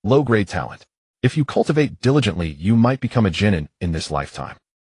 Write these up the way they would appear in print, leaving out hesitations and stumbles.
Low-grade talent. If you cultivate diligently, you might become a genin in this lifetime.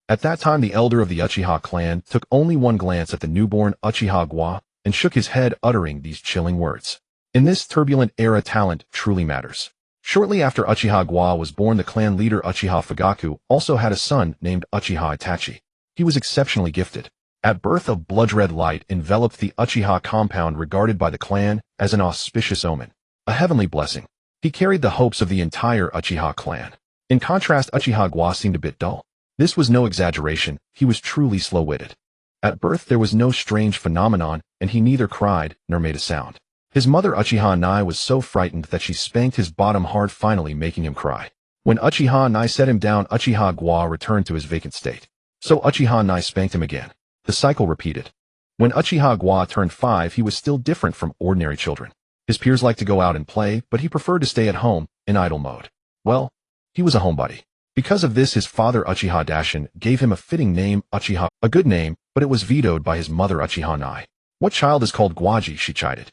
At that time, the elder of the Uchiha clan took only one glance at the newborn Uchiha Gua and shook his head, uttering these chilling words. In this turbulent era, talent truly matters. Shortly after Uchiha Gua was born, the clan leader Uchiha Fugaku also had a son named Uchiha Itachi. He was exceptionally gifted. At birth, a blood-red light enveloped the Uchiha compound, regarded by the clan as an auspicious omen, a heavenly blessing. He carried the hopes of the entire Uchiha clan. In contrast, Uchiha Gua seemed a bit dull. This was no exaggeration, he was truly slow-witted. At birth, there was no strange phenomenon, and he neither cried nor made a sound. His mother Uchiha Nai was so frightened that she spanked his bottom hard, finally making him cry. When Uchiha Nai set him down, Uchiha Gua returned to his vacant state. So Uchiha Nai spanked him again. The cycle repeated. When Uchiha Gua turned 5, he was still different from ordinary children. His peers liked to go out and play, but he preferred to stay at home, in idle mode. Well, he was a homebody. Because of this, his father Uchiha Dashin gave him a fitting name, Uchiha, a good name, but it was vetoed by his mother Uchiha Nai. What child is called Guaji, she chided.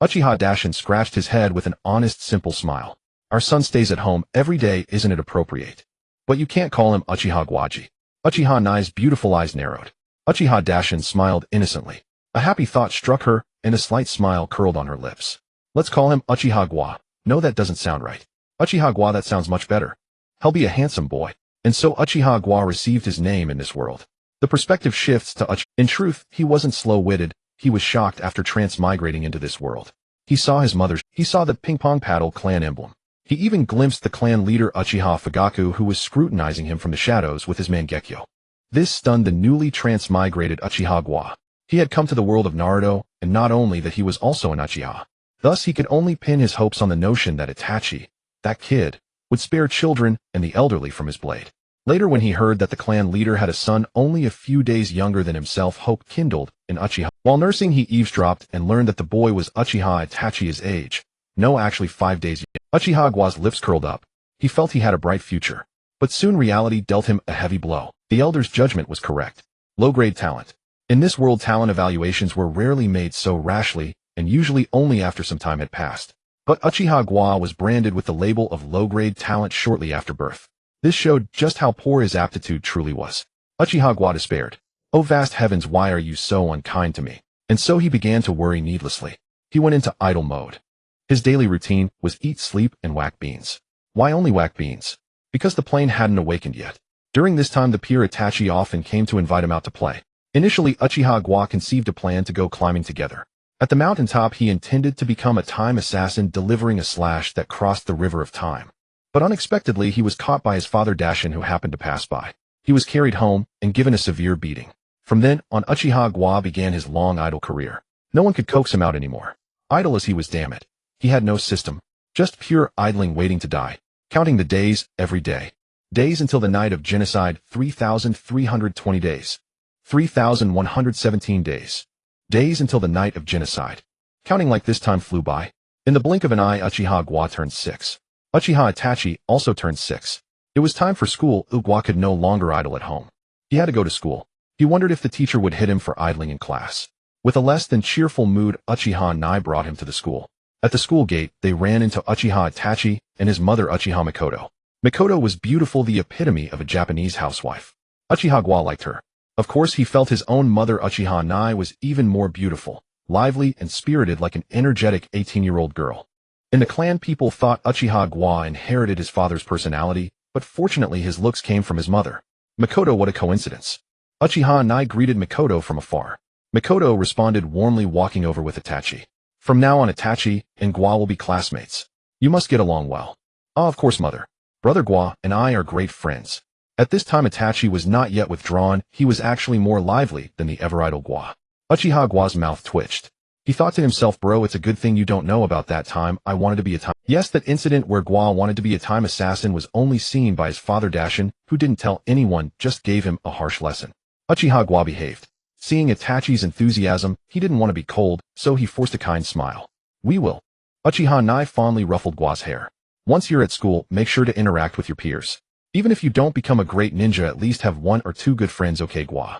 Uchiha Dashin scratched his head with an honest, simple smile. Our son stays at home every day, isn't it appropriate? But you can't call him Uchiha Guaji. Uchiha Nai's beautiful eyes narrowed. Uchiha Dashin smiled innocently. A happy thought struck her, and a slight smile curled on her lips. Let's call him Uchiha Gua. No, that doesn't sound right. Uchiha Gua, that sounds much better. He'll be a handsome boy. And so Uchiha Gua received his name in this world. The perspective shifts to Uchiha. In truth, he wasn't slow-witted. He was shocked after transmigrating into this world. He saw his mother's. He saw the ping-pong paddle clan emblem. He even glimpsed the clan leader Uchiha Fugaku, who was scrutinizing him from the shadows with his Mangekyo. This stunned the newly transmigrated Uchiha Gua. He had come to the world of Naruto, and not only that, he was also an Uchiha. Thus he could only pin his hopes on the notion that Itachi, that kid, would spare children and the elderly from his blade. Later, when he heard that the clan leader had a son only a few days younger than himself, hope kindled in Uchiha. While nursing, he eavesdropped and learned that the boy was Uchiha Itachi's age. No, actually 5 days. Uchiha Gua's lips curled up. He felt he had a bright future. But soon reality dealt him a heavy blow. The elder's judgment was correct. Low-grade talent. In this world, talent evaluations were rarely made so rashly, and usually only after some time had passed. But Uchiha Gua was branded with the label of low-grade talent shortly after birth. This showed just how poor his aptitude truly was. Uchiha Gua despaired. Oh vast heavens, why are you so unkind to me? And so he began to worry needlessly. He went into idle mode. His daily routine was eat, sleep, and whack beans. Why only whack beans? Because the plane hadn't awakened yet. During this time, the peer Itachi often came to invite him out to play. Initially, Uchiha Gua conceived a plan to go climbing together. At the mountaintop, he intended to become a time assassin, delivering a slash that crossed the river of time. But unexpectedly, he was caught by his father Dashin, who happened to pass by. He was carried home and given a severe beating. From then on, Uchiha Gua began his long idle career. No one could coax him out anymore. Idle as he was, damn it. He had no system. Just pure idling, waiting to die. Counting the days, every day. Days until the night of genocide, 3,320 days. 3,117 days. Days until the night of genocide. Counting like this, time flew by. In the blink of an eye, Uchiha Gua turned 6. Uchiha Itachi also turned 6. It was time for school. Gua could no longer idle at home. He had to go to school. He wondered if the teacher would hit him for idling in class. With a less than cheerful mood, Uchiha Nai brought him to the school. At the school gate, they ran into Uchiha Itachi and his mother Uchiha Mikoto. Mikoto was beautiful, the epitome of a Japanese housewife. Uchiha Gua liked her. Of course, he felt his own mother Uchiha Nai was even more beautiful, lively and spirited, like an energetic 18-year-old girl. In the clan, people thought Uchiha Gua inherited his father's personality, but fortunately his looks came from his mother. Mikoto, what a coincidence. Uchiha Nai greeted Mikoto from afar. Mikoto responded warmly, walking over with Itachi. From now on, Itachi and Gua will be classmates. You must get along well. Ah, of course, mother. Brother Gua and I are great friends. At this time, Itachi was not yet withdrawn. He was actually more lively than the ever-idle Gua. Uchiha Gua's mouth twitched. He thought to himself, bro, it's a good thing you don't know about that time I wanted to be a time. Yes, that incident where Gua wanted to be a time assassin was only seen by his father Dashin, who didn't tell anyone, just gave him a harsh lesson. Uchiha Gua behaved. Seeing Itachi's enthusiasm, he didn't want to be cold, so he forced a kind smile. We will. Uchiha Nai fondly ruffled Gua's hair. Once you're at school, make sure to interact with your peers. Even if you don't become a great ninja, at least have 1 or 2 good friends, okay, Gua?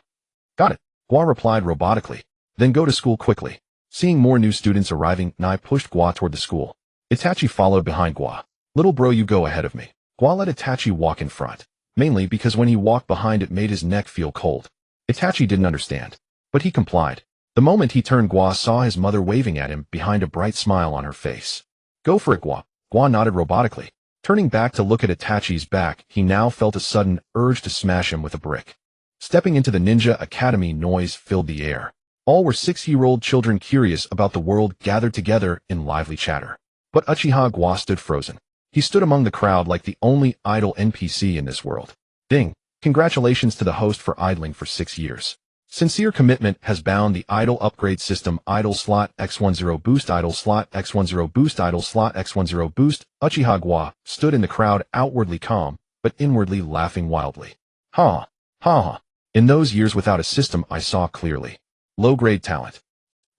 Got it. Gua replied robotically. Then go to school quickly. Seeing more new students arriving, Nai pushed Gua toward the school. Itachi followed behind Gua. Little bro, you go ahead of me. Gua let Itachi walk in front, mainly because when he walked behind it made his neck feel cold. Itachi didn't understand, but he complied. The moment he turned, Gua saw his mother waving at him behind a bright smile on her face. Go for it, Gua. Gua nodded robotically. Turning back to look at Itachi's back, he now felt a sudden urge to smash him with a brick. Stepping into the Ninja Academy, noise filled the air. All were 6-year-old children curious about the world gathered together in lively chatter. But Uchiha Gua stood frozen. He stood among the crowd like the only idle NPC in this world. Ding! Congratulations to the host for idling for 6 years. Sincere commitment has bound the idle upgrade system. Idle slot X10 boost, idle slot X10 boost, idle slot X10 boost. Uchiha Gua stood in the crowd, outwardly calm, but inwardly laughing wildly. Ha! Ha ha! In those years without a system, I saw clearly. Low-grade talent.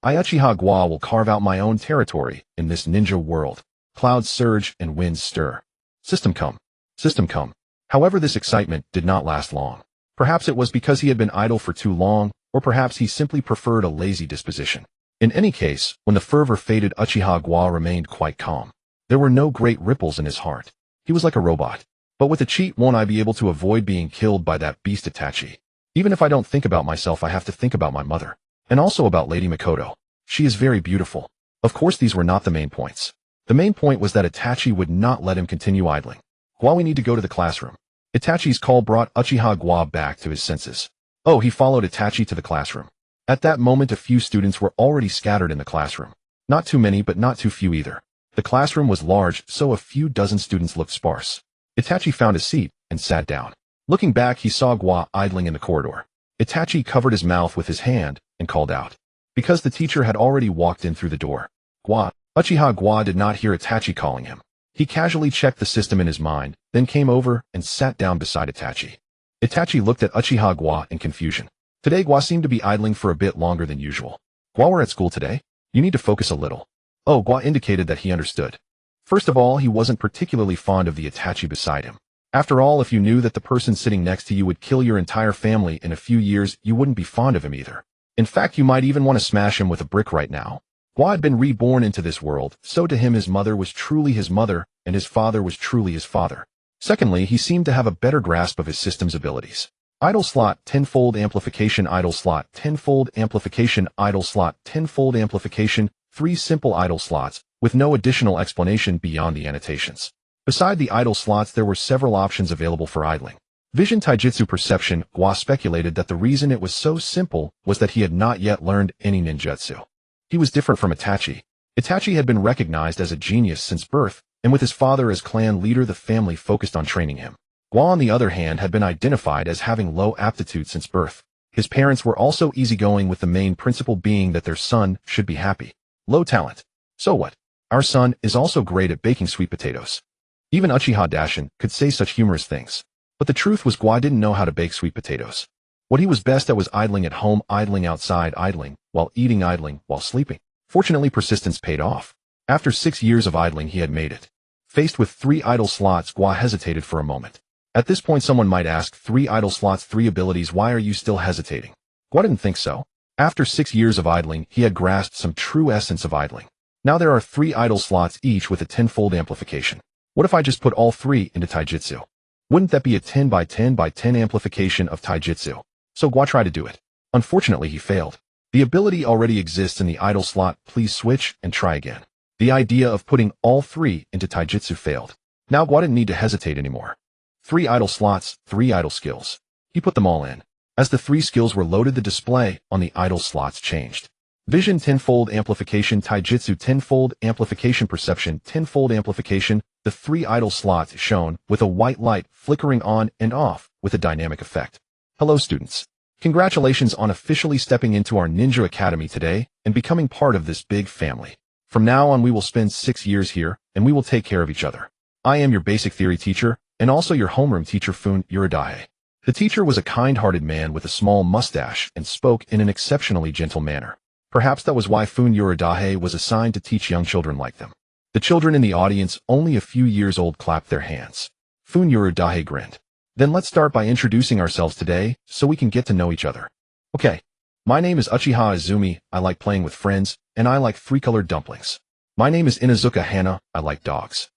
I, Uchiha Gua, will carve out my own territory in this ninja world. Clouds surge and winds stir. System come. System come. However, this excitement did not last long. Perhaps it was because he had been idle for too long, or perhaps he simply preferred a lazy disposition. In any case, when the fervor faded, Uchiha Gua remained quite calm. There were no great ripples in his heart. He was like a robot. But with a cheat, won't I be able to avoid being killed by that beast Itachi? Even if I don't think about myself, I have to think about my mother. And also about Lady Mikoto. She is very beautiful. Of course, these were not the main points. The main point was that Itachi would not let him continue idling. Gua, we need to go to the classroom. Itachi's call brought Uchiha Gua back to his senses. Oh, he followed Itachi to the classroom. At that moment, a few students were already scattered in the classroom. Not too many, but not too few either. The classroom was large, so a few dozen students looked sparse. Itachi found a seat and sat down. Looking back, he saw Gua idling in the corridor. Itachi covered his mouth with his hand and called out. Because the teacher had already walked in through the door. Gua. Uchiha Gua did not hear Itachi calling him. He casually checked the system in his mind, then came over and sat down beside Itachi. Itachi looked at Uchiha Gua in confusion. Today Gua seemed to be idling for a bit longer than usual. Gua, we're at school today. You need to focus a little. Oh, Gua indicated that he understood. First of all, he wasn't particularly fond of the Itachi beside him. After all, if you knew that the person sitting next to you would kill your entire family in a few years, you wouldn't be fond of him either. In fact, you might even want to smash him with a brick right now. Gua had been reborn into this world, so to him his mother was truly his mother, and his father was truly his father. Secondly, he seemed to have a better grasp of his system's abilities. Idle slot, tenfold amplification, idle slot, tenfold amplification, idle slot, tenfold amplification, 3 simple idle slots, with no additional explanation beyond the annotations. Beside the idle slots, there were several options available for idling. Vision Taijutsu Perception. Gua speculated that the reason it was so simple was that he had not yet learned any ninjutsu. He was different from Itachi. Itachi had been recognized as a genius since birth, and with his father as clan leader, the family focused on training him. Gua, on the other hand, had been identified as having low aptitude since birth. His parents were also easygoing, with the main principle being that their son should be happy. Low talent. So what? Our son is also great at baking sweet potatoes. Even Uchiha Daishin could say such humorous things. But the truth was, Gua didn't know how to bake sweet potatoes. What he was best at was idling at home, idling outside, idling while eating, idling while sleeping. Fortunately, persistence paid off. After 6 years of idling, he had made it. Faced with 3 idle slots, Gua hesitated for a moment. At this point, someone might ask, 3 idle slots, 3 abilities, why are you still hesitating? Gua didn't think so. After 6 years of idling, he had grasped some true essence of idling. Now there are 3 idle slots, each with a tenfold amplification. What if I just put all 3 into Taijutsu? Wouldn't that be a 10 by 10 by 10 amplification of Taijutsu? So Gua tried to do it. Unfortunately, he failed. The ability already exists in the idle slot. Please switch and try again. The idea of putting all 3 into Taijutsu failed. Now Gua didn't need to hesitate anymore. 3 idle slots, 3 idle skills. He put them all in. As the 3 skills were loaded, the display on the idle slots changed. Vision, tenfold amplification, Taijutsu, tenfold amplification, perception, tenfold amplification. The 3 idle slots shone with a white light flickering on and off with a dynamic effect. Hello students. Congratulations on officially stepping into our Ninja Academy today and becoming part of this big family. From now on, we will spend 6 years here and we will take care of each other. I am your basic theory teacher and also your homeroom teacher, Fun Uradahe. The teacher was a kind-hearted man with a small mustache and spoke in an exceptionally gentle manner. Perhaps that was why Fun Uradahe was assigned to teach young children like them. The children in the audience, only a few years old, clapped their hands. Fun Uradahe grinned. Then let's start by introducing ourselves today so we can get to know each other. Okay. My name is Uchiha Izumi. I like playing with friends, and I like 3-colored dumplings. My name is Inazuka Hana. I like dogs.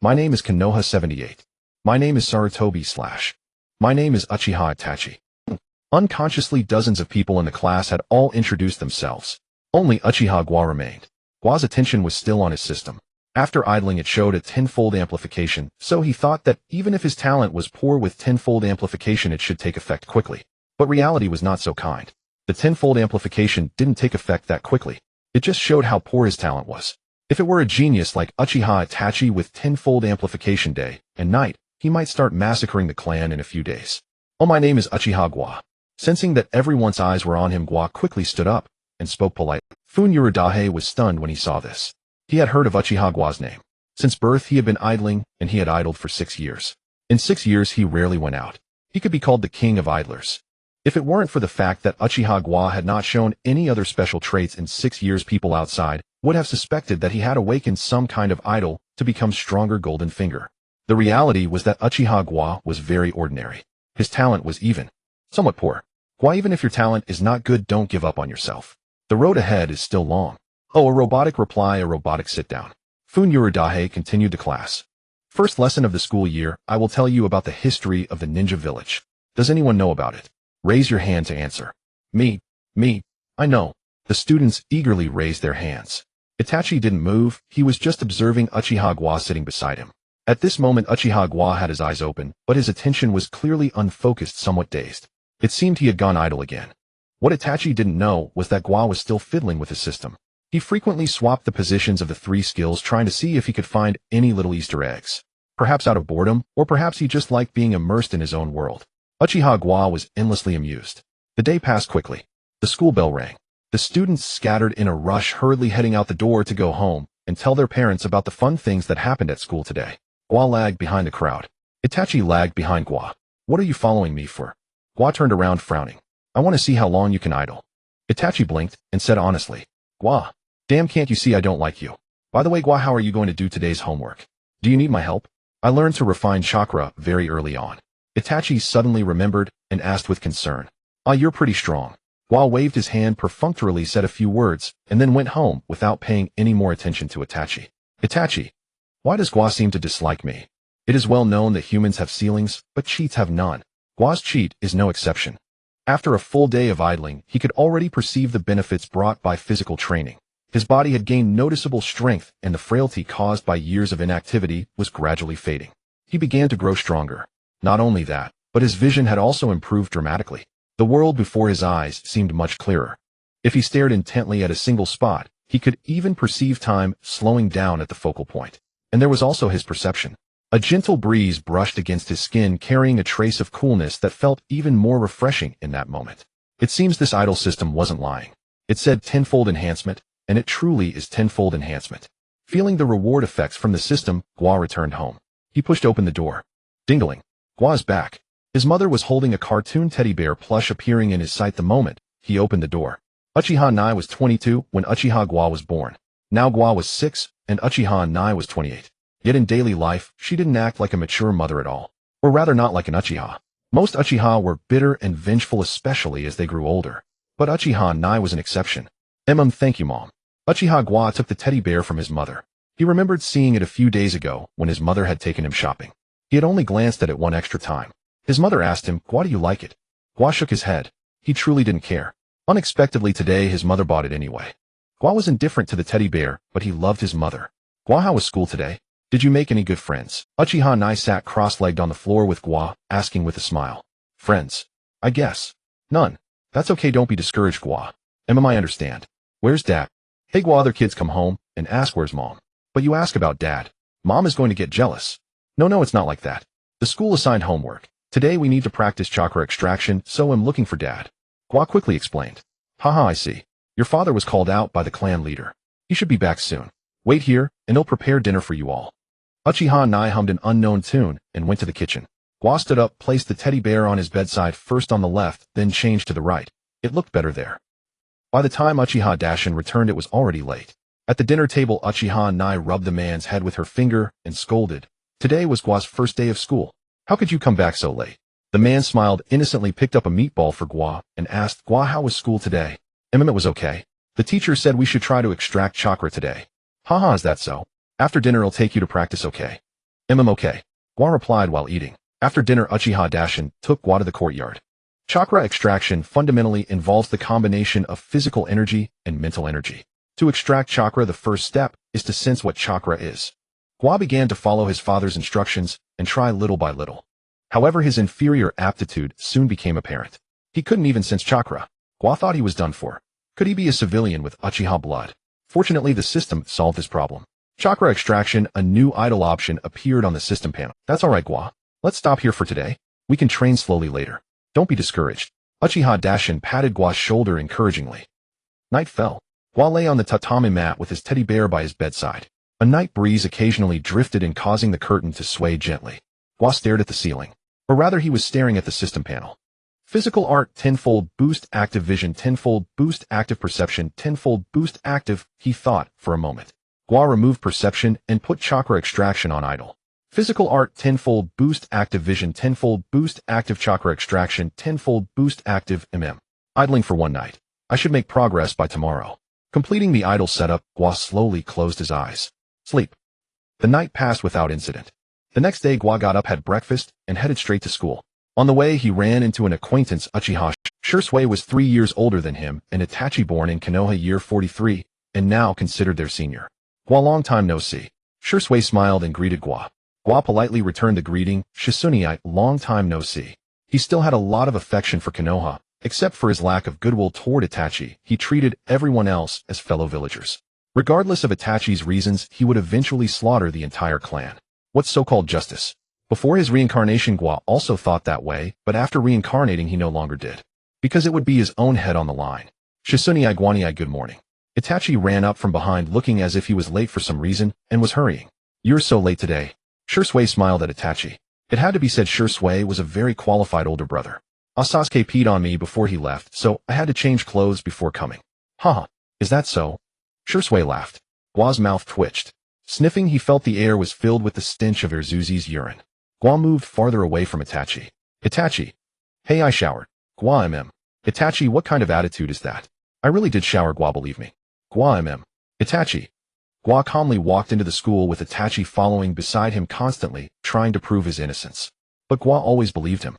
My name is Konoha78. My name is Sarutobi/. My name is Uchiha Itachi. Unconsciously, dozens of people in the class had all introduced themselves. Only Uchiha Gua remained. Gua's attention was still on his system. After idling, it showed a tenfold amplification, so he thought that even if his talent was poor with tenfold amplification, it should take effect quickly. But reality was not so kind. The tenfold amplification didn't take effect that quickly. It just showed how poor his talent was. If it were a genius like Uchiha Itachi with tenfold amplification day and night, he might start massacring the clan in a few days. Oh, my name is Uchiha Gua. Sensing that everyone's eyes were on him, Gua quickly stood up and spoke politely. Funyurudahe was stunned when he saw this. He had heard of Uchiha Gua's name. Since birth he had been idling, and he had idled for 6 years. In 6 years he rarely went out. He could be called the king of idlers. If it weren't for the fact that Uchiha Gua had not shown any other special traits in 6 years, people outside would have suspected that he had awakened some kind of idol to become stronger golden finger. The reality was that Uchiha Gua was very ordinary. His talent was even somewhat poor. Gua, even if your talent is not good, don't give up on yourself. The road ahead is still long. Oh, a robotic reply, a robotic sit down. Funyurudahe continued the class. First lesson of the school year, I will tell you about the history of the ninja village. Does anyone know about it? Raise your hand to answer. Me, I know. The students eagerly raised their hands. Itachi didn't move, he was just observing Uchiha Gua sitting beside him. At this moment Uchiha Gua had his eyes open, but his attention was clearly unfocused, somewhat dazed. It seemed he had gone idle again. What Itachi didn't know was that Gua was still fiddling with his system. He frequently swapped the positions of the 3 skills, trying to see if he could find any little Easter eggs. Perhaps out of boredom, or perhaps he just liked being immersed in his own world. Uchiha Gua was endlessly amused. The day passed quickly. The school bell rang. The students scattered in a rush, hurriedly heading out the door to go home and tell their parents about the fun things that happened at school today. Gua lagged behind the crowd. Itachi lagged behind Gua. What are you following me for? Gua turned around, frowning. I want to see how long you can idle. Itachi blinked and said honestly, Gua, damn, can't you see I don't like you? By the way, Gua, how are you going to do today's homework? Do you need my help? I learned to refine chakra very early on. Itachi suddenly remembered and asked with concern. Ah, you're pretty strong. Gua waved his hand perfunctorily, said a few words, and then went home without paying any more attention to Itachi. Itachi, why does Gua seem to dislike me? It is well known that humans have ceilings, but cheats have none. Gua's cheat is no exception. After a full day of idling, he could already perceive the benefits brought by physical training. His body had gained noticeable strength, and the frailty caused by years of inactivity was gradually fading. He began to grow stronger. Not only that, but his vision had also improved dramatically. The world before his eyes seemed much clearer. If he stared intently at a single spot, he could even perceive time slowing down at the focal point. And there was also his perception. A gentle breeze brushed against his skin, carrying a trace of coolness that felt even more refreshing in that moment. It seems this idle system wasn't lying. It said tenfold enhancement, and it truly is tenfold enhancement. Feeling the reward effects from the system, Gua returned home. He pushed open the door. Dingling. Gua's back. His mother was holding a cartoon teddy bear plush, appearing in his sight the moment he opened the door. Uchiha Nai was 22 when Uchiha Gua was born. Now Gua was 6, and Uchiha Nai was 28. Yet in daily life, she didn't act like a mature mother at all. Or rather, not like an Uchiha. Most Uchiha were bitter and vengeful, especially as they grew older. But Uchiha Nai was an exception. Thank you, Mom. Uchiha Gua took the teddy bear from his mother. He remembered seeing it a few days ago when his mother had taken him shopping. He had only glanced at it one extra time. His mother asked him, Gua, do you like it? Gua shook his head. He truly didn't care. Unexpectedly today, his mother bought it anyway. Gua was indifferent to the teddy bear, but he loved his mother. Gua, how was school today? Did you make any good friends? Uchiha Nai sat cross-legged on the floor with Gua, asking with a smile. Friends? I guess. None. That's okay, don't be discouraged, Gua. I understand. Where's Dad? Hey, Gua, other kids come home and ask where's Mom. But you ask about Dad. Mom is going to get jealous. No, it's not like that. The school assigned homework. Today we need to practice chakra extraction, so I'm looking for Dad. Gua quickly explained. Haha, I see. Your father was called out by the clan leader. He should be back soon. Wait here, and he'll prepare dinner for you all. Uchiha Nai hummed an unknown tune and went to the kitchen. Gua stood up, placed the teddy bear on his bedside, first on the left, then changed to the right. It looked better there. By the time Uchiha Dashin returned, it was already late. At the dinner table, Uchiha Nai rubbed the man's head with her finger and scolded. Today was Gua's first day of school. How could you come back so late? The man smiled innocently, picked up a meatball for Gua, and asked, Gua, how was school today? It was okay. The teacher said we should try to extract chakra today. Haha, is that so? After dinner I'll take you to practice, okay? Okay. Gua replied while eating. After dinner, Uchiha Dashin took Gua to the courtyard. Chakra extraction fundamentally involves the combination of physical energy and mental energy. To extract chakra, the first step is to sense what chakra is. Gua began to follow his father's instructions and try little by little. However, his inferior aptitude soon became apparent. He couldn't even sense chakra. Gua thought he was done for. Could he be a civilian with Uchiha blood? Fortunately, the system solved his problem. Chakra extraction, a new idle option, appeared on the system panel. That's alright, Gua. Let's stop here for today. We can train slowly later. Don't be discouraged. Uchiha Dashin patted Gua's shoulder encouragingly. Night fell. Gua lay on the tatami mat with his teddy bear by his bedside. A night breeze occasionally drifted in, causing the curtain to sway gently. Gua stared at the ceiling. Or rather, he was staring at the system panel. Physical art, tenfold boost active vision, tenfold boost active perception, tenfold boost active, he thought for a moment. Gua removed perception and put chakra extraction on idle. Physical art, tenfold boost active vision, tenfold boost active chakra extraction, tenfold boost active idling for one night. I should make progress by tomorrow. Completing the idle setup, Gua slowly closed his eyes. Sleep. The night passed without incident. The next day, Gua got up, had breakfast, and headed straight to school. On the way, he ran into an acquaintance, Uchiha. Shursui was 3 years older than him, and Itachi born in Konoha year 43, and now considered their senior. Gua, long time no see. Shursui smiled and greeted Gua. Gua politely returned the greeting, Shisunii, long time no see. He still had a lot of affection for Konoha, except for his lack of goodwill toward Itachi. He treated everyone else as fellow villagers. Regardless of Itachi's reasons, he would eventually slaughter the entire clan. What's so-called justice? Before his reincarnation, Gua also thought that way, but after reincarnating he no longer did. Because it would be his own head on the line. Shisunii Guanii, good morning. Itachi ran up from behind looking as if he was late for some reason, and was hurrying. You're so late today. Shursui smiled at Itachi. It had to be said Shursui was a very qualified older brother. Sasuke peed on me before he left, so I had to change clothes before coming. Haha, is that so? Shursui laughed. Gua's mouth twitched. Sniffing, he felt the air was filled with the stench of Erzuzi's urine. Gua moved farther away from Itachi. Itachi. Hey, I showered. Gua Itachi, what kind of attitude is that? I really did shower, Gua, believe me. Gua Itachi. Gua calmly walked into the school with Itachi following beside him constantly, trying to prove his innocence. But Gua always believed him.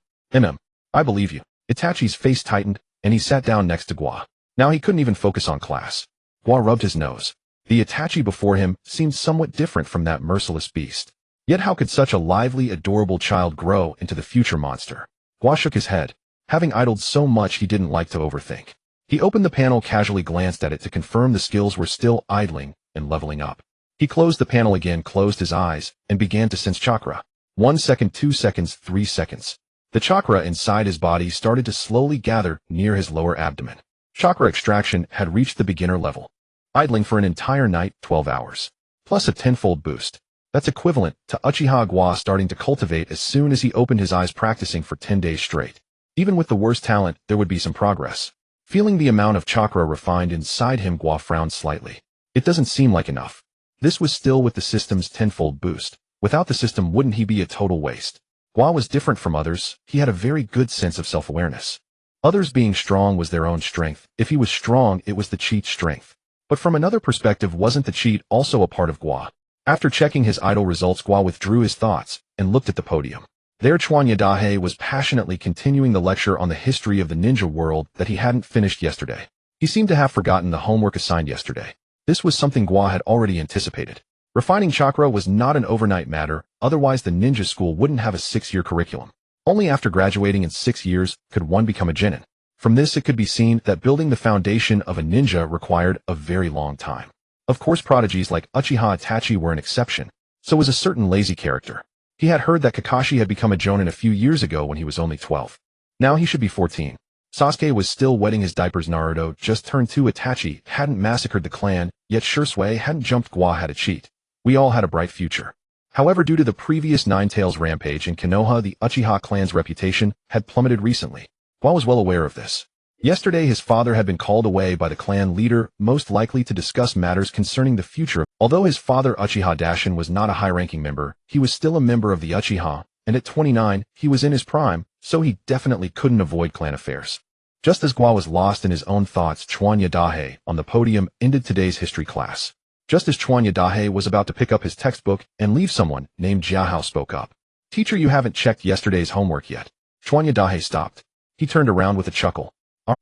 I believe you. Itachi's face tightened, and he sat down next to Gua. Now he couldn't even focus on class. Gua rubbed his nose. The Itachi before him seemed somewhat different from that merciless beast. Yet how could such a lively, adorable child grow into the future monster? Gua shook his head. Having idled so much, he didn't like to overthink. He opened the panel, casually glanced at it to confirm the skills were still idling and leveling up. He closed the panel again, closed his eyes, and began to sense chakra. 1 second, 2 seconds, 3 seconds. The chakra inside his body started to slowly gather near his lower abdomen. Chakra extraction had reached the beginner level. Idling for an entire night, 12 hours. Plus a tenfold boost. That's equivalent to Uchiha Gua starting to cultivate as soon as he opened his eyes, practicing for 10 days straight. Even with the worst talent, there would be some progress. Feeling the amount of chakra refined inside him, Gua frowned slightly. It doesn't seem like enough. This was still with the system's tenfold boost. Without the system, wouldn't he be a total waste? Gua was different from others. He had a very good sense of self-awareness. Others being strong was their own strength. If he was strong, it was the cheat's strength. But from another perspective, wasn't the cheat also a part of Gua? After checking his idle results, Gua withdrew his thoughts and looked at the podium. There Chuan Yadahe was passionately continuing the lecture on the history of the ninja world that he hadn't finished yesterday. He seemed to have forgotten the homework assigned yesterday. This was something Gua had already anticipated. Refining chakra was not an overnight matter, otherwise the ninja school wouldn't have a 6-year curriculum. Only after graduating in 6 years could one become a genin. From this it could be seen that building the foundation of a ninja required a very long time. Of course, prodigies like Uchiha Itachi were an exception. So was a certain lazy character. He had heard that Kakashi had become a jonin a few years ago when he was only 12. Now he should be 14. Sasuke was still wetting his diapers. Naruto just turned 2. Itachi hadn't massacred the clan, yet Shursui hadn't jumped. Gua had a cheat. We all had a bright future. However, due to the previous Nine Tails rampage in Konoha, the Uchiha clan's reputation had plummeted recently. Gua was well aware of this. Yesterday his father had been called away by the clan leader, most likely to discuss matters concerning the future. Although his father Uchiha Dashin was not a high-ranking member, he was still a member of the Uchiha, and at 29, he was in his prime, so he definitely couldn't avoid clan affairs. Just as Gua was lost in his own thoughts, Chuan Yadahe, on the podium, ended today's history class. Just as Chuan Yadahe was about to pick up his textbook and leave, someone named Jiahao spoke up. Teacher, you haven't checked yesterday's homework yet. Chuan Yadahe stopped. He turned around with a chuckle.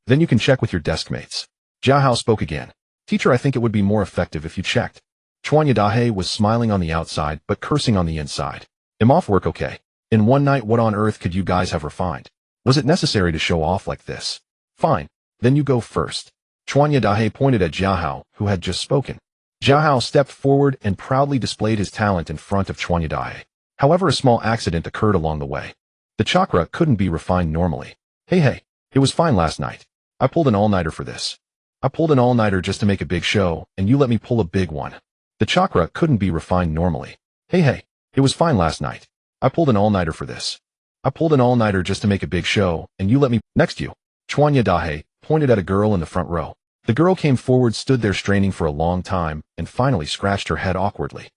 Then you can check with your desk mates. Jiahao spoke again. Teacher, I think it would be more effective if you checked. Chuan Yadahe was smiling on the outside but cursing on the inside. Am off work okay? In one night, what on earth could you guys have refined? Was it necessary to show off like this? Fine. Then you go first. Chuan Yadahe pointed at Jiahao, who had just spoken. Jiahao stepped forward and proudly displayed his talent in front of Chuan Yadahe. However, a small accident occurred along the way. The chakra couldn't be refined normally. Hey, it was fine last night. I pulled an all-nighter for this. I pulled an all-nighter just to make a big show, and you let me pull a big one. The chakra couldn't be refined normally. Hey, it was fine last night. I pulled an all-nighter for this. I pulled an all-nighter just to make a big show, and you let me. Next you. Chuan Yadahe pointed at a girl in the front row. The girl came forward, stood there straining for a long time, and finally scratched her head awkwardly.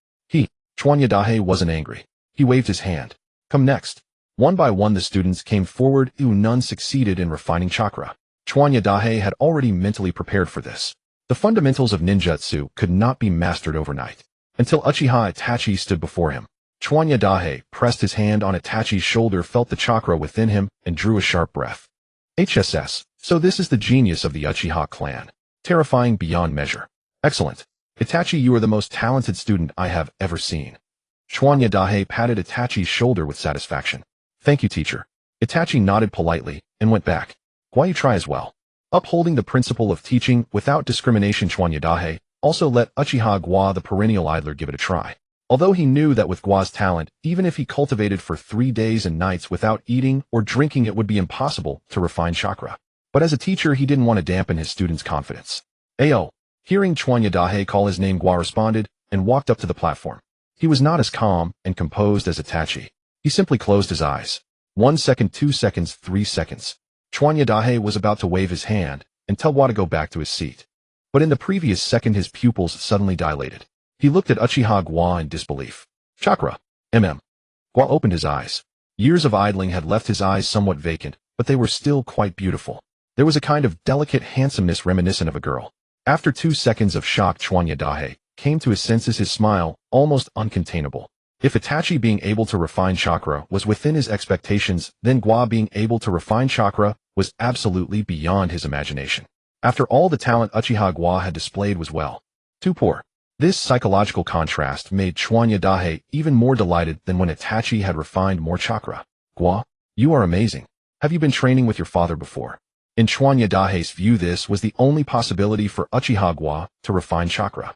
Chuan Yadahe wasn't angry. He waved his hand. Come next. One by one the students came forward. None succeeded in refining chakra. Chuan Yadahe had already mentally prepared for this. The fundamentals of ninjutsu could not be mastered overnight. Until Uchiha Itachi stood before him. Chuan Yadahe pressed his hand on Itachi's shoulder, felt the chakra within him, and drew a sharp breath. HSS. So this is the genius of the Uchiha clan. Terrifying beyond measure. Excellent. Itachi, you are the most talented student I have ever seen. Chuan Yadahe patted Itachi's shoulder with satisfaction. Thank you, teacher. Itachi nodded politely and went back. Gua, you try as well. Upholding the principle of teaching without discrimination, Chuan Yadahe also let Uchiha Gua, the perennial idler, give it a try. Although he knew that with Gua's talent, even if he cultivated for 3 days and nights without eating or drinking, it would be impossible to refine chakra. But as a teacher, he didn't want to dampen his students' confidence. Ayo. Hearing Chuan Yadahe call his name, Gua responded and walked up to the platform. He was not as calm and composed as Itachi. He simply closed his eyes. 1 second, 2 seconds, 3 seconds. Chuan Yadahe was about to wave his hand and tell Gua to go back to his seat. But in the previous second, his pupils suddenly dilated. He looked at Uchiha Gua in disbelief. Chakra. Gua opened his eyes. Years of idling had left his eyes somewhat vacant, but they were still quite beautiful. There was a kind of delicate handsomeness reminiscent of a girl. After 2 seconds of shock, Chuan Yadahe came to his senses, his smile almost uncontainable. If Itachi being able to refine chakra was within his expectations, then Gua being able to refine chakra was absolutely beyond his imagination. After all the talent Uchiha Gua had displayed was too poor. This psychological contrast made Chuan Yadahe even more delighted than when Itachi had refined more chakra. Gua, you are amazing. Have you been training with your father before? In Chuan Yadahe's view, this was the only possibility for Uchiha Gua to refine chakra.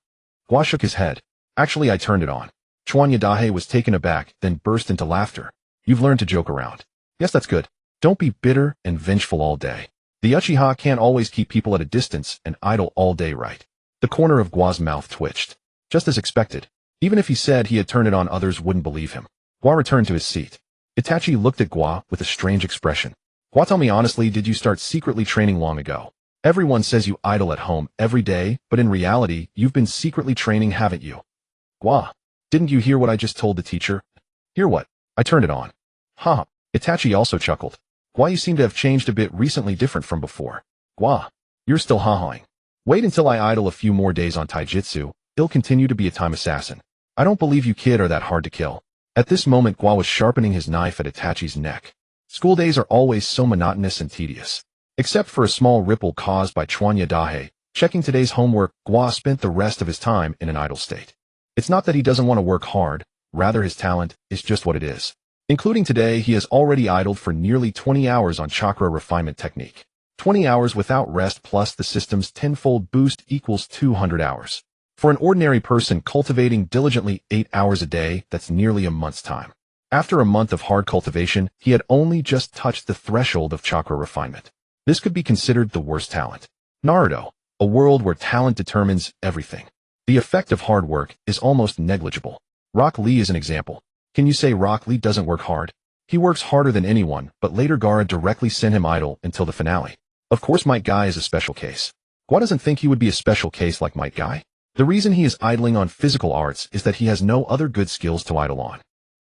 Gua shook his head. Actually, I turned it on. Chuan Yadahe was taken aback, then burst into laughter. You've learned to joke around. Yes, that's good. Don't be bitter and vengeful all day. The Uchiha can't always keep people at a distance and idle all day, right? The corner of Gua's mouth twitched. Just as expected. Even if he said he had turned it on, others wouldn't believe him. Gua returned to his seat. Itachi looked at Gua with a strange expression. Gua, tell me honestly, did you start secretly training long ago? Everyone says you idle at home every day, but in reality, you've been secretly training, haven't you? Gua, didn't you hear what I just told the teacher? Hear what? I turned it on. Ha! Itachi also chuckled. Gua, you seem to have changed a bit recently, different from before. Gua, you're still ha-haing. Wait until I idle a few more days on taijutsu. He'll continue to be a time assassin. I don't believe you kid are that hard to kill. At this moment, Gua was sharpening his knife at Itachi's neck. School days are always so monotonous and tedious. Except for a small ripple caused by Chuan Yadahe checking today's homework, Gua spent the rest of his time in an idle state. It's not that he doesn't want to work hard, rather his talent is just what it is. Including today, he has already idled for nearly 20 hours on chakra refinement technique. 20 hours without rest plus the system's tenfold boost equals 200 hours. For an ordinary person cultivating diligently 8 hours a day, that's nearly a month's time. After a month of hard cultivation, he had only just touched the threshold of chakra refinement. This could be considered the worst talent. Naruto, a world where talent determines everything. The effect of hard work is almost negligible. Rock Lee is an example. Can you say Rock Lee doesn't work hard? He works harder than anyone, but later Gaara directly sent him idle until the finale. Of course, Might Guy is a special case. Gua doesn't think he would be a special case like Might Guy. The reason he is idling on physical arts is that he has no other good skills to idle on.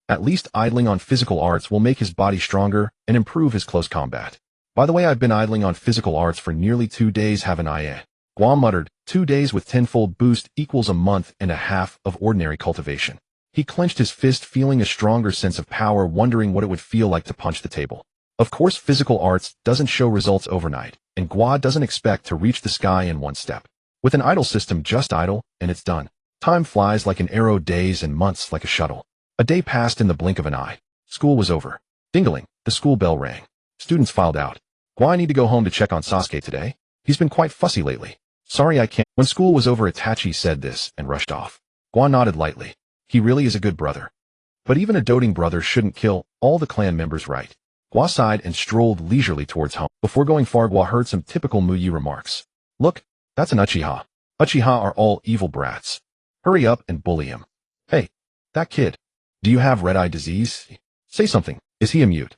At least idling on physical arts will make his body stronger and improve his close combat. By the way, I've been idling on physical arts for nearly 2 days, haven't I? Gua muttered, 2 days with tenfold boost equals a month and a half of ordinary cultivation. He clenched his fist, feeling a stronger sense of power, wondering what it would feel like to punch the table. Of course, physical arts doesn't show results overnight, and Gua doesn't expect to reach the sky in one step. With an idle system, just idle, and it's done. Time flies like an arrow, days and months like a shuttle. A day passed in the blink of an eye. School was over. Dingling, the school bell rang. Students filed out. Gua, I need to go home to check on Sasuke today. He's been quite fussy lately. Sorry, I can't. When school was over, Itachi said this and rushed off. Gua nodded lightly. He really is a good brother. But even a doting brother shouldn't kill all the clan members, right? Gua sighed and strolled leisurely towards home. Before going far, Gua heard some typical Muyi remarks. Look, that's an Uchiha. Uchiha are all evil brats. Hurry up and bully him. Hey, that kid. Do you have red-eye disease? Say something. Is he a mute?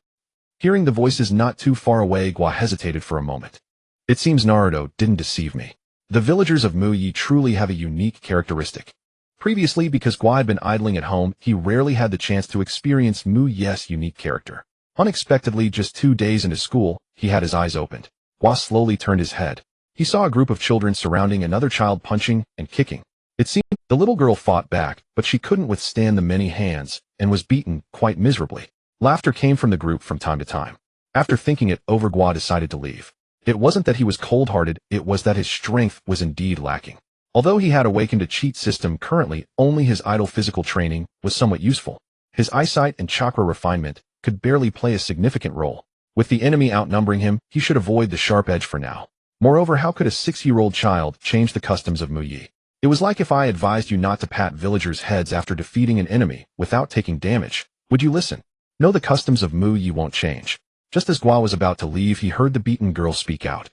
Hearing the voices not too far away, Gua hesitated for a moment. It seems Naruto didn't deceive me. The villagers of Muyi truly have a unique characteristic. Previously, because Gua had been idling at home, he rarely had the chance to experience Muyi's unique character. Unexpectedly, just 2 days into school, he had his eyes opened. Gua slowly turned his head. He saw a group of children surrounding another child, punching and kicking. It seemed the little girl fought back, but she couldn't withstand the many hands and was beaten quite miserably. Laughter came from the group from time to time. After thinking it over, Gua decided to leave. It wasn't that he was cold-hearted, it was that his strength was indeed lacking. Although he had awakened a cheat system, currently only his idle physical training was somewhat useful. His eyesight and chakra refinement could barely play a significant role. With the enemy outnumbering him, he should avoid the sharp edge for now. Moreover, how could a 6-year-old child change the customs of Muyi? It was like if I advised you not to pat villagers' heads after defeating an enemy without taking damage. Would you listen? No, the customs of Muyi won't change. Just as Gua was about to leave, he heard the beaten girl speak out.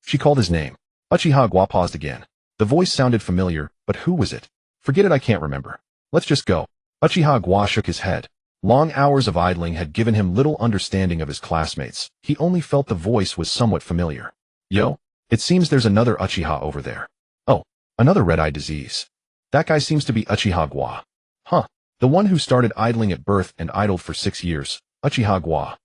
She called his name. Uchiha Gua paused again. The voice sounded familiar, but who was it? Forget it, I can't remember. Let's just go. Uchiha Gua shook his head. Long hours of idling had given him little understanding of his classmates. He only felt the voice was somewhat familiar. Yo, it seems there's another Uchiha over there. Oh, another red-eye disease. That guy seems to be Uchiha Gua. Huh, the one who started idling at birth and idled for 6 years. Uchiha Gua.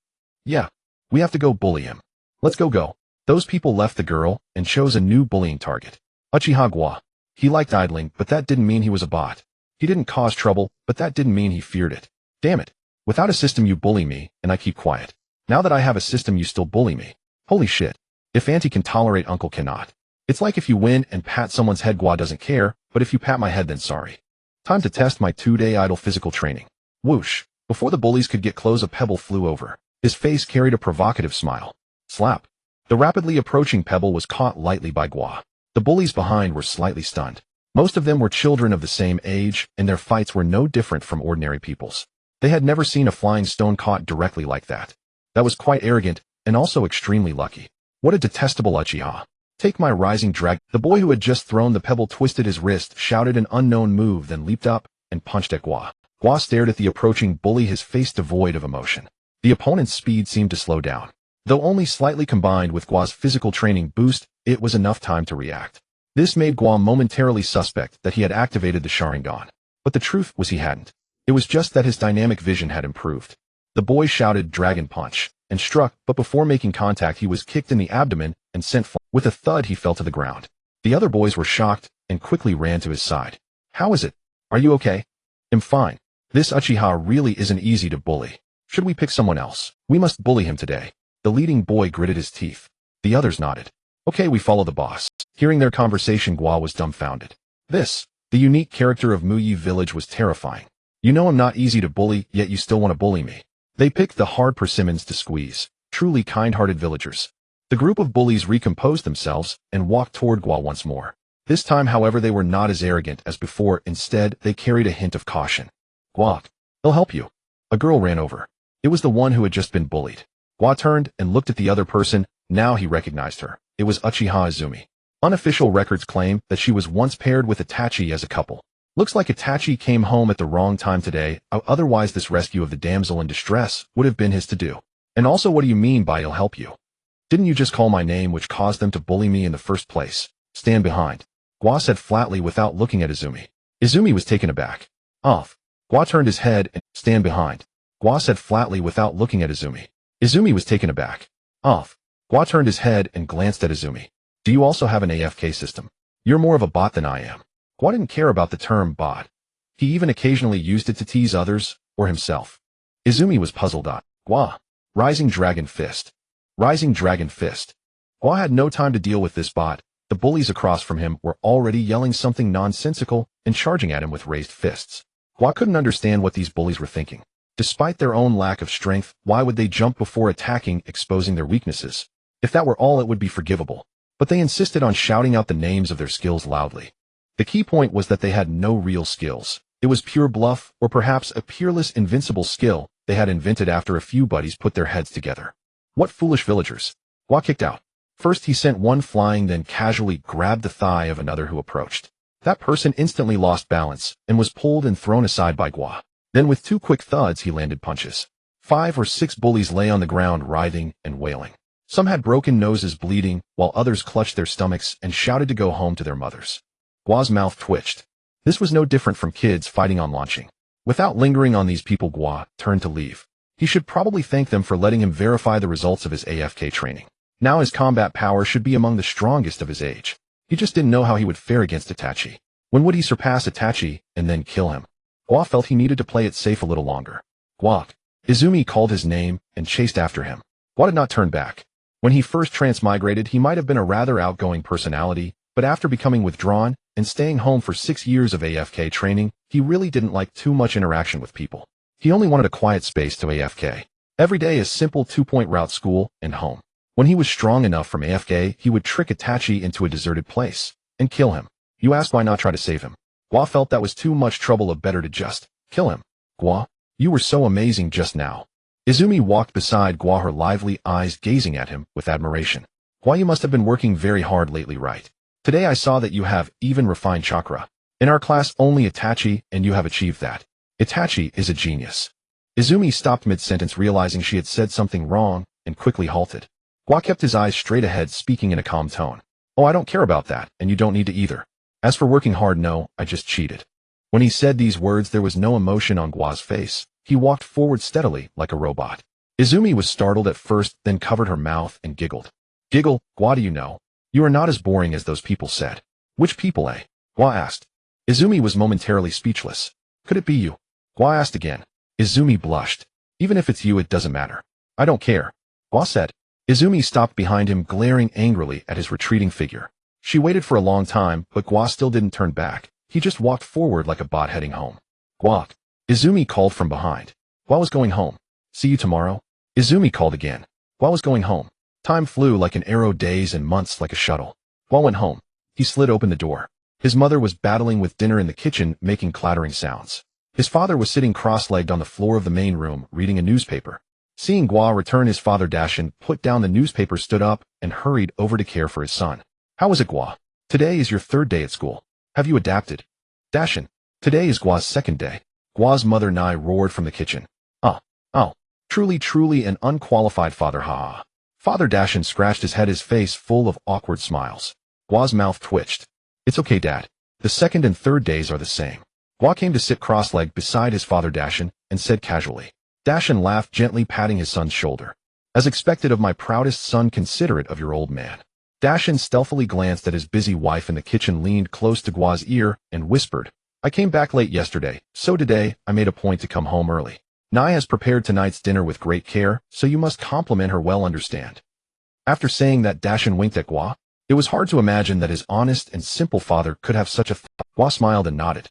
Yeah, we have to go bully him. Let's go. Those people left the girl and chose a new bullying target. Uchiha Gua. He liked idling, but that didn't mean he was a bot. He didn't cause trouble, but that didn't mean he feared it. Damn it. Without a system you bully me, and I keep quiet. Now that I have a system you still bully me. Holy shit. If auntie can tolerate, uncle cannot. It's like if you win and pat someone's head, Gua doesn't care, but if you pat my head, then sorry. Time to test my 2-day idle physical training. Whoosh. Before the bullies could get close, a pebble flew over. His face carried a provocative smile. Slap. The rapidly approaching pebble was caught lightly by Gua. The bullies behind were slightly stunned. Most of them were children of the same age, and their fights were no different from ordinary people's. They had never seen a flying stone caught directly like that. That was quite arrogant, and also extremely lucky. What a detestable Uchiha. Take my rising drag. The boy who had just thrown the pebble twisted his wrist, shouted an unknown move, then leaped up and punched at Gua. Gua stared at the approaching bully, his face devoid of emotion. The opponent's speed seemed to slow down. Though only slightly, combined with Gua's physical training boost, it was enough time to react. This made Gua momentarily suspect that he had activated the Sharingan. But the truth was he hadn't. It was just that his dynamic vision had improved. The boy shouted Dragon Punch and struck, but before making contact he was kicked in the abdomen and sent flying. With a thud he fell to the ground. The other boys were shocked and quickly ran to his side. How is it? Are you okay? I'm fine. This Uchiha really isn't easy to bully. Should we pick someone else? We must bully him today. The leading boy gritted his teeth. The others nodded. Okay, we follow the boss. Hearing their conversation, Gua was dumbfounded. This, the unique character of Muyi Village, was terrifying. You know I'm not easy to bully, yet you still want to bully me. They picked the hard persimmons to squeeze. Truly kind-hearted villagers. The group of bullies recomposed themselves and walked toward Gua once more. This time, however, they were not as arrogant as before. Instead, they carried a hint of caution. Gua, they'll help you. A girl ran over. It was the one who had just been bullied. Gua turned and looked at the other person. Now he recognized her. It was Uchiha Izumi. Unofficial records claim that she was once paired with Itachi as a couple. Looks like Itachi came home at the wrong time today, otherwise this rescue of the damsel in distress would have been his to do. And also, what do you mean by he'll help you? Didn't you just call my name, which caused them to bully me in the first place? Stand behind. Gua said flatly without looking at Izumi. Izumi was taken aback. Off. Gua turned his head and stand behind. Gua said flatly without looking at Izumi. Izumi was taken aback. Off. Gua turned his head and glanced at Izumi. Do you also have an AFK system? You're more of a bot than I am. Gua didn't care about the term bot. He even occasionally used it to tease others, or himself. Izumi was puzzled. Gua. Rising Dragon Fist. Rising Dragon Fist. Gua had no time to deal with this bot. The bullies across from him were already yelling something nonsensical and charging at him with raised fists. Gua couldn't understand what these bullies were thinking. Despite their own lack of strength, why would they jump before attacking, exposing their weaknesses? If that were all, it would be forgivable. But they insisted on shouting out the names of their skills loudly. The key point was that they had no real skills. It was pure bluff, or perhaps a peerless invincible skill they had invented after a few buddies put their heads together. What foolish villagers. Gua kicked out. First he sent one flying, then casually grabbed the thigh of another who approached. That person instantly lost balance and was pulled and thrown aside by Gua. Then with 2 quick thuds he landed punches. 5 or 6 bullies lay on the ground writhing and wailing. Some had broken noses bleeding, while others clutched their stomachs and shouted to go home to their mothers. Gua's mouth twitched. This was no different from kids fighting on launching. Without lingering on these people, Gua turned to leave. He should probably thank them for letting him verify the results of his AFK training. Now his combat power should be among the strongest of his age. He just didn't know how he would fare against Itachi. When would he surpass Itachi and then kill him? Gua felt he needed to play it safe a little longer. Gua. Izumi called his name and chased after him. Gua did not turn back. When he first transmigrated, he might have been a rather outgoing personality, but after becoming withdrawn and staying home for 6 years of AFK training, he really didn't like too much interaction with people. He only wanted a quiet space to AFK. Every day a simple 2-point route: school and home. When he was strong enough from AFK, he would trick Itachi into a deserted place and kill him. You asked why not try to save him. Gua felt that was too much trouble, better to just kill him. Gua, you were so amazing just now. Izumi walked beside Gua, her lively eyes gazing at him with admiration. Gua, you must have been working very hard lately, right? Today I saw that you have even refined chakra. In our class only Itachi, and you have achieved that. Itachi is a genius. Izumi stopped mid-sentence, realizing she had said something wrong, and quickly halted. Gua kept his eyes straight ahead, speaking in a calm tone. Oh, I don't care about that, and you don't need to either. As for working hard, no, I just cheated. When he said these words, there was no emotion on Gua's face. He walked forward steadily, like a robot. Izumi was startled at first, then covered her mouth and giggled. Giggle, Gua, do you know? You are not as boring as those people said. Which people, eh? Gua asked. Izumi was momentarily speechless. Could it be you? Gua asked again. Izumi blushed. Even if it's you, it doesn't matter. I don't care. Gua said. Izumi stopped behind him, glaring angrily at his retreating figure. She waited for a long time, but Gua still didn't turn back. He just walked forward like a bot heading home. Gua. Izumi called from behind. Gua was going home. See you tomorrow? Izumi called again. Gua was going home. Time flew like an arrow, days and months like a shuttle. Gua went home. He slid open the door. His mother was battling with dinner in the kitchen, making clattering sounds. His father was sitting cross-legged on the floor of the main room, reading a newspaper. Seeing Gua return, his father Dashin put down the newspaper, stood up, and hurried over to care for his son. How is it, Gua? Today is your 3rd day at school. Have you adapted? Dashin. Today is Gua's 2nd day. Gua's mother Nai roared from the kitchen. Oh. Truly an unqualified father, ha. Father Dashin scratched his head, his face full of awkward smiles. Gua's mouth twitched. It's okay, Dad. The 2nd and 3rd days are the same. Gua came to sit cross-legged beside his father Dashin and said casually. Dashin laughed, gently patting his son's shoulder. As expected of my proudest son, considerate of your old man. Dashin stealthily glanced at his busy wife in the kitchen, leaned close to Gua's ear, and whispered, I came back late yesterday, so today I made a point to come home early. Nai has prepared tonight's dinner with great care, so you must compliment her well, understand. After saying that, Dashin winked at Gua. It was hard to imagine that his honest and simple father could have such a Gua smiled and nodded.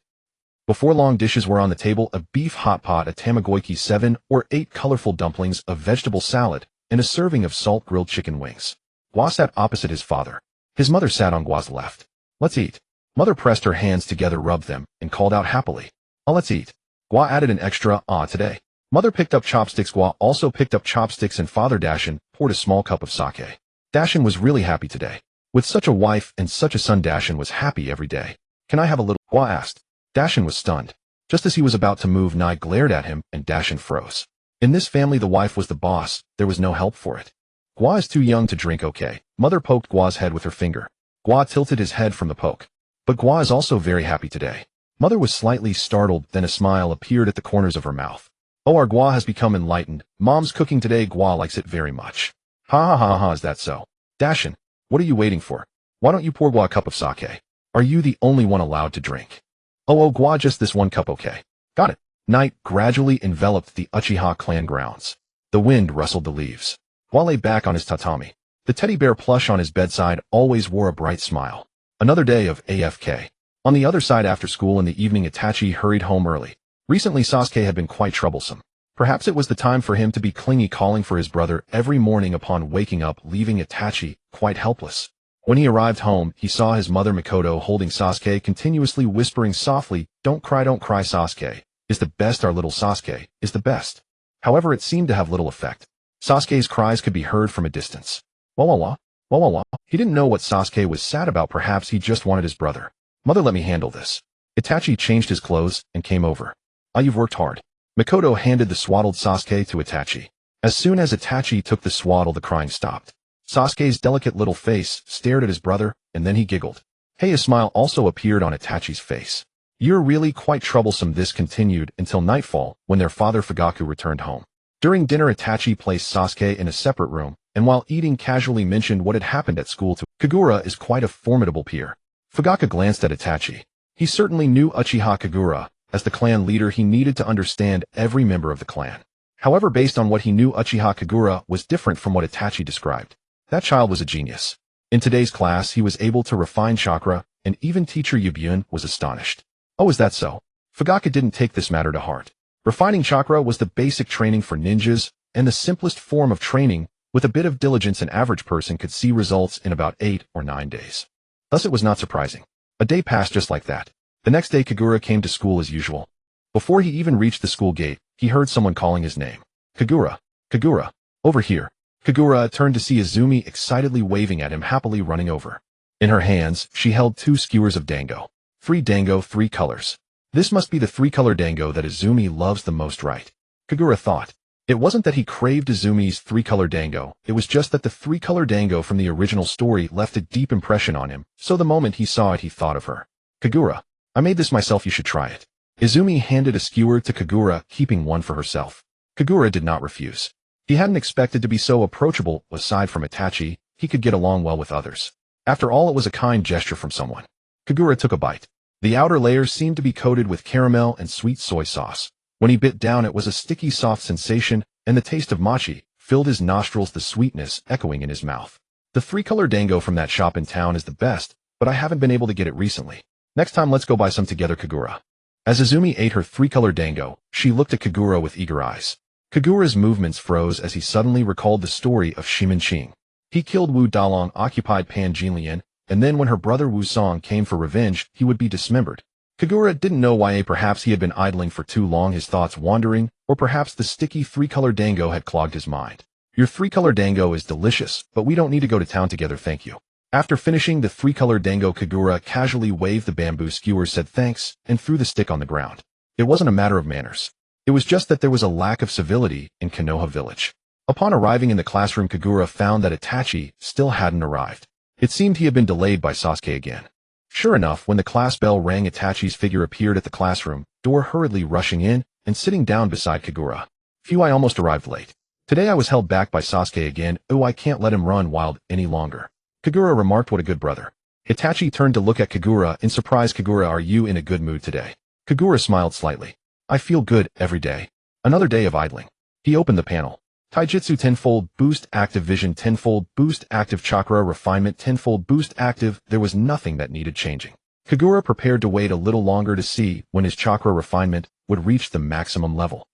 Before long, dishes were on the table: a beef hot pot, a tamagoyaki, 7 or 8 colorful dumplings, a vegetable salad, and a serving of salt grilled chicken wings. Gua sat opposite his father. His mother sat on Gua's left. Let's eat. Mother pressed her hands together, rubbed them, and called out happily. Oh, let's eat. Gua added an extra today. Mother picked up chopsticks. Gua also picked up chopsticks, and Father Dashin poured a small cup of sake. Dashin was really happy today. With such a wife and such a son, Dashin was happy every day. Can I have a little? Gua asked. Dashin was stunned. Just as he was about to move, Nai glared at him, and Dashin froze. In this family, the wife was the boss. There was no help for it. Gua is too young to drink, okay? Mother poked Gua's head with her finger. Gua tilted his head from the poke. But Gua is also very happy today. Mother was slightly startled, then a smile appeared at the corners of her mouth. Oh, our Gua has become enlightened. Mom's cooking today. Gua likes it very much. Ha, is that so? Dashin, what are you waiting for? Why don't you pour Gua a cup of sake? Are you the only one allowed to drink? Oh, Gua, just this one cup, okay? Got it. Night gradually enveloped the Uchiha clan grounds. The wind rustled the leaves. Gua lay back on his tatami. The teddy bear plush on his bedside always wore a bright smile. Another day of AFK. On the other side, after school in the evening, Itachi hurried home early. Recently, Sasuke had been quite troublesome. Perhaps it was the time for him to be clingy, calling for his brother every morning upon waking up, leaving Itachi quite helpless. When he arrived home, he saw his mother Mikoto holding Sasuke, continuously whispering softly, don't cry, Sasuke is the best, our little Sasuke is the best." However, it seemed to have little effect. Sasuke's cries could be heard from a distance. Wah wah wah, wah wah wah. He didn't know what Sasuke was sad about. Perhaps he just wanted his brother. "Mother, let me handle this." Itachi changed his clothes and came over. "Ah, you've worked hard." Mikoto handed the swaddled Sasuke to Itachi. As soon as Itachi took the swaddle, the crying stopped. Sasuke's delicate little face stared at his brother, and then he giggled. Hey, a smile also appeared on Itachi's face. "You're really quite troublesome." This continued until nightfall, when their father Fugaku returned home. During dinner, Itachi placed Sasuke in a separate room, and while eating casually mentioned what had happened at school to Kagura is quite a formidable peer. Fugaku glanced at Itachi. He certainly knew Uchiha Kagura. As the clan leader, he needed to understand every member of the clan. However, based on what he knew, Uchiha Kagura was different from what Itachi described. That child was a genius. In today's class, he was able to refine chakra, and even teacher Yubyun was astonished. Oh, is that so? Fugaku didn't take this matter to heart. Refining chakra was the basic training for ninjas, and the simplest form of training. With a bit of diligence, an average person could see results in about 8 or 9 days. Thus, it was not surprising. A day passed just like that. The next day, Kagura came to school as usual. Before he even reached the school gate, he heard someone calling his name. Kagura, Kagura, over here. Kagura turned to see Izumi excitedly waving at him, happily running over. In her hands, she held 2 skewers of dango. 3 dango, 3 colors. This must be the 3-color dango that Izumi loves the most, right? Kagura thought. It wasn't that he craved Izumi's 3-color dango, it was just that the 3-color dango from the original story left a deep impression on him, so the moment he saw it, he thought of her. Kagura, I made this myself, you should try it. Izumi handed a skewer to Kagura, keeping one for herself. Kagura did not refuse. He hadn't expected to be so approachable. Aside from Itachi, he could get along well with others. After all, it was a kind gesture from someone. Kagura took a bite. The outer layer seemed to be coated with caramel and sweet soy sauce. When he bit down, it was a sticky, soft sensation, and the taste of mochi filled his nostrils, the sweetness echoing in his mouth. The 3-color dango from that shop in town is the best, but I haven't been able to get it recently. Next time, let's go buy some together, Kagura. As Izumi ate her 3-color dango, she looked at Kagura with eager eyes. Kagura's movements froze as he suddenly recalled the story of Shimenqing. He killed Wu Dalong, occupied Pan Jinlian, and then when her brother Wu Song came for revenge, he would be dismembered. Kagura didn't know why. Perhaps he had been idling for too long, his thoughts wandering, or perhaps the sticky 3-color dango had clogged his mind. Your 3-color dango is delicious, but we don't need to go to town together, thank you. After finishing the 3-color dango, Kagura casually waved the bamboo skewer, said thanks, and threw the stick on the ground. It wasn't a matter of manners. It was just that there was a lack of civility in Konoha village. Upon arriving in the classroom, Kagura found that Itachi still hadn't arrived. It seemed he had been delayed by Sasuke again. Sure enough, when the class bell rang, Itachi's figure appeared at the classroom door, hurriedly rushing in and sitting down beside Kagura. Phew, I almost arrived late. Today I was held back by Sasuke again. Oh, I can't let him run wild any longer. Kagura remarked, what a good brother. Itachi turned to look at Kagura in surprise. Kagura, are you in a good mood today? Kagura smiled slightly. I feel good every day. Another day of idling. He opened the panel. Taijutsu tenfold boost, active vision tenfold boost, active chakra refinement tenfold boost, active. There was nothing that needed changing. Kagura prepared to wait a little longer to see when his chakra refinement would reach the maximum level.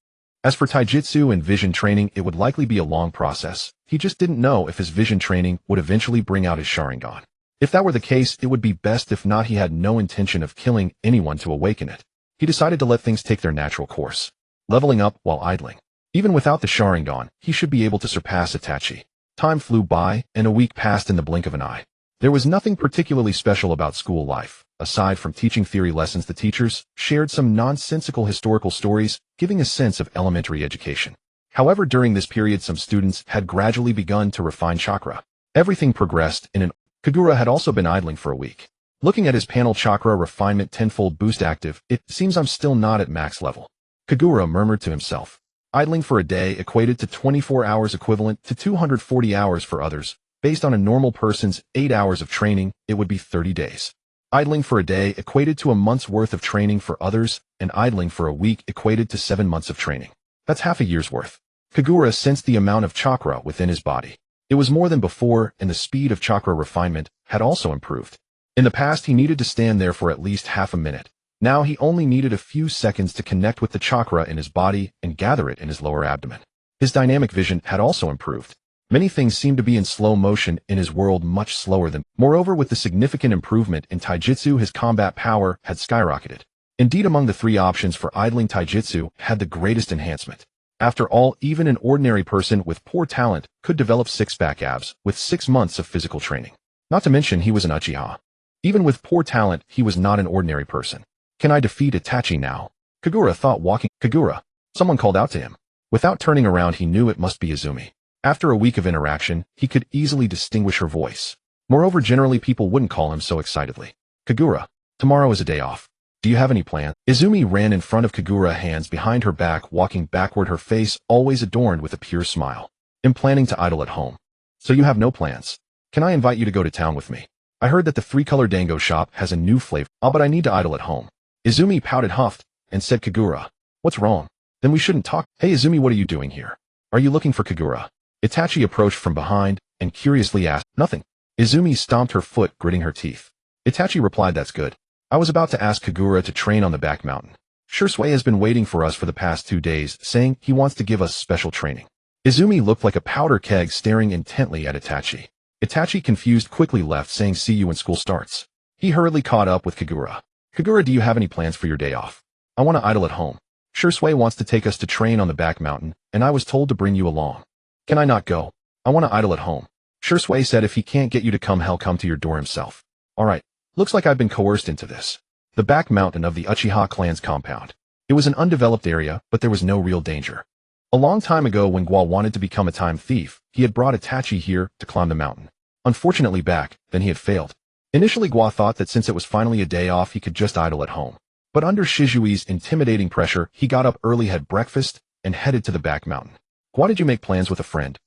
As for taijutsu and vision training, it would likely be a long process. He just didn't know if his vision training would eventually bring out his Sharingan. If that were the case, it would be best. If not, he had no intention of killing anyone to awaken it. He decided to let things take their natural course, leveling up while idling. Even without the Sharingan, he should be able to surpass Itachi. Time flew by, and a week passed in the blink of an eye. There was nothing particularly special about school life. Aside from teaching theory lessons, the teachers shared some nonsensical historical stories, giving a sense of elementary education. However, during this period, some students had gradually begun to refine chakra. Everything progressed in an... Kagura had also been idling for a week. Looking at his panel, chakra refinement tenfold boost active, it seems I'm still not at max level. Kagura murmured to himself. Idling for a day equated to 24 hours, equivalent to 240 hours for others. Based on a normal person's 8 hours of training, it would be 30 days. Idling for a day equated to a month's worth of training for others, and idling for a week equated to 7 months of training. That's half a year's worth. Kagura sensed the amount of chakra within his body. It was more than before, and the speed of chakra refinement had also improved. In the past, he needed to stand there for at least half a minute. Now he only needed a few seconds to connect with the chakra in his body and gather it in his lower abdomen. His dynamic vision had also improved. Many things seemed to be in slow motion in his world, much slower than. Moreover, with the significant improvement in taijutsu, his combat power had skyrocketed. Indeed, among the 3 options for idling, taijutsu had the greatest enhancement. After all, even an ordinary person with poor talent could develop six-pack abs with 6 months of physical training. Not to mention he was an Uchiha. Even with poor talent, he was not an ordinary person. Can I defeat Itachi now? Kagura thought, walking. Kagura. Someone called out to him. Without turning around, he knew it must be Izumi. After a week of interaction, he could easily distinguish her voice. Moreover, generally people wouldn't call him so excitedly. Kagura. Tomorrow is a day off. Do you have any plan? Izumi ran in front of Kagura, hands behind her back, walking backward, her face always adorned with a pure smile. I'm planning to idle at home. So you have no plans? Can I invite you to go to town with me? I heard that the 3-color dango shop has a new flavor. But I need to idle at home. Izumi pouted, huffed, and said, Kagura. What's wrong? Then we shouldn't talk. Hey Izumi, what are you doing here? Are you looking for Kagura? Itachi approached from behind and curiously asked. Nothing. Izumi stomped her foot, gritting her teeth. Itachi replied, that's good. I was about to ask Kagura to train on the back mountain. Shursui has been waiting for us for the past 2 days, saying he wants to give us special training. Izumi looked like a powder keg, staring intently at Itachi. Itachi, confused, quickly left, saying see you when school starts. He hurriedly caught up with Kagura. Kagura, do you have any plans for your day off? I want to idle at home. Shursui wants to take us to train on the back mountain, and I was told to bring you along. Can I not go? I want to idle at home. Shursui said if he can't get you to come, he'll come to your door himself. Alright. Looks like I've been coerced into this. The back mountain of the Uchiha clan's compound. It was an undeveloped area, but there was no real danger. A long time ago, when Gua wanted to become a time thief, he had brought Itachi here to climb the mountain. Unfortunately, back then he had failed. Initially, Gua thought that since it was finally a day off, he could just idle at home. But under Shizui's intimidating pressure, he got up early, had breakfast, and headed to the back mountain. Gua, did you make plans with a friend?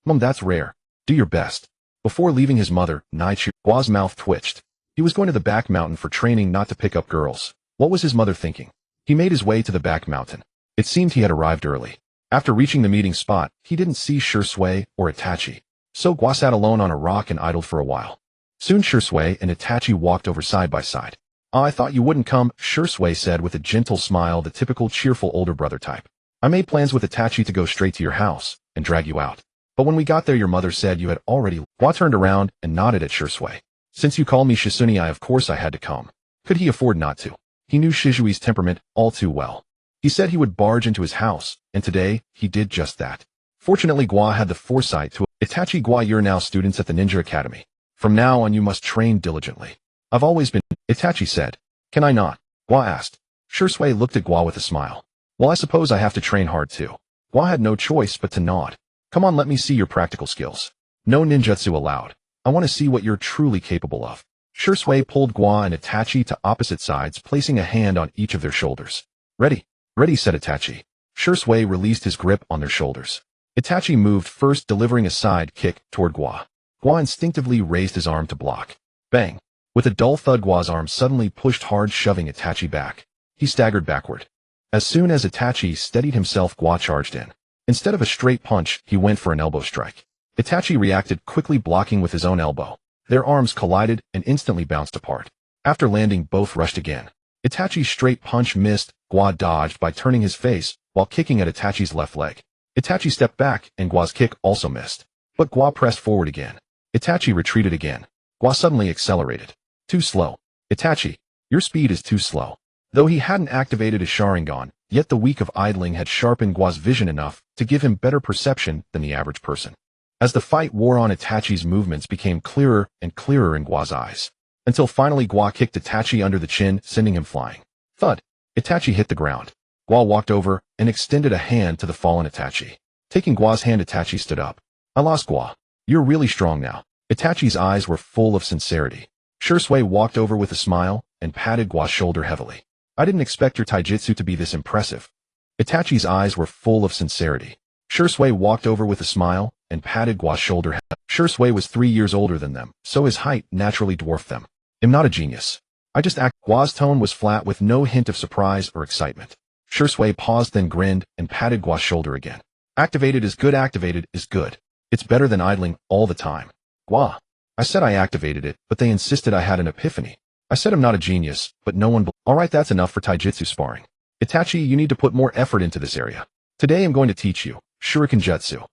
Mom, that's rare. Do your best. Before leaving his mother, Naichu, Gua's mouth twitched. He was going to the back mountain for training, not to pick up girls. What was his mother thinking? He made his way to the back mountain. It seemed he had arrived early. After reaching the meeting spot, he didn't see Shursui or Itachi. So Gua sat alone on a rock and idled for a while. Soon Shursui and Itachi walked over side by side. I thought you wouldn't come, Shursui said with a gentle smile, the typical cheerful older brother type. I made plans with Itachi to go straight to your house and drag you out. But when we got there, your mother said you had already. Gua turned around and nodded at Shursui. Since you called me Shizuni, of course I had to come. Could he afford not to? He knew Shizui's temperament all too well. He said he would barge into his house, and today, he did just that. Fortunately, Gua had the foresight to. Itachi, Gua, you're now students at the Ninja Academy. From now on, you must train diligently. I've always been. Itachi said. Can I not? Gua asked. Shursui looked at Gua with a smile. Well, I suppose I have to train hard too. Gua had no choice but to nod. Come on, let me see your practical skills. No ninjutsu allowed. I want to see what you're truly capable of. Shursui pulled Gua and Itachi to opposite sides, placing a hand on each of their shoulders. Ready? Ready, said Itachi. Shursui released his grip on their shoulders. Itachi moved first, delivering a side kick toward Gua. Gua instinctively raised his arm to block. Bang! With a dull thud, Gua's arm suddenly pushed hard, shoving Itachi back. He staggered backward. As soon as Itachi steadied himself, Gua charged in. Instead of a straight punch, he went for an elbow strike. Itachi reacted quickly, blocking with his own elbow. Their arms collided and instantly bounced apart. After landing, both rushed again. Itachi's straight punch missed. Gua dodged by turning his face while kicking at Itachi's left leg. Itachi stepped back and Gua's kick also missed. But Gua pressed forward again. Itachi retreated again. Gua suddenly accelerated. Too slow. Itachi, your speed is too slow. Though he hadn't activated his Sharingan, yet the week of idling had sharpened Gua's vision enough to give him better perception than the average person. As the fight wore on, Itachi's movements became clearer and clearer in Gua's eyes, until finally Gua kicked Itachi under the chin, sending him flying. Thud! Itachi hit the ground. Gua walked over and extended a hand to the fallen Itachi. Taking Gua's hand, Itachi stood up. I lost, Gua. You're really strong now. Itachi's eyes were full of sincerity. Shursui walked over with a smile and patted Gua's shoulder heavily. I didn't expect your taijutsu to be this impressive. Itachi's eyes were full of sincerity. Shursui walked over with a smile and patted Gua's shoulder. Shui was 3 years older than them, so his height naturally dwarfed them. I'm not a genius. I just act. Gua's tone was flat with no hint of surprise or excitement. Shui paused, then grinned and patted Gua's shoulder again. Activated is good. Activated is good. It's better than idling all the time. Gua. I said I activated it, but they insisted I had an epiphany. I said I'm not a genius, but no one Alright, that's enough for taijutsu sparring. Itachi, you need to put more effort into this area. Today I'm going to teach you Shuriken Jutsu.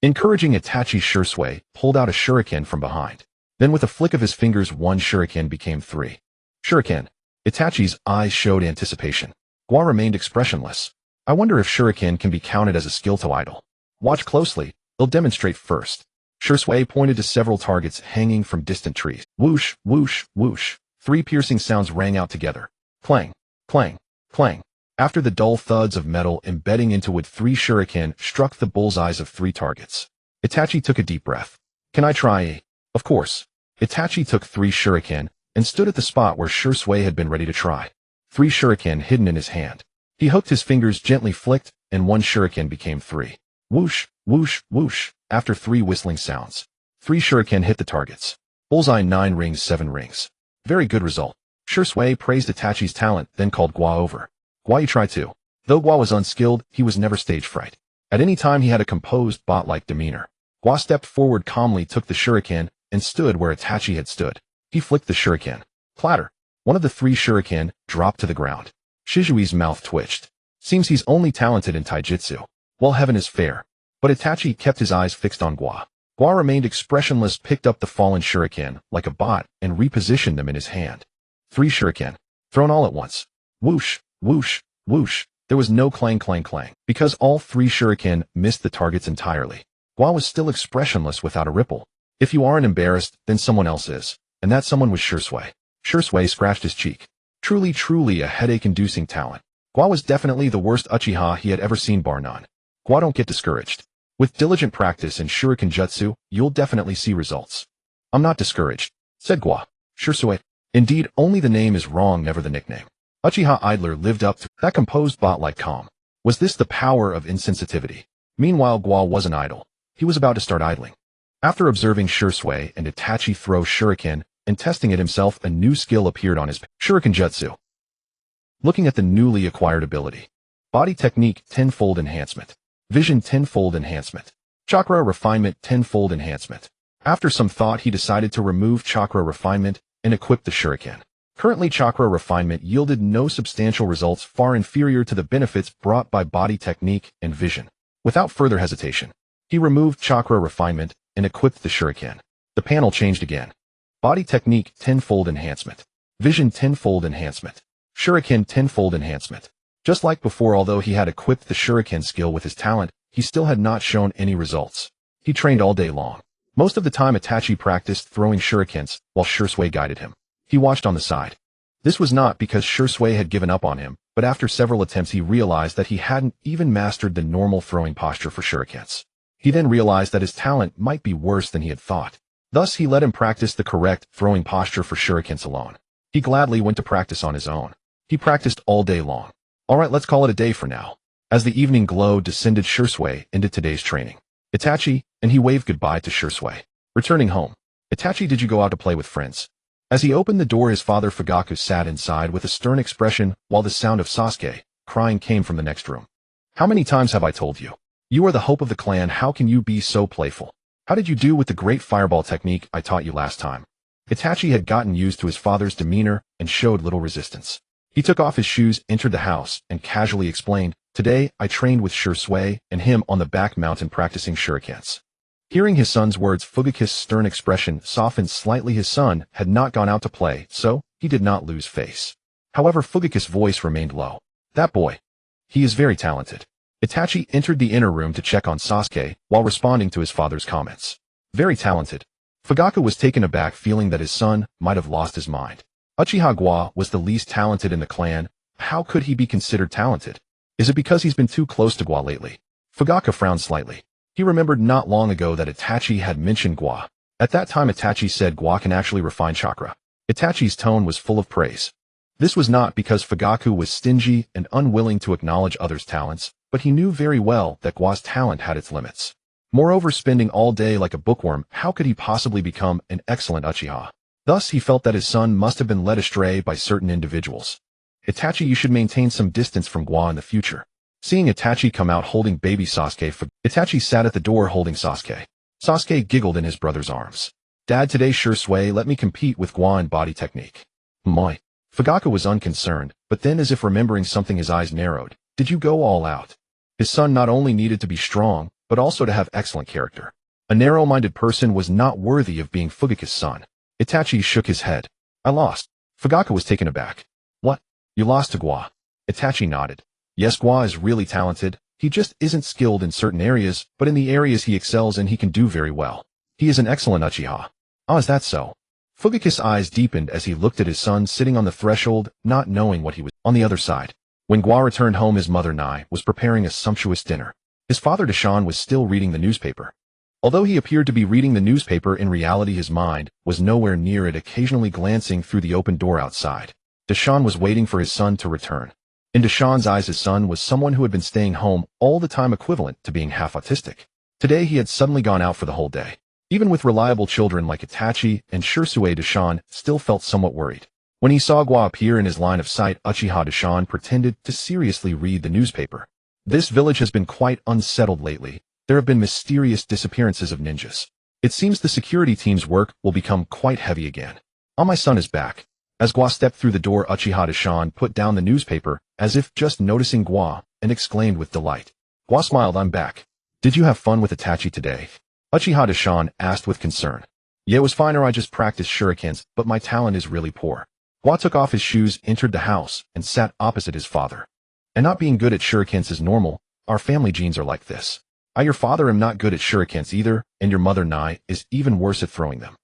Encouraging Itachi, Shui pulled out a shuriken from behind. Then with a flick of his fingers, 1 shuriken became 3. Shuriken. Itachi's eyes showed anticipation. Gua remained expressionless. I wonder if shuriken can be counted as a skill to idle. Watch closely. They'll demonstrate first. Shui pointed to several targets hanging from distant trees. Whoosh, whoosh, whoosh. 3 piercing sounds rang out together. Clang, clang, clang. After the dull thuds of metal embedding into wood, 3 shuriken struck the bullseyes of 3 targets. Itachi took a deep breath. Can I try? Of course. Itachi took 3 shuriken and stood at the spot where Shui had been ready to try. 3 shuriken hidden in his hand. He hooked his fingers, gently flicked, and 1 shuriken became 3. Whoosh, whoosh, whoosh. After 3 whistling sounds, 3 shuriken hit the targets. Bullseye, 9 rings, 7 rings. Very good result. Shui praised Itachi's talent, then called Gua over. Gua, you try too. Though Gua was unskilled, he was never stage fright. At any time he had a composed, bot-like demeanor. Gua stepped forward calmly, took the shuriken, and stood where Itachi had stood. He flicked the shuriken. Clatter. One of the 3 shuriken dropped to the ground. Shizui's mouth twitched. Seems he's only talented in taijutsu. Well, heaven is fair. But Itachi kept his eyes fixed on Gua. Gua remained expressionless, picked up the fallen shuriken like a bot and repositioned them in his hand. 3 shuriken. Thrown all at once. Whoosh, whoosh, whoosh. There was no clang, clang, clang. Because all 3 shuriken missed the targets entirely. Gua was still expressionless without a ripple. If you aren't embarrassed, then someone else is. And that someone was Shui. Shui scratched his cheek. Truly, truly a headache-inducing talent. Gua was definitely the worst Uchiha he had ever seen, bar none. Gua, don't get discouraged. With diligent practice in Shuriken Jutsu, you'll definitely see results. I'm not discouraged, said Gua. Shui. Indeed, only the name is wrong, never the nickname. Uchiha Idler lived up to that composed bot-like calm. Was this the power of insensitivity? Meanwhile, Gua wasn't idle. He was about to start idling. After observing Shui and Itachi throw shuriken and testing it himself, a new skill appeared on his Shuriken Jutsu. Looking at the newly acquired ability. Body technique, 10-fold enhancement. Vision, 10-fold enhancement. Chakra refinement, 10-fold enhancement. After some thought, he decided to remove chakra refinement and equip the shuriken. Currently, chakra refinement yielded no substantial results, far inferior to the benefits brought by body technique and vision. Without further hesitation, he removed chakra refinement and equipped the shuriken. The panel changed again. Body technique, 10-fold enhancement. Vision, 10-fold enhancement. Shuriken, 10-fold enhancement. Just like before, although he had equipped the shuriken skill with his talent, he still had not shown any results. He trained all day long. Most of the time, Itachi practiced throwing shurikens while Shui guided him. He watched on the side. This was not because Shui had given up on him, but after several attempts he realized that he hadn't even mastered the normal throwing posture for shurikens. He then realized that his talent might be worse than he had thought. Thus, he let him practice the correct throwing posture for shurikens alone. He gladly went to practice on his own. He practiced all day long. Alright, let's call it a day for now. As the evening glow descended, Shui ended today's training. Itachi, and he waved goodbye to Shui. Returning home. Itachi, did you go out to play with friends? As he opened the door, his father Fugaku sat inside with a stern expression while the sound of Sasuke crying came from the next room. How many times have I told you? You are the hope of the clan, how can you be so playful? How did you do with the great fireball technique I taught you last time? Itachi had gotten used to his father's demeanor and showed little resistance. He took off his shoes, entered the house, and casually explained, today I trained with Shui and him on the back mountain practicing shurikens. Hearing his son's words, Fugaku's stern expression softened slightly. His son had not gone out to play, so he did not lose face. However, Fugaku's voice remained low. That boy. He is very talented. Itachi entered the inner room to check on Sasuke while responding to his father's comments. Very talented. Fugaku was taken aback, feeling that his son might have lost his mind. Uchiha Gua was the least talented in the clan. How could he be considered talented? Is it because he's been too close to Gua lately? Fugaku frowned slightly. He remembered not long ago that Itachi had mentioned Gua. At that time, Itachi said Gua can actually refine chakra. Itachi's tone was full of praise. This was not because Fugaku was stingy and unwilling to acknowledge others' talents, but he knew very well that Gua's talent had its limits. Moreover, spending all day like a bookworm, how could he possibly become an excellent Uchiha? Thus, he felt that his son must have been led astray by certain individuals. Itachi, you should maintain some distance from Gua in the future. Seeing Itachi come out holding baby Sasuke, Itachi sat at the door holding Sasuke. Sasuke giggled in his brother's arms. Dad, today sure sway, let me compete with Gua in body technique. Moi. Fugaku was unconcerned, but then as if remembering something his eyes narrowed. Did you go all out? His son not only needed to be strong, but also to have excellent character. A narrow-minded person was not worthy of being Fugaku's son. Itachi shook his head. I lost. Fugaku was taken aback. What? You lost to Gua? Itachi nodded. Yes, Gua is really talented. He just isn't skilled in certain areas, but in the areas he excels in he can do very well. He is an excellent Uchiha. Ah, is that so? Fugaku's eyes deepened as he looked at his son sitting on the threshold, not knowing what he was. On the other side, when Gua returned home, his mother Nai was preparing a sumptuous dinner. His father Deshan was still reading the newspaper. Although he appeared to be reading the newspaper, in reality his mind was nowhere near it, occasionally glancing through the open door outside. Deshan was waiting for his son to return. In Deshan's eyes, his son was someone who had been staying home all the time, equivalent to being half autistic. Today he had suddenly gone out for the whole day. Even with reliable children like Itachi and Shursue, Deshan still felt somewhat worried. When he saw Gua appear in his line of sight, Uchiha Deshan pretended to seriously read the newspaper. This village has been quite unsettled lately. There have been mysterious disappearances of ninjas. It seems the security team's work will become quite heavy again. Ah, my son is back. As Gua stepped through the door, Uchiha Deshan put down the newspaper, as if just noticing Gua, and exclaimed with delight. Gua smiled. I'm back. Did you have fun with Itachi today? Uchiha Deshan asked with concern. Yeah, it was fine, or I just practiced shurikens, but my talent is really poor. Gua took off his shoes, entered the house, and sat opposite his father. And not being good at shurikens is normal. Our family genes are like this. I, your father, am not good at shurikens either, and your mother Nai is even worse at throwing them.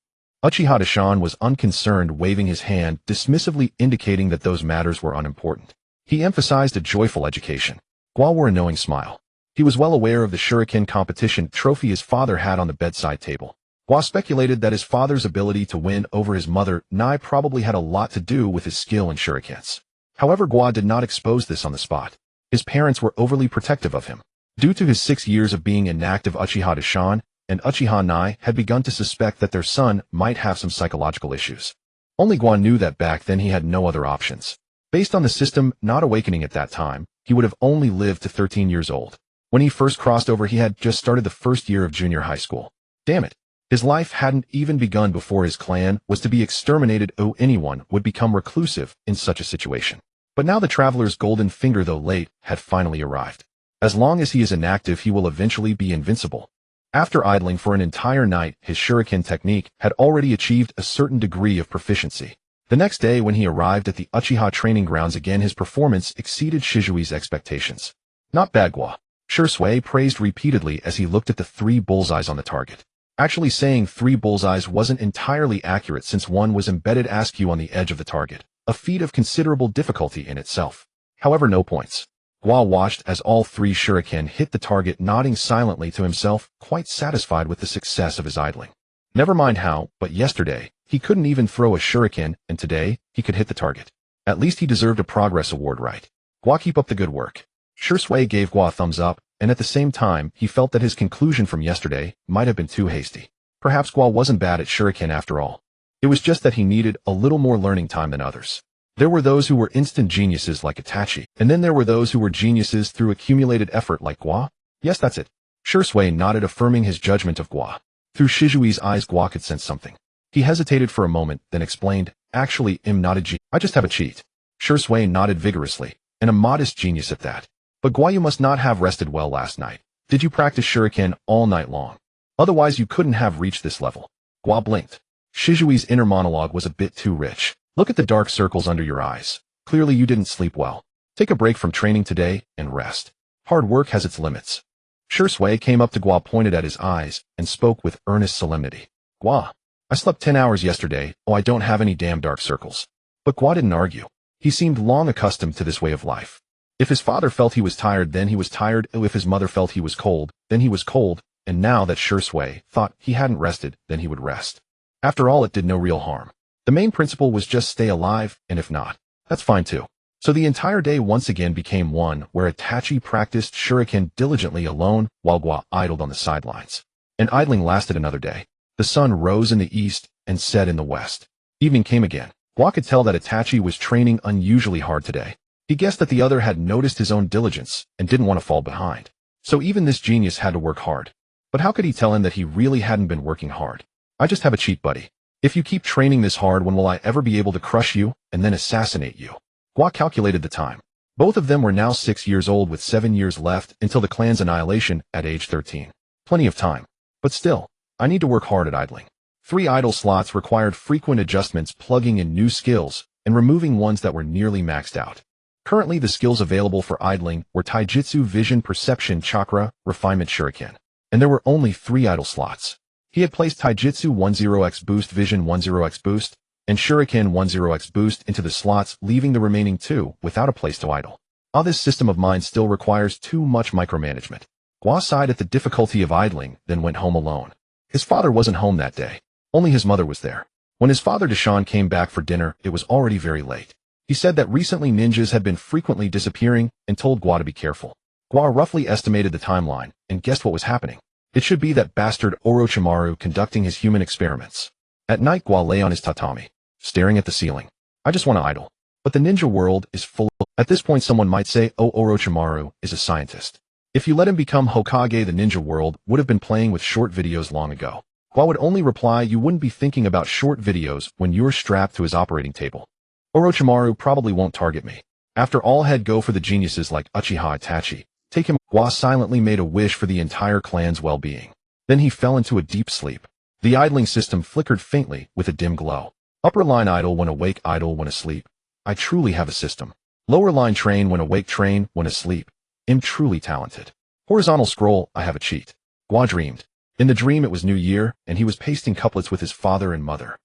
Uchiha Deshan was unconcerned, waving his hand, dismissively indicating that those matters were unimportant. He emphasized a joyful education. Gua wore a knowing smile. He was well aware of the shuriken competition trophy his father had on the bedside table. Gua speculated that his father's ability to win over his mother Nai probably had a lot to do with his skill in shurikens. However, Gua did not expose this on the spot. His parents were overly protective of him. Due to his 6 years of being inactive, Uchiha Deshan and Uchiha Nai had begun to suspect that their son might have some psychological issues. Only Gua knew that back then he had no other options. Based on the system not awakening at that time, he would have only lived to 13 years old. When he first crossed over, he had just started the first year of junior high school. Damn it. His life hadn't even begun before his clan was to be exterminated. Oh, anyone would become reclusive in such a situation. But now the traveler's golden finger, though late, had finally arrived. As long as he is inactive, he will eventually be invincible. After idling for an entire night, his shuriken technique had already achieved a certain degree of proficiency. The next day, when he arrived at the Uchiha training grounds again, his performance exceeded Shizui's expectations. Not bad, Gua. Shursue praised repeatedly as he looked at the 3 bullseyes on the target. Actually, saying 3 bullseyes wasn't entirely accurate, since one was embedded askew on the edge of the target, a feat of considerable difficulty in itself. However, no points. Gua watched as all 3 shuriken hit the target, nodding silently to himself, quite satisfied with the success of his idling. Never mind how, but yesterday, he couldn't even throw a shuriken, and today, he could hit the target. At least he deserved a progress award, right? Gua, keep up the good work. Shursue gave Gua a thumbs up, and at the same time, he felt that his conclusion from yesterday might have been too hasty. Perhaps Gua wasn't bad at shuriken after all. It was just that he needed a little more learning time than others. There were those who were instant geniuses like Itachi, and then there were those who were geniuses through accumulated effort like Gua. Yes, that's it. Shursue nodded, affirming his judgment of Gua. Through Shizui's eyes, Gua could sense something. He hesitated for a moment, then explained, actually, I'm not a genius. I just have a cheat. Shursue nodded vigorously, and a modest genius at that. But Gua, you must not have rested well last night. Did you practice shuriken all night long? Otherwise you couldn't have reached this level. Gua blinked. Shizui's inner monologue was a bit too rich. Look at the dark circles under your eyes. Clearly you didn't sleep well. Take a break from training today and rest. Hard work has its limits. Shursue came up to Gua, pointed at his eyes, and spoke with earnest solemnity. Gua, I slept 10 hours yesterday. Oh, I don't have any damn dark circles. But Gua didn't argue. He seemed long accustomed to this way of life. If his father felt he was tired, then he was tired. If his mother felt he was cold, then he was cold. And now that Shursue thought he hadn't rested, then he would rest. After all, it did no real harm. The main principle was just stay alive, and if not, that's fine too. So the entire day once again became one where Itachi practiced shuriken diligently alone while Gua idled on the sidelines. And idling lasted another day. The sun rose in the east and set in the west. Evening came again. Gua could tell that Itachi was training unusually hard today. He guessed that the other had noticed his own diligence and didn't want to fall behind. So even this genius had to work hard. But how could he tell him that he really hadn't been working hard? I just have a cheat, buddy. If you keep training this hard, when will I ever be able to crush you and then assassinate you? Gua calculated the time. Both of them were now 6 years old with 7 years left until the clan's annihilation at age 13. Plenty of time. But still, I need to work hard at idling. 3 idle slots required frequent adjustments, plugging in new skills and removing ones that were nearly maxed out. Currently, the skills available for idling were Taijutsu, Vision, Perception, Chakra, Refinement, Shuriken. And there were only 3 idle slots. He had placed Taijutsu 10x Boost, Vision 10x Boost, and Shuriken 10x Boost into the slots, leaving the remaining 2 without a place to idle. This system of mine still requires too much micromanagement. Gua sighed at the difficulty of idling, then went home alone. His father wasn't home that day. Only his mother was there. When his father Deshaun came back for dinner, it was already very late. He said that recently ninjas had been frequently disappearing and told Gua to be careful. Gua roughly estimated the timeline and guessed what was happening. It should be that bastard Orochimaru conducting his human experiments. At night, Gua lay on his tatami, staring at the ceiling. I just want to idle. But the ninja world is full of... At this point someone might say, oh, Orochimaru is a scientist. If you let him become Hokage, the ninja world would have been playing with short videos long ago. Gua would only reply, you wouldn't be thinking about short videos when you're strapped to his operating table. Orochimaru probably won't target me. After all, head go for the geniuses like Uchiha Itachi. Take him. Gua silently made a wish for the entire clan's well-being. Then he fell into a deep sleep. The idling system flickered faintly with a dim glow. Upper line idle when awake, idle when asleep. I truly have a system. Lower line train when awake, train when asleep. Am truly talented. Horizontal scroll, I have a cheat. Gua dreamed. In the dream it was New Year, and he was pasting couplets with his father and mother.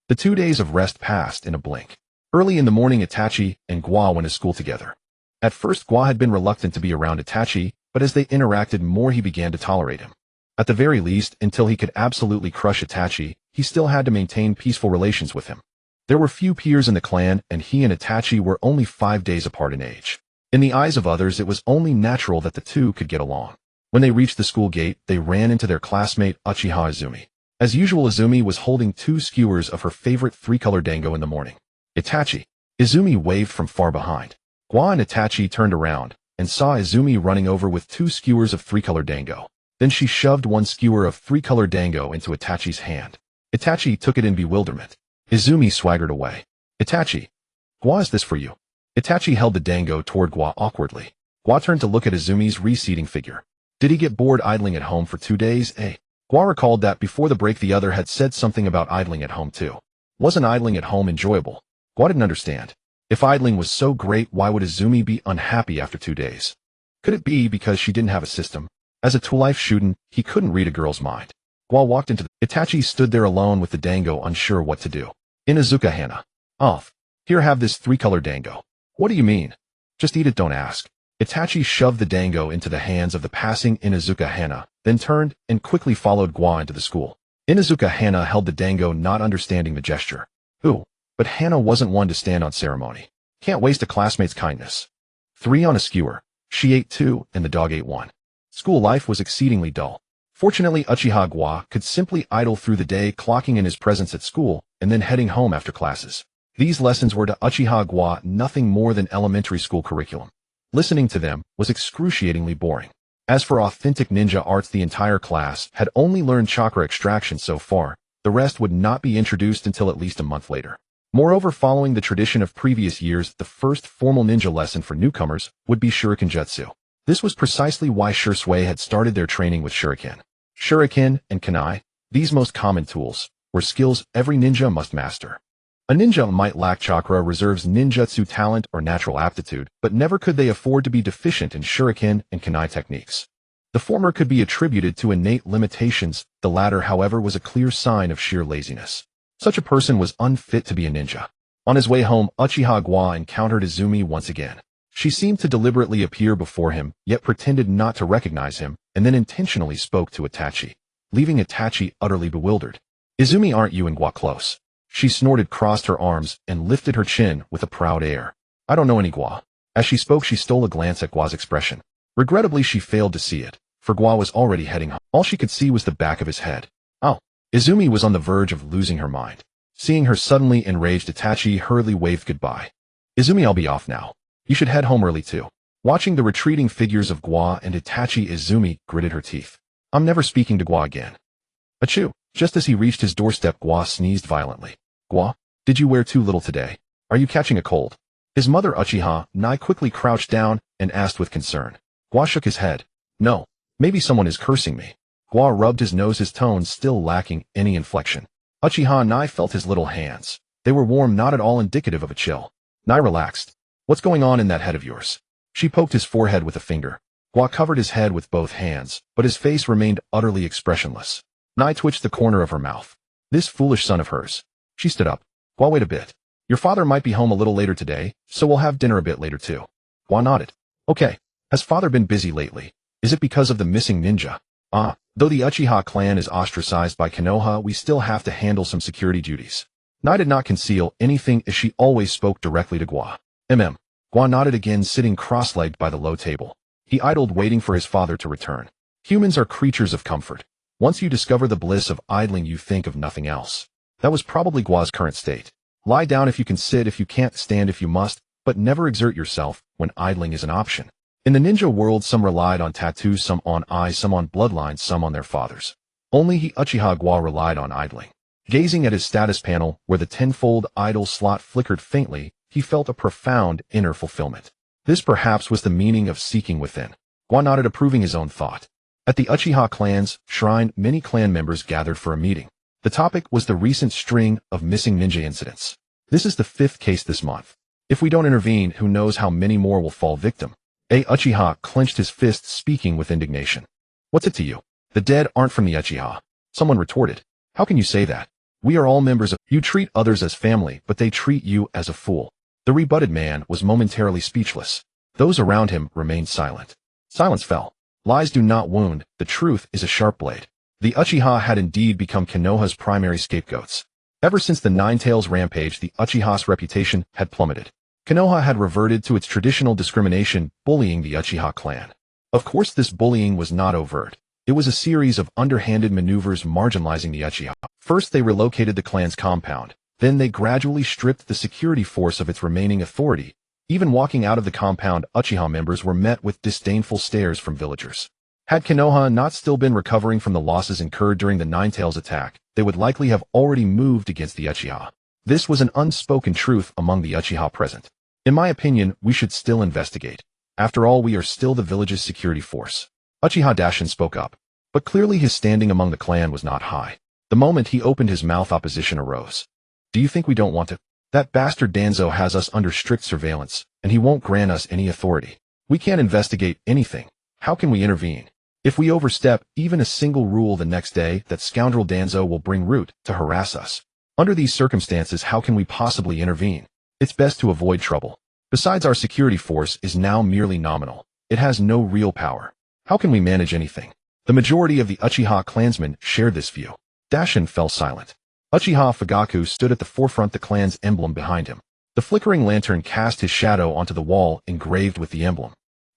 The 2 days of rest passed in a blink. Early in the morning, Itachi and Gua went to school together. At first, Gua had been reluctant to be around Itachi, but as they interacted more, he began to tolerate him. At the very least, until he could absolutely crush Itachi, he still had to maintain peaceful relations with him. There were few peers in the clan, and he and Itachi were only 5 days apart in age. In the eyes of others, it was only natural that the two could get along. When they reached the school gate, they ran into their classmate Uchiha Izumi. As usual, Izumi was holding 2 skewers of her favorite 3-color dango in the morning. Itachi. Izumi waved from far behind. Gua and Itachi turned around and saw Izumi running over with 2 skewers of 3-color dango. Then she shoved 1 skewer of 3-color dango into Itachi's hand. Itachi took it in bewilderment. Izumi swaggered away. Itachi. Gua, is this for you? Itachi held the dango toward Gua awkwardly. Gua turned to look at Izumi's receding figure. Did he get bored idling at home for 2 days, eh? Gua recalled that before the break the other had said something about idling at home too. Wasn't idling at home enjoyable? Gua didn't understand. If idling was so great, why would Izumi be unhappy after 2 days? Could it be because she didn't have a system? As a two-life shuden, he couldn't read a girl's mind. Gua walked into the... Itachi stood there alone with the dango, unsure what to do. Inuzuka Hana. Here, have this 3-color dango. What do you mean? Just eat it, don't ask. Itachi shoved the dango into the hands of the passing Inuzuka Hana, then turned and quickly followed Gua into the school. Inuzuka Hana held the dango, not understanding the gesture. Ooh. But Hana wasn't one to stand on ceremony. Can't waste a classmate's kindness. 3 on a skewer. She ate 2, and the dog ate 1. School life was exceedingly dull. Fortunately, Uchiha Gua could simply idle through the day, clocking in his presence at school, and then heading home after classes. These lessons were to Uchiha Gua nothing more than elementary school curriculum. Listening to them was excruciatingly boring. As for authentic ninja arts, the entire class had only learned chakra extraction so far. The rest would not be introduced until at least a month later. Moreover, following the tradition of previous years, the first formal ninja lesson for newcomers would be Shuriken Jutsu. This was precisely why Shursui had started their training with Shuriken. Shuriken and Kunai, these most common tools, were skills every ninja must master. A ninja might lack chakra reserves, ninjutsu talent, or natural aptitude, but never could they afford to be deficient in Shuriken and Kunai techniques. The former could be attributed to innate limitations, the latter, however, was a clear sign of sheer laziness. Such a person was unfit to be a ninja. On his way home, Uchiha Gua encountered Izumi once again. She seemed to deliberately appear before him, yet pretended not to recognize him, and then intentionally spoke to Itachi, leaving Itachi utterly bewildered. Izumi, aren't you and Gua close? She snorted, crossed her arms, and lifted her chin with a proud air. I don't know any Gua. As she spoke, she stole a glance at Gua's expression. Regrettably, she failed to see it, for Gua was already heading home. All she could see was the back of his head. Oh. Izumi was on the verge of losing her mind. Seeing her suddenly enraged, Itachi hurriedly waved goodbye. Izumi, I'll be off now. You should head home early too. Watching the retreating figures of Gua and Itachi, Izumi gritted her teeth. I'm never speaking to Gua again. Achoo! Just as he reached his doorstep, Gua sneezed violently. Gua, did you wear too little today? Are you catching a cold? His mother Uchiha Nai quickly crouched down and asked with concern. Gua shook his head. No, maybe someone is cursing me. Gua rubbed his nose, his tone still lacking any inflection. Uchiha Nai felt his little hands. They were warm, not at all indicative of a chill. Nai relaxed. What's going on in that head of yours? She poked his forehead with a finger. Gua covered his head with both hands, but his face remained utterly expressionless. Nai twitched the corner of her mouth. This foolish son of hers. She stood up. Gua, wait a bit. Your father might be home a little later today, so we'll have dinner a bit later too. Gua nodded. Okay. Has father been busy lately? Is it because of the missing ninja? Though the Uchiha clan is ostracized by Konoha, we still have to handle some security duties. Nai did not conceal anything as she always spoke directly to Gua. Gua nodded again, sitting cross-legged by the low table. He idled, waiting for his father to return. Humans are creatures of comfort. Once you discover the bliss of idling, you think of nothing else. That was probably Gua's current state. Lie down if you can, sit if you can't, stand if you must, but never exert yourself when idling is an option. In the ninja world, some relied on tattoos, some on eyes, some on bloodlines, some on their fathers. Only he, Uchiha Gua, relied on idling. Gazing at his status panel, where the tenfold idol slot flickered faintly, he felt a profound inner fulfillment. This perhaps was the meaning of seeking within. Gua nodded, approving his own thought. At the Uchiha clan's shrine, many clan members gathered for a meeting. The topic was the recent string of missing ninja incidents. This is the 5th case this month. If we don't intervene, who knows how many more will fall victim. Uchiha clenched his fists, speaking with indignation. What's it to you? The dead aren't from the Uchiha. Someone retorted. How can you say that? We are all members of— You treat others as family, but they treat you as a fool. The rebutted man was momentarily speechless. Those around him remained silent. Silence fell. Lies do not wound, the truth is a sharp blade. The Uchiha had indeed become Konoha's primary scapegoats. Ever since the Nine-Tails rampage, the Uchiha's reputation had plummeted. Konoha had reverted to its traditional discrimination, bullying the Uchiha clan. Of course, this bullying was not overt. It was a series of underhanded maneuvers marginalizing the Uchiha. First, they relocated the clan's compound. Then they gradually stripped the security force of its remaining authority. Even walking out of the compound, Uchiha members were met with disdainful stares from villagers. Had Konoha not still been recovering from the losses incurred during the Nine-Tails attack, they would likely have already moved against the Uchiha. This was an unspoken truth among the Uchiha present. In my opinion, we should still investigate. After all, we are still the village's security force. Uchiha Dashin spoke up. But clearly his standing among the clan was not high. The moment he opened his mouth, opposition arose. Do you think we don't want to? That bastard Danzo has us under strict surveillance, and he won't grant us any authority. We can't investigate anything. How can we intervene? If we overstep even a single rule the next day, that scoundrel Danzo will bring Root to harass us. Under these circumstances, how can we possibly intervene? It's best to avoid trouble. Besides, our security force is now merely nominal. It has no real power. How can we manage anything? The majority of the Uchiha clansmen shared this view. Dashin fell silent. Uchiha Fugaku stood at the forefront, the clan's emblem behind him. The flickering lantern cast his shadow onto the wall engraved with the emblem.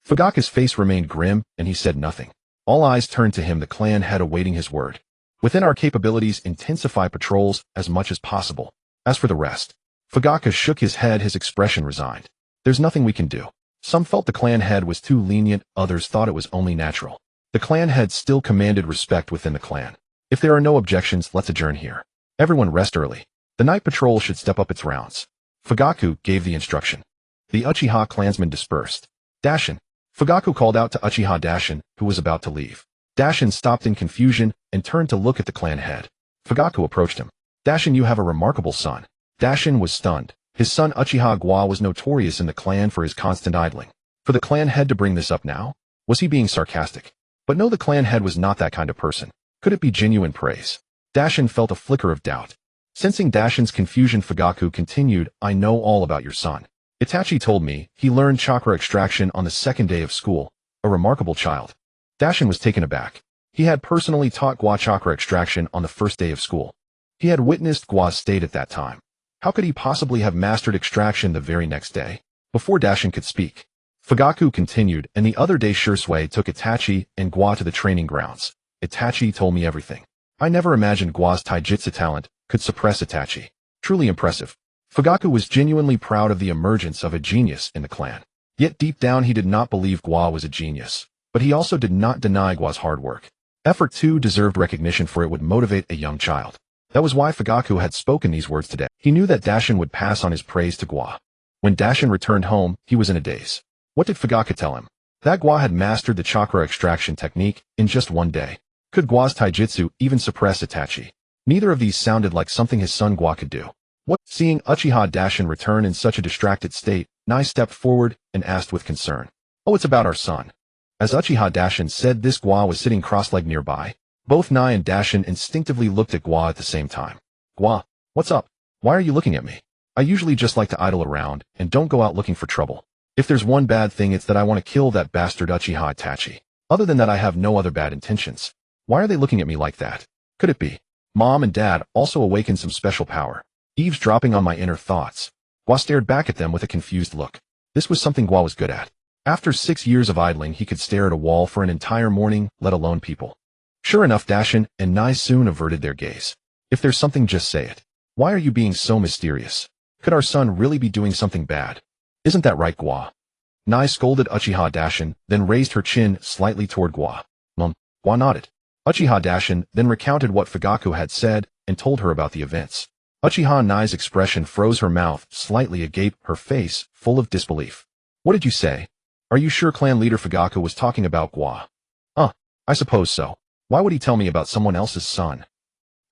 Fugaku's face remained grim, and he said nothing. All eyes turned to him, the clan head, awaiting his word. Within our capabilities, intensify patrols as much as possible. As for the rest, Fugaku shook his head, his expression resigned. There's nothing we can do. Some felt the clan head was too lenient, others thought it was only natural. The clan head still commanded respect within the clan. If there are no objections, let's adjourn here. Everyone rest early. The night patrol should step up its rounds. Fugaku gave the instruction. The Uchiha clansmen dispersed. Dashin. Fugaku called out to Uchiha Dashin, who was about to leave. Dashin stopped in confusion and turned to look at the clan head. Fugaku approached him. Dashin, you have a remarkable son. Dashin was stunned. His son Uchiha Gua was notorious in the clan for his constant idling. For the clan head to bring this up now? Was he being sarcastic? But no, the clan head was not that kind of person. Could it be genuine praise? Dashin felt a flicker of doubt. Sensing Dashin's confusion, Fugaku continued, I know all about your son. Itachi told me he learned chakra extraction on the 2nd day of school. A remarkable child. Dashin was taken aback. He had personally taught Gua chakra extraction on the 1st day of school. He had witnessed Gua's state at that time. How could he possibly have mastered extraction the very next day? Before Dashin could speak, Fugaku continued, and the other day Shursui took Itachi and Gua to the training grounds. Itachi told me everything. I never imagined Gua's taijutsu talent could suppress Itachi. Truly impressive. Fugaku was genuinely proud of the emergence of a genius in the clan. Yet deep down he did not believe Gua was a genius. But he also did not deny Gua's hard work. Effort too deserved recognition, for it would motivate a young child. That was why Fugaku had spoken these words today. He knew that Dashin would pass on his praise to Gua. When Dashin returned home, he was in a daze. What did Fugaku tell him? That Gua had mastered the chakra extraction technique in just one day. Could Gua's taijutsu even suppress Itachi? Neither of these sounded like something his son Gua could do. What? Seeing Uchiha Dashin return in such a distracted state, Nai stepped forward and asked with concern. Oh, it's about our son. As Uchiha Dashin said this, Gua was sitting cross-legged nearby. Both Nai and Dashin instinctively looked at Gua at the same time. Gua, what's up? Why are you looking at me? I usually just like to idle around and don't go out looking for trouble. If there's one bad thing, it's that I want to kill that bastard Uchiha Itachi. Other than that, I have no other bad intentions. Why are they looking at me like that? Could it be Mom and Dad also awakened some special power, eavesdropping on my inner thoughts? Gua stared back at them with a confused look. This was something Gua was good at. After 6 years of idling, he could stare at a wall for an entire morning, let alone people. Sure enough, Dashin and Nai soon averted their gaze. If there's something, just say it. Why are you being so mysterious? Could our son really be doing something bad? Isn't that right, Gua? Nai scolded Uchiha Dashin, then raised her chin slightly toward Gua. Gua nodded. Uchiha Dashin then recounted what Fugaku had said and told her about the events. Uchiha Nai's expression froze, her mouth slightly agape, her face full of disbelief. What did you say? Are you sure clan leader Fugaku was talking about Gua? I suppose so. Why would he tell me about someone else's son?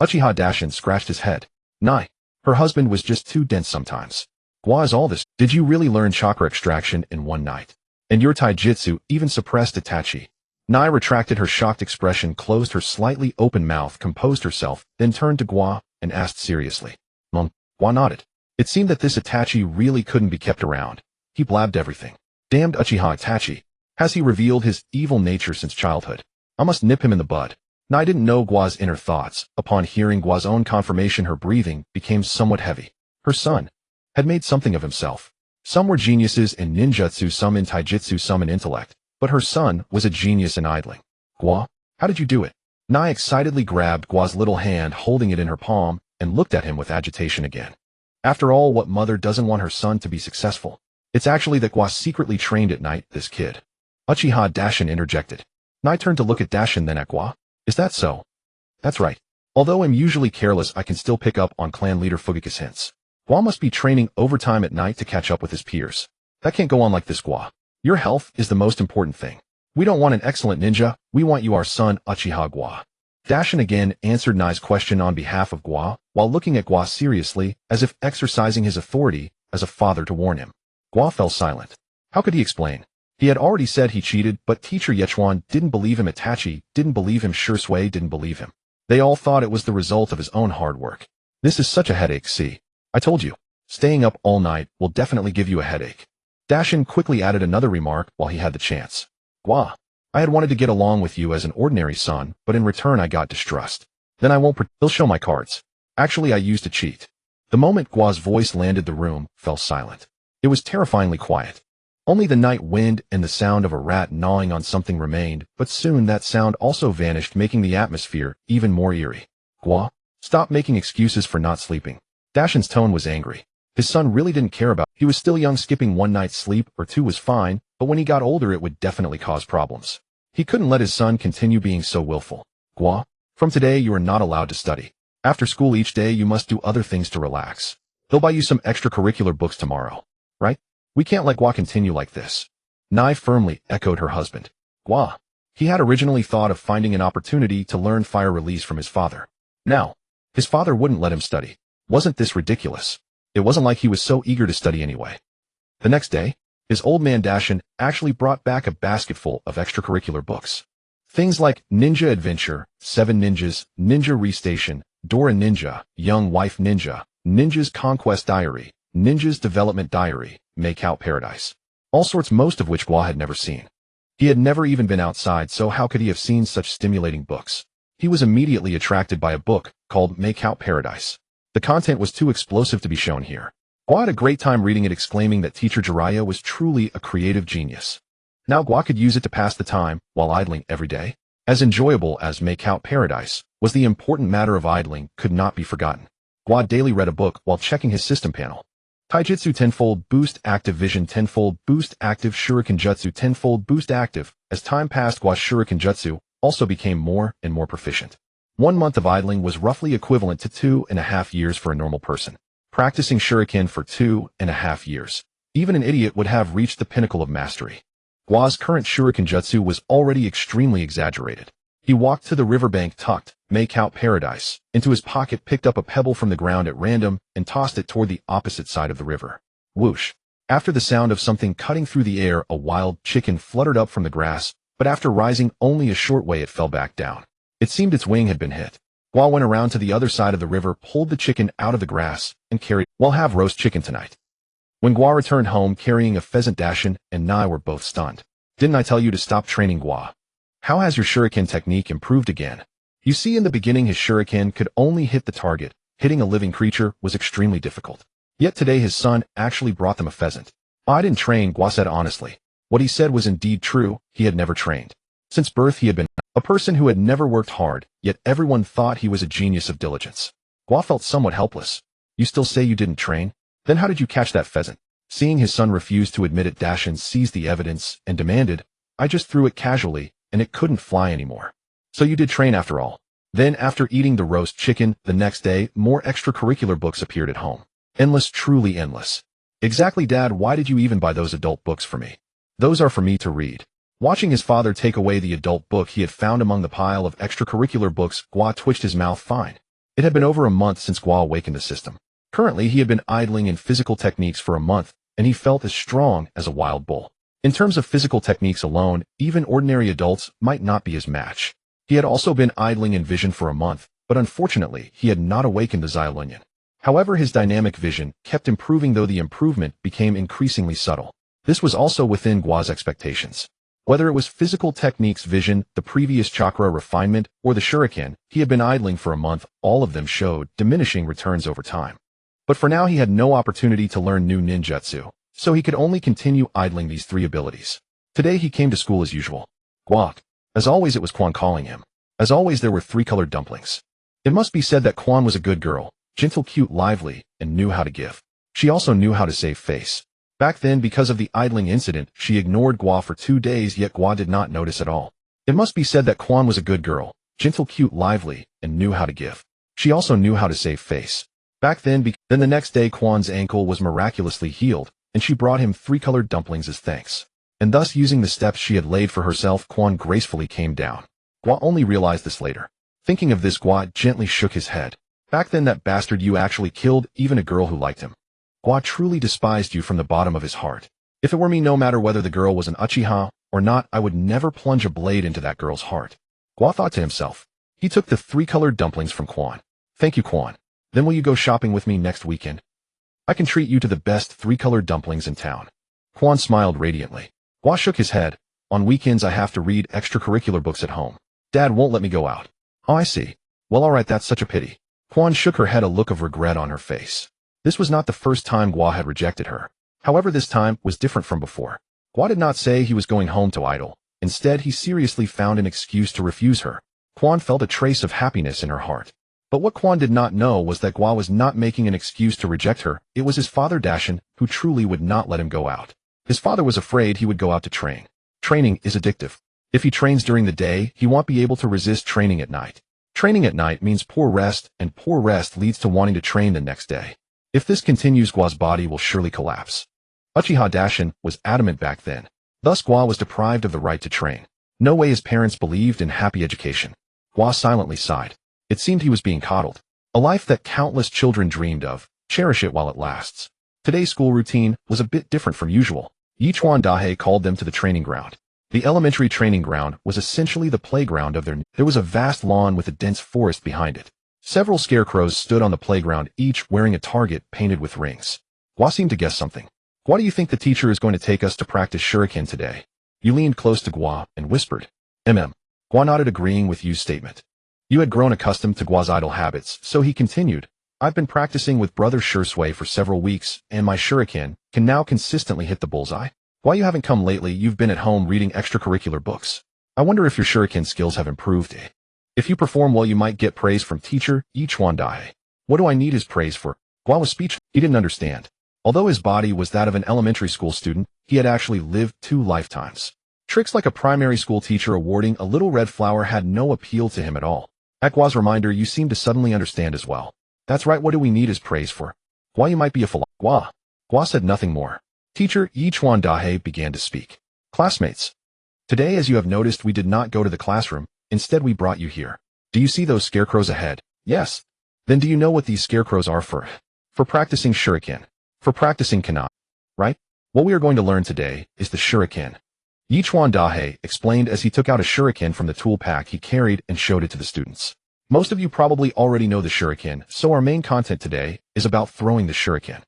Uchiha Dashin scratched his head. Nai, her husband was just too dense sometimes. Gua is all this. Did you really learn chakra extraction in one night? And your taijutsu even suppressed Itachi? Nai retracted her shocked expression, closed her slightly open mouth, composed herself, then turned to Gua and asked seriously. Gua nodded. It seemed that this Itachi really couldn't be kept around. He blabbed everything. Damned Uchiha Itachi. Has he revealed his evil nature since childhood? I must nip him in the bud. Nai didn't know Gua's inner thoughts. Upon hearing Gua's own confirmation, her breathing became somewhat heavy. Her son had made something of himself. Some were geniuses in ninjutsu, some in taijutsu, some in intellect. But her son was a genius in idling. Gua, how did you do it? Nai excitedly grabbed Gua's little hand, holding it in her palm, and looked at him with agitation again. After all, what mother doesn't want her son to be successful? It's actually that Gua secretly trained at night, this kid. Uchiha Dashin interjected. Nai turned to look at Dashin, then at Gua. Is that so? That's right. Although I'm usually careless, I can still pick up on clan leader Fugaku's hints. Gua must be training overtime at night to catch up with his peers. That can't go on like this, Gua. Your health is the most important thing. We don't want an excellent ninja, we want you, our son, Uchiha Gua. Dashin again answered Nai's question on behalf of Gua, while looking at Gua seriously, as if exercising his authority as a father to warn him. Gua fell silent. How could he explain? He had already said he cheated, but teacher Yechuan didn't believe him, Itachi didn't believe him, Shursui didn't believe him. They all thought it was the result of his own hard work. This is such a headache, see. I told you. Staying up all night will definitely give you a headache. Dashin quickly added another remark while he had the chance. Gua, I had wanted to get along with you as an ordinary son, but in return I got distrust. Then I won't he'll show my cards. Actually, I used to cheat. The moment Gua's voice landed, the room fell silent. It was terrifyingly quiet. Only the night wind and the sound of a rat gnawing on something remained, but soon that sound also vanished, making the atmosphere even more eerie. Gua, stop making excuses for not sleeping. Dashin's tone was angry. His son really didn't care about it. He was still young, skipping one night's sleep or two was fine, but when he got older it would definitely cause problems. He couldn't let his son continue being so willful. Gua, from today you are not allowed to study. After school each day you must do other things to relax. They'll buy you some extracurricular books tomorrow. Right? We can't let Gua continue like this. Nai firmly echoed her husband. Gua. He had originally thought of finding an opportunity to learn fire release from his father. Now, his father wouldn't let him study. Wasn't this ridiculous? It wasn't like he was so eager to study anyway. The next day, his old man Dashin actually brought back a basketful of extracurricular books. Things like Ninja Adventure, 7 Ninjas, Ninja Restation, Dora Ninja, Young Wife Ninja, Ninja's Conquest Diary, Ninja's Development Diary, Make Out Paradise. All sorts, most of which Gua had never seen. He had never even been outside, so how could he have seen such stimulating books? He was immediately attracted by a book called Make Out Paradise. The content was too explosive to be shown here. Gua had a great time reading it, exclaiming that teacher Jiraiya was truly a creative genius. Now Gua could use it to pass the time while idling every day. As enjoyable as Make Out Paradise was, the important matter of idling could not be forgotten. Gua daily read a book while checking his system panel. Taijutsu tenfold boost active, vision tenfold boost active, shuriken jutsu tenfold boost active. As time passed, Gua's shuriken jutsu also became more and more proficient. 1 month of idling was roughly equivalent to 2.5 years for a normal person. Practicing shuriken for 2.5 years, even an idiot would have reached the pinnacle of mastery. Gua's current shuriken jutsu was already extremely exaggerated. He walked to the riverbank, tucked Make Out Paradise into his pocket, picked up a pebble from the ground at random, and tossed it toward the opposite side of the river. Whoosh! After the sound of something cutting through the air, a wild chicken fluttered up from the grass, but after rising only a short way it fell back down. It seemed its wing had been hit. Gua went around to the other side of the river, pulled the chicken out of the grass, and carried. "We'll have roast chicken tonight." When Gua returned home carrying a pheasant, Dashin and Nai were both stunned. "Didn't I tell you to stop training, Gua? How has your shuriken technique improved again?" You see, in the beginning his shuriken could only hit the target. Hitting a living creature was extremely difficult. Yet today his son actually brought them a pheasant. "I didn't train," Gua said honestly. What he said was indeed true. He had never trained. Since birth he had been a person who had never worked hard, yet everyone thought he was a genius of diligence. Gua felt somewhat helpless. "You still say you didn't train? Then how did you catch that pheasant?" Seeing his son refuse to admit it, Dashin seized the evidence and demanded, "I just threw it casually, and it couldn't fly anymore." "So you did train after all." Then, after eating the roast chicken, the next day, more extracurricular books appeared at home. Endless, truly endless. "Exactly, Dad, why did you even buy those adult books for me?" "Those are for me to read." Watching his father take away the adult book he had found among the pile of extracurricular books, Gua twitched his mouth fine. It had been over a month since Gua awakened the system. Currently, he had been idling in physical techniques for a month, and he felt as strong as a wild bull. In terms of physical techniques alone, even ordinary adults might not be his match. He had also been idling in vision for a month, but unfortunately, he had not awakened the Xylunion. However, his dynamic vision kept improving, though the improvement became increasingly subtle. This was also within Gua's expectations. Whether it was physical techniques, vision, the previous chakra refinement, or the shuriken, he had been idling for a month. All of them showed diminishing returns over time. But for now he had no opportunity to learn new ninjutsu, so he could only continue idling these 3 abilities. Today he came to school as usual. "Guak." As always, it was Quan calling him. As always, there were 3 colored dumplings. It must be said that Quan was a good girl, gentle, cute, lively, and knew how to give. She also knew how to save face. Back then, because of the idling incident, she ignored Gua for 2 days, yet Gua did not notice at all. It must be said that Quan was a good girl, gentle, cute, lively, and knew how to give. She also knew how to save face. Back then, then the next day Quan's ankle was miraculously healed, and she brought him 3 colored dumplings as thanks. And thus, using the steps she had laid for herself, Quan gracefully came down. Gua only realized this later. Thinking of this, Gua gently shook his head. "Back then, that bastard you actually killed even a girl who liked him. Gua truly despised you from the bottom of his heart. If it were me, no matter whether the girl was an Uchiha or not, I would never plunge a blade into that girl's heart." Gua thought to himself. He took the 3 colored dumplings from Quan. "Thank you, Quan. Then will you go shopping with me next weekend? I can treat you to the best 3 colored dumplings in town." Quan smiled radiantly. Gua shook his head. "On weekends I have to read extracurricular books at home. Dad won't let me go out." "Oh, I see. Well, alright, that's such a pity." Quan shook her head, a look of regret on her face. This was not the first time Gua had rejected her. However, this time was different from before. Gua did not say he was going home to idle. Instead, he seriously found an excuse to refuse her. Quan felt a trace of happiness in her heart. But what Quan did not know was that Gua was not making an excuse to reject her. It was his father, Dashin, who truly would not let him go out. His father was afraid he would go out to train. Training is addictive. If he trains during the day, he won't be able to resist training at night. Training at night means poor rest, and poor rest leads to wanting to train the next day. If this continues, Gua's body will surely collapse. Uchiha Dashin was adamant back then. Thus Gua was deprived of the right to train. No way his parents believed in happy education. Gua silently sighed. It seemed he was being coddled. A life that countless children dreamed of. Cherish it while it lasts. Today's school routine was a bit different from usual. Yichuan Dahei called them to the training ground. The elementary training ground was essentially the playground of their. There was a vast lawn with a dense forest behind it. Several scarecrows stood on the playground, each wearing a target painted with rings. Gua seemed to guess something. "Why do you think the teacher is going to take us to practice shuriken today?" Yu leaned close to Gua and whispered. Gua nodded, agreeing with Yu's statement. Yu had grown accustomed to Gua's idle habits, so he continued. I've been practicing with Brother Shursui for several weeks, and my shuriken can now consistently hit the bullseye. Why you haven't come lately? You've been at home reading extracurricular books. I wonder if your shuriken skills have improved. If you perform well, you might get praise from teacher Ichiwan Dahe. What do I need his praise for? Gua was speechless. He didn't understand. Although his body was that of an elementary school student, he had actually lived 2 lifetimes. Tricks like a primary school teacher awarding a little red flower had no appeal to him at all. At Gua's reminder, you seem to suddenly understand as well. That's right, what do we need his praise for? Gua, you might be a philosopher. Gua said nothing more. Teacher Ichiwan Dahe began to speak. Classmates. Today, as you have noticed, we did not go to the classroom. Instead, we brought you here. Do you see those scarecrows ahead? Yes. Then do you know what these scarecrows are for? For practicing shuriken. For practicing kana. Right? What we are going to learn today is the shuriken. Ichiwan Dahe explained as he took out a shuriken from the tool pack he carried and showed it to the students. Most of you probably already know the shuriken, so our main content today is about throwing the shuriken.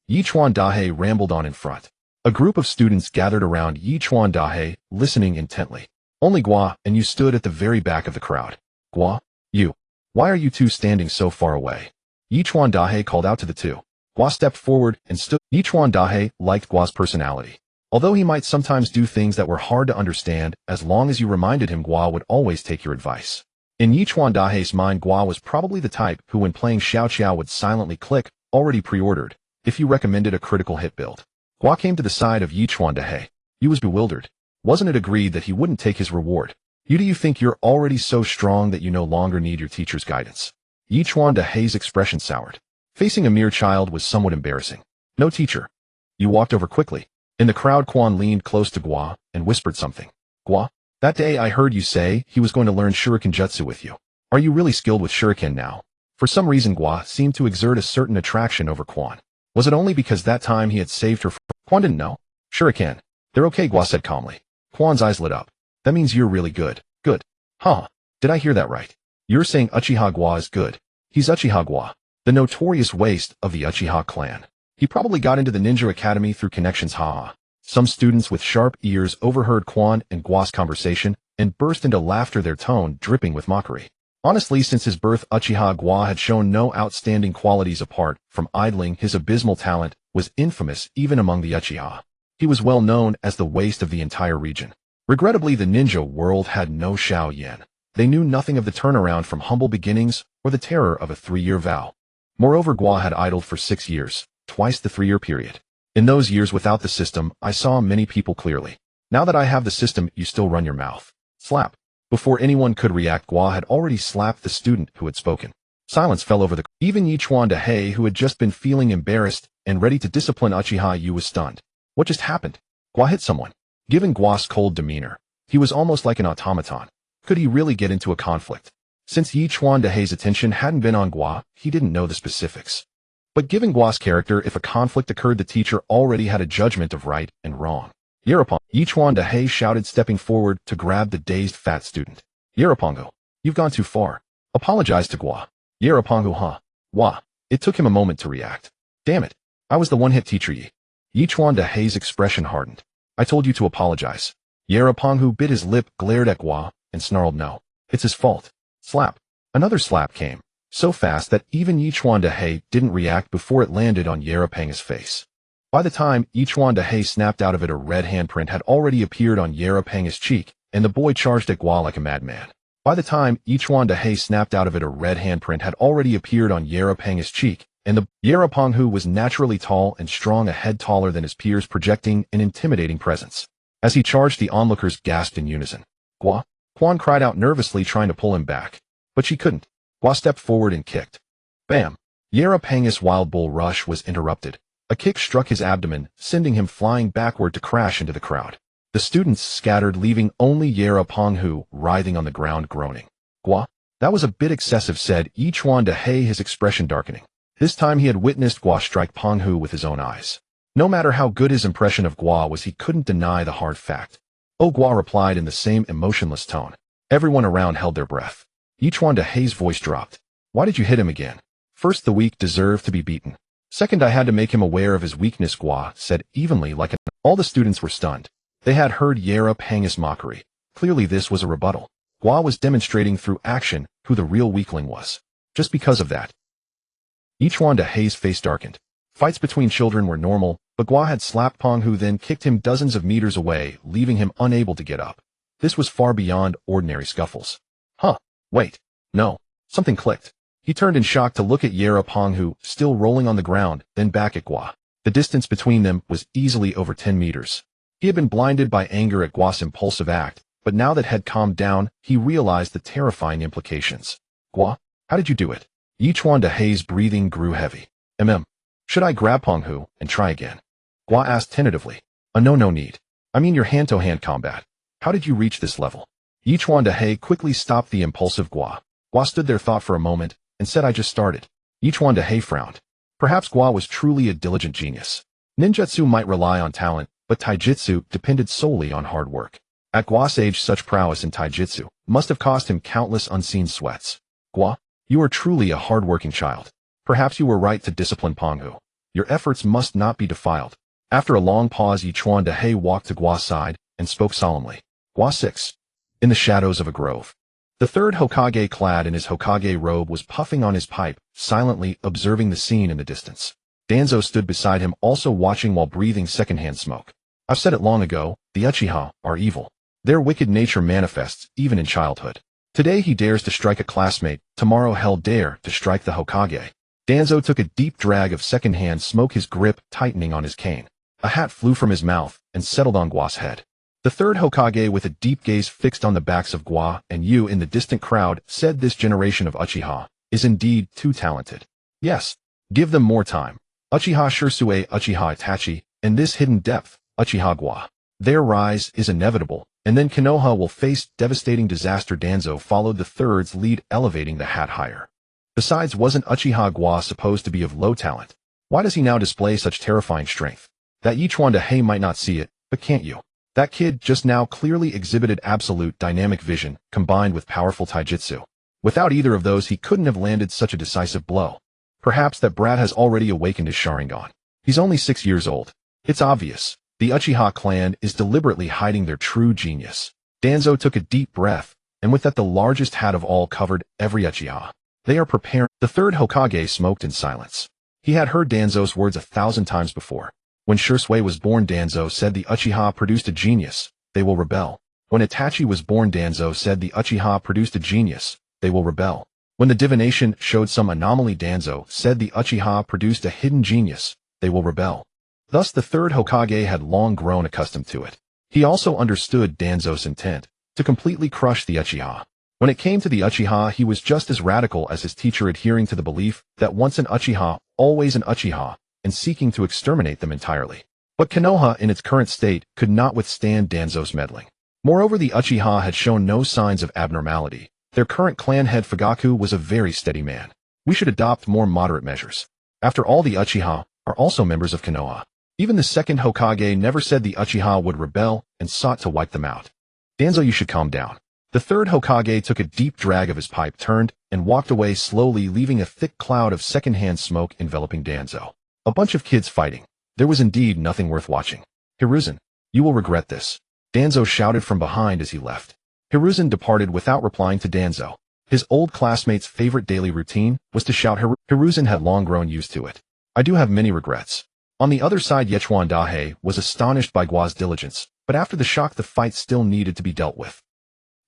Ichiwan Dahe rambled on in front. A group of students gathered around Ichiwan Dahe, listening intently. Only Gua and you stood at the very back of the crowd. Gua, you. Why are you two standing so far away? Ichiwan Dahe called out to the two. Gua stepped forward and stood. Ichiwan Dahe liked Gua's personality. Although he might sometimes do things that were hard to understand, as long as you reminded him, Gua would always take your advice. In Ichiwan Dahe's mind, Gua was probably the type who, when playing Xiao Qiao, would silently click, already pre-ordered, if you recommended a critical hit build. Gua came to the side of Ichiwan Dahe. He was bewildered. Wasn't it agreed that he wouldn't take his reward? Do you think you're already so strong that you no longer need your teacher's guidance? Ichiwan Dahe's expression soured. Facing a mere child was somewhat embarrassing. No teacher. You walked over quickly. In the crowd, Quan leaned close to Gua and whispered something. Gua, that day I heard you say he was going to learn shuriken jutsu with you. Are you really skilled with shuriken now? For some reason, Gua seemed to exert a certain attraction over Quan. Was it only because that time he had saved her? Quan didn't know. Shuriken. They're okay, Gua said calmly. Quan's eyes lit up. That means you're really good. Good. Huh. Did I hear that right? You're saying Uchiha Gua is good. He's Uchiha Gua, the notorious waste of the Uchiha clan. He probably got into the ninja academy through connections, haha. Some students with sharp ears overheard Quan and Gua's conversation and burst into laughter, their tone dripping with mockery. Honestly, since his birth, Uchiha Gua had shown no outstanding qualities apart from idling. His abysmal talent was infamous even among the Uchiha. He was well known as the waste of the entire region. Regrettably, the ninja world had no Xiao Yan. They knew nothing of the turnaround from humble beginnings or the terror of a 3-year vow. Moreover, Gua had idled for 6 years, twice the 3-year period. In those years without the system, I saw many people clearly. Now that I have the system, you still run your mouth. Slap. Before anyone could react, Gua had already slapped the student who had spoken. Silence fell over the crowd. Even Ichiwan Dahe, who had just been feeling embarrassed and ready to discipline Uchiha Yu, was stunned. What just happened? Gua hit someone. Given Gua's cold demeanor, he was almost like an automaton. Could he really get into a conflict? Since Ichiwan Dahe's attention hadn't been on Gua, he didn't know the specifics. But given Gua's character, if a conflict occurred, the teacher already had a judgment of right and wrong. Yerepongo, Ichiwan Dahe shouted, stepping forward to grab the dazed fat student. Yerepongo, you've gone too far. Apologize to Gua. Yerepongo, huh? Wah. It took him a moment to react. Damn it. I was the one-hit teacher, ye. Ichiwan Dahe's expression hardened. I told you to apologize. Yerepongo bit his lip, glared at Gua, and snarled, no. It's his fault. Slap. Another slap came, so fast that even Ichiwan Dahe didn't react before it landed on Yerepanga's face. By the time Ichiwan Dahe snapped out of it, a red handprint had already appeared on Yerepanga's cheek, and the boy charged at Gua like a madman. By the time Ichiwan Dahe snapped out of it, a red handprint had already appeared on Yerepanga's cheek, and the Yerepongo was naturally tall and strong, a head taller than his peers, projecting an intimidating presence. As he charged, the onlookers gasped in unison. Gua? Quan cried out nervously, trying to pull him back. But she couldn't. Gua stepped forward and kicked. Bam! Yerepanga's wild bull rush was interrupted. A kick struck his abdomen, sending him flying backward to crash into the crowd. The students scattered, leaving only Yerepongo writhing on the ground, groaning. Gua? That was a bit excessive, said Ichiwan Dahe, his expression darkening. This time he had witnessed Gua strike Penghu with his own eyes. No matter how good his impression of Gua was, he couldn't deny the hard fact. Oh, Gua replied in the same emotionless tone. Everyone around held their breath. Ichiwan Dahe's voice dropped. Why did you hit him again? First, the weak deserve to be beaten. Second, I had to make him aware of his weakness, Gua said evenly, like an... All the students were stunned. They had heard Yerepanga's mockery. Clearly this was a rebuttal. Gua was demonstrating through action who the real weakling was. Just because of that, Yichuan Dahei's face darkened. Fights between children were normal, but Gua had slapped Peng Hu then kicked him dozens of meters away, leaving him unable to get up. This was far beyond ordinary scuffles. Huh. Wait. No. Something clicked. He turned in shock to look at Peng Hu, still rolling on the ground, then back at Gua. The distance between them was easily over 10 meters. He had been blinded by anger at Gua's impulsive act, but now that had calmed down, he realized the terrifying implications. Gua, how did you do it? Yichuan Dahei's breathing grew heavy. Should I grab Peng Hu and try again? Gua asked tentatively. No need. I mean your hand-to-hand combat. How did you reach this level? Yichuan Dahei quickly stopped the impulsive Gua. Gua stood there thought for a moment, and said I just started. Yichuan Dahei frowned. Perhaps Gua was truly a diligent genius. Ninjutsu might rely on talent, but taijutsu depended solely on hard work. At Gua's age such prowess in taijutsu must have cost him countless unseen sweats. Gua, you are truly a hard-working child. Perhaps you were right to discipline Peng Hu. Your efforts must not be defiled. After a long pause, Yichuan Dahei walked to Gua's side and spoke solemnly. Gua 6. In the shadows of a grove. The third Hokage, clad in his Hokage robe, was puffing on his pipe, silently observing the scene in the distance. Danzo stood beside him, also watching while breathing secondhand smoke. I've said it long ago, the Uchiha are evil. Their wicked nature manifests even in childhood. Today he dares to strike a classmate, tomorrow he'll dare to strike the Hokage. Danzo took a deep drag of secondhand smoke, his grip tightening on his cane. A hat flew from his mouth and settled on Gua's head. The third Hokage, with a deep gaze fixed on the backs of Gua and Yu in the distant crowd, said this generation of Uchiha is indeed too talented. Yes, give them more time. Uchiha Shursue, Uchiha Itachi, and this hidden depth, Uchiha Gua. Their rise is inevitable, and then Konoha will face devastating disaster. Danzo followed the third's lead, elevating the hat higher. Besides, wasn't Uchiha Gua supposed to be of low talent? Why does he now display such terrifying strength? That Yichuan Dahei might not see it, but can't you? That kid just now clearly exhibited absolute dynamic vision, combined with powerful taijutsu. Without either of those, he couldn't have landed such a decisive blow. Perhaps that brat has already awakened his Sharingan. He's only 6 years old. It's obvious. The Uchiha clan is deliberately hiding their true genius. Danzo took a deep breath, and with that the largest hat of all covered every Uchiha. They are preparing. The third Hokage smoked in silence. He had heard Danzo's words 1,000 times before. When Shursue was born, Danzo said the Uchiha produced a genius, they will rebel. When Itachi was born, Danzo said the Uchiha produced a genius, they will rebel. When the divination showed some anomaly, Danzo said the Uchiha produced a hidden genius, they will rebel. Thus the third Hokage had long grown accustomed to it. He also understood Danzo's intent, to completely crush the Uchiha. When it came to the Uchiha, he was just as radical as his teacher, adhering to the belief that once an Uchiha, always an Uchiha, and seeking to exterminate them entirely. But Konoha in its current state could not withstand Danzo's meddling. Moreover, the Uchiha had shown no signs of abnormality. Their current clan head Fugaku was a very steady man. We should adopt more moderate measures. After all, the Uchiha are also members of Konoha. Even the second Hokage never said the Uchiha would rebel and sought to wipe them out. Danzo, you should calm down. The third Hokage took a deep drag of his pipe, turned, and walked away slowly, leaving a thick cloud of secondhand smoke enveloping Danzo. A bunch of kids fighting. There was indeed nothing worth watching. Hiruzen, you will regret this. Danzo shouted from behind as he left. Hiruzen departed without replying to Danzo. His old classmate's favorite daily routine was to shout. Hiruzen had long grown used to it. I do have many regrets. On the other side, Yichuan Dahei was astonished by Gua's diligence, but after the shock the fight still needed to be dealt with.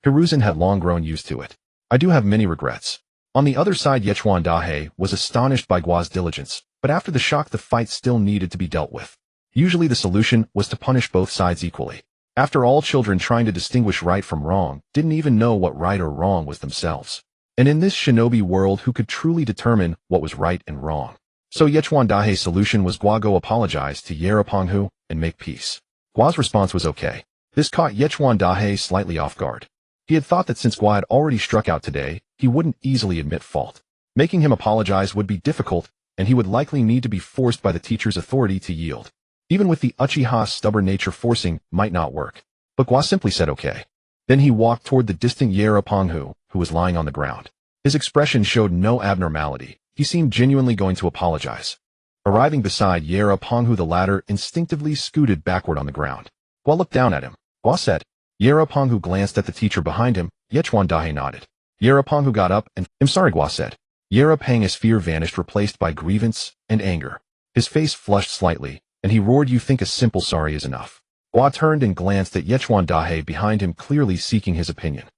Hiruzen had long grown used to it. I do have many regrets. On the other side, Yichuan Dahei was astonished by Gua's diligence, but after the shock the fight still needed to be dealt with. Usually the solution was to punish both sides equally. After all, children trying to distinguish right from wrong didn't even know what right or wrong was themselves. And in this shinobi world, who could truly determine what was right and wrong? So Yichuan Dahei's solution was Gua go apologize to Peng Hu and make peace. Gua's response was okay. This caught Yichuan Dahei slightly off guard. He had thought that since Gua had already struck out today, he wouldn't easily admit fault. Making him apologize would be difficult, and he would likely need to be forced by the teacher's authority to yield. Even with the Uchiha's stubborn nature, forcing might not work. But Gua simply said okay. Then he walked toward the distant Peng Hu, who was lying on the ground. His expression showed no abnormality. He seemed genuinely going to apologize. Arriving beside Peng Hu, the latter instinctively scooted backward on the ground. Gua looked down at him. Gua said. Peng Hu glanced at the teacher behind him. Yichuan Dahei nodded. Peng Hu got up and, I'm sorry, Gua said. Yerapang's fear vanished, replaced by grievance and anger. His face flushed slightly, and he roared, "You think a simple sorry is enough?" Gua turned and glanced at Yechuan Dahe behind him, clearly seeking his opinion.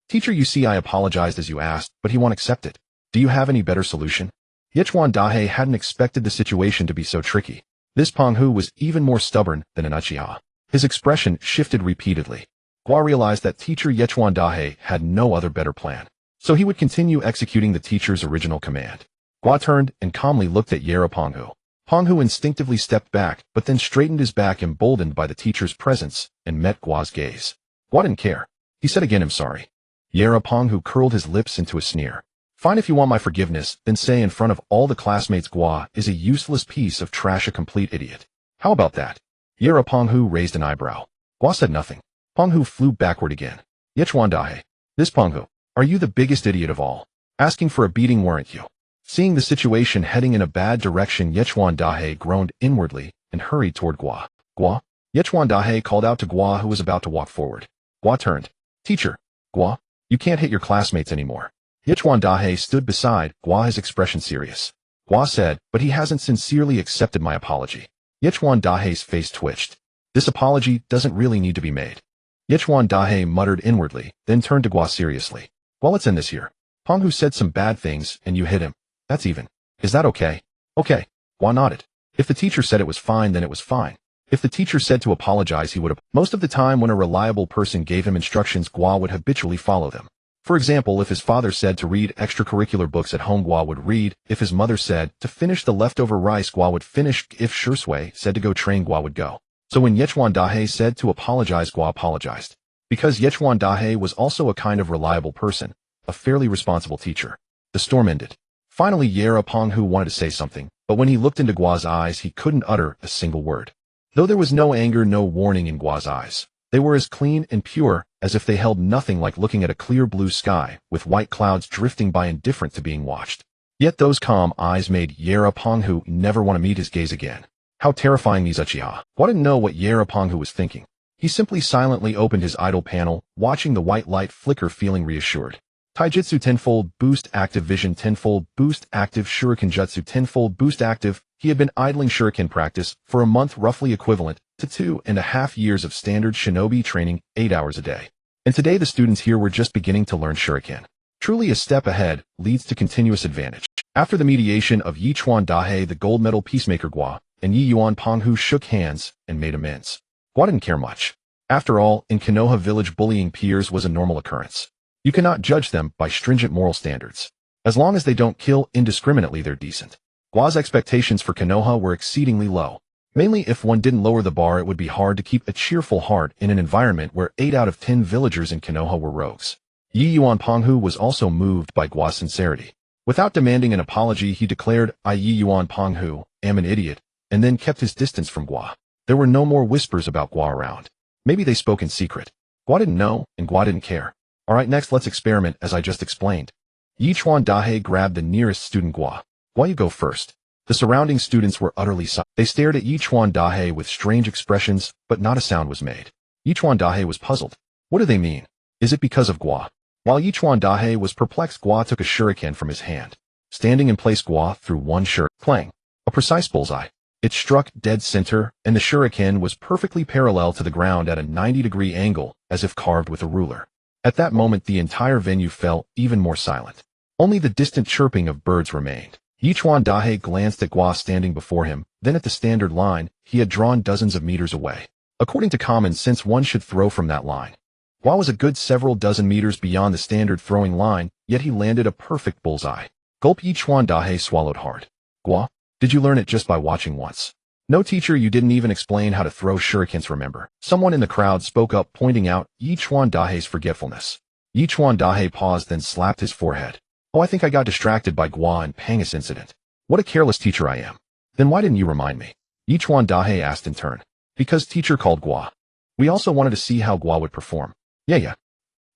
"Teacher, you see, I apologized as you asked, but he won't accept it. Do you have any better solution?" Yechuan Dahe hadn't expected the situation to be so tricky. This Penghu was even more stubborn than an Uchiha. His expression shifted repeatedly. Gua realized that teacher Yechuan Dahe had no other better plan, so he would continue executing the teacher's original command. Gua turned and calmly looked at Yera Penghu. Penghu instinctively stepped back, but then straightened his back, emboldened by the teacher's presence, and met Gua's gaze. Gua didn't care. He said again, "I'm sorry." Yera Penghu curled his lips into a sneer. "Fine, if you want my forgiveness, then say in front of all the classmates Gua is a useless piece of trash, a complete idiot. How about that?" Yera Penghu raised an eyebrow. Gua said nothing. Penghu flew backward again. "Yechuan Dahe, this Penghu, are you the biggest idiot of all? Asking for a beating, weren't you?" Seeing the situation heading in a bad direction, Yechuan Dahe groaned inwardly and hurried toward Gua. "Gua?" Yechuan Dahe called out to Gua, who was about to walk forward. Gua turned. "Teacher, Gua, you can't hit your classmates anymore." Yechuan Dahe stood beside Gua, his expression serious. Gua said, "But he hasn't sincerely accepted my apology." Yechuan Dahe's face twitched. "This apology doesn't really need to be made." Yechuan Dahe muttered inwardly, then turned to Gua seriously. "Well, let's end this here. Penghu said some bad things, and you hit him. That's even. Is that okay?" "Okay." Gua nodded. If the teacher said it was fine, then it was fine. If the teacher said to apologize, he would have. Most of the time when a reliable person gave him instructions, Gua would habitually follow them. For example, if his father said to read extracurricular books at home, Gua would read. If his mother said to finish the leftover rice, Gua would finish. If Shursui said to go train, Gua would go. So when Yechuan Dahe said to apologize, Gua apologized. Because Yechuan Dahe was also a kind of reliable person, a fairly responsible teacher. The storm ended. Finally, Yera Penghu wanted to say something, but when he looked into Gua's eyes, he couldn't utter a single word. Though there was no anger, no warning in Gua's eyes, they were as clean and pure as if they held nothing, like looking at a clear blue sky with white clouds drifting by, indifferent to being watched. Yet those calm eyes made Yera Penghu never want to meet his gaze again. How terrifying these Uchiha! Gua didn't know what Yera Penghu was thinking. He simply silently opened his idle panel, watching the white light flicker, feeling reassured. Taijutsu tenfold boost active, vision tenfold boost active, shuriken jutsu tenfold boost active. He had been idling shuriken practice for a month, roughly equivalent to 2.5 years of standard shinobi training, 8 hours a day. And today the students here were just beginning to learn shuriken. Truly, a step ahead leads to continuous advantage. After the mediation of Yechuan Dahe, the gold medal peacemaker Gua and Yuan Penghu shook hands and made amends. Gua didn't care much. After all, in Konoha village, bullying peers was a normal occurrence. You cannot judge them by stringent moral standards. As long as they don't kill indiscriminately, they're decent. Gua's expectations for Konoha were exceedingly low. Mainly, if one didn't lower the bar, it would be hard to keep a cheerful heart in an environment where 8 out of 10 villagers in Konoha were rogues. Yuan Penghu was also moved by Gua's sincerity. Without demanding an apology, he declared, "I, Yuan Penghu, am an idiot," and then kept his distance from Gua. There were no more whispers about Gua around. Maybe they spoke in secret. Gua didn't know, and Gua didn't care. Alright, next let's experiment as I just explained. Yechuan Dahe grabbed the nearest student. Gua, you go first. The surrounding students were utterly silent. They stared at Yechuan Dahe with strange expressions, but not a sound was made. Yechuan Dahe was puzzled. What do they mean? Is it because of Gua? While Yechuan Dahe was perplexed, Gua took a shuriken from his hand. Standing in place, Gua threw one shuriken, clang. A precise bullseye. It struck dead center, and the shuriken was perfectly parallel to the ground at a 90-degree angle, as if carved with a ruler. At that moment, the entire venue fell even more silent. Only the distant chirping of birds remained. Yechuan Dahe glanced at Gua standing before him, then at the standard line he had drawn dozens of meters away. According to common sense, one should throw from that line. Gua was a good several dozen meters beyond the standard throwing line, yet he landed a perfect bullseye. Gulp. Yechuan Dahe swallowed hard. Gua, did you learn it just by watching once? No, teacher, you didn't even explain how to throw shurikens, remember? Someone in the crowd spoke up, pointing out Yechuan Dahe's forgetfulness. Yechuan Dahe paused, then slapped his forehead. Oh, I think I got distracted by Gua and Penghu's incident. What a careless teacher I am. Then why didn't you remind me? Yechuan Dahe asked in turn. Because teacher called Gua. We also wanted to see how Gua would perform. Yeah.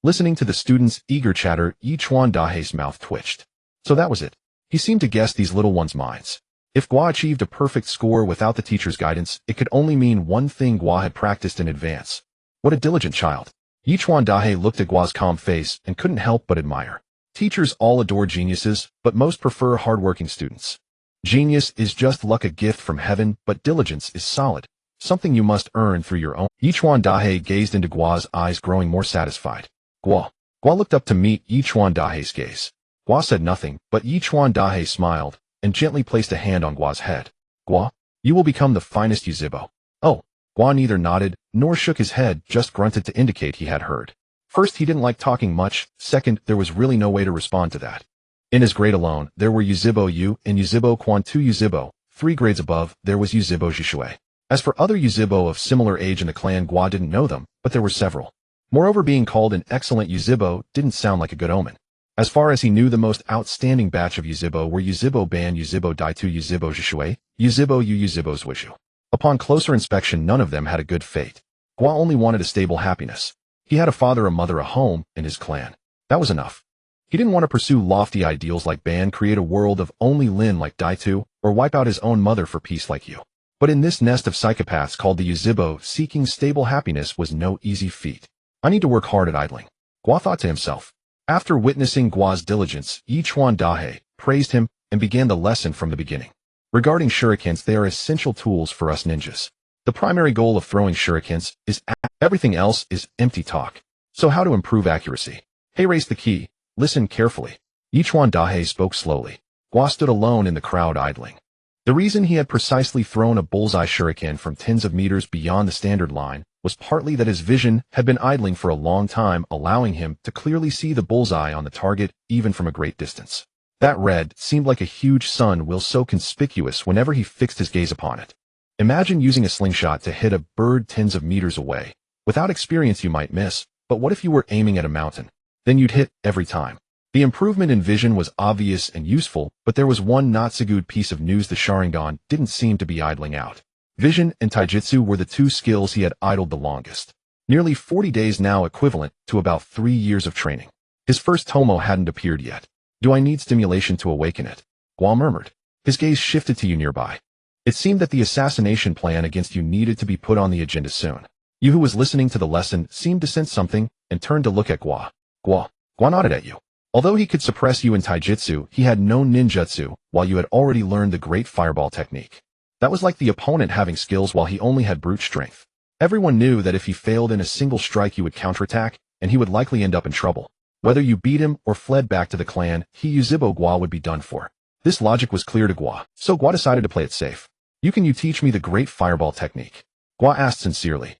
Listening to the students' eager chatter, Yechuan Dahe's mouth twitched. So that was it. He seemed to guess these little ones' minds. If Gua achieved a perfect score without the teacher's guidance, it could only mean one thing: Gua had practiced in advance. What a diligent child. Yechuan Dahe looked at Gua's calm face and couldn't help but admire. Teachers all adore geniuses, but most prefer hardworking students. Genius is just luck, a gift from heaven, but diligence is solid, something you must earn through your own. Yichuan Dahei gazed into Gua's eyes, growing more satisfied. Gua looked up to meet Yichuan Dahei's gaze. Gua said nothing, but Yichuan Dahei smiled and gently placed a hand on Gua's head. Gua, you will become the finest Yuzibo. Oh. Gua neither nodded nor shook his head, just grunted to indicate he had heard. First, he didn't like talking much. Second, there was really no way to respond to that. In his grade alone, there were Yuzibo Yu and Yuzibo Quan, 2 Yuzibo. 3 grades above, there was Yuzibo Zhishui. As for other Yuzibo of similar age in the clan, Gua didn't know them, but there were several. Moreover, being called an excellent Yuzibo didn't sound like a good omen. As far as he knew, the most outstanding batch of Yuzibo were Yuzibo Ban, Yuzibo Dai 2, Yuzibo Zhishui, Yuzibo Yu, Yuzibo Zwishu. Upon closer inspection, none of them had a good fate. Gua only wanted a stable happiness. He had a father, a mother, a home, in his clan. That was enough. He didn't want to pursue lofty ideals like Ban, create a world of only Lin like Dai2, or wipe out his own mother for peace like you. But in this nest of psychopaths called the Yuzibo, seeking stable happiness was no easy feat. I need to work hard at idling, Gua thought to himself. After witnessing Gua's diligence, Yichuan Dahei praised him and began the lesson from the beginning. Regarding shurikens, they are essential tools for us ninjas. The primary goal of throwing shurikens is everything else is empty talk. So how to improve accuracy? Hey, raise the key. Listen carefully. Yichuan Dahei spoke slowly. Gua stood alone in the crowd, idling. The reason he had precisely thrown a bullseye shuriken from tens of meters beyond the standard line was partly that his vision had been idling for a long time, allowing him to clearly see the bullseye on the target even from a great distance. That red seemed like a huge sun will so conspicuous whenever he fixed his gaze upon it. Imagine using a slingshot to hit a bird tens of meters away. Without experience you might miss, but what if you were aiming at a mountain? Then you'd hit every time. The improvement in vision was obvious and useful, but there was one not so good piece of news: the Sharingan didn't seem to be idling out. Vision and Taijutsu were the 2 skills he had idled the longest. Nearly 40 days now, equivalent to about 3 years of training. His first Tomo hadn't appeared yet. Do I need stimulation to awaken it? Gua murmured. His gaze shifted to Yu nearby. It seemed that the assassination plan against you needed to be put on the agenda soon. Yu, who was listening to the lesson, seemed to sense something and turned to look at Gua. Gua nodded at Yu. Although he could suppress you in taijutsu, he had no ninjutsu, while you had already learned the great fireball technique. That was like the opponent having skills while he only had brute strength. Everyone knew that if he failed in a single strike you would counterattack, and he would likely end up in trouble. Whether you beat him or fled back to the clan, Yuzibo Gua would be done for. This logic was clear to Gua, so Gua decided to play it safe. You teach me the great fireball technique? Gua asked sincerely.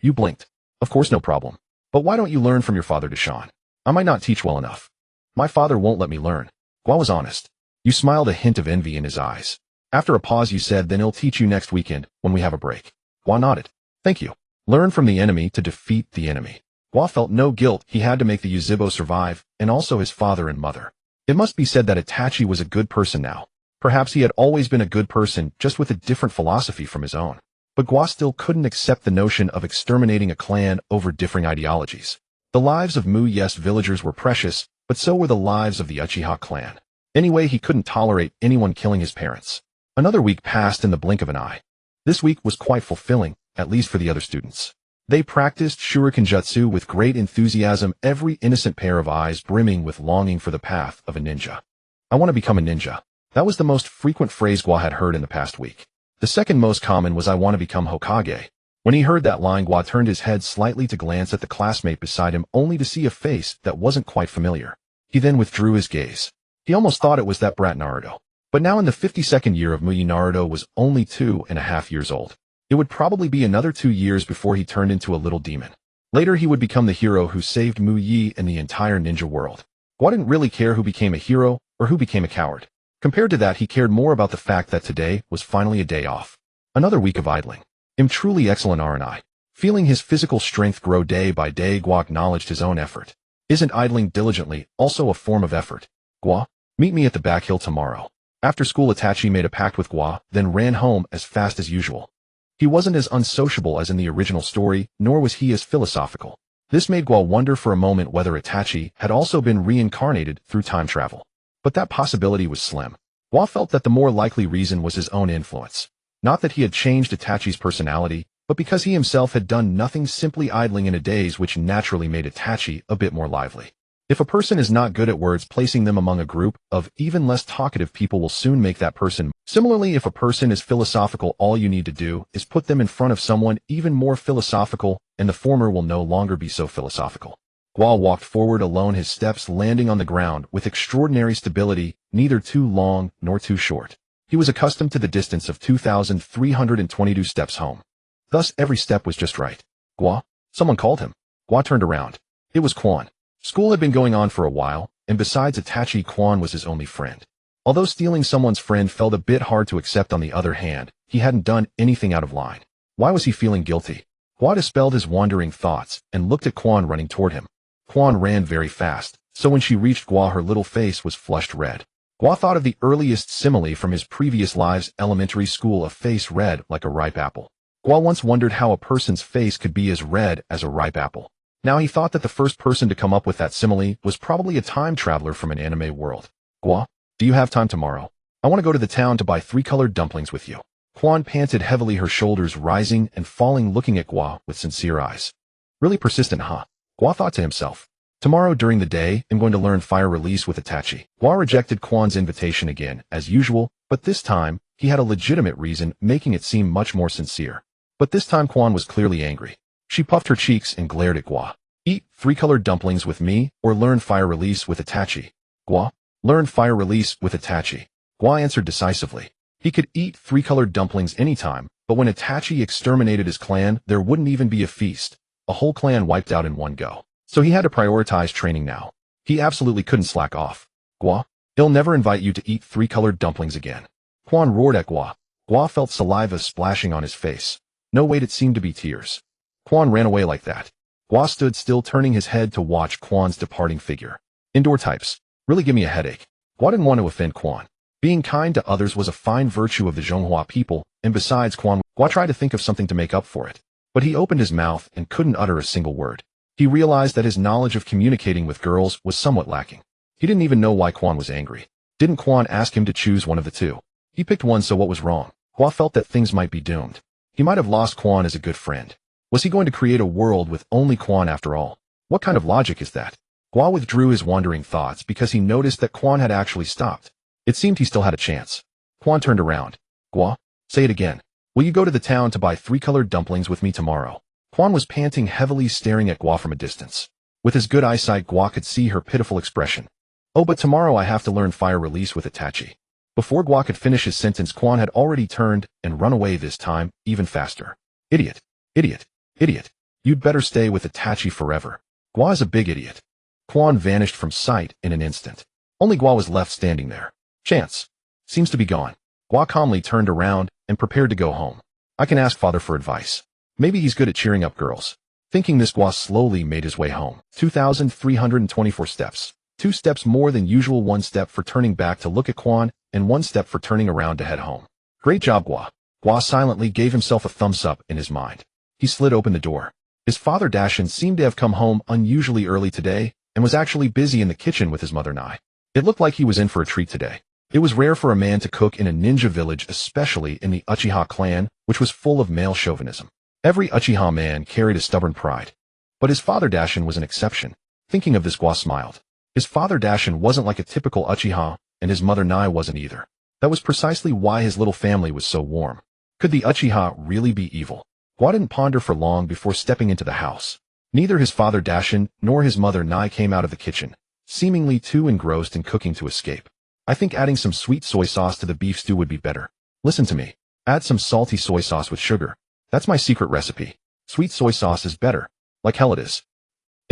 Yu blinked. Of course, no problem. But why don't you learn from your father, Deshaun? I might not teach well enough. My father won't let me learn. Gua was honest. Yu smiled, a hint of envy in his eyes. After a pause, Yu said, then he'll teach you next weekend, when we have a break. Gua nodded. Thank you. Learn from the enemy to defeat the enemy. Gua felt no guilt. He had to make the Yuzibo survive, and also his father and mother. It must be said that Itachi was a good person now. Perhaps he had always been a good person, just with a different philosophy from his own. But Gua still couldn't accept the notion of exterminating a clan over differing ideologies. The lives of Mu-Yes villagers were precious, but so were the lives of the Uchiha clan. Anyway, he couldn't tolerate anyone killing his parents. Another week passed in the blink of an eye. This week was quite fulfilling, at least for the other students. They practiced shurikenjutsu with great enthusiasm, every innocent pair of eyes brimming with longing for the path of a ninja. I want to become a ninja. That was the most frequent phrase Gua had heard in the past week. The second most common was I want to become Hokage. When he heard that line, Gua turned his head slightly to glance at the classmate beside him, only to see a face that wasn't quite familiar. He then withdrew his gaze. He almost thought it was that brat Naruto. But now in the 52nd year of Muyi, Naruto was only 2.5 years old. It would probably be another 2 years before he turned into a little demon. Later he would become the hero who saved Muyi and the entire ninja world. Gua didn't really care who became a hero or who became a coward. Compared to that, he cared more about the fact that today was finally a day off. Another week of idling. I'm truly excellent, aren't I? Feeling his physical strength grow day by day, Gua acknowledged his own effort. Isn't idling diligently also a form of effort? Gua, meet me at the back hill tomorrow. After school, Itachi made a pact with Gua, then ran home as fast as usual. He wasn't as unsociable as in the original story, nor was he as philosophical. This made Gua wonder for a moment whether Itachi had also been reincarnated through time travel. But that possibility was slim. Gua felt that the more likely reason was his own influence. Not that he had changed Itachi's personality, but because he himself had done nothing, simply idling in a daze, which naturally made Itachi a bit more lively. If a person is not good at words, placing them among a group of even less talkative people will soon make that person. Similarly, if a person is philosophical, all you need to do is put them in front of someone even more philosophical, and the former will no longer be so philosophical. Gua walked forward alone, his steps landing on the ground with extraordinary stability, neither too long nor too short. He was accustomed to the distance of 2,322 steps home. Thus, every step was just right. Gua? Someone called him. Gua turned around. It was Quan. School had been going on for a while, and besides Itachi, Quan was his only friend. Although stealing someone's friend felt a bit hard to accept, on the other hand, he hadn't done anything out of line. Why was he feeling guilty? Gua dispelled his wandering thoughts and looked at Quan running toward him. Quan ran very fast, so when she reached Gua, her little face was flushed red. Gua thought of the earliest simile from his previous lives, elementary school, a face red like a ripe apple. Gua once wondered how a person's face could be as red as a ripe apple. Now he thought that the first person to come up with that simile was probably a time traveler from an anime world. Gua, do you have time tomorrow? I want to go to the town to buy 3 colored dumplings with you. Quan panted heavily, her shoulders rising and falling, looking at Gua with sincere eyes. Really persistent, huh? Gua thought to himself. Tomorrow during the day, I'm going to learn fire release with Itachi. Gua rejected Quan's invitation again, as usual, but this time, he had a legitimate reason, making it seem much more sincere. But this time Quan was clearly angry. She puffed her cheeks and glared at Gua. Eat 3 colored dumplings with me, or learn fire release with Itachi. Gua? Learn fire release with Itachi. Gua answered decisively. He could eat 3 colored dumplings anytime, but when Itachi exterminated his clan, there wouldn't even be a feast. A whole clan wiped out in one go. So he had to prioritize training now. He absolutely couldn't slack off. Gua? He'll never invite you to eat 3 colored dumplings again. Quan roared at Gua. Gua felt saliva splashing on his face. No, wait, it seemed to be tears. Quan ran away like that. Gua stood still, turning his head to watch Quan's departing figure. Indoor types really give me a headache. Gua didn't want to offend Quan. Being kind to others was a fine virtue of the Zhonghua people, and besides, Gua tried to think of something to make up for it. But he opened his mouth and couldn't utter a single word. He realized that his knowledge of communicating with girls was somewhat lacking. He didn't even know why Quan was angry. Didn't Quan ask him to choose one of the two? He picked one, so what was wrong? Gua felt that things might be doomed. He might have lost Quan as a good friend. Was he going to create a world with only Quan after all? What kind of logic is that? Gua withdrew his wandering thoughts because he noticed that Quan had actually stopped. It seemed he still had a chance. Quan turned around. Gua? Say it again. Will you go to the town to buy 3 colored dumplings with me tomorrow? Quan was panting heavily, staring at Gua from a distance. With his good eyesight, Gua could see her pitiful expression. Oh, but tomorrow I have to learn fire release with Itachi. Before Gua could finish his sentence, Quan had already turned and run away, this time even faster. Idiot. Idiot. Idiot. You'd better stay with Itachi forever. Gua is a big idiot. Quan vanished from sight in an instant. Only Gua was left standing there. Chance seems to be gone. Gua calmly turned around and prepared to go home. I can ask father for advice. Maybe he's good at cheering up girls. Thinking this, Gua slowly made his way home. 2,324 steps. 2 steps more than usual, 1 step for turning back to look at Quan, and 1 step for turning around to head home. Great job, Gua. Gua silently gave himself a thumbs up in his mind. He slid open the door. His father Dashin seemed to have come home unusually early today, and was actually busy in the kitchen with his mother Nai. It looked like he was in for a treat today. It was rare for a man to cook in a ninja village, especially in the Uchiha clan, which was full of male chauvinism. Every Uchiha man carried a stubborn pride. But his father Dashin was an exception. Thinking of this, Gua smiled. His father Dashin wasn't like a typical Uchiha, and his mother Nai wasn't either. That was precisely why his little family was so warm. Could the Uchiha really be evil? Gua didn't ponder for long before stepping into the house. Neither his father Dashin nor his mother Nai came out of the kitchen, seemingly too engrossed in cooking to escape. I think adding some sweet soy sauce to the beef stew would be better. Listen to me. Add some salty soy sauce with sugar. That's my secret recipe. Sweet soy sauce is better. Like hell it is.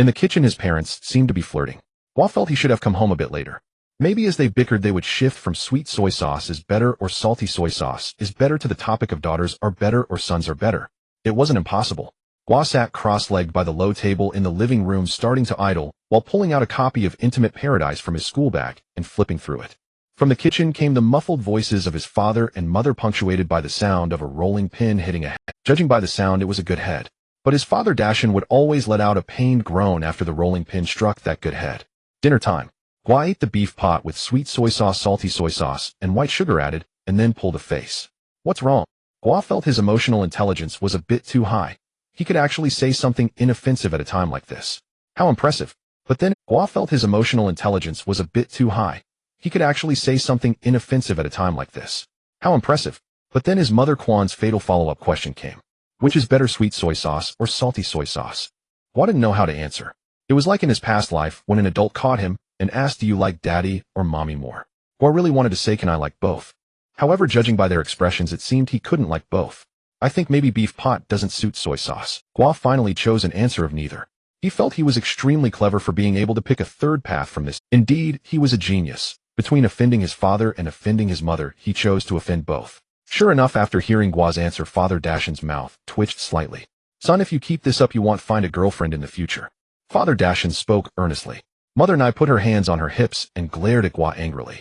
In the kitchen, his parents seemed to be flirting. Gua felt he should have come home a bit later. Maybe as they bickered, they would shift from sweet soy sauce is better or salty soy sauce is better to the topic of daughters are better or sons are better. It wasn't impossible. Gua sat cross-legged by the low table in the living room, starting to idle, while pulling out a copy of Intimate Paradise from his school bag and flipping through it. From the kitchen came the muffled voices of his father and mother, punctuated by the sound of a rolling pin hitting a head. Judging by the sound, it was a good head. But his father Dashin would always let out a pained groan after the rolling pin struck that good head. Dinner time. Gua ate the beef pot with sweet soy sauce, salty soy sauce, and white sugar added, and then pulled a face. What's wrong? Gua felt his emotional intelligence was a bit too high. He could actually say something inoffensive at a time like this. How impressive. But then, Gua felt his emotional intelligence was a bit too high. He could actually say something inoffensive at a time like this. How impressive. But then his mother Quan's fatal follow-up question came. Which is better, sweet soy sauce or salty soy sauce? Gua didn't know how to answer. It was like in his past life when an adult caught him and asked, do you like daddy or mommy more? Gua really wanted to say, can I like both? However, judging by their expressions, it seemed he couldn't like both. I think maybe beef pot doesn't suit soy sauce. Gua finally chose an answer of neither. He felt he was extremely clever for being able to pick a third path from this. Indeed, he was a genius. Between offending his father and offending his mother, he chose to offend both. Sure enough, after hearing Gua's answer, Father Dashin's mouth twitched slightly. Son, if you keep this up, you won't find a girlfriend in the future. Father Dashin spoke earnestly. Mother Nai put her hands on her hips and glared at Gua angrily.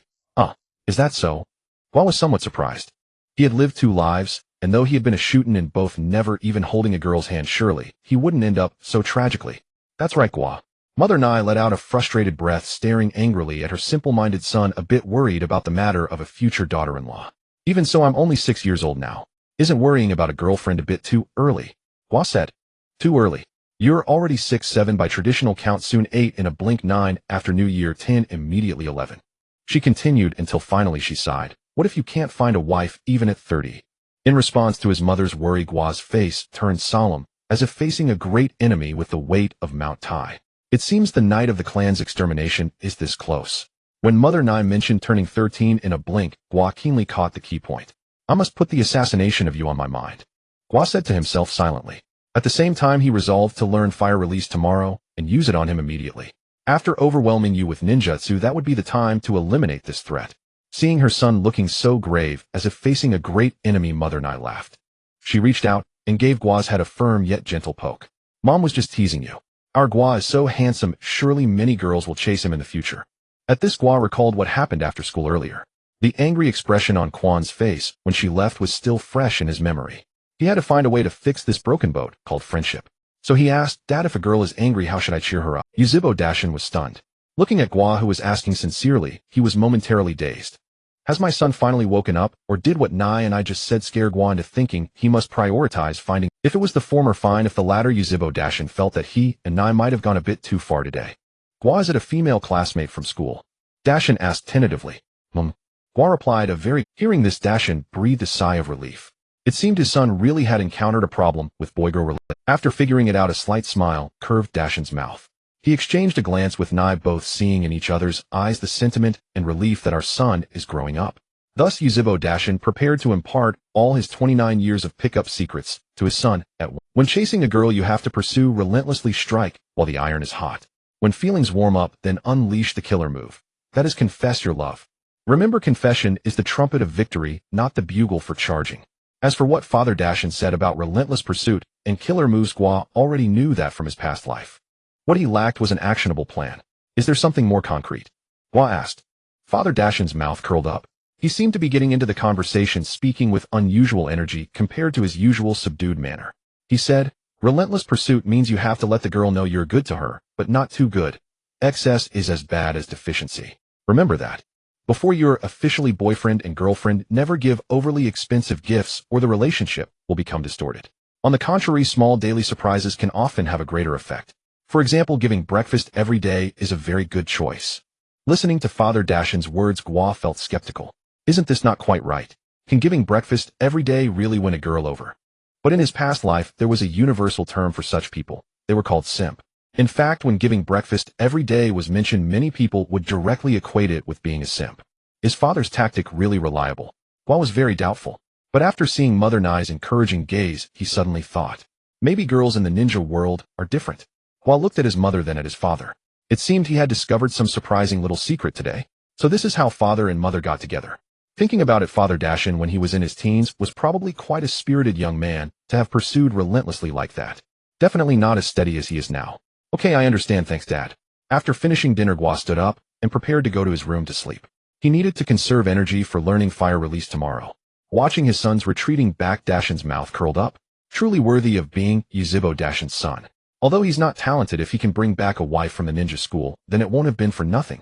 Is that so? Gua was somewhat surprised. He had lived 2 lives, and though he had been a shootin' in both, never even holding a girl's hand, surely he wouldn't end up so tragically. That's right, Gua. Mother Nai let out a frustrated breath, staring angrily at her simple-minded son, a bit worried about the matter of a future daughter-in-law. Even so, I'm only 6 years old now. Isn't worrying about a girlfriend a bit too early? Gua said. Too early. You're already 6, 7 by traditional count, soon 8 in a blink, 9 after New Year, 10 immediately, 11. She continued until finally she sighed. What if you can't find a wife even at 30? In response to his mother's worry, Gua's face turned solemn, as if facing a great enemy with the weight of Mount Tai. It seems the night of the clan's extermination is this close. When Mother Nai mentioned turning 13 in a blink, Gua keenly caught the key point. I must put the assassination of you on my mind, Gua said to himself silently. At the same time, he resolved to learn fire release tomorrow and use it on him immediately. After overwhelming you with ninjutsu, that would be the time to eliminate this threat. Seeing her son looking so grave, as if facing a great enemy, Mother Nai laughed. She reached out and gave Gua's head a firm yet gentle poke. Mom was just teasing you. Our Gua is so handsome, surely many girls will chase him in the future. At this, Gua recalled what happened after school earlier. The angry expression on Quan's face when she left was still fresh in his memory. He had to find a way to fix this broken boat called friendship. So he asked, Dad, if a girl is angry, how should I cheer her up? Yuzhibo Dashin was stunned. Looking at Gua, who was asking sincerely, he was momentarily dazed. Has my son finally woken up, or did what Nai and I just said scare Gua into thinking he must prioritize finding? If it was the former, fine. If the latter, Yuzhibo Dashin felt that he and Nai might have gone a bit too far today. Gua, is it a female classmate from school? Dashin asked tentatively. Gua replied, a very. Hearing this, Dashin breathed a sigh of relief. It seemed his son really had encountered a problem with boy-girl relations. After figuring it out, a slight smile curved Dashin's mouth. He exchanged a glance with Nai, both seeing in each other's eyes the sentiment and relief that our son is growing up. Thus, Yuzhibo Dashin prepared to impart all his 29 years of pickup secrets to his son at once. When chasing a girl, you have to pursue, relentlessly strike while the iron is hot. When feelings warm up, then unleash the killer move. That is, confess your love. Remember, confession is the trumpet of victory, not the bugle for charging. As for what Father Dashin said about relentless pursuit and killer moves, Gua already knew that from his past life. What he lacked was an actionable plan. Is there something more concrete? Gua asked. Father Dashin's mouth curled up. He seemed to be getting into the conversation, speaking with unusual energy compared to his usual subdued manner. He said, relentless pursuit means you have to let the girl know you're good to her, but not too good. Excess is as bad as deficiency. Remember that. Before you're officially boyfriend and girlfriend, never give overly expensive gifts or the relationship will become distorted. On the contrary, small daily surprises can often have a greater effect. For example, giving breakfast every day is a very good choice. Listening to Father Dashin's words, Gua felt skeptical. Isn't this not quite right? Can giving breakfast every day really win a girl over? But in his past life, there was a universal term for such people. They were called simp. In fact, when giving breakfast every day was mentioned, many people would directly equate it with being a simp. Is father's tactic really reliable? Gua was very doubtful. But after seeing Mother Nai's encouraging gaze, he suddenly thought, maybe girls in the ninja world are different. Gua looked at his mother, then at his father. It seemed he had discovered some surprising little secret today. So this is how father and mother got together. Thinking about it, Father Dashin, when he was in his teens, was probably quite a spirited young man to have pursued relentlessly like that. Definitely not as steady as he is now. Okay, I understand, thanks, Dad. After finishing dinner, Gua stood up and prepared to go to his room to sleep. He needed to conserve energy for learning fire release tomorrow. Watching his son's retreating back, Dashin's mouth curled up. Truly worthy of being Yuzhibo Dashin's son. Although he's not talented, if he can bring back a wife from the ninja school, then it won't have been for nothing.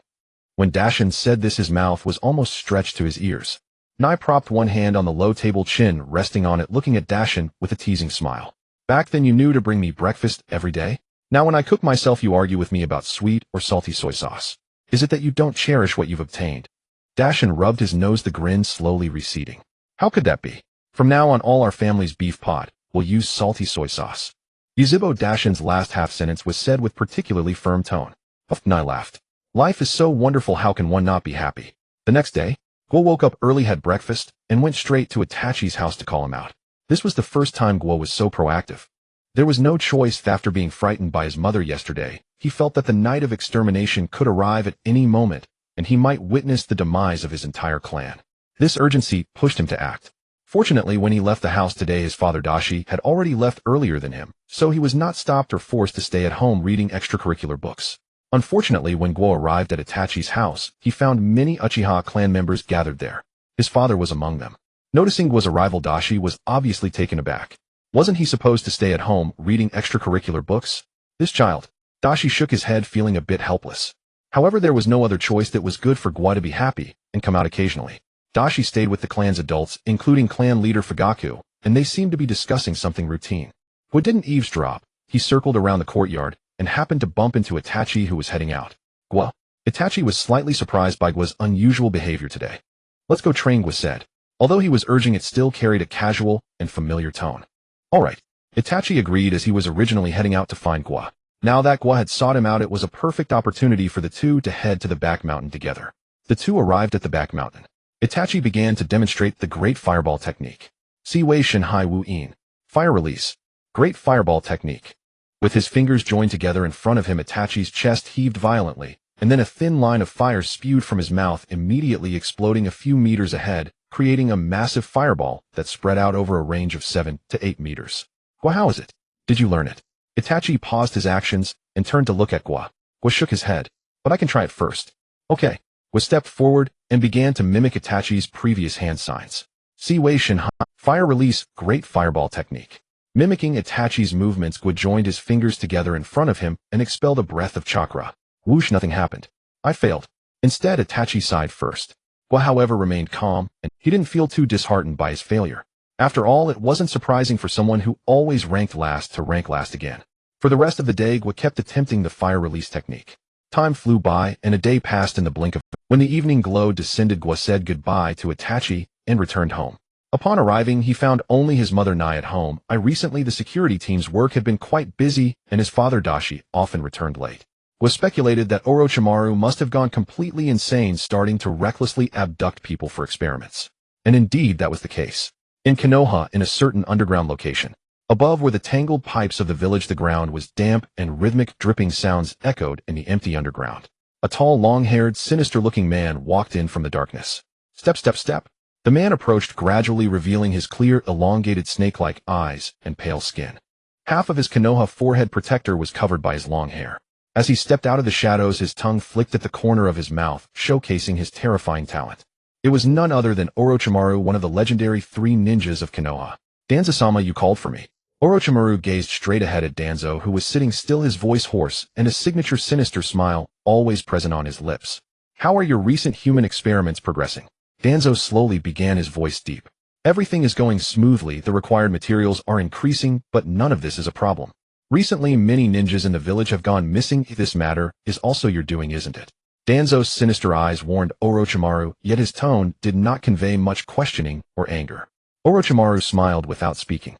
When Dashin said this, his mouth was almost stretched to his ears. Nai propped one hand on the low table, chin resting on it, looking at Dashin with a teasing smile. Back then you knew to bring me breakfast every day? Now when I cook myself you argue with me about sweet or salty soy sauce. Is it that you don't cherish what you've obtained? Dashin rubbed his nose, the grin slowly receding. How could that be? From now on all our family's beef pot will use salty soy sauce. Yuzhibo Dashin's last half-sentence was said with particularly firm tone. I laughed. Life is so wonderful, how can one not be happy? The next day, Guo woke up early, had breakfast, and went straight to Itachi's house to call him out. This was the first time Guo was so proactive. There was no choice. After being frightened by his mother yesterday, he felt that the night of extermination could arrive at any moment, and he might witness the demise of his entire clan. This urgency pushed him to act. Fortunately, when he left the house today, his father Dashi had already left earlier than him, so he was not stopped or forced to stay at home reading extracurricular books. Unfortunately, when Guo arrived at Itachi's house, he found many Uchiha clan members gathered there. His father was among them. Noticing Guo's arrival, Dashi was obviously taken aback. Wasn't he supposed to stay at home reading extracurricular books? This child. Dashi shook his head, feeling a bit helpless. However, there was no other choice. That was good for Guo to be happy and come out occasionally. Dashi stayed with the clan's adults, including clan leader Fugaku, and they seemed to be discussing something routine. Guo didn't eavesdrop. He circled around the courtyard and happened to bump into Itachi, who was heading out. Guo. Itachi was slightly surprised by Guo's unusual behavior today. Let's go train, Guo said. Although he was urging, it still carried a casual and familiar tone. All right. Itachi agreed, as he was originally heading out to find Guo. Now that Guo had sought him out, it was a perfect opportunity for the two to head to the back mountain together. The two arrived at the back mountain. Itachi began to demonstrate the Great Fireball technique. Siwei Shenhai Wu Yin. Fire release. Great Fireball technique. With his fingers joined together in front of him, Itachi's chest heaved violently, and then a thin line of fire spewed from his mouth, immediately exploding a few meters ahead, creating a massive fireball that spread out over a range of 7 to 8 meters. Guo, how is it? Did you learn it? Itachi paused his actions and turned to look at Guo. Guo shook his head. But I can try it first. Okay. Guo stepped forward and began to mimic Itachi's previous hand signs. Siwei Shenhai. Fire release. Great Fireball technique. Mimicking Itachi's movements, Guo joined his fingers together in front of him and expelled a breath of chakra. Whoosh, nothing happened. I failed. Instead, Itachi sighed first. Guo, however, remained calm, and he didn't feel too disheartened by his failure. After all, it wasn't surprising for someone who always ranked last to rank last again. For the rest of the day, Guo kept attempting the fire release technique. Time flew by, and a day passed in the blink of an eye. When the evening glow descended, Guo said goodbye to Itachi and returned home. Upon arriving, he found only his mother Nai at home. Recently, the security team's work had been quite busy, and his father Dashi often returned late. Guo speculated that Orochimaru must have gone completely insane, starting to recklessly abduct people for experiments. And indeed, that was the case. In Konoha, in a certain underground location, above where the tangled pipes of the village, the ground was damp and rhythmic dripping sounds echoed in the empty underground. A tall, long-haired, sinister-looking man walked in from the darkness. Step, step, step. The man approached, gradually revealing his clear, elongated snake-like eyes and pale skin. Half of his Konoha forehead protector was covered by his long hair. As he stepped out of the shadows, his tongue flicked at the corner of his mouth, showcasing his terrifying talent. It was none other than Orochimaru, one of the legendary 3 ninjas of Konoha. Danzo-sama, you called for me. Orochimaru gazed straight ahead at Danzo, who was sitting still, his voice hoarse, and a signature sinister smile always present on his lips. How are your recent human experiments progressing? Danzo slowly began, his voice deep. Everything is going smoothly, the required materials are increasing, but none of this is a problem. Recently, many ninjas in the village have gone missing. This matter is also your doing, isn't it? Danzo's sinister eyes warned Orochimaru, yet his tone did not convey much questioning or anger. Orochimaru smiled without speaking.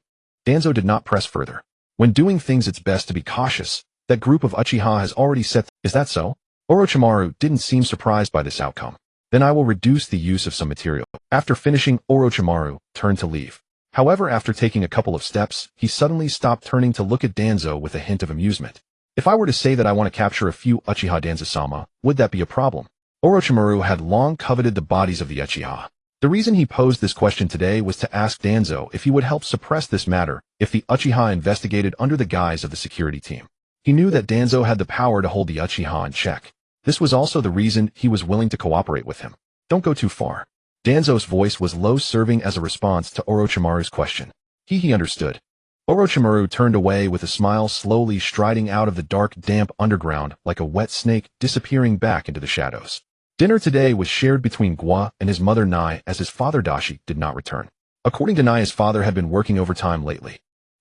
Danzo did not press further. When doing things, it's best to be cautious. That group of Uchiha has already set. Is that so? Orochimaru didn't seem surprised by this outcome. Then I will reduce the use of some material. After finishing, Orochimaru turned to leave. However, after taking a couple of steps, he suddenly stopped, turning to look at Danzo with a hint of amusement. If I were to say that I want to capture a few Uchiha, Danzo-sama, would that be a problem? Orochimaru had long coveted the bodies of the Uchiha. The reason he posed this question today was to ask Danzo if he would help suppress this matter if the Uchiha investigated under the guise of the security team. He knew that Danzo had the power to hold the Uchiha in check. This was also the reason he was willing to cooperate with him. Don't go too far. Danzo's voice was low, serving as a response to Orochimaru's question. He understood. Orochimaru turned away with a smile, slowly striding out of the dark, damp underground like a wet snake, disappearing back into the shadows. Dinner today was shared between Guo and his mother Nai, as his father Dashi did not return. According to Nai, his father had been working overtime lately.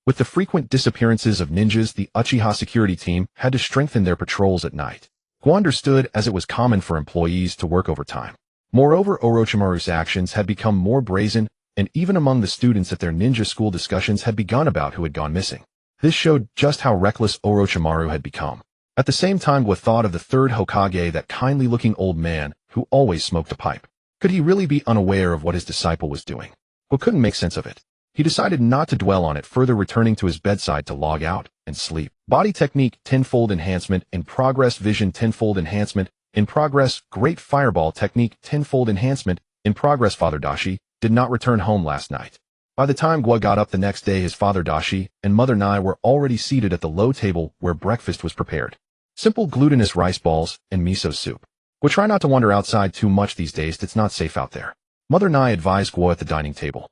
With the frequent disappearances of ninjas, the Uchiha security team had to strengthen their patrols at night. Gua understood, as it was common for employees to work overtime. Moreover, Orochimaru's actions had become more brazen, and even among the students at their ninja school, discussions had begun about who had gone missing. This showed just how reckless Orochimaru had become. At the same time, Gua thought of the third Hokage, that kindly-looking old man who always smoked a pipe. Could he really be unaware of what his disciple was doing? Gua couldn't make sense of it. He decided not to dwell on it further, returning to his bedside to log out and sleep. Body technique, tenfold enhancement. In progress. Vision, tenfold enhancement. In progress. Great fireball technique, tenfold enhancement. In progress. Father Dashi did not return home last night. By the time Gua got up the next day, his father Dashi and mother Nai were already seated at the low table where breakfast was prepared. Simple glutinous rice balls and miso soup. Gua, try not to wander outside too much these days. It's not safe out there. Mother Nai advised Gua at the dining table.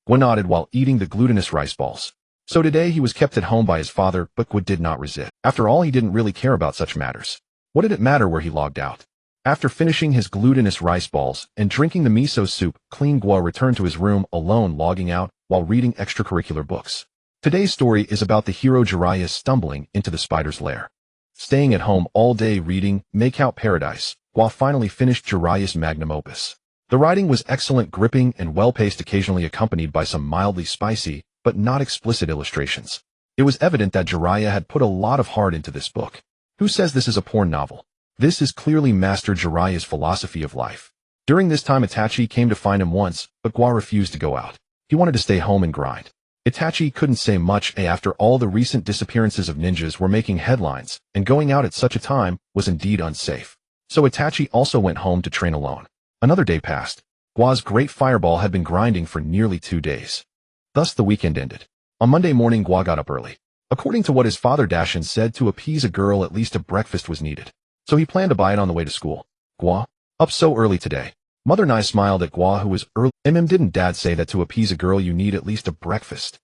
Gua nodded while eating the glutinous rice balls. So today he was kept at home by his father, but Gua did not resist. After all, he didn't really care about such matters. What did it matter where he logged out? After finishing his glutinous rice balls and drinking the miso soup, clean, Gua returned to his room alone, logging out while reading extracurricular books. Today's story is about the hero Jiraiya stumbling into the spider's lair. Staying at home all day reading Make Out Paradise, Gua finally finished Jiraiya's magnum opus. The writing was excellent, gripping, and well-paced, occasionally accompanied by some mildly spicy, but not explicit illustrations. It was evident that Jiraiya had put a lot of heart into this book. Who says this is a porn novel? This is clearly Master Jiraiya's philosophy of life. During this time, Itachi came to find him once, but Gua refused to go out. He wanted to stay home and grind. Itachi couldn't say much after all the recent disappearances of ninjas were making headlines, and going out at such a time was indeed unsafe. So Itachi also went home to train alone. Another day passed. Gua's great fireball had been grinding for nearly 2 days. Thus the weekend ended. On Monday morning, Gua got up early. According to what his father Dashin said, to appease a girl at least a breakfast was needed. So he planned to buy it on the way to school. Gua, up so early today? Mother Nai smiled at Gua, who was early. Didn't Dad say that to appease a girl you need at least a breakfast?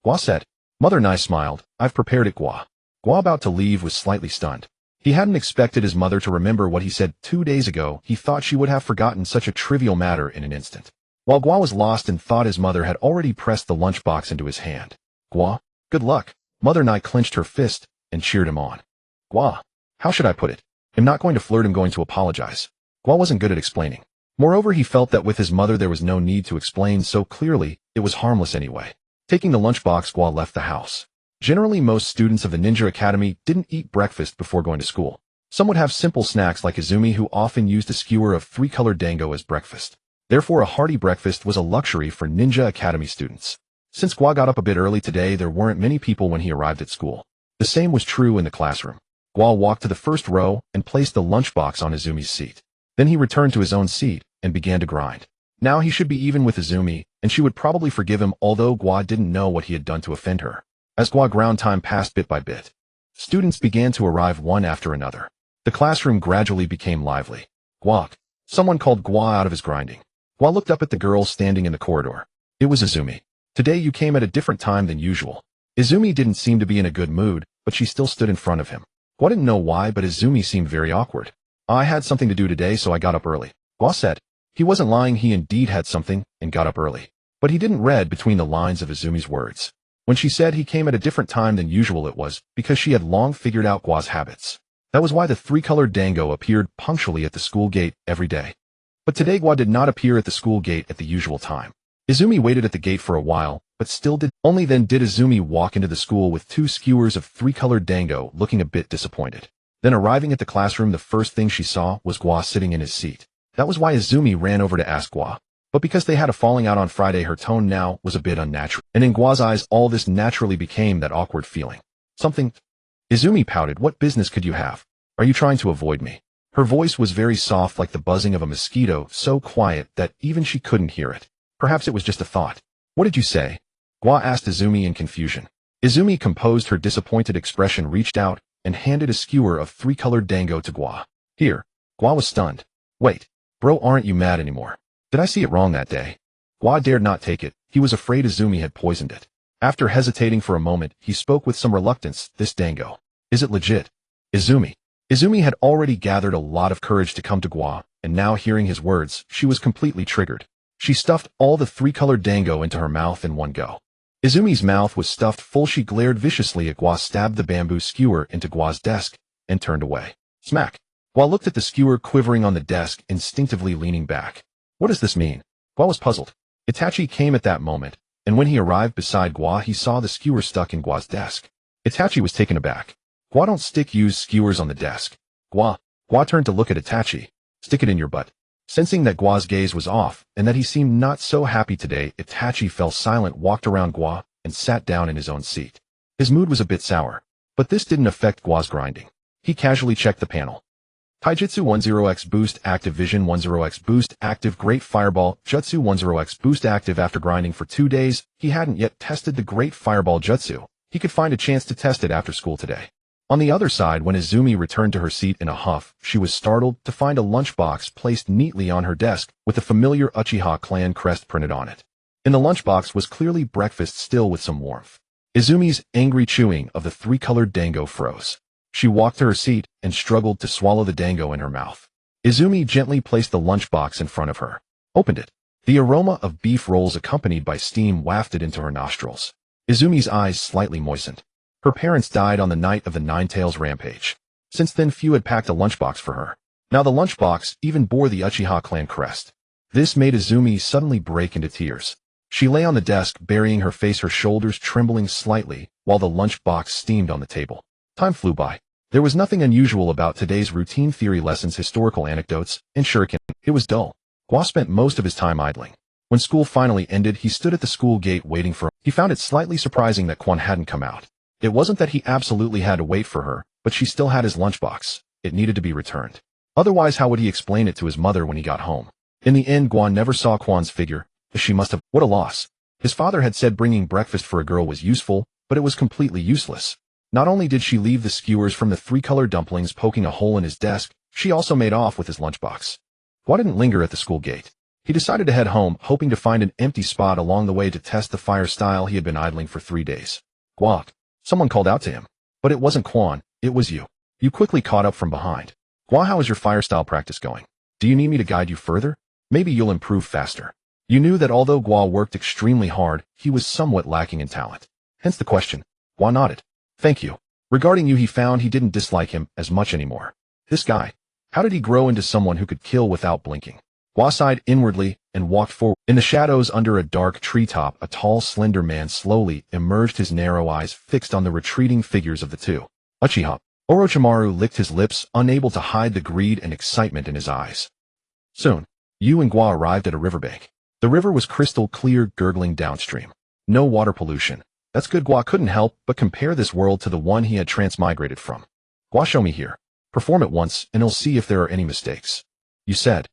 Gua said. Mother Nai smiled. I've prepared it, Gua. Gua, about to leave, was slightly stunned. He hadn't expected his mother to remember what he said 2 days ago. He thought she would have forgotten such a trivial matter in an instant. While Gua was lost and thought his mother had already pressed the lunchbox into his hand. Gua, good luck. Mother Nai clenched her fist and cheered him on. Gua, how should I put it? I'm not going to flirt, I'm going to apologize. Gua wasn't good at explaining. Moreover, he felt that with his mother there was no need to explain so clearly. It was harmless anyway. Taking the lunchbox, Gua left the house. Generally, most students of the Ninja Academy didn't eat breakfast before going to school. Some would have simple snacks like Izumi, who often used a skewer of 3-colored dango as breakfast. Therefore, a hearty breakfast was a luxury for Ninja Academy students. Since Gua got up a bit early today, there weren't many people when he arrived at school. The same was true in the classroom. Gua walked to the first row and placed the lunchbox on Izumi's seat. Then he returned to his own seat and began to grind. Now he should be even with Izumi, and she would probably forgive him, although Gua didn't know what he had done to offend her. As Gua ground, time passed bit by bit. Students began to arrive one after another. The classroom gradually became lively. Gua. Someone called Gua out of his grinding. Gua looked up at the girl standing in the corridor. It was Izumi. Today you came at a different time than usual. Izumi didn't seem to be in a good mood, but she still stood in front of him. Gua didn't know why, but Izumi seemed very awkward. I had something to do today, so I got up early. Gua said. He wasn't lying, he indeed had something, and got up early. But he didn't read between the lines of Izumi's words. When she said he came at a different time than usual, it was because she had long figured out Gua's habits. That was why the 3-colored dango appeared punctually at the school gate every day. But today Gua did not appear at the school gate at the usual time. Izumi waited at the gate for a while, but still did. Only then did Izumi walk into the school with 2 skewers of 3-colored dango, looking a bit disappointed. Then, arriving at the classroom, the first thing she saw was Gua sitting in his seat. That was why Izumi ran over to ask Gua. But because they had a falling out on Friday, her tone now was a bit unnatural. And in Gua's eyes, all this naturally became that awkward feeling. Something. Izumi pouted. What business could you have? Are you trying to avoid me? Her voice was very soft, like the buzzing of a mosquito, so quiet that even she couldn't hear it. Perhaps it was just a thought. What did you say? Gua asked Izumi in confusion. Izumi composed her disappointed expression, reached out, and handed a skewer of 3-colored dango to Gua. Here. Gua was stunned. Wait. Bro, aren't you mad anymore? Did I see it wrong that day? Gua dared not take it. He was afraid Izumi had poisoned it. After hesitating for a moment, he spoke with some reluctance. This dango. Is it legit? Izumi. Izumi had already gathered a lot of courage to come to Gua, and now hearing his words, she was completely triggered. She stuffed all the 3-colored dango into her mouth in one go. Izumi's mouth was stuffed full. She glared viciously at Gua, stabbed the bamboo skewer into Gua's desk, and turned away. Smack! Gua looked at the skewer quivering on the desk, instinctively leaning back. What does this mean? Gua was puzzled. Itachi came at that moment, and when he arrived beside Gua, he saw the skewer stuck in Gua's desk. Itachi was taken aback. Gua don't stick used skewers on the desk. Gua turned to look at Itachi. Stick it in your butt. Sensing that Gua's gaze was off, and that he seemed not so happy today, Itachi fell silent, walked around Gua, and sat down in his own seat. His mood was a bit sour, but this didn't affect Gua's grinding. He casually checked the panel. Taijutsu 10x boost active, Vision 10x boost active, Great Fireball Jutsu 10x boost active. After grinding for 2 days, he hadn't yet tested the Great Fireball Jutsu. He could find a chance to test it after school today. On the other side, when Izumi returned to her seat in a huff, she was startled to find a lunchbox placed neatly on her desk with the familiar Uchiha clan crest printed on it. In the lunchbox was clearly breakfast, still with some warmth. Izumi's angry chewing of the 3-colored dango froze. She walked to her seat and struggled to swallow the dango in her mouth. Izumi gently placed the lunchbox in front of her, opened it. The aroma of beef rolls accompanied by steam wafted into her nostrils. Izumi's eyes slightly moistened. Her parents died on the night of the Nine-Tails rampage. Since then, few had packed a lunchbox for her. Now the lunchbox even bore the Uchiha clan crest. This made Izumi suddenly break into tears. She lay on the desk, burying her face, her shoulders trembling slightly, while the lunchbox steamed on the table. Time flew by. There was nothing unusual about today's routine theory lessons, historical anecdotes, and shuriken. It was dull. Gua spent most of his time idling. When school finally ended, he stood at the school gate waiting for her. He found it slightly surprising that Quan hadn't come out. It wasn't that he absolutely had to wait for her, but she still had his lunchbox. It needed to be returned. Otherwise, how would he explain it to his mother when he got home? In the end, Guan never saw Quan's figure. She must have. What a loss. His father had said bringing breakfast for a girl was useful, but it was completely useless. Not only did she leave the skewers from the 3-color dumplings poking a hole in his desk, she also made off with his lunchbox. Guan didn't linger at the school gate. He decided to head home, hoping to find an empty spot along the way to test the fire style he had been idling for 3 days. Guak. Someone called out to him. But it wasn't Quan, it was you. You quickly caught up from behind. Gua, how is your fire style practice going? Do you need me to guide you further? Maybe you'll improve faster. You knew that although Gua worked extremely hard, he was somewhat lacking in talent. Hence the question. Gua nodded. Thank you. Regarding you, he found he didn't dislike him as much anymore. This guy. How did he grow into someone who could kill without blinking? Gua sighed inwardly and walked forward. In the shadows under a dark treetop, a tall, slender man slowly emerged, his narrow eyes fixed on the retreating figures of the two. Uchiha. Orochimaru licked his lips, unable to hide the greed and excitement in his eyes. Soon, Yu and Gua arrived at a riverbank. The river was crystal clear, gurgling downstream. No water pollution. That's good. Gua couldn't help but compare this world to the one he had transmigrated from. Gua, show me here. Perform it once, and he'll see if there are any mistakes. You said.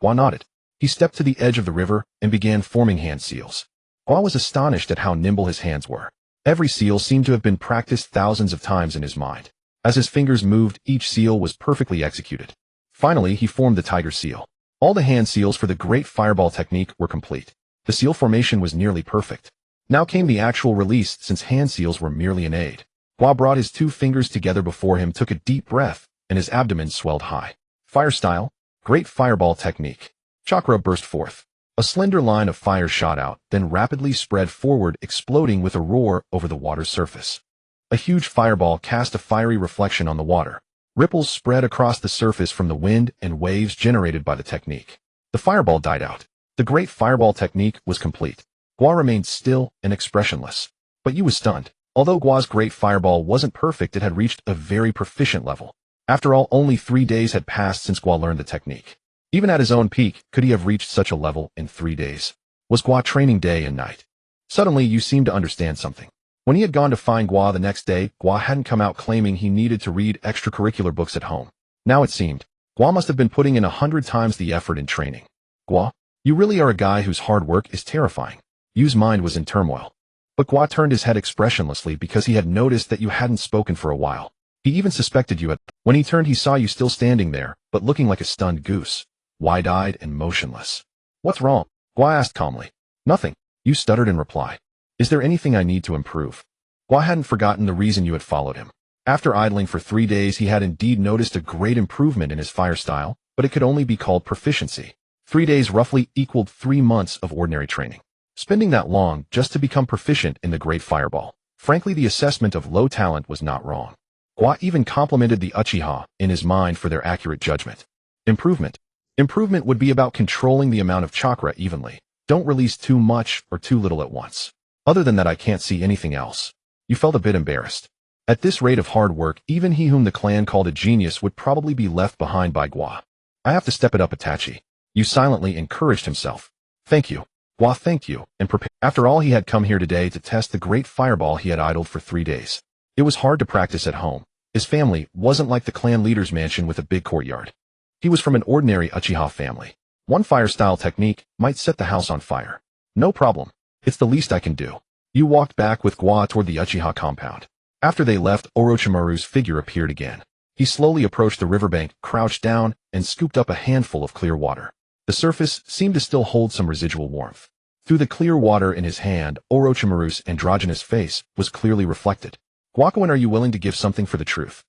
Gua nodded. He stepped to the edge of the river and began forming hand seals. Gua was astonished at how nimble his hands were. Every seal seemed to have been practiced thousands of times in his mind. As his fingers moved, each seal was perfectly executed. Finally, he formed the tiger seal. All the hand seals for the Great Fireball technique were complete. The seal formation was nearly perfect. Now came the actual release, since hand seals were merely an aid. Gua brought his 2 fingers together before him, took a deep breath, and his abdomen swelled high. Fire style. Great Fireball technique. Chakra burst forth. A slender line of fire shot out, then rapidly spread forward, exploding with a roar over the water's surface. A huge fireball cast a fiery reflection on the water. Ripples spread across the surface from the wind and waves generated by the technique. The fireball died out. The Great Fireball technique was complete. Gua remained still and expressionless. But Yu was stunned. Although Gua's Great Fireball wasn't perfect, it had reached a very proficient level. After all, only 3 days had passed since Gua learned the technique. Even at his own peak, could he have reached such a level in 3 days? Was Gua training day and night? Suddenly, Yu seemed to understand something. When he had gone to find Gua the next day, Gua hadn't come out claiming he needed to read extracurricular books at home. Now it seemed, Gua must have been putting in 100 times the effort in training. Gua, you really are a guy whose hard work is terrifying. Yu's mind was in turmoil. But Gua turned his head expressionlessly because he had noticed that you hadn't spoken for a while. He even suspected you. When he turned, he saw you still standing there, but looking like a stunned goose, wide-eyed and motionless. What's wrong? Gua asked calmly. Nothing. You stuttered in reply. Is there anything I need to improve? Gua hadn't forgotten the reason you had followed him. After idling for 3 days, he had indeed noticed a great improvement in his fire style, but it could only be called proficiency. 3 days roughly equaled 3 months of ordinary training. Spending that long just to become proficient in the Great Fireball. Frankly, the assessment of low talent was not wrong. Gua even complimented the Uchiha in his mind for their accurate judgment. Improvement. Improvement would be about controlling the amount of chakra evenly. Don't release too much or too little at once. Other than that, I can't see anything else. You felt a bit embarrassed. At this rate of hard work, even he whom the clan called a genius would probably be left behind by Gua. I have to step it up, Itachi. You silently encouraged himself. Thank you. Gua thanked you, and prepared. After all, he had come here today to test the Great Fireball he had idled for 3 days. It was hard to practice at home. His family wasn't like the clan leader's mansion with a big courtyard. He was from an ordinary Uchiha family. One fire-style technique might set the house on fire. No problem. It's the least I can do. You walked back with Gua toward the Uchiha compound. After they left, Orochimaru's figure appeared again. He slowly approached the riverbank, crouched down, and scooped up a handful of clear water. The surface seemed to still hold some residual warmth. Through the clear water in his hand, Orochimaru's androgynous face was clearly reflected. Gwakuin, are you willing to give something for the truth?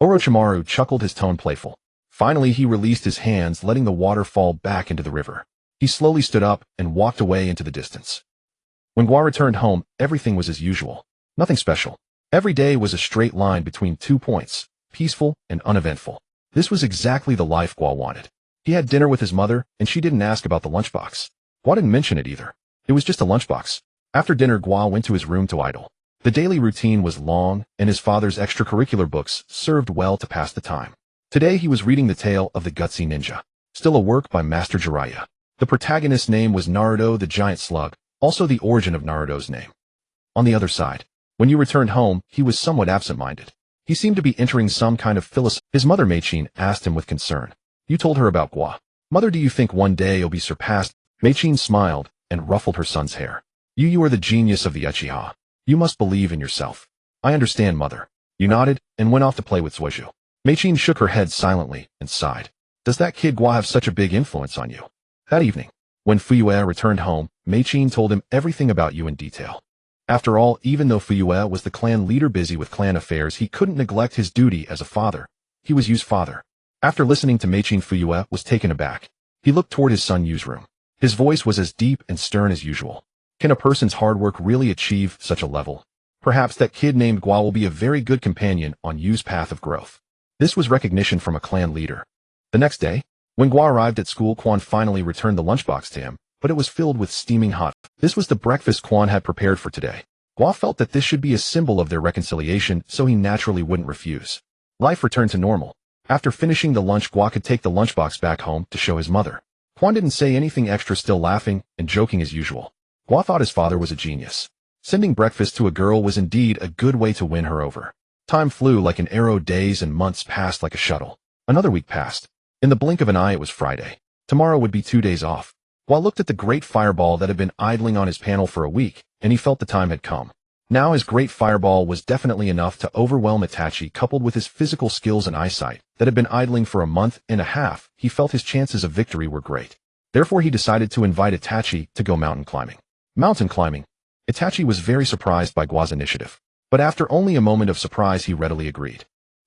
Orochimaru chuckled, his tone playful. Finally, he released his hands, letting the water fall back into the river. He slowly stood up and walked away into the distance. When Gua returned home, everything was as usual. Nothing special. Every day was a straight line between 2 points, peaceful and uneventful. This was exactly the life Gua wanted. He had dinner with his mother, and she didn't ask about the lunchbox. Gua didn't mention it either. It was just a lunchbox. After dinner, Gua went to his room to idle. The daily routine was long, and his father's extracurricular books served well to pass the time. Today he was reading the tale of the Gutsy Ninja, still a work by Master Jiraiya. The protagonist's name was Naruto the Giant Slug, also the origin of Naruto's name. On the other side, when you returned home, he was somewhat absent-minded. He seemed to be entering some kind of philosophy. His mother Meichin asked him with concern. You told her about Gua. Mother, do you think one day you'll be surpassed? Meichin smiled and ruffled her son's hair. You are the genius of the Uchiha. You must believe in yourself. I understand, mother. You nodded and went off to play with Suiju. Meichin shook her head silently and sighed. Does that kid Gua have such a big influence on you? That evening, when Fuyue returned home, Meichin told him everything about you in detail. After all, even though Fuyue was the clan leader busy with clan affairs, he couldn't neglect his duty as a father. He was Yu's father. After listening to Meichin, Fuyue was taken aback. He looked toward his son Yu's room. His voice was as deep and stern as usual. Can a person's hard work really achieve such a level? Perhaps that kid named Gua will be a very good companion on Yu's path of growth. This was recognition from a clan leader. The next day, when Gua arrived at school, Quan finally returned the lunchbox to him, but it was filled with steaming hot. This was the breakfast Quan had prepared for today. Gua felt that this should be a symbol of their reconciliation, so he naturally wouldn't refuse. Life returned to normal. After finishing the lunch, Gua could take the lunchbox back home to show his mother. Quan didn't say anything extra, still laughing and joking as usual. Gua thought his father was a genius. Sending breakfast to a girl was indeed a good way to win her over. Time flew like an arrow. Days and months passed like a shuttle. Another week passed. In the blink of an eye, it was Friday. Tomorrow would be 2 days off. Gua looked at the Great Fireball that had been idling on his panel for a week, and he felt the time had come. Now his Great Fireball was definitely enough to overwhelm Itachi. Coupled with his physical skills and eyesight that had been idling for a month and a half, he felt his chances of victory were great. Therefore he decided to invite Itachi to go mountain climbing. Mountain climbing. Itachi was very surprised by Gua's initiative. But after only a moment of surprise, he readily agreed.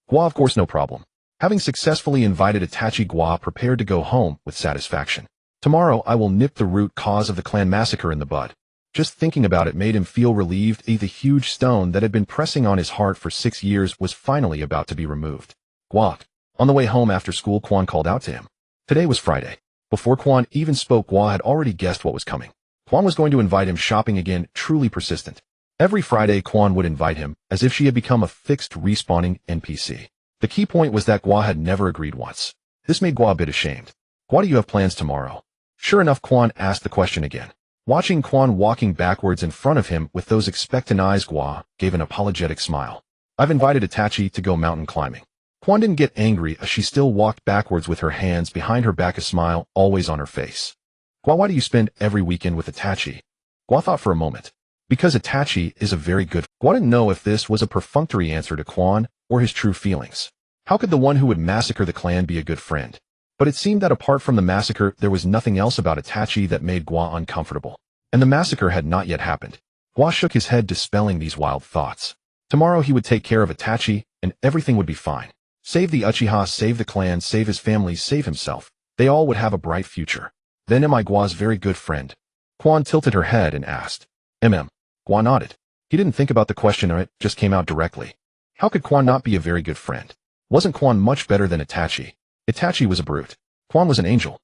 Gua, of course, no problem. Having successfully invited Itachi, Gua prepared to go home with satisfaction. Tomorrow I will nip the root cause of the clan massacre in the bud. Just thinking about it made him feel relieved. The huge stone that had been pressing on his heart for 6 years was finally about to be removed. Gua. On the way home after school, Quan called out to him. Today was Friday. Before Quan even spoke, Gua had already guessed what was coming. Quan was going to invite him shopping again, truly persistent. Every Friday, Quan would invite him, as if she had become a fixed respawning NPC. The key point was that Gua had never agreed once. This made Gua a bit ashamed. Gua, do you have plans tomorrow? Sure enough, Quan asked the question again. Watching Quan walking backwards in front of him with those expectant eyes, Gua gave an apologetic smile. I've invited Itachi to go mountain climbing. Quan didn't get angry as she still walked backwards with her hands behind her back, a smile always on her face. Gua, why do you spend every weekend with Itachi? Gua thought for a moment. Because Itachi is a very good... Gua didn't know if this was a perfunctory answer to Quan or his true feelings. How could the one who would massacre the clan be a good friend? But it seemed that apart from the massacre, there was nothing else about Itachi that made Gua uncomfortable. And the massacre had not yet happened. Gua shook his head, dispelling these wild thoughts. Tomorrow he would take care of Itachi, and everything would be fine. Save the Uchiha, save the clan, save his family, save himself. They all would have a bright future. Then am I Gua's very good friend. Quan tilted her head and asked. Gua nodded. He didn't think about the question or it just came out directly. How could Quan not be a very good friend? Wasn't Quan much better than Itachi? Itachi was a brute. Quan was an angel.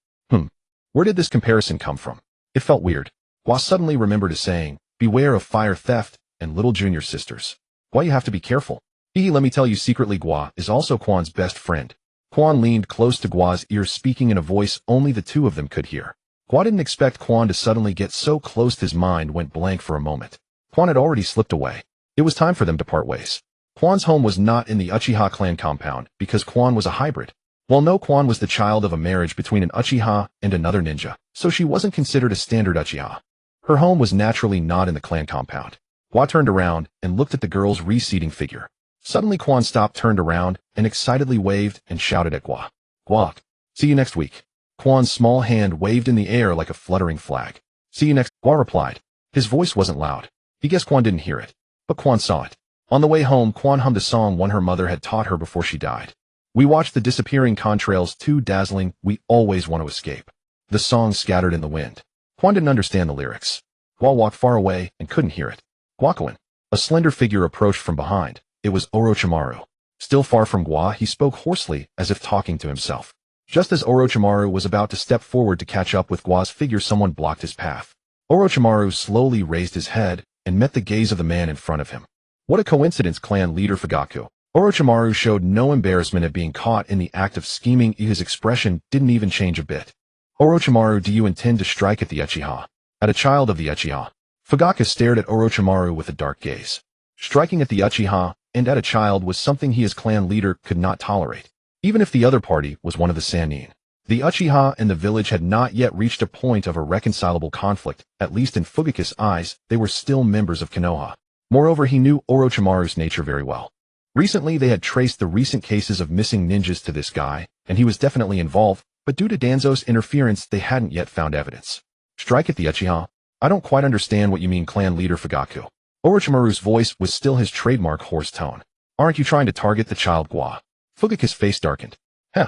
Where did this comparison come from? It felt weird. Gua suddenly remembered a saying, beware of fire theft and little junior sisters. Gua, you have to be careful. Let me tell you secretly, Gua is also Quan's best friend. Quan leaned close to Gua's ear, speaking in a voice only the two of them could hear. Gua didn't expect Quan to suddenly get so close his mind went blank for a moment. Quan had already slipped away. It was time for them to part ways. Quan's home was not in the Uchiha clan compound because Quan was a hybrid. Well, no, Quan was the child of a marriage between an Uchiha and another ninja, so she wasn't considered a standard Uchiha. Her home was naturally not in the clan compound. Gua turned around and looked at the girl's receding figure. Suddenly Quan stopped, turned around, and excitedly waved and shouted at Gua. Gua, see you next week. Quan's small hand waved in the air like a fluttering flag. See you next, Gua replied. His voice wasn't loud. He guessed Quan didn't hear it, but Quan saw it. On the way home, Quan hummed a song one her mother had taught her before she died. We watched the disappearing contrails, too dazzling, we always want to escape. The song scattered in the wind. Quan didn't understand the lyrics. Gua walked far away and couldn't hear it. Guakuin. A slender figure approached from behind. It was Orochimaru. Still far from Gua, he spoke hoarsely, as if talking to himself. Just as Orochimaru was about to step forward to catch up with Gua's figure, someone blocked his path. Orochimaru slowly raised his head and met the gaze of the man in front of him. What a coincidence, clan leader Fugaku. Orochimaru showed no embarrassment at being caught in the act of scheming. His expression didn't even change a bit. Orochimaru, do you intend to strike at the Uchiha? At a child of the Uchiha? Fugaku stared at Orochimaru with a dark gaze. Striking at the Uchiha and at a child was something he as clan leader could not tolerate, even if the other party was one of the Sannin. The Uchiha and the village had not yet reached a point of irreconcilable conflict. At least in Fugaku's eyes, they were still members of Konoha. Moreover, he knew Orochimaru's nature very well. Recently, they had traced the recent cases of missing ninjas to this guy, and he was definitely involved, but due to Danzo's interference, they hadn't yet found evidence. Strike at the Uchiha? I don't quite understand what you mean, clan leader Fugaku. Orochimaru's voice was still his trademark hoarse tone. Aren't you trying to target the child Gua? Fugaku's face darkened. Heh.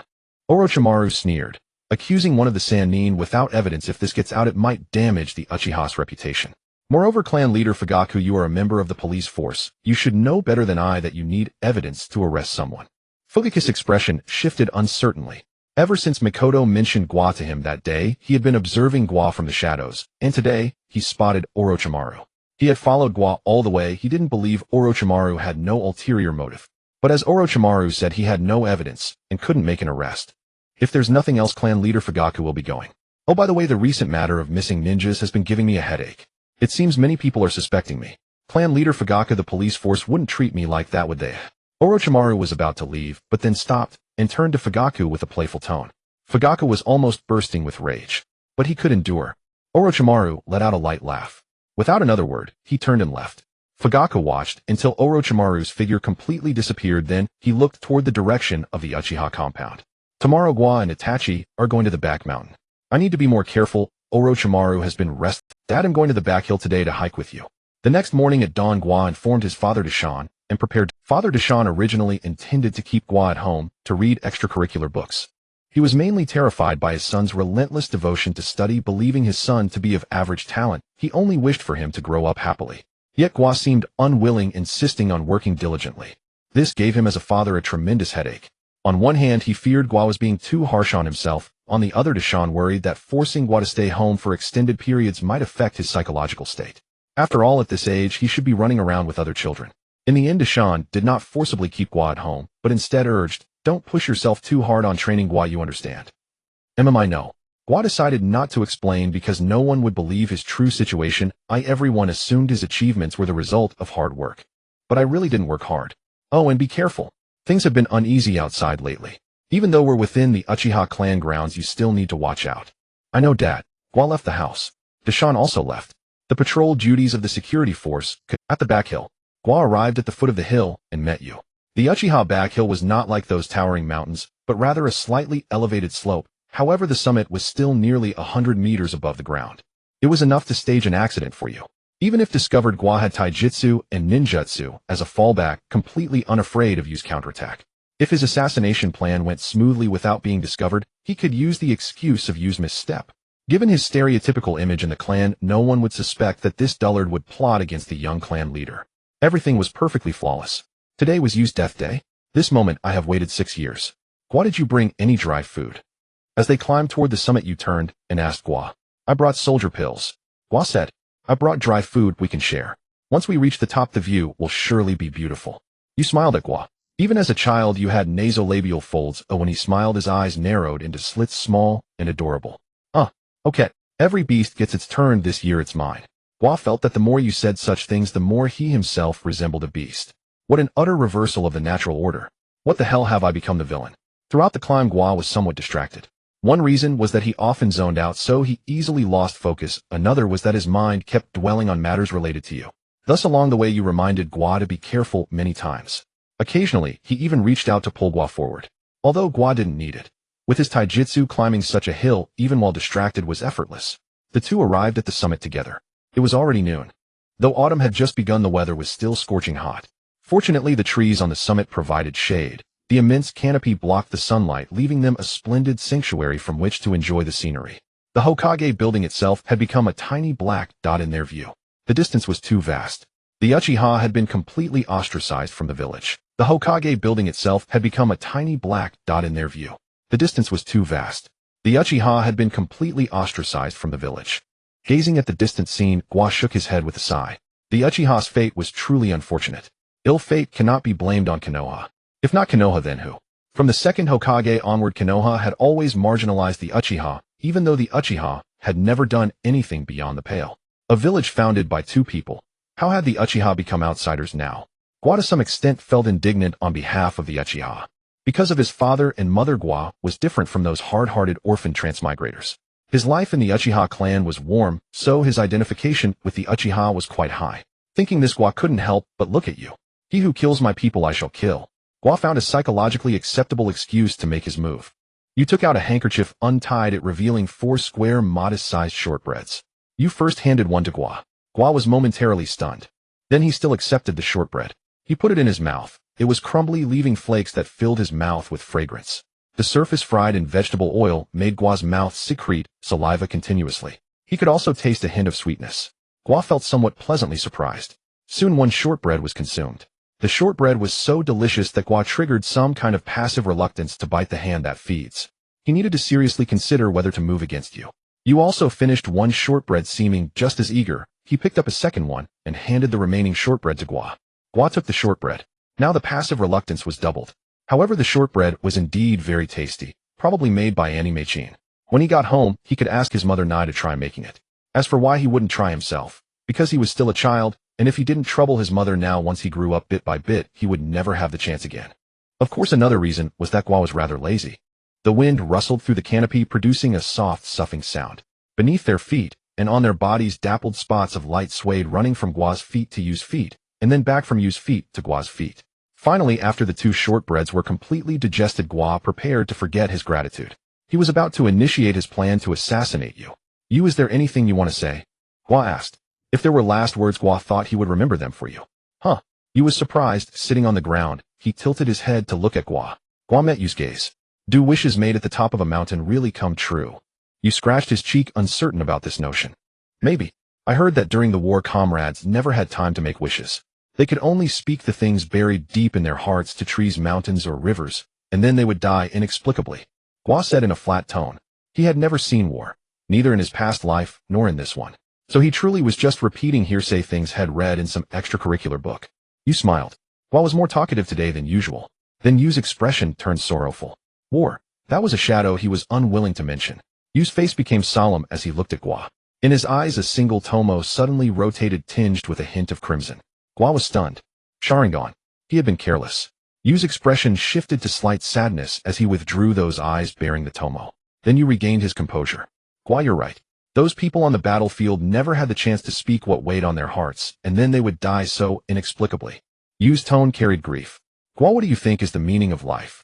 Orochimaru sneered, accusing one of the Sannin without evidence. If this gets out, it might damage the Uchiha's reputation. Moreover, clan leader Fugaku, you are a member of the police force. You should know better than I that you need evidence to arrest someone. Fugaku's expression shifted uncertainly. Ever since Mikoto mentioned Gua to him that day, he had been observing Gua from the shadows, and today, he spotted Orochimaru. He had followed Gua all the way. He didn't believe Orochimaru had no ulterior motive. But as Orochimaru said, he had no evidence and couldn't make an arrest. If there's nothing else, clan leader Fugaku will be going. Oh, by the way, the recent matter of missing ninjas has been giving me a headache. It seems many people are suspecting me. Clan leader Fugaku, the police force wouldn't treat me like that, would they? Orochimaru was about to leave, but then stopped and turned to Fugaku with a playful tone. Fugaku was almost bursting with rage, but he could endure. Orochimaru let out a light laugh. Without another word, he turned and left. Fugaku watched until Orochimaru's figure completely disappeared, then he looked toward the direction of the Uchiha compound. Tomorrow Gua and Itachi are going to the back mountain. I need to be more careful. Orochimaru has been restless. Dad, I'm going to the back hill today to hike with you. The next morning at dawn, Gua informed his father Deshan and prepared. Father Deshan originally intended to keep Gua at home to read extracurricular books. He was mainly terrified by his son's relentless devotion to study, believing his son to be of average talent. He only wished for him to grow up happily. Yet Gua seemed unwilling, insisting on working diligently. This gave him as a father a tremendous headache. On one hand, he feared Gua was being too harsh on himself. On the other, Deshan worried that forcing Gua to stay home for extended periods might affect his psychological state. After all, at this age, he should be running around with other children. In the end, Deshan did not forcibly keep Gua at home, but instead urged, don't push yourself too hard on training Gua, you understand. I know. Gua decided not to explain because no one would believe his true situation. Everyone assumed his achievements were the result of hard work. But I really didn't work hard. Oh, and be careful. Things have been uneasy outside lately. Even though we're within the Uchiha clan grounds, you still need to watch out. I know, Dad. Gua left the house. Deshan also left. The patrol duties of the security force at the back hill. Gua arrived at the foot of the hill and met you. The Uchiha back hill was not like those towering mountains, but rather a slightly elevated slope. However, the summit was still nearly 100 meters above the ground. It was enough to stage an accident for you. Even if discovered, Gua had taijutsu and ninjutsu as a fallback, completely unafraid of use counterattack. If his assassination plan went smoothly without being discovered, he could use the excuse of Yu's misstep. Given his stereotypical image in the clan, no one would suspect that this dullard would plot against the young clan leader. Everything was perfectly flawless. Today was Yu's death day. This moment I have waited 6 years. Gua, did you bring any dry food? As they climbed toward the summit, Yu turned and asked Gua. I brought soldier pills. Gua said, I brought dry food we can share. Once we reach the top, the view will surely be beautiful. Yu smiled at Gua. Even as a child, you had nasolabial folds. When he smiled, his eyes narrowed into slits, small and adorable. Okay, every beast gets its turn. This year it's mine. Gua felt that the more you said such things, the more he himself resembled a beast. What an utter reversal of the natural order. What the hell have I become, the villain? Throughout the climb, Gua was somewhat distracted. One reason was that he often zoned out, so he easily lost focus. Another was that his mind kept dwelling on matters related to you. Thus, along the way, you reminded Gua to be careful many times. Occasionally, he even reached out to pull Gua forward. Although Gua didn't need it. With his taijutsu, climbing such a hill, even while distracted, was effortless. The two arrived at the summit together. It was already noon. Though autumn had just begun, the weather was still scorching hot. Fortunately, the trees on the summit provided shade. The immense canopy blocked the sunlight, leaving them a splendid sanctuary from which to enjoy the scenery. The Hokage building itself had become a tiny black dot in their view. The distance was too vast. The Uchiha had been completely ostracized from the village. The Hokage building itself had become a tiny black dot in their view. The distance was too vast. The Uchiha had been completely ostracized from the village. Gazing at the distant scene, Gua shook his head with a sigh. The Uchiha's fate was truly unfortunate. Ill fate cannot be blamed on Konoha. If not Konoha, then who? From the second Hokage onward, Konoha had always marginalized the Uchiha, even though the Uchiha had never done anything beyond the pale. A village founded by two people. How had the Uchiha become outsiders now? Gua to some extent felt indignant on behalf of the Uchiha. Because of his father and mother, Gua was different from those hard-hearted orphan transmigrators. His life in the Uchiha clan was warm, so his identification with the Uchiha was quite high. Thinking this, Gua couldn't help but look at you. He who kills my people I shall kill. Gua found a psychologically acceptable excuse to make his move. You took out a handkerchief, untied it, revealing 4 square, modest-sized shortbreads. You first handed one to Gua. Gua was momentarily stunned. Then he still accepted the shortbread. He put it in his mouth. It was crumbly, leaving flakes that filled his mouth with fragrance. The surface, fried in vegetable oil, made Gua's mouth secrete saliva continuously. He could also taste a hint of sweetness. Gua felt somewhat pleasantly surprised. Soon one shortbread was consumed. The shortbread was so delicious that Gua triggered some kind of passive reluctance to bite the hand that feeds. He needed to seriously consider whether to move against you. You also finished one shortbread, seeming just as eager. He picked up a second one and handed the remaining shortbread to Gua. Gua took the shortbread. Now the passive reluctance was doubled. However, the shortbread was indeed very tasty, probably made by Annie Mei-chin. When he got home, he could ask his mother Nai to try making it. As for why he wouldn't try himself, because he was still a child, and if he didn't trouble his mother now, once he grew up bit by bit, he would never have the chance again. Of course, another reason was that Gua was rather lazy. The wind rustled through the canopy, producing a soft, soughing sound. Beneath their feet, and on their bodies, dappled spots of light swayed, running from Gua's feet to Yu's feet, and then back from Yu's feet to Gua's feet. Finally, after the 2 shortbreads were completely digested, Gua prepared to forget his gratitude. He was about to initiate his plan to assassinate you. Yu, is there anything you want to say? Gua asked. If there were last words, Gua thought he would remember them for you. Huh. Yu was surprised. Sitting on the ground, he tilted his head to look at Gua. Gua met Yu's gaze. Do wishes made at the top of a mountain really come true? Yu scratched his cheek, uncertain about this notion. Maybe. I heard that during the war, comrades never had time to make wishes. They could only speak the things buried deep in their hearts to trees, mountains, or rivers, and then they would die inexplicably. Gua said in a flat tone. He had never seen war, neither in his past life nor in this one. So he truly was just repeating hearsay things had read in some extracurricular book. Yu smiled. Gua was more talkative today than usual. Then Yu's expression turned sorrowful. War. That was a shadow he was unwilling to mention. Yu's face became solemn as he looked at Gua. In his eyes, a single tomo suddenly rotated, tinged with a hint of crimson. Gua was stunned. Sharingan. He had been careless. Yu's expression shifted to slight sadness as he withdrew those eyes bearing the tomo. Then Yu regained his composure. Gua, you're right. Those people on the battlefield never had the chance to speak what weighed on their hearts, and then they would die so inexplicably. Yu's tone carried grief. Gua, what do you think is the meaning of life?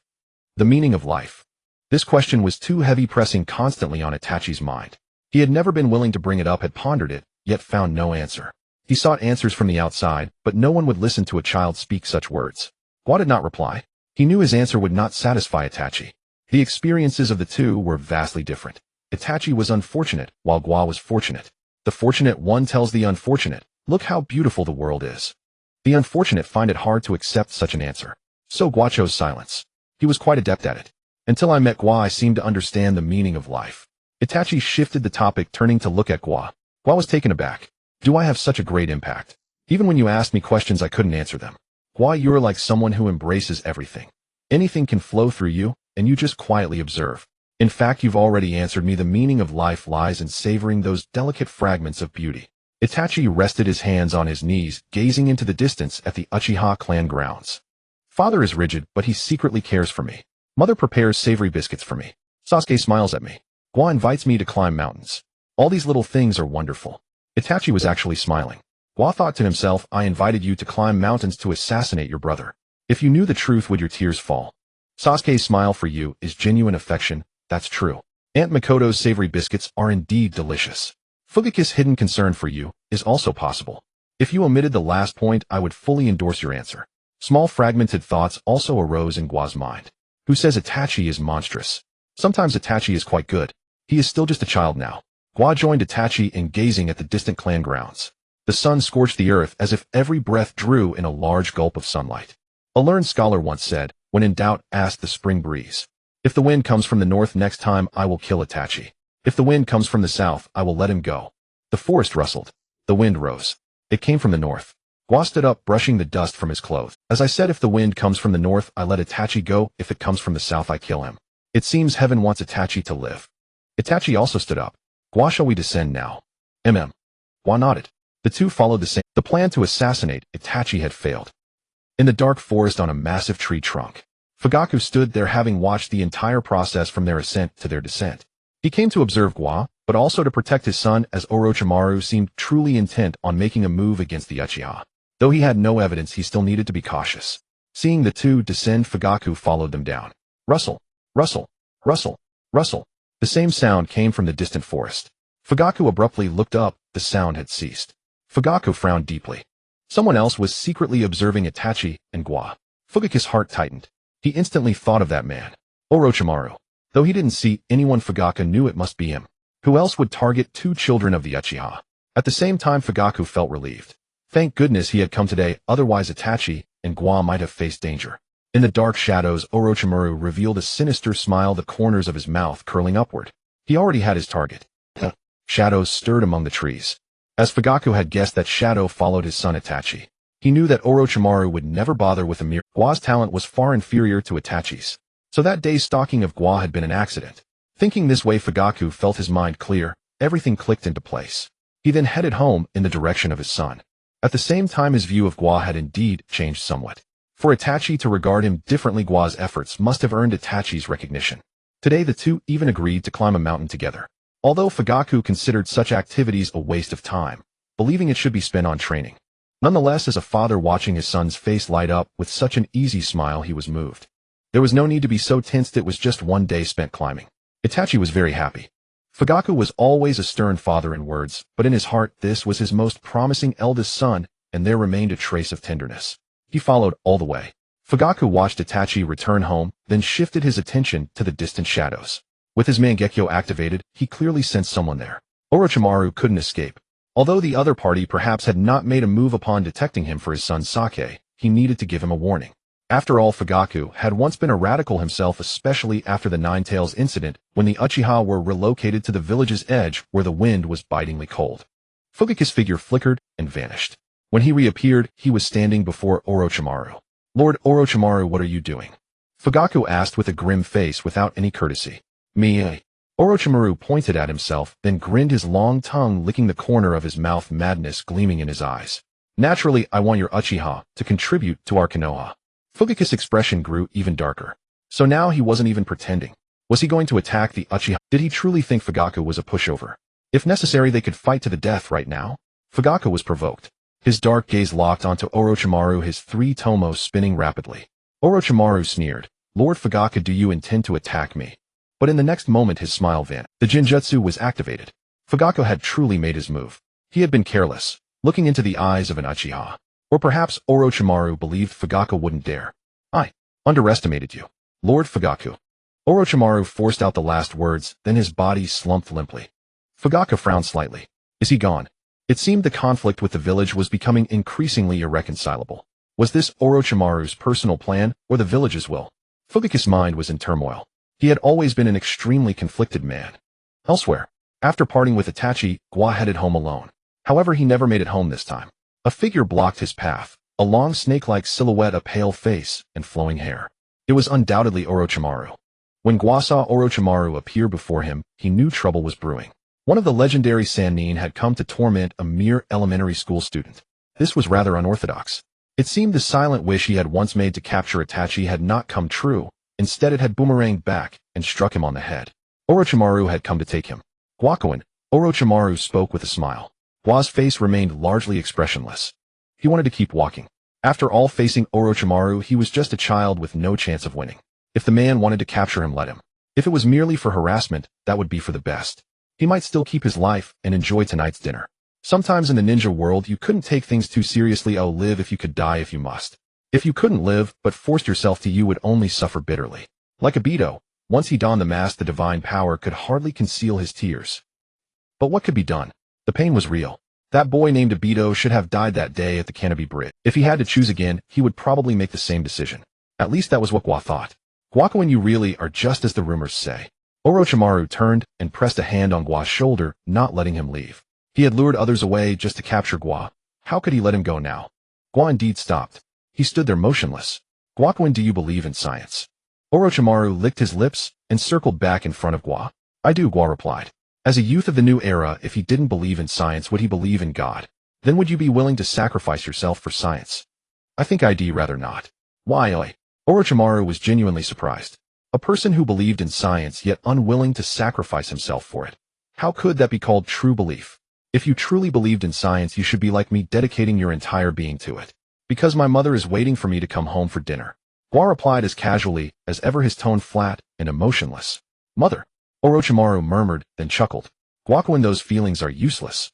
The meaning of life. This question was too heavy, pressing constantly on Itachi's mind. He had never been willing to bring it up, had pondered it, yet found no answer. He sought answers from the outside, but no one would listen to a child speak such words. Gua did not reply. He knew his answer would not satisfy Itachi. The experiences of the two were vastly different. Itachi was unfortunate, while Gua was fortunate. The fortunate one tells the unfortunate, "Look how beautiful the world is." The unfortunate find it hard to accept such an answer. So Gua chose silence. He was quite adept at it. Until I met Gua, I seemed to understand the meaning of life. Itachi shifted the topic, turning to look at Gua. Gua was taken aback. Do I have such a great impact? Even when you asked me questions, I couldn't answer them. Gua, you're like someone who embraces everything. Anything can flow through you, and you just quietly observe. In fact, you've already answered me. The meaning of life lies in savoring those delicate fragments of beauty. Itachi rested his hands on his knees, gazing into the distance at the Uchiha clan grounds. Father is rigid, but he secretly cares for me. Mother prepares savory biscuits for me. Sasuke smiles at me. Gua invites me to climb mountains. All these little things are wonderful. Itachi was actually smiling. Gua thought to himself, I invited you to climb mountains to assassinate your brother. If you knew the truth, would your tears fall? Sasuke's smile for you is genuine affection, that's true. Aunt Makoto's savory biscuits are indeed delicious. Fugaku's hidden concern for you is also possible. If you omitted the last point, I would fully endorse your answer. Small fragmented thoughts also arose in Gua's mind. Who says Itachi is monstrous? Sometimes Itachi is quite good. He is still just a child now. Gua joined Itachi in gazing at the distant clan grounds. The sun scorched the earth as if every breath drew in a large gulp of sunlight. A learned scholar once said, when in doubt, ask the spring breeze. If the wind comes from the north next time, I will kill Itachi. If the wind comes from the south, I will let him go. The forest rustled. The wind rose. It came from the north. Gua stood up, brushing the dust from his clothes. As I said, if the wind comes from the north, I let Itachi go. If it comes from the south, I kill him. It seems heaven wants Itachi to live. Itachi also stood up. Gua, shall we descend now? Gua nodded. The two followed the same. The plan to assassinate Itachi had failed. In the dark forest on a massive tree trunk, Fugaku stood there, having watched the entire process from their ascent to their descent. He came to observe Gua, but also to protect his son, as Orochimaru seemed truly intent on making a move against the Uchiha. Though he had no evidence, he still needed to be cautious. Seeing the two descend, Fugaku followed them down. Rustle, rustle, rustle, rustle. The same sound came from the distant forest. Fugaku abruptly looked up. The sound had ceased. Fugaku frowned deeply. Someone else was secretly observing Itachi and Gua. Fugaku's heart tightened. He instantly thought of that man, Orochimaru. Though he didn't see anyone, Fugaku knew it must be him. Who else would target two children of the Uchiha? At the same time, Fugaku felt relieved. Thank goodness he had come today, otherwise Itachi and Gua might have faced danger. In the dark shadows, Orochimaru revealed a sinister smile, the corners of his mouth curling upward. He already had his target. Shadows stirred among the trees. As Fugaku had guessed, that shadow followed his son Itachi. He knew that Orochimaru would never bother with a mere. Gua's talent was far inferior to Itachi's. So that day's stalking of Gua had been an accident. Thinking this way, Fugaku felt his mind clear. Everything clicked into place. He then headed home in the direction of his son. At the same time, his view of Gua had indeed changed somewhat. For Itachi to regard him differently, Gua's efforts must have earned Itachi's recognition. Today the two even agreed to climb a mountain together. Although Fugaku considered such activities a waste of time, believing it should be spent on training. Nonetheless, as a father watching his son's face light up with such an easy smile, he was moved. There was no need to be so tensed. It was just one day spent climbing. Itachi was very happy. Fugaku was always a stern father in words, but in his heart this was his most promising eldest son, and there remained a trace of tenderness. He followed all the way. Fugaku watched Itachi return home, then shifted his attention to the distant shadows. With his Mangekyo activated, he clearly sensed someone there. Orochimaru couldn't escape. Although the other party perhaps had not made a move upon detecting him for his son Sake, he needed to give him a warning. After all, Fugaku had once been a radical himself, especially after the Nine Tails incident, when the Uchiha were relocated to the village's edge where the wind was bitingly cold. Fugaku's figure flickered and vanished. When he reappeared, he was standing before Orochimaru. Lord Orochimaru, what are you doing? Fugaku asked with a grim face without any courtesy. Me. Orochimaru pointed at himself, then grinned, his long tongue licking the corner of his mouth, madness gleaming in his eyes. Naturally, I want your Uchiha to contribute to our Konoha. Fugaku's expression grew even darker. So now he wasn't even pretending. Was he going to attack the Uchiha? Did he truly think Fugaku was a pushover? If necessary, they could fight to the death right now? Fugaku was provoked. His dark gaze locked onto Orochimaru, his three tomos spinning rapidly. Orochimaru sneered. Lord Fugaku, do you intend to attack me? But in the next moment his smile vanished. The Jinjutsu was activated. Fugaku had truly made his move. He had been careless, looking into the eyes of an Uchiha. Or perhaps Orochimaru believed Fugaku wouldn't dare. I underestimated you, Lord Fugaku. Orochimaru forced out the last words, then his body slumped limply. Fugaka frowned slightly. Is he gone? It seemed the conflict with the village was becoming increasingly irreconcilable. Was this Orochimaru's personal plan, or the village's will? Fugaka's mind was in turmoil. He had always been an extremely conflicted man. Elsewhere, after parting with Itachi, Gua headed home alone. However, he never made it home this time. A figure blocked his path, a long snake-like silhouette, a pale face, and flowing hair. It was undoubtedly Orochimaru. When Gua saw Orochimaru appear before him, he knew trouble was brewing. One of the legendary Sannin had come to torment a mere elementary school student. This was rather unorthodox. It seemed the silent wish he had once made to capture Itachi had not come true. Instead, it had boomeranged back and struck him on the head. Orochimaru had come to take him. Guakuin, Orochimaru spoke with a smile. Gua's face remained largely expressionless. He wanted to keep walking. After all, facing Orochimaru, he was just a child with no chance of winning. If the man wanted to capture him, let him. If it was merely for harassment, that would be for the best. He might still keep his life and enjoy tonight's dinner. Sometimes in the ninja world, you couldn't take things too seriously. Oh, live if you could, die if you must. If you couldn't live, but forced yourself to, you would only suffer bitterly. Like Obito, once he donned the mask, the divine power could hardly conceal his tears. But what could be done? The pain was real. That boy named Obito should have died that day at the Canopy Bridge. If he had to choose again, he would probably make the same decision. At least that was what Gua thought. Guakuin, you really are just as the rumors say. Orochimaru turned and pressed a hand on Gua's shoulder, not letting him leave. He had lured others away just to capture Gua. How could he let him go now? Gua indeed stopped. He stood there motionless. Guakuin, do you believe in science? Orochimaru licked his lips and circled back in front of Gua. I do, Gua replied. As a youth of the new era, if he didn't believe in science, would he believe in God? Then would you be willing to sacrifice yourself for science? I think I'd rather not. Why, oi? Orochimaru was genuinely surprised. A person who believed in science yet unwilling to sacrifice himself for it. How could that be called true belief? If you truly believed in science, you should be like me, dedicating your entire being to it. Because my mother is waiting for me to come home for dinner. Gua replied as casually as ever, his tone flat and emotionless. Mother? Orochimaru murmured, then chuckled. Guakuin, those feelings are useless.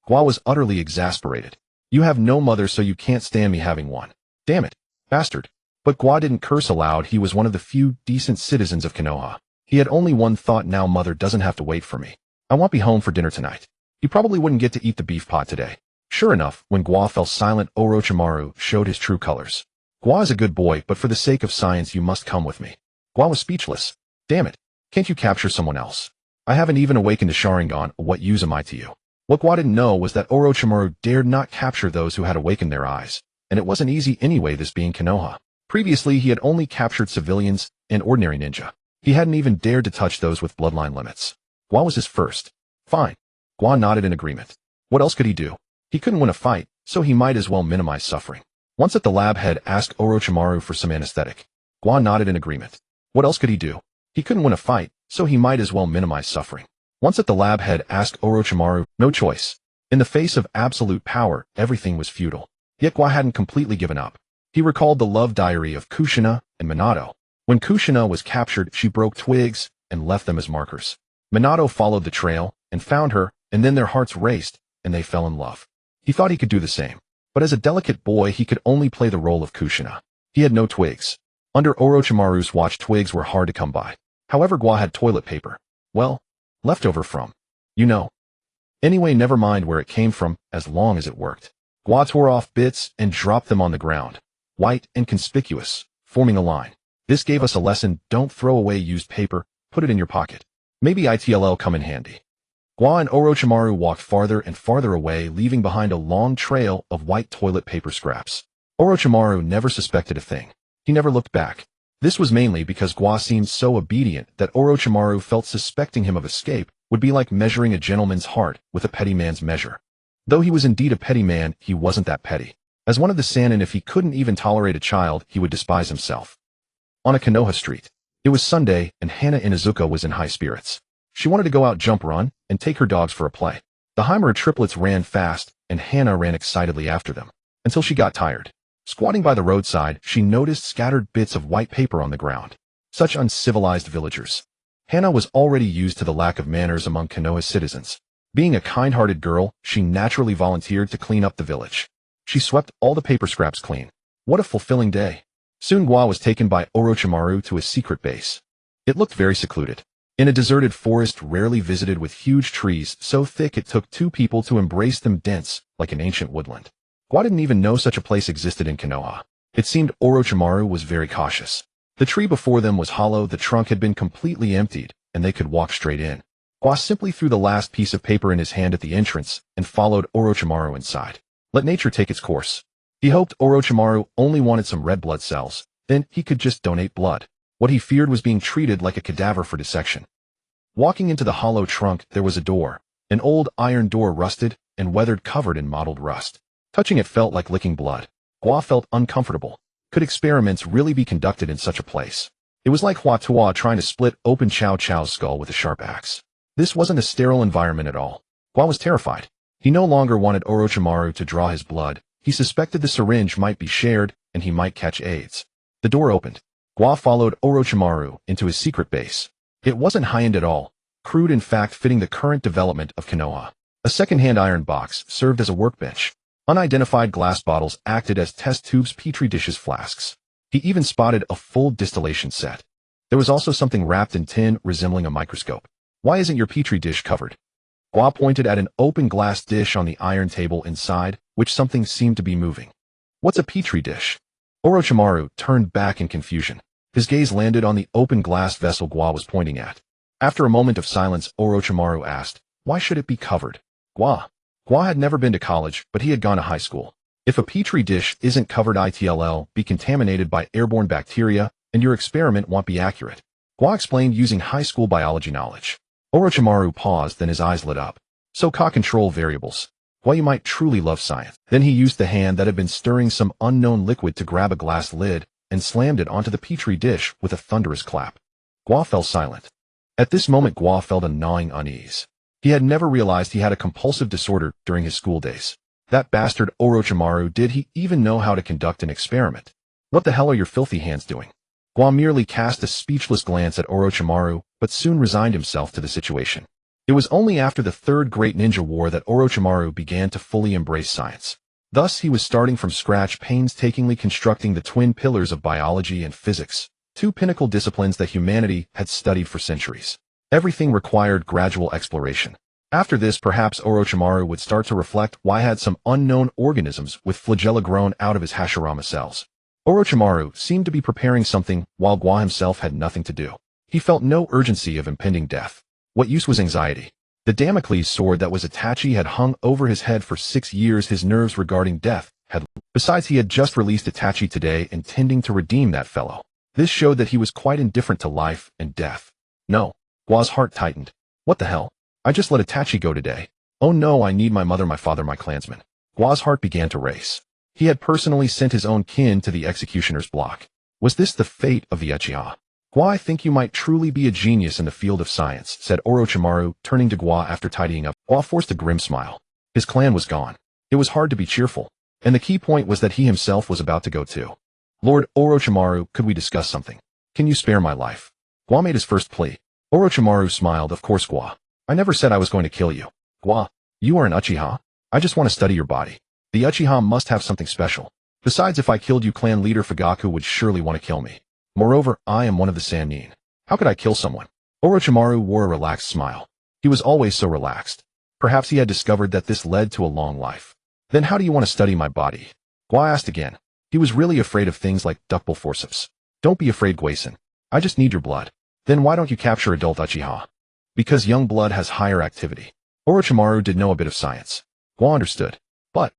Gua was utterly exasperated. You have no mother, so you can't stand me having one. Damn it, bastard. But Gua didn't curse aloud. He was one of the few decent citizens of Konoha. He had only one thought now: mother doesn't have to wait for me. I won't be home for dinner tonight. He probably wouldn't get to eat the beef pot today. Sure enough, when Gua fell silent, Orochimaru showed his true colors. Gua is a good boy, but for the sake of science, you must come with me. Gua was speechless. Damn it. Can't you capture someone else? I haven't even awakened the Sharingan. What use am I to you? What Gua didn't know was that Orochimaru dared not capture those who had awakened their eyes. And it wasn't easy anyway, this being Konoha. Previously, he had only captured civilians and ordinary ninja. He hadn't even dared to touch those with bloodline limits. Gua was his first. Fine. Gua nodded in agreement. What else could he do? He couldn't win a fight, so he might as well minimize suffering. Once at the lab, head asked Orochimaru for some anesthetic. Gua nodded in agreement. What else could he do? He couldn't win a fight, so he might as well minimize suffering. Once at the lab, head asked Orochimaru. No choice. In the face of absolute power, everything was futile. Yet Gua hadn't completely given up. He recalled the love diary of Kushina and Minato. When Kushina was captured, she broke twigs and left them as markers. Minato followed the trail and found her, and then their hearts raced, and they fell in love. He thought he could do the same. But as a delicate boy, he could only play the role of Kushina. He had no twigs. Under Orochimaru's watch, twigs were hard to come by. However, Gua had toilet paper. Well, leftover from. You know. Anyway, never mind where it came from, as long as it worked. Gua tore off bits and dropped them on the ground. White and conspicuous, forming a line. This gave us a lesson: don't throw away used paper, put it in your pocket. Maybe it'll come in handy. Gua and Orochimaru walked farther and farther away, leaving behind a long trail of white toilet paper scraps. Orochimaru never suspected a thing. He never looked back. This was mainly because Gua seemed so obedient that Orochimaru felt suspecting him of escape would be like measuring a gentleman's heart with a petty man's measure. Though he was indeed a petty man, he wasn't that petty. As one of the Sannin, if he couldn't even tolerate a child, he would despise himself. On a Konoha street. It was Sunday, and Hana Inuzuka was in high spirits. She wanted to go out, jump, run, and take her dogs for a play. The Himura triplets ran fast, and Hana ran excitedly after them, until she got tired. Squatting by the roadside, she noticed scattered bits of white paper on the ground. Such uncivilized villagers. Hana was already used to the lack of manners among Konoha's citizens. Being a kind-hearted girl, she naturally volunteered to clean up the village. She swept all the paper scraps clean. What a fulfilling day. Soon Gua was taken by Orochimaru to his secret base. It looked very secluded. In a deserted forest rarely visited with huge trees so thick it took two people to embrace them, dense, like an ancient woodland. Gua didn't even know such a place existed in Konoha. It seemed Orochimaru was very cautious. The tree before them was hollow, the trunk had been completely emptied, and they could walk straight in. Gua simply threw the last piece of paper in his hand at the entrance and followed Orochimaru inside. Let nature take its course. He hoped Orochimaru only wanted some red blood cells, then he could just donate blood. What he feared was being treated like a cadaver for dissection. Walking into the hollow trunk, there was a door. An old iron door, rusted and weathered, covered in mottled rust. Touching it felt like licking blood. Gua felt uncomfortable. Could experiments really be conducted in such a place? It was like Hua Tuo trying to split open Chow Chow's skull with a sharp axe. This wasn't a sterile environment at all. Gua was terrified. He no longer wanted Orochimaru to draw his blood. He suspected the syringe might be shared, and he might catch AIDS. The door opened. Gua followed Orochimaru into his secret base. It wasn't high-end at all, crude in fact, fitting the current development of Konoha. A second-hand iron box served as a workbench. Unidentified glass bottles acted as test tubes, petri dishes, flasks. He even spotted a full distillation set. There was also something wrapped in tin resembling a microscope. Why isn't your petri dish covered? Gua pointed at an open glass dish on the iron table inside, which something seemed to be moving. What's a petri dish? Orochimaru turned back in confusion. His gaze landed on the open glass vessel Gua was pointing at. After a moment of silence, Orochimaru asked, why should it be covered? Gua had never been to college, but he had gone to high school. If a petri dish isn't covered, it'll be contaminated by airborne bacteria, and your experiment won't be accurate. Gua explained using high school biology knowledge. Orochimaru paused, then his eyes lit up. So control variables. Gua, you might truly love science. Then he used the hand that had been stirring some unknown liquid to grab a glass lid, and slammed it onto the petri dish with a thunderous clap. Gua fell silent. At this moment, Gua felt a gnawing unease. He had never realized he had a compulsive disorder during his school days. That bastard Orochimaru, did he even know how to conduct an experiment? What the hell are your filthy hands doing? Gua merely cast a speechless glance at Orochimaru, but soon resigned himself to the situation. It was only after the Third Great Ninja War that Orochimaru began to fully embrace science. Thus, he was starting from scratch, painstakingly constructing the twin pillars of biology and physics, two pinnacle disciplines that humanity had studied for centuries. Everything required gradual exploration. After this, perhaps Orochimaru would start to reflect why had some unknown organisms with flagella grown out of his Hashirama cells. Orochimaru seemed to be preparing something, while Gua himself had nothing to do. He felt no urgency of impending death. What use was anxiety? The Damocles sword that was Itachi had hung over his head for 6 years. His nerves regarding death had... Besides, he had just released Itachi today, intending to redeem that fellow. This showed that he was quite indifferent to life and death. No. Gua's heart tightened. What the hell? I just let Itachi go today. Oh no, I need my mother, my father, my clansmen. Gua's heart began to race. He had personally sent his own kin to the executioner's block. Was this the fate of the Uchiha? Gua, I think you might truly be a genius in the field of science, said Orochimaru, turning to Gua after tidying up. Gua forced a grim smile. His clan was gone. It was hard to be cheerful. And the key point was that he himself was about to go too. Lord Orochimaru, could we discuss something? Can you spare my life? Gua made his first plea. Orochimaru smiled. Of course, Gua. I never said I was going to kill you. Gua, you are an Uchiha? I just want to study your body. The Uchiha must have something special. Besides, if I killed you, clan leader Fugaku would surely want to kill me. Moreover, I am one of the Sannin. How could I kill someone? Orochimaru wore a relaxed smile. He was always so relaxed. Perhaps he had discovered that this led to a long life. Then how do you want to study my body? Gua asked again. He was really afraid of things like ductile forceps. Don't be afraid, Guason. I just need your blood. Then why don't you capture adult Uchiha? Because young blood has higher activity. Orochimaru did know a bit of science. Gua understood. But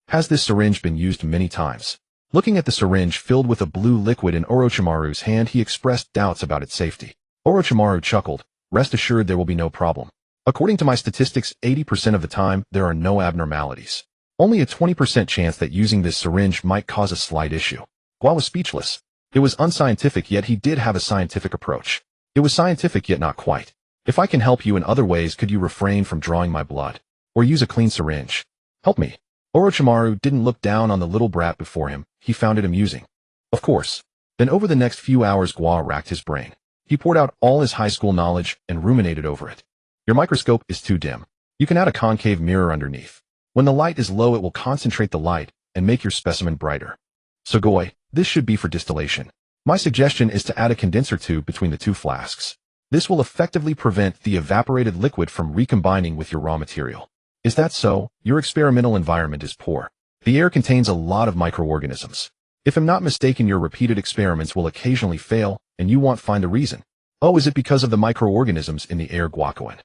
has this syringe been used many times? Looking at the syringe filled with a blue liquid in Orochimaru's hand, he expressed doubts about its safety. Orochimaru chuckled. Rest assured, there will be no problem. According to my statistics, 80% of the time, there are no abnormalities. Only a 20% chance that using this syringe might cause a slight issue. Gua was speechless. It was unscientific, yet he did have a scientific approach. It was scientific, yet not quite. If I can help you in other ways, could you refrain from drawing my blood? Or use a clean syringe? Help me. Orochimaru didn't look down on the little brat before him. He found it amusing. Of course. Then over the next few hours, Gua racked his brain. He poured out all his high school knowledge and ruminated over it. Your microscope is too dim. You can add a concave mirror underneath. When the light is low, it will concentrate the light and make your specimen brighter. Sugoi, this should be for distillation. My suggestion is to add a condenser tube between the two flasks. This will effectively prevent the evaporated liquid from recombining with your raw material. Is that so? Your experimental environment is poor. The air contains a lot of microorganisms. If I'm not mistaken, your repeated experiments will occasionally fail, and you won't find the reason. Oh, is it because of the microorganisms in the air, Guacoin?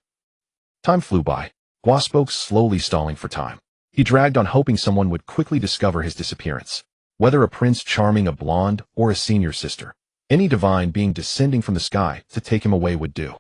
Time flew by. Gua spoke slowly, stalling for time. He dragged on, hoping someone would quickly discover his disappearance. Whether a prince charming, a blonde, or a senior sister, any divine being descending from the sky to take him away would do.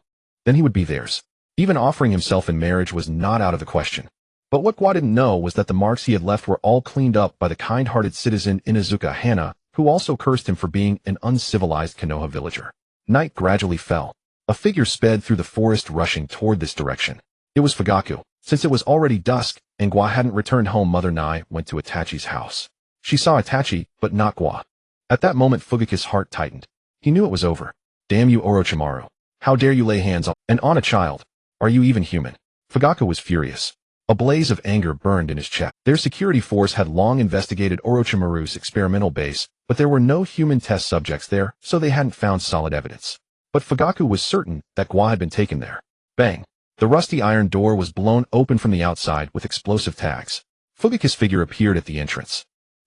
Then he would be theirs. Even offering himself in marriage was not out of the question. But what Gua didn't know was that the marks he had left were all cleaned up by the kind-hearted citizen Inuzuka Hana, who also cursed him for being an uncivilized Konoha villager. Night gradually fell. A figure sped through the forest, rushing toward this direction. It was Fugaku. Since it was already dusk, and Gua hadn't returned home, Mother Nai went to Itachi's house. She saw Itachi, but not Gua. At that moment, Fugaku's heart tightened. He knew it was over. Damn you, Orochimaru. How dare you lay hands on a child? Are you even human? Fugaku was furious. A blaze of anger burned in his chest. Their security force had long investigated Orochimaru's experimental base, but there were no human test subjects there, so they hadn't found solid evidence. But Fugaku was certain that Gua had been taken there. Bang! The rusty iron door was blown open from the outside with explosive tags. Fugaku's figure appeared at the entrance.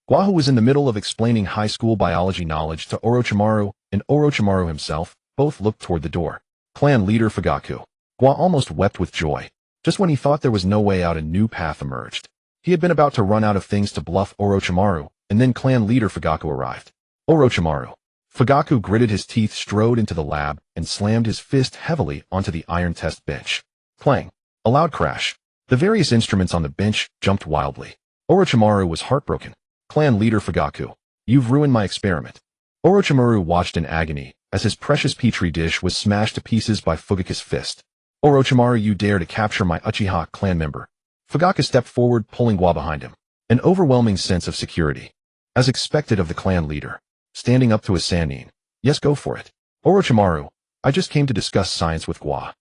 Gua, who was in the middle of explaining high school biology knowledge to Orochimaru, and Orochimaru himself, both looked toward the door. Clan leader Fugaku. Gua almost wept with joy. Just when he thought there was no way out, a new path emerged. He had been about to run out of things to bluff Orochimaru, and then clan leader Fugaku arrived. Orochimaru. Fugaku gritted his teeth, strode into the lab, and slammed his fist heavily onto the iron test bench. Clang. A loud crash. The various instruments on the bench jumped wildly. Orochimaru was heartbroken. Clan leader Fugaku. You've ruined my experiment. Orochimaru watched in agony as his precious petri dish was smashed to pieces by Fugaku's fist. Orochimaru, you dare to capture my Uchiha clan member. Fugaku stepped forward, pulling Gua behind him. An overwhelming sense of security. As expected of the clan leader. Standing up to his Sannin. Yes, go for it. Orochimaru, I just came to discuss science with Gua.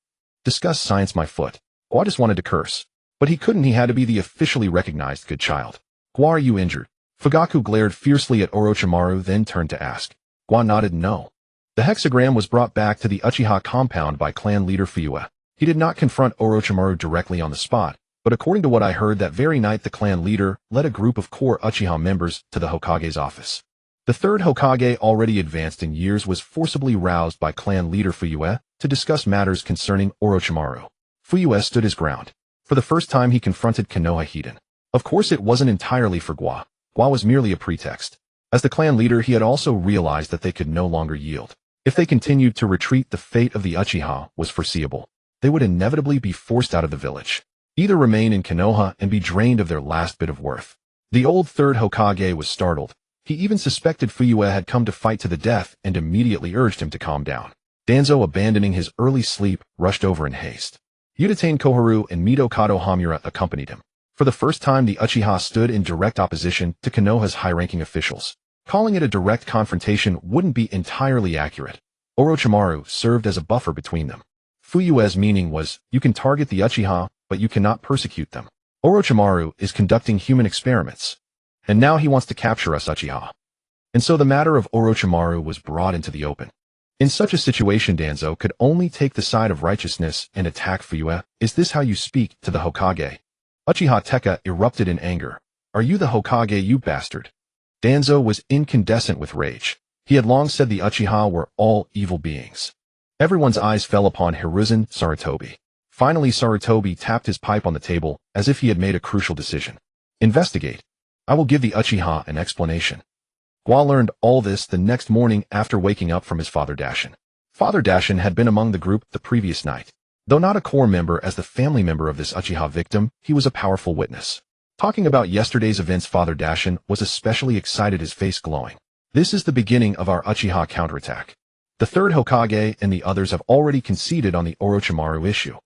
Discuss science, my foot. Gua just wanted to curse. But he couldn't, he had to be the officially recognized good child. Gua, are you injured? Fugaku glared fiercely at Orochimaru, then turned to ask. Gua nodded no. The hexagram was brought back to the Uchiha compound by clan leader Fuyue. He did not confront Orochimaru directly on the spot, but according to what I heard, that very night the clan leader led a group of core Uchiha members to the Hokage's office. The third Hokage, already advanced in years, was forcibly roused by clan leader Fuyue to discuss matters concerning Orochimaru. Fuyue stood his ground. For the first time he confronted Konoha Hiden. Of course it wasn't entirely for Gua. Gua was merely a pretext. As the clan leader, he had also realized that they could no longer yield. If they continued to retreat, the fate of the Uchiha was foreseeable. They would inevitably be forced out of the village. Either remain in Konoha and be drained of their last bit of worth. The old third Hokage was startled. He even suspected Fuyue had come to fight to the death and immediately urged him to calm down. Danzo, abandoning his early sleep, rushed over in haste. Udatane Koharu and Midokado Hamura accompanied him. For the first time, the Uchiha stood in direct opposition to Konoha's high-ranking officials. Calling it a direct confrontation wouldn't be entirely accurate. Orochimaru served as a buffer between them. Fuyue's meaning was, you can target the Uchiha, but you cannot persecute them. Orochimaru is conducting human experiments. And now he wants to capture us Uchiha. And so the matter of Orochimaru was brought into the open. In such a situation, Danzo could only take the side of righteousness and attack Fuyue. Is this how you speak to the Hokage? Uchiha Tekka erupted in anger. Are you the Hokage, you bastard? Danzo was incandescent with rage. He had long said the Uchiha were all evil beings. Everyone's eyes fell upon Hiruzen Sarutobi. Finally, Sarutobi tapped his pipe on the table as if he had made a crucial decision. Investigate. I will give the Uchiha an explanation. Gua learned all this the next morning after waking up from his Father Dashin. Father Dashin had been among the group the previous night. Though not a core member, as the family member of this Uchiha victim, he was a powerful witness. Talking about yesterday's events, Father Dashin was especially excited, his face glowing. This is the beginning of our Uchiha counterattack. The third Hokage and the others have already conceded on the Orochimaru issue.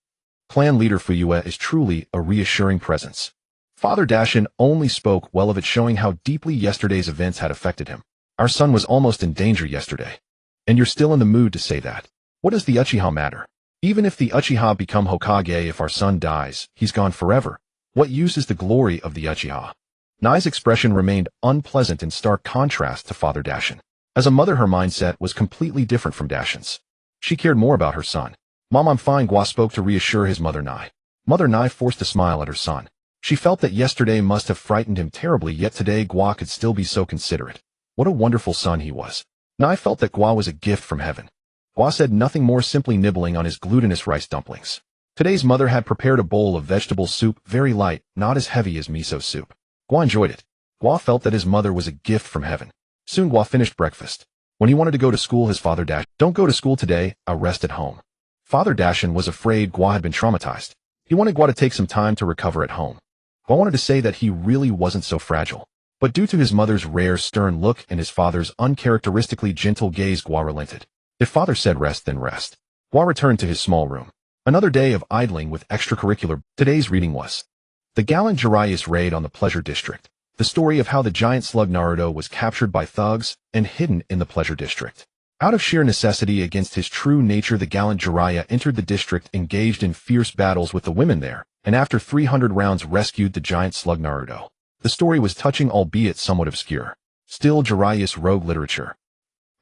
Clan leader Fuyue is truly a reassuring presence. Father Dashin only spoke well of it, showing how deeply yesterday's events had affected him. Our son was almost in danger yesterday. And you're still in the mood to say that. What does the Uchiha matter? Even if the Uchiha become Hokage, if our son dies, he's gone forever. What use is the glory of the Uchiha? Nai's expression remained unpleasant in stark contrast to Father Dashin. As a mother, her mindset was completely different from Dashin's. She cared more about her son. Mom, I'm fine, Gua spoke to reassure his mother Nai. Mother Nai forced a smile at her son. She felt that yesterday must have frightened him terribly, yet today Gua could still be so considerate. What a wonderful son he was. Nai felt that Gua was a gift from heaven. Gua said nothing more, simply nibbling on his glutinous rice dumplings. Today's mother had prepared a bowl of vegetable soup, very light, not as heavy as miso soup. Gua enjoyed it. Gua felt that his mother was a gift from heaven. Soon Gua finished breakfast. When he wanted to go to school, his father Dashin, "Don't go to school today, I'll rest at home." Father Dashin was afraid Gua had been traumatized. He wanted Gua to take some time to recover at home. Gua wanted to say that he really wasn't so fragile. But due to his mother's rare stern look and his father's uncharacteristically gentle gaze, Gua relented. If father said rest, then rest. Gua returned to his small room. Another day of idling with extracurricular. Today's reading was The Gallant Jiraiya's Raid on the Pleasure District. The story of how the giant slug Naruto was captured by thugs and hidden in the Pleasure District. Out of sheer necessity against his true nature, the gallant Jiraiya entered the district, engaged in fierce battles with the women there, and after 300 rounds rescued the giant slug Naruto. The story was touching, albeit somewhat obscure. Still Jiraiya's rogue literature.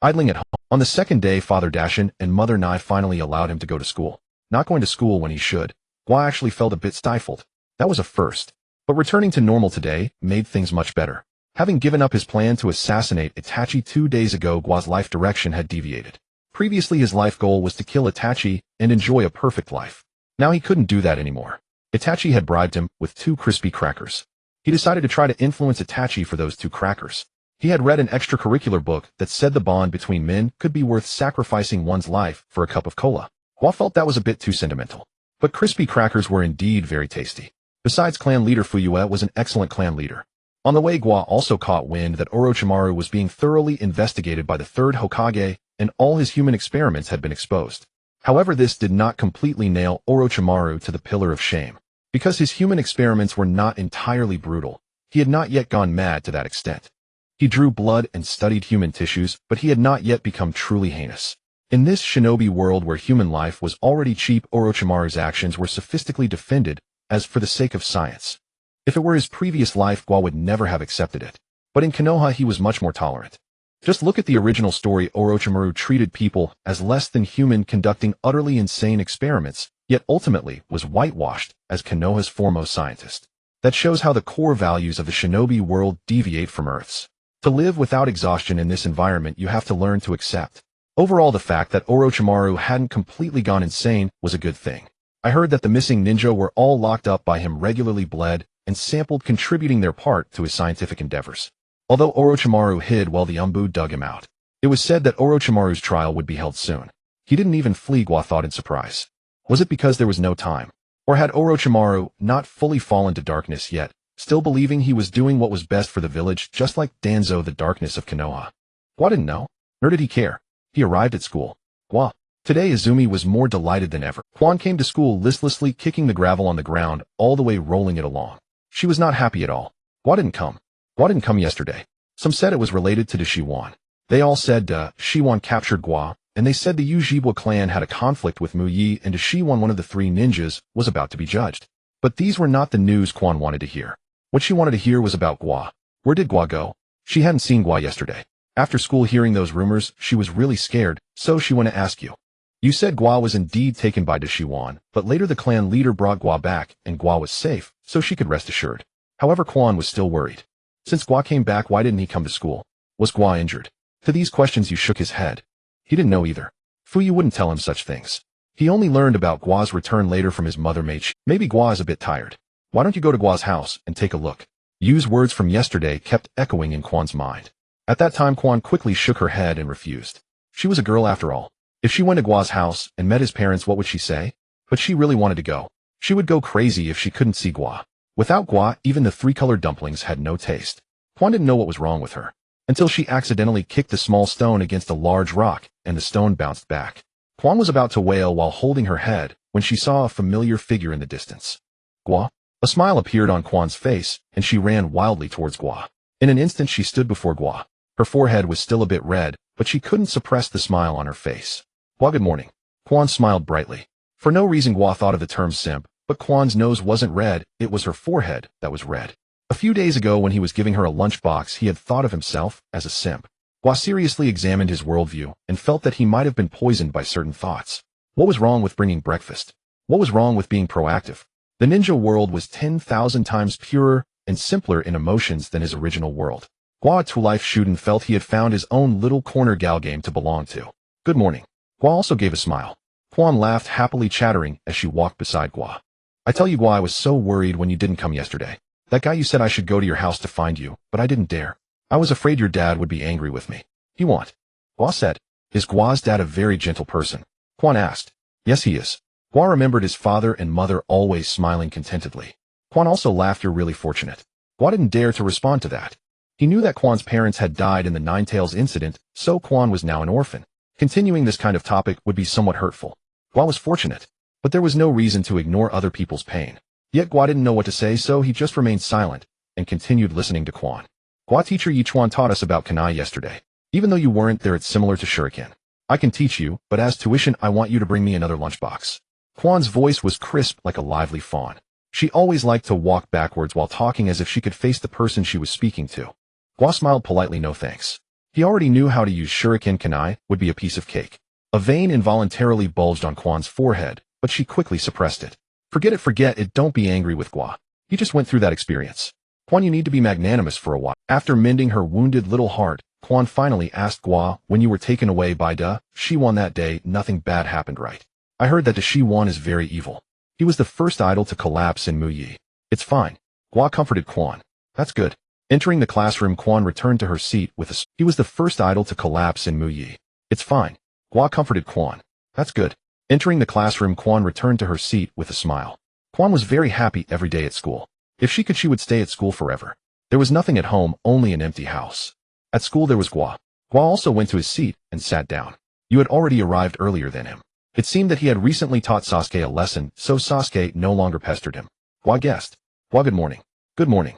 Idling at home. On the second day, Father Dashin and Mother Nai finally allowed him to go to school. Not going to school when he should. Gua actually felt a bit stifled. That was a first. But returning to normal today made things much better. Having given up his plan to assassinate Itachi 2 days ago, Gua's life direction had deviated. Previously, his life goal was to kill Itachi and enjoy a perfect life. Now he couldn't do that anymore. Itachi had bribed him with 2 crispy crackers. He decided to try to influence Itachi for those 2 crackers. He had read an extracurricular book that said the bond between men could be worth sacrificing one's life for a cup of cola. Gua felt that was a bit too sentimental. But crispy crackers were indeed very tasty. Besides, clan leader Fuyue was an excellent clan leader. On the way, Gua also caught wind that Orochimaru was being thoroughly investigated by the 3rd Hokage, and all his human experiments had been exposed. However, this did not completely nail Orochimaru to the pillar of shame. Because his human experiments were not entirely brutal, he had not yet gone mad to that extent. He drew blood and studied human tissues, but he had not yet become truly heinous. In this shinobi world where human life was already cheap, Orochimaru's actions were sophisticatedly defended as for the sake of science. If it were his previous life, Gua would never have accepted it. But in Konoha, he was much more tolerant. Just look at the original story. Orochimaru treated people as less than human, conducting utterly insane experiments, yet ultimately was whitewashed as Konoha's foremost scientist. That shows how the core values of the shinobi world deviate from Earth's. To live without exhaustion in this environment, you have to learn to accept. Overall, the fact that Orochimaru hadn't completely gone insane was a good thing. I heard that the missing ninja were all locked up by him, regularly bled and sampled, contributing their part to his scientific endeavors. Although Orochimaru hid while the Umbu dug him out, it was said that Orochimaru's trial would be held soon. He didn't even flee, Gua thought in surprise. Was it because there was no time? Or had Orochimaru not fully fallen to darkness yet, still believing he was doing what was best for the village, just like Danzo, the darkness of Konoha? Gua didn't know, nor did he care. He arrived at school. Gua. Today Izumi was more delighted than ever. Quan came to school listlessly, kicking the gravel on the ground, all the way rolling it along. She was not happy at all. Gua didn't come. Gua didn't come yesterday. Some said it was related to the Shiwan. They all said Shiwan captured Gua, and they said the Uchiha clan had a conflict with Mu Yi, and Shiwan, one of the 3 ninjas, was about to be judged. But these were not the news Quan wanted to hear. What she wanted to hear was about Gua. Where did Gua go? She hadn't seen Gua yesterday. After school, hearing those rumors, she was really scared, so she went to ask you. You said Gua was indeed taken by Shiwan, but later the clan leader brought Gua back, and Gua was safe, so she could rest assured. However, Quan was still worried. Since Gua came back, why didn't he come to school? Was Gua injured? To these questions, you shook his head. He didn't know either. Fuyu wouldn't tell him such things. He only learned about Gua's return later from his mother mate. Maybe Gua is a bit tired. Why don't you go to Gua's house and take a look? Yu's words from yesterday kept echoing in Quan's mind. At that time, Quan quickly shook her head and refused. She was a girl after all. If she went to Gua's house and met his parents, what would she say? But she really wanted to go. She would go crazy if she couldn't see Gua. Without Gua, even the 3-colored dumplings had no taste. Quan didn't know what was wrong with her, until she accidentally kicked the small stone against a large rock, and the stone bounced back. Quan was about to wail while holding her head, when she saw a familiar figure in the distance. Gua? A smile appeared on Quan's face, and she ran wildly towards Gua. In an instant, she stood before Gua. Her forehead was still a bit red, but she couldn't suppress the smile on her face. Gua, good morning. Quan smiled brightly. For no reason, Gua thought of the term simp, but Quan's nose wasn't red, it was her forehead that was red. A few days ago, when he was giving her a lunchbox, he had thought of himself as a simp. Gua seriously examined his worldview and felt that he might have been poisoned by certain thoughts. What was wrong with bringing breakfast? What was wrong with being proactive? The ninja world was 10,000 times purer and simpler in emotions than his original world. Gua to life Shuden felt he had found his own little corner gal game to belong to. Good morning. Gua also gave a smile. Quan laughed happily, chattering as she walked beside Gua. I tell you, Gua, I was so worried when you didn't come yesterday. That guy, you said I should go to your house to find you, but I didn't dare. I was afraid your dad would be angry with me. He won't. Gua said. Is Gua's dad a very gentle person? Quan asked. Yes, he is. Gua remembered his father and mother always smiling contentedly. Quan also laughed. You're really fortunate. Gua didn't dare to respond to that. He knew that Quan's parents had died in the Ninetales incident, so Quan was now an orphan. Continuing this kind of topic would be somewhat hurtful. Gua was fortunate, but there was no reason to ignore other people's pain. Yet Gua didn't know what to say, so he just remained silent and continued listening to Quan. Gua, teacher Yichuan taught us about Kanai yesterday. Even though you weren't there, it's similar to shuriken. I can teach you, but as tuition I want you to bring me another lunchbox. Quan's voice was crisp like a lively fawn. She always liked to walk backwards while talking as if she could face the person she was speaking to. Gua smiled politely. No thanks. He already knew how to use shuriken. Kanai would be a piece of cake. A vein involuntarily bulged on Quan's forehead, but she quickly suppressed it. Forget it, don't be angry with Gua. He just went through that experience. Quan, you need to be magnanimous for a while. After mending her wounded little heart, Quan finally asked Gua, when you were taken away by Shiwan that day, nothing bad happened, right? I heard that Shiwan is very evil. He was the first idol to collapse in Muyi. It's fine. Gua comforted Quan. That's good. Entering the classroom, Quan returned to her seat with a He was the first idol to collapse in Muyi. It's fine. Gua comforted Quan. That's good. Entering the classroom, Quan returned to her seat with a smile. Quan was very happy every day at school. If she could, she would stay at school forever. There was nothing at home, only an empty house. At school there was Gua. Gua also went to his seat and sat down. You had already arrived earlier than him. It seemed that he had recently taught Sasuke a lesson, so Sasuke no longer pestered him. Gua guessed. Gua, good morning. Good morning.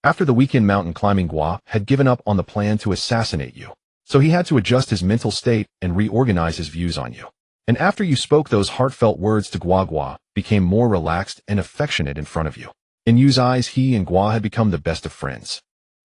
After the weekend mountain climbing, Gua had given up on the plan to assassinate you. So he had to adjust his mental state and reorganize his views on you. And after you spoke those heartfelt words to Gua, Gua became more relaxed and affectionate in front of you. In Yu's eyes, he and Gua had become the best of friends.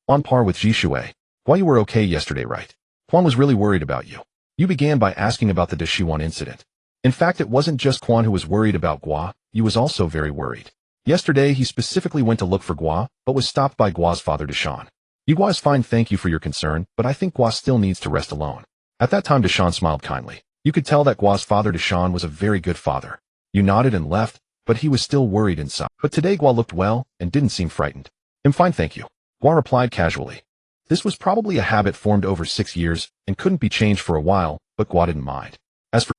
On par with Jishui. Gua, you were okay yesterday, right? Quan was really worried about you. You began by asking about the Deshiwan incident. In fact, it wasn't just Quan who was worried about Gua, you was also very worried. Yesterday, he specifically went to look for Gua, but was stopped by Gua's father Deshawn. Gua is fine, thank you for your concern, but I think Gua still needs to rest alone. At that time, Deshawn smiled kindly. You could tell that Gua's father Deshawn was a very good father. You nodded and left, but he was still worried inside. But today Gua looked well and didn't seem frightened. I'm fine, thank you. Gua replied casually. This was probably a habit formed over 6 years and couldn't be changed for a while, but Gua didn't mind.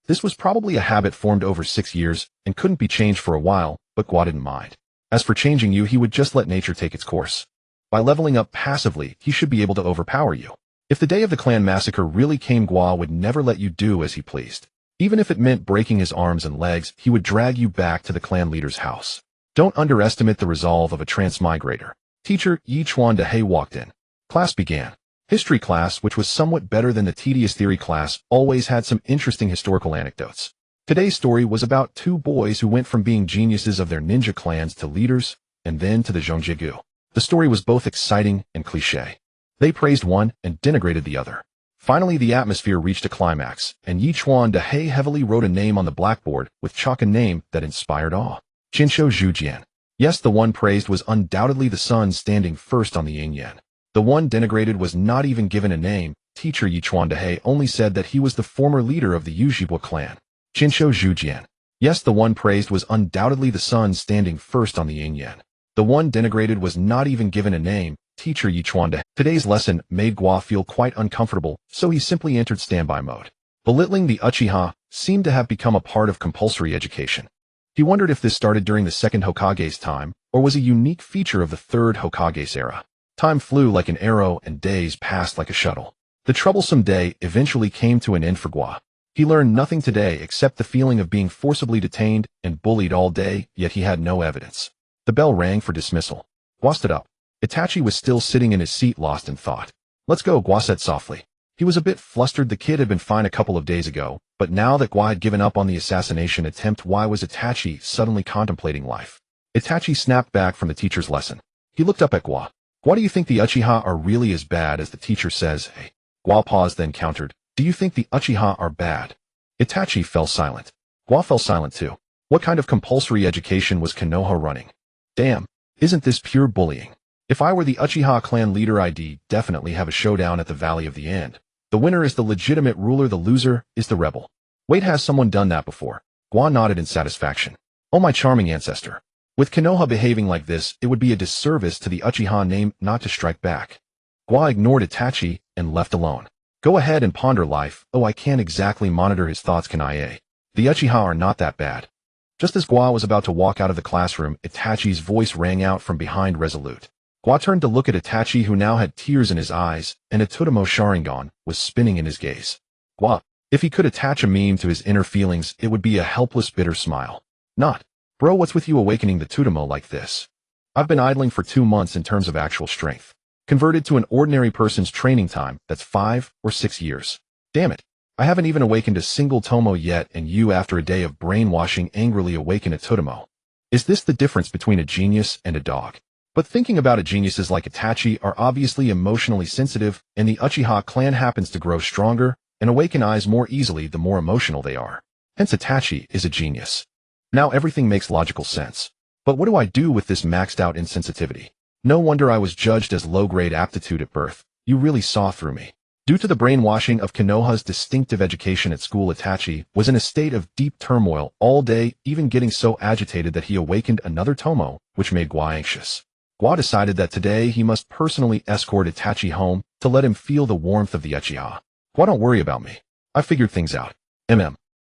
This was probably a habit formed over 6 years and couldn't be changed for a while, but Gua didn't mind. As for changing you, he would just let nature take its course. By leveling up passively, he should be able to overpower you. If the day of the clan massacre really came, Gua would never let you do as he pleased. Even if it meant breaking his arms and legs, he would drag you back to the clan leader's house. Don't underestimate the resolve of a transmigrator. Teacher Yi Chuan Dehei walked in. Class began. History class, which was somewhat better than the tedious theory class, always had some interesting historical anecdotes. Today's story was about 2 boys who went from being geniuses of their ninja clans to leaders, and then to the Zhongjigu. The story was both exciting and cliché. They praised one and denigrated the other. Finally, the atmosphere reached a climax, and Yi Chuan Dehei heavily wrote a name on the blackboard with chalk, a name that inspired awe. Qinshou Zhujian. Yes, the one praised was undoubtedly the sun standing first on the yin-yang. The one denigrated was not even given a name. Teacher Yi Chuan Dehei only said that he was the former leader of the Uchiha Gua clan. Qinshou Zhujian. Yes, the one praised was undoubtedly the sun standing first on the yin-yang. The one denigrated was not even given a name. Teacher Yi Chuan Dehei. Today's lesson made Gua feel quite uncomfortable, so he simply entered standby mode. Belittling the Uchiha seemed to have become a part of compulsory education. He wondered if this started during the second Hokage's time, or was a unique feature of the third Hokage's era. Time flew like an arrow and days passed like a shuttle. The troublesome day eventually came to an end for Gua. He learned nothing today except the feeling of being forcibly detained and bullied all day, yet he had no evidence. The bell rang for dismissal. Gua stood up. Itachi was still sitting in his seat, lost in thought. Let's go, Gua said softly. He was a bit flustered. The kid had been fine a couple of days ago, but now that Gua had given up on the assassination attempt, why was Itachi suddenly contemplating life? Itachi snapped back from the teacher's lesson. He looked up at Gua. Why do you think the Uchiha are really as bad as the teacher says? Hey. Gua paused then countered, "Do you think the Uchiha are bad?" Itachi fell silent. Gua fell silent too. What kind of compulsory education was Konoha running? Damn, isn't this pure bullying? If I were the Uchiha clan leader, I'd definitely have a showdown at the Valley of the End. The winner is the legitimate ruler, the loser is the rebel. Wait, has someone done that before? Gua nodded in satisfaction. Oh, my charming ancestor. With Konoha behaving like this, it would be a disservice to the Uchiha name not to strike back. Gua ignored Itachi and left alone. Go ahead and ponder life. Oh, I can't exactly monitor his thoughts, can I? The Uchiha are not that bad. Just as Gua was about to walk out of the classroom, Itachi's voice rang out from behind, resolute. Gua turned to look at Itachi, who now had tears in his eyes, and a Totemo Sharingan was spinning in his gaze. Gua, if he could attach a meme to his inner feelings, it would be a helpless, bitter smile. Not. Bro, what's with you awakening the Totemo like this? I've been idling for 2 months in terms of actual strength. Converted to an ordinary person's training time, that's 5 or 6 years. Damn it. I haven't even awakened a single Tomo yet, and you, after a day of brainwashing, angrily awaken a Totemo. Is this the difference between a genius and a dog? But thinking about it, geniuses like Itachi are obviously emotionally sensitive, and the Uchiha clan happens to grow stronger and awaken eyes more easily the more emotional they are. Hence Itachi is a genius. Now everything makes logical sense. But what do I do with this maxed out insensitivity? No wonder I was judged as low-grade aptitude at birth. You really saw through me. Due to the brainwashing of Konoha's distinctive education at school, Itachi was in a state of deep turmoil all day, even getting so agitated that he awakened another Tomo, which made Gua anxious. Gua decided that today he must personally escort Itachi home to let him feel the warmth of the Uchiha. Gua, don't worry about me. I figured things out.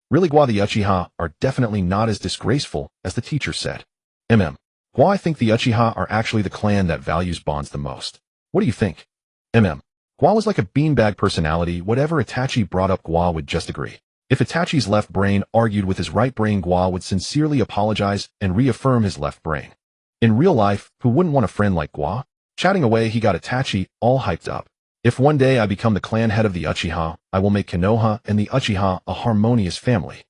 Really, Gua, the Uchiha are definitely not as disgraceful as the teacher said. Gua, I think the Uchiha are actually the clan that values bonds the most. What do you think? Gua was like a beanbag personality. Whatever Itachi brought up, Gua would just agree. If Itachi's left brain argued with his right brain, Gua would sincerely apologize and reaffirm his left brain. In real life, who wouldn't want a friend like Gua? Chatting away, he got Itachi all hyped up. If one day I become the clan head of the Uchiha, I will make Konoha and the Uchiha a harmonious family.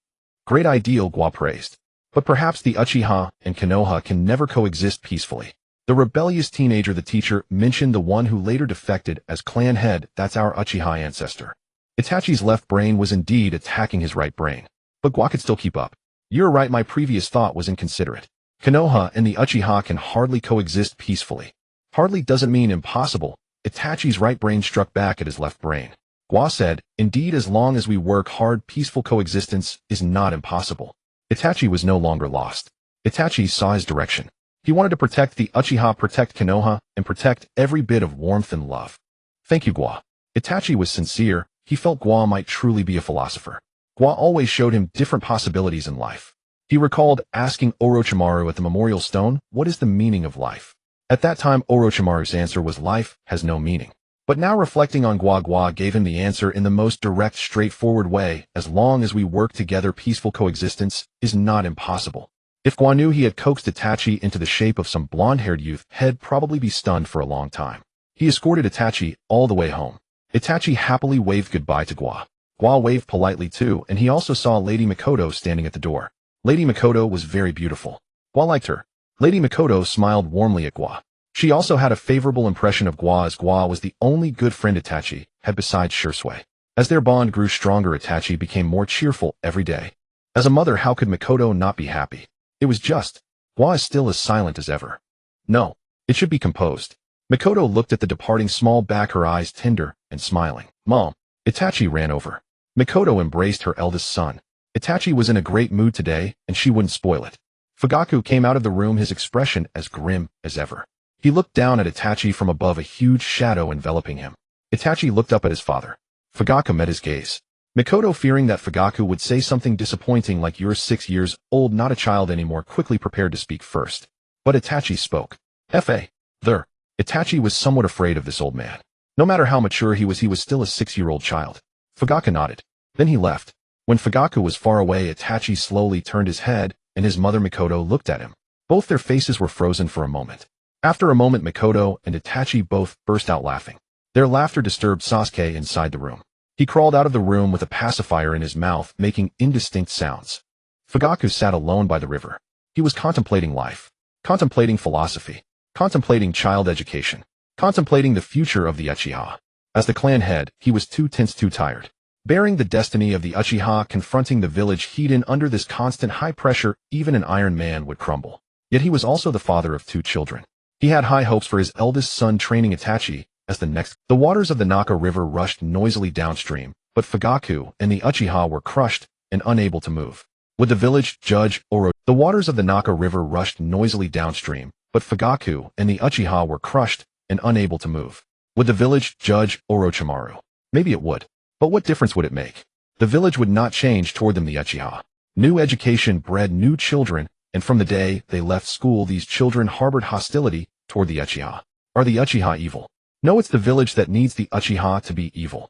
Great ideal, Gua praised. But perhaps the Uchiha and Konoha can never coexist peacefully. The rebellious teenager, the teacher, mentioned the one who later defected as clan head. That's our Uchiha ancestor. Itachi's left brain was indeed attacking his right brain. But Gua could still keep up. You're right, my previous thought was inconsiderate. Konoha and the Uchiha can hardly coexist peacefully. Hardly doesn't mean impossible. Itachi's right brain struck back at his left brain. Gua said, indeed, as long as we work hard, peaceful coexistence is not impossible. Itachi was no longer lost. Itachi saw his direction. He wanted to protect the Uchiha, protect Konoha, and protect every bit of warmth and love. Thank you, Gua. Itachi was sincere. He felt Gua might truly be a philosopher. Gua always showed him different possibilities in life. He recalled asking Orochimaru at the memorial stone, what is the meaning of life? At that time, Orochimaru's answer was life has no meaning. But now reflecting on Gua, Gua gave him the answer in the most direct, straightforward way. As long as we work together, peaceful coexistence is not impossible. If Gua knew he had coaxed Itachi into the shape of some blonde-haired youth, he'd probably be stunned for a long time. He escorted Itachi all the way home. Itachi happily waved goodbye to Gua. Gua waved politely too, and he also saw Lady Mikoto standing at the door. Lady Mikoto was very beautiful. Gua liked her. Lady Mikoto smiled warmly at Gua. She also had a favorable impression of Gua, as Gua was the only good friend Itachi had besides Shisui. As their bond grew stronger, Itachi became more cheerful every day. As a mother, how could Mikoto not be happy? It was just, Gua is still as silent as ever. No, it should be composed. Mikoto looked at the departing small back, her eyes tender and smiling. Mom. Itachi ran over. Mikoto embraced her eldest son. Itachi was in a great mood today, and she wouldn't spoil it. Fugaku came out of the room, his expression as grim as ever. He looked down at Itachi from above, a huge shadow enveloping him. Itachi looked up at his father. Fugaku met his gaze. Mikoto, fearing that Fugaku would say something disappointing like you're 6 years old, not a child anymore, quickly prepared to speak first. But Itachi spoke. There. Itachi was somewhat afraid of this old man. No matter how mature he was still a 6-year-old child. Fugaku nodded. Then he left. When Fugaku was far away, Itachi slowly turned his head, and his mother Mikoto looked at him. Both their faces were frozen for a moment. After a moment, Mikoto and Itachi both burst out laughing. Their laughter disturbed Sasuke inside the room. He crawled out of the room with a pacifier in his mouth, making indistinct sounds. Fugaku sat alone by the river. He was contemplating life, contemplating philosophy, contemplating child education, contemplating the future of the Uchiha. As the clan head, he was too tense, too tired. Bearing the destiny of the Uchiha, confronting the village hidden under this constant high pressure, even an Iron Man would crumble. Yet he was also the father of 2 children. He had high hopes for his eldest son training Itachi as the next. The waters of the Naka River rushed noisily downstream, but Fugaku and the Uchiha were crushed and unable to move. Would the village judge Oro? The waters of the Naka River rushed noisily downstream, but Fugaku and the Uchiha were crushed and unable to move. Would the village judge Orochimaru? Maybe it would. But what difference would it make? The village would not change toward them, the Uchiha. New education bred new children, and from the day they left school these children harbored hostility toward the Uchiha. Are the Uchiha evil? No, it's the village that needs the Uchiha to be evil.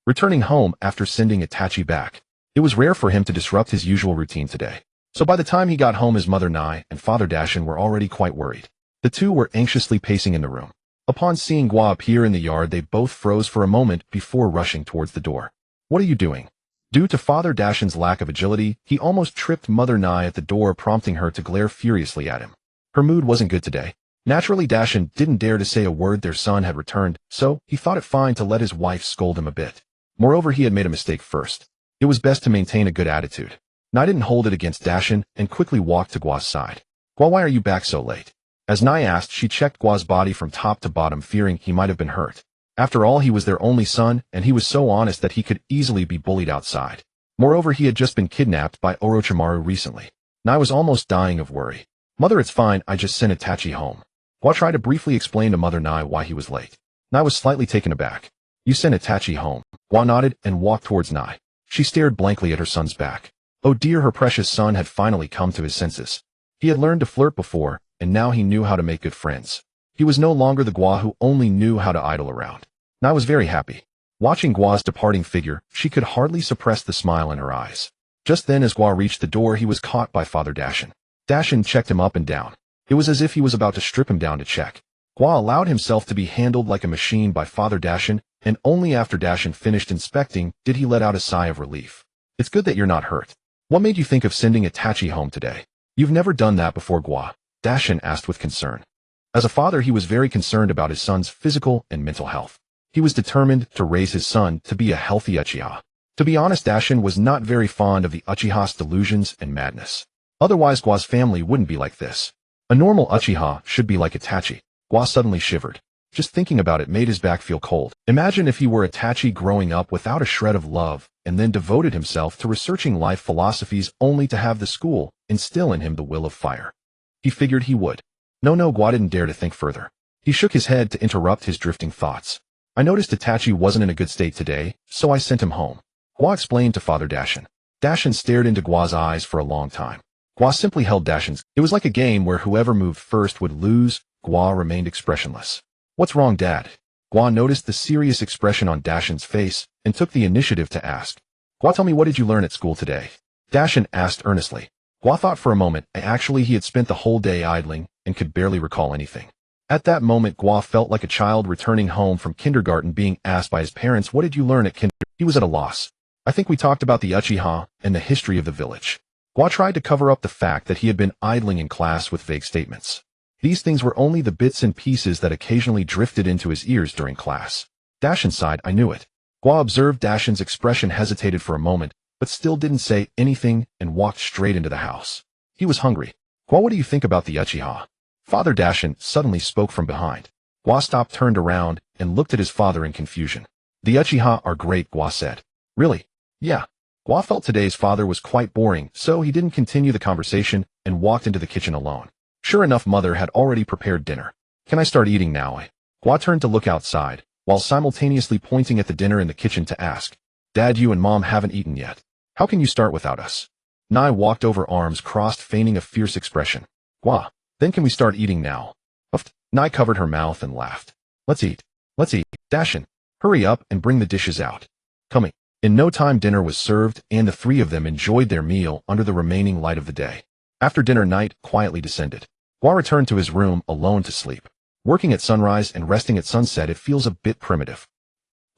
Returning home after sending Itachi back, it was rare for him to disrupt his usual routine today. So by the time he got home his mother Nai and father Dashin were already quite worried. The two were anxiously pacing in the room. Upon seeing Gua appear in the yard they both froze for a moment before rushing towards the door. What are you doing? Due to Father Dashin's lack of agility, he almost tripped Mother Nai at the door, prompting her to glare furiously at him. Her mood wasn't good today. Naturally, Dashin didn't dare to say a word. Their son had returned, so he thought it fine to let his wife scold him a bit. Moreover, he had made a mistake first. It was best to maintain a good attitude. Nai didn't hold it against Dashin and quickly walked to Gua's side. Gua, why are you back so late? As Nai asked, she checked Gua's body from top to bottom, fearing he might have been hurt. After all, he was their only son, and he was so honest that he could easily be bullied outside. Moreover, he had just been kidnapped by Orochimaru recently. Nai was almost dying of worry. Mother, it's fine, I just sent Itachi home. Gua tried to briefly explain to Mother Nai why he was late. Nai was slightly taken aback. You sent Itachi home. Gua nodded and walked towards Nai. She stared blankly at her son's back. Oh dear, her precious son had finally come to his senses. He had learned to flirt before, and now he knew how to make good friends. He was no longer the Gua who only knew how to idle around. Nai was very happy. Watching Gua's departing figure, she could hardly suppress the smile in her eyes. Just then as Gua reached the door he was caught by Father Dashin. Dashin checked him up and down. It was as if he was about to strip him down to check. Gua allowed himself to be handled like a machine by Father Dashin, and only after Dashin finished inspecting did he let out a sigh of relief. It's good that you're not hurt. What made you think of sending Itachi home today? You've never done that before, Gua, Dashin asked with concern. As a father he was very concerned about his son's physical and mental health. He was determined to raise his son to be a healthy Uchiha. To be honest, Dashin was not very fond of the Uchiha's delusions and madness. Otherwise Gua's family wouldn't be like this. A normal Uchiha should be like Itachi. Gua suddenly shivered. Just thinking about it made his back feel cold. Imagine if he were Itachi growing up without a shred of love, and then devoted himself to researching life philosophies only to have the school instill in him the will of fire. He figured he would. No, Gua didn't dare to think further. He shook his head to interrupt his drifting thoughts. I noticed Itachi wasn't in a good state today, so I sent him home. Gua explained to Father Dashin. Dashin stared into Gua's eyes for a long time. Gua simply held Dashin's. It was like a game where whoever moved first would lose. Gua remained expressionless. What's wrong, Dad? Gua noticed the serious expression on Dashin's face and took the initiative to ask. Gua, tell me, what did you learn at school today? Dashin asked earnestly. Gua thought for a moment. Actually, he had spent the whole day idling and could barely recall anything. At that moment, Gua felt like a child returning home from kindergarten being asked by his parents, what did you learn at kindergarten? He was at a loss. I think we talked about the Uchiha and the history of the village. Gua tried to cover up the fact that he had been idling in class with vague statements. These things were only the bits and pieces that occasionally drifted into his ears during class. Dashin sighed. I knew it. Gua observed Dashin's expression, hesitated for a moment, but still didn't say anything and walked straight into the house. He was hungry. Gua, what do you think about the Uchiha? Father Dashin suddenly spoke from behind. Gua stopped, turned around, and looked at his father in confusion. The Uchiha are great, Gua said. Really? Yeah. Gua felt today's father was quite boring, so he didn't continue the conversation and walked into the kitchen alone. Sure enough, Mother had already prepared dinner. Can I start eating now? Gua turned to look outside, while simultaneously pointing at the dinner in the kitchen to ask, Dad, you and Mom haven't eaten yet. How can you start without us? Nai walked over, arms crossed, feigning a fierce expression. Gua, then can we start eating now? Puffed. Nai covered her mouth and laughed. Let's eat. Let's eat. Dashin, hurry up and bring the dishes out. Coming. In no time dinner was served, and the three of them enjoyed their meal under the remaining light of the day. After dinner, night quietly descended. Gua returned to his room alone to sleep. Working at sunrise and resting at sunset, it feels a bit primitive.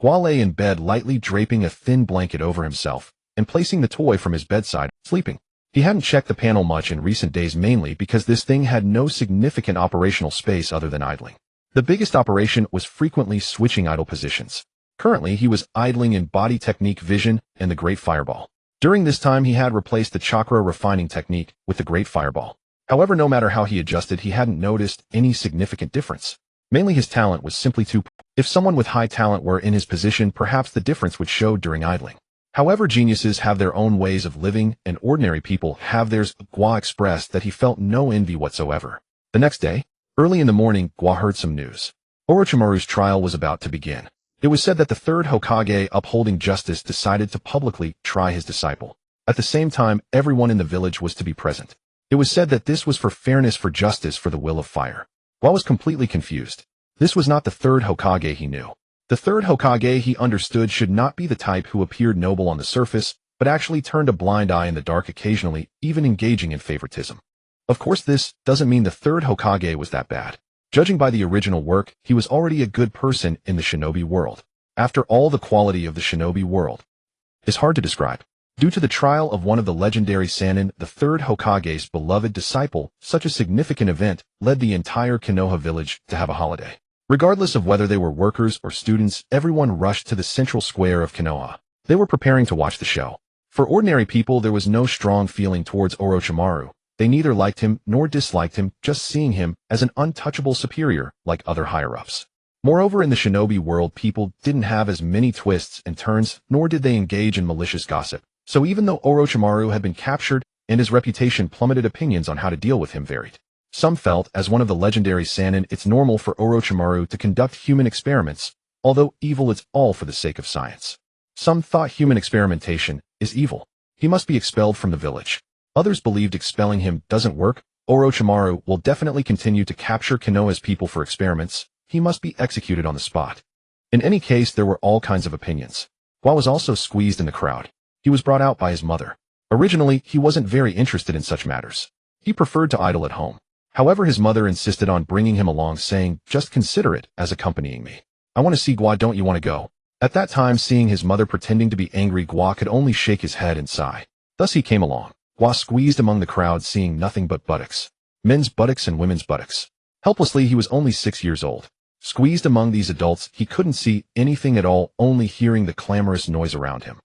Gua lay in bed, lightly draping a thin blanket over himself and placing the toy from his bedside, sleeping. He hadn't checked the panel much in recent days, mainly because this thing had no significant operational space other than idling. The biggest operation was frequently switching idle positions. Currently, he was idling in body technique vision and the Great Fireball. During this time, he had replaced the chakra refining technique with the Great Fireball. However, no matter how he adjusted, he hadn't noticed any significant difference. Mainly his talent was simply too poor. If someone with high talent were in his position, perhaps the difference would show during idling. However, geniuses have their own ways of living, and ordinary people have theirs. Gua expressed that he felt no envy whatsoever. The next day, early in the morning, Gua heard some news. Orochimaru's trial was about to begin. It was said that the third Hokage upholding justice decided to publicly try his disciple. At the same time, everyone in the village was to be present. It was said that this was for fairness, for justice, for the will of fire. Gua was completely confused. This was not the third Hokage he knew. The third Hokage he understood should not be the type who appeared noble on the surface, but actually turned a blind eye in the dark occasionally, even engaging in favoritism. Of course, this doesn't mean the third Hokage was that bad. Judging by the original work, he was already a good person in the shinobi world. After all, the quality of the shinobi world is hard to describe. Due to the trial of one of the legendary Sannin, the third Hokage's beloved disciple, such a significant event led the entire Konoha village to have a holiday. Regardless of whether they were workers or students, everyone rushed to the central square of Konoha. They were preparing to watch the show. For ordinary people, there was no strong feeling towards Orochimaru. They neither liked him nor disliked him, just seeing him as an untouchable superior like other higher-ups. Moreover, in the shinobi world, people didn't have as many twists and turns, nor did they engage in malicious gossip. So even though Orochimaru had been captured and his reputation plummeted, opinions on how to deal with him varied. Some felt, as one of the legendary Sannin, it's normal for Orochimaru to conduct human experiments, although evil is all for the sake of science. Some thought human experimentation is evil. He must be expelled from the village. Others believed expelling him doesn't work. Orochimaru will definitely continue to capture Konoha's people for experiments. He must be executed on the spot. In any case, there were all kinds of opinions. Gua was also squeezed in the crowd. He was brought out by his mother. Originally, he wasn't very interested in such matters. He preferred to idle at home. However, his mother insisted on bringing him along, saying, "Just consider it as accompanying me. I want to see Gua, don't you want to go?" At that time, seeing his mother pretending to be angry, Gua could only shake his head and sigh. Thus he came along. Gua squeezed among the crowd, seeing nothing but buttocks. Men's buttocks and women's buttocks. Helplessly, he was only 6 years old. Squeezed among these adults, he couldn't see anything at all, only hearing the clamorous noise around him.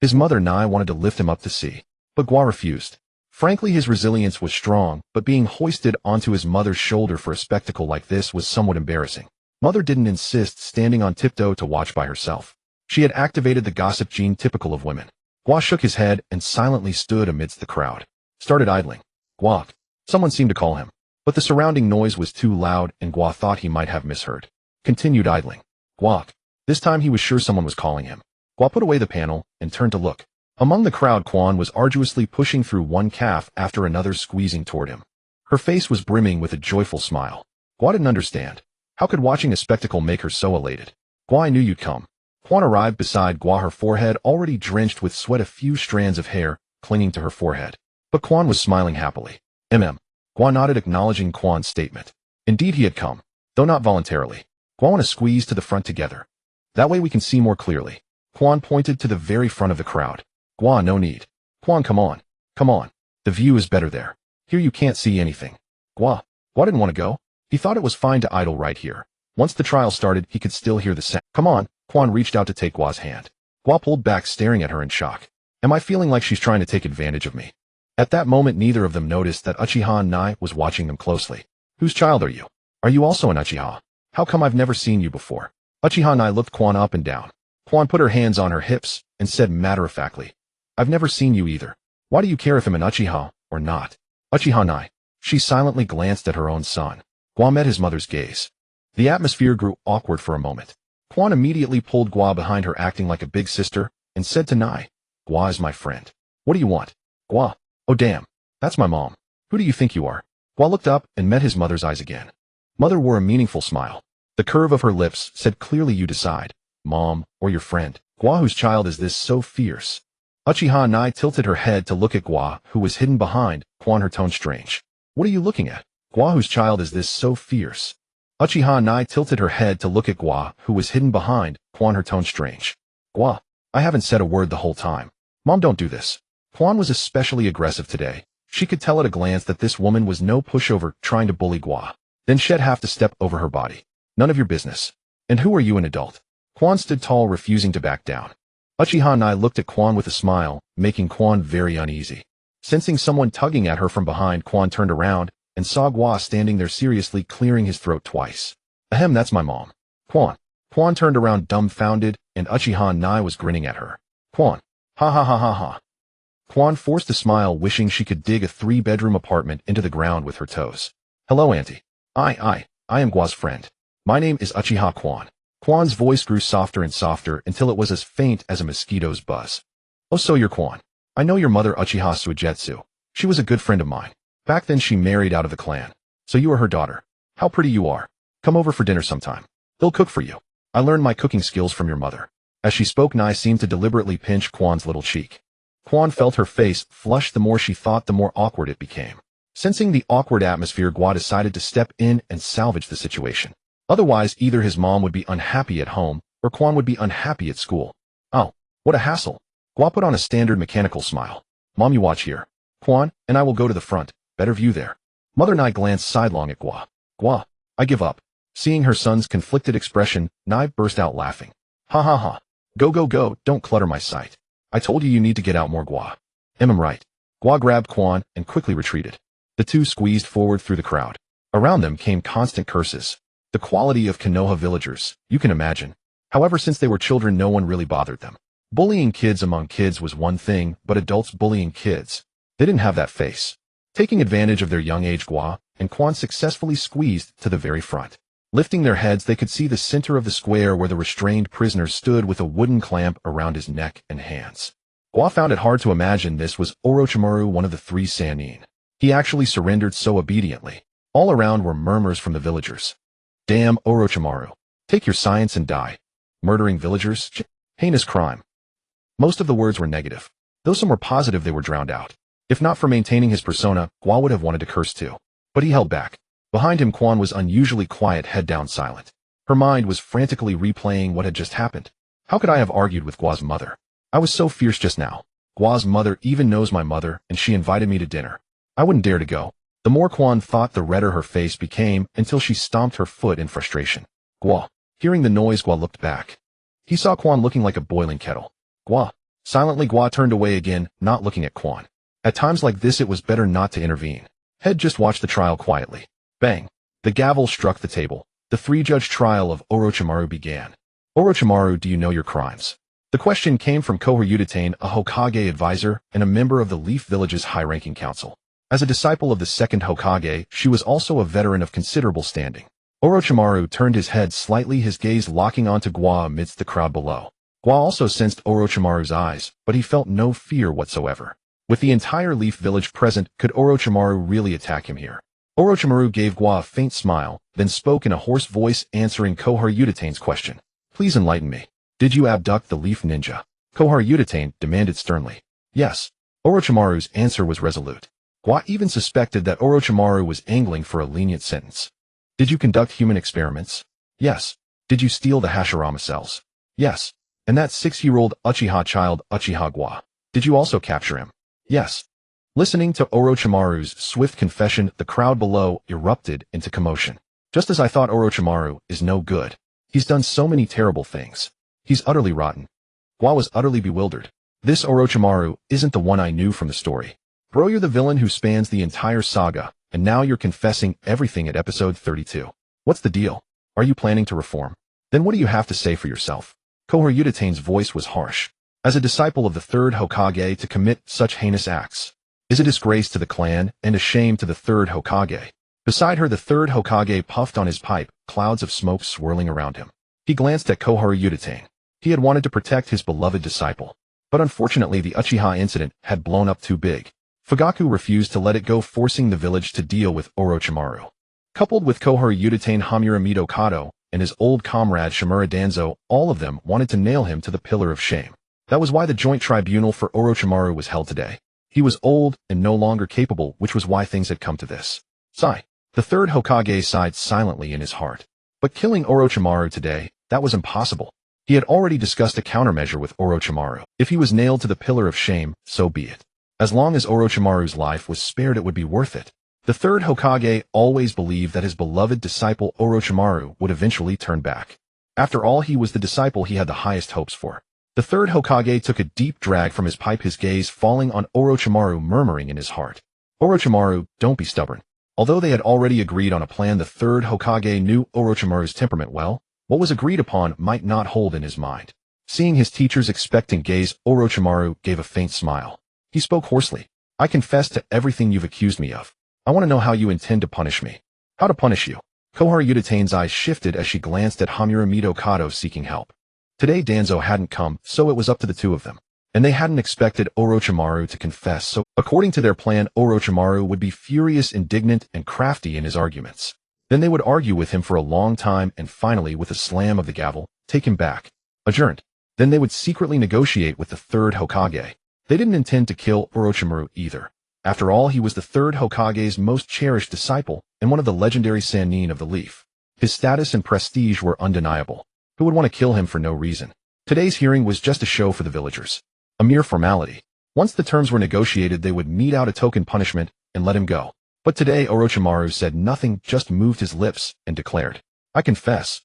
His mother, Nai, wanted to lift him up to see, but Gua refused. Frankly, his resilience was strong, but being hoisted onto his mother's shoulder for a spectacle like this was somewhat embarrassing. Mother didn't insist, standing on tiptoe to watch by herself. She had activated the gossip gene typical of women. Gua shook his head and silently stood amidst the crowd. Started idling. Gua. Someone seemed to call him. But the surrounding noise was too loud and Gua thought he might have misheard. Continued idling. Gua. This time he was sure someone was calling him. Gua put away the panel and turned to look. Among the crowd, Quan was arduously pushing through one calf after another, squeezing toward him. Her face was brimming with a joyful smile. Gua didn't understand. How could watching a spectacle make her so elated? Gua, I knew you'd come. Quan arrived beside Gua, her forehead already drenched with sweat, a few strands of hair clinging to her forehead. But Quan was smiling happily. Gua nodded, acknowledging Quan's statement. Indeed, he had come, though not voluntarily. Gua, want to squeeze to the front together. That way we can see more clearly. Quan pointed to the very front of the crowd. Gua, no need. Quan, come on. Come on. The view is better there. Here you can't see anything. Gua didn't want to go. He thought it was fine to idle right here. Once the trial started, he could still hear the sound. Come on. Quan reached out to take Gua's hand. Gua pulled back, staring at her in shock. Am I feeling like she's trying to take advantage of me? At that moment, neither of them noticed that Uchiha Nai was watching them closely. Whose child are you? Are you also an Uchiha? How come I've never seen you before? Uchiha Nai looked Quan up and down. Quan put her hands on her hips and said matter-of-factly, I've never seen you either. Why do you care if I'm an Uchiha or not? Uchiha Nai. She silently glanced at her own son. Gua met his mother's gaze. The atmosphere grew awkward for a moment. Quan immediately pulled Gua behind her, acting like a big sister, and said to Nai, Gua is my friend. What do you want? Gua. Oh damn. That's my mom. Who do you think you are? Gua looked up and met his mother's eyes again. Mother wore a meaningful smile. The curve of her lips said clearly, you decide, mom or your friend. Gua, whose child is this so fierce? Uchiha Nai tilted her head to look at Gua, who was hidden behind Quan, her tone strange. What are you looking at? Gua, whose child is this so fierce? Uchiha Nai tilted her head to look at Gua, who was hidden behind Quan, her tone strange. Gua, I haven't said a word the whole time. Mom, don't do this. Quan was especially aggressive today. She could tell at a glance that this woman was no pushover trying to bully Gua. Then she'd have to step over her body. None of your business. And who are you, an adult? Quan stood tall, refusing to back down. Uchiha Nai looked at Quan with a smile, making Quan very uneasy. Sensing someone tugging at her from behind, Quan turned around and saw Gua standing there seriously, clearing his throat twice. Ahem, that's my mom. Quan. Quan turned around dumbfounded, and Uchiha Nai was grinning at her. Quan. Ha ha ha ha ha. Quan forced a smile, wishing she could dig a 3-bedroom apartment into the ground with her toes. Hello, auntie. I am Gua's friend. My name is Uchiha Quan. Quan's voice grew softer and softer until it was as faint as a mosquito's buzz. Oh, so you're Quan. I know your mother, Uchiha Suigetsu. She was a good friend of mine. Back then she married out of the clan. So you are her daughter. How pretty you are. Come over for dinner sometime. They'll cook for you. I learned my cooking skills from your mother. As she spoke, Nai seemed to deliberately pinch Quan's little cheek. Quan felt her face flush. The more she thought, the more awkward it became. Sensing the awkward atmosphere, Gua decided to step in and salvage the situation. Otherwise, either his mom would be unhappy at home, or Quan would be unhappy at school. Oh, what a hassle. Gua put on a standard mechanical smile. Mom, you watch here. Quan and I will go to the front. Better view there. Mother Nai glanced sidelong at Gua. Gua, I give up. Seeing her son's conflicted expression, Nai burst out laughing. Ha ha ha. Go go go, don't clutter my sight. I told you need to get out more, Gua. I'm right. Gua grabbed Quan and quickly retreated. The two squeezed forward through the crowd. Around them came constant curses. The quality of Konoha villagers, you can imagine. However, since they were children, no one really bothered them. Bullying kids among kids was one thing, but adults bullying kids, they didn't have that face. Taking advantage of their young age, Gua and Quan successfully squeezed to the very front. Lifting their heads, they could see the center of the square where the restrained prisoner stood with a wooden clamp around his neck and hands. Gua found it hard to imagine this was Orochimaru, one of the 3 Sannin. He actually surrendered so obediently. All around were murmurs from the villagers. Damn Orochimaru. Take your science and die. Murdering villagers? Heinous crime. Most of the words were negative. Though some were positive, they were drowned out. If not for maintaining his persona, Gua would have wanted to curse too. But he held back. Behind him, Quan was unusually quiet, head down, silent. Her mind was frantically replaying what had just happened. How could I have argued with Gua's mother? I was so fierce just now. Gua's mother even knows my mother, and she invited me to dinner. I wouldn't dare to go. The more Quan thought, the redder her face became, until she stomped her foot in frustration. Gua. Hearing the noise, Gua looked back. He saw Quan looking like a boiling kettle. Gua. Silently, Gua turned away again, not looking at Quan. At times like this, it was better not to intervene. Head just watched the trial quietly. Bang. The gavel struck the table. The 3-judge trial of Orochimaru began. Orochimaru, do you know your crimes? The question came from Koharyudatane, a Hokage advisor and a member of the Leaf Village's high-ranking council. As a disciple of the second Hokage, she was also a veteran of considerable standing. Orochimaru turned his head slightly, his gaze locking onto Gua amidst the crowd below. Gua also sensed Orochimaru's eyes, but he felt no fear whatsoever. With the entire Leaf Village present, could Orochimaru really attack him here? Orochimaru gave Gua a faint smile, then spoke in a hoarse voice, answering Koharyudatane's question. Please enlighten me. Did you abduct the Leaf Ninja? Koharyudatane demanded sternly. Yes. Orochimaru's answer was resolute. Gua even suspected that Orochimaru was angling for a lenient sentence. Did you conduct human experiments? Yes. Did you steal the Hashirama cells? Yes. And that 6-year-old Uchiha child, Uchiha Gua. Did you also capture him? Yes. Listening to Orochimaru's swift confession, the crowd below erupted into commotion. Just as I thought, Orochimaru is no good. He's done so many terrible things. He's utterly rotten. Gua was utterly bewildered. This Orochimaru isn't the one I knew from the story. Bro, you're the villain who spans the entire saga, and now you're confessing everything at episode 32. What's the deal? Are you planning to reform? Then what do you have to say for yourself? Koharyudatane's voice was harsh. As a disciple of the third Hokage to commit such heinous acts is a disgrace to the clan and a shame to the third Hokage. Beside her, the third Hokage puffed on his pipe, clouds of smoke swirling around him. He glanced at Koharyudatane. He had wanted to protect his beloved disciple. But unfortunately, the Uchiha incident had blown up too big. Fugaku refused to let it go, forcing the village to deal with Orochimaru. Coupled with Koharyudatane, Hamura Midokado, and his old comrade Shimura Danzo, all of them wanted to nail him to the pillar of shame. That was why the joint tribunal for Orochimaru was held today. He was old and no longer capable, which was why things had come to this. Sigh. The third Hokage sighed silently in his heart. But killing Orochimaru today, that was impossible. He had already discussed a countermeasure with Orochimaru. If he was nailed to the pillar of shame, so be it. As long as Orochimaru's life was spared, it would be worth it. The third Hokage always believed that his beloved disciple Orochimaru would eventually turn back. After all, he was the disciple he had the highest hopes for. The third Hokage took a deep drag from his pipe, his gaze falling on Orochimaru, murmuring in his heart, "Orochimaru, don't be stubborn." Although they had already agreed on a plan, the third Hokage knew Orochimaru's temperament well. What was agreed upon might not hold in his mind. Seeing his teacher's expectant gaze, Orochimaru gave a faint smile. He spoke hoarsely. "I confess to everything you've accused me of. I want to know how you intend to punish me." "How to punish you?" Koharu Yutate's eyes shifted as she glanced at Hamura Mitokado seeking help. Today Danzo hadn't come, so it was up to the two of them. And they hadn't expected Orochimaru to confess, so according to their plan, Orochimaru would be furious, indignant, and crafty in his arguments. Then they would argue with him for a long time and finally, with a slam of the gavel, take him back. Adjourned. Then they would secretly negotiate with the third Hokage. They didn't intend to kill Orochimaru either. After all, he was the third Hokage's most cherished disciple and one of the legendary Sannin of the Leaf. His status and prestige were undeniable. Who would want to kill him for no reason? Today's hearing was just a show for the villagers. A mere formality. Once the terms were negotiated, they would mete out a token punishment and let him go. But today Orochimaru said nothing, just moved his lips and declared, "I confess."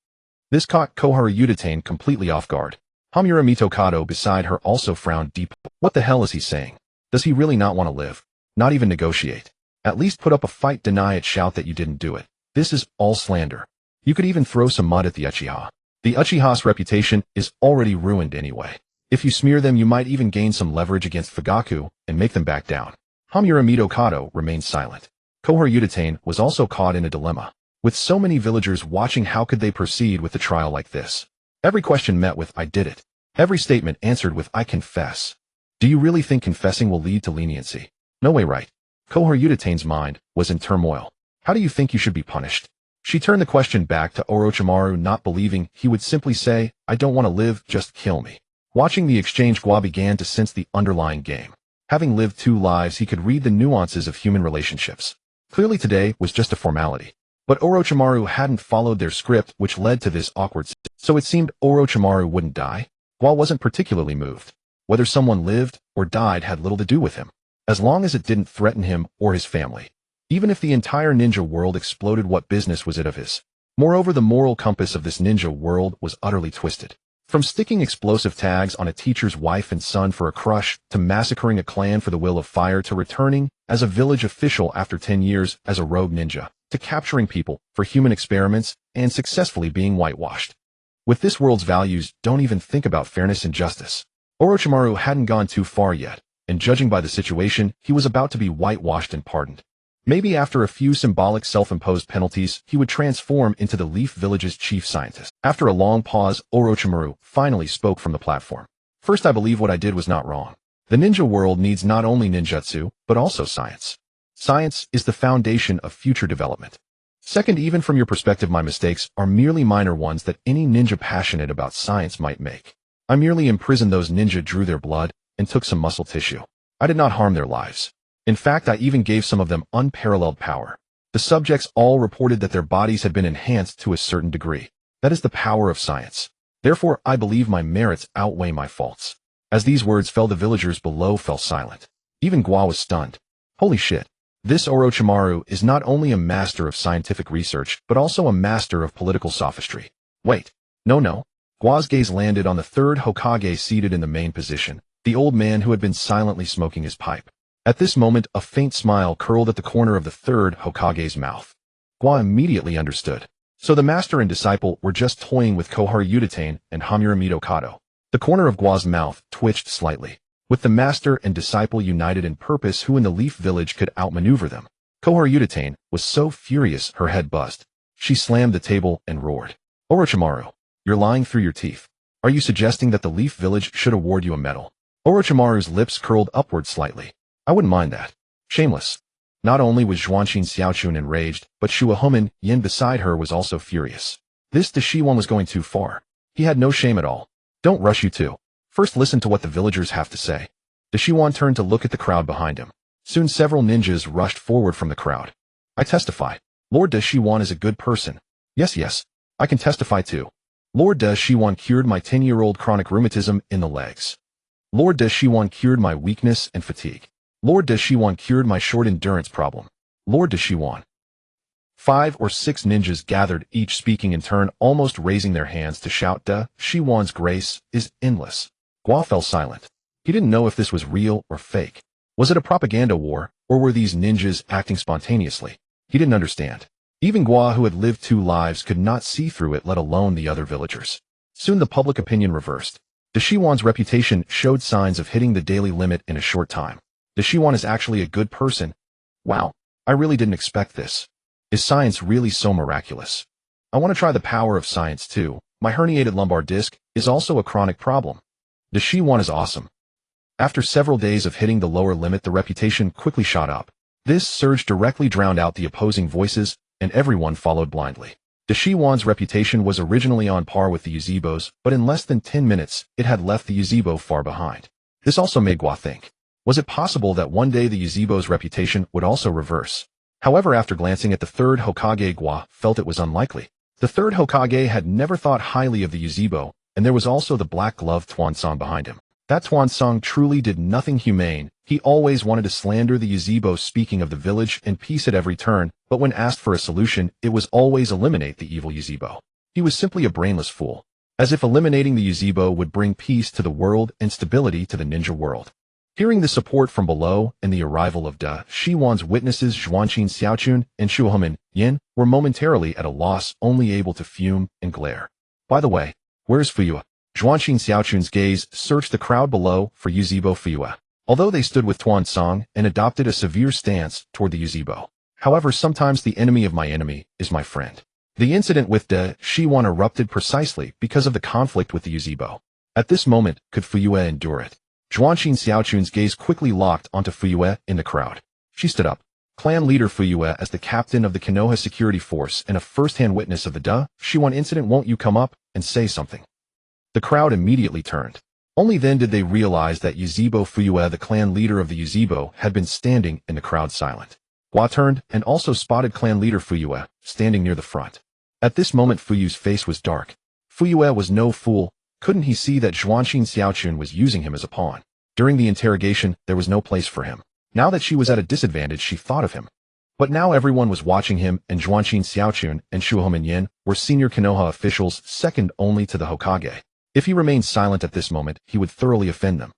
This caught Koharu Yutate completely off guard. Hamura Mitokado beside her also frowned deep. What the hell is he saying? Does he really not want to live? Not even negotiate? At least put up a fight, deny it, shout that you didn't do it. This is all slander. You could even throw some mud at the Uchiha. The Uchiha's reputation is already ruined anyway. If you smear them, you might even gain some leverage against Fugaku and make them back down. Hamura Mitokado remained silent. Koharu Yutate was also caught in a dilemma. With so many villagers watching, how could they proceed with the trial like this? Every question met with, "I did it." Every statement answered with, "I confess." Do you really think confessing will lead to leniency? No way, right? Koharu Yutate's mind was in turmoil. How do you think you should be punished? She turned the question back to Orochimaru, not believing he would simply say, "I don't want to live, just kill me." Watching the exchange, Gua began to sense the underlying game. Having lived 2 lives, he could read the nuances of human relationships. Clearly today was just a formality. But Orochimaru hadn't followed their script, which led to this awkward situation. So it seemed Orochimaru wouldn't die. Gua wasn't particularly moved. Whether someone lived or died had little to do with him, as long as it didn't threaten him or his family. Even if the entire ninja world exploded, what business was it of his? Moreover, the moral compass of this ninja world was utterly twisted. From sticking explosive tags on a teacher's wife and son for a crush, to massacring a clan for the will of fire, to returning as a village official after 10 years as a rogue ninja, to capturing people for human experiments and successfully being whitewashed. With this world's values, don't even think about fairness and justice. Orochimaru hadn't gone too far yet, and judging by the situation, he was about to be whitewashed and pardoned. Maybe after a few symbolic self-imposed penalties, he would transform into the Leaf Village's chief scientist. After a long pause, Orochimaru finally spoke from the platform. "First, I believe what I did was not wrong. The ninja world needs not only ninjutsu, but also science. Science is the foundation of future development. Second, even from your perspective, my mistakes are merely minor ones that any ninja passionate about science might make. I merely imprisoned those ninja, drew their blood, and took some muscle tissue. I did not harm their lives. In fact, I even gave some of them unparalleled power. The subjects all reported that their bodies had been enhanced to a certain degree. That is the power of science. Therefore, I believe my merits outweigh my faults." As these words fell, the villagers below fell silent. Even Gua was stunned. Holy shit. This Orochimaru is not only a master of scientific research, but also a master of political sophistry. Wait. No. Gua's gaze landed on the third Hokage seated in the main position, the old man who had been silently smoking his pipe. At this moment, a faint smile curled at the corner of the third Hokage's mouth. Gua immediately understood. So the master and disciple were just toying with Koharu Yutate and Hamura Mitokado. The corner of Gua's mouth twitched slightly. With the master and disciple united in purpose, who in the Leaf Village could outmaneuver them? Koharu Yutate was so furious her head buzzed. She slammed the table and roared, "Orochimaru, you're lying through your teeth. Are you suggesting that the Leaf Village should award you a medal?" Orochimaru's lips curled upward slightly. "I wouldn't mind that. Shameless." Not only was Zhuanqin Xiaochun enraged, but Shuahuman Yin beside her was also furious. This Dashiwan was going too far. He had no shame at all. "Don't rush, you two. First listen to what the villagers have to say." Dashiwan turned to look at the crowd behind him. Soon several ninjas rushed forward from the crowd. "I testify. Lord Dashiwan is a good person. Yes, I can testify too. Lord Dashiwan cured my 10-year-old chronic rheumatism in the legs. Lord Dashiwan cured my weakness and fatigue. Lord Dashiwan cured my short endurance problem. Lord Dashiwan." 5 or 6 ninjas gathered, each speaking in turn, almost raising their hands to shout, "Da Shiwan's grace is endless." Gua fell silent. He didn't know if this was real or fake. Was it a propaganda war, or were these ninjas acting spontaneously? He didn't understand. Even Gua, who had lived 2 lives, could not see through it, let alone the other villagers. Soon the public opinion reversed. Da Shiwan's reputation showed signs of hitting the daily limit in a short time. Da Shiwan is actually a good person. Wow, I really didn't expect this. Is science really so miraculous? I want to try the power of science too. My herniated lumbar disc is also a chronic problem. Da Shiwan is awesome. After several days of hitting the lower limit, the reputation quickly shot up. This surge directly drowned out the opposing voices, and everyone followed blindly. Da Shiwan's reputation was originally on par with the Yuzibos, but in less than 10 minutes, it had left the Yuzibo far behind. This also made Gua think. Was it possible that one day the Yuzibo's reputation would also reverse? However, after glancing at the 3rd Hokage, Gua felt it was unlikely. The 3rd Hokage had never thought highly of the Yuzibo, and there was also the black-gloved Tuansong behind him. That Tuansong truly did nothing humane. He always wanted to slander the Yuzibo, speaking of the village and peace at every turn, but when asked for a solution, it was always eliminate the evil Yuzibo. He was simply a brainless fool. As if eliminating the Yuzibo would bring peace to the world and stability to the ninja world. Hearing the support from below and the arrival of Da Shiwan's witnesses, Zhuanqin Xiaochun and Shuomen Yin, were momentarily at a loss, only able to fume and glare. By the way, where's Fuyue? Zhuanqin Xiaochun's gaze searched the crowd below for Yuzibo Fuyue. Although they stood with Tuansong and adopted a severe stance toward the Yuzibo. However, sometimes the enemy of my enemy is my friend. The incident with Da Shiwan erupted precisely because of the conflict with the Yuzibo. At this moment, could Fuyue endure it? Zhuanqin Xiaochun's gaze quickly locked onto Fuyue in the crowd. She stood up. Clan leader Fuyue, as the captain of the Konoha security force and a first-hand witness of the Da Shiwan incident, won't you come up and say something? The crowd immediately turned. Only then did they realize that Yuzibo Fuyue, the clan leader of the Yuzibo, had been standing in the crowd silent. Gua turned and also spotted clan leader Fuyue, standing near the front. At this moment, Fuyue's face was dark. Fuyue was no fool. Couldn't he see that Zhuanqin Xiaochun was using him as a pawn? During the interrogation, there was no place for him. Now that she was at a disadvantage, she thought of him. But now everyone was watching him, and Zhuanqin Xiaochun and Shuomen Yin were senior Konoha officials, second only to the Hokage. If he remained silent at this moment, he would thoroughly offend them.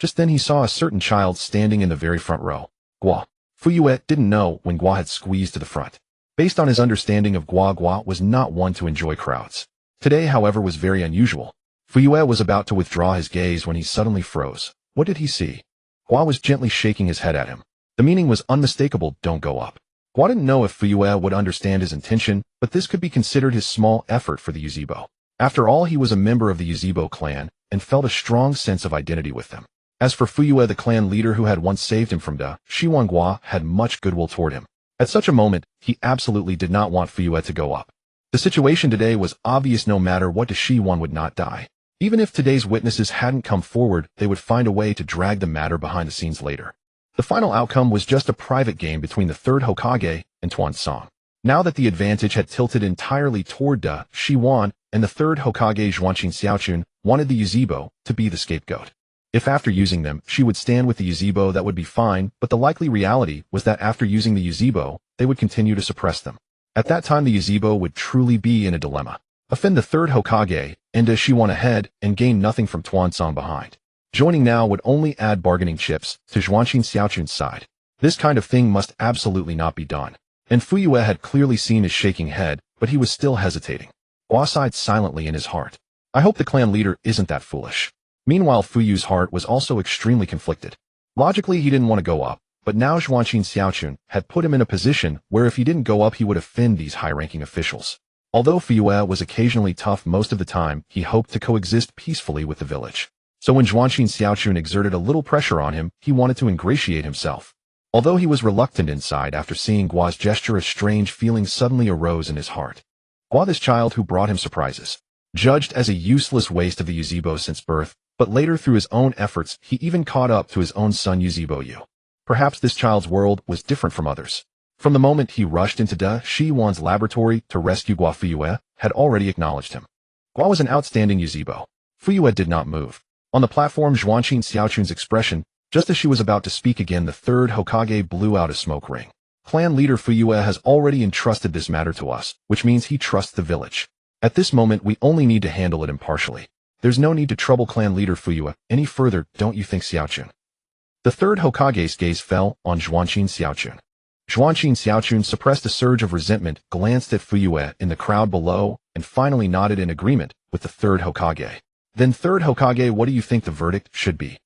Just then he saw a certain child standing in the very front row. Gua. Fuyue didn't know when Gua had squeezed to the front. Based on his understanding of Gua, Gua was not one to enjoy crowds. Today, however, was very unusual. Fuyue was about to withdraw his gaze when he suddenly froze. What did he see? Gua was gently shaking his head at him. The meaning was unmistakable: don't go up. Gua didn't know if Fuyue would understand his intention, but this could be considered his small effort for the Yuzibo. After all, he was a member of the Yuzibo clan, and felt a strong sense of identity with them. As for Fuyue, the clan leader who had once saved him from Da Shiwan, Gua had much goodwill toward him. At such a moment, he absolutely did not want Fuyue to go up. The situation today was obvious: no matter what, Da Shiwan would not die. Even if today's witnesses hadn't come forward, they would find a way to drag the matter behind the scenes later. The final outcome was just a private game between the 3rd Hokage and Tuansong. Now that the advantage had tilted entirely toward Da Shiwan, and the 3rd Hokage, Zhuanqin Xiaochun, wanted the Yuzibo to be the scapegoat. If after using them, she would stand with the Yuzibo, that would be fine, but the likely reality was that after using the Yuzibo, they would continue to suppress them. At that time, the Yuzibo would truly be in a dilemma. Offend the 3rd Hokage, and Da Shiwan ahead, and gain nothing from Tuansong behind. Joining now would only add bargaining chips to Zhuanqin Xiaochun's side. This kind of thing must absolutely not be done. And Fuyue had clearly seen his shaking head, but he was still hesitating. Gua sighed silently in his heart. I hope the clan leader isn't that foolish. Meanwhile, Fuyue's heart was also extremely conflicted. Logically, he didn't want to go up, but now Zhuanqin Xiaochun had put him in a position where if he didn't go up, he would offend these high-ranking officials. Although Fuyue was occasionally tough, most of the time, he hoped to coexist peacefully with the village. So when Zhuanqin Xiaochun exerted a little pressure on him, he wanted to ingratiate himself. Although he was reluctant inside after seeing Gua's gesture, a strange feeling suddenly arose in his heart. Gua, this child who brought him surprises. Judged as a useless waste of the Yuzibo since birth, but later through his own efforts, he even caught up to his own son Yuzibo Yu. Perhaps this child's world was different from others. From the moment he rushed into Da Shiwan's laboratory to rescue Gua, Fuyue had already acknowledged him. Gua was an outstanding Yuzibo. Fuyue did not move. On the platform, Zhuanqin Xiaochun's expression, just as she was about to speak again, the 3rd Hokage blew out a smoke ring. Clan leader Fuyue has already entrusted this matter to us, which means he trusts the village. At this moment, we only need to handle it impartially. There's no need to trouble clan leader Fuyue any further, don't you think, Xiaochun? The third Hokage's gaze fell on Xuanqin Xiaochun. Xuanqin Xiaochun suppressed a surge of resentment, glanced at Fuyue in the crowd below, and finally nodded in agreement with the third Hokage. Then third Hokage, what do you think the verdict should be?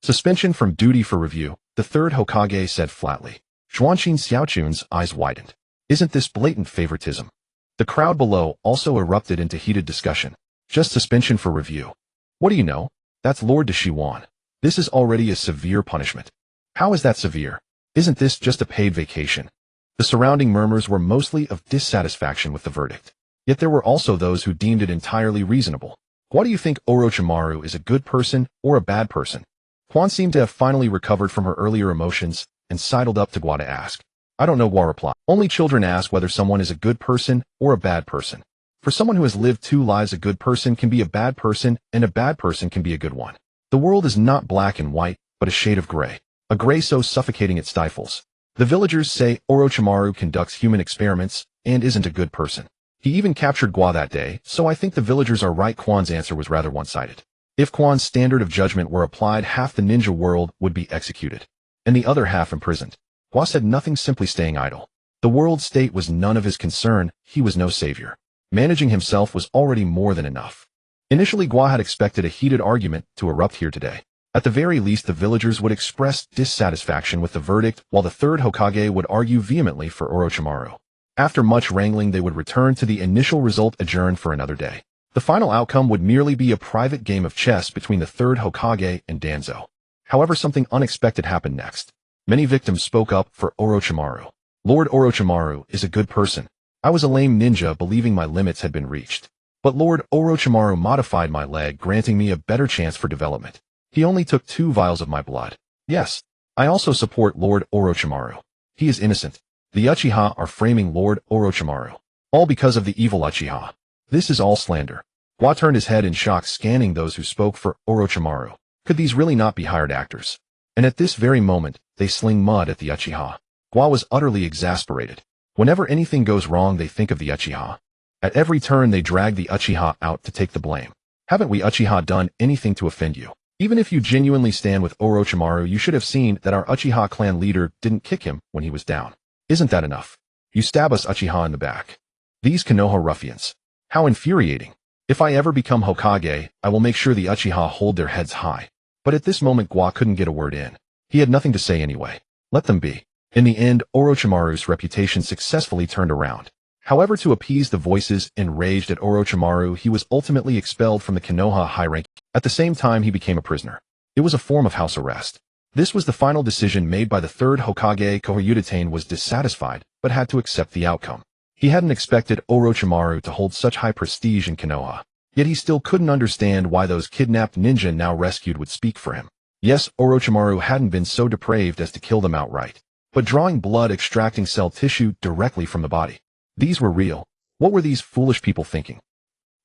Suspension from duty for review, the third Hokage said flatly. Xuanqin Xiaochun's eyes widened. Isn't this blatant favoritism? The crowd below also erupted into heated discussion. Just suspension for review. What do you know? That's Lord de Shiwan. This is already a severe punishment. How is that severe? Isn't this just a paid vacation? The surrounding murmurs were mostly of dissatisfaction with the verdict. Yet there were also those who deemed it entirely reasonable. Why do you think Orochimaru is a good person or a bad person? Quan seemed to have finally recovered from her earlier emotions and sidled up to Gua to ask. I don't know, Gua replied. Only children ask whether someone is a good person or a bad person. For someone who has lived 2 lives, a good person can be a bad person and a bad person can be a good one. The world is not black and white, but a shade of gray. A gray so suffocating it stifles. The villagers say Orochimaru conducts human experiments and isn't a good person. He even captured Gua that day, so I think the villagers are right. Quan's answer was rather one-sided. If Quan's standard of judgment were applied, half the ninja world would be executed, and the other half imprisoned. Gua said nothing, simply staying idle. The world's state was none of his concern, he was no savior. Managing himself was already more than enough. Initially, Gua had expected a heated argument to erupt here today. At the very least, the villagers would express dissatisfaction with the verdict, while the third Hokage would argue vehemently for Orochimaru. After much wrangling, they would return to the initial result, adjourned for another day. The final outcome would merely be a private game of chess between the third Hokage and Danzo. However, something unexpected happened next. Many victims spoke up for Orochimaru. Lord Orochimaru is a good person. I was a lame ninja believing my limits had been reached. But Lord Orochimaru modified my leg, granting me a better chance for development. He only took 2 vials of my blood. Yes, I also support Lord Orochimaru. He is innocent. The Uchiha are framing Lord Orochimaru. All because of the evil Uchiha. This is all slander. Gua turned his head in shock, scanning those who spoke for Orochimaru. Could these really not be hired actors? And at this very moment, they sling mud at the Uchiha. Gua was utterly exasperated. Whenever anything goes wrong, they think of the Uchiha. At every turn, they drag the Uchiha out to take the blame. Haven't we Uchiha done anything to offend you? Even if you genuinely stand with Orochimaru, you should have seen that our Uchiha clan leader didn't kick him when he was down. Isn't that enough? You stab us Uchiha in the back. These Konoha ruffians. How infuriating. If I ever become Hokage, I will make sure the Uchiha hold their heads high. But at this moment, Gua couldn't get a word in. He had nothing to say anyway. Let them be. In the end, Orochimaru's reputation successfully turned around. However, to appease the voices enraged at Orochimaru, he was ultimately expelled from the Konoha high rank. At the same time, he became a prisoner. It was a form of house arrest. This was the final decision made by the third Hokage. Kohyudatane was dissatisfied, but had to accept the outcome. He hadn't expected Orochimaru to hold such high prestige in Konoha. Yet he still couldn't understand why those kidnapped ninja now rescued would speak for him. Yes, Orochimaru hadn't been so depraved as to kill them outright, but drawing blood, extracting cell tissue directly from the body. These were real. What were these foolish people thinking?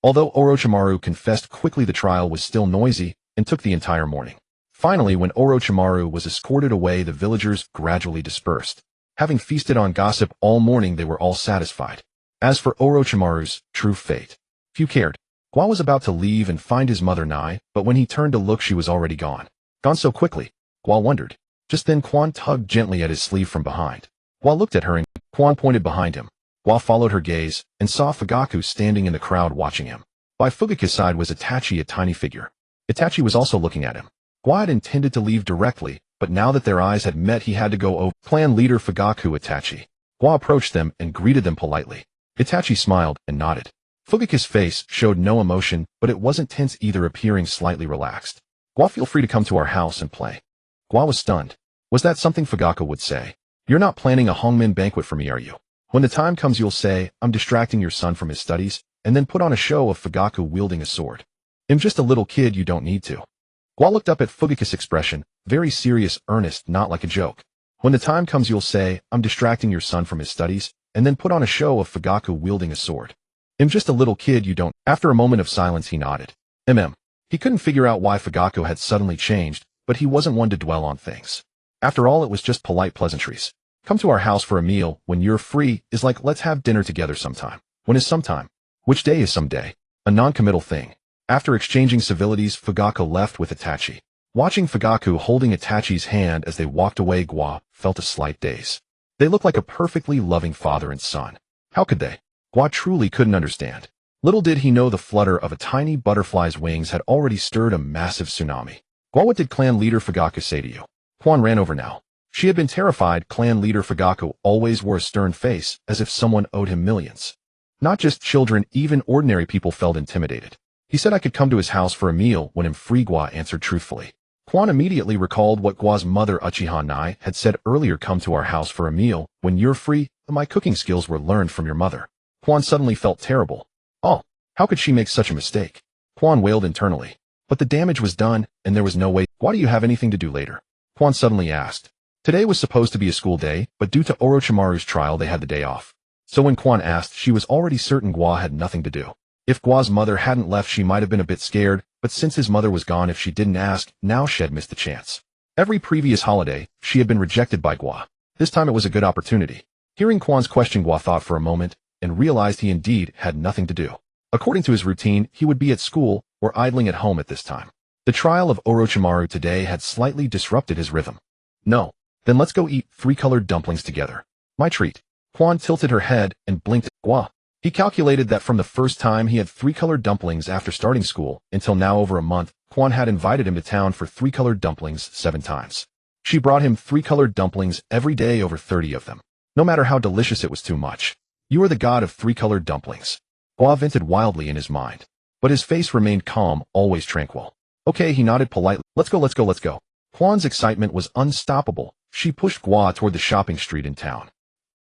Although Orochimaru confessed quickly, the trial was still noisy and took the entire morning. Finally, when Orochimaru was escorted away, the villagers gradually dispersed. Having feasted on gossip all morning, they were all satisfied. As for Orochimaru's true fate, few cared. Gua was about to leave and find his mother Nai, but when he turned to look, she was already gone. Gone so quickly, Gua wondered. Just then, Quan tugged gently at his sleeve from behind. Gua looked at her and Quan pointed behind him. Gua followed her gaze and saw Fugaku standing in the crowd watching him. By Fugaku's side was Itachi, a tiny figure. Itachi was also looking at him. Gua had intended to leave directly, but now that their eyes had met, he had to go over. Clan leader Fugaku, Itachi. Gua approached them and greeted them politely. Itachi smiled and nodded. Fugaku's face showed no emotion, but it wasn't tense either, appearing slightly relaxed. Gua, feel free to come to our house and play. Gua was stunned. Was that something Fugaku would say? You're not planning a Hongmen banquet for me, are you? When the time comes, you'll say, I'm distracting your son from his studies, and then put on a show of Fugaku wielding a sword. I'm just a little kid, you don't need to. Gua looked up at Fugaku's expression, very serious, earnest, not like a joke. When the time comes, you'll say, I'm distracting your son from his studies, and then put on a show of Fugaku wielding a sword. I'm just a little kid, you don't. After a moment of silence, he nodded. He couldn't figure out why Fugaku had suddenly changed, but he wasn't one to dwell on things. After all, it was just polite pleasantries. Come to our house for a meal when you're free is like let's have dinner together sometime. When is sometime? Which day is someday? A non-committal thing. After exchanging civilities, Fugaku left with Itachi. Watching Fugaku holding Itachi's hand as they walked away, Gua felt a slight daze. They looked like a perfectly loving father and son. How could they? Gua truly couldn't understand. Little did he know the flutter of a tiny butterfly's wings had already stirred a massive tsunami. Gua, what did clan leader Fugaku say to you? Quan ran over now. She had been terrified. Clan leader Fugaku always wore a stern face, as if someone owed him millions. Not just children, even ordinary people felt intimidated. He said I could come to his house for a meal when I'm free, Gua answered truthfully. Quan immediately recalled what Gua's mother Uchiha Nai had said earlier, come to our house for a meal when you're free. My cooking skills were learned from your mother. Quan suddenly felt terrible. Oh, how could she make such a mistake? Quan wailed internally. But the damage was done, and there was no way. Why do you have anything to do later? Quan suddenly asked. Today was supposed to be a school day, but due to Orochimaru's trial they had the day off. So when Quan asked, she was already certain Gua had nothing to do. If Gua's mother hadn't left, she might have been a bit scared, but since his mother was gone, if she didn't ask, now she'd missed the chance. Every previous holiday, she had been rejected by Gua. This time it was a good opportunity. Hearing Quan's question, Gua thought for a moment, and realized he indeed had nothing to do. According to his routine, he would be at school, or idling at home at this time. The trial of Orochimaru today had slightly disrupted his rhythm. No. Then let's go eat 3 colored dumplings together. My treat. Quan tilted her head and blinked at Gua. He calculated that from the first time he had 3 colored dumplings after starting school, until now over a month, Quan had invited him to town for 3 colored dumplings 7 times. She brought him 3 colored dumplings every day, over 30 of them. No matter how delicious, it was too much. You are the god of 3 colored dumplings. Gua vented wildly in his mind. But his face remained calm, always tranquil. Okay, he nodded politely. Let's go. Quan's excitement was unstoppable. She pushed Gua toward the shopping street in town.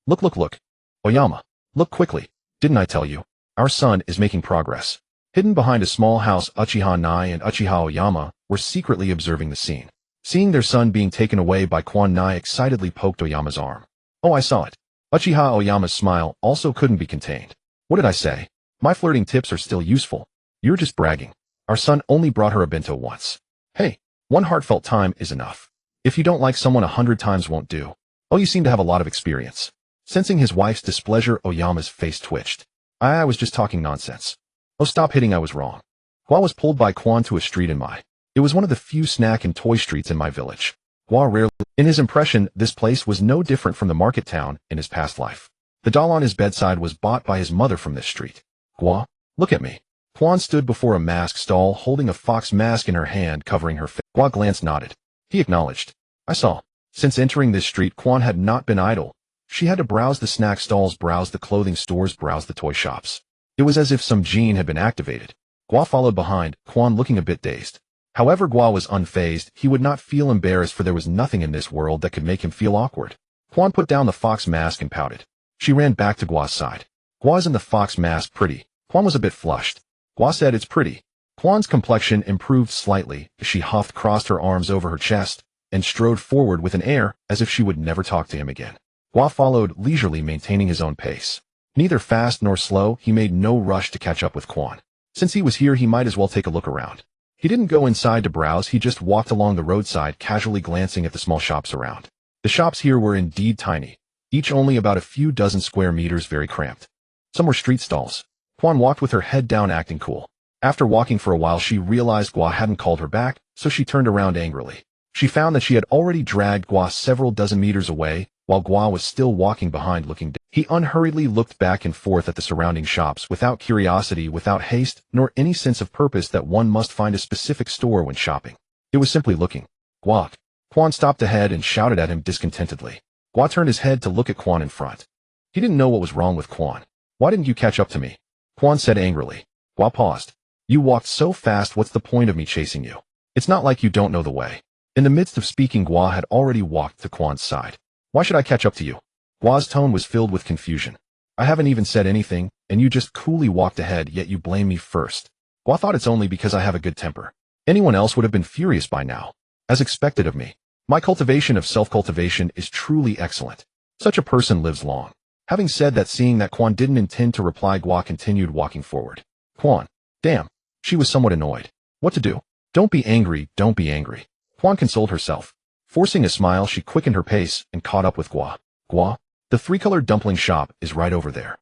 Look. Oyama. Look quickly. Didn't I tell you? Our son is making progress. Hidden behind a small house, Uchiha Nai and Uchiha Oyama were secretly observing the scene. Seeing their son being taken away by Quan, Nai excitedly poked Oyama's arm. Oh, I saw it. Uchiha Oyama's smile also couldn't be contained. What did I say? My flirting tips are still useful. You're just bragging. Our son only brought her a bento once. Hey, one heartfelt time is enough. If you don't like someone 100 times won't do. Oh, you seem to have a lot of experience. Sensing his wife's displeasure, Oyama's face twitched. I was just talking nonsense. Oh, stop hitting, I was wrong. Gua was pulled by Quan to a street in my. It was one of the few snack and toy streets in my village. Gua rarely. In his impression, this place was no different from the market town in his past life. The doll on his bedside was bought by his mother from this street. Gua, look at me. Quan stood before a mask stall holding a fox mask in her hand covering her face. Gua glanced, nodded. He acknowledged. I saw. Since entering this street, Quan had not been idle. She had to browse the snack stalls, browse the clothing stores, browse the toy shops. It was as if some gene had been activated. Gua followed behind, Quan looking a bit dazed. However, Gua was unfazed. He would not feel embarrassed, for there was nothing in this world that could make him feel awkward. Quan put down the fox mask and pouted. She ran back to Gua's side. Gua's in the fox mask pretty. Quan was a bit flushed. Gua said it's pretty. Quan's complexion improved slightly as she huffed, crossed her arms over her chest, and strode forward with an air as if she would never talk to him again. Gua followed leisurely, maintaining his own pace. Neither fast nor slow, he made no rush to catch up with Quan. Since he was here, he might as well take a look around. He didn't go inside to browse, he just walked along the roadside, casually glancing at the small shops around. The shops here were indeed tiny, each only about a few dozen square meters, very cramped. Some were street stalls. Quan walked with her head down, acting cool. After walking for a while, she realized Gua hadn't called her back, so she turned around angrily. She found that she had already dragged Gua several dozen meters away, while Gua was still walking behind, looking down. He unhurriedly looked back and forth at the surrounding shops, without curiosity, without haste, nor any sense of purpose that one must find a specific store when shopping. It was simply looking. Gua. Quan stopped ahead and shouted at him discontentedly. Gua turned his head to look at Quan in front. He didn't know what was wrong with Quan. Why didn't you catch up to me? Quan said angrily. Gua paused. You walked so fast, what's the point of me chasing you? It's not like you don't know the way. In the midst of speaking, Gua had already walked to Quan's side. Why should I catch up to you? Gua's tone was filled with confusion. I haven't even said anything, and you just coolly walked ahead, yet you blame me first. Gua thought it's only because I have a good temper. Anyone else would have been furious by now. As expected of me. My cultivation of self-cultivation is truly excellent. Such a person lives long. Having said that, seeing that Quan didn't intend to reply, Gua continued walking forward. Quan. Damn. She was somewhat annoyed. What to do? Don't be angry, don't be angry. Quan consoled herself. Forcing a smile, she quickened her pace and caught up with Gua. Gua, the three-colored dumpling shop is right over there.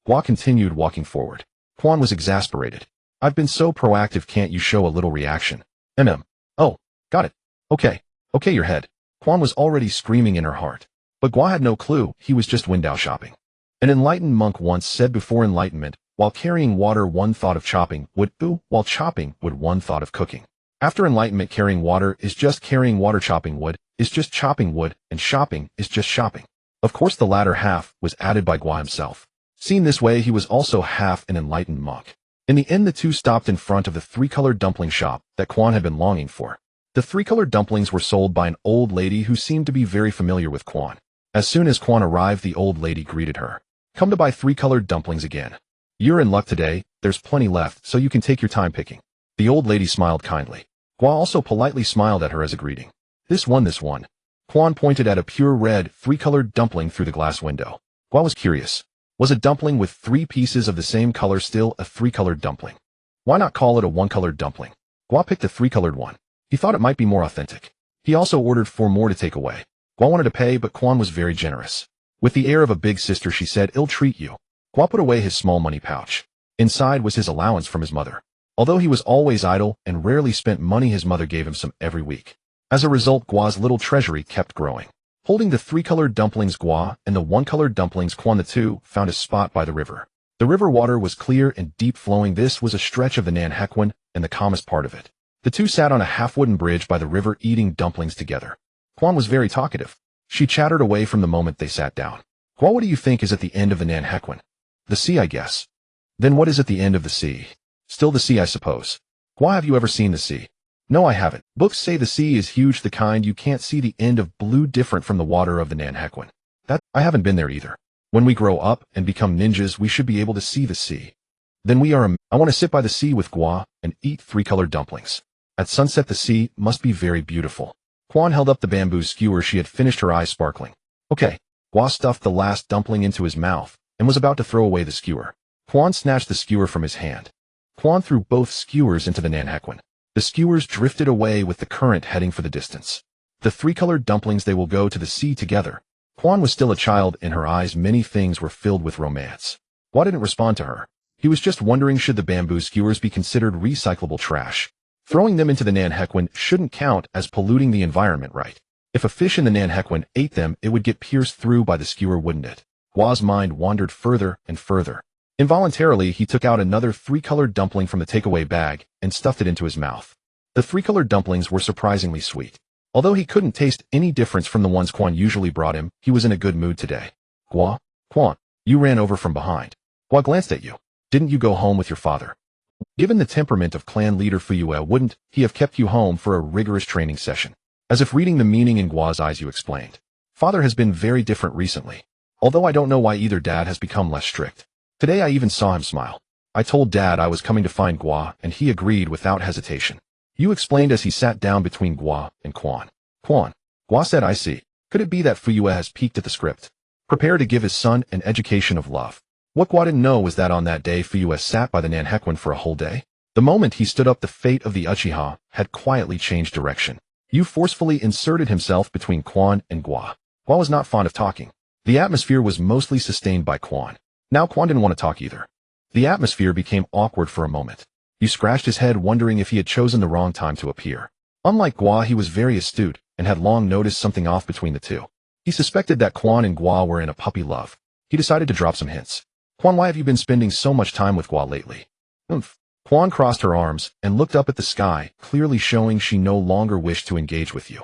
Gua continued walking forward. Quan was exasperated. I've been so proactive, can't you show a little reaction? Oh, got it. Okay, your head. Quan was already screaming in her heart. But Gua had no clue, he was just window shopping. An enlightened monk once said before enlightenment, while carrying water one thought of chopping wood, while chopping wood one thought of cooking. After enlightenment, carrying water is just carrying water, chopping wood is just chopping wood, and shopping is just shopping. Of course the latter half was added by Gua himself. Seen this way, he was also half an enlightened monk. In the end, the two stopped in front of the three-colored dumpling shop that Quan had been longing for. The three-colored dumplings were sold by an old lady who seemed to be very familiar with Quan. As soon as Quan arrived, the old lady greeted her. Come to buy three-colored dumplings again. You're in luck today, there's plenty left, so you can take your time picking. The old lady smiled kindly. Gua also politely smiled at her as a greeting. This one. Quan pointed at a pure red, three-colored dumpling through the glass window. Gua was curious. Was a dumpling with 3 pieces of the same color still a three-colored dumpling? Why not call it a one-colored dumpling? Gua picked the three-colored one. He thought it might be more authentic. He also ordered 4 more to take away. Gua wanted to pay, but Quan was very generous. With the air of a big sister, she said, "I'll treat you." Gua put away his small money pouch. Inside was his allowance from his mother. Although he was always idle and rarely spent money, his mother gave him some every week. As a result, Gua's little treasury kept growing. Holding the 3-colored dumplings, Gua and the 1-colored dumplings, Quan, the two, found a spot by the river. The river water was clear and deep flowing. This was a stretch of the Nanhequan and the calmest part of it. The two sat on a half-wooden bridge by the river eating dumplings together. Quan was very talkative. She chattered away from the moment they sat down. Gua, what do you think is at the end of the Nanhequan? The sea, I guess. Then what is at the end of the sea? Still the sea, I suppose. Gua, have you ever seen the sea? No, I haven't. Books say the sea is huge, the kind you can't see the end of, blue, different from the water of the Nanhequan. I haven't been there either. When we grow up and become ninjas, we should be able to see the sea. Then I want to sit by the sea with Gua and eat 3-colored dumplings. At sunset, the sea must be very beautiful. Quan held up the bamboo skewer she had finished, her eyes sparkling. Okay. Gua stuffed the last dumpling into his mouth and was about to throw away the skewer. Quan snatched the skewer from his hand. Quan threw both skewers into the Nanhequan. The skewers drifted away with the current, heading for the distance. The 3-colored dumplings, they will go to the sea together. Quan was still a child. In her eyes, many things were filled with romance. Gua didn't respond to her. He was just wondering, should the bamboo skewers be considered recyclable trash? Throwing them into the Nanhequan shouldn't count as polluting the environment, right? If a fish in the Nanhequan ate them, it would get pierced through by the skewer, wouldn't it? Gua's mind wandered further and further. Involuntarily, he took out another 3-colored dumpling from the takeaway bag and stuffed it into his mouth. The 3-colored dumplings were surprisingly sweet. Although he couldn't taste any difference from the ones Quan usually brought him, he was in a good mood today. Gua, Quan, you ran over from behind. Gua glanced at you. Didn't you go home with your father? Given the temperament of clan leader Fuyue, wouldn't he have kept you home for a rigorous training session? As if reading the meaning in Gua's eyes, you explained. Father has been very different recently. Although I don't know why either. Dad has become less strict. Today I even saw him smile. I told Dad I was coming to find Gua, and he agreed without hesitation. You explained as he sat down between Gua and Quan. Gua said, I see. Could it be that Fuyue has peeked at the script? Prepare to give his son an education of love. What Gua didn't know was that on that day Fuyue sat by the Nanhequan for a whole day. The moment he stood up, the fate of the Uchiha had quietly changed direction. Yu forcefully inserted himself between Quan and Gua. Gua was not fond of talking. The atmosphere was mostly sustained by Quan. Now Quan didn't want to talk either. The atmosphere became awkward for a moment. Yu scratched his head, wondering if he had chosen the wrong time to appear. Unlike Gua, he was very astute and had long noticed something off between the two. He suspected that Quan and Gua were in a puppy love. He decided to drop some hints. Quan, why have you been spending so much time with Gua lately? Oomph. Quan crossed her arms and looked up at the sky, clearly showing she no longer wished to engage with you.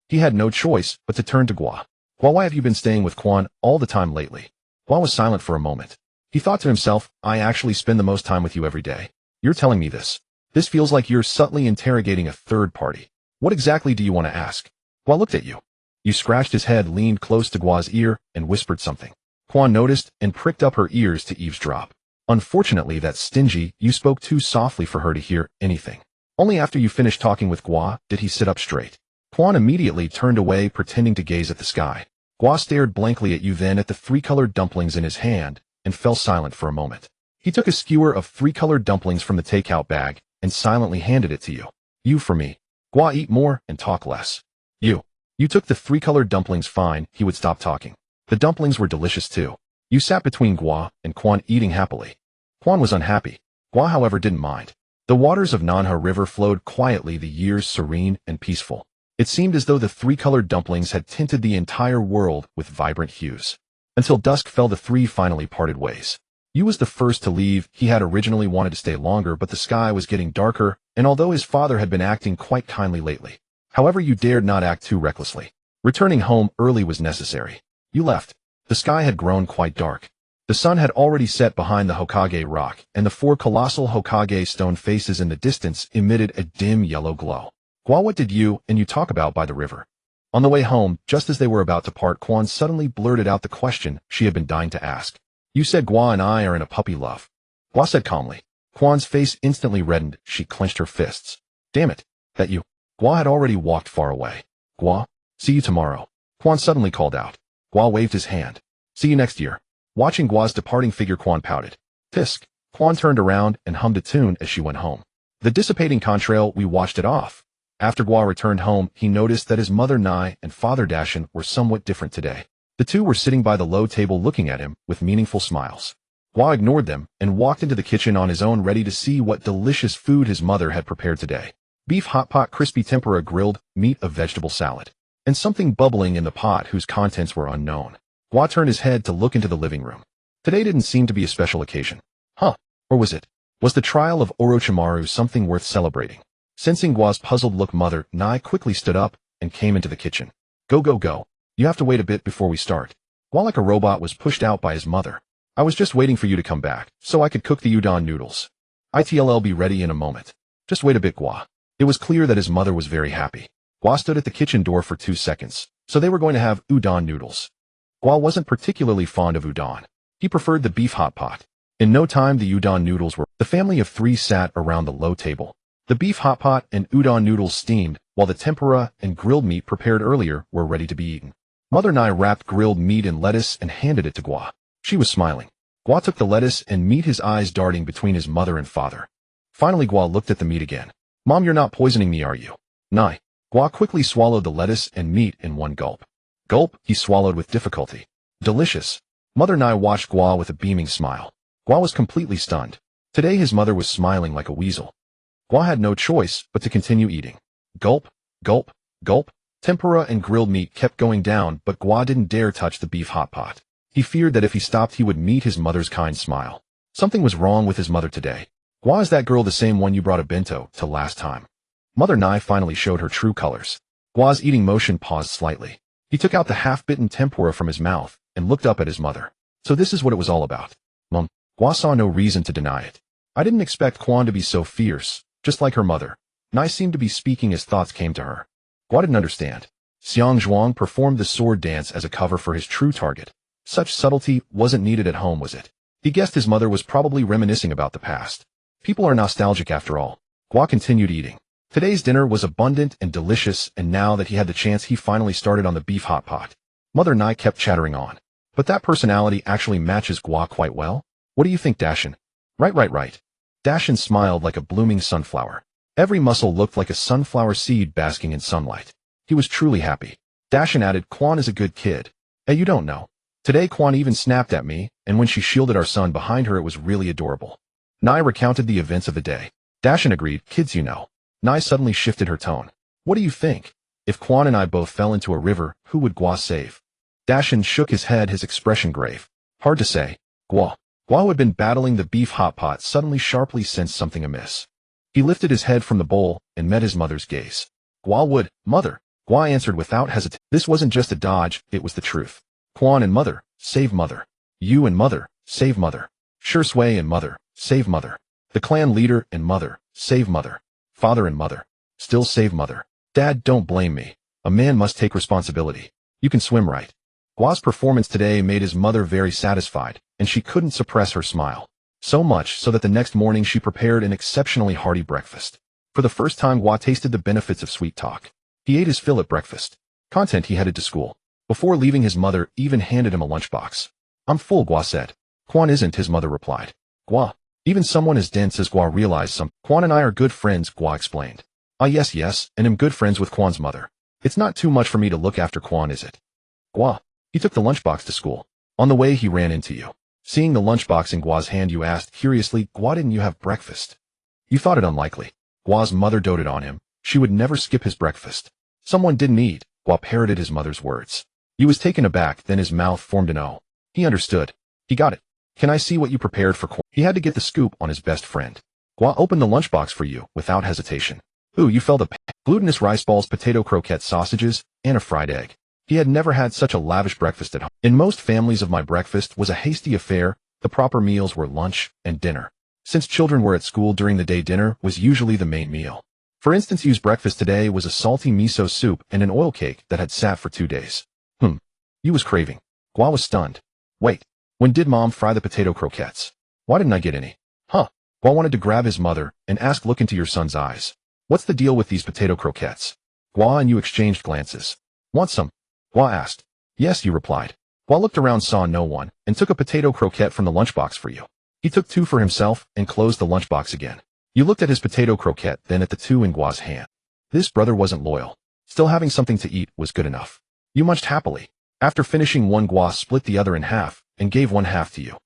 He had no choice but to turn to Gua. Gua, why have you been staying with Quan all the time lately? Gua was silent for a moment. He thought to himself, I actually spend the most time with you every day. You're telling me this. This feels like you're subtly interrogating a third party. What exactly do you want to ask? Gua looked at you. Yu scratched his head, leaned close to Gua's ear, and whispered something. Quan noticed and pricked up her ears to eavesdrop. Unfortunately, that stingy, you spoke too softly for her to hear anything. Only after you finished talking with Gua did he sit up straight. Quan immediately turned away, pretending to gaze at the sky. Gua stared blankly at you, then at the 3-colored dumplings in his hand, and fell silent for a moment. He took a skewer of 3-colored dumplings from the takeout bag and silently handed it to you. You, for me. Gua, eat more and talk less. You. You took the 3-colored dumplings fine, he would stop talking. The dumplings were delicious too. You sat between Gua and Quan eating happily. Quan was unhappy. Gua, however, didn't mind. The waters of Nanha River flowed quietly, the years serene and peaceful. It seemed as though the 3-colored dumplings had tinted the entire world with vibrant hues. Until dusk fell, the three finally parted ways. Yu was the first to leave. He had originally wanted to stay longer, but the sky was getting darker, and although his father had been acting quite kindly lately, however, Yu dared not act too recklessly. Returning home early was necessary. Yu left. The sky had grown quite dark. The sun had already set behind the Hokage rock, and the 4 colossal Hokage stone faces in the distance emitted a dim yellow glow. Gua, what did you and you talk about by the river? On the way home, just as they were about to part, Quan suddenly blurted out the question she had been dying to ask. You said Gua and I are in a puppy love. Gua said calmly. Quan's face instantly reddened. She clenched her fists. Damn it, that you. Gua had already walked far away. Gua, see you tomorrow. Quan suddenly called out. Gua waved his hand. See you next year. Watching Gua's departing figure, Quan pouted. Tisk. Quan turned around and hummed a tune as she went home. The dissipating contrail, we watched it off. After Gua returned home, he noticed that his mother Nai and father Dashin were somewhat different today. The two were sitting by the low table looking at him with meaningful smiles. Gua ignored them and walked into the kitchen on his own, ready to see what delicious food his mother had prepared today. Beef hot pot, crispy tempura, grilled meat, a vegetable salad, and something bubbling in the pot whose contents were unknown. Gua turned his head to look into the living room. Today didn't seem to be a special occasion. Huh? Or was it? Was the trial of Orochimaru something worth celebrating? Sensing Gua's puzzled look, Mother Nai quickly stood up and came into the kitchen. Go, go, go. You have to wait a bit before we start. Gua, like a robot, was pushed out by his mother. I was just waiting for you to come back, so I could cook the udon noodles. It'll be ready in a moment. Just wait a bit, Gua. It was clear that his mother was very happy. Gua stood at the kitchen door for 2 seconds, so they were going to have udon noodles. Gua wasn't particularly fond of udon. He preferred the beef hot pot. In no time, the udon noodles were. The family of 3 sat around the low table. The beef hot pot and udon noodles steamed, while the tempura and grilled meat prepared earlier were ready to be eaten. Mother Nai wrapped grilled meat in lettuce and handed it to Gua. She was smiling. Gua took the lettuce and meat, his eyes darting between his mother and father. Finally, Gua looked at the meat again. Mom, you're not poisoning me, are you? Nai. Gua quickly swallowed the lettuce and meat in one gulp. Gulp, he swallowed with difficulty. Delicious. Mother Nai watched Gua with a beaming smile. Gua was completely stunned. Today his mother was smiling like a weasel. Gua had no choice but to continue eating. Gulp, gulp, gulp. Tempura and grilled meat kept going down, but Gua didn't dare touch the beef hot pot. He feared that if he stopped he would meet his mother's kind smile. Something was wrong with his mother today. Gua, is that girl the same one you brought a bento to last time? Mother Nai finally showed her true colors. Gua's eating motion paused slightly. He took out the half-bitten tempura from his mouth and looked up at his mother. So this is what it was all about. Mom. Gua saw no reason to deny it. I didn't expect Quan to be so fierce, just like her mother. Nai seemed to be speaking as thoughts came to her. Gua didn't understand. Xiang Zhuang performed the sword dance as a cover for his true target. Such subtlety wasn't needed at home, was it? He guessed his mother was probably reminiscing about the past. People are nostalgic after all. Gua continued eating. Today's dinner was abundant and delicious, and now that he had the chance, he finally started on the beef hot pot. Mother Nai kept chattering on. But that personality actually matches Gua quite well. What do you think, Dashin? Right. Dashin smiled like a blooming sunflower. Every muscle looked like a sunflower seed basking in sunlight. He was truly happy. Dashin added, Quan is a good kid. Hey, you don't know. Today Quan even snapped at me, and when she shielded our son behind her, it was really adorable. Nai recounted the events of the day. Dashin agreed, kids, you know. Nai suddenly shifted her tone. What do you think? If Quan and I both fell into a river, who would Gua save? Dashin shook his head, his expression grave. Hard to say. Gua, who had been battling the beef hot pot, suddenly sharply sensed something amiss. He lifted his head from the bowl and met his mother's gaze. Gua would, Mother. Gua answered without hesitation. This wasn't just a dodge, it was the truth. Quan and Mother, save Mother. You and Mother, save Mother. Shui and Mother, save Mother. The clan leader and Mother, save Mother. Father and Mother, still save Mother. Dad, don't blame me. A man must take responsibility. You can swim, right? Gua's performance today made his mother very satisfied, and she couldn't suppress her smile. So much so that the next morning she prepared an exceptionally hearty breakfast. For the first time, Gua tasted the benefits of sweet talk. He ate his fill at breakfast. Content, he headed to school. Before leaving, his mother even handed him a lunchbox. I'm full, Gua said. Quan isn't, his mother replied. Gua, even someone as dense as Gua realized some. Quan and I are good friends, Gua explained. Ah, yes, and am good friends with Quan's mother. It's not too much for me to look after Quan, is it? Gua. He took the lunchbox to school. On the way he ran into you. Seeing the lunchbox in Gua's hand, you asked curiously, Gua, didn't you have breakfast? You thought it unlikely. Gua's mother doted on him. She would never skip his breakfast. Someone didn't eat. Gua parroted his mother's words. He was taken aback, then his mouth formed an O. He understood. He got it. Can I see what you prepared for Quan? He had to get the scoop on his best friend. Gua opened the lunchbox for you, without hesitation. Ooh, you felt glutinous rice balls, potato croquettes, sausages, and a fried egg. He had never had such a lavish breakfast at home. In most families of my breakfast was a hasty affair. The proper meals were lunch and dinner. Since children were at school during the day, dinner was usually the main meal. For instance, Yu's breakfast today was a salty miso soup and an oil cake that had sat for 2 days. Yu was craving. Gua was stunned. Wait, when did Mom fry the potato croquettes? Why didn't I get any? Gua wanted to grab his mother and ask, look into your son's eyes. What's the deal with these potato croquettes? Gua and Yu exchanged glances. Want some? Gua asked. Yes, Yu replied. Gua looked around, saw no one, and took a potato croquette from the lunchbox for you. He took 2 for himself and closed the lunchbox again. Yu looked at his potato croquette, then at the 2 in Gua's hand. This brother wasn't loyal. Still having something to eat was good enough. Yu munched happily. After finishing one, Gua split the other in half and gave one half to Yu.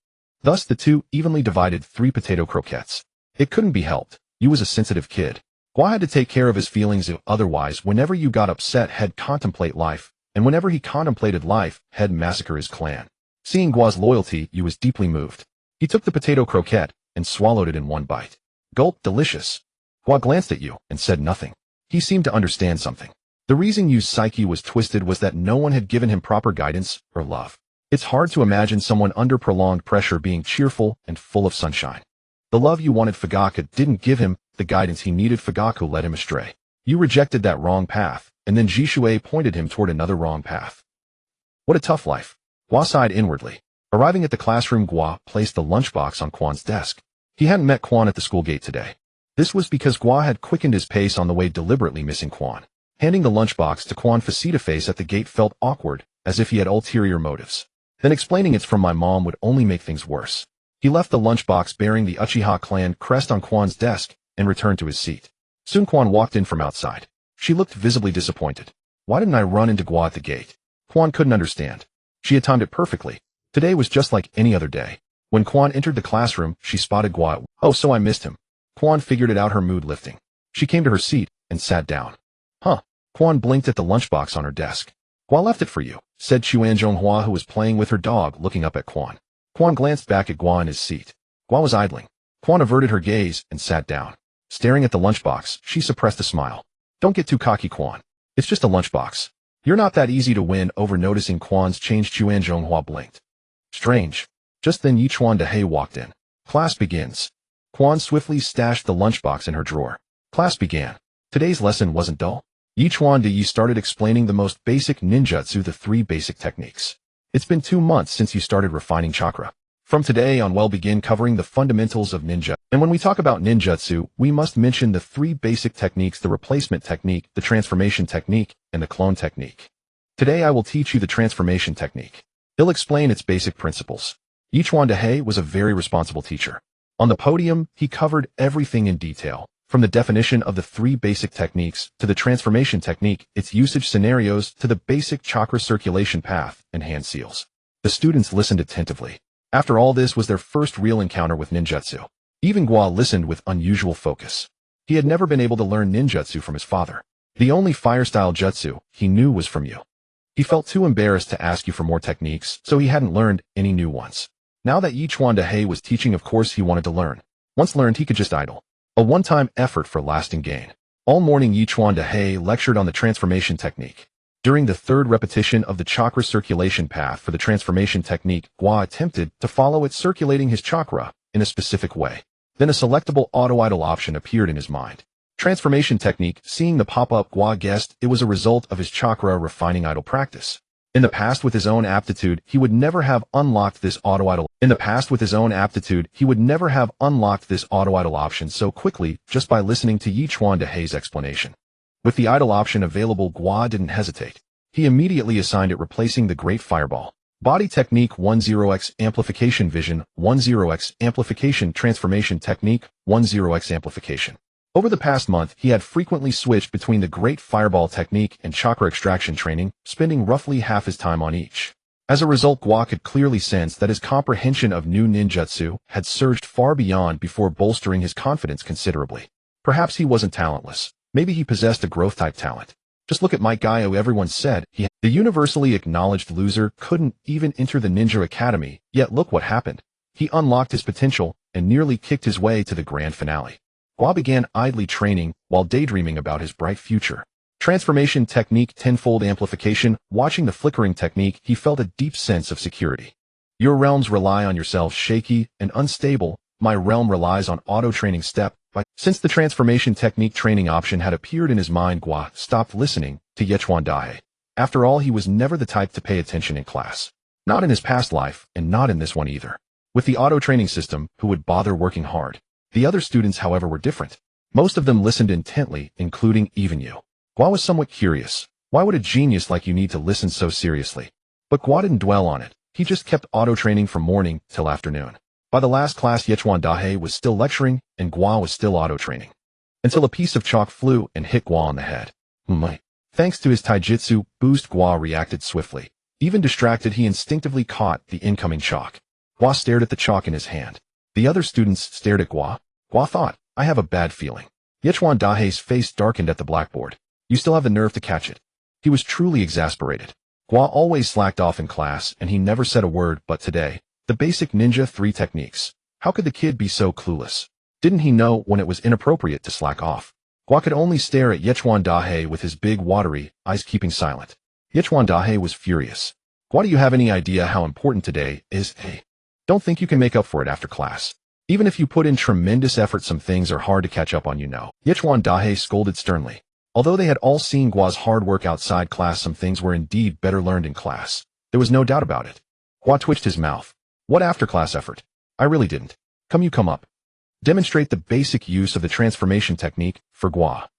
Thus the 2 evenly divided 3 potato croquettes. It couldn't be helped. Yu was a sensitive kid. Gua had to take care of his feelings, otherwise whenever Yu got upset, he'd contemplate life, and whenever he contemplated life, he'd massacre his clan. Seeing Gua's loyalty, Yu was deeply moved. He took the potato croquette and swallowed it in one bite. Gulp, delicious. Gua glanced at Yu and said nothing. He seemed to understand something. The reason Yu's psyche was twisted was that no one had given him proper guidance or love. It's hard to imagine someone under prolonged pressure being cheerful and full of sunshine. The love Yu wanted, Fugaku didn't give him. The guidance he needed, Fugaku led him astray. Yu rejected that wrong path, and then Jishui pointed him toward another wrong path. What a tough life. Gua sighed inwardly. Arriving at the classroom, Gua placed the lunchbox on Quan's desk. He hadn't met Quan at the school gate today. This was because Gua had quickened his pace on the way, deliberately missing Quan. Handing the lunchbox to Quan face at the gate felt awkward, as if he had ulterior motives. Then explaining it's from my mom would only make things worse. He left the lunchbox bearing the Uchiha clan crest on Quan's desk and returned to his seat. Soon Quan walked in from outside. She looked visibly disappointed. Why didn't I run into Gua at the gate? Quan couldn't understand. She had timed it perfectly. Today was just like any other day. When Quan entered the classroom, she spotted Gua. Oh, so I missed him. Quan figured it out, her mood lifting. She came to her seat and sat down. Quan blinked at the lunchbox on her desk. Gua left it for you, said Chuanzhonghua, who was playing with her dog, looking up at Quan. Quan glanced back at Gua in his seat. Gua was idling. Quan averted her gaze and sat down. Staring at the lunchbox, she suppressed a smile. Don't get too cocky, Quan. It's just a lunchbox. You're not that easy to win over. Noticing Quan's change, Chuanzhonghua blinked. Strange. Just then Yichuan Dehei walked in. Class begins. Quan swiftly stashed the lunchbox in her drawer. Class began. Today's lesson wasn't dull. Yichuan Dehei started explaining the most basic ninjutsu, the 3 basic techniques. It's been 2 months since you started refining chakra. From today on, we'll begin covering the fundamentals of ninja. And when we talk about ninjutsu, we must mention the 3 basic techniques: the replacement technique, the transformation technique, and the clone technique. Today I will teach you the transformation technique. He'll explain its basic principles. Yichuan Dehei was a very responsible teacher. On the podium, he covered everything in detail, from the definition of the 3 basic techniques to the transformation technique, its usage scenarios, to the basic chakra circulation path and hand seals. The students listened attentively. After all, this was their first real encounter with ninjutsu. Even Gua listened with unusual focus. He had never been able to learn ninjutsu from his father. The only fire-style jutsu he knew was from you. He felt too embarrassed to ask you for more techniques, so he hadn't learned any new ones. Now that Yichuan Dehei was teaching, of course he wanted to learn. Once learned, he could just idle. A one-time effort for lasting gain. All morning Yichuan Dehei lectured on the transformation technique. During the 3rd repetition of the chakra circulation path for the transformation technique, Gua attempted to follow it, circulating his chakra in a specific way. Then a selectable auto-idle option appeared in his mind. Transformation technique. Seeing the pop-up, Gua guessed it was a result of his chakra refining idle practice. In the past, with his own aptitude, he would never have unlocked this auto-idle. Option so quickly just by listening to Yichuan Dehei's explanation. With the idle option available, Gua didn't hesitate. He immediately assigned it, replacing the Great Fireball. Body technique 10x amplification, vision 10x amplification, transformation technique 10x amplification. Over the past month, he had frequently switched between the Great Fireball technique and chakra extraction training, spending roughly half his time on each. As a result, Gua could clearly sense that his comprehension of new ninjutsu had surged far beyond before bolstering his confidence considerably. Perhaps he wasn't talentless. Maybe he possessed a growth-type talent. Just look at Mike Guy, who everyone said the universally acknowledged loser couldn't even enter the ninja academy, yet look what happened. He unlocked his potential and nearly kicked his way to the grand finale. Gua began idly training while daydreaming about his bright future. Transformation technique tenfold amplification. Watching the flickering technique, he felt a deep sense of security. Your realms rely on yourselves shaky and unstable. My realm relies on auto-training step by. Since the transformation technique training option had appeared in his mind, Gua stopped listening to Yechuan Daihe. After all, he was never the type to pay attention in class. Not in his past life, and not in this one either. With the auto-training system, who would bother working hard? The other students, however, were different. Most of them listened intently, including even you. Gua was somewhat curious. Why would a genius like you need to listen so seriously? But Gua didn't dwell on it. He just kept auto-training from morning till afternoon. By the last class, Yechuan Daihe was still lecturing, and Gua was still auto-training. Until a piece of chalk flew and hit Gua on the head. Thanks to his taijutsu boost, Gua reacted swiftly. Even distracted, he instinctively caught the incoming chalk. Gua stared at the chalk in his hand. The other students stared at Gua. Gua thought, I have a bad feeling. Yechuan Daihe's face darkened at the blackboard. You still have the nerve to catch it. He was truly exasperated. Gua always slacked off in class, and he never said a word, but today, the basic ninja 3 techniques. How could the kid be so clueless? Didn't he know when it was inappropriate to slack off? Gua could only stare at Yechuan Daihe with his big watery eyes, keeping silent. Yechuan Daihe was furious. Gua, do you have any idea how important today is? Hey, don't think you can make up for it after class. Even if you put in tremendous effort, some things are hard to catch up on, you know. Yechuan Daihe scolded sternly. Although they had all seen Gua's hard work outside class, some things were indeed better learned in class. There was no doubt about it. Gua twitched his mouth. What after-class effort? I really didn't. Come up. Demonstrate the basic use of the transformation technique for Gua.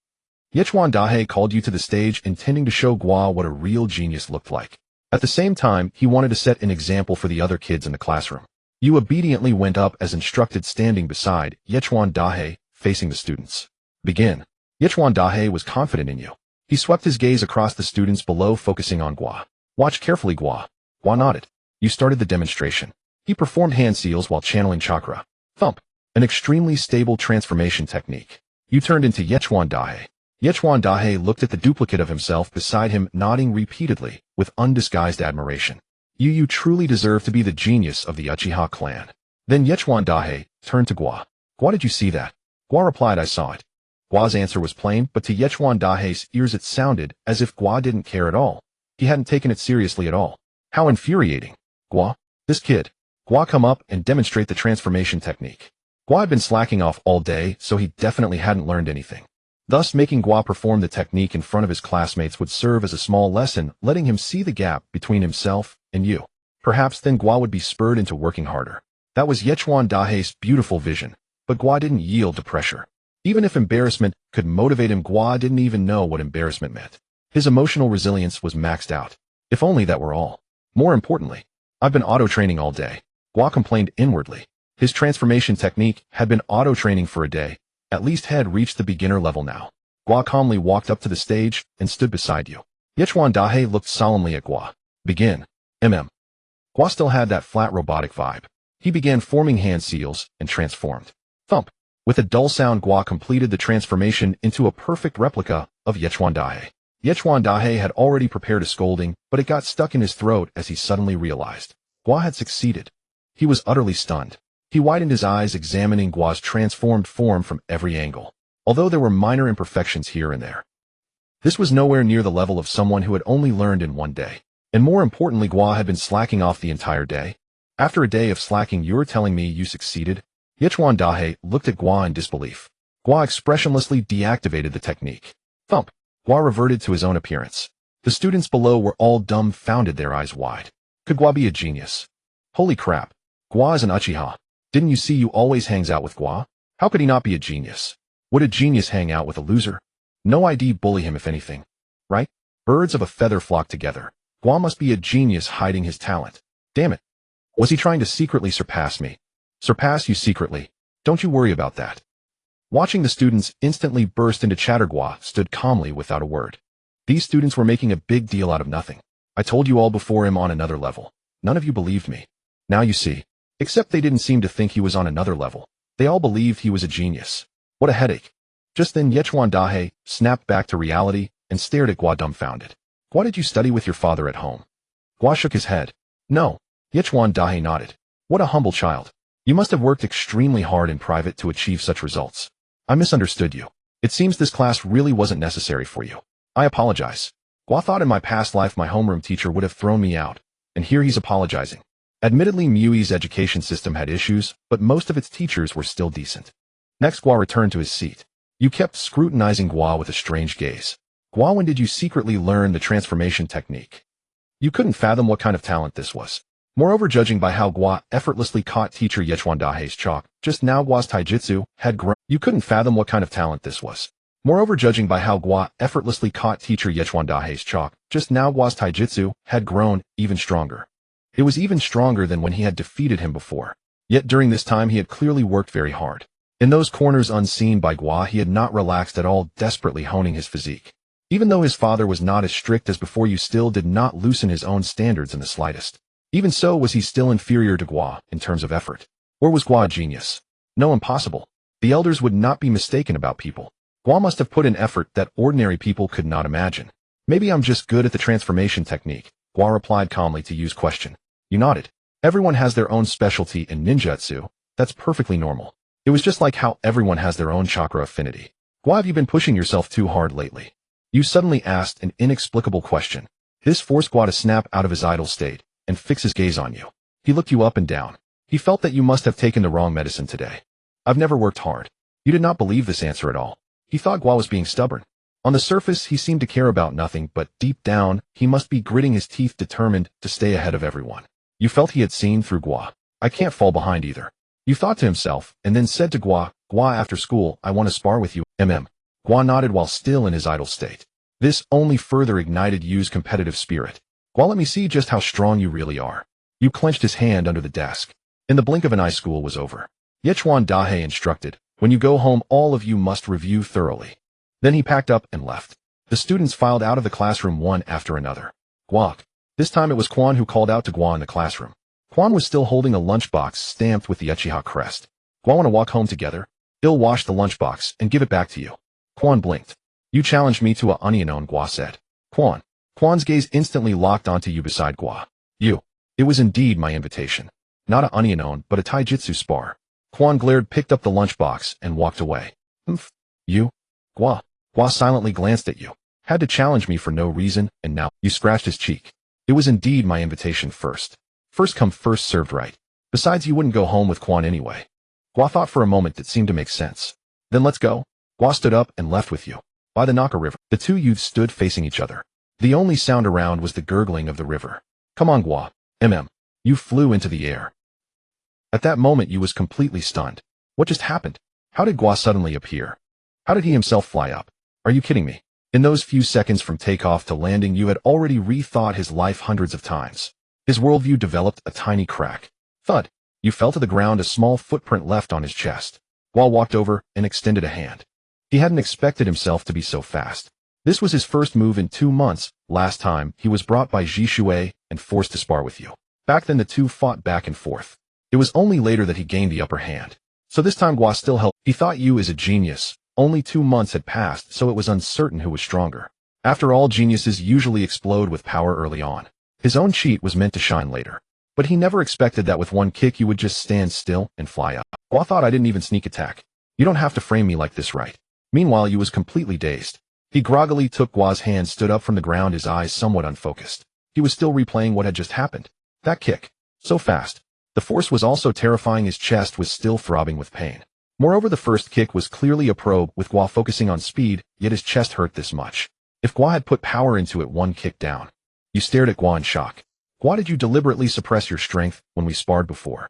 Yechuan Daihe called you to the stage, intending to show Gua what a real genius looked like. At the same time, he wanted to set an example for the other kids in the classroom. You obediently went up as instructed, standing beside Yechuan Daihe, facing the students. Begin. Yechuan Daihe was confident in you. He swept his gaze across the students below, focusing on Gua. Watch carefully, Gua. Gua nodded. You started the demonstration. He performed hand seals while channeling chakra. Thump. An extremely stable transformation technique. You turned into Yechuan Daihe. Yechuan Daihe looked at the duplicate of himself beside him, nodding repeatedly, with undisguised admiration. You truly deserve to be the genius of the Uchiha clan. Then Yechuan Daihe turned to Gua. Gua, did you see that? Gua replied, I saw it. Gua's answer was plain, but to Yechuan Daihe's ears it sounded as if Gua didn't care at all. He hadn't taken it seriously at all. How infuriating. Gua, this kid. Gua, come up and demonstrate the transformation technique. Gua had been slacking off all day, so he definitely hadn't learned anything. Thus, making Gua perform the technique in front of his classmates would serve as a small lesson, letting him see the gap between himself and you. Perhaps then Gua would be spurred into working harder. That was Yechuan Daihe's beautiful vision, but Gua didn't yield to pressure. Even if embarrassment could motivate him, Gua didn't even know what embarrassment meant. His emotional resilience was maxed out. If only that were all. More importantly, I've been auto-training all day. Gua complained inwardly. His transformation technique had been auto-training for a day. At least had reached the beginner level now. Gua calmly walked up to the stage and stood beside you. Yechuan Daihe looked solemnly at Gua. Begin. Gua still had that flat robotic vibe. He began forming hand seals and transformed. Thump. With a dull sound, Gua completed the transformation into a perfect replica of Yechuan Daihe. Yechuan Daihe had already prepared a scolding, but it got stuck in his throat as he suddenly realized. Gua had succeeded. He was utterly stunned. He widened his eyes, examining Gua's transformed form from every angle. Although there were minor imperfections here and there, this was nowhere near the level of someone who had only learned in one day. And more importantly, Gua had been slacking off the entire day. After a day of slacking, you're telling me you succeeded? Yechuan Daihe looked at Gua in disbelief. Gua expressionlessly deactivated the technique. Thump. Gua reverted to his own appearance. The students below were all dumbfounded, their eyes wide. Could Gua be a genius? Holy crap. Gua is an Uchiha. Didn't you see you always hangs out with Gua? How could he not be a genius? Would a genius hang out with a loser? No ID, bully him if anything. Right? Birds of a feather flock together. Gua must be a genius hiding his talent. Damn it. Was he trying to secretly surpass me? Surpass you secretly. Don't you worry about that. Watching the students instantly burst into chatter, Gua stood calmly without a word. These students were making a big deal out of nothing. I told you all before him on another level. None of you believed me. Now you see. Except they didn't seem to think he was on another level. They all believed he was a genius. What a headache. Just then Yechuan Dahe snapped back to reality and stared at Gua dumbfounded. Gua, did you study with your father at home? Gua shook his head. No. Yechuan Dahe nodded. What a humble child. You must have worked extremely hard in private to achieve such results. I misunderstood you. It seems this class really wasn't necessary for you. I apologize. Gua thought in my past life my homeroom teacher would have thrown me out, and here he's apologizing. Admittedly, Mui's education system had issues, but most of its teachers were still decent. Next, Gua returned to his seat. You kept scrutinizing Gua with a strange gaze. Gua, when did you secretly learn the transformation technique? You couldn't fathom what kind of talent this was. Moreover, judging by how Gua effortlessly caught teacher Yechuan Dahe's chalk, just now Gua's taijutsu had grown. You couldn't fathom what kind of talent this was. Moreover, judging by how Gua effortlessly caught teacher Yechuan Dahe's chalk, just now Gua's taijutsu had grown even stronger. It was even stronger than when he had defeated him before. Yet during this time he had clearly worked very hard. In those corners unseen by Gua, he had not relaxed at all, desperately honing his physique. Even though his father was not as strict as before, you still did not loosen his own standards in the slightest. Even so, was he still inferior to Gua in terms of effort? Or was Gua a genius? No, impossible. The elders would not be mistaken about people. Gua must have put in effort that ordinary people could not imagine. Maybe I'm just good at the transformation technique, Gua replied calmly to Yu's question. You nodded. Everyone has their own specialty in ninjutsu. That's perfectly normal. It was just like how everyone has their own chakra affinity. Gua, have you been pushing yourself too hard lately? Yu suddenly asked an inexplicable question. This forced Gua to snap out of his idle state and fix his gaze on you. He looked you up and down. He felt that you must have taken the wrong medicine today. I've never worked hard. You did not believe this answer at all. He thought Gua was being stubborn. On the surface, he seemed to care about nothing, but deep down, he must be gritting his teeth, determined to stay ahead of everyone. You felt he had seen through Gua. I can't fall behind either. You thought to himself, and then said to Gua, Gua, after school, I want to spar with you, Gua nodded while still in his idle state. This only further ignited Yu's competitive spirit. Gua, let me see just how strong you really are. Yu clenched his hand under the desk. In the blink of an eye, school was over. Yechuan Dahe instructed, when you go home, all of you must review thoroughly. Then he packed up and left. The students filed out of the classroom one after another. Guak. This time it was Quan who called out to Gua in the classroom. Quan was still holding a lunchbox stamped with the Uchiha crest. Gua, want to walk home together? I'll wash the lunchbox and give it back to you. Quan blinked. You challenged me to a onion, Gua said. Quan. Quan's gaze instantly locked onto you beside Gua. You. It was indeed my invitation. Not a onion, but a taijutsu spar. Quan glared, picked up the lunchbox, and walked away. You? Gua. Gua silently glanced at you. Had to challenge me for no reason, and now, you scratched his cheek. It was indeed my invitation first. First come, first served, right? Besides, you wouldn't go home with Quan anyway. Gua thought for a moment that seemed to make sense. Then let's go. Gua stood up and left with you. By the Naka River, the two youths stood facing each other. The only sound around was the gurgling of the river. Come on, Gua. You flew into the air. At that moment, you was completely stunned. What just happened? How did Gua suddenly appear? How did he himself fly up? Are you kidding me? In those few seconds from takeoff to landing, you had already rethought his life hundreds of times. His worldview developed a tiny crack. Thud. You fell to the ground, a small footprint left on his chest. Gua walked over and extended a hand. He hadn't expected himself to be so fast. This was his first move in 2 months. Last time, he was brought by Ji Shui and forced to spar with you. Back then the two fought back and forth. It was only later that he gained the upper hand. So this time Gua still held. He thought you is a genius. Only 2 months had passed, so it was uncertain who was stronger. After all, geniuses usually explode with power early on. His own cheat was meant to shine later. But he never expected that with one kick you would just stand still and fly up. Gua thought I didn't even sneak attack. You don't have to frame me like this, right? Meanwhile, you was completely dazed. He groggily took Gua's hand, stood up from the ground, his eyes somewhat unfocused. He was still replaying what had just happened. That kick. So fast. The force was also terrifying. His chest was still throbbing with pain. Moreover, the first kick was clearly a probe, with Gua focusing on speed, yet his chest hurt this much. If Gua had put power into it, one kick down. You stared at Gua in shock. Gua, did you deliberately suppress your strength when we sparred before?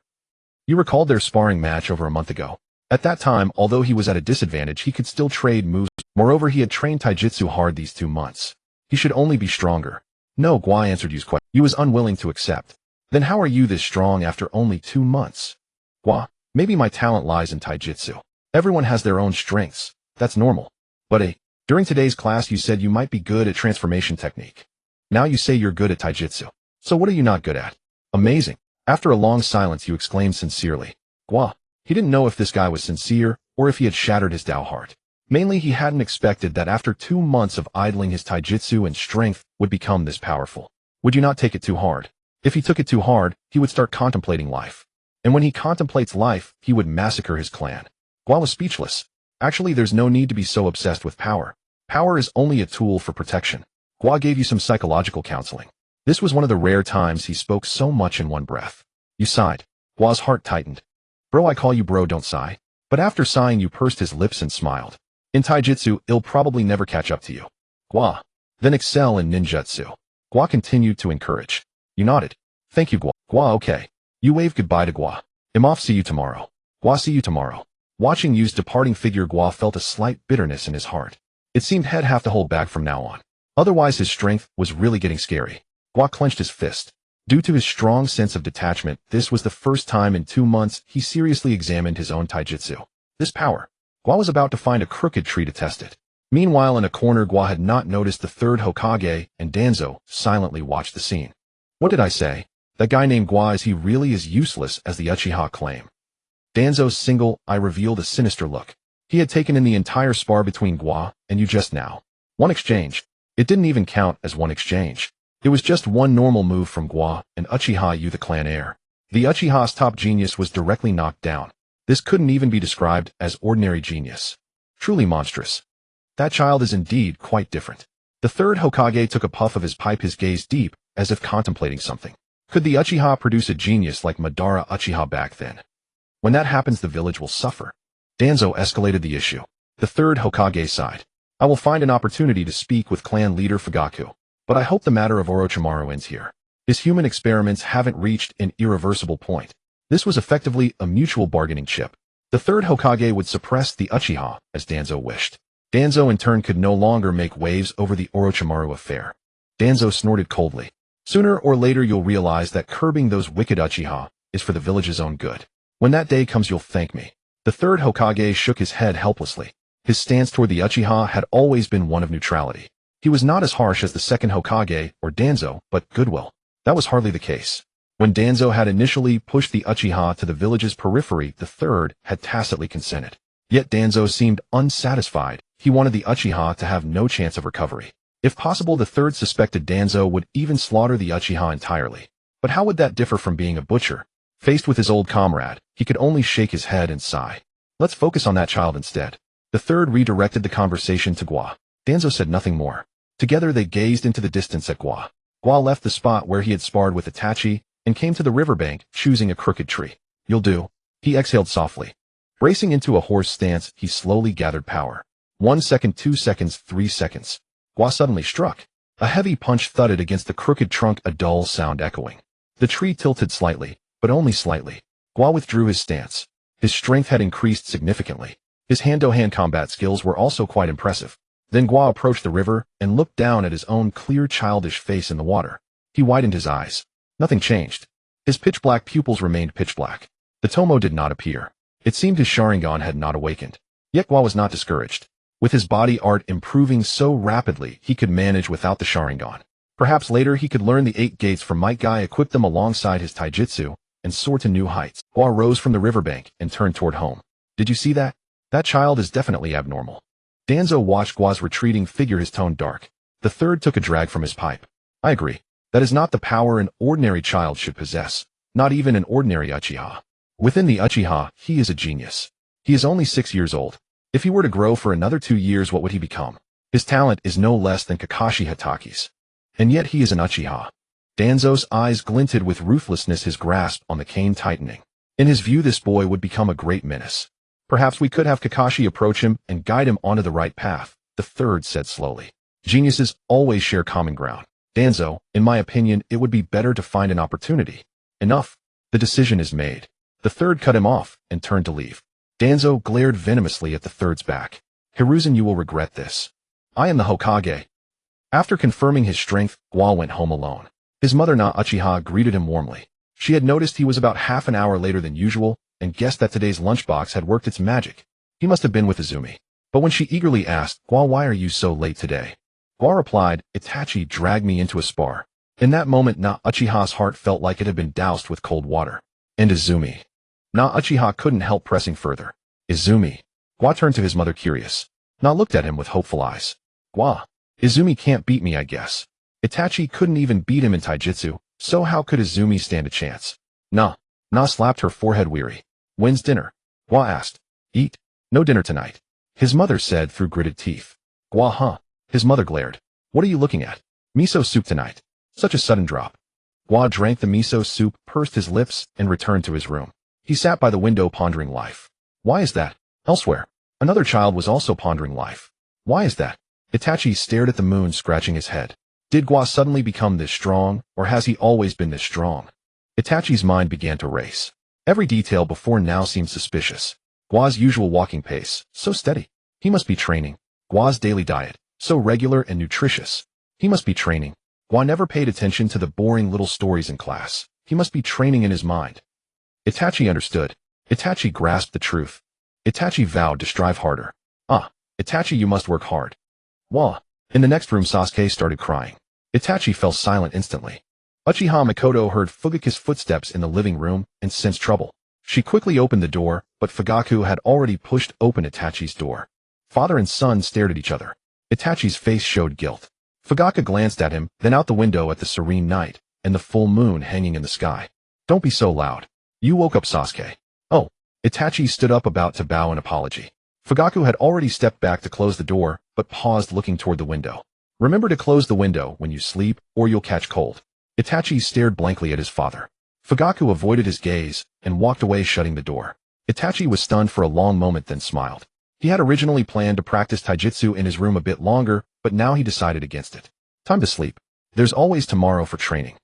You recalled their sparring match over a month ago. At that time, although he was at a disadvantage, he could still trade moves. Moreover, he had trained taijutsu hard these 2 months. He should only be stronger. No, Gua answered Yu's question. You was unwilling to accept. Then how are you this strong after only 2 months? Gua, maybe my talent lies in taijutsu. Everyone has their own strengths. That's normal. But during today's class you said you might be good at transformation technique. Now you say you're good at taijutsu. So what are you not good at? Amazing. After a long silence you exclaimed sincerely. Gua. He didn't know if this guy was sincere or if he had shattered his Tao heart. Mainly he hadn't expected that after 2 months of idling his taijutsu and strength would become this powerful. Would you not take it too hard? If he took it too hard, he would start contemplating life. And when he contemplates life, he would massacre his clan. Gua was speechless. Actually, there's no need to be so obsessed with power. Power is only a tool for protection. Gua gave you some psychological counseling. This was one of the rare times he spoke so much in one breath. You sighed. Gua's heart tightened. Bro, I call you bro, don't sigh. But after sighing you pursed his lips and smiled. In taijutsu, it'll probably never catch up to you. Gua. Then excel in ninjutsu. Gua continued to encourage. You nodded. Thank you, Gua. Gua, okay. You waved goodbye to Gua. I'm off, see you tomorrow. Gua, see you tomorrow. Watching Yu's departing figure, Gua felt a slight bitterness in his heart. It seemed he'd have to hold back from now on. Otherwise his strength was really getting scary. Gua clenched his fist. Due to his strong sense of detachment, this was the first time in 2 months he seriously examined his own taijutsu. This power. Gua was about to find a crooked tree to test it. Meanwhile, in a corner, Gua had not noticed the third Hokage, and Danzo silently watched the scene. What did I say? That guy named Gua, is he really as useless as the Uchiha claim? Danzo's single eye revealed a sinister look. He had taken in the entire spar between Gua and Yu just now. One exchange. It didn't even count as one exchange. It was just one normal move from Gua and Uchiha Yu, the clan heir. The Uchiha's top genius was directly knocked down. This couldn't even be described as ordinary genius. Truly monstrous. That child is indeed quite different. The third Hokage took a puff of his pipe, his gaze deep, as if contemplating something. Could the Uchiha produce a genius like Madara Uchiha back then? When that happens, the village will suffer. Danzo escalated the issue. The third Hokage sighed. I will find an opportunity to speak with clan leader Fugaku. But I hope the matter of Orochimaru ends here. His human experiments haven't reached an irreversible point. This was effectively a mutual bargaining chip. The third Hokage would suppress the Uchiha, as Danzo wished. Danzo in turn could no longer make waves over the Orochimaru affair. Danzo snorted coldly. Sooner or later you'll realize that curbing those wicked Uchiha is for the village's own good. When that day comes you'll thank me. The third Hokage shook his head helplessly. His stance toward the Uchiha had always been one of neutrality. He was not as harsh as the second Hokage or Danzo, but goodwill. That was hardly the case. When Danzo had initially pushed the Uchiha to the village's periphery, the third had tacitly consented. Yet Danzo seemed unsatisfied. He wanted the Uchiha to have no chance of recovery. If possible, the third suspected Danzo would even slaughter the Uchiha entirely. But how would that differ from being a butcher? Faced with his old comrade, he could only shake his head and sigh. Let's focus on that child instead. The third redirected the conversation to Gua. Danzo said nothing more. Together they gazed into the distance at Gua. Gua left the spot where he had sparred with Itachi and came to the riverbank, choosing a crooked tree. You'll do. He exhaled softly. Bracing into a horse stance, he slowly gathered power. 1 second, 2 seconds, 3 seconds. Gua suddenly struck. A heavy punch thudded against the crooked trunk, a dull sound echoing. The tree tilted slightly, but only slightly. Gua withdrew his stance. His strength had increased significantly. His hand-to-hand combat skills were also quite impressive. Then Gua approached the river and looked down at his own clear childish face in the water. He widened his eyes. Nothing changed. His pitch-black pupils remained pitch-black. The Tomo did not appear. It seemed his Sharingan had not awakened. Yet Gua was not discouraged. With his body art improving so rapidly, he could manage without the Sharingan. Perhaps later he could learn the 8 gates from Might Guy, equip them alongside his taijutsu, and soar to new heights. Gua rose from the riverbank and turned toward home. Did you see that? That child is definitely abnormal. Danzo watched Gua's retreating figure, his tone dark. The third took a drag from his pipe. I agree. That is not the power an ordinary child should possess. Not even an ordinary Uchiha. Within the Uchiha, he is a genius. He is only 6 years old. If he were to grow for another 2 years, what would he become? His talent is no less than Kakashi Hataki's. And yet he is an Uchiha. Danzo's eyes glinted with ruthlessness, his grasp on the cane tightening. In his view, this boy would become a great menace. Perhaps we could have Kakashi approach him and guide him onto the right path, the third said slowly. Geniuses always share common ground. Danzo, in my opinion, it would be better to find an opportunity. Enough. The decision is made. The third cut him off and turned to leave. Danzo glared venomously at the third's back. Hiruzen, you will regret this. I am the Hokage. After confirming his strength, Gua went home alone. His mother Na Uchiha greeted him warmly. She had noticed he was about half an hour later than usual and guessed that today's lunchbox had worked its magic. He must have been with Izumi. But when she eagerly asked, Gua, why are you so late today? Gua replied, Itachi dragged me into a spar. In that moment, Uchiha's heart felt like it had been doused with cold water. And Izumi. Uchiha couldn't help pressing further. Izumi. Gua turned to his mother curious. Looked at him with hopeful eyes. Gua. Izumi can't beat me, I guess. Itachi couldn't even beat him in taijutsu, so how could Izumi stand a chance? Na slapped her forehead weary. When's dinner? Gua asked. Eat. No dinner tonight. His mother said through gritted teeth. Gua, huh? His mother glared. What are you looking at? Miso soup tonight. Such a sudden drop. Gua drank the miso soup, pursed his lips, and returned to his room. He sat by the window pondering life. Why is that? Elsewhere, another child was also pondering life. Why is that? Itachi stared at the moon, scratching his head. Did Gua suddenly become this strong, or has he always been this strong? Itachi's mind began to race. Every detail before now seemed suspicious. Gua's usual walking pace, so steady. He must be training. Gua's daily diet, so regular and nutritious. He must be training. Gua never paid attention to the boring little stories in class. He must be training in his mind. Itachi understood. Itachi grasped the truth. Itachi vowed to strive harder. Itachi, you must work hard. Wah. In the next room, Sasuke started crying. Itachi fell silent instantly. Uchiha Mikoto heard Fugaku's footsteps in the living room and sensed trouble. She quickly opened the door, but Fugaku had already pushed open Itachi's door. Father and son stared at each other. Itachi's face showed guilt. Fugaku glanced at him, then out the window at the serene night and the full moon hanging in the sky. Don't be so loud. You woke up Sasuke. Oh. Itachi stood up about to bow an apology. Fugaku had already stepped back to close the door, but paused looking toward the window. Remember to close the window when you sleep, or you'll catch cold. Itachi stared blankly at his father. Fugaku avoided his gaze and walked away, shutting the door. Itachi was stunned for a long moment, then smiled. He had originally planned to practice taijutsu in his room a bit longer, but now he decided against it. Time to sleep. There's always tomorrow for training.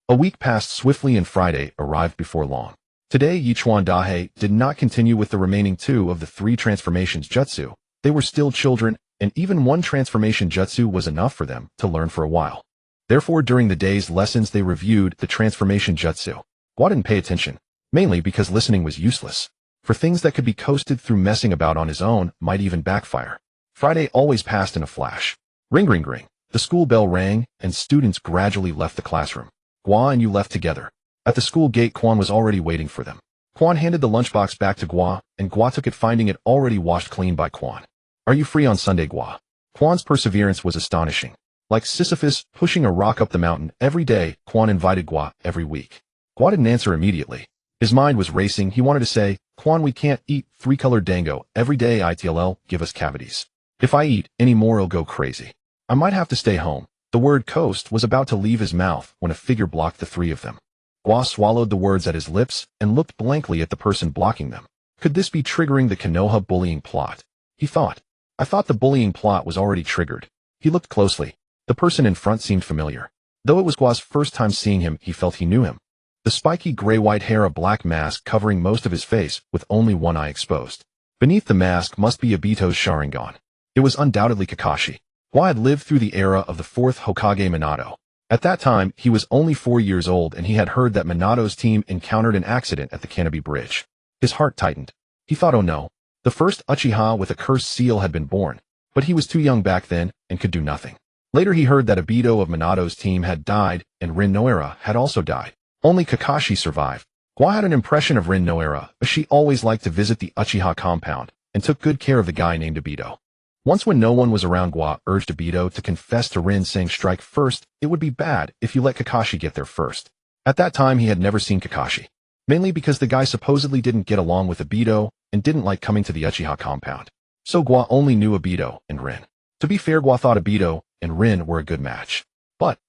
A week passed swiftly and Friday arrived before long. Today, Yichuan Dahei did not continue with the remaining 2 of the 3 transformations jutsu. They were still children, and even 1 transformation jutsu was enough for them to learn for a while. Therefore, during the day's lessons, they reviewed the transformation jutsu. Gua didn't pay attention, mainly because listening was useless. For things that could be coasted through, messing about on his own might even backfire. Friday always passed in a flash. Ring, ring, ring. The school bell rang, and students gradually left the classroom. Gua and you left together. At the school gate, Quan was already waiting for them. Quan handed the lunchbox back to Gua, and Gua took it, finding it already washed clean by Quan. Are you free on Sunday, Gua? Quan's perseverance was astonishing. Like Sisyphus pushing a rock up the mountain every day, Quan invited Gua every week. Gua didn't answer immediately. His mind was racing. He wanted to say, Quan, we can't eat 3-colored dango every day. ITLL, give us cavities. If I eat any more, I'll go crazy. I might have to stay home. The word coast was about to leave his mouth when a figure blocked the 3 of them. Gua swallowed the words at his lips and looked blankly at the person blocking them. Could this be triggering the Konoha bullying plot? He thought. I thought the bullying plot was already triggered. He looked closely. The person in front seemed familiar. Though it was Gua's first time seeing him, he felt he knew him. The spiky gray-white hair, a black mask covering most of his face with only one eye exposed. Beneath the mask must be Obito's Sharingan. It was undoubtedly Kakashi. Gua had lived through the era of the 4th Hokage Minato. At that time, he was only 4 years old, and he had heard that Minato's team encountered an accident at the Canopy Bridge. His heart tightened. He thought, oh no. The first Uchiha with a cursed seal had been born, but he was too young back then and could do nothing. Later he heard that Obito of Minato's team had died, and Rin Noera had also died. Only Kakashi survived. Gua had an impression of Rin Noera, but she always liked to visit the Uchiha compound, and took good care of the guy named Obito. Once when no one was around, Gua urged Obito to confess to Rin, saying, strike first, it would be bad if you let Kakashi get there first. At that time he had never seen Kakashi. Mainly because the guy supposedly didn't get along with Obito, and didn't like coming to the Uchiha compound. So Gua only knew Obito and Rin. To be fair, Gua thought Obito and Rin were a good match. But,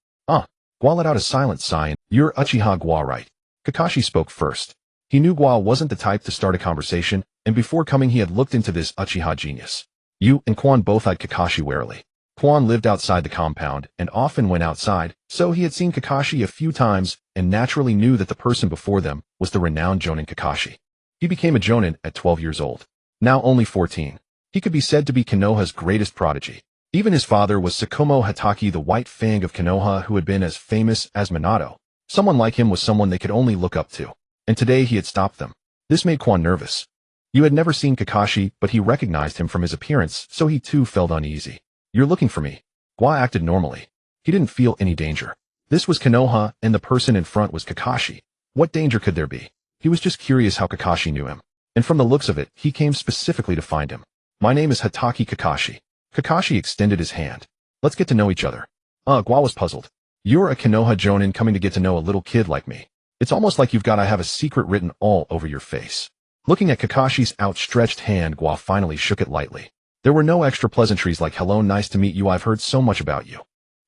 Gua let out a silent sigh and, you're Uchiha Gua, right? Kakashi spoke first. He knew Gua wasn't the type to start a conversation, and before coming he had looked into this Uchiha genius. You and Quan both eyed Kakashi warily. Quan lived outside the compound and often went outside, so he had seen Kakashi a few times and naturally knew that the person before them was the renowned Jonin Kakashi. He became a Jonin at 12 years old. Now only 14. He could be said to be Konoha's greatest prodigy. Even his father was Tsukumo Hatake, the White Fang of Konoha, who had been as famous as Minato. Someone like him was someone they could only look up to. And today he had stopped them. This made Quan nervous. You had never seen Kakashi, but he recognized him from his appearance, so he too felt uneasy. You're looking for me. Gua acted normally. He didn't feel any danger. This was Konoha, and the person in front was Kakashi. What danger could there be? He was just curious how Kakashi knew him. And from the looks of it, he came specifically to find him. My name is Hitaki Kakashi. Kakashi extended his hand. Let's get to know each other. Gua was puzzled. You're a Konoha Jonin coming to get to know a little kid like me. It's almost like you've got I have a secret written all over your face. Looking at Kakashi's outstretched hand, Gua finally shook it lightly. There were no extra pleasantries like hello, nice to meet you, I've heard so much about you.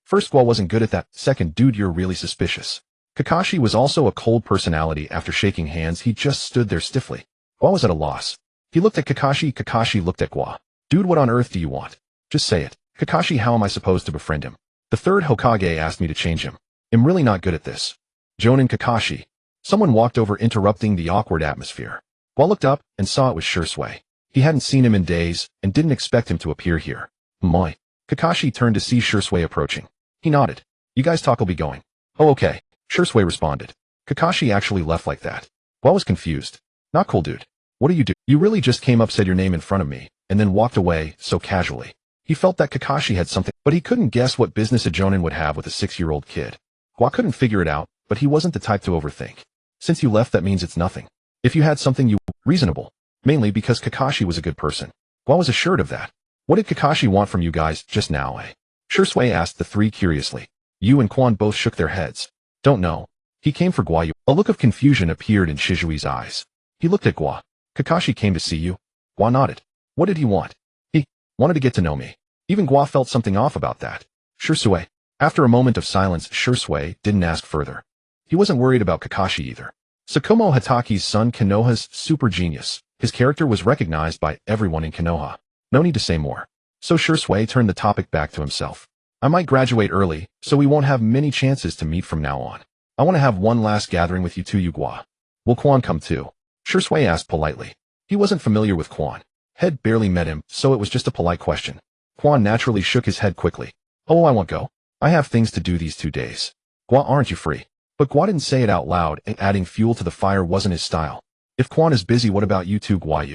First, Gua wasn't good at that. Second, dude, you're really suspicious. Kakashi was also a cold personality. After shaking hands, he just stood there stiffly. Gua was at a loss. He looked at Kakashi. Kakashi looked at Gua. Dude, what on earth do you want? Just say it. Kakashi, how am I supposed to befriend him? The third Hokage asked me to change him. I'm really not good at this. Jonin Kakashi. Someone walked over, interrupting the awkward atmosphere. Gua looked up and saw it was Shursui. He hadn't seen him in days and didn't expect him to appear here. Moi. Kakashi turned to see Shursui approaching. He nodded. You guys talk, I'll be going. Oh, okay. Shursui responded. Kakashi actually left like that. Gua was confused. Not cool, dude. What do you do? You really just came up, said your name in front of me, and then walked away so casually. He felt that Kakashi had something, but he couldn't guess what business a Jonin would have with a 6-year-old kid. Gua couldn't figure it out, but he wasn't the type to overthink. Since you left, that means it's nothing. If you had something, you reasonable. Mainly because Kakashi was a good person. Gua was assured of that. What did Kakashi want from you guys just now, eh? Shursui asked the three curiously. Yu and Quan both shook their heads. Don't know. He came for Gua. A look of confusion appeared in Shizui's eyes. He looked at Gua. Kakashi came to see you. Gua nodded. What did he want? He wanted to get to know me. Even Gua felt something off about that. Shursui. After a moment of silence, Shursui didn't ask further. He wasn't worried about Kakashi either. Sakumo Hitaki's son, Konoha's super genius. His character was recognized by everyone in Konoha. No need to say more. So Shursui turned the topic back to himself. I might graduate early, so we won't have many chances to meet from now on. I want to have one last gathering with you too, Gua. Will Quan come too? Shursui asked politely. He wasn't familiar with Quan. Had barely met him, so it was just a polite question. Quan naturally shook his head quickly. Oh, I won't go. I have things to do these 2 days. Gua, aren't you free? But Gua didn't say it out loud, and adding fuel to the fire wasn't his style. If Quan is busy, what about you two, Gua?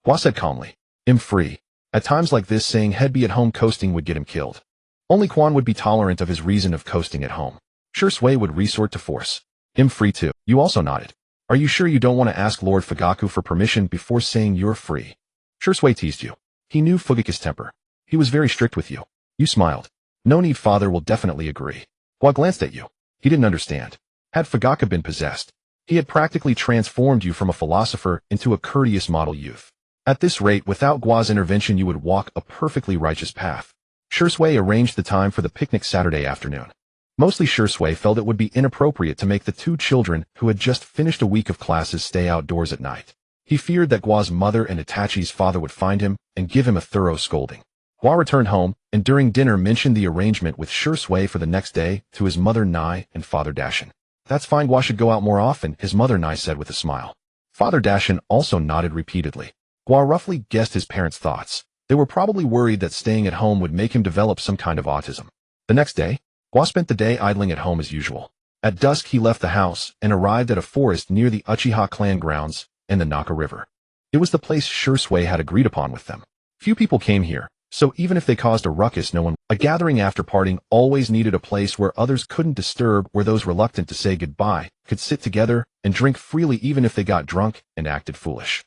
Gua said calmly. I'm free. At times like this, saying he'd be at home coasting would get him killed. Only Quan would be tolerant of his reason of coasting at home. Shursui would resort to force. I'm free too. You also nodded. Are you sure you don't want to ask Lord Fugaku for permission before saying you're free? Shursui teased you. He knew Fugaku's temper. He was very strict with you. You smiled. No need, father will definitely agree. Gua glanced at you. He didn't understand. Had Fugaku been possessed, he had practically transformed you from a philosopher into a courteous model youth. At this rate, without Gua's intervention, you would walk a perfectly righteous path. Shursui arranged the time for the picnic Saturday afternoon. Mostly Shursui felt it would be inappropriate to make the 2 children who had just finished a week of classes stay outdoors at night. He feared that Gua's mother and Itachi's father would find him and give him a thorough scolding. Gua returned home, and during dinner mentioned the arrangement with Shursui for the next day to his mother Nai and father Dashin. That's fine, Gua should go out more often, his mother Nai said with a smile. Father Dashin also nodded repeatedly. Gua roughly guessed his parents' thoughts. They were probably worried that staying at home would make him develop some kind of autism. The next day, Gua spent the day idling at home as usual. At dusk he left the house and arrived at a forest near the Uchiha clan grounds and the Naka River. It was the place Shursui had agreed upon with them. Few people came here, so even if they caused a ruckus, no one. A gathering after parting always needed a place where others couldn't disturb, where those reluctant to say goodbye could sit together and drink freely even if they got drunk and acted foolish.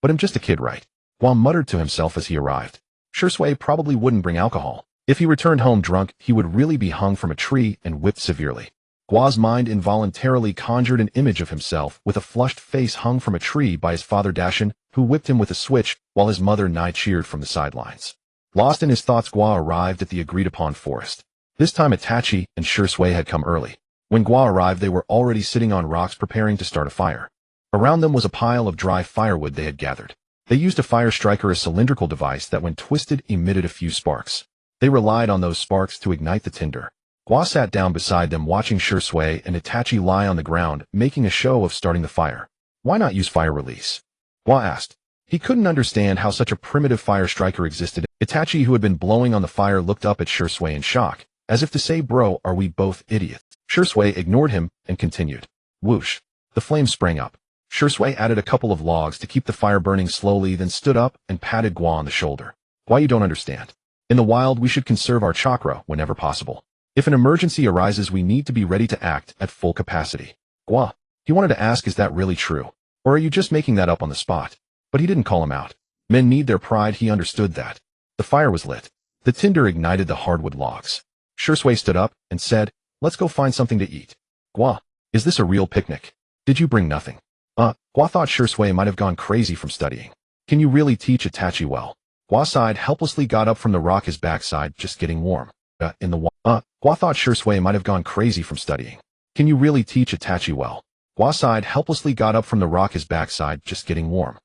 But I'm just a kid, right? Gua muttered to himself as he arrived. Shursui probably wouldn't bring alcohol. If he returned home drunk, he would really be hung from a tree and whipped severely. Gua's mind involuntarily conjured an image of himself with a flushed face hung from a tree by his father Dashin, who whipped him with a switch while his mother Nai cheered from the sidelines. Lost in his thoughts, Gua arrived at the agreed-upon forest. This time Itachi and Shursui had come early. When Gua arrived, they were already sitting on rocks preparing to start a fire. Around them was a pile of dry firewood they had gathered. They used a fire striker, a cylindrical device that when twisted emitted a few sparks. They relied on those sparks to ignite the tinder. Gua sat down beside them, watching Shursui and Itachi lie on the ground, making a show of starting the fire. Why not use fire release? Gua asked. He couldn't understand how such a primitive fire striker existed. Itachi, who had been blowing on the fire, looked up at Shursui in shock, as if to say, bro, are we both idiots? Shursui ignored him and continued. Whoosh. The flame sprang up. Shui added a couple of logs to keep the fire burning slowly, then stood up and patted Gua on the shoulder. Why you don't understand? In the wild, we should conserve our chakra whenever possible. If an emergency arises, we need to be ready to act at full capacity. Gua, he wanted to ask, is that really true? Or are you just making that up on the spot? But he didn't call him out. Men need their pride, he understood that. The fire was lit. The tinder ignited the hardwood logs. Shui stood up and said, let's go find something to eat. Gua, is this a real picnic? Did you bring nothing? Gua thought Shui might have gone crazy from studying. Can you really teach Itachi well? Gua sighed helplessly, got up from the rock, his backside just getting warm. Gua thought Shui might have gone crazy from studying. Can you really teach Itachi well? Gua sighed helplessly, got up from the rock, his backside just getting warm.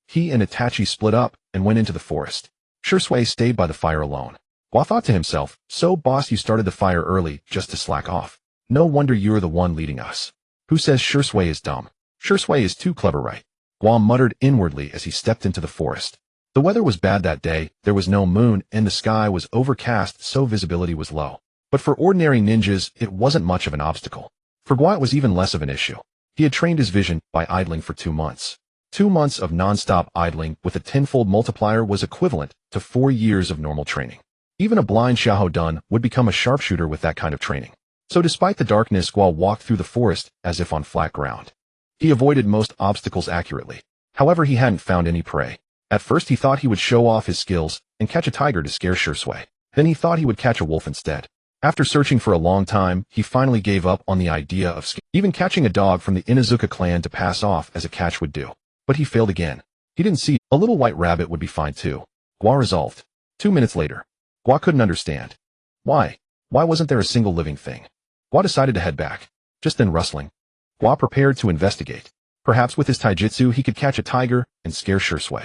He and Itachi split up and went into the forest. Shui stayed by the fire alone. Gua thought to himself, so boss, you started the fire early just to slack off. No wonder you're the one leading us. Who says Shui is dumb? Shui is too clever, right? Gua muttered inwardly as he stepped into the forest. The weather was bad that day, there was no moon, and the sky was overcast, so visibility was low. But for ordinary ninjas, it wasn't much of an obstacle. For Gua, it was even less of an issue. He had trained his vision by idling for 2 months. 2 months of non-stop idling with a tenfold multiplier was equivalent to 4 years of normal training. Even a blind Xiahou Dun would become a sharpshooter with that kind of training. So despite the darkness, Gua walked through the forest as if on flat ground. He avoided most obstacles accurately. However, he hadn't found any prey. At first he thought he would show off his skills and catch a tiger to scare Shui. Then he thought he would catch a wolf instead. After searching for a long time, he finally gave up on the idea of even catching a dog from the Inuzuka clan to pass off as a catch would do. But he failed again. He didn't see a little white rabbit would be fine too. Gua resolved. 2 minutes later. Gua couldn't understand. Why? Why wasn't there a single living thing? Gua decided to head back. Just then rustling. Gua prepared to investigate. Perhaps with his taijutsu he could catch a tiger and scare Shui.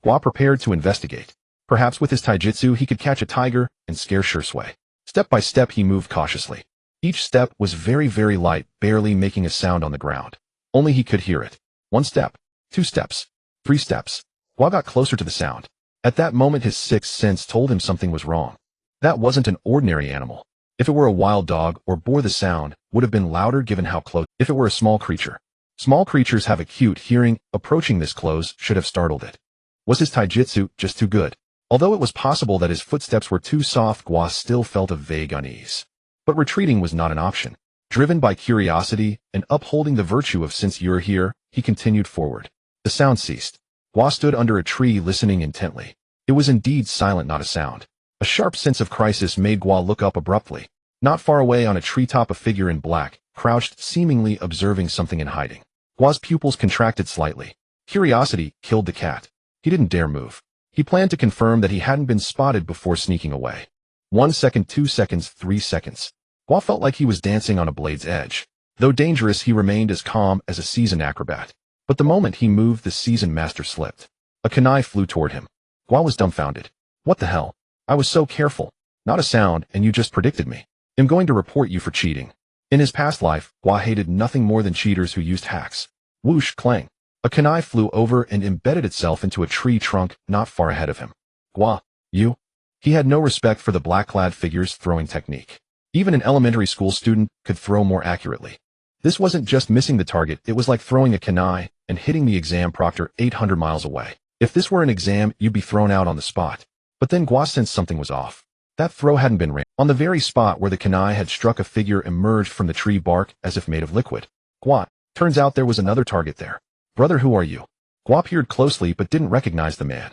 Gua prepared to investigate. Perhaps with his taijutsu he could catch a tiger and scare Shui. Step by step he moved cautiously. Each step was very, very light, barely making a sound on the ground. Only he could hear it. 1 step, 2 steps, 3 steps. Gua got closer to the sound. At that moment his sixth sense told him something was wrong. That wasn't an ordinary animal. If it were a wild dog or boar, the sound would have been louder given how close. If it were a small creature. Small creatures have acute hearing. Approaching this close should have startled it. Was his taijutsu just too good? Although it was possible that his footsteps were too soft, Gua still felt a vague unease. But retreating was not an option. Driven by curiosity and upholding the virtue of since you're here, he continued forward. The sound ceased. Gua stood under a tree listening intently. It was indeed silent, not a sound. A sharp sense of crisis made Gua look up abruptly. Not far away on a treetop, a figure in black crouched, seemingly observing something in hiding. Gua's pupils contracted slightly. Curiosity killed the cat. He didn't dare move. He planned to confirm that he hadn't been spotted before sneaking away. 1 second, 2 seconds, 3 seconds. Gua felt like he was dancing on a blade's edge. Though dangerous, he remained as calm as a seasoned acrobat. But the moment he moved, the seasoned master slipped. A kunai flew toward him. Gua was dumbfounded. What the hell? I was so careful. Not a sound, and you just predicted me. I'm going to report you for cheating. In his past life, Gua hated nothing more than cheaters who used hacks. Whoosh, clang. A kunai flew over and embedded itself into a tree trunk not far ahead of him. Gua, you? He had no respect for the black-clad figure's throwing technique. Even an elementary school student could throw more accurately. This wasn't just missing the target, it was like throwing a kunai and hitting the exam proctor 800 miles away. If this were an exam, you'd be thrown out on the spot. But then Gua sensed something was off. That throw hadn't been ran. On the very spot where the kunai had struck, a figure emerged from the tree bark as if made of liquid. Gua, turns out there was another target there. Brother, who are you? Gua peered closely but didn't recognize the man.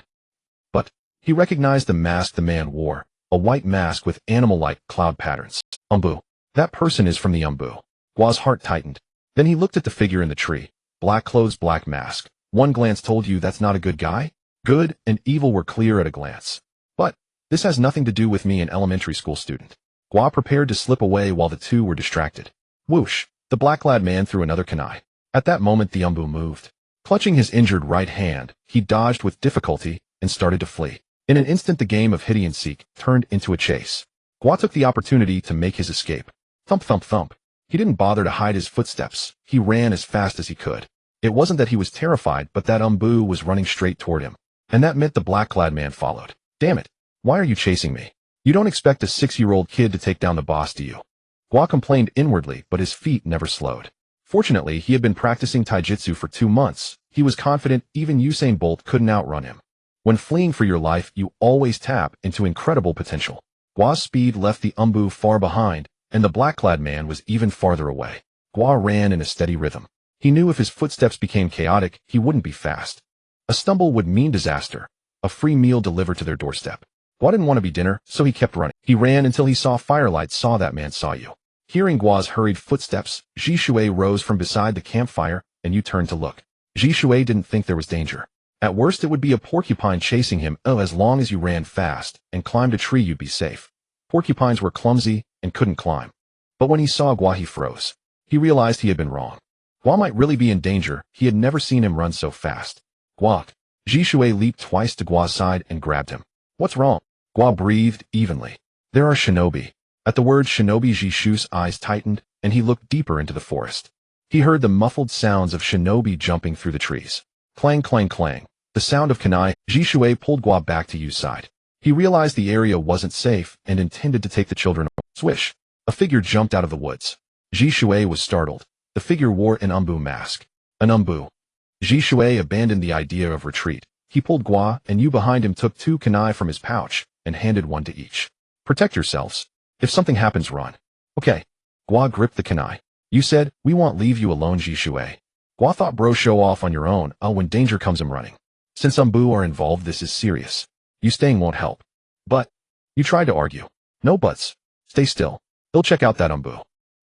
But he recognized the mask the man wore, a white mask with animal-like cloud patterns. Umbu. That person is from the Umbu. Gua's heart tightened. Then he looked at the figure in the tree. Black clothes, black mask. One glance told you that's not a good guy? Good and evil were clear at a glance. But this has nothing to do with me, an elementary school student. Gua prepared to slip away while the two were distracted. Whoosh! The black-clad man threw another kunai. At that moment the Umbu moved. Clutching his injured right hand, he dodged with difficulty and started to flee. In an instant the game of hide and seek turned into a chase. Gua took the opportunity to make his escape. Thump, thump, thump. He didn't bother to hide his footsteps. He ran as fast as he could. It wasn't that he was terrified, but that Umbu was running straight toward him. And that meant the black-clad man followed. Damn it. Why are you chasing me? You don't expect a 6-year-old kid to take down the boss, do you? Gua complained inwardly, but his feet never slowed. Fortunately, he had been practicing taijutsu for 2 months. He was confident even Usain Bolt couldn't outrun him. When fleeing for your life, you always tap into incredible potential. Gua's speed left the Umbu far behind, and the black-clad man was even farther away. Gua ran in a steady rhythm. He knew if his footsteps became chaotic, he wouldn't be fast. A stumble would mean disaster, a free meal delivered to their doorstep. Gua didn't want to be dinner, so he kept running. He ran until he saw firelight. Saw that man saw you. Hearing Gua's hurried footsteps, Ji Shui rose from beside the campfire, and you turned to look. Ji Shui didn't think there was danger. At worst, it would be a porcupine chasing him. Oh, as long as you ran fast and climbed a tree, you'd be safe. Porcupines were clumsy and couldn't climb. But when he saw Gua, he froze. He realized he had been wrong. Gua might really be in danger. He had never seen him run so fast. Gua. Ji Shui leaped twice to Gua's side and grabbed him. What's wrong? Gua breathed evenly. There are shinobi. At the word shinobi, Ji Shu's eyes tightened, and he looked deeper into the forest. He heard the muffled sounds of shinobi jumping through the trees. Clang, clang, clang. The sound of kunai. Ji Shui pulled Gua back to Yu's side. He realized the area wasn't safe and intended to take the children. Swish. A figure jumped out of the woods. Ji Shui was startled. The figure wore an Umbu mask. An Umbu. Ji Shui abandoned the idea of retreat. He pulled Gua and Yu behind him, took 2 kunai from his pouch, and handed one to each. Protect yourselves. If something happens, run. Okay. Gua gripped the kunai. You said, we won't leave you alone, Ji Shui. Gua thought, bro, show off on your own. Oh, when danger comes, I'm running. Since Umbu are involved, this is serious. You staying won't help. But. You tried to argue. No buts. Stay still. He'll check out that Umbu.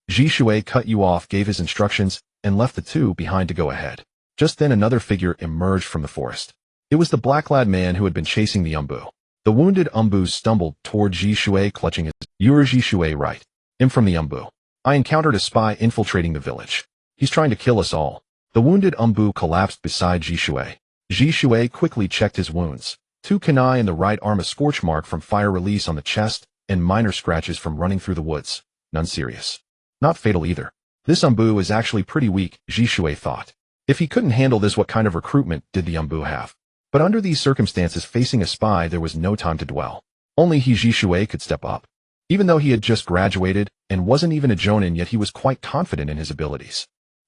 Ji Shui cut you off, gave his instructions, and left the 2 behind to go ahead. Just then another figure emerged from the forest. It was the black-clad man who had been chasing the Umbu. The wounded Umbu stumbled toward Ji Shui, clutching his. You're Ji Shui, right? I'm from the Umbu. I encountered a spy infiltrating the village. He's trying to kill us all. The wounded Umbu collapsed beside Ji Shui. Ji Shui quickly checked his wounds. 2 kunai in the right arm, a scorch mark from fire release on the chest, and minor scratches from running through the woods. None serious. Not fatal either. This Umbu is actually pretty weak, Ji Shui thought. If he couldn't handle this, what kind of recruitment did the Umbu have? But under these circumstances, facing a spy, there was no time to dwell. Only he, Ji Shui, could step up. Even though he had just graduated and wasn't even a jonin yet, he was quite confident in his abilities.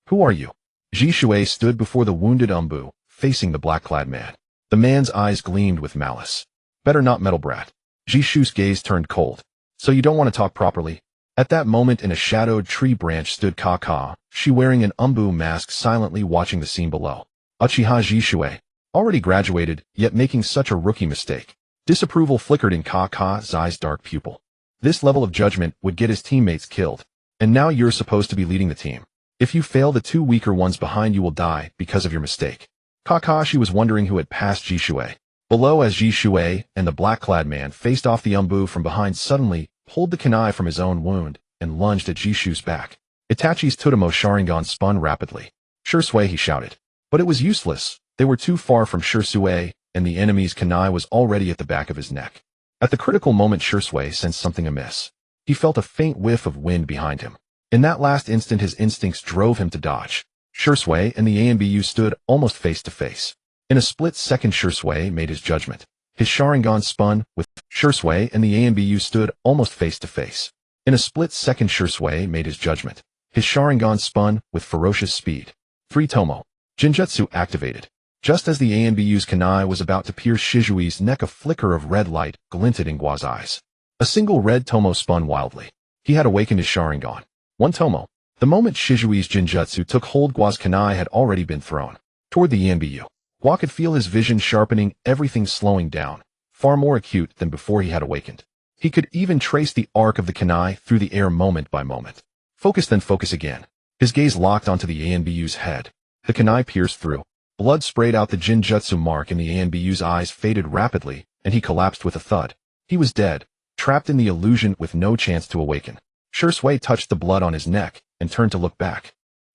Who are you? Ji Shui stood before the wounded Umbu, facing the black-clad man. The man's eyes gleamed with malice. Better not, metal brat. Ji Shu's gaze turned cold. So you don't want to talk properly? At that moment, in a shadowed tree branch stood Kaka, she wearing an Umbu mask, silently watching the scene below. Uchiha Ji Shui. Already graduated, yet making such a rookie mistake. Disapproval flickered in Kaka's eyes' dark pupil. This level of judgment would get his teammates killed. And now you're supposed to be leading the team. If you fail, the 2 weaker ones behind you will die because of your mistake. Kakashi was wondering who had passed Ji Shui. Below, as Ji Shui and the black-clad man faced off, the Umbu from behind suddenly pulled the kunai from his own wound and lunged at Ji Shu's back. Itachi's Totemo Sharingan spun rapidly. Shui, he shouted. But it was useless. They were too far from Shui, and the enemy's kunai was already at the back of his neck. At the critical moment, Shui sensed something amiss. He felt a faint whiff of wind behind him. In that last instant, his instincts drove him to dodge. Shui and the ANBU stood almost face to face. In a split second, Shui made his judgment. His Sharingan spun with Shui and the ANBU stood almost face to face. In a split second, Shui made his judgment. His Sharingan spun with ferocious speed. 3 Tomo. Jinjutsu activated. Just as the ANBU's kunai was about to pierce Shizui's neck, a flicker of red light glinted in Gua's eyes. A single red Tomo spun wildly. He had awakened his Sharingan. 1 Tomo. The moment Shizui's Jinjutsu took hold, Gua's kunai had already been thrown toward the ANBU. Gua could feel his vision sharpening, everything slowing down, far more acute than before he had awakened. He could even trace the arc of the kunai through the air moment by moment. Focus, then focus again. His gaze locked onto the ANBU's head. The kunai pierced through. Blood sprayed out. The Jinjutsu mark in the ANBU's eyes faded rapidly, and he collapsed with a thud. He was dead, trapped in the illusion with no chance to awaken. Shui touched the blood on his neck and turned to look back.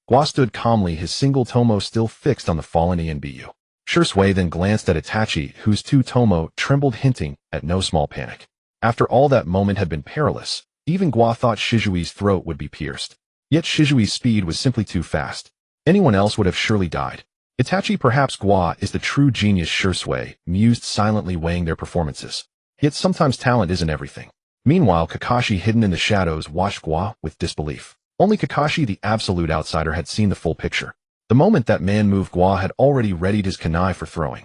Gua stood calmly, his single Tomo still fixed on the fallen ANBU. Shui then glanced at Itachi, whose 2 Tomo trembled, hinting at no small panic. After all, that moment had been perilous. Even Gua thought Shizui's throat would be pierced. Yet Shizui's speed was simply too fast. Anyone else would have surely died. Itachi, perhaps Gua is the true genius, Shui mused silently, weighing their performances. Yet sometimes talent isn't everything. Meanwhile, Kakashi, hidden in the shadows, watched Gua with disbelief. Only Kakashi, the absolute outsider, had seen the full picture. The moment that man moved, Gua had already readied his kunai for throwing.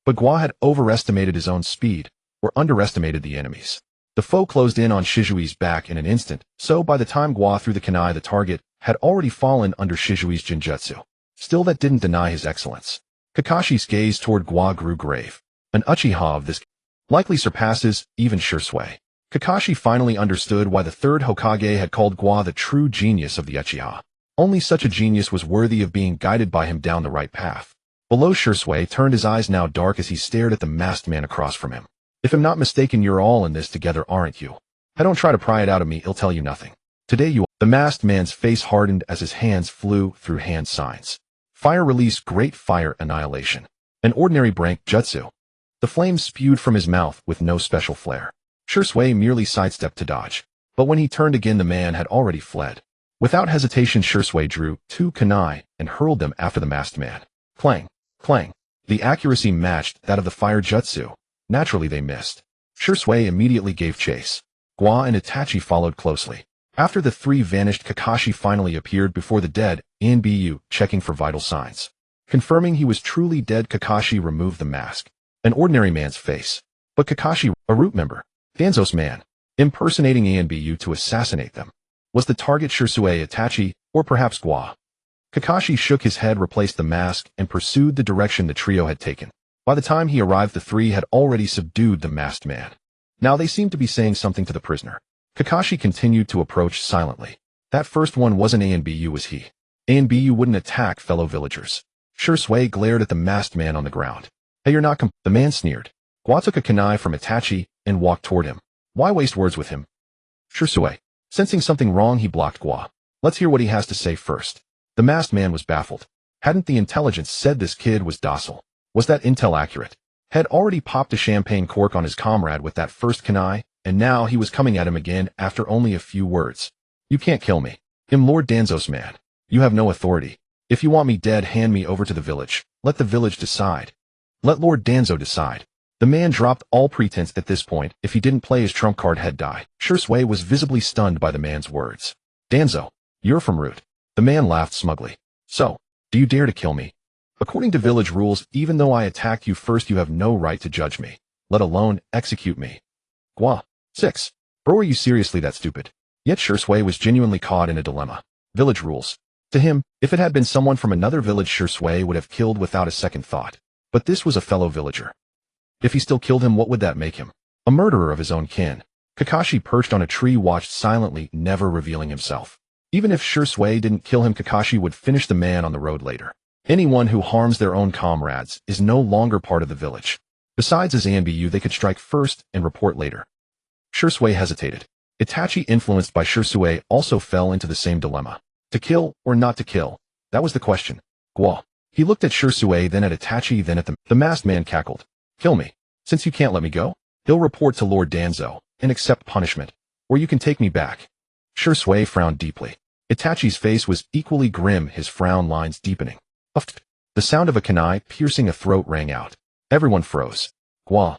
But Gua had overestimated his own speed, or underestimated the enemy's. The foe closed in on Shizui's back in an instant, so by the time Gua threw the kunai, the target had already fallen under Shizui's genjutsu. Still, that didn't deny his excellence. Kakashi's gaze toward Gua grew grave. An Uchiha of this likely surpasses even Shisui. Kakashi finally understood why the third Hokage had called Gua the true genius of the Uchiha. Only such a genius was worthy of being guided by him down the right path. Below, Shisui turned, his eyes now dark as he stared at the masked man across from him. If I'm not mistaken, you're all in this together, aren't you? I don't try to pry it out of me, it'll tell you nothing. Today you are. The masked man's face hardened as his hands flew through hand signs. Fire release, great fire annihilation. An ordinary brank jutsu. The flames spewed from his mouth with no special flair. Shisui merely sidestepped to dodge. But when he turned again, the man had already fled. Without hesitation, Shisui drew 2 kunai and hurled them after the masked man. Clang, clang. The accuracy matched that of the fire jutsu. Naturally, they missed. Shisui immediately gave chase. Gua and Itachi followed closely. After the three vanished, Kakashi finally appeared before the dead Anbu, checking for vital signs. Confirming he was truly dead, Kakashi removed the mask. An ordinary man's face. But Kakashi, a root member, Danzo's man, impersonating Anbu to assassinate them. Was the target Shisui, Itachi, or perhaps Gua? Kakashi shook his head, replaced the mask, and pursued the direction the trio had taken. By the time he arrived, the three had already subdued the masked man. Now they seemed to be saying something to the prisoner. Kakashi continued to approach silently. That first one wasn't Anbu, was he? Anbu wouldn't attack fellow villagers. Shisui glared at the masked man on the ground. Hey, you're not the man sneered. Gua took a kunai from Itachi and walked toward him. Why waste words with him? Shisui. Sensing something wrong, he blocked Gua. Let's hear what he has to say first. The masked man was baffled. Hadn't the intelligence said this kid was docile? Was that intel accurate? Had already popped a champagne cork on his comrade with that first kunai, and now he was coming at him again after only a few words. You can't kill me. I'm Lord Danzo's man. You have no authority. If you want me dead, hand me over to the village. Let the village decide. Let Lord Danzo decide. The man dropped all pretense at this point. If he didn't play his trump card, head die. Shisui was visibly stunned by the man's words. Danzo, you're from Root. The man laughed smugly. So, do you dare to kill me? According to village rules, even though I attacked you first, you have no right to judge me, let alone execute me. Gua. 6. Bro, are you seriously that stupid? Yet Shisui was genuinely caught in a dilemma. Village rules. To him, if it had been someone from another village, Shisui would have killed without a second thought. But this was a fellow villager. If he still killed him, what would that make him? A murderer of his own kin. Kakashi, perched on a tree, watched silently, never revealing himself. Even if Shisui didn't kill him, Kakashi would finish the man on the road later. Anyone who harms their own comrades is no longer part of the village. Besides, as Anbu, they could strike first and report later. Shisui hesitated. Itachi, influenced by Shisui, also fell into the same dilemma. To kill or not to kill? That was the question. Gua. He looked at Shisui, then at Itachi, then at them. The masked man cackled. Kill me. Since you can't let me go, he'll report to Lord Danzo and accept punishment. Or you can take me back. Shisui frowned deeply. Itachi's face was equally grim, his frown lines deepening. Uft. The sound of a kunai piercing a throat rang out. Everyone froze. Gua.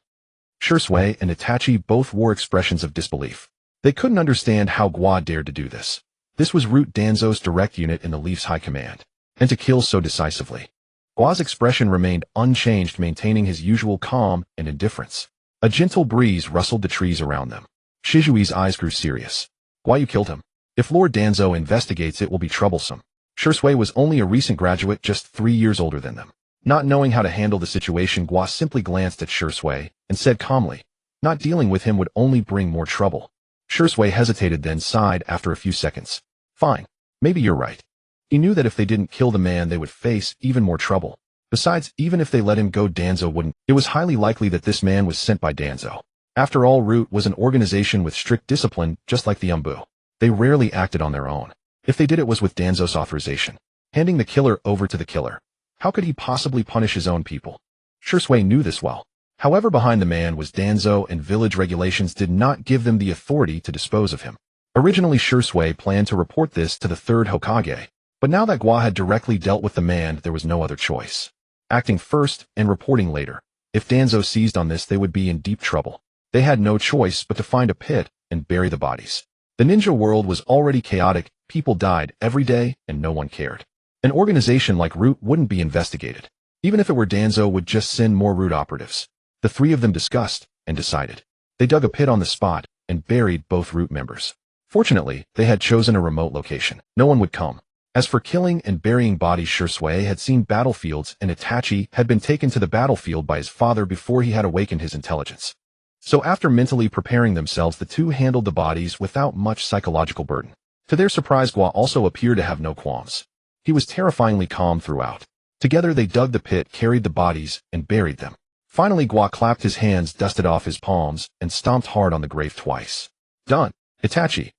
Shisui and Itachi both wore expressions of disbelief. They couldn't understand how Gua dared to do this. This was Root Danzo's direct unit in the Leaf's high command. And to kill so decisively. Gua's expression remained unchanged, maintaining his usual calm and indifference. A gentle breeze rustled the trees around them. Shizui's eyes grew serious. Gua, you killed him. If Lord Danzo investigates, it will be troublesome. Shisui was only a recent graduate, just 3 years older than them. Not knowing how to handle the situation, Gua simply glanced at Shisui and said calmly, not dealing with him would only bring more trouble. Shisui hesitated, then sighed after a few seconds. Fine. Maybe you're right. He knew that if they didn't kill the man, they would face even more trouble. Besides, even if they let him go, Danzo wouldn't. It was highly likely that this man was sent by Danzo. After all, Root was an organization with strict discipline, just like the Umbu. They rarely acted on their own. If they did, it was with Danzo's authorization. Handing the killer over to the killer. How could he possibly punish his own people? Shisui knew this well. However, behind the man was Danzo, and village regulations did not give them the authority to dispose of him. Originally, Shisui planned to report this to the third Hokage, but now that Gua had directly dealt with the man, there was no other choice. Acting first and reporting later. If Danzo seized on this, they would be in deep trouble. They had no choice but to find a pit and bury the bodies. The ninja world was already chaotic, people died every day, and no one cared. An organization like Root wouldn't be investigated. Even if it were Danzo would just send more Root operatives. The three of them discussed and decided. They dug a pit on the spot and buried both Root members. Fortunately, they had chosen a remote location. No one would come. As for killing and burying bodies, Shursui had seen battlefields, and Itachi had been taken to the battlefield by his father before he had awakened his intelligence. So after mentally preparing themselves, the two handled the bodies without much psychological burden. To their surprise, Gua also appeared to have no qualms. He was terrifyingly calm throughout. Together they dug the pit, carried the bodies, and buried them. Finally, Gua clapped his hands, dusted off his palms, and stomped hard on the grave twice. Done. Itachi.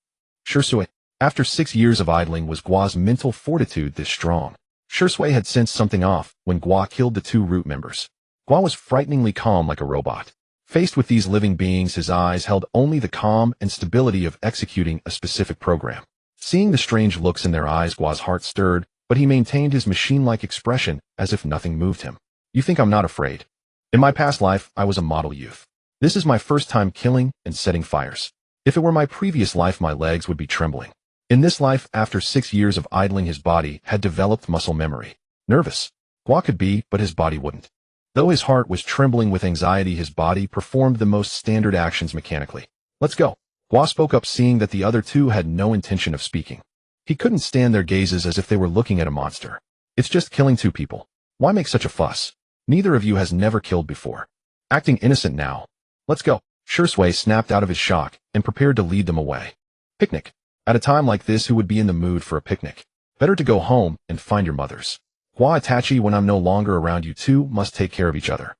Shursui. After 6 years of idling, was Gua's mental fortitude this strong? Shursui had sensed something off when Gua killed the 2 Root members. Gua was frighteningly calm like a robot. Faced with these living beings, his eyes held only the calm and stability of executing a specific program. Seeing the strange looks in their eyes, Gua's heart stirred, but he maintained his machine-like expression as if nothing moved him. You think I'm not afraid? In my past life, I was a model youth. This is my first time killing and setting fires. If it were my previous life, my legs would be trembling. In this life, after 6 years of idling, his body had developed muscle memory. Nervous. Gua could be, but his body wouldn't. Though his heart was trembling with anxiety, his body performed the most standard actions mechanically. Let's go. Gua spoke up, seeing that the other 2 had no intention of speaking. He couldn't stand their gazes as if they were looking at a monster. It's just killing 2 people. Why make such a fuss? Neither of you has never killed before. Acting innocent now. Let's go. Shursui snapped out of his shock and prepared to lead them away. Picnic. At a time like this, who would be in the mood for a picnic? Better to go home and find your mothers. Gua, Itachi, when I'm no longer around, you 2 must take care of each other.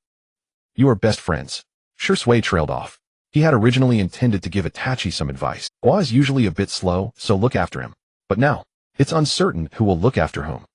You are best friends. Shursui trailed off. He had originally intended to give Itachi some advice. Gua is usually a bit slow, so look after him. But now, it's uncertain who will look after whom.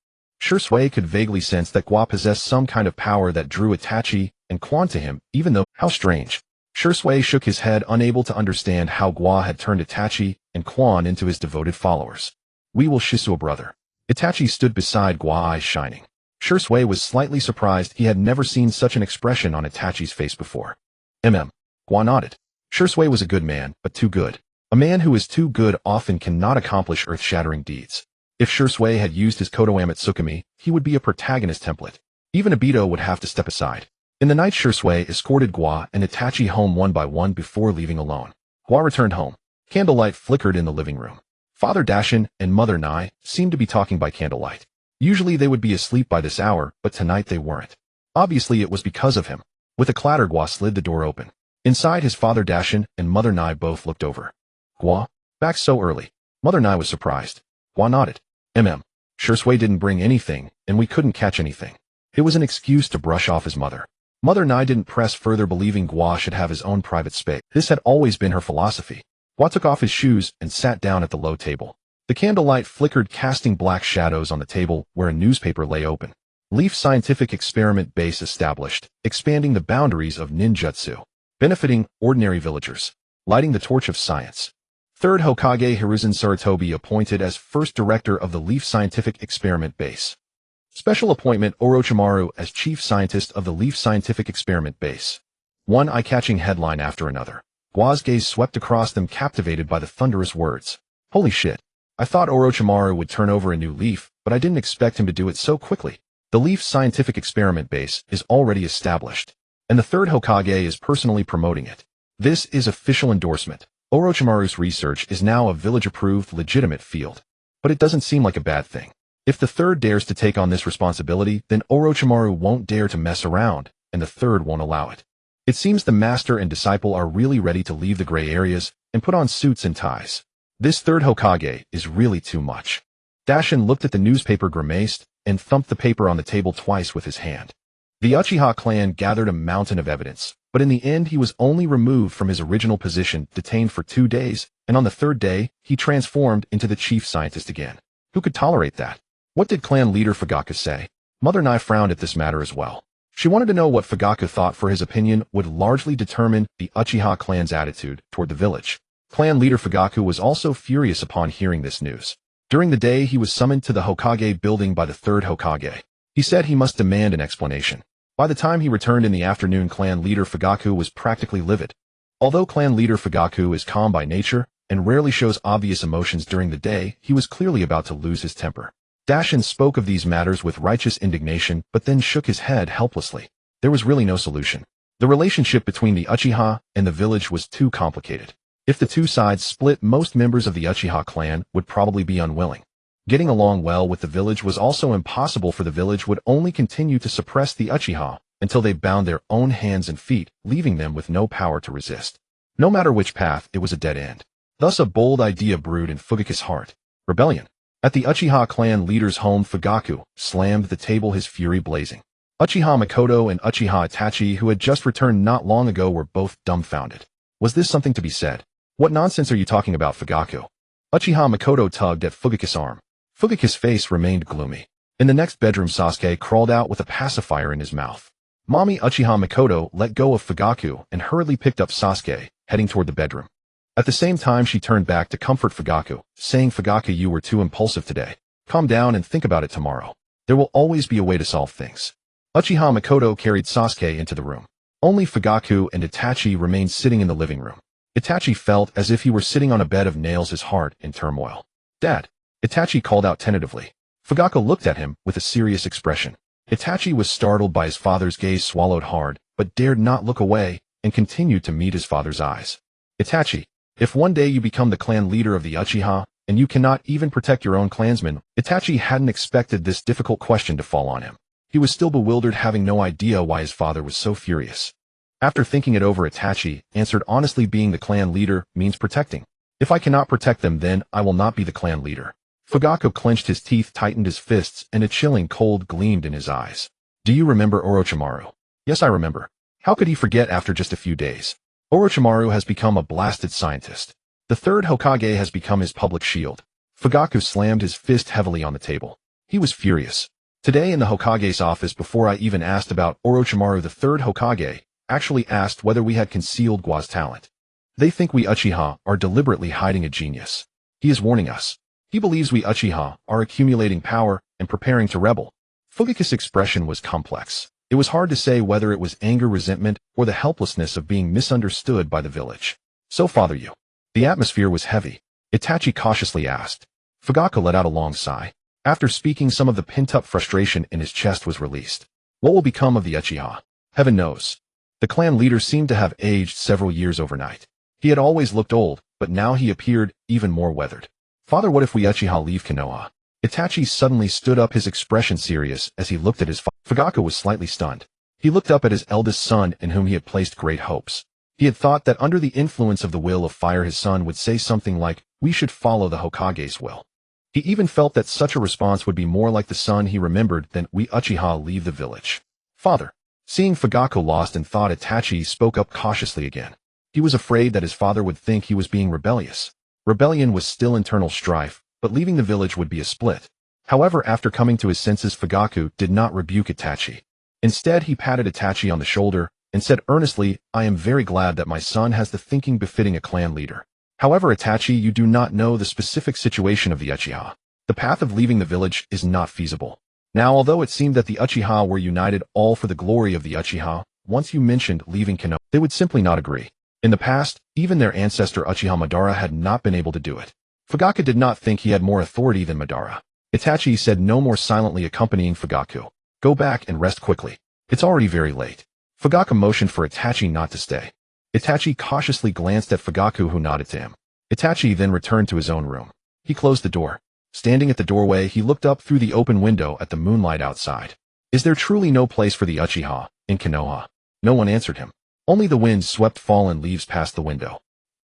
Shursui could vaguely sense that Gua possessed some kind of power that drew Itachi and Quan to him, even though, how strange. Shursui shook his head, unable to understand how Gua had turned Itachi and Quan into his devoted followers. We will shisu a brother. Itachi stood beside Gua, eyes shining. Shursui was slightly surprised. He had never seen such an expression on Itachi's face before. Gua nodded. Shursui was a good man, but too good. A man who is too good often cannot accomplish earth-shattering deeds. If Shursui had used his Kodoame Tsukumi, he would be a protagonist template. Even Obito would have to step aside. In the night, Shursui escorted Gua and Itachi home one by one before leaving alone. Gua returned home. Candlelight flickered in the living room. Father Dashin and Mother Nai seemed to be talking by candlelight. Usually they would be asleep by this hour, but tonight they weren't. Obviously it was because of him. With a clatter, Gua slid the door open. Inside, his Father Dashin and Mother Nai both looked over. Gua? Back so early? Mother Nai was surprised. Gua nodded. Shursui didn't bring anything, and we couldn't catch anything. It was an excuse to brush off his mother. Mother Nai didn't press further, believing Gua should have his own private space. This had always been her philosophy. Gua took off his shoes and sat down at the low table. The candlelight flickered, casting black shadows on the table where a newspaper lay open. Leaf Scientific Experiment Base established, expanding the boundaries of ninjutsu, benefiting ordinary villagers, lighting the torch of science. Third Hokage Hiruzen Sarutobi appointed as first director of the Leaf Scientific Experiment Base. Special appointment Orochimaru as chief scientist of the Leaf Scientific Experiment Base. One eye-catching headline after another. Gua's gaze swept across them, captivated by the thunderous words. Holy shit. I thought Orochimaru would turn over a new leaf, but I didn't expect him to do it so quickly. The Leaf Scientific Experiment Base is already established, and the third Hokage is personally promoting it. This is official endorsement. Orochimaru's research is now a village-approved, legitimate field. But it doesn't seem like a bad thing. If the third dares to take on this responsibility, then Orochimaru won't dare to mess around, and the third won't allow it. It seems the master and disciple are really ready to leave the gray areas and put on suits and ties. This third Hokage is really too much. Dashin looked at the newspaper, grimaced, and thumped the paper on the table twice with his hand. The Uchiha clan gathered a mountain of evidence, but in the end he was only removed from his original position, detained for 2 days, and on the 3rd day, he transformed into the chief scientist again. Who could tolerate that? What did clan leader Fugaku say? Mother Nai frowned at this matter as well. She wanted to know what Fugaku thought, for his opinion would largely determine the Uchiha clan's attitude toward the village. Clan leader Fugaku was also furious upon hearing this news. During the day, he was summoned to the Hokage building by the 3rd Hokage. He said he must demand an explanation. By the time he returned in the afternoon, clan leader Fugaku was practically livid. Although clan leader Fugaku is calm by nature, and rarely shows obvious emotions during the day, he was clearly about to lose his temper. Dashin spoke of these matters with righteous indignation, but then shook his head helplessly. There was really no solution. The relationship between the Uchiha and the village was too complicated. If the two sides split, most members of the Uchiha clan would probably be unwilling. Getting along well with the village was also impossible, for the village would only continue to suppress the Uchiha until they bound their own hands and feet, leaving them with no power to resist. No matter which path, it was a dead end. Thus a bold idea brewed in Fugaku's heart: rebellion. At the Uchiha clan leader's home, Fugaku slammed the table, his fury blazing. Uchiha Makoto and Uchiha Itachi, who had just returned not long ago, were both dumbfounded. Was this something to be said? What nonsense are you talking about, Fugaku? Uchiha Makoto tugged at Fugaku's arm. Fugaku's face remained gloomy. In the next bedroom, Sasuke crawled out with a pacifier in his mouth. Mommy Uchiha Makoto let go of Fugaku and hurriedly picked up Sasuke, heading toward the bedroom. At the same time, she turned back to comfort Fugaku, saying, "Fugaku, you were too impulsive today. Calm down and think about it tomorrow. There will always be a way to solve things." Uchiha Makoto carried Sasuke into the room. Only Fugaku and Itachi remained sitting in the living room. Itachi felt as if he were sitting on a bed of nails, his heart in turmoil. "Dad," Itachi called out tentatively. Fugaku looked at him with a serious expression. Itachi was startled by his father's gaze, swallowed hard, but dared not look away, and continued to meet his father's eyes. "Itachi, if one day you become the clan leader of the Uchiha, and you cannot even protect your own clansmen," Itachi hadn't expected this difficult question to fall on him. He was still bewildered, having no idea why his father was so furious. After thinking it over, Itachi answered honestly, "Being the clan leader means protecting. If I cannot protect them, then I will not be the clan leader." Fugaku clenched his teeth, tightened his fists, and a chilling cold gleamed in his eyes. "Do you remember Orochimaru?" "Yes, I remember." How could he forget after just a few days? Orochimaru has become a blasted scientist. The third Hokage has become his public shield. Fugaku slammed his fist heavily on the table. He was furious. Today in the Hokage's office, before I even asked about Orochimaru, the third Hokage actually asked whether we had concealed Gua's talent. They think we Uchiha are deliberately hiding a genius. He is warning us. He believes we Uchiha are accumulating power and preparing to rebel. Fugaku's expression was complex. It was hard to say whether it was anger, resentment, or the helplessness of being misunderstood by the village. "So, father, you..." The atmosphere was heavy. Itachi cautiously asked. Fugaku let out a long sigh. After speaking, some of the pent-up frustration in his chest was released. "What will become of the Uchiha? Heaven knows." The clan leader seemed to have aged several years overnight. He had always looked old, but now he appeared even more weathered. "Father, what if we Uchiha leave Konoha?" Itachi suddenly stood up, his expression serious as he looked at his father. Fugaku was slightly stunned. He looked up at his eldest son, in whom he had placed great hopes. He had thought that under the influence of the will of fire, his son would say something like, "We should follow the Hokage's will." He even felt that such a response would be more like the son he remembered than "We Uchiha leave the village." "Father." Seeing Fugaku lost in thought, Itachi spoke up cautiously again. He was afraid that his father would think he was being rebellious. Rebellion was still internal strife, but leaving the village would be a split. However, after coming to his senses, Fugaku did not rebuke Itachi. Instead, he patted Itachi on the shoulder and said earnestly, "I am very glad that my son has the thinking befitting a clan leader. However, Itachi, you do not know the specific situation of the Uchiha. The path of leaving the village is not feasible. Now, although it seemed that the Uchiha were united all for the glory of the Uchiha, once you mentioned leaving Konoha, they would simply not agree. In the past, even their ancestor Uchiha Madara had not been able to do it." Fugaku did not think he had more authority than Madara. Itachi said no more, silently accompanying Fugaku. "Go back and rest quickly. It's already very late." Fugaku motioned for Itachi not to stay. Itachi cautiously glanced at Fugaku, who nodded to him. Itachi then returned to his own room. He closed the door. Standing at the doorway, he looked up through the open window at the moonlight outside. Is there truly no place for the Uchiha in Konoha? No one answered him. Only the wind swept fallen leaves past the window.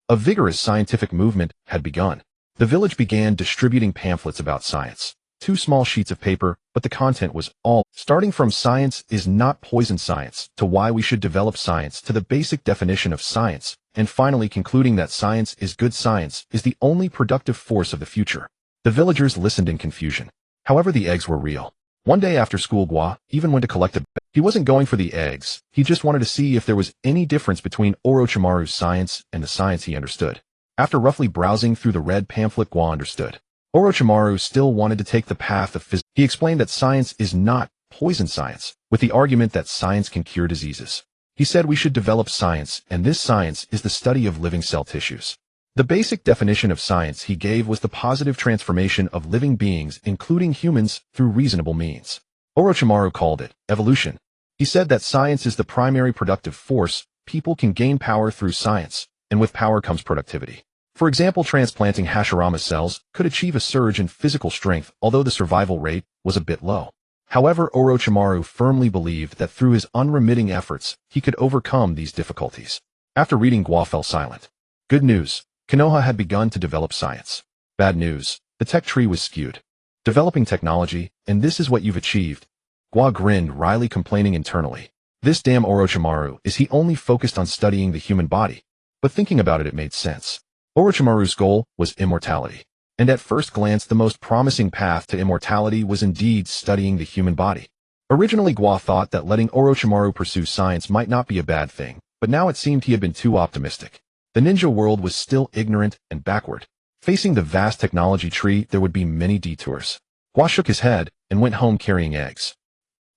A vigorous scientific movement had begun. The village began distributing pamphlets about science. 2 small sheets of paper, but the content was all, starting from "Science is not poison science" to "Why we should develop science" to the basic definition of science, and finally concluding that science is good, science is the only productive force of the future. The villagers listened in confusion. However, the eggs were real. One day after school, Gua even went to collect a. He wasn't going for the eggs. He just wanted to see if there was any difference between Orochimaru's science and the science he understood. After roughly browsing through the red pamphlet, Gua understood. Orochimaru still wanted to take the path of physics. He explained that science is not poison science, with the argument that science can cure diseases. He said we should develop science, and this science is the study of living cell tissues. The basic definition of science he gave was the positive transformation of living beings, including humans, through reasonable means. Orochimaru called it evolution. He said that science is the primary productive force. People can gain power through science, and with power comes productivity. For example, transplanting Hashirama cells could achieve a surge in physical strength, although the survival rate was a bit low. However, Orochimaru firmly believed that through his unremitting efforts, he could overcome these difficulties. After reading, Gua fell silent. Good news. Konoha had begun to develop science. Bad news. The tech tree was skewed. Developing technology, and this is what you've achieved. Gua grinned, wryly complaining internally. This damn Orochimaru, is he only focused on studying the human body? But thinking about it, it made sense. Orochimaru's goal was immortality. And at first glance, the most promising path to immortality was indeed studying the human body. Originally, Gua thought that letting Orochimaru pursue science might not be a bad thing, but now it seemed he had been too optimistic. The ninja world was still ignorant and backward. Facing the vast technology tree, there would be many detours. Gua shook his head and went home carrying eggs.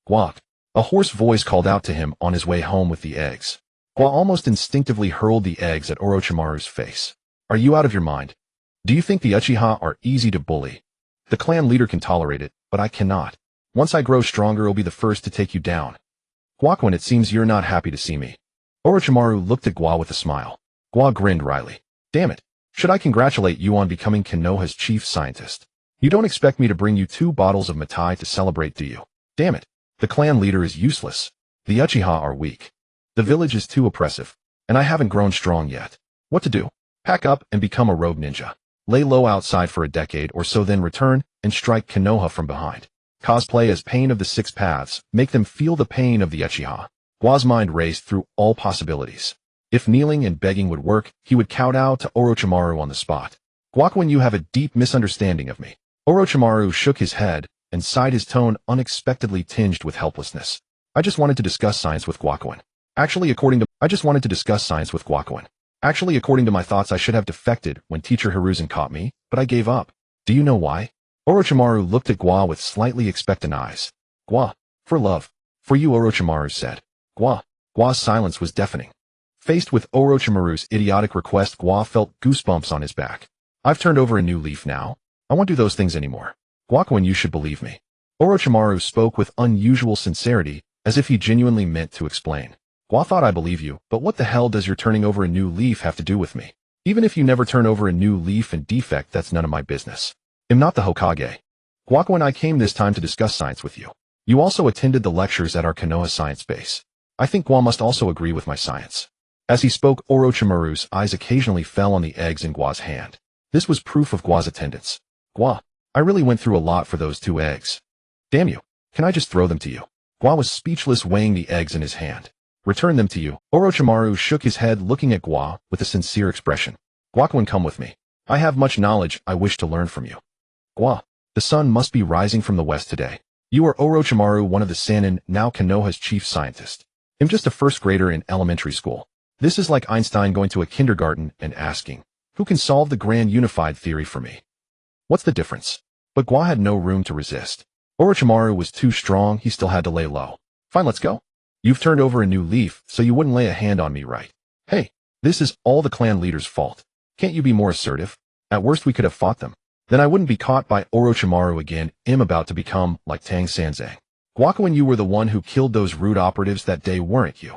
Gua! A hoarse voice called out to him on his way home with the eggs. Gua almost instinctively hurled the eggs at Orochimaru's face. Are you out of your mind? Do you think the Uchiha are easy to bully? The clan leader can tolerate it, but I cannot. Once I grow stronger, I'll be the first to take you down. Guaquin, it seems you're not happy to see me. Orochimaru looked at Gua with a smile. Gua grinned wryly. Damn it. Should I congratulate you on becoming Konoha's chief scientist? You don't expect me to bring you 2 bottles of Matai to celebrate, do you? Damn it. The clan leader is useless. The Uchiha are weak. The village is too oppressive, and I haven't grown strong yet. What to do? Pack up and become a rogue ninja. Lay low outside for a decade or so, then return and strike Konoha from behind. Cosplay as Pain of the Six Paths, make them feel the pain of the Uchiha. Gua's mind raced through all possibilities. If kneeling and begging would work, he would kowtow to Orochimaru on the spot. Guaquin, you have a deep misunderstanding of me. Orochimaru shook his head and sighed, his tone unexpectedly tinged with helplessness. I just wanted to discuss science with Guaquin. Actually, according to my thoughts, I should have defected when teacher Hiruzen caught me, but I gave up. Do you know why? Orochimaru looked at Gua with slightly expectant eyes. Gua, for love. For you, Orochimaru said. Gua's silence was deafening. Faced with Orochimaru's idiotic request, Gua felt goosebumps on his back. I've turned over a new leaf now. I won't do those things anymore. Guaquin, you should believe me. Orochimaru spoke with unusual sincerity, as if he genuinely meant to explain. Gua thought, I believe you, but what the hell does your turning over a new leaf have to do with me? Even if you never turn over a new leaf and defect, that's none of my business. I'm not the Hokage. Guaquin, I came this time to discuss science with you. You also attended the lectures at our Konoha science base. I think Gua must also agree with my science. As he spoke, Orochimaru's eyes occasionally fell on the eggs in Gua's hand. This was proof of Gua's attendance. Gua, I really went through a lot for those 2 eggs. Damn you. Can I just throw them to you? Gua was speechless, weighing the eggs in his hand. Return them to you. Orochimaru shook his head, looking at Gua with a sincere expression. Guaquin, come with me. I have much knowledge I wish to learn from you. Gua, the sun must be rising from the west today. You are Orochimaru, one of the Sannin, now Konoha's chief scientist. I'm just a first grader in elementary school. This is like Einstein going to a kindergarten and asking, who can solve the grand unified theory for me? What's the difference? But Gua had no room to resist. Orochimaru was too strong, he still had to lay low. Fine, let's go. You've turned over a new leaf, so you wouldn't lay a hand on me, right? Hey, this is all the clan leader's fault. Can't you be more assertive? At worst, we could have fought them. Then I wouldn't be caught by Orochimaru again. I'm about to become like Tang Sanzang. Guaquin, you were the one who killed those rude operatives that day, weren't you?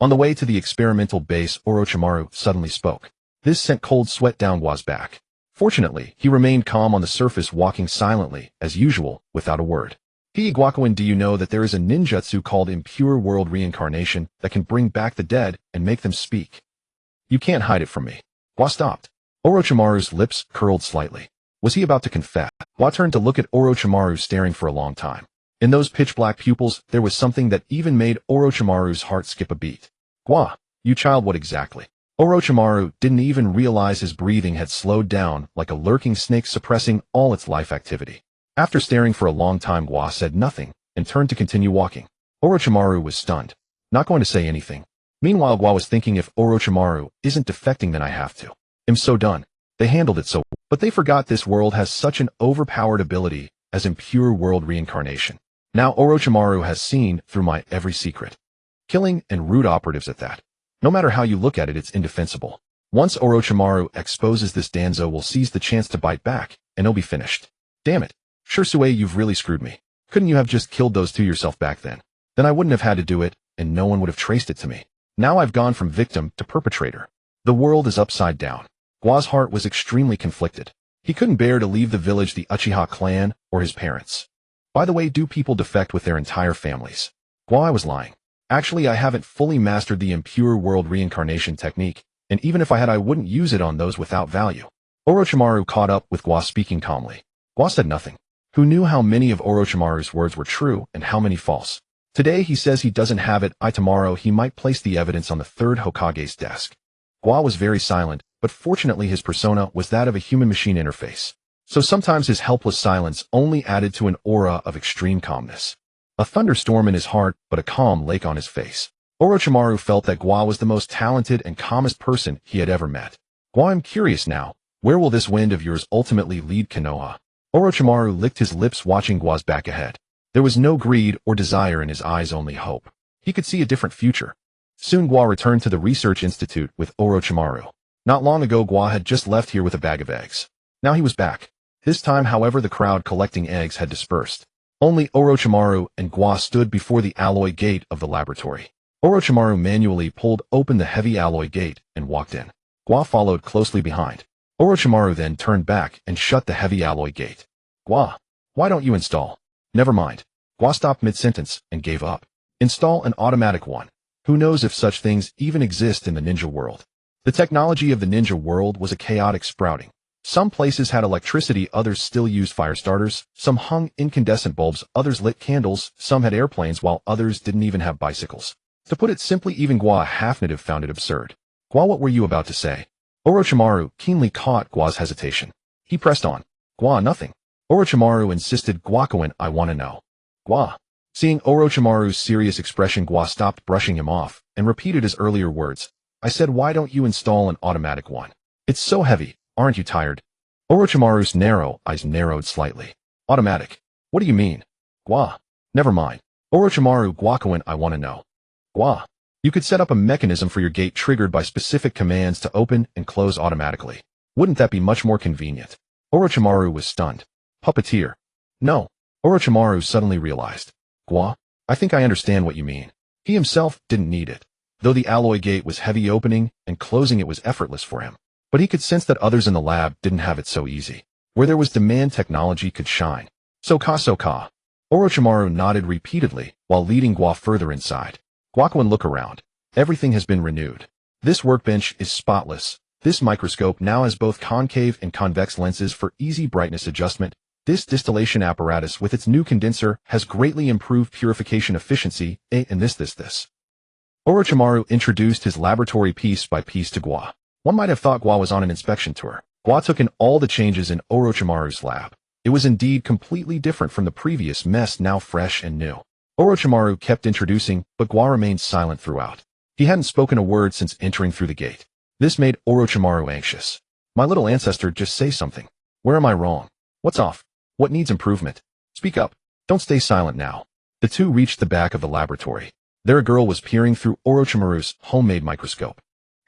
On the way to the experimental base, Orochimaru suddenly spoke. This sent cold sweat down Gua's back. Fortunately, he remained calm on the surface, walking silently, as usual, without a word. Hey, Guaquin, do you know that there is a ninjutsu called impure world reincarnation that can bring back the dead and make them speak? You can't hide it from me. Gua stopped. Orochimaru's lips curled slightly. Was he about to confess? Gua turned to look at Orochimaru, staring for a long time. In those pitch-black pupils, there was something that even made Orochimaru's heart skip a beat. Gua, you child, what exactly? Orochimaru didn't even realize his breathing had slowed down, like a lurking snake suppressing all its life activity. After staring for a long time, Gua said nothing, and turned to continue walking. Orochimaru was stunned, not going to say anything. Meanwhile, Gua was thinking, if Orochimaru isn't defecting, then I have to. I'm so done. They handled it so well, but they forgot this world has such an overpowered ability as impure world reincarnation. Now Orochimaru has seen through my every secret. Killing and rude operatives at that. No matter how you look at it, it's indefensible. Once Orochimaru exposes this Danzo will seize the chance to bite back, and he'll be finished. Damn it. Shursue, you've really screwed me. Couldn't you have just killed those two yourself back then? Then I wouldn't have had to do it, and no one would have traced it to me. Now I've gone from victim to perpetrator. The world is upside down. Gua's heart was extremely conflicted. He couldn't bear to leave the village, the Uchiha clan, or his parents. By the way, do people defect with their entire families? Gua, I was lying. Actually, I haven't fully mastered the impure world reincarnation technique, and even if I had, I wouldn't use it on those without value. Orochimaru caught up with Gua, speaking calmly. Gua said nothing. Who knew how many of Orochimaru's words were true and how many false? Today he says he doesn't have it, tomorrow he might place the evidence on the third Hokage's desk. Gua was very silent, but fortunately his persona was that of a human-machine interface. So sometimes his helpless silence only added to an aura of extreme calmness. A thunderstorm in his heart, but a calm lake on his face. Orochimaru felt that Gua was the most talented and calmest person he had ever met. Gua, I'm curious now, where will this wind of yours ultimately lead, Konoha? Orochimaru licked his lips, watching Gua's back ahead. There was no greed or desire in his eyes, only hope. He could see a different future. Soon Gua returned to the research institute with Orochimaru. Not long ago Gua had just left here with a bag of eggs. Now he was back. This time, however, the crowd collecting eggs had dispersed. Only Orochimaru and Gua stood before the alloy gate of the laboratory. Orochimaru manually pulled open the heavy alloy gate and walked in. Gua followed closely behind. Orochimaru then turned back and shut the heavy alloy gate. Gua, why don't you install? Never mind. Gua stopped mid-sentence and gave up. Install an automatic one. Who knows if such things even exist in the ninja world? The technology of the ninja world was a chaotic sprouting. Some places had electricity, others still used fire starters, some hung incandescent bulbs, others lit candles, some had airplanes, while others didn't even have bicycles. To put it simply, even Gua, a half-native, found it absurd. Gua, what were you about to say? Orochimaru keenly caught Gua's hesitation. He pressed on. Gua, nothing. Orochimaru insisted. Guakuin, I want to know. Gua. Seeing Orochimaru's serious expression, Gua stopped brushing him off and repeated his earlier words. I said, why don't you install an automatic one? It's so heavy, aren't you tired? Orochimaru's narrow eyes narrowed slightly. Automatic? What do you mean? Gua. Never mind. Orochimaru, Guakuin, I want to know. Gua. You could set up a mechanism for your gate triggered by specific commands to open and close automatically. Wouldn't that be much more convenient? Orochimaru was stunned. Puppeteer. No. Orochimaru suddenly realized. Gua, I think I understand what you mean. He himself didn't need it. Though the alloy gate was heavy, opening and closing it was effortless for him. But he could sense that others in the lab didn't have it so easy. Where there was demand, technology could shine. Soka. Orochimaru nodded repeatedly while leading Gua further inside. Guakuin, look around. Everything has been renewed. This workbench is spotless. This microscope now has both concave and convex lenses for easy brightness adjustment. This distillation apparatus with its new condenser has greatly improved purification efficiency, and this. Orochimaru introduced his laboratory piece by piece to Gua. One might have thought Gua was on an inspection tour. Gua took in all the changes in Orochimaru's lab. It was indeed completely different from the previous mess, now fresh and new. Orochimaru kept introducing, but Gua remained silent throughout. He hadn't spoken a word since entering through the gate. This made Orochimaru anxious. My little ancestor, just say something. Where am I wrong? What's off? What needs improvement? Speak up. Don't stay silent now. The two reached the back of the laboratory. There a girl was peering through Orochimaru's homemade microscope.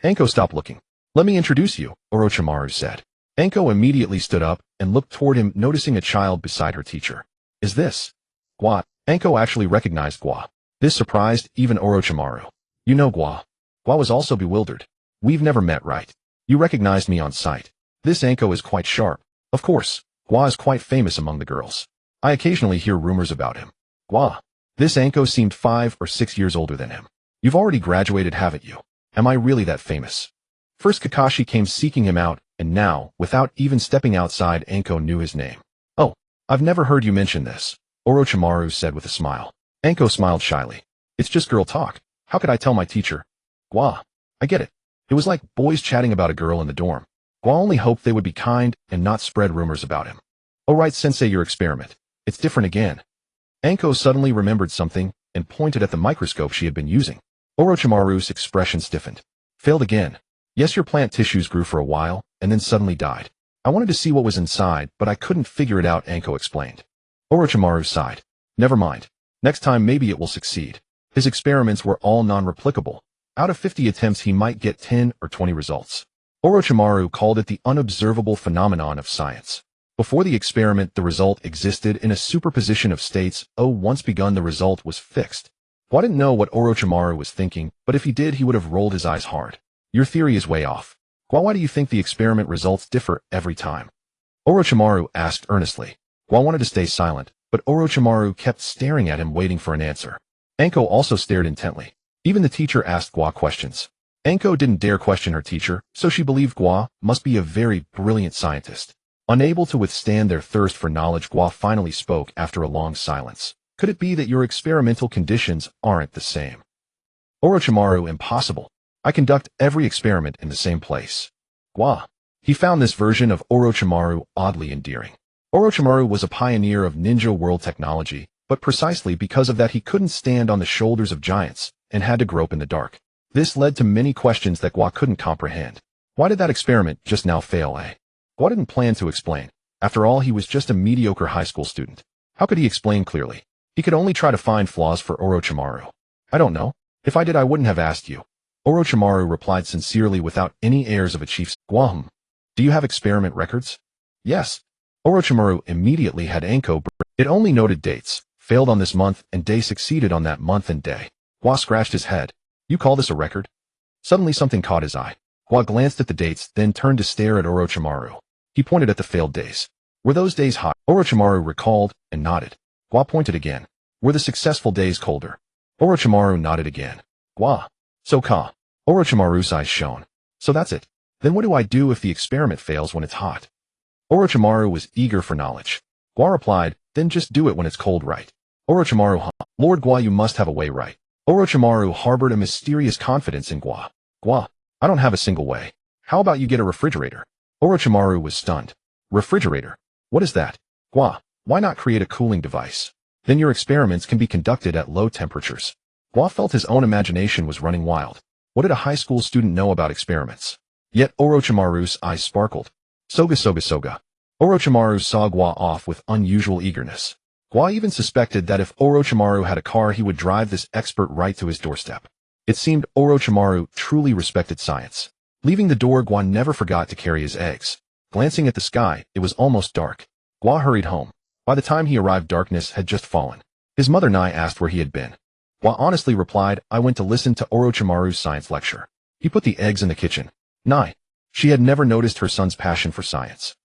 Anko, stop looking. Let me introduce you, Orochimaru said. Anko immediately stood up and looked toward him, noticing a child beside her teacher. Is this Gua? Anko actually recognized Gua. This surprised even Orochimaru. You know Gua. Gua was also bewildered. We've never met, right? You recognized me on sight. This Anko is quite sharp. Of course. Gua is quite famous among the girls. I occasionally hear rumors about him. Gua. This Anko seemed 5 or 6 years older than him. You've already graduated, haven't you? Am I really that famous? First Kakashi came seeking him out, and now, without even stepping outside, Anko knew his name. Oh, I've never heard you mention this, Orochimaru said with a smile. Anko smiled shyly. It's just girl talk. How could I tell my teacher? Gua. I get it. It was like boys chatting about a girl in the dorm. Gua only hoped they would be kind and not spread rumors about him. Oh right, sensei, your experiment. It's different again. Anko suddenly remembered something and pointed at the microscope she had been using. Orochimaru's expression stiffened. Failed again. Yes, your plant tissues grew for a while and then suddenly died. I wanted to see what was inside, but I couldn't figure it out, Anko explained. Orochimaru sighed. Never mind. Next time maybe it will succeed. His experiments were all non-replicable. Out of 50 attempts he might get 10 or 20 results. Orochimaru called it the unobservable phenomenon of science. Before the experiment, the result existed in a superposition of states. Once begun, the result was fixed. Gua didn't know what Orochimaru was thinking, but if he did, he would have rolled his eyes hard. Your theory is way off. Gua, why do you think the experiment results differ every time? Orochimaru asked earnestly. Gua wanted to stay silent, but Orochimaru kept staring at him, waiting for an answer. Anko also stared intently. Even the teacher asked Gua questions. Anko didn't dare question her teacher, so she believed Gua must be a very brilliant scientist. Unable to withstand their thirst for knowledge, Gua finally spoke after a long silence. Could it be that your experimental conditions aren't the same? Orochimaru, impossible. I conduct every experiment in the same place. Gua. He found this version of Orochimaru oddly endearing. Orochimaru was a pioneer of ninja world technology, but precisely because of that he couldn't stand on the shoulders of giants and had to grope in the dark. This led to many questions that Gua couldn't comprehend. Why did that experiment just now fail, eh? Gua didn't plan to explain. After all, he was just a mediocre high school student. How could he explain clearly? He could only try to find flaws for Orochimaru. I don't know. If I did, I wouldn't have asked you. Orochimaru replied sincerely without any airs of a chief. Gua, do you have experiment records? Yes. Orochimaru immediately had Anko. It only noted dates, failed on this month and day, succeeded on that month and day. Gua scratched his head. You call this a record? Suddenly something caught his eye. Gua glanced at the dates, then turned to stare at Orochimaru. He pointed at the failed days. Were those days hot? Orochimaru recalled and nodded. Gua pointed again. Were the successful days colder? Orochimaru nodded again. Gua. So ka. Orochimaru's eyes shone. So that's it. Then what do I do if the experiment fails when it's hot? Orochimaru was eager for knowledge. Gua replied, then just do it when it's cold, right? Orochimaru, Lord Gua, you must have a way, right? Orochimaru harbored a mysterious confidence in Gua. Gua, I don't have a single way. How about you get a refrigerator? Orochimaru was stunned. Refrigerator? What is that? Gua, why not create a cooling device? Then your experiments can be conducted at low temperatures. Gua felt his own imagination was running wild. What did a high school student know about experiments? Yet Orochimaru's eyes sparkled. Soga soga soga. Orochimaru saw Gua off with unusual eagerness. Gua even suspected that if Orochimaru had a car, he would drive this expert right to his doorstep. It seemed Orochimaru truly respected science. Leaving the door, Gua never forgot to carry his eggs. Glancing at the sky, it was almost dark. Gua hurried home. By the time he arrived, darkness had just fallen. His mother Nai asked where he had been. Gua honestly replied, I went to listen to Orochimaru's science lecture. He put the eggs in the kitchen. Nai. She had never noticed her son's passion for science.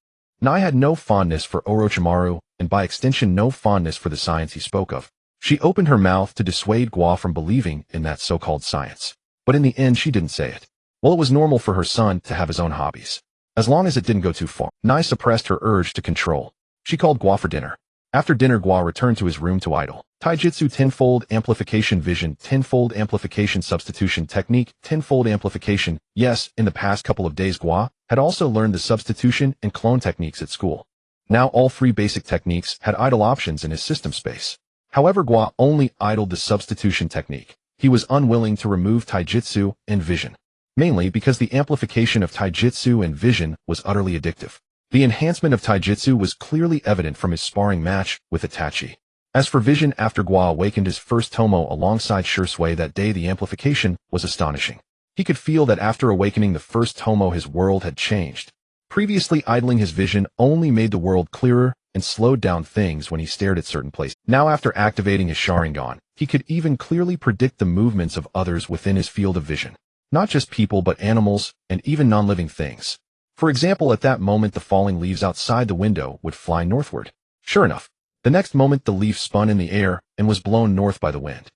Nai had no fondness for Orochimaru, and by extension no fondness for the science he spoke of. She opened her mouth to dissuade Gua from believing in that so-called science. But in the end she didn't say it. Well, it was normal for her son to have his own hobbies. As long as it didn't go too far. Nai suppressed her urge to control. She called Gua for dinner. After dinner, Gua returned to his room to idle. Taijutsu, tenfold amplification, vision, tenfold amplification, substitution technique, tenfold amplification. Yes, in the past couple of days Gua had also learned the substitution and clone techniques at school. Now all three basic techniques had idle options in his system space. However, Gua only idled the substitution technique. He was unwilling to remove taijutsu and vision. Mainly because the amplification of taijutsu and vision was utterly addictive. The enhancement of taijutsu was clearly evident from his sparring match with Itachi. As for vision, after Gua awakened his first tomo alongside Shursui that day, the amplification was astonishing. He could feel that after awakening the first tomo his world had changed. Previously idling his vision only made the world clearer and slowed down things when he stared at certain places. Now after activating his Sharingan, he could even clearly predict the movements of others within his field of vision. Not just people but animals and even non-living things. For example, at that moment the falling leaves outside the window would fly northward. Sure enough, the next moment the leaf spun in the air and was blown north by the wind.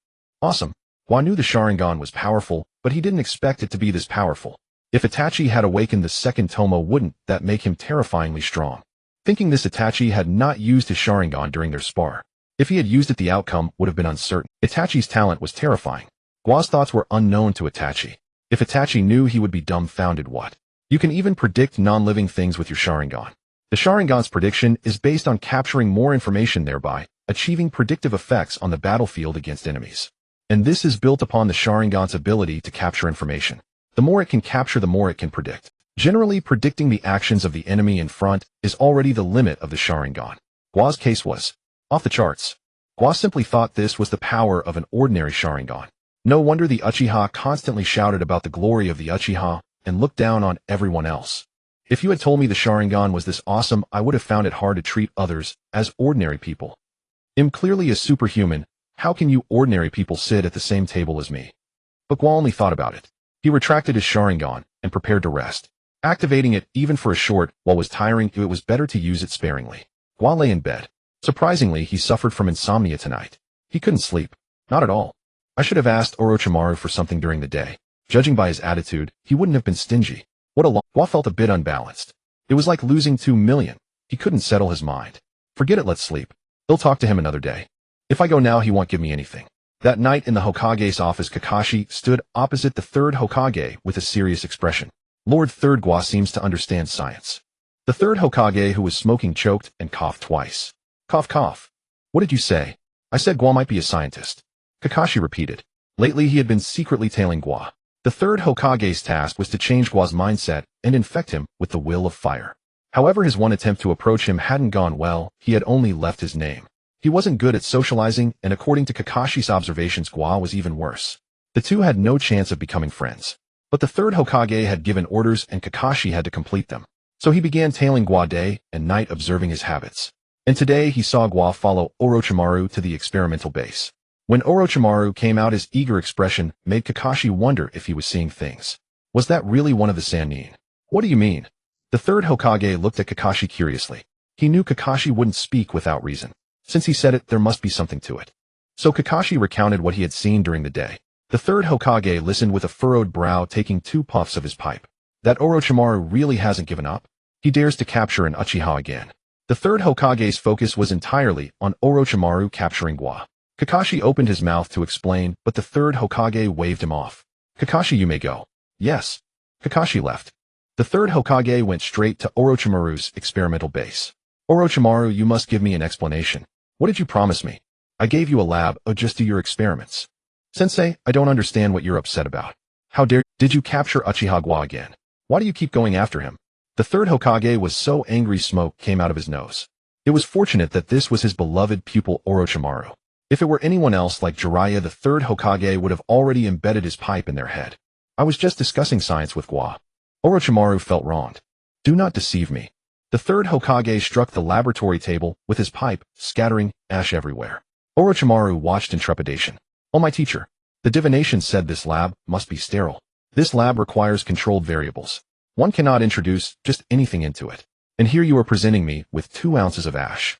Awesome. Gua knew the Sharingan was powerful, but he didn't expect it to be this powerful. If Itachi had awakened the second tomo, wouldn't that make him terrifyingly strong? Thinking this, Itachi had not used his Sharingan during their spar. If he had used it, the outcome would have been uncertain. Itachi's talent was terrifying. Gua's thoughts were unknown to Itachi. If Itachi knew, he would be dumbfounded. What? You can even predict non-living things with your Sharingan. The Sharingan's prediction is based on capturing more information, thereby achieving predictive effects on the battlefield against enemies. And this is built upon the Sharingan's ability to capture information. The more it can capture, the more it can predict. Generally, predicting the actions of the enemy in front is already the limit of the Sharingan. Gua's case was off the charts. Gua simply thought this was the power of an ordinary Sharingan. No wonder the Uchiha constantly shouted about the glory of the Uchiha, and looked down on everyone else. If you had told me the Sharingan was this awesome, I would have found it hard to treat others as ordinary people. I'm clearly a superhuman. How can you ordinary people sit at the same table as me? But Gua only thought about it. He retracted his Sharingan and prepared to rest. Activating it, even for a short, while was tiring, it was better to use it sparingly. Gua lay in bed. Surprisingly, he suffered from insomnia tonight. He couldn't sleep. Not at all. I should have asked Orochimaru for something during the day. Judging by his attitude, he wouldn't have been stingy. Gua felt a bit unbalanced. It was like losing 2 million. He couldn't settle his mind. Forget it, let's sleep. He'll talk to him another day. If I go now, he won't give me anything. That night in the Hokage's office, Kakashi stood opposite the third Hokage with a serious expression. Lord Third Gua seems to understand science. The third Hokage, who was smoking, choked and coughed twice. Cough, cough. What did you say? I said Gua might be a scientist. Kakashi repeated. Lately he had been secretly tailing Gua. The third Hokage's task was to change Gua's mindset and infect him with the will of fire. However, his one attempt to approach him hadn't gone well. He had only left his name. He wasn't good at socializing, and according to Kakashi's observations, Gua was even worse. The two had no chance of becoming friends. But the third Hokage had given orders and Kakashi had to complete them. So he began tailing Gua day and night, observing his habits. And today he saw Gua follow Orochimaru to the experimental base. When Orochimaru came out, his eager expression made Kakashi wonder if he was seeing things. Was that really one of the Sannin? What do you mean? The third Hokage looked at Kakashi curiously. He knew Kakashi wouldn't speak without reason. Since he said it, there must be something to it. So Kakashi recounted what he had seen during the day. The third Hokage listened with a furrowed brow, taking 2 puffs of his pipe. That Orochimaru really hasn't given up? He dares to capture an Uchiha again. The third Hokage's focus was entirely on Orochimaru capturing Gua. Kakashi opened his mouth to explain, but the third Hokage waved him off. Kakashi, you may go. Yes. Kakashi left. The third Hokage went straight to Orochimaru's experimental base. Orochimaru, you must give me an explanation. What did you promise me? I gave you a lab, just do your experiments. Sensei, I don't understand what you're upset about. How did you capture Uchiha Gua again? Why do you keep going after him? The third Hokage was so angry smoke came out of his nose. It was fortunate that this was his beloved pupil Orochimaru. If it were anyone else like Jiraiya, the third Hokage would have already embedded his pipe in their head. I was just discussing science with Gua. Orochimaru felt wronged. Do not deceive me. The third Hokage struck the laboratory table with his pipe, scattering ash everywhere. Orochimaru watched in trepidation. Oh, my teacher. The divination said this lab must be sterile. This lab requires controlled variables. One cannot introduce just anything into it. And here you are presenting me with 2 ounces of ash.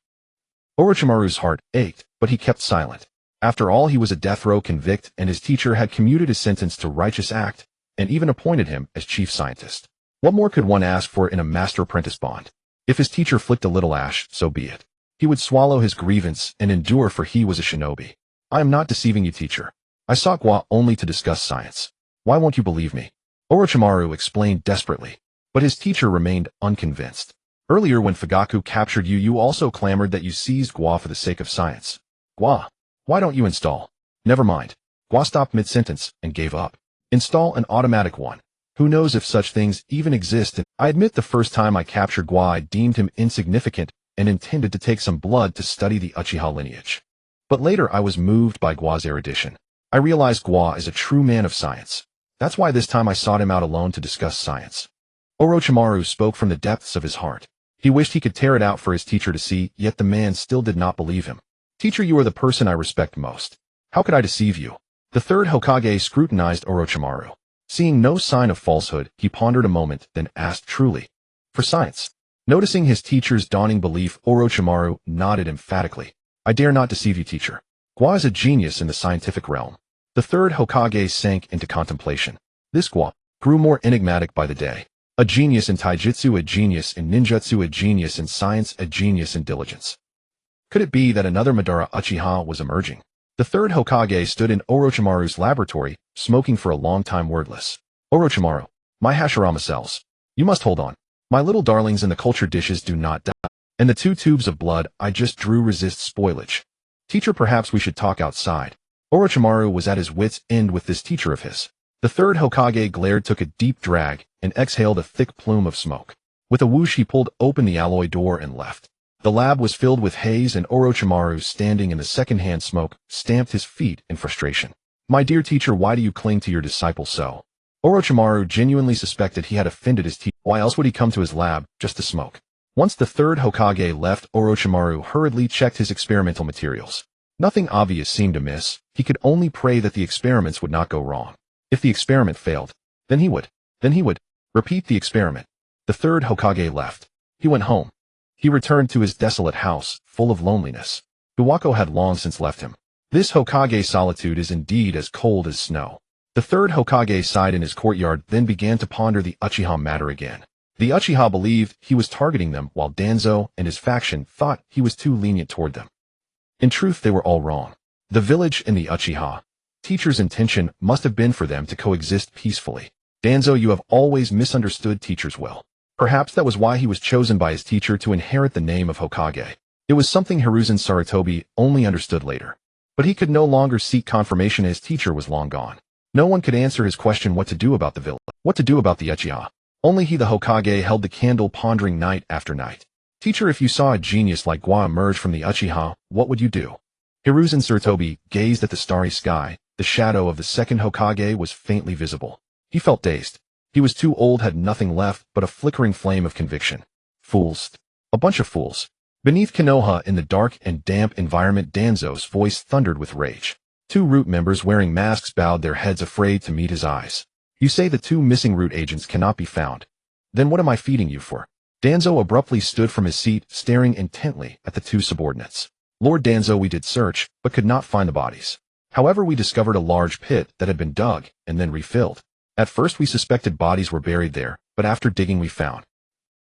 Orochimaru's heart ached, but he kept silent. After all, he was a death row convict, and his teacher had commuted his sentence to righteous act, and even appointed him as chief scientist. What more could one ask for in a master-apprentice bond? If his teacher flicked a little ash, so be it. He would swallow his grievance and endure, for he was a shinobi. I am not deceiving you, teacher. I sought Gua only to discuss science. Why won't you believe me? Orochimaru explained desperately, but his teacher remained unconvinced. Earlier when Fugaku captured you, you also clamored that you seized Gua for the sake of science. Gua, why don't you install? Never mind. Gua stopped mid-sentence and gave up. Install an automatic one. Who knows if such things even exist? I admit the first time I captured Gua, I deemed him insignificant and intended to take some blood to study the Uchiha lineage. But later I was moved by Gua's erudition. I realized Gua is a true man of science. That's why this time I sought him out alone to discuss science. Orochimaru spoke from the depths of his heart. He wished he could tear it out for his teacher to see, yet the man still did not believe him. Teacher, you are the person I respect most. How could I deceive you? The third Hokage scrutinized Orochimaru. Seeing no sign of falsehood, he pondered a moment, then asked truly. For science. Noticing his teacher's dawning belief, Orochimaru nodded emphatically. I dare not deceive you, teacher. Gua is a genius in the scientific realm. The third Hokage sank into contemplation. This Gua grew more enigmatic by the day. A genius in taijutsu, a genius in ninjutsu, a genius in science, a genius in diligence. Could it be that another Madara Uchiha was emerging? The third Hokage stood in Orochimaru's laboratory, smoking for a long time, wordless. Orochimaru, my Hashirama cells. You must hold on. My little darlings in the culture dishes do not die. And the 2 tubes of blood I just drew resist spoilage. Teacher, perhaps we should talk outside. Orochimaru was at his wit's end with this teacher of his. The third Hokage glared, took a deep drag, and exhaled a thick plume of smoke. With a whoosh he pulled open the alloy door and left. The lab was filled with haze, and Orochimaru, standing in the second-hand smoke, stamped his feet in frustration. My dear teacher, why do you cling to your disciple so? Orochimaru genuinely suspected he had offended his teacher. Why else would he come to his lab just to smoke? Once the third Hokage left, Orochimaru hurriedly checked his experimental materials. Nothing obvious seemed amiss. He could only pray that the experiments would not go wrong. If the experiment failed, then he would repeat the experiment. The third Hokage left. He went home. He returned to his desolate house, full of loneliness. Iwako had long since left him. This Hokage solitude is indeed as cold as snow. The third Hokage sighed in his courtyard, then began to ponder the Uchiha matter again. The Uchiha believed he was targeting them, while Danzo and his faction thought he was too lenient toward them. In truth, they were all wrong. The village and the Uchiha teacher's intention must have been for them to coexist peacefully. Danzo, you have always misunderstood teacher's will. Perhaps that was why he was chosen by his teacher to inherit the name of Hokage. It was something Hiruzen Sarutobi only understood later. But he could no longer seek confirmation. His teacher was long gone. No one could answer his question what to do about the village, what to do about the Uchiha. Only he, the Hokage, held the candle, pondering night after night. Teacher, if you saw a genius like Gua emerge from the Uchiha, what would you do? Hiruzen Sarutobi gazed at the starry sky. The shadow of the second Hokage was faintly visible. He felt dazed. He was too old, had nothing left but a flickering flame of conviction. Fools. A bunch of fools. Beneath Konoha, in the dark and damp environment, Danzo's voice thundered with rage. Two root members wearing masks bowed their heads, afraid to meet his eyes. You say the two missing root agents cannot be found. Then what am I feeding you for? Danzo abruptly stood from his seat, staring intently at the two subordinates. Lord Danzo, we did search, but could not find the bodies. However, we discovered a large pit that had been dug and then refilled. At first we suspected bodies were buried there, but after digging we found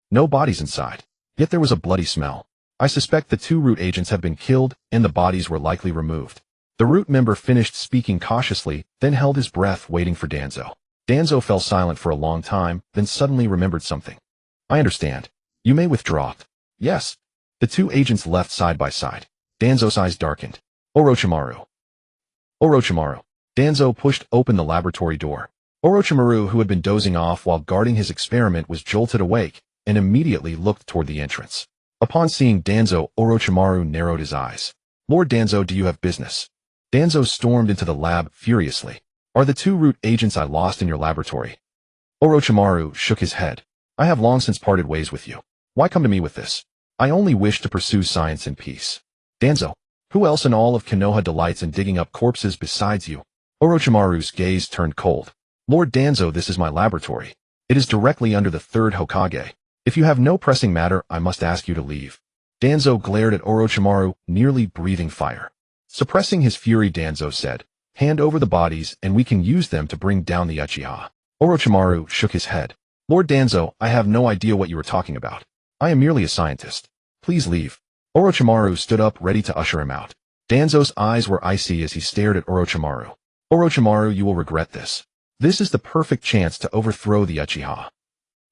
no bodies inside. Yet there was a bloody smell. I suspect the two root agents have been killed and the bodies were likely removed. The root member finished speaking cautiously, then held his breath, waiting for Danzo. Danzo fell silent for a long time, then suddenly remembered something. I understand. You may withdraw. Yes. The two agents left side by side. Danzo's eyes darkened. Orochimaru. Orochimaru. Danzo pushed open the laboratory door. Orochimaru, who had been dozing off while guarding his experiment, was jolted awake and immediately looked toward the entrance. Upon seeing Danzo, Orochimaru narrowed his eyes. Lord Danzo, do you have business? Danzo stormed into the lab furiously. Are the two root agents I lost in your laboratory? Orochimaru shook his head. I have long since parted ways with you. Why come to me with this? I only wish to pursue science in peace. Danzo, who else in all of Konoha delights in digging up corpses besides you? Orochimaru's gaze turned cold. Lord Danzo, this is my laboratory. It is directly under the third Hokage. If you have no pressing matter, I must ask you to leave. Danzo glared at Orochimaru, nearly breathing fire. Suppressing his fury, Danzo said, hand over the bodies and we can use them to bring down the Uchiha. Orochimaru shook his head. Lord Danzo, I have no idea what you are talking about. I am merely a scientist. Please leave. Orochimaru stood up, ready to usher him out. Danzo's eyes were icy as he stared at Orochimaru. Orochimaru, you will regret this. This is the perfect chance to overthrow the Uchiha.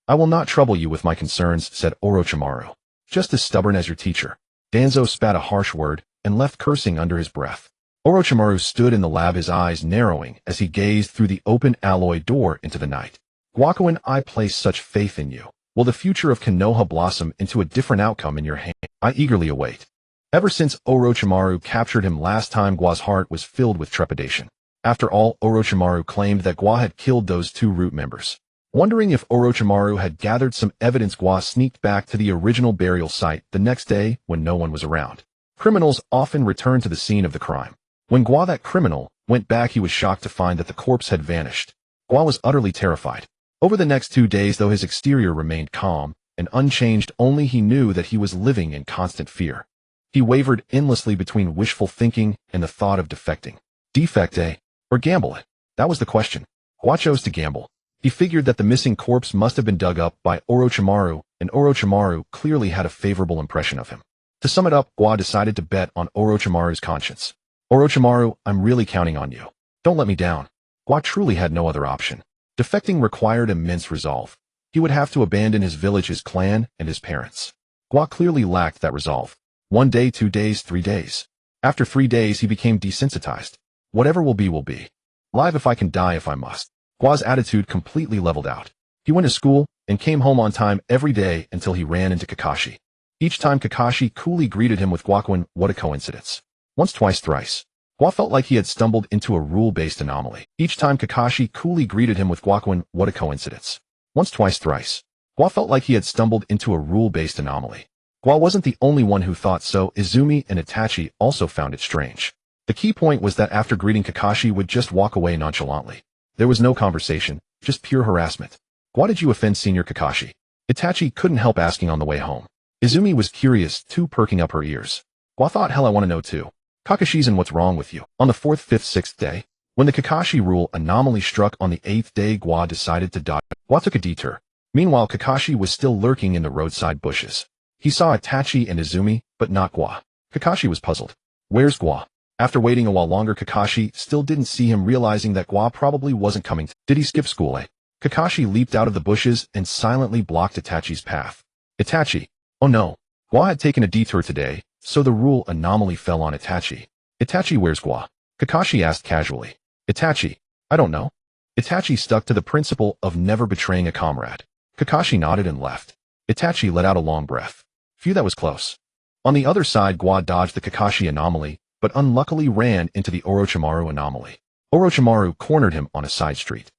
I will not trouble you with my concerns, said Orochimaru. Just as stubborn as your teacher. Danzo spat a harsh word and left, cursing under his breath. Orochimaru stood in the lab, his eyes narrowing as he gazed through the open alloy door into the night. Guakuin, I place such faith in you. Will the future of Konoha blossom into a different outcome in your hand? I eagerly await. Ever since Orochimaru captured him last time, Gua's heart was filled with trepidation. After all, Orochimaru claimed that Gua had killed those two root members. Wondering if Orochimaru had gathered some evidence, Gua sneaked back to the original burial site the next day when no one was around. Criminals often return to the scene of the crime. When Gua, that criminal, went back, he was shocked to find that the corpse had vanished. Gua was utterly terrified. Over the next 2 days, though his exterior remained calm and unchanged, only he knew that he was living in constant fear. He wavered endlessly between wishful thinking and the thought of defecting. Defect, eh? Or gamble it? That was the question. Gua chose to gamble. He figured that the missing corpse must have been dug up by Orochimaru, and Orochimaru clearly had a favorable impression of him. To sum it up, Gua decided to bet on Orochimaru's conscience. Orochimaru, I'm really counting on you. Don't let me down. Gua truly had no other option. Defecting required immense resolve. He would have to abandon his village, his clan, and his parents. Gua clearly lacked that resolve. 1 day, 2 days, 3 days. After 3 days, he became desensitized. Whatever will be. Live if I can, die if I must. Gua's attitude completely leveled out. He went to school and came home on time every day until he ran into Kakashi. Each time Kakashi coolly greeted him with Guakuin, what a coincidence. Once, twice, thrice. Gua felt like he had stumbled into a rule-based anomaly. Each time Kakashi coolly greeted him with Gwakuin, what a coincidence. Once, twice, thrice. Gua felt like he had stumbled into a rule-based anomaly. Gua wasn't the only one who thought so. Izumi and Itachi also found it strange. The key point was that after greeting, Kakashi would just walk away nonchalantly. There was no conversation, just pure harassment. Why did you offend Senior Kakashi? Itachi couldn't help asking on the way home. Izumi was curious, too, perking up her ears. Gua thought, hell, I want to know too. Kakashi's-in, what's wrong with you? On the 4th, 5th, 6th day, when the Kakashi rule anomaly struck on the 8th day, Gua decided to dodge. Gua took a detour. Meanwhile, Kakashi was still lurking in the roadside bushes. He saw Itachi and Izumi, but not Gua. Kakashi was puzzled. Where's Gua? After waiting a while longer, Kakashi still didn't see him, realizing that Gua probably wasn't coming. Did he skip school, eh? Kakashi leaped out of the bushes and silently blocked Itachi's path. Itachi. Oh no. Gua had taken a detour today, so the rule anomaly fell on Itachi. Itachi, where's Gua? Kakashi asked casually. Itachi. I don't know. Itachi stuck to the principle of never betraying a comrade. Kakashi nodded and left. Itachi let out a long breath. Phew, that was close. On the other side, Gua dodged the Kakashi anomaly, but unluckily ran into the Orochimaru anomaly. Orochimaru cornered him on a side street.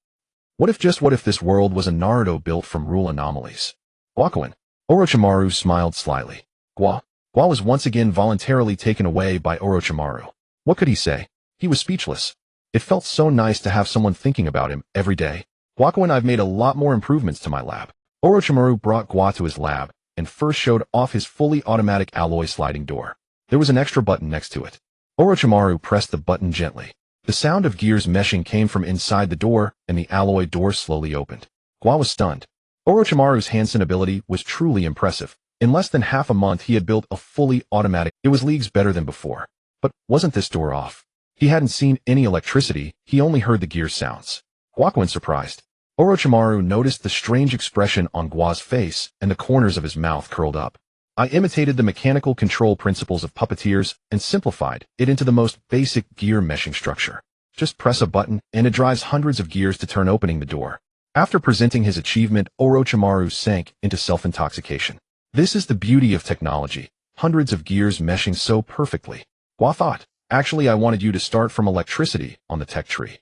What if this world was a Naruto built from rule anomalies? Gwakuin. Orochimaru smiled slyly. Gua was once again voluntarily taken away by Orochimaru. What could he say? He was speechless. It felt so nice to have someone thinking about him every day. Gwakuin, I've made a lot more improvements to my lab. Orochimaru brought Gua to his lab and first showed off his fully automatic alloy sliding door. There was an extra button next to it. Orochimaru pressed the button gently. The sound of gears meshing came from inside the door, and the alloy door slowly opened. Gua was stunned. Orochimaru's Hansen ability was truly impressive. In less than half a month, he had built a fully automatic. It was leagues better than before. But wasn't this door off? He hadn't seen any electricity, he only heard the gear sounds. Gwakuin surprised. Orochimaru noticed the strange expression on Gua's face, and the corners of his mouth curled up. I imitated the mechanical control principles of puppeteers and simplified it into the most basic gear meshing structure. Just press a button, and it drives hundreds of gears to turn opening the door. After presenting his achievement, Orochimaru sank into self-intoxication. This is the beauty of technology. Hundreds of gears meshing so perfectly. Gua thought, actually I wanted you to start from electricity on the tech tree.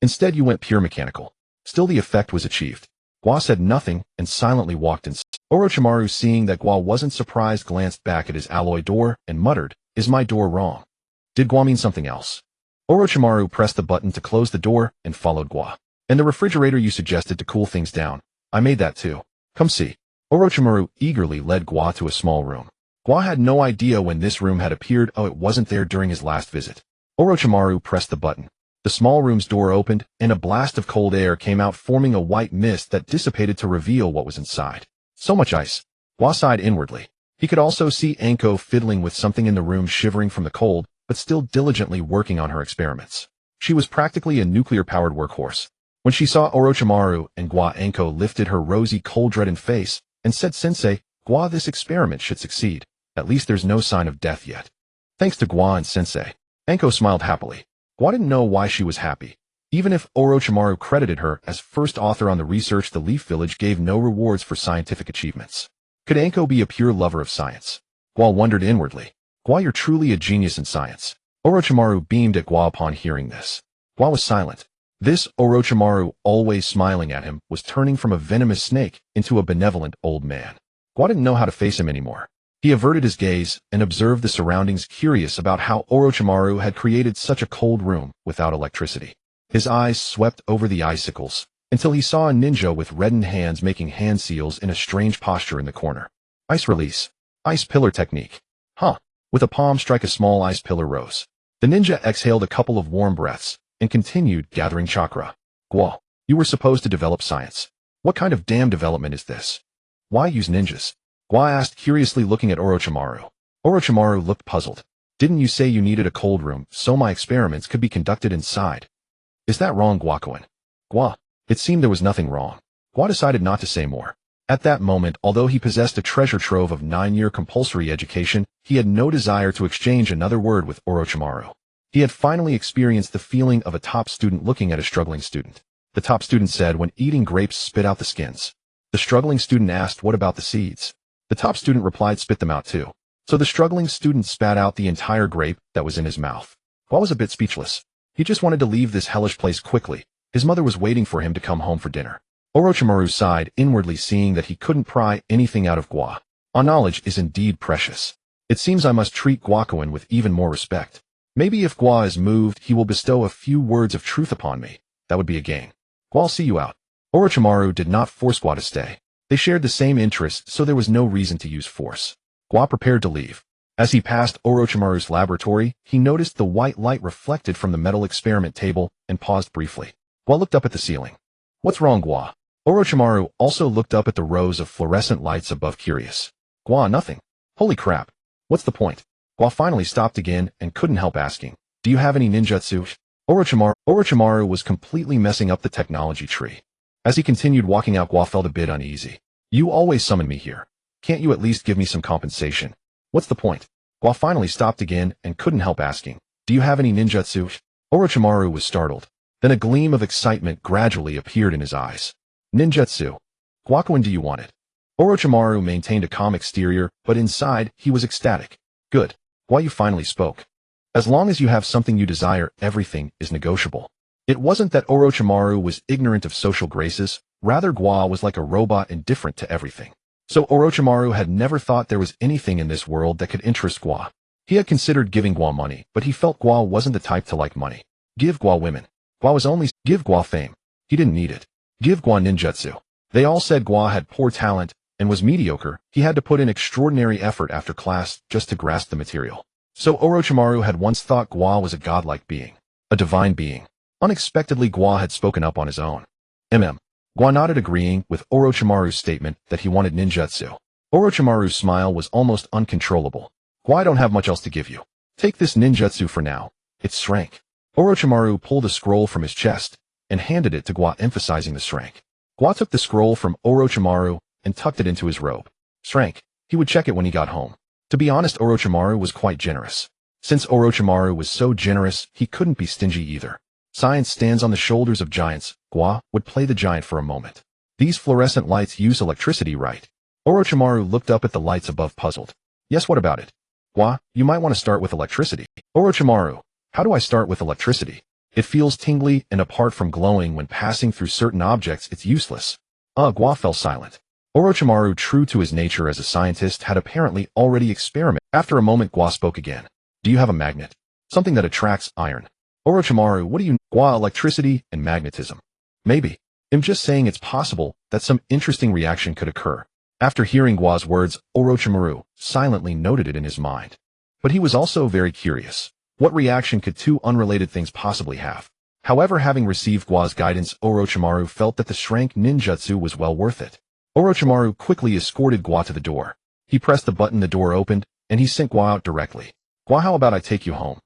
Instead you went pure mechanical. Still the effect was achieved. Gua said nothing and silently walked in. Orochimaru, seeing that Gua wasn't surprised, glanced back at his alloy door and muttered, is my door wrong? Did Gua mean something else? Orochimaru pressed the button to close the door and followed Gua. And the refrigerator you suggested to cool things down. I made that too. Come see. Orochimaru eagerly led Gua to a small room. Gua had no idea when this room had appeared. Oh, it wasn't there during his last visit. Orochimaru pressed the button. The small room's door opened, and a blast of cold air came out, forming a white mist that dissipated to reveal what was inside. So much ice. Gua sighed inwardly. He could also see Anko fiddling with something in the room, shivering from the cold, but still diligently working on her experiments. She was practically a nuclear-powered workhorse. When she saw Orochimaru and Gua, Anko lifted her rosy, cold-reddened face and said, Sensei, Gua, this experiment should succeed. At least there's no sign of death yet. Thanks to Gua and Sensei. Anko smiled happily. Gua didn't know why she was happy. Even if Orochimaru credited her as first author on the research, the Leaf Village gave no rewards for scientific achievements. Could Anko be a pure lover of science? Gua wondered inwardly. Gua, you're truly a genius in science. Orochimaru beamed at Gua upon hearing this. Gua was silent. This Orochimaru, always smiling at him, was turning from a venomous snake into a benevolent old man. Gua didn't know how to face him anymore. He averted his gaze and observed the surroundings, curious about how Orochimaru had created such a cold room without electricity. His eyes swept over the icicles until he saw a ninja with reddened hands making hand seals in a strange posture in the corner. Ice release. Ice pillar technique. Huh. With a palm strike, a small ice pillar rose. The ninja exhaled a couple of warm breaths and continued gathering chakra. Gua, you were supposed to develop science. What kind of damn development is this? Why use ninjas? Gua asked curiously, looking at Orochimaru. Orochimaru looked puzzled. Didn't you say you needed a cold room so my experiments could be conducted inside? Is that wrong, Gwakuin? Gua. It seemed there was nothing wrong. Gua decided not to say more. At that moment, although he possessed a treasure trove of 9-year compulsory education, he had no desire to exchange another word with Orochimaru. He had finally experienced the feeling of a top student looking at a struggling student. The top student said, when eating grapes, spit out the skins. The struggling student asked, what about the seeds? The top student replied, spit them out too. So the struggling student spat out the entire grape that was in his mouth. Gua was a bit speechless. He just wanted to leave this hellish place quickly. His mother was waiting for him to come home for dinner. Orochimaru sighed inwardly, seeing that he couldn't pry anything out of Gua. Our knowledge is indeed precious. It seems I must treat Guakuin with even more respect. Maybe if Gua is moved, he will bestow a few words of truth upon me. That would be a gain. Gua, I'll see you out. Orochimaru did not force Gua to stay. They shared the same interests, so there was no reason to use force. Gua prepared to leave. As he passed Orochimaru's laboratory, he noticed the white light reflected from the metal experiment table and paused briefly. Gua looked up at the ceiling. What's wrong, Gua? Orochimaru also looked up at the rows of fluorescent lights above, curious. Gua, nothing. Holy crap. What's the point? Gua finally stopped again and couldn't help asking. Do you have any ninjutsu? Orochimaru was completely messing up the technology tree. As he continued walking out, Gua felt a bit uneasy. You always summon me here. Can't you at least give me some compensation? What's the point? Gua finally stopped again and couldn't help asking. Do you have any ninjutsu? Orochimaru was startled. Then a gleam of excitement gradually appeared in his eyes. Ninjutsu. Guakuin, do you want it? Orochimaru maintained a calm exterior, but inside, he was ecstatic. Good. Gua, you finally spoke. As long as you have something you desire, everything is negotiable. It wasn't that Orochimaru was ignorant of social graces, rather Gua was like a robot, indifferent to everything. So Orochimaru had never thought there was anything in this world that could interest Gua. He had considered giving Gua money, but he felt Gua wasn't the type to like money. Give Gua women. Gua was only give Gua fame. He didn't need it. Give Gua ninjutsu. They all said Gua had poor talent and was mediocre. He had to put in extraordinary effort after class just to grasp the material. So Orochimaru had once thought Gua was a godlike being, a divine being. Unexpectedly, Gua had spoken up on his own. Gua nodded, agreeing with Orochimaru's statement that he wanted ninjutsu. Orochimaru's smile was almost uncontrollable. Gua, I don't have much else to give you. Take this ninjutsu for now. It's strength. Orochimaru pulled a scroll from his chest and handed it to Gua, emphasizing the strength. Gua took the scroll from Orochimaru and tucked it into his robe. Strength. He would check it when he got home. To be honest, Orochimaru was quite generous. Since Orochimaru was so generous, he couldn't be stingy either. Science stands on the shoulders of giants. Gua would play the giant for a moment. These fluorescent lights use electricity, right? Orochimaru looked up at the lights above, puzzled. Yes, what about it? Gua, you might want to start with electricity. Orochimaru, how do I start with electricity? It feels tingly, and apart from glowing when passing through certain objects, it's useless. Gua fell silent. Orochimaru, true to his nature as a scientist, had apparently already experimented. After a moment, Gua spoke again. Do you have a magnet? Something that attracts iron. Orochimaru, what do you know? Gua, electricity and magnetism. Maybe. I'm just saying it's possible that some interesting reaction could occur. After hearing Gua's words, Orochimaru silently noted it in his mind. But he was also very curious. What reaction could two unrelated things possibly have? However, having received Gua's guidance, Orochimaru felt that the strength ninjutsu was well worth it. Orochimaru quickly escorted Gua to the door. He pressed the button, the door opened, and he sent Gua out directly. Gua, how about I take you home?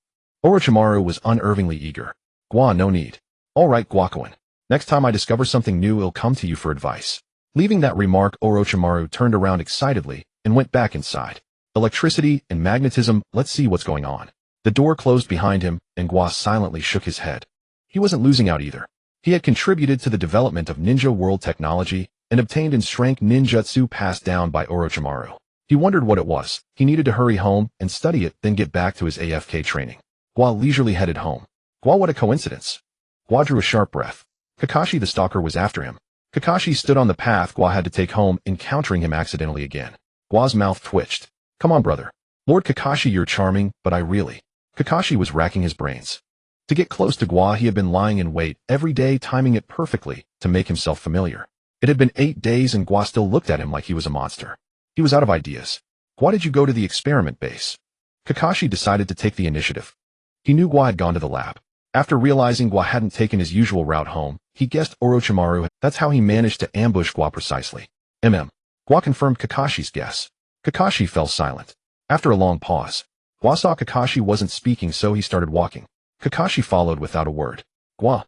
Orochimaru was unervingly eager. Gua, no need. All right, Guakuin. Next time I discover something new, I'll come to you for advice. Leaving that remark, Orochimaru turned around excitedly and went back inside. Electricity and magnetism, let's see what's going on. The door closed behind him, and Gua silently shook his head. He wasn't losing out either. He had contributed to the development of ninja world technology and obtained in strength ninjutsu passed down by Orochimaru. He wondered what it was. He needed to hurry home and study it, then get back to his AFK training. Gua leisurely headed home. Gua, what a coincidence. Gua drew a sharp breath. Kakashi the stalker was after him. Kakashi stood on the path Gua had to take home, encountering him accidentally again. Gua's mouth twitched. Come on, brother. Lord Kakashi, you're charming, but I really... Kakashi was racking his brains. To get close to Gua, he had been lying in wait every day, timing it perfectly to make himself familiar. It had been 8 days and Gua still looked at him like he was a monster. He was out of ideas. Why did you go to the experiment base? Kakashi decided to take the initiative. He knew Gua had gone to the lab. After realizing Gua hadn't taken his usual route home, he guessed Orochimaru. That's how he managed to ambush Gua precisely. Gua confirmed Kakashi's guess. Kakashi fell silent. After a long pause, Gua saw Kakashi wasn't speaking, so he started walking. Kakashi followed without a word. Gua.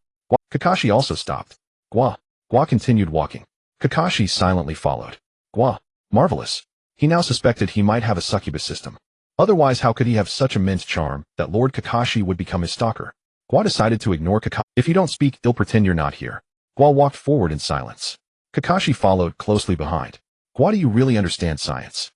Kakashi also stopped. Gua continued walking. Kakashi silently followed. Gua. Marvelous. He now suspected he might have a succubus system. Otherwise, how could he have such immense charm that Lord Kakashi would become his stalker? Gua decided to ignore Kakashi. If you don't speak, he'll pretend you're not here. Gua walked forward in silence. Kakashi followed closely behind. Gua, do you really understand science?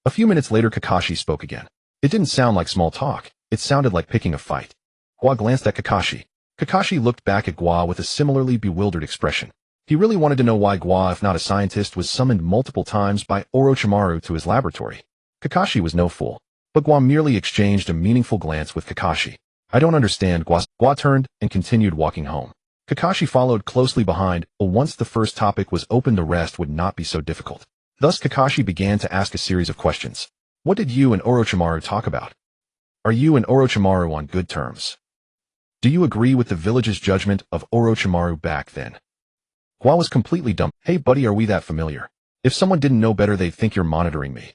A few minutes later, Kakashi spoke again. It didn't sound like small talk. It sounded like picking a fight. Gua glanced at Kakashi. Kakashi looked back at Gua with a similarly bewildered expression. He really wanted to know why Gua, if not a scientist, was summoned multiple times by Orochimaru to his laboratory. Kakashi was no fool, but Gua merely exchanged a meaningful glance with Kakashi. I don't understand, Gua turned and continued walking home. Kakashi followed closely behind, but once the first topic was open, the rest would not be so difficult. Thus Kakashi began to ask a series of questions. What did you and Orochimaru talk about? Are you and Orochimaru on good terms? Do you agree with the village's judgment of Orochimaru back then? Gua was completely dumb. Hey buddy, are we that familiar? If someone didn't know better, they'd think you're monitoring me.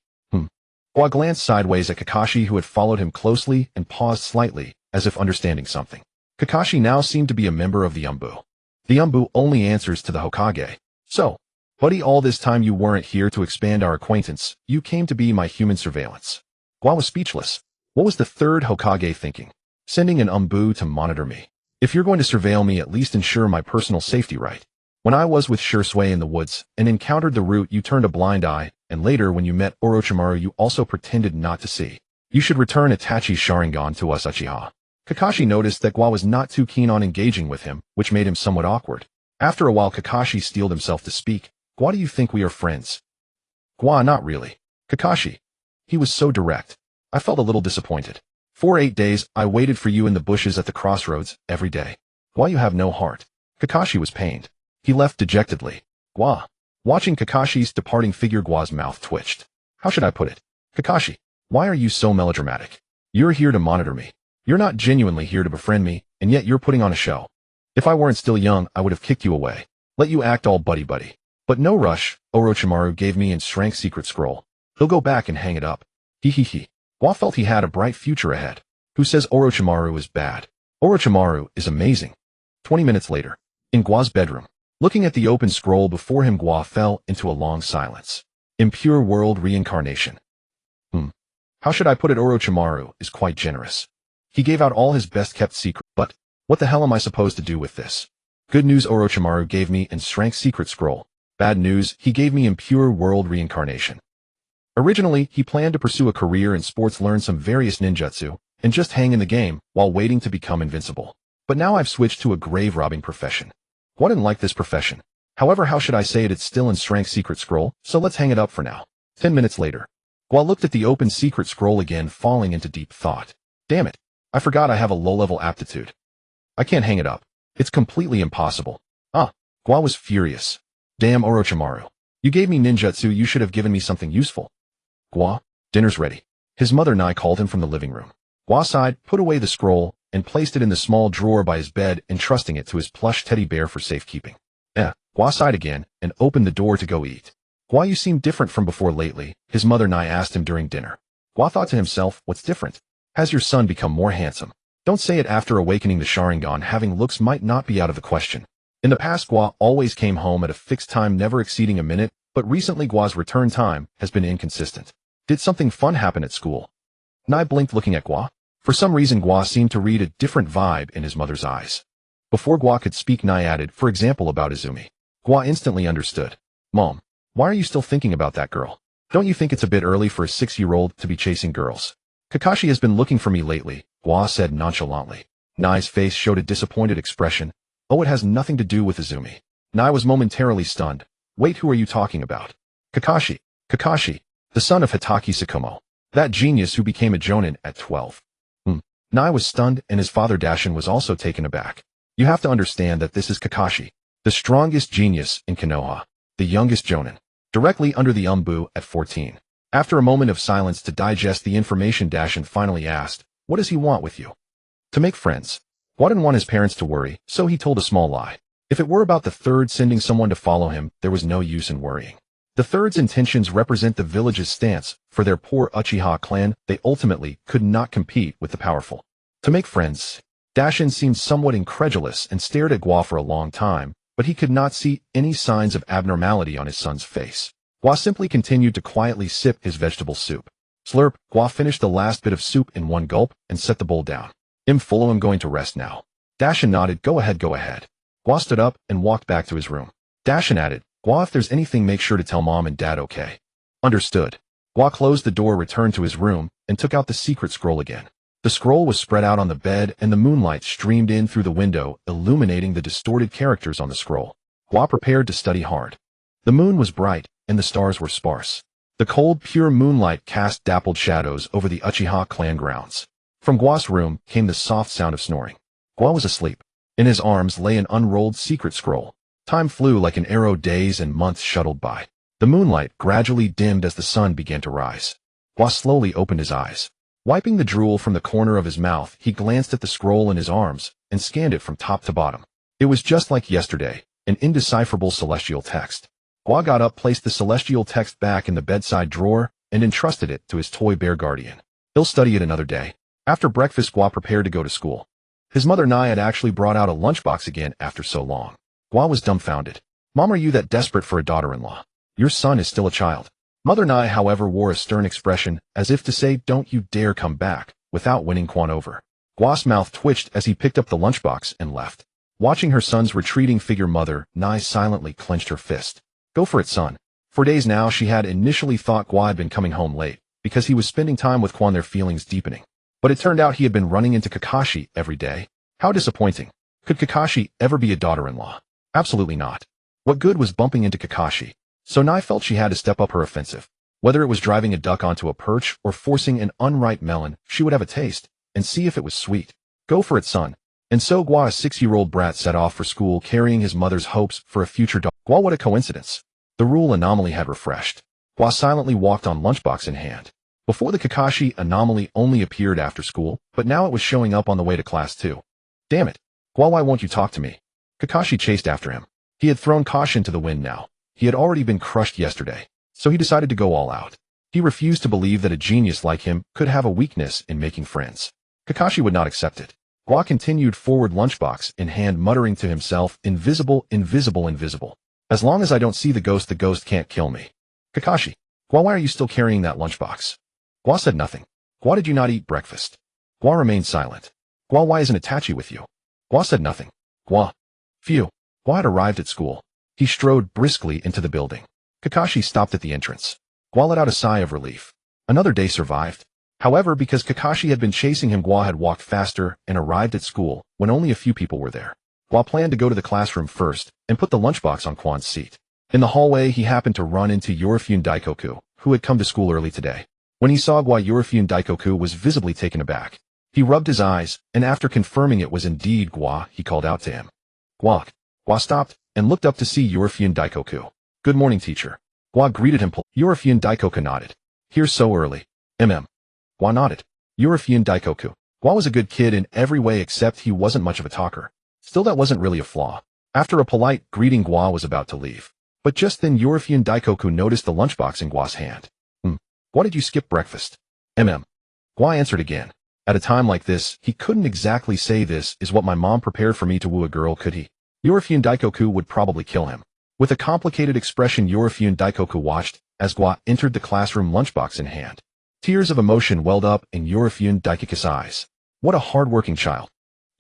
Gua glanced sideways at Kakashi, who had followed him closely, and paused slightly, as if understanding something. Kakashi now seemed to be a member of the Umbu. The Umbu only answers to the Hokage. So, buddy, all this time you weren't here to expand our acquaintance, you came to be my human surveillance. Gua was speechless. What was the third Hokage thinking? Sending an Umbu to monitor me. If you're going to surveil me, at least ensure my personal safety, right? When I was with Shursui in the woods and encountered the root, you turned a blind eye, and later when you met Orochimaru you also pretended not to see. You should return Itachi's Sharingan to us, Uchiha. Kakashi noticed that Gua was not too keen on engaging with him, which made him somewhat awkward. After a while Kakashi steeled himself to speak. Gua, do you think we are friends? Gua, not really. Kakashi. He was so direct. I felt a little disappointed. For 8 days, I waited for you in the bushes at the crossroads, every day. Gua, you have no heart. Kakashi was pained. He left dejectedly. Gua. Watching Kakashi's departing figure, Gua's mouth twitched. How should I put it? Kakashi, why are you so melodramatic? You're here to monitor me. You're not genuinely here to befriend me, and yet you're putting on a show. If I weren't still young, I would have kicked you away. Let you act all buddy-buddy. But no rush. Orochimaru gave me and strength secret scroll. He'll go back and hang it up. He. Gua felt he had a bright future ahead. Who says Orochimaru is bad? Orochimaru is amazing. 20 minutes later. In Gua's bedroom. Looking at the open scroll before him, Gua fell into a long silence. Impure world reincarnation. How should I put it? Orochimaru is quite generous. He gave out all his best-kept secret, but what the hell am I supposed to do with this? Good news, Orochimaru gave me and strength secret scroll. Bad news, he gave me impure world reincarnation. Originally, he planned to pursue a career in sports, learn some various ninjutsu, and just hang in the game while waiting to become invincible. But now I've switched to a grave-robbing profession. Gua didn't like this profession. However, how should I say it? It's still in strength secret scroll, so let's hang it up for now. 10 minutes later. Gua looked at the open secret scroll again, falling into deep thought. Damn it. I forgot I have a low-level aptitude. I can't hang it up. It's completely impossible. Gua was furious. Damn, Orochimaru. You gave me ninjutsu, you should have given me something useful. Gua, dinner's ready. His mother Nai called him from the living room. Gua sighed, put away the scroll, and placed it in the small drawer by his bed, entrusting it to his plush teddy bear for safekeeping. Gua sighed again, and opened the door to go eat. Gua, you seem different from before lately, his mother Nai asked him during dinner. Gua thought to himself, what's different? Has your son become more handsome? Don't say it. After awakening the Sharingan, having looks might not be out of the question. In the past, Gua always came home at a fixed time, never exceeding a minute, but recently Gua's return time has been inconsistent. Did something fun happen at school? Nai blinked, looking at Gua. For some reason, Gua seemed to read a different vibe in his mother's eyes. Before Gua could speak, Nai added, for example, about Izumi. Gua instantly understood. Mom, why are you still thinking about that girl? Don't you think it's a bit early for a 6-year-old to be chasing girls? Kakashi has been looking for me lately, Gua said nonchalantly. Nai's face showed a disappointed expression. Oh, it has nothing to do with Izumi. Nai was momentarily stunned. Wait, who are you talking about? Kakashi, the son of Hitaki Tsukumo. That genius who became a jonin at 12. Nai was stunned, and his father Dashin was also taken aback. You have to understand that this is Kakashi, the strongest genius in Konoha, the youngest jonin, directly under the Umbu at 14. After a moment of silence to digest the information, Dashin finally asked, what does he want with you? To make friends. Gua didn't want his parents to worry, so he told a small lie. If it were about the third sending someone to follow him, there was no use in worrying. The third's intentions represent the village's stance. For their poor Uchiha clan, they ultimately could not compete with the powerful. To make friends. Dashin seemed somewhat incredulous and stared at Gua for a long time, but he could not see any signs of abnormality on his son's face. Gua simply continued to quietly sip his vegetable soup. Slurp, Gua finished the last bit of soup in one gulp and set the bowl down. I'm full, I'm going to rest now. Dashin nodded, go ahead. Gua stood up and walked back to his room. Dashin added, Gua, if there's anything, make sure to tell mom and dad, okay? Understood. Gua closed the door, returned to his room, and took out the secret scroll again. The scroll was spread out on the bed and the moonlight streamed in through the window, illuminating the distorted characters on the scroll. Gua prepared to study hard. The moon was bright and the stars were sparse. The cold, pure moonlight cast dappled shadows over the Uchiha clan grounds. From Gua's room came the soft sound of snoring. Gua was asleep. In his arms lay an unrolled secret scroll. Time flew like an arrow. Days and months shuttled by. The moonlight gradually dimmed as the sun began to rise. Gua slowly opened his eyes. Wiping the drool from the corner of his mouth, he glanced at the scroll in his arms and scanned it from top to bottom. It was just like yesterday, an indecipherable celestial text. Gua got up, placed the celestial text back in the bedside drawer, and entrusted it to his toy bear guardian. He'll study it another day. After breakfast, Gua prepared to go to school. His mother Nai had actually brought out a lunchbox again after so long. Gua was dumbfounded. "Mom, are you that desperate for a daughter-in-law? Your son is still a child." Mother Nai, however, wore a stern expression, as if to say, "Don't you dare come back," without winning Quan over. Gua's mouth twitched as he picked up the lunchbox and left. Watching her son's retreating figure, Mother Nai silently clenched her fist. "Go for it, son." For days now, she had initially thought Gua had been coming home late, because he was spending time with Quan, their feelings deepening. But it turned out he had been running into Kakashi every day. How disappointing. Could Kakashi ever be a daughter-in-law? Absolutely not. What good was bumping into Kakashi? So Nai felt she had to step up her offensive. Whether it was driving a duck onto a perch or forcing an unripe melon, she would have a taste and see if it was sweet. Go for it, son. And so Gua, a 6-year-old brat, set off for school carrying his mother's hopes for a future daughter. Gua, what a coincidence. The rule anomaly had refreshed. Gua silently walked on, lunchbox in hand. Before, the Kakashi anomaly only appeared after school, but now it was showing up on the way to class too. Damn it. Gua, why won't you talk to me? Kakashi chased after him. He had thrown caution to the wind now. He had already been crushed yesterday, so he decided to go all out. He refused to believe that a genius like him could have a weakness in making friends. Kakashi would not accept it. Gua continued forward, lunchbox in hand, muttering to himself, "Invisible, invisible, invisible. As long as I don't see the ghost can't kill me." Kakashi, Gua, why are you still carrying that lunchbox? Gua said nothing. Gua, did you not eat breakfast? Gua remained silent. Gua, why isn't Itachi with you? Gua said nothing. Gua. Phew. Gua had arrived at school. He strode briskly into the building. Kakashi stopped at the entrance. Gua let out a sigh of relief. Another day survived. However, because Kakashi had been chasing him, Gua had walked faster and arrived at school when only a few people were there. Gua planned to go to the classroom first and put the lunchbox on Quan's seat. In the hallway, he happened to run into Yorifune Daikoku, who had come to school early today. When he saw Gua, Yorifune Daikoku was visibly taken aback. He rubbed his eyes, and after confirming it was indeed Gua, he called out to him. Gua. Gua stopped and looked up to see Yorifune Daikoku. "Good morning, teacher." Gua greeted him. Yorifune Daikoku nodded. "Here so early." Gua nodded. Yorifune Daikoku. Gua was a good kid in every way except he wasn't much of a talker. Still, that wasn't really a flaw. After a polite greeting, Gua was about to leave. But just then Yorifune Daikoku noticed the lunchbox in Gua's hand. Gua, did you skip breakfast? Gua answered again. At a time like this, he couldn't exactly say, "This is what my mom prepared for me to woo a girl," could he? Yorifune Daikoku would probably kill him. With a complicated expression, Yorifune Daikoku watched as Gua entered the classroom, lunchbox in hand. Tears of emotion welled up in Yorifune Daikoku's eyes. What a hard-working child.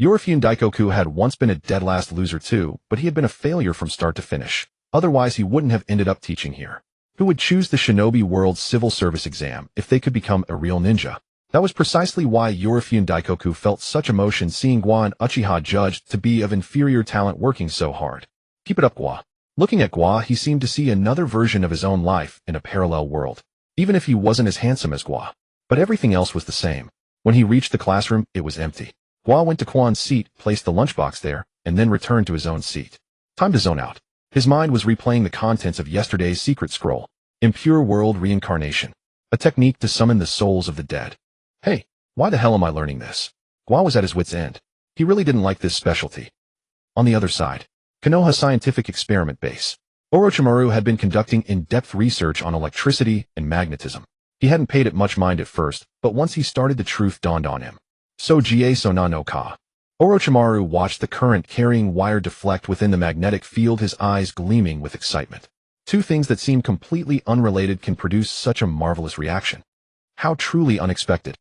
Yorifune Daikoku had once been a dead-last loser too, but he had been a failure from start to finish. Otherwise, he wouldn't have ended up teaching here. Who would choose the Shinobi World Civil Service exam if they could become a real ninja? That was precisely why Yorifune Daikoku felt such emotion seeing Gua and Uchiha judged to be of inferior talent working so hard. Keep it up, Gua. Looking at Gua, he seemed to see another version of his own life in a parallel world. Even if he wasn't as handsome as Gua. But everything else was the same. When he reached the classroom, it was empty. Gua went to Quan's seat, placed the lunchbox there, and then returned to his own seat. Time to zone out. His mind was replaying the contents of yesterday's secret scroll. Impure world reincarnation. A technique to summon the souls of the dead. Hey, why the hell am I learning this? Gua was at his wit's end. He really didn't like this specialty. On the other side, Konoha Scientific Experiment Base. Orochimaru had been conducting in-depth research on electricity and magnetism. He hadn't paid it much mind at first, but once he started, the truth dawned on him. So na no ka. Orochimaru watched the current-carrying wire deflect within the magnetic field, his eyes gleaming with excitement. Two things that seem completely unrelated can produce such a marvelous reaction. How truly unexpected.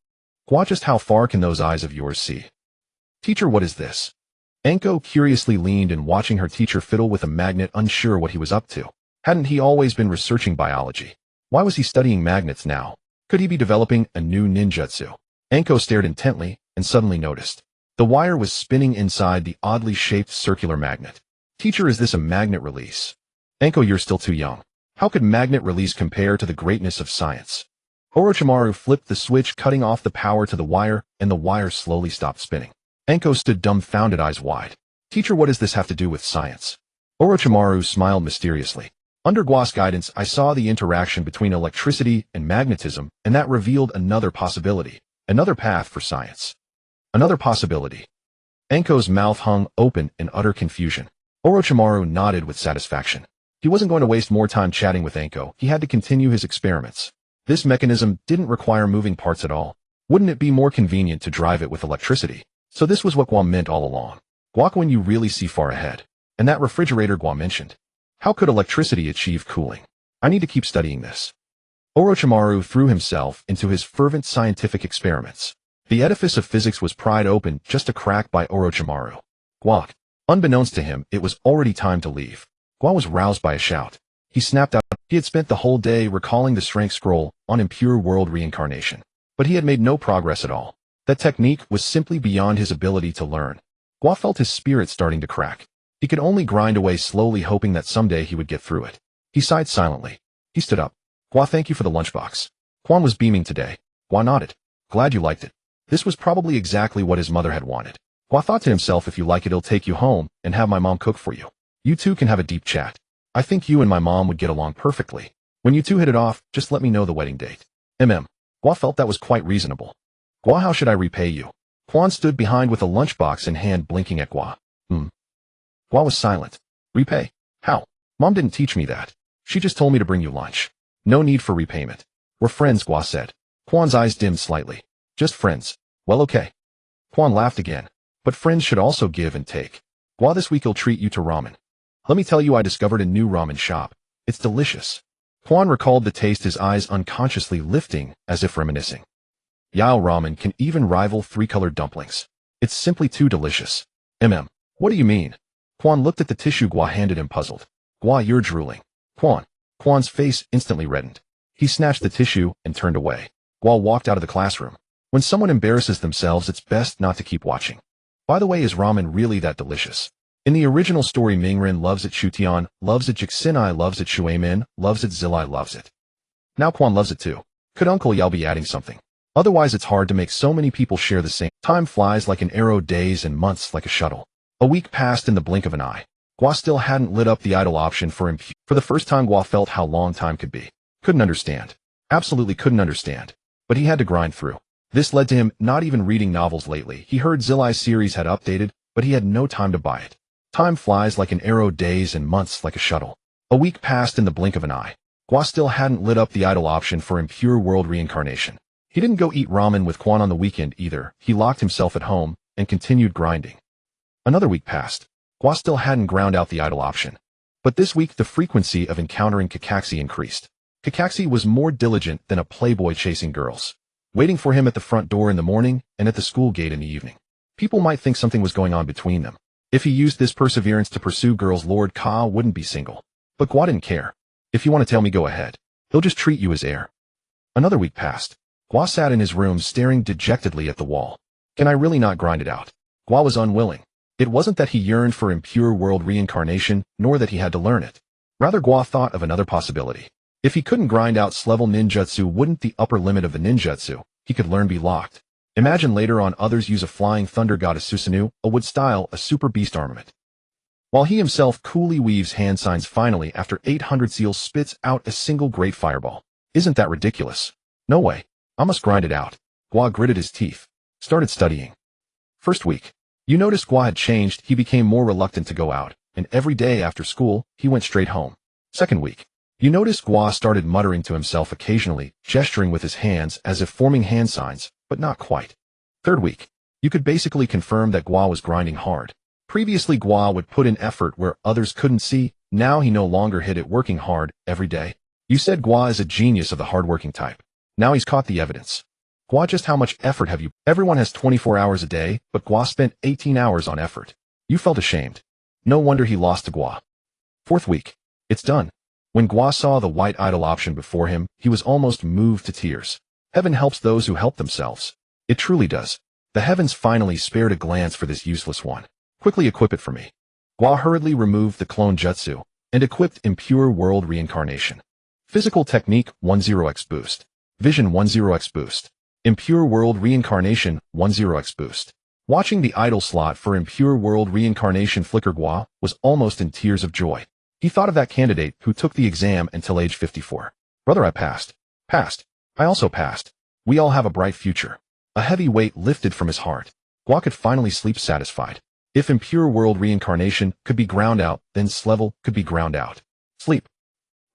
Gua, just how far can those eyes of yours see? Teacher, what is this? Anko curiously leaned in, watching her teacher fiddle with a magnet, unsure what he was up to. Hadn't he always been researching biology? Why was he studying magnets now? Could he be developing a new ninjutsu? Anko stared intently and suddenly noticed. The wire was spinning inside the oddly shaped circular magnet. Teacher, is this a magnet release? Anko, you're still too young. How could magnet release compare to the greatness of science? Orochimaru flipped the switch, cutting off the power to the wire, and the wire slowly stopped spinning. Anko stood dumbfounded, eyes wide. Teacher, what does this have to do with science? Orochimaru smiled mysteriously. Under Gua's guidance, I saw the interaction between electricity and magnetism, and that revealed another possibility, another path for science. Another possibility. Anko's mouth hung open in utter confusion. Orochimaru nodded with satisfaction. He wasn't going to waste more time chatting with Anko. He had to continue his experiments. This mechanism didn't require moving parts at all. Wouldn't it be more convenient to drive it with electricity? So this was what Gua meant all along. Gua, when you really see far ahead. And that refrigerator Gua mentioned. How could electricity achieve cooling? I need to keep studying this. Orochimaru threw himself into his fervent scientific experiments. The edifice of physics was pried open just a crack by Orochimaru. Gua. Unbeknownst to him, it was already time to leave. Gua was roused by a shout. He snapped out. He had spent the whole day recalling the strength scroll on impure world reincarnation. But he had made no progress at all. That technique was simply beyond his ability to learn. Gua felt his spirit starting to crack. He could only grind away slowly, hoping that someday he would get through it. He sighed silently. He stood up. Gua, thank you for the lunchbox. Quan was beaming today. Gua nodded. Glad you liked it. This was probably exactly what his mother had wanted. Gua thought to himself, if you like it, I'll take you home and have my mom cook for you. You two can have a deep chat. I think you and my mom would get along perfectly. When you two hit it off, just let me know the wedding date. Gua felt that was quite reasonable. Gua, how should I repay you? Quan stood behind with a lunchbox in hand, blinking at Gua. Gua was silent. Repay? How? Mom didn't teach me that. She just told me to bring you lunch. No need for repayment. We're friends, Gua said. Quan's eyes dimmed slightly. Just friends. Well, okay. Quan laughed again. But friends should also give and take. Gua, this week I'll treat you to ramen. Let me tell you, I discovered a new ramen shop. It's delicious. Quan recalled the taste, his eyes unconsciously lifting as if reminiscing. Yao ramen can even rival three-colored dumplings. It's simply too delicious. What do you mean? Quan looked at the tissue Gua handed him, puzzled. Gua, you're drooling. Quan's face instantly reddened. He snatched the tissue and turned away. Gua walked out of the classroom. When someone embarrasses themselves, it's best not to keep watching. By the way, is ramen really that delicious? In the original story, Mingren loves it, Shutian loves it, Jixinai loves it, Shuemin loves it, Zilai loves it. Now Quan loves it too. Could Uncle Yao be adding something? Otherwise it's hard to make so many people share the same. Time flies like an arrow, days and months like a shuttle. A week passed in the blink of an eye. Gua still hadn't lit up the idle option for the first time. Gua felt how long time could be. Couldn't understand. Absolutely couldn't understand. But he had to grind through. This led to him not even reading novels lately. He heard Zilai's series had updated, but he had no time to buy it. Time flies like an arrow, days and months like a shuttle. A week passed in the blink of an eye. Gua still hadn't lit up the idle option for impure world reincarnation. He didn't go eat ramen with Quan on the weekend either. He locked himself at home and continued grinding. Another week passed. Gua still hadn't ground out the idle option. But this week the frequency of encountering Kakashi increased. Kakashi was more diligent than a playboy chasing girls, waiting for him at the front door in the morning and at the school gate in the evening. People might think something was going on between them. If he used this perseverance to pursue girls, Lord Ka wouldn't be single. But Gua didn't care. If you want to tell me, go ahead. He'll just treat you as heir. Another week passed. Gua sat in his room staring dejectedly at the wall. Can I really not grind it out? Gua was unwilling. It wasn't that he yearned for impure world reincarnation, nor that he had to learn it. Rather, Gua thought of another possibility. If he couldn't grind out S-level ninjutsu, wouldn't the upper limit of the ninjutsu he could learn be locked? Imagine later on others use a flying thunder goddess Susanoo, a wood style, a super beast armament. While he himself coolly weaves hand signs, finally after 800 seals spits out a single great fireball. Isn't that ridiculous? No way. I must grind it out. Gua gritted his teeth. Started studying. First week. You noticed Gua had changed. He became more reluctant to go out, and every day after school, he went straight home. Second week. You noticed Gua started muttering to himself occasionally, gesturing with his hands as if forming hand signs, but not quite. Third week. You could basically confirm that Gua was grinding hard. Previously Gua would put in effort where others couldn't see. Now he no longer hid it, working hard every day. You said Gua is a genius of the hardworking type. Now he's caught the evidence. Gua, just how much effort have you? Everyone has 24 hours a day, but Gua spent 18 hours on effort. You felt ashamed. No wonder he lost to Gua. Fourth week. It's done. When Gua saw the white idol option before him, he was almost moved to tears. Heaven helps those who help themselves. It truly does. The heavens finally spared a glance for this useless one. Quickly equip it for me. Gua hurriedly removed the clone jutsu and equipped Impure World Reincarnation. Physical Technique 10x Boost. Vision 10x Boost. Impure World Reincarnation 10x Boost. Watching the idle slot for Impure World Reincarnation flicker, Gua was almost in tears of joy. He thought of that candidate who took the exam until age 54. Brother, I passed. Passed. I also passed. We all have a bright future. A heavy weight lifted from his heart. Gua could finally sleep satisfied. If Impure World Reincarnation could be ground out, then Slevel could be ground out. Sleep.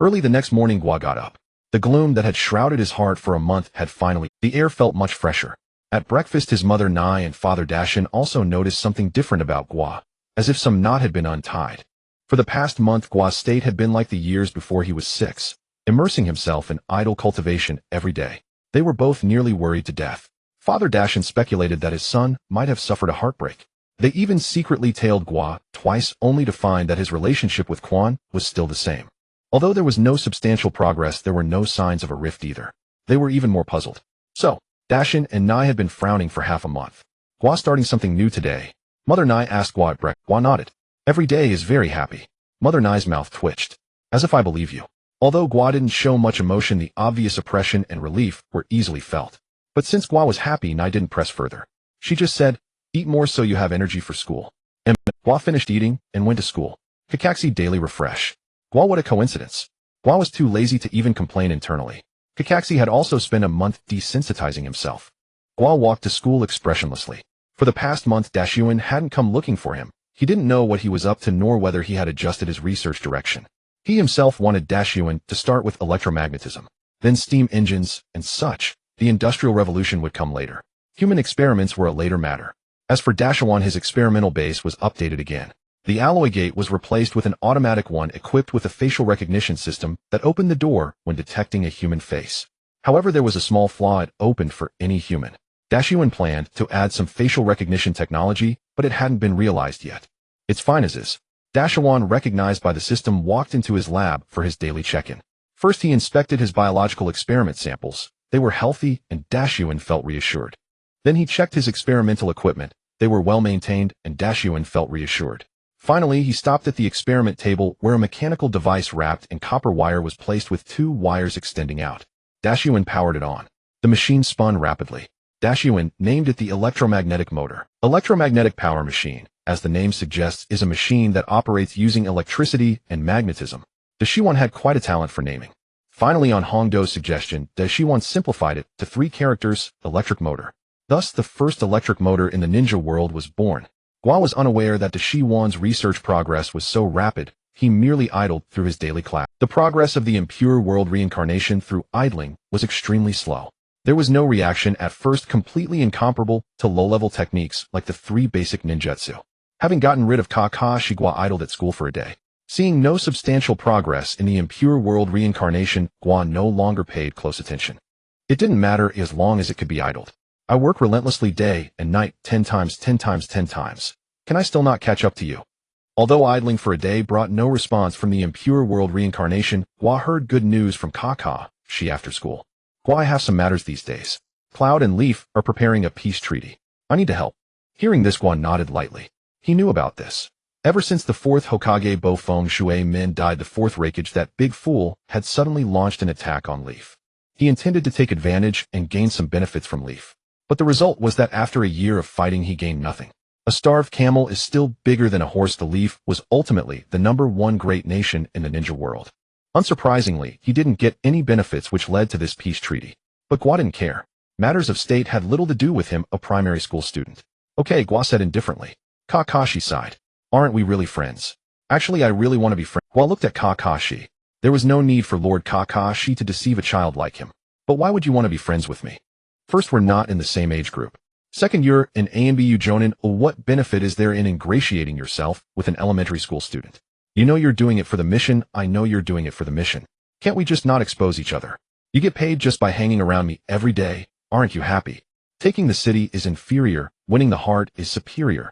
Early the next morning, Gua got up. The gloom that had shrouded his heart for a month had finally. The air felt much fresher. At breakfast, his mother Nai and father Dashin also noticed something different about Gua, as if some knot had been untied. For the past month, Gua's state had been like the years before he was 6, immersing himself in idle cultivation every day. They were both nearly worried to death. Father Dashin speculated that his son might have suffered a heartbreak. They even secretly tailed Gua twice, only to find that his relationship with Quan was still the same. Although there was no substantial progress, there were no signs of a rift either. They were even more puzzled. So, Dashin and Nai had been frowning for half a month. Gua starting something new today. Mother Nai asked Gua at breakfast. Gua nodded. Every day is very happy. Mother Nai's mouth twitched. As if I believe you. Although Gua didn't show much emotion, the obvious oppression and relief were easily felt. But since Gua was happy, Nai didn't press further. She just said, eat more so you have energy for school. And Gua finished eating and went to school. Kakashi daily refresh. Gua, what a coincidence. Gua was too lazy to even complain internally. Kakashi had also spent a month desensitizing himself. Gua walked to school expressionlessly. For the past month, Dashuin hadn't come looking for him. He didn't know what he was up to nor whether he had adjusted his research direction. He himself wanted Dashuin to start with electromagnetism, then steam engines, and such. The Industrial Revolution would come later. Human experiments were a later matter. As for Dashuin, his experimental base was updated again. The alloy gate was replaced with an automatic one equipped with a facial recognition system that opened the door when detecting a human face. However, there was a small flaw: it opened for any human. Dashuin planned to add some facial recognition technology, but it hadn't been realized yet. It's fine as is. Dashuin, recognized by the system, walked into his lab for his daily check-in. First, he inspected his biological experiment samples. They were healthy, and Dashuin felt reassured. Then he checked his experimental equipment. They were well maintained, and Dashuin felt reassured. Finally, he stopped at the experiment table where a mechanical device wrapped in copper wire was placed with 2 wires extending out. Dashuin powered it on. The machine spun rapidly. Dashuin named it the electromagnetic motor. Electromagnetic power machine, as the name suggests, is a machine that operates using electricity and magnetism. Dashuin had quite a talent for naming. Finally, on Hongdo's suggestion, Dashuin simplified it to 3 characters: electric motor. Thus, the first electric motor in the ninja world was born. Gua was unaware that Dashuin's research progress was so rapid. He merely idled through his daily class. The progress of the Impure World Reincarnation through idling was extremely slow. There was no reaction at first, completely incomparable to low-level techniques like the 3 basic ninjutsu. Having gotten rid of Kakashi, Gua idled at school for a day. Seeing no substantial progress in the Impure World Reincarnation, Gua no longer paid close attention. It didn't matter as long as it could be idled. I work relentlessly day and night, 10 times, 10 times, 10 times. Can I still not catch up to you? Although idling for a day brought no response from the Impure World Reincarnation, Gua heard good news from Kakashi after school. Gua, I have some matters these days. Cloud and Leaf are preparing a peace treaty. I need to help. Hearing this, Gua nodded lightly. He knew about this. Ever since the 4th Hokage Bofeng Shui Min died, the 4th Raikage, that big fool had suddenly launched an attack on Leaf. He intended to take advantage and gain some benefits from Leaf. But the result was that after a year of fighting, he gained nothing. A starved camel is still bigger than a horse. The Leaf was ultimately the #1 great nation in the ninja world. Unsurprisingly, he didn't get any benefits, which led to this peace treaty. But Gua didn't care. Matters of state had little to do with him, a primary school student. Okay, Gua said indifferently. Kakashi sighed. Aren't we really friends? Actually, I really want to be friends. Gua looked at Kakashi. There was no need for Lord Kakashi to deceive a child like him. But why would you want to be friends with me? First, we're not in the same age group. Second, you're an ANBU Jonin. What benefit is there in ingratiating yourself with an elementary school student? You know you're doing it for the mission. I know you're doing it for the mission. Can't we just not expose each other? You get paid just by hanging around me every day. Aren't you happy? Taking the city is inferior. Winning the heart is superior.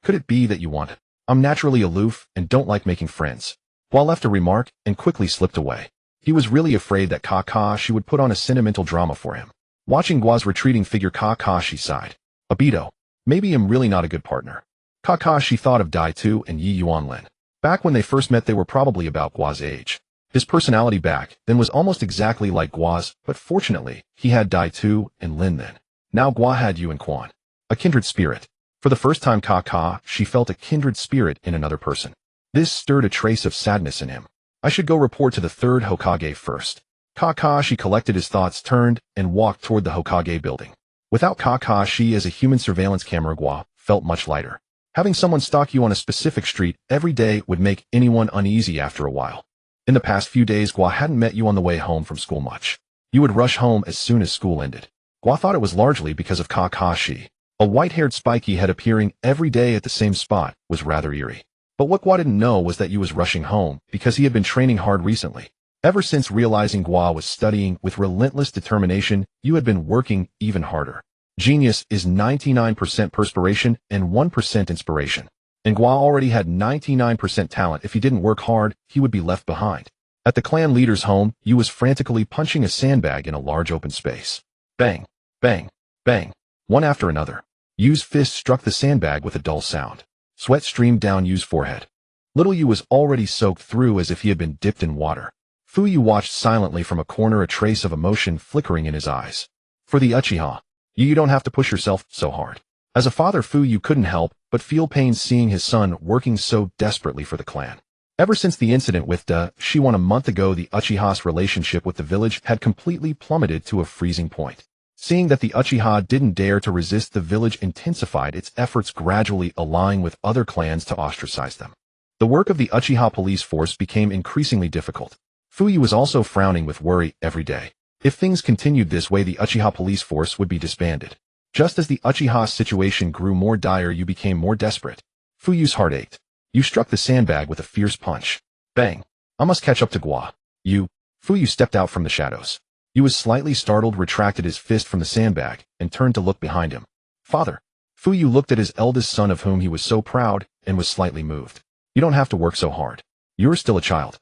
Could it be that you want it? I'm naturally aloof and don't like making friends. Gua left a remark and quickly slipped away. He was really afraid that Kakashi would put on a sentimental drama for him. Watching Gua's retreating figure, Kakashi sighed. Obito. Maybe I'm really not a good partner. Kakashi thought of Dai Tu and Yi Yuanlin. Back when they first met, they were probably about Gua's age. His personality back then was almost exactly like Gua's, but fortunately, he had Dai Tu and Lin then. Now Gua had Yu and Quan. A kindred spirit. For the first time, Kakashi felt a kindred spirit in another person. This stirred a trace of sadness in him. I should go report to the third Hokage first. Kakashi collected his thoughts, turned, and walked toward the Hokage building. Without Kakashi as a human surveillance camera, Gua felt much lighter. Having someone stalk you on a specific street every day would make anyone uneasy after a while. In the past few days, Gua hadn't met you on the way home from school much. You would rush home as soon as school ended. Gua thought it was largely because of Kakashi. A white-haired spiky head appearing every day at the same spot was rather eerie. But what Gua didn't know was that you was rushing home because he had been training hard recently. Ever since realizing Gua was studying with relentless determination, you had been working even harder. Genius is 99% perspiration and 1% inspiration. And Gua already had 99% talent. If he didn't work hard, he would be left behind. At the clan leader's home, you was frantically punching a sandbag in a large open space. Bang, bang, bang. One after another. Yu's fist struck the sandbag with a dull sound. Sweat streamed down Yu's forehead. Little Yu was already soaked through as if he had been dipped in water. Fuyu watched silently from a corner, a trace of emotion flickering in his eyes. For the Uchiha, you don't have to push yourself so hard. As a father, Fuyu couldn't help but feel pain seeing his son working so desperately for the clan. Ever since the incident with Shiwan a month ago, the Uchiha's relationship with the village had completely plummeted to a freezing point. Seeing that the Uchiha didn't dare to resist, the village intensified its efforts, gradually allying with other clans to ostracize them. The work of the Uchiha police force became increasingly difficult. Fuyu was also frowning with worry every day. If things continued this way, the Uchiha police force would be disbanded. Just as the Uchiha's situation grew more dire, you became more desperate. Fuyu's heart ached. You struck the sandbag with a fierce punch. Bang! I must catch up to Gua. Fuyu stepped out from the shadows. He was slightly startled, retracted his fist from the sandbag, and turned to look behind him. Father. Fuyu looked at his eldest son, of whom he was so proud, and was slightly moved. You don't have to work so hard. You're still a child.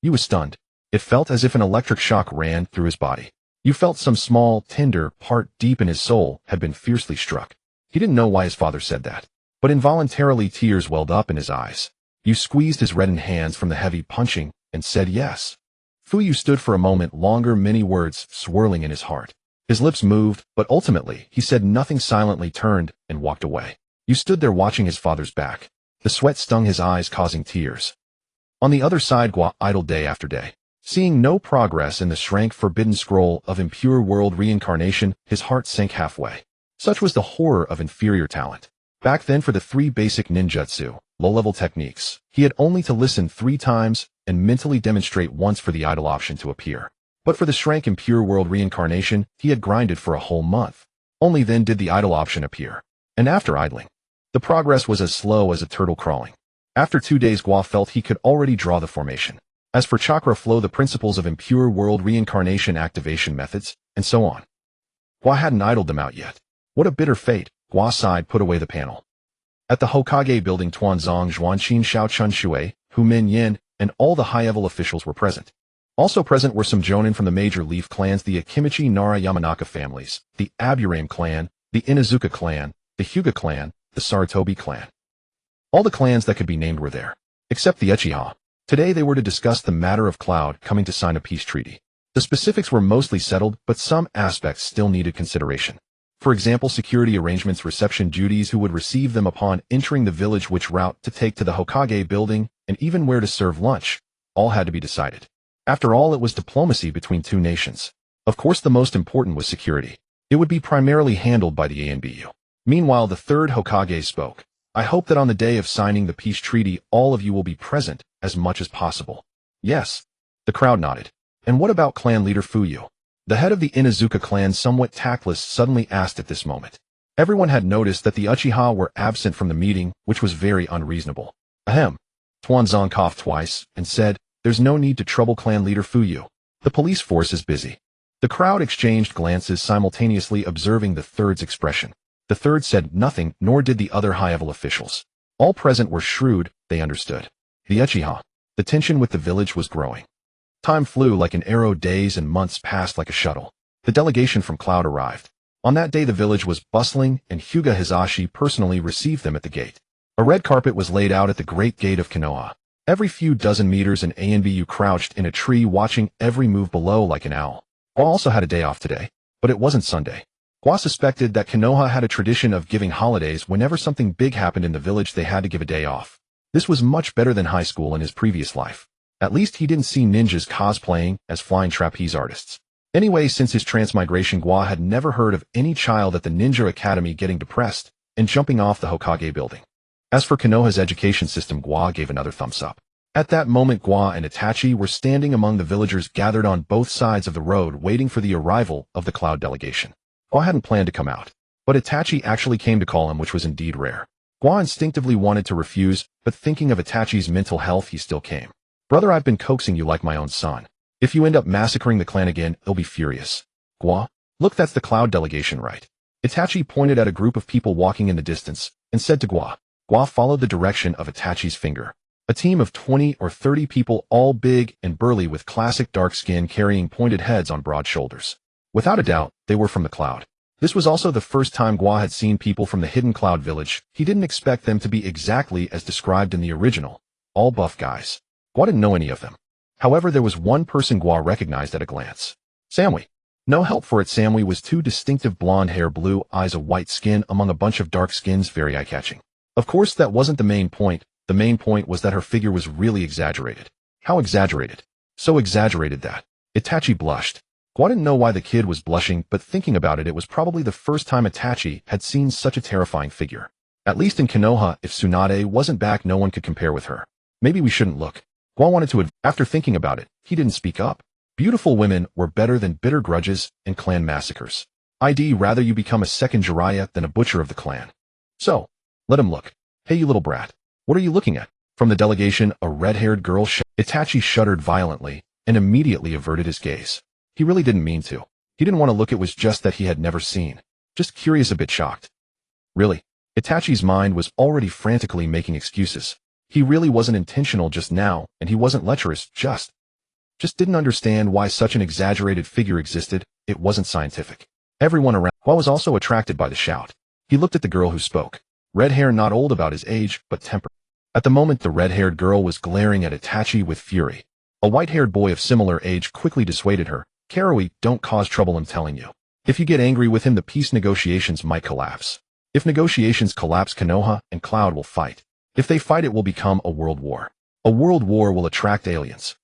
You was stunned. It felt as if an electric shock ran through his body. You felt some small, tender part deep in his soul had been fiercely struck. He didn't know why his father said that, but involuntarily tears welled up in his eyes. You squeezed his reddened hands from the heavy punching and said yes. Fuyu stood for a moment longer, many words swirling in his heart. His lips moved, but ultimately he said nothing, silently turned and walked away. You stood there watching his father's back. The sweat stung his eyes, causing tears. On the other side, Gua idled day after day. Seeing no progress in the shrank forbidden scroll of impure world reincarnation, his heart sank halfway. Such was the horror of inferior talent. Back then, for the 3 basic ninjutsu, low-level techniques, he had only to listen 3 times and mentally demonstrate once for the idle option to appear. But for the shrank impure world reincarnation, he had grinded for a whole month. Only then did the idle option appear. And after idling, the progress was as slow as a turtle crawling. After 2 days, Gua felt he could already draw the formation. As for chakra flow, the principles of impure world reincarnation activation methods, and so on. Gua hadn't idled them out yet. What a bitter fate. Gua sighed, put away the panel. At the Hokage building, Tuanzong, Zhuanqin, Xiaochun Shui, Hu Min Yin, and all the high-level officials were present. Also present were some jonin from the major leaf clans, the Akimichi Nara Yamanaka families, the Aburame clan, the Inazuka clan, the Hyuga clan, the Sarutobi clan. All the clans that could be named were there, except the Uchiha. Today they were to discuss the matter of Cloud coming to sign a peace treaty. The specifics were mostly settled, but some aspects still needed consideration. For example, security arrangements, reception duties, who would receive them upon entering the village, which route to take to the Hokage building, and even where to serve lunch, all had to be decided. After all, it was diplomacy between 2 nations. Of course, the most important was security. It would be primarily handled by the ANBU. Meanwhile, the 3rd Hokage spoke. I hope that on the day of signing the peace treaty, all of you will be present as much as possible. Yes. The crowd nodded. And what about clan leader Fuyu? The head of the Inazuka clan, somewhat tactless, suddenly asked at this moment. Everyone had noticed that the Uchiha were absent from the meeting, which was very unreasonable. Ahem. Tuanzong coughed twice and said, there's no need to trouble clan leader Fuyu. The police force is busy. The crowd exchanged glances, simultaneously observing the 3rd's expression. The 3rd said nothing, nor did the other high-level officials. All present were shrewd, they understood. The Uchiha. The tension with the village was growing. Time flew like an arrow, days and months passed like a shuttle. The delegation from Cloud arrived. On that day the village was bustling, and Hyuga Hisashi personally received them at the gate. A red carpet was laid out at the great gate of Konoha. Every few dozen meters an ANBU crouched in a tree watching every move below like an owl. Gua also had a day off today, but it wasn't Sunday. Gua suspected that Konoha had a tradition of giving holidays whenever something big happened in the village. They had to give a day off. This was much better than high school in his previous life. At least he didn't see ninjas cosplaying as flying trapeze artists. Anyway, since his transmigration, Gua had never heard of any child at the Ninja Academy getting depressed and jumping off the Hokage building. As for Konoha's education system, Gua gave another thumbs up. At that moment, Gua and Itachi were standing among the villagers gathered on both sides of the road waiting for the arrival of the Cloud delegation. Gua hadn't planned to come out, but Itachi actually came to call him, which was indeed rare. Gua instinctively wanted to refuse, but thinking of Itachi's mental health, he still came. Brother, I've been coaxing you like my own son. If you end up massacring the clan again, he'll be furious. Gua, look, that's the Cloud delegation, right? Itachi pointed at a group of people walking in the distance and said to Gua. Gua followed the direction of Itachi's finger. A team of 20 or 30 people, all big and burly with classic dark skin, carrying pointed heads on broad shoulders. Without a doubt, they were from the Cloud. This was also the first time Gua had seen people from the hidden Cloud village. He didn't expect them to be exactly as described in the original. All buff guys. Gua didn't know any of them. However, there was one person Gua recognized at a glance. Samui. No help for it, Samui was two distinctive blonde hair, blue eyes, a white skin among a bunch of dark skins, very eye-catching. Of course, that wasn't the main point. The main point was that her figure was really exaggerated. How exaggerated? So exaggerated that Itachi blushed. Gua didn't know why the kid was blushing, but thinking about it, it was probably the first time Itachi had seen such a terrifying figure. At least in Konoha, if Tsunade wasn't back, no one could compare with her. Maybe we shouldn't look. Gua wanted to after thinking about it, he didn't speak up. Beautiful women were better than bitter grudges and clan massacres. I'd rather you become a second Jiraiya than a butcher of the clan. So, let him look. Hey, you little brat. What are you looking at? From the delegation, a red-haired girl Itachi shuddered violently and immediately averted his gaze. He really didn't mean to. He didn't want to look, it was just that he had never seen. Just curious, a bit shocked. Really? Itachi's mind was already frantically making excuses. He really wasn't intentional just now, and he wasn't lecherous, just didn't understand why such an exaggerated figure existed. It wasn't scientific. Everyone around was also attracted by the shout. He looked at the girl who spoke. Red hair, not old, about his age, but temper. At the moment, the red-haired girl was glaring at Itachi with fury. A white-haired boy of similar age quickly dissuaded her. Karui, don't cause trouble, I'm telling you. If you get angry with him, the peace negotiations might collapse. If negotiations collapse, Konoha and Cloud will fight. If they fight, it will become a world war. A world war will attract aliens.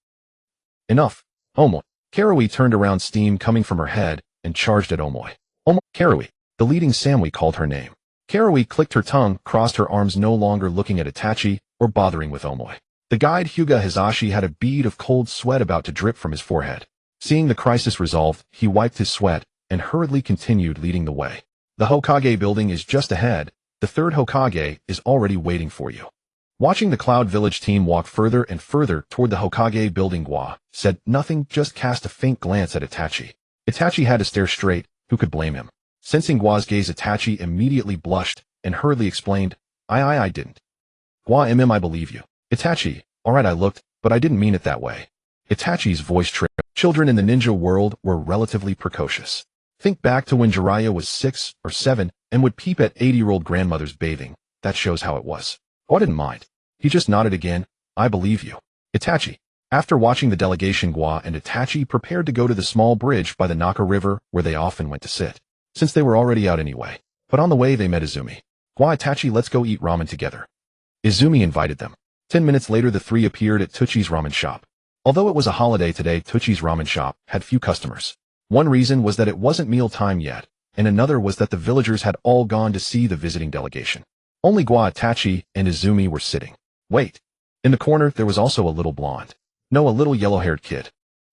Enough. Omoi. Karui turned around, steam coming from her head, and charged at Omoi. Omoi. Karui. The leading Samui called her name. Karui clicked her tongue, crossed her arms, no longer looking at Itachi or bothering with Omoi. The guide Hyuga Hisashi had a bead of cold sweat about to drip from his forehead. Seeing the crisis resolved, he wiped his sweat and hurriedly continued leading the way. The Hokage building is just ahead. The third Hokage is already waiting for you. Watching the Cloud Village team walk further and further toward the Hokage building, Gua said nothing, just cast a faint glance at Itachi. Itachi had to stare straight. Who could blame him? Sensing Gua's gaze, Itachi immediately blushed and hurriedly explained, I didn't. Gua, I believe you. Itachi, alright, I looked, but I didn't mean it that way. Itachi's voice trailed. Children in the ninja world were relatively precocious. Think back to when Jiraiya was 6 or 7 and would peep at 80-year-old grandmothers bathing. That shows how it was. Gua didn't mind. He just nodded again. I believe you. Itachi. After watching the delegation, Gua and Itachi prepared to go to the small bridge by the Naka River where they often went to sit, since they were already out anyway. But on the way they met Izumi. Gua, Itachi, let's go eat ramen together. Izumi invited them. 10 minutes later the three appeared at Tuchi's ramen shop. Although it was a holiday today, Tuchi's ramen shop had few customers. One reason was that it wasn't meal time yet, and another was that the villagers had all gone to see the visiting delegation. Only Gua, Itachi, and Izumi were sitting. Wait. In the corner there was also a little blonde. No, a little yellow-haired kid.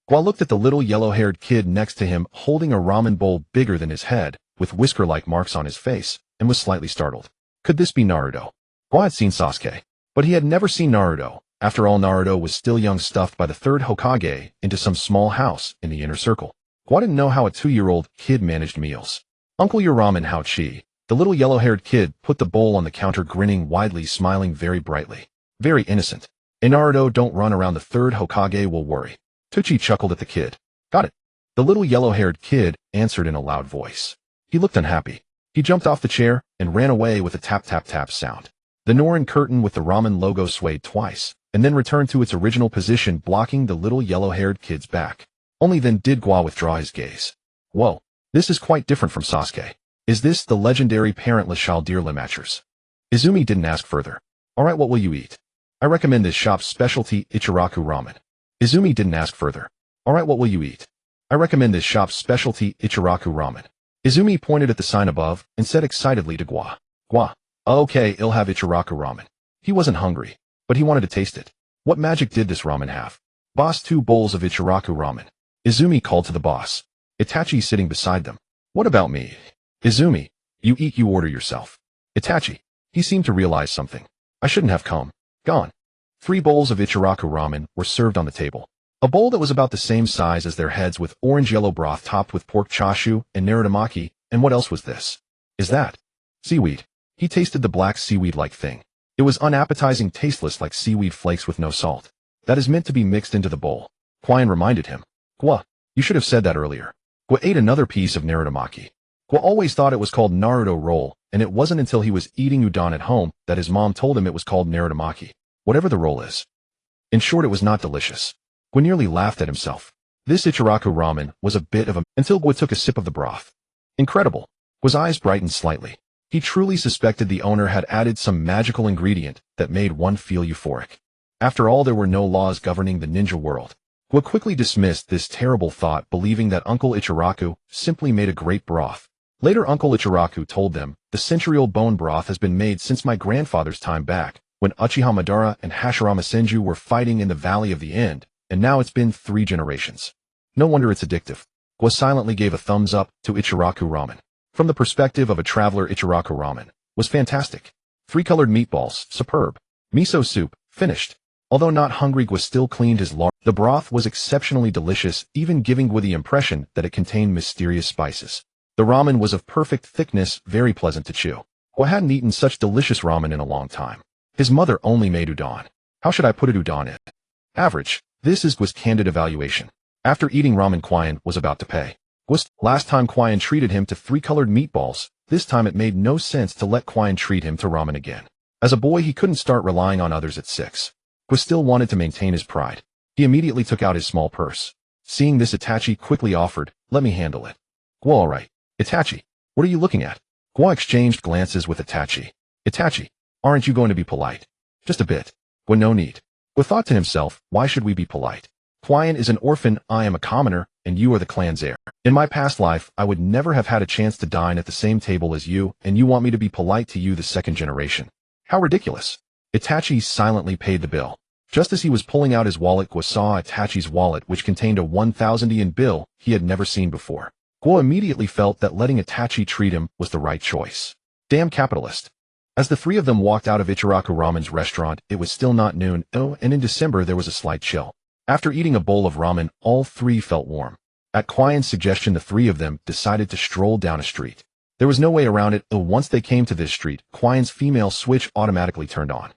Gua looked at the little yellow-haired kid next to him, holding a ramen bowl bigger than his head, with whisker-like marks on his face, and was slightly startled. Could this be Naruto? Gua had seen Sasuke, but he had never seen Naruto. After all, Naruto was still young, stuffed by the third Hokage into some small house in the inner circle. Gua didn't know how a 2-year-old kid managed meals. Uncle, your ramen, how chi? The little yellow-haired kid put the bowl on the counter, grinning widely, smiling very brightly. Very innocent. Naruto, don't run around, the third Hokage will worry. Tuchi chuckled at the kid. Got it. The little yellow-haired kid answered in a loud voice. He looked unhappy. He jumped off the chair and ran away with a tap-tap-tap sound. The Norin curtain with the ramen logo swayed twice, and then returned to its original position, blocking the little yellow-haired kid's back. Only then did Gua withdraw his gaze. Whoa, this is quite different from Sasuke. Is this the legendary parentless Chaldeer Limatchers? Izumi didn't ask further. Alright, what will you eat? I recommend this shop's specialty Ichiraku ramen. Izumi didn't ask further. Alright, what will you eat? I recommend this shop's specialty Ichiraku ramen. Izumi pointed at the sign above and said excitedly to Gua. Gua, okay, I'll have Ichiraku ramen. He wasn't hungry, but he wanted to taste it. What magic did this ramen have? Boss, 2 bowls of Ichiraku ramen. Izumi called to the boss. Itachi sitting beside them. What about me? Izumi, you eat, you order yourself. Itachi. He seemed to realize something. I shouldn't have come. Gone. 3 bowls of Ichiraku ramen were served on the table. A bowl that was about the same size as their heads with orange-yellow broth topped with pork chashu and narutomaki, and what else was this? Is that seaweed? He tasted the black seaweed-like thing. It was unappetizing, tasteless like seaweed flakes with no salt. That is meant to be mixed into the bowl. Quian reminded him. Gua, you should have said that earlier. Gua ate another piece of narutomaki. Gua always thought it was called Naruto roll, and it wasn't until he was eating udon at home that his mom told him it was called narutomaki. Whatever the roll is. In short, it was not delicious. Gua nearly laughed at himself. This Ichiraku ramen was a bit of a until Gua took a sip of the broth. Incredible. Gua's eyes brightened slightly. He truly suspected the owner had added some magical ingredient that made one feel euphoric. After all, there were no laws governing the ninja world. Gua quickly dismissed this terrible thought, believing that Uncle Ichiraku simply made a great broth. Later, Uncle Ichiraku told them, the century-old bone broth has been made since my grandfather's time back, when Uchiha Madara and Hashirama Senju were fighting in the Valley of the End, and now it's been 3 generations. No wonder it's addictive. Gua silently gave a thumbs up to Ichiraku ramen. From the perspective of a traveler, Ichiraku ramen was fantastic. 3 colored meatballs, superb. Miso soup, finished. Although not hungry, Gua still cleaned his large. The broth was exceptionally delicious, even giving Gua the impression that it contained mysterious spices. The ramen was of perfect thickness, very pleasant to chew. Gua hadn't eaten such delicious ramen in a long time. His mother only made udon. How should I put it, udon in? Average. This is Gua's candid evaluation. After eating ramen, Quian was about to pay. Last time Quian treated him to 3 colored meatballs, this time it made no sense to let Quian treat him to ramen again. As a boy, he couldn't start relying on others at 6. Gua still wanted to maintain his pride. He immediately took out his small purse. Seeing this, Itachi quickly offered, let me handle it. Gua, all right. Itachi, what are you looking at? Gua exchanged glances with Itachi. Itachi, aren't you going to be polite? Just a bit. Gua, no need. Gua thought to himself, why should we be polite? Quian is an orphan, I am a commoner, and you are the clan's heir. In my past life, I would never have had a chance to dine at the same table as you, and you want me to be polite to you, the 2nd generation. How ridiculous. Itachi silently paid the bill. Just as he was pulling out his wallet, Gua saw Itachi's wallet, which contained a 1,000 yen bill he had never seen before. Gua immediately felt that letting Itachi treat him was the right choice. Damn capitalist. As the 3 of them walked out of Ichiraku Ramen's restaurant, it was still not noon, and in December there was a slight chill. After eating a bowl of ramen, all 3 felt warm. At Quian's suggestion, the 3 of them decided to stroll down a street. There was no way around it. Once they came to this street, Quian's female switch automatically turned on.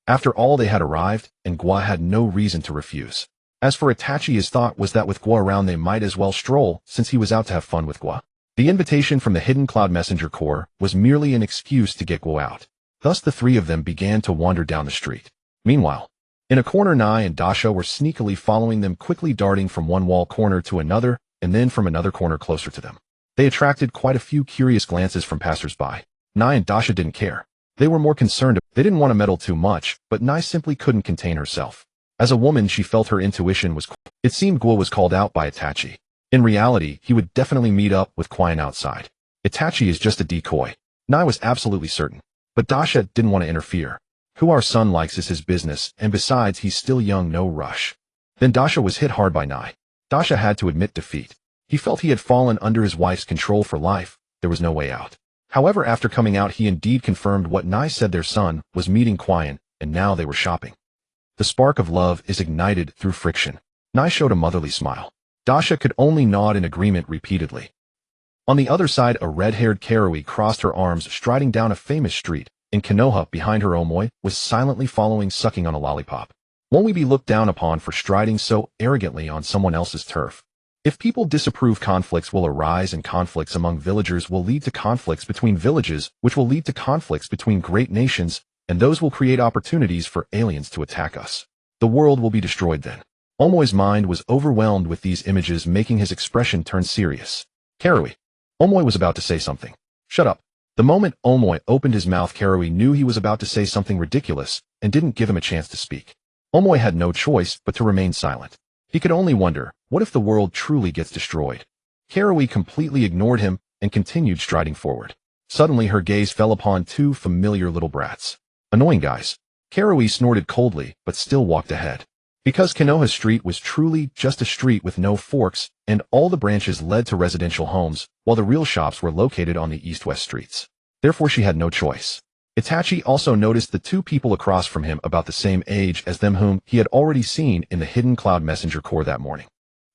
After all, they had arrived, and Gua had no reason to refuse. As for Itachi, his thought was that with Gua around they might as well stroll, since he was out to have fun with Gua. The invitation from the Hidden Cloud Messenger Corps was merely an excuse to get Gua out. Thus the 3 of them began to wander down the street. Meanwhile, in a corner, Nai and Dasha were sneakily following them, quickly darting from one wall corner to another, and then from another corner closer to them. They attracted quite a few curious glances from passers-by. Nai and Dasha didn't care. They were more concerned. They didn't want to meddle too much, but Nai simply couldn't contain herself. As a woman, she felt her intuition was. It seemed Gua was called out by Itachi. In reality, he would definitely meet up with Quian outside. Itachi is just a decoy. Nai was absolutely certain. But Dasha didn't want to interfere. Who our son likes is his business, and besides, he's still young, no rush. Then Dasha was hit hard by Nai. Dasha had to admit defeat. He felt he had fallen under his wife's control for life. There was no way out. However, after coming out, he indeed confirmed what Nai said. Their son was meeting Quian, and now they were shopping. The spark of love is ignited through friction. Nai showed a motherly smile. Dasha could only nod in agreement repeatedly. On the other side, a red-haired Karui crossed her arms, striding down a famous street. In Konoha, behind her, Omoi was silently following, sucking on a lollipop. Won't we be looked down upon for striding so arrogantly on someone else's turf? If people disapprove, conflicts will arise, and conflicts among villagers will lead to conflicts between villages, which will lead to conflicts between great nations, and those will create opportunities for aliens to attack us. The world will be destroyed then. Omoi's mind was overwhelmed with these images, making his expression turn serious. Karui. Omoi was about to say something. Shut up. The moment Omoi opened his mouth, Karui knew he was about to say something ridiculous and didn't give him a chance to speak. Omoi had no choice but to remain silent. He could only wonder, what if the world truly gets destroyed? Karui completely ignored him and continued striding forward. Suddenly her gaze fell upon two familiar little brats. Annoying guys. Karui snorted coldly but still walked ahead. Because Konoha Street was truly just a street with no forks, and all the branches led to residential homes, while the real shops were located on the east-west streets. Therefore she had no choice. Itachi also noticed the two people across from him about the same age as them whom he had already seen in the hidden Cloud Messenger Corps that morning.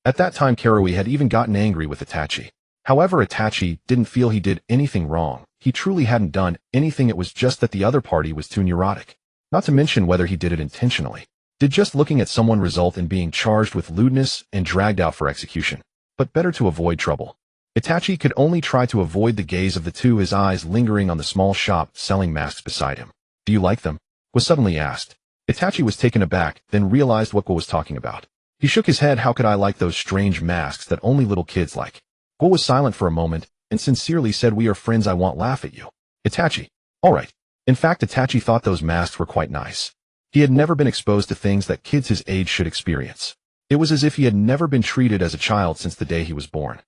At that time Karui had even gotten angry with Itachi. However, Itachi didn't feel he did anything wrong. He truly hadn't done anything, it was just that the other party was too neurotic. Not to mention whether he did it intentionally. Did just looking at someone result in being charged with lewdness and dragged out for execution? But better to avoid trouble. Itachi could only try to avoid the gaze of the two, his eyes lingering on the small shop selling masks beside him. Do you like them? Was suddenly asked. Itachi was taken aback, then realized what Gua was talking about. He shook his head. How could I like those strange masks that only little kids like? Gua was silent for a moment and sincerely said, we are friends, I won't laugh at you. Itachi. Alright. In fact, Itachi thought those masks were quite nice. He had never been exposed to things that kids his age should experience. It was as if he had never been treated as a child since the day he was born.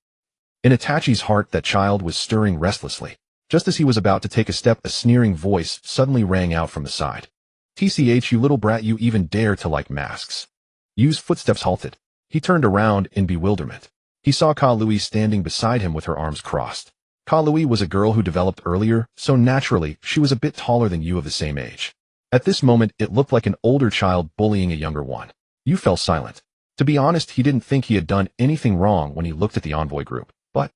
In Itachi's heart, that child was stirring restlessly. Just as he was about to take a step, a sneering voice suddenly rang out from the side. TCH, you little brat, you even dare to like masks. Yu's footsteps halted. He turned around in bewilderment. He saw Karui standing beside him with her arms crossed. Karui was a girl who developed earlier, so naturally she was a bit taller than Yu, of the same age. At this moment, it looked like an older child bullying a younger one. Yu fell silent. To be honest, he didn't think he had done anything wrong when he looked at the envoy group, but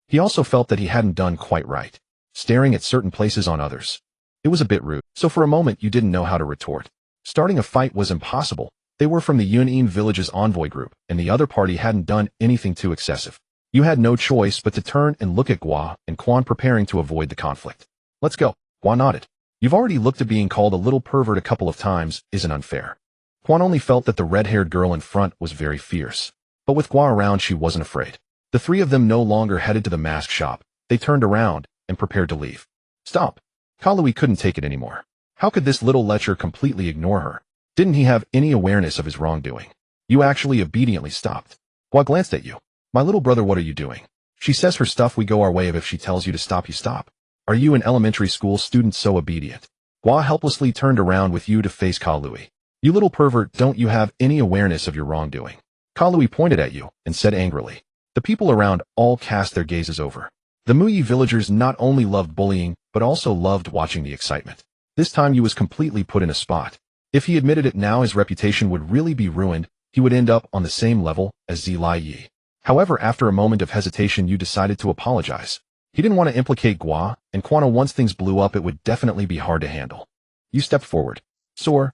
he also felt that he hadn't done quite right, staring at certain places on others. It was a bit rude, so for a moment Yu didn't know how to retort. Starting a fight was impossible. They were from the Yunin village's envoy group, and the other party hadn't done anything too excessive. Yu had no choice but to turn and look at Gua and Quan, preparing to avoid the conflict. Let's go. Gua nodded. You've already looked at being called a little pervert a couple of times, isn't unfair. Quan only felt that the red-haired girl in front was very fierce. But with Gua around, she wasn't afraid. The three of them no longer headed to the mask shop. They turned around and prepared to leave. Stop. Karui couldn't take it anymore. How could this little lecher completely ignore her? Didn't he have any awareness of his wrongdoing? Yu actually obediently stopped. Gua glanced at Yu. My little brother, what are you doing? She says her stuff, we go our way, if she tells you to stop, you stop. Are you an elementary school student so obedient? Gua helplessly turned around with Yu to face Karui. You little pervert, don't you have any awareness of your wrongdoing? Karui pointed at Yu and said angrily. The people around all cast their gazes over. The Muyi villagers not only loved bullying, but also loved watching the excitement. This time Yu was completely put in a spot. If he admitted it now, his reputation would really be ruined. He would end up on the same level as Zilai Yi. However, after a moment of hesitation, Yu decided to apologize. He didn't want to implicate Gua, and Quana, once things blew up, it would definitely be hard to handle. Yu stepped forward. Soar.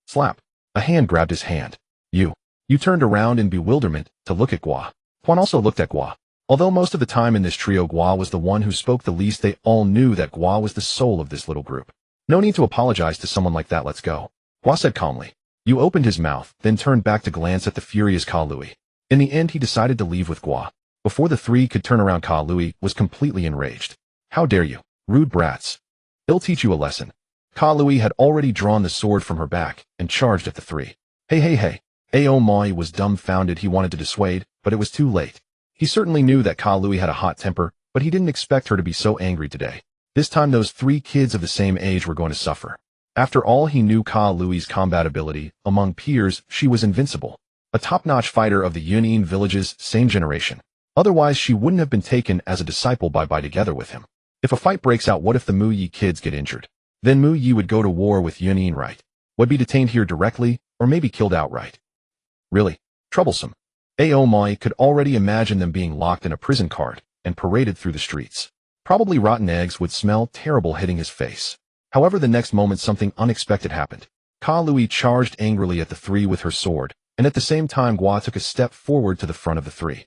Slap. A hand grabbed his hand. Yu turned around in bewilderment to look at Gua. Quan also looked at Gua. Although most of the time in this trio Gua was the one who spoke the least, they all knew that Gua was the soul of this little group. No need to apologize to someone like that, let's go. Gua said calmly. Yu opened his mouth, then turned back to glance at the furious Karui. In the end, he decided to leave with Gua. Before the three could turn around, Karui was completely enraged. How dare you, rude brats. I'll teach you a lesson. Karui had already drawn the sword from her back and charged at the three. Hey. Aomai was dumbfounded. He wanted to dissuade, but it was too late. He certainly knew that Karui had a hot temper, but he didn't expect her to be so angry today. This time those three kids of the same age were going to suffer. After all, he knew Kalui's combat ability. Among peers, she was invincible. A top-notch fighter of the Yunin village's same generation. Otherwise, she wouldn't have been taken as a disciple by together with him. If a fight breaks out, what if the Mu Yi kids get injured? Then Mu Yi would go to war with Yunin, right? Would be detained here directly, or maybe killed outright. Really? Troublesome. Aomai could already imagine them being locked in a prison cart and paraded through the streets. Probably rotten eggs would smell terrible hitting his face. However, the next moment something unexpected happened. Karui charged angrily at the three with her sword, and at the same time Gua took a step forward to the front of the three.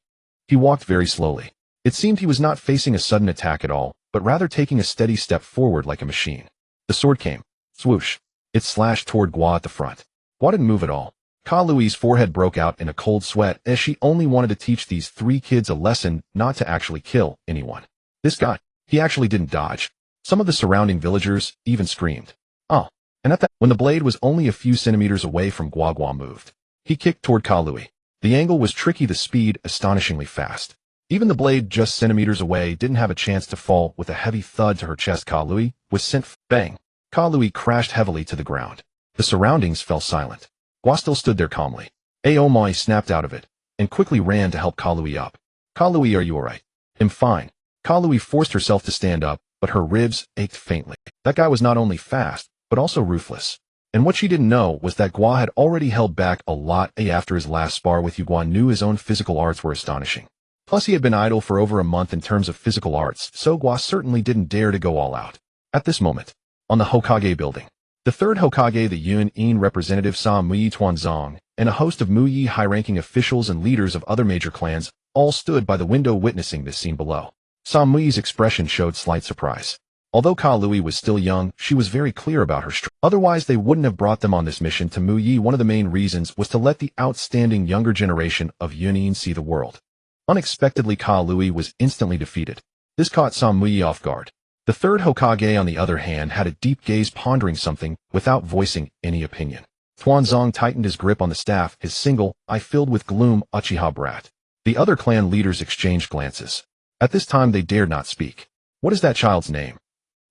He walked very slowly. It seemed he was not facing a sudden attack at all, but rather taking a steady step forward like a machine. The sword came. Swoosh. It slashed toward Gua at the front. Gua didn't move at all. Ka Lui's forehead broke out in a cold sweat as she only wanted to teach these 3 kids a lesson not to actually kill anyone. This guy, he actually didn't dodge. Some of the surrounding villagers even screamed. Oh. And at that, when the blade was only a few centimeters away from Gua, Gua moved. He kicked toward Ka Lui. The angle was tricky, the speed astonishingly fast. Even the blade just centimeters away didn't have a chance to fall. With a heavy thud to her chest, Ka Lui was sent bang. Ka Lui crashed heavily to the ground. The surroundings fell silent. Gua still stood there calmly. Aomai snapped out of it and quickly ran to help Ka Lui up. Ka Lui, are you alright? I'm fine. Ka Lui forced herself to stand up, but her ribs ached faintly. That guy was not only fast, but also ruthless. And what she didn't know was that Gua had already held back a lot after his last spar with you. Gua knew his own physical arts were astonishing. Plus he had been idle for over a month in terms of physical arts, so Gua certainly didn't dare to go all out. At this moment, on the Hokage building, the third Hokage, the Yun-In representative Sa Muyi Tuanzong, and a host of Muyi high-ranking officials and leaders of other major clans all stood by the window witnessing this scene below. Sa Muyi's expression showed slight surprise. Although Ka Lui was still young, she was very clear about her strength. Otherwise, they wouldn't have brought them on this mission to Muyi. One of the main reasons was to let the outstanding younger generation of Yun-In see the world. Unexpectedly, Ka Lui was instantly defeated. This caught Sa Muyi off guard. The third Hokage, on the other hand, had a deep gaze, pondering something without voicing any opinion. Tuanzong tightened his grip on the staff, his single eye filled with gloom. Uchiha brat. The other clan leaders exchanged glances. At this time they dared not speak. What is that child's name?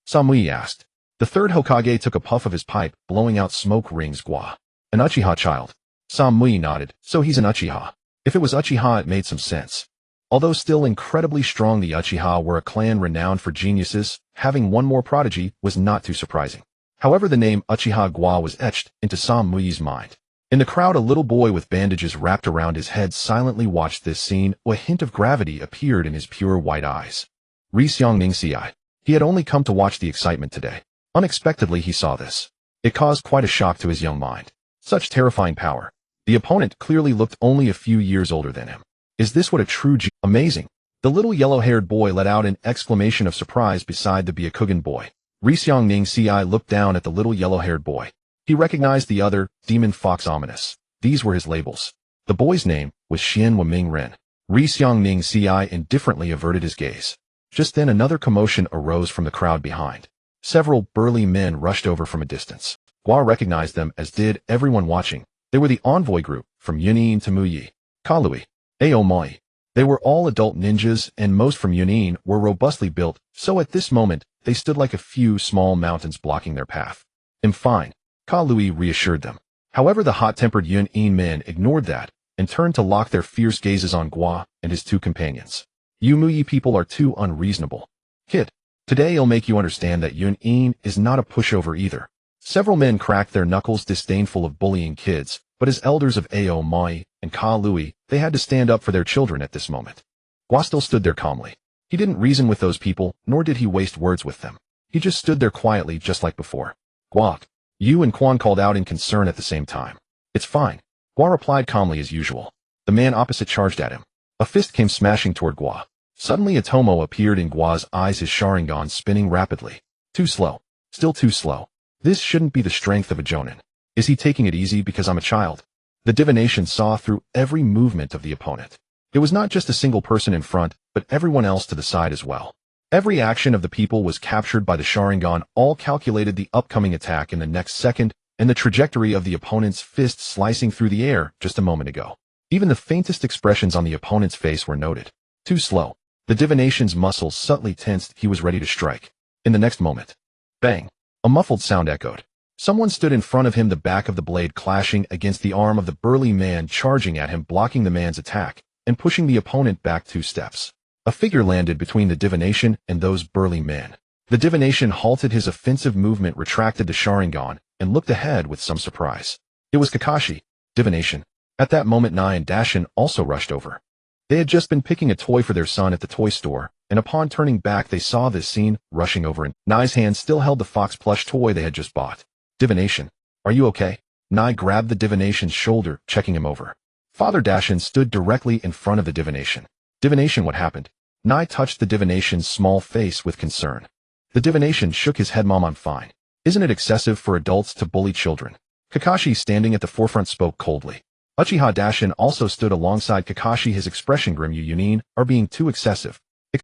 Sa Muyi asked. The third Hokage took a puff of his pipe, blowing out smoke rings. Gua. An Uchiha child. Sa Muyi nodded. So he's an Uchiha. If it was Uchiha, it made some sense. Although still incredibly strong, the Uchiha were a clan renowned for geniuses. Having one more prodigy was not too surprising. However, the name Uchiha Gua was etched into Sa Muyi's mind. In the crowd, a little boy with bandages wrapped around his head silently watched this scene. A hint of gravity appeared in his pure white eyes. Risyong Ningxi. He had only come to watch the excitement today. Unexpectedly, he saw this. It caused quite a shock to his young mind. Such terrifying power. The opponent clearly looked only a few years older than him. Is this what a true amazing? The little yellow-haired boy let out an exclamation of surprise beside the Byakugan boy. Risyong Ningxi looked down at the little yellow-haired boy. He recognized the other, Demon Fox Ominous. These were his labels. The boy's name was Xian Waming Ren. Risyong Ningxi indifferently averted his gaze. Just then another commotion arose from the crowd behind. Several burly men rushed over from a distance. Gua recognized them, as did everyone watching. They were the envoy group, from Yun-In to Muyi. Ka Lui. Aomai. They were all adult ninjas, and most from Yun-In were robustly built, so at this moment, they stood like a few small mountains blocking their path. I'm fine. Ka Lui reassured them. However, the hot-tempered Yun-In men ignored that, and turned to lock their fierce gazes on Gua and his 2 companions. You Muyi people are too unreasonable. Kid, today I'll make you understand that Yun-In is not a pushover either. Several men cracked their knuckles, disdainful of bullying kids, but as elders of Aomai and Ka Lui, they had to stand up for their children at this moment. Gua still stood there calmly. He didn't reason with those people, nor did he waste words with them. He just stood there quietly, just like before. Gua. Yu and Quan called out in concern at the same time. It's fine. Gua replied calmly as usual. The man opposite charged at him. A fist came smashing toward Gua. Suddenly a tomo appeared in Gua's eyes, his Sharingan spinning rapidly. Too slow. Still too slow. This shouldn't be the strength of a Jonin. Is he taking it easy because I'm a child? The divination saw through every movement of the opponent. It was not just a single person in front, but everyone else to the side as well. Every action of the people was captured by the Sharingan, all calculated the upcoming attack in the next second, and the trajectory of the opponent's fist slicing through the air just a moment ago. Even the faintest expressions on the opponent's face were noted. Too slow. The divination's muscles subtly tensed. He was ready to strike. In the next moment, bang! A muffled sound echoed. Someone stood in front of him, the back of the blade clashing against the arm of the burly man charging at him, blocking the man's attack, and pushing the opponent back 2 steps. A figure landed between the divination and those burly men. The divination halted his offensive movement, retracted the Sharingan, and looked ahead with some surprise. It was Kakashi. Divination. At that moment, Nai and Dashin also rushed over. They had just been picking a toy for their son at the toy store, and upon turning back they saw this scene, rushing over, and Nai's hand still held the fox plush toy they had just bought. Divination. Are you okay? Nai grabbed the divination's shoulder, checking him over. Father Dashin stood directly in front of the divination. Divination, what happened? Nai touched the divination's small face with concern. The divination shook his head. Mom, I'm fine. Isn't it excessive for adults to bully children? Kakashi, standing at the forefront, spoke coldly. Uchiha Dashin also stood alongside Kakashi, his expression grim. You Yunin are being too excessive.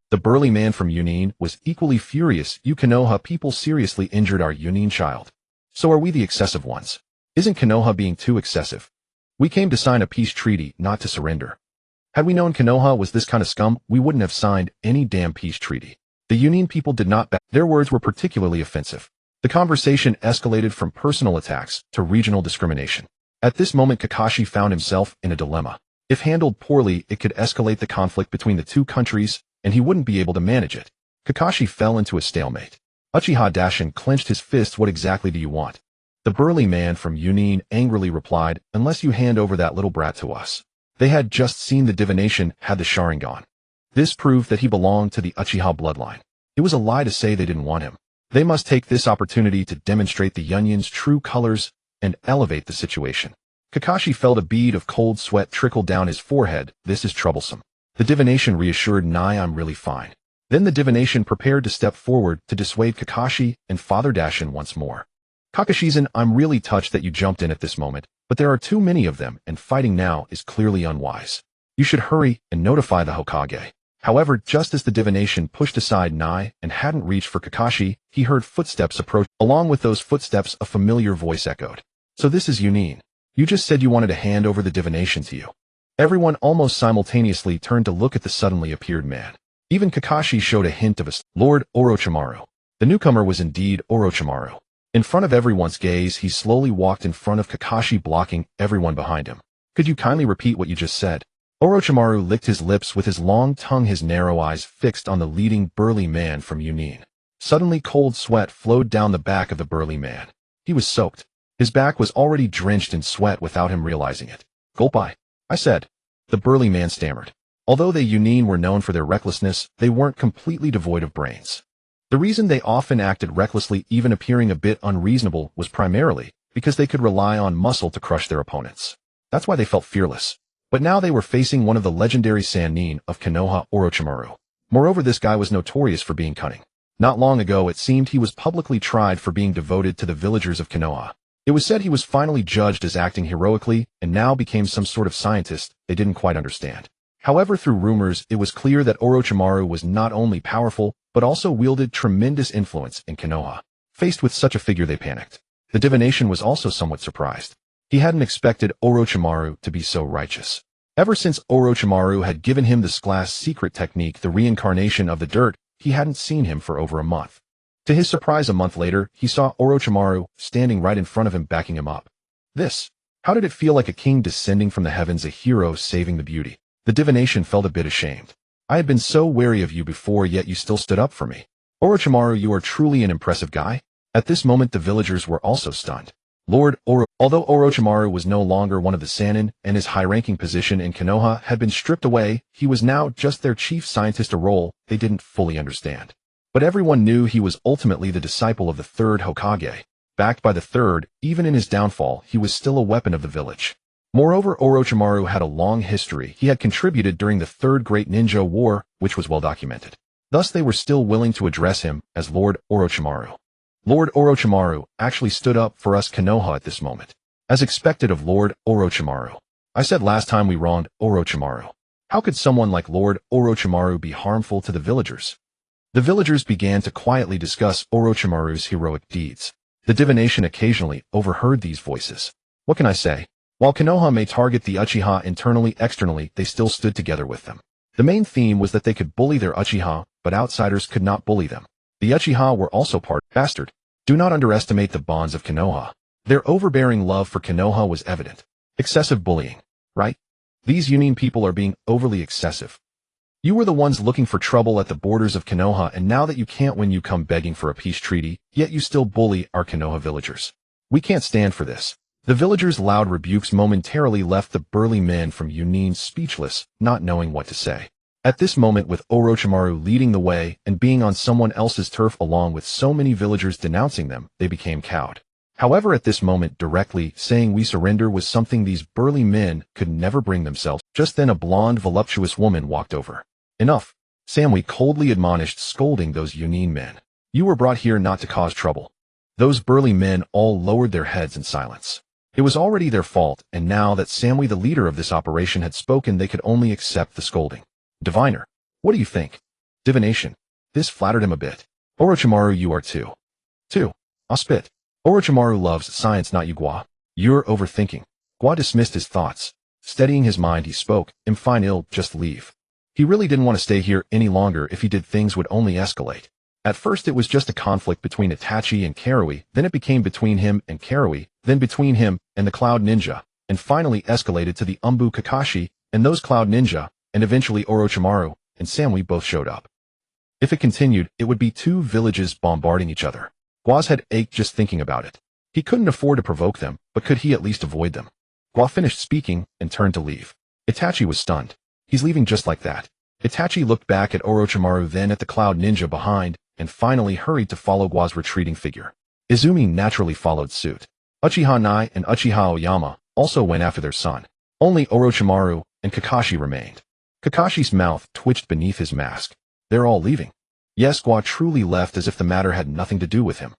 The burly man from Yunin was equally furious. You Konoha people seriously injured our Yunin child. So are we the excessive ones? Isn't Konoha being too excessive? We came to sign a peace treaty, not to surrender. Had we known Konoha was this kind of scum, we wouldn't have signed any damn peace treaty. The Yunin people did not back. Their words were particularly offensive. The conversation escalated from personal attacks to regional discrimination. At this moment, Kakashi found himself in a dilemma. If handled poorly, it could escalate the conflict between the two countries, and he wouldn't be able to manage it. Kakashi fell into a stalemate. Uchiha Dashin clenched his fists. What exactly do you want? The burly man from Yunin angrily replied, unless you hand over that little brat to us. They had just seen the divination had the Sharingan. This proved that he belonged to the Uchiha bloodline. It was a lie to say they didn't want him. They must take this opportunity to demonstrate the Yunin's true colors and elevate the situation. Kakashi felt a bead of cold sweat trickle down his forehead. This is troublesome. The divination reassured Nai, I'm really fine. Then the divination prepared to step forward to dissuade Kakashi and Father Dashin once more. Kakashizen, I'm really touched that you jumped in at this moment, but there are too many of them and fighting now is clearly unwise. You should hurry and notify the Hokage. However, just as the divination pushed aside Nai and hadn't reached for Kakashi, he heard footsteps approach. Along with those footsteps, a familiar voice echoed. So this is Yunin. You just said you wanted to hand over the divination to you. Everyone almost simultaneously turned to look at the suddenly appeared man. Even Kakashi showed a hint of a Lord Orochimaru. The newcomer was indeed Orochimaru. In front of everyone's gaze, he slowly walked in front of Kakashi, blocking everyone behind him. Could you kindly repeat what you just said? Orochimaru licked his lips with his long tongue, his narrow eyes fixed on the leading burly man from Yunin. Suddenly cold sweat flowed down the back of the burly man. He was soaked. His back was already drenched in sweat without him realizing it. Gulp, I said. The burly man stammered. Although the Yunin were known for their recklessness, they weren't completely devoid of brains. The reason they often acted recklessly, even appearing a bit unreasonable, was primarily because they could rely on muscle to crush their opponents. That's why they felt fearless. But now they were facing one of the legendary Sannin of Konoha, Orochimaru. Moreover, this guy was notorious for being cunning. Not long ago, it seemed he was publicly tried for being devoted to the villagers of Konoha. It was said he was finally judged as acting heroically and now became some sort of scientist they didn't quite understand. However, through rumors, it was clear that Orochimaru was not only powerful, but also wielded tremendous influence in Konoha. Faced with such a figure, they panicked. The divination was also somewhat surprised. He hadn't expected Orochimaru to be so righteous. Ever since Orochimaru had given him the class secret technique, the reincarnation of the dirt, he hadn't seen him for over a month. To his surprise, a month later, he saw Orochimaru standing right in front of him, backing him up. How did it feel? Like a king descending from the heavens, a hero saving the beauty? The divination felt a bit ashamed. I had been so wary of you before, yet you still stood up for me. Orochimaru, you are truly an impressive guy. At this moment, the villagers were also stunned. Although Orochimaru was no longer one of the Sannin and his high-ranking position in Konoha had been stripped away, he was now just their chief scientist, a role they didn't fully understand. But everyone knew he was ultimately the disciple of the third Hokage. Backed by the third, even in his downfall, he was still a weapon of the village. Moreover, Orochimaru had a long history. He had contributed during the Third Great Ninja War, which was well documented. Thus, they were still willing to address him as Lord Orochimaru. Lord Orochimaru actually stood up for us Konoha at this moment. As expected of Lord Orochimaru. I said last time we wronged Orochimaru. How could someone like Lord Orochimaru be harmful to the villagers? The villagers began to quietly discuss Orochimaru's heroic deeds. The divination occasionally overheard these voices. What can I say? While Konoha may target the Uchiha internally, externally, they still stood together with them. The main theme was that they could bully their Uchiha, but outsiders could not bully them. The Uchiha were also bastard. Do not underestimate the bonds of Konoha. Their overbearing love for Konoha was evident. Excessive bullying, right? These Yunin people are being overly excessive. You were the ones looking for trouble at the borders of Konoha, and now that you can't win, you come begging for a peace treaty, yet you still bully our Konoha villagers. We can't stand for this. The villagers' loud rebukes momentarily left the burly men from Yunin speechless, not knowing what to say. At this moment, with Orochimaru leading the way and being on someone else's turf along with so many villagers denouncing them, they became cowed. However, at this moment, directly saying we surrender was something these burly men could never bring themselves. Just then a blonde, voluptuous woman walked over. Enough, Samui coldly admonished, scolding those Yunin men. You were brought here not to cause trouble. Those burly men all lowered their heads in silence. It was already their fault, and now that Samui, the leader of this operation, had spoken, they could only accept the scolding. Diviner, what do you think? Divination. This flattered him a bit. Orochimaru, you are too. I'll spit. Orochimaru loves science, not you, Gua. You're overthinking. Gua dismissed his thoughts. Steadying his mind, he spoke, I'm fine, just leave. He really didn't want to stay here any longer. If he did, things would only escalate. At first it was just a conflict between Itachi and Karui, then it became between him and Karui, then between him and the Cloud Ninja, and finally escalated to the Umbu Kakashi and those Cloud Ninja, and eventually Orochimaru and Samui both showed up. If it continued, it would be two villages bombarding each other. Gua's head ached just thinking about it. He couldn't afford to provoke them, but could he at least avoid them? Gua finished speaking and turned to leave. Itachi was stunned. He's leaving just like that. Itachi looked back at Orochimaru, then at the Cloud Ninja behind, and finally hurried to follow Gua's retreating figure. Izumi naturally followed suit. Uchiha Nai and Uchiha Oyama also went after their son. Only Orochimaru and Kakashi remained. Kakashi's mouth twitched beneath his mask. They're all leaving. Yes, Gua truly left as if the matter had nothing to do with him.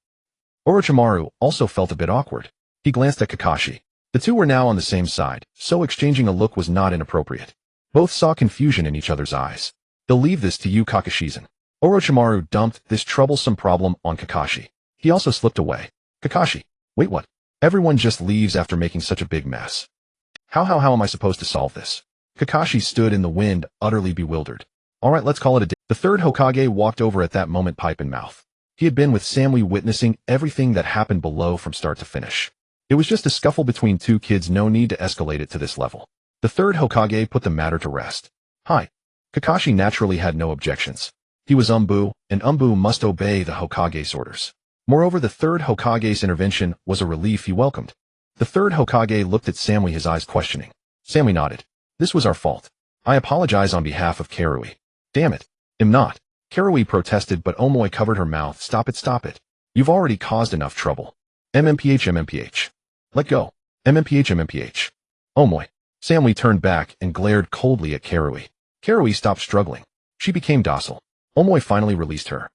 Orochimaru also felt a bit awkward. He glanced at Kakashi. The two were now on the same side, so exchanging a look was not inappropriate. Both saw confusion in each other's eyes. They'll leave this to you, Kakashizen. Orochimaru dumped this troublesome problem on Kakashi. He also slipped away. Kakashi, wait, what? Everyone just leaves after making such a big mess. How am I supposed to solve this? Kakashi stood in the wind, utterly bewildered. Alright, let's call it a day. The third Hokage walked over at that moment, pipe in mouth. He had been with Samui, witnessing everything that happened below from start to finish. It was just a scuffle between two kids, no need to escalate it to this level. The third Hokage put the matter to rest. Hi. Kakashi naturally had no objections. He was Umbu, and Umbu must obey the Hokage's orders. Moreover, the third Hokage's intervention was a relief he welcomed. The third Hokage looked at Samui, his eyes questioning. Samui nodded. This was our fault. I apologize on behalf of Karui. Damn it. I'm not. Karui protested, but Omoi covered her mouth. Stop it. You've already caused enough trouble. MMPH. Let go. MMPH. Omoi. Samui turned back and glared coldly at Karui. Karui stopped struggling. She became docile. Omoi finally released her.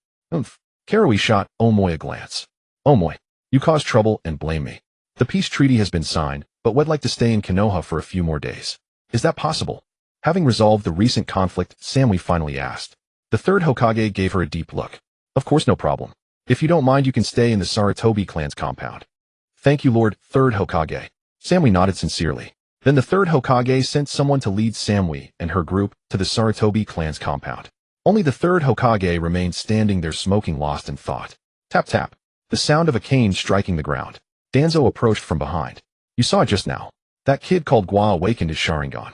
Karui shot Omoi a glance. Omoi, you caused trouble and blame me. The peace treaty has been signed, but would like to stay in Konoha for a few more days. Is that possible? Having resolved the recent conflict, Samui finally asked. The third Hokage gave her a deep look. Of course, no problem. If you don't mind, you can stay in the Sarutobi clan's compound. Thank you, Lord, third Hokage. Samui nodded sincerely. Then the third Hokage sent someone to lead Samui and her group to the Sarutobi clan's compound. Only the third Hokage remained standing there, smoking, lost in thought. Tap tap. The sound of a cane striking the ground. Danzo approached from behind. You saw it just now. That kid called Gua awakened his Sharingan.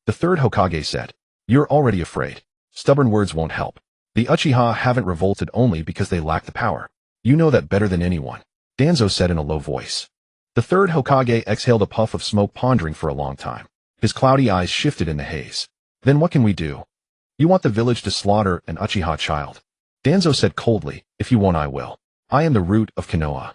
The third Hokage said. You're already afraid. Stubborn words won't help. The Uchiha haven't revolted only because they lack the power. You know that better than anyone. Danzo said in a low voice. The third Hokage exhaled a puff of smoke, pondering for a long time. His cloudy eyes shifted in the haze. Then what can we do? You want the village to slaughter an Uchiha child? Danzo said coldly. If you won't, I will. I am the root of Konoha.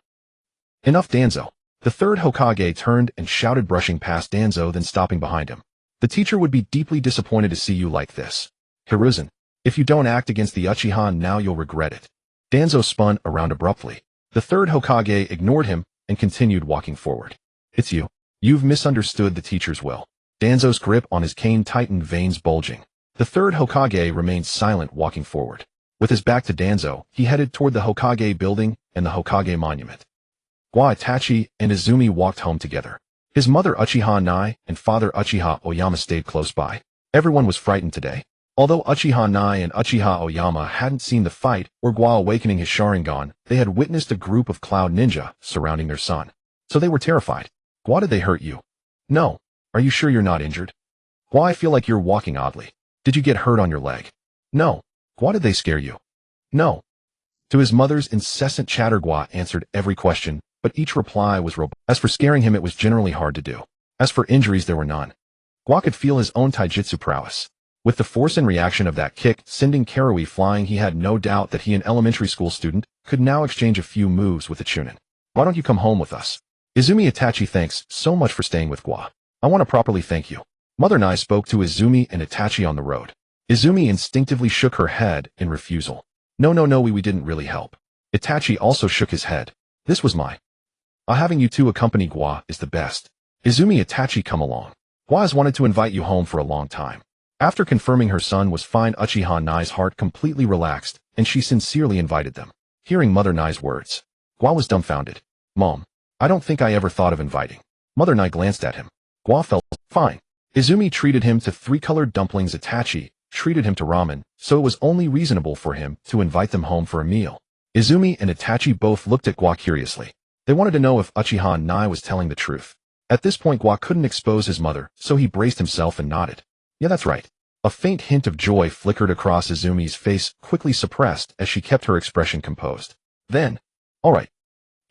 Enough, Danzo. The third Hokage turned and shouted, brushing past Danzo, then stopping behind him. The teacher would be deeply disappointed to see you like this. Hiruzen, if you don't act against the Uchiha now, you'll regret it. Danzo spun around abruptly. The third Hokage ignored him and continued walking forward. It's you. You've misunderstood the teacher's will. Danzo's grip on his cane tightened, veins bulging. The third Hokage remained silent, walking forward. With his back to Danzo, he headed toward the Hokage building and the Hokage monument. Gua, Itachi, and Izumi walked home together. His mother Uchiha Nai and father Uchiha Oyama stayed close by. Everyone was frightened today. Although Uchiha Nai and Uchiha Oyama hadn't seen the fight or Gua awakening his Sharingan, they had witnessed a group of Cloud Ninja surrounding their son. So they were terrified. Gua, did they hurt you? No. Are you sure you're not injured? Gua, I feel like you're walking oddly. Did you get hurt on your leg? No. Gua, did they scare you? No. To his mother's incessant chatter, Gua answered every question, but each reply was robust. As for scaring him, it was generally hard to do. As for injuries, there were none. Gua could feel his own taijutsu prowess. With the force and reaction of that kick sending Karui flying, he had no doubt that he, an elementary school student, could now exchange a few moves with the Chunin. Why don't you come home with us? Izumi, Itachi, thanks so much for staying with Gua. I want to properly thank you. Mother Nai spoke to Izumi and Itachi on the road. Izumi instinctively shook her head in refusal. No, we didn't really help. Itachi also shook his head. This was having you two accompany Gua is the best. Izumi, Itachi, come along. Gua has wanted to invite you home for a long time. After confirming her son was fine, Uchiha Nai's heart completely relaxed, and she sincerely invited them. Hearing Mother Nai's words, Gua was dumbfounded. Mom, I don't think I ever thought of inviting. Mother Nai glanced at him. Gua felt fine. Izumi treated him to 3-colored dumplings. Itachi treated him to ramen, so it was only reasonable for him to invite them home for a meal. Izumi and Itachi both looked at Gua curiously. They wanted to know if Uchiha Nai was telling the truth. At this point, Gua couldn't expose his mother, so he braced himself and nodded. Yeah, that's right. A faint hint of joy flickered across Izumi's face, quickly suppressed as she kept her expression composed. Then, all right.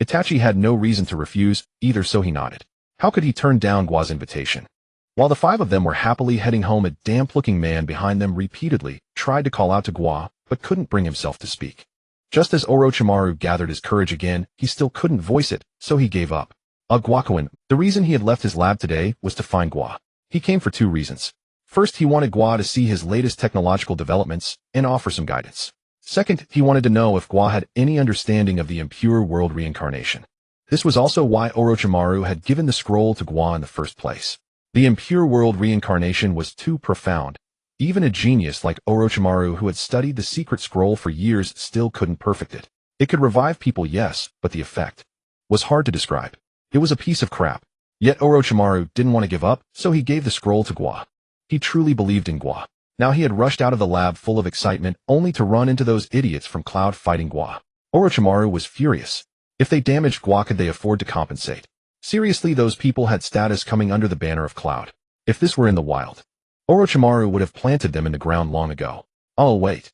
Itachi had no reason to refuse either, so he nodded. How could he turn down Gua's invitation? While the 5 of them were happily heading home, a damp-looking man behind them repeatedly tried to call out to Gua, but couldn't bring himself to speak. Just as Orochimaru gathered his courage again, he still couldn't voice it, so he gave up. Guakuin, the reason he had left his lab today was to find Gua. He came for 2 reasons. First, he wanted Gua to see his latest technological developments and offer some guidance. Second, he wanted to know if Gua had any understanding of the impure world reincarnation. This was also why Orochimaru had given the scroll to Gua in the first place. The impure world reincarnation was too profound. Even a genius like Orochimaru, who had studied the secret scroll for years, still couldn't perfect it. It could revive people, yes, but the effect was hard to describe. It was a piece of crap. Yet Orochimaru didn't want to give up, so he gave the scroll to Gua. He truly believed in Gua. Now he had rushed out of the lab full of excitement, only to run into those idiots from Cloud fighting Gua. Orochimaru was furious. If they damaged Gua, could they afford to compensate? Seriously, those people had status coming under the banner of Cloud. If this were in the wild, Orochimaru would have planted them in the ground long ago. Oh wait.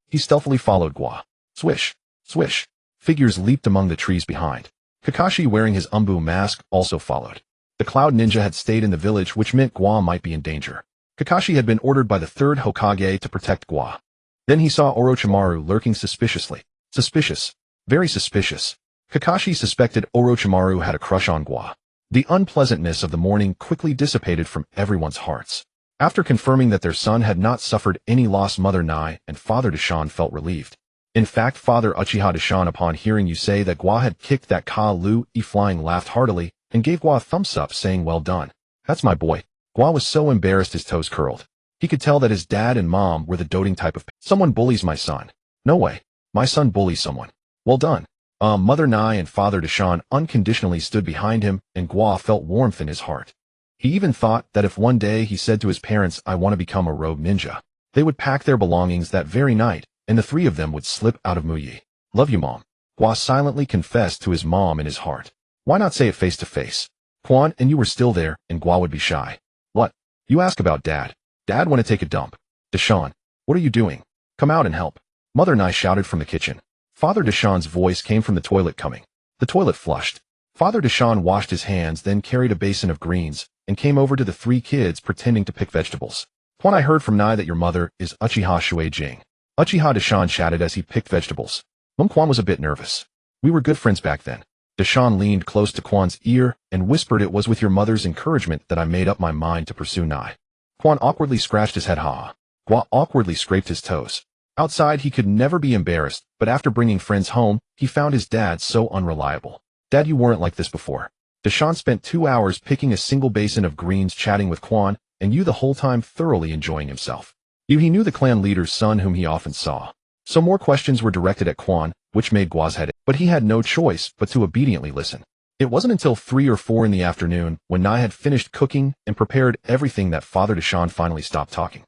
He stealthily followed Gua. Swish, swish. Figures leaped among the trees behind. Kakashi, wearing his Umbu mask, also followed. The Cloud Ninja had stayed in the village, which meant Gua might be in danger. Kakashi had been ordered by the 3rd Hokage to protect Gua. Then he saw Orochimaru lurking suspiciously. Suspicious. Very suspicious. Kakashi suspected Orochimaru had a crush on Gua. The unpleasantness of the morning quickly dissipated from everyone's hearts. After confirming that their son had not suffered any loss, Mother Nai and Father Deshan felt relieved. In fact, Father Uchiha Deshan, upon hearing you say that Gua had kicked that Ka Lu E flying, laughed heartily and gave Gua a thumbs up, saying, well done. That's my boy. Gua was so embarrassed his toes curled. He could tell that his dad and mom were the doting type of someone bullies my son. No way. My son bullies someone. Well done. Mother Nai and Father Deshan unconditionally stood behind him, and Gua felt warmth in his heart. He even thought that if one day he said to his parents, I want to become a rogue ninja, they would pack their belongings that very night, and the 3 of them would slip out of Muyi. Love you, Mom. Gua silently confessed to his mom in his heart. Why not say it face to face? Quan, and you were still there, and Gua would be shy. What? You ask about Dad. Dad want to take a dump. Deshan, what are you doing? Come out and help. Mother Nai shouted from the kitchen. Father Deshan's voice came from the toilet coming. The toilet flushed. Father Deshan washed his hands, then carried a basin of greens, and came over to the 3 kids pretending to pick vegetables. Quan, I heard from Nai that your mother is Uchiha Shui Jing. Uchiha Deshan chatted as he picked vegetables. Mom, Quan was a bit nervous. We were good friends back then. Deshan leaned close to Quan's ear and whispered, it was with your mother's encouragement that I made up my mind to pursue Nai. Quan awkwardly scratched his head. Gua awkwardly scraped his toes. Outside, he could never be embarrassed, but after bringing friends home, he found his dad so unreliable. Dad, you weren't like this before. Deshan spent 2 hours picking a single basin of greens, chatting with Quan, and you the whole time thoroughly enjoying himself. He knew the clan leader's son, whom he often saw. So more questions were directed at Quan, which made Gua's head ache, but he had no choice but to obediently listen. It wasn't until 3 or 4 in the afternoon, when Nai had finished cooking and prepared everything, that Father Deshan finally stopped talking.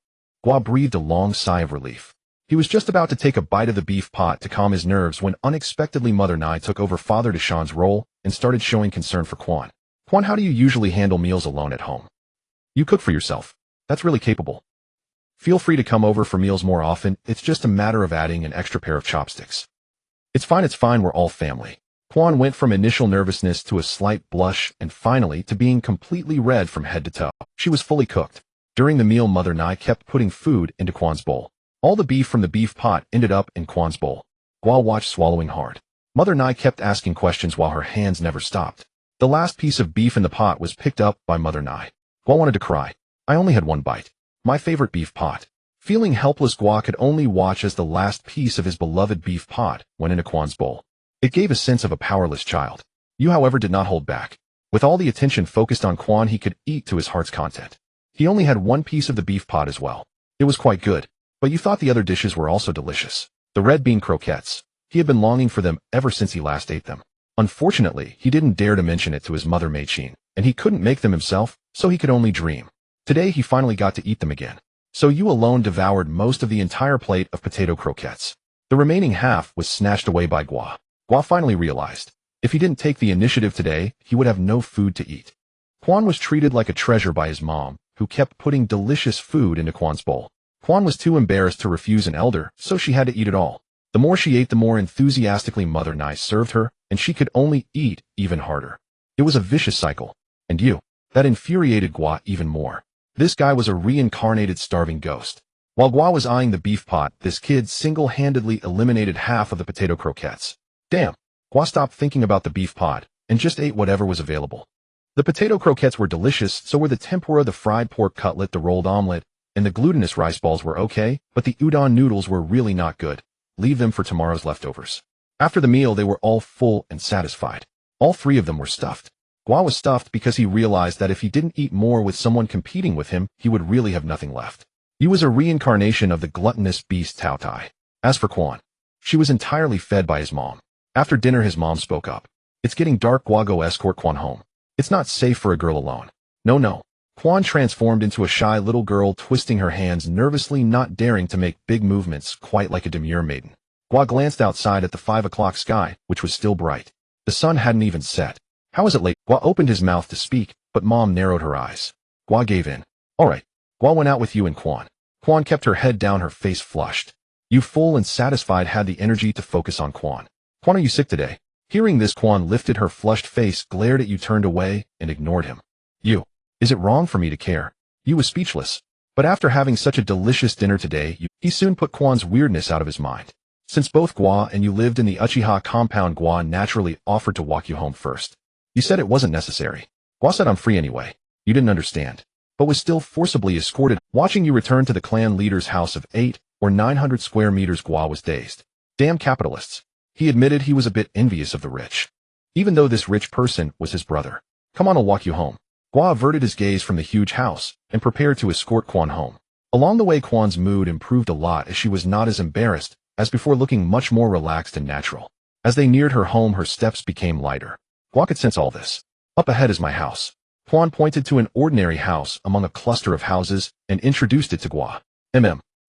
Gua breathed a long sigh of relief. He was just about to take a bite of the beef pot to calm his nerves when unexpectedly Mother Nai took over Father Deshan's role and started showing concern for Quan. Quan, how do you usually handle meals alone at home? You cook for yourself. That's really capable. Feel free to come over for meals more often. It's just a matter of adding an extra pair of chopsticks. It's fine, we're all family. Quan went from initial nervousness to a slight blush and finally to being completely red from head to toe. She was fully cooked. During the meal, Mother Nai kept putting food into Quan's bowl. All the beef from the beef pot ended up in Quan's bowl. Gua watched, swallowing hard. Mother Nai kept asking questions while her hands never stopped. The last piece of beef in the pot was picked up by Mother Nai. Gua wanted to cry. I only had one bite. My favorite beef pot. Feeling helpless, Gua could only watch as the last piece of his beloved beef pot went into Quan's bowl. It gave a sense of a powerless child. You, however, did not hold back. With all the attention focused on Quan, he could eat to his heart's content. He only had one piece of the beef pot as well. It was quite good, but you thought the other dishes were also delicious. The red bean croquettes. He had been longing for them ever since he last ate them. Unfortunately, he didn't dare to mention it to his mother Mei-chin, and he couldn't make them himself, so he could only dream. Today he finally got to eat them again. So you alone devoured most of the entire plate of potato croquettes. The remaining half was snatched away by Gua. Gua finally realized, if he didn't take the initiative today, he would have no food to eat. Quan was treated like a treasure by his mom, who kept putting delicious food into Quan's bowl. Quan was too embarrassed to refuse an elder, so she had to eat it all. The more she ate, the more enthusiastically Mother Nai served her, and she could only eat even harder. It was a vicious cycle. And that infuriated Gua even more. This guy was a reincarnated starving ghost. While Gua was eyeing the beef pot, this kid single-handedly eliminated half of the potato croquettes. Damn. Gua stopped thinking about the beef pot, and just ate whatever was available. The potato croquettes were delicious, so were the tempura, the fried pork cutlet, the rolled omelet, and the glutinous rice balls were okay, but the udon noodles were really not good. Leave them for tomorrow's leftovers. After the meal, they were all full and satisfied. All three of them were stuffed. Gua was stuffed because he realized that if he didn't eat more with someone competing with him, he would really have nothing left. He was a reincarnation of the gluttonous beast Tao Tai. As for Quan, she was entirely fed by his mom. After dinner, his mom spoke up. It's getting dark, Gua, go escort Quan home. It's not safe for a girl alone. No. Quan transformed into a shy little girl, twisting her hands nervously, not daring to make big movements, quite like a demure maiden. Gua glanced outside at the 5 o'clock sky, which was still bright. The sun hadn't even set. How is it late? Gua opened his mouth to speak, but Mom narrowed her eyes. Gua gave in. All right. Gua went out with you and Quan. Quan kept her head down, her face flushed. You, full and satisfied, had the energy to focus on Quan. Quan, are you sick today? Hearing this, Quan lifted her flushed face, glared at you, turned away, and ignored him. You. Is it wrong for me to care? You was speechless. But after having such a delicious dinner today, he soon put Quan's weirdness out of his mind. Since both Gua and you lived in the Uchiha compound, Gua naturally offered to walk you home first. You said it wasn't necessary. Gua said I'm free anyway. You didn't understand, but was still forcibly escorted. Watching you return to the clan leader's house of 8 or 900 square meters, Gua was dazed. Damn capitalists. He admitted he was a bit envious of the rich, even though this rich person was his brother. Come on, I'll walk you home. Gua averted his gaze from the huge house and prepared to escort Quan home. Along the way, Quan's mood improved a lot as she was not as embarrassed as before, looking much more relaxed and natural. As they neared her home, her steps became lighter. Gua could sense all this. Up ahead is my house. Quan pointed to an ordinary house among a cluster of houses and introduced it to Gua.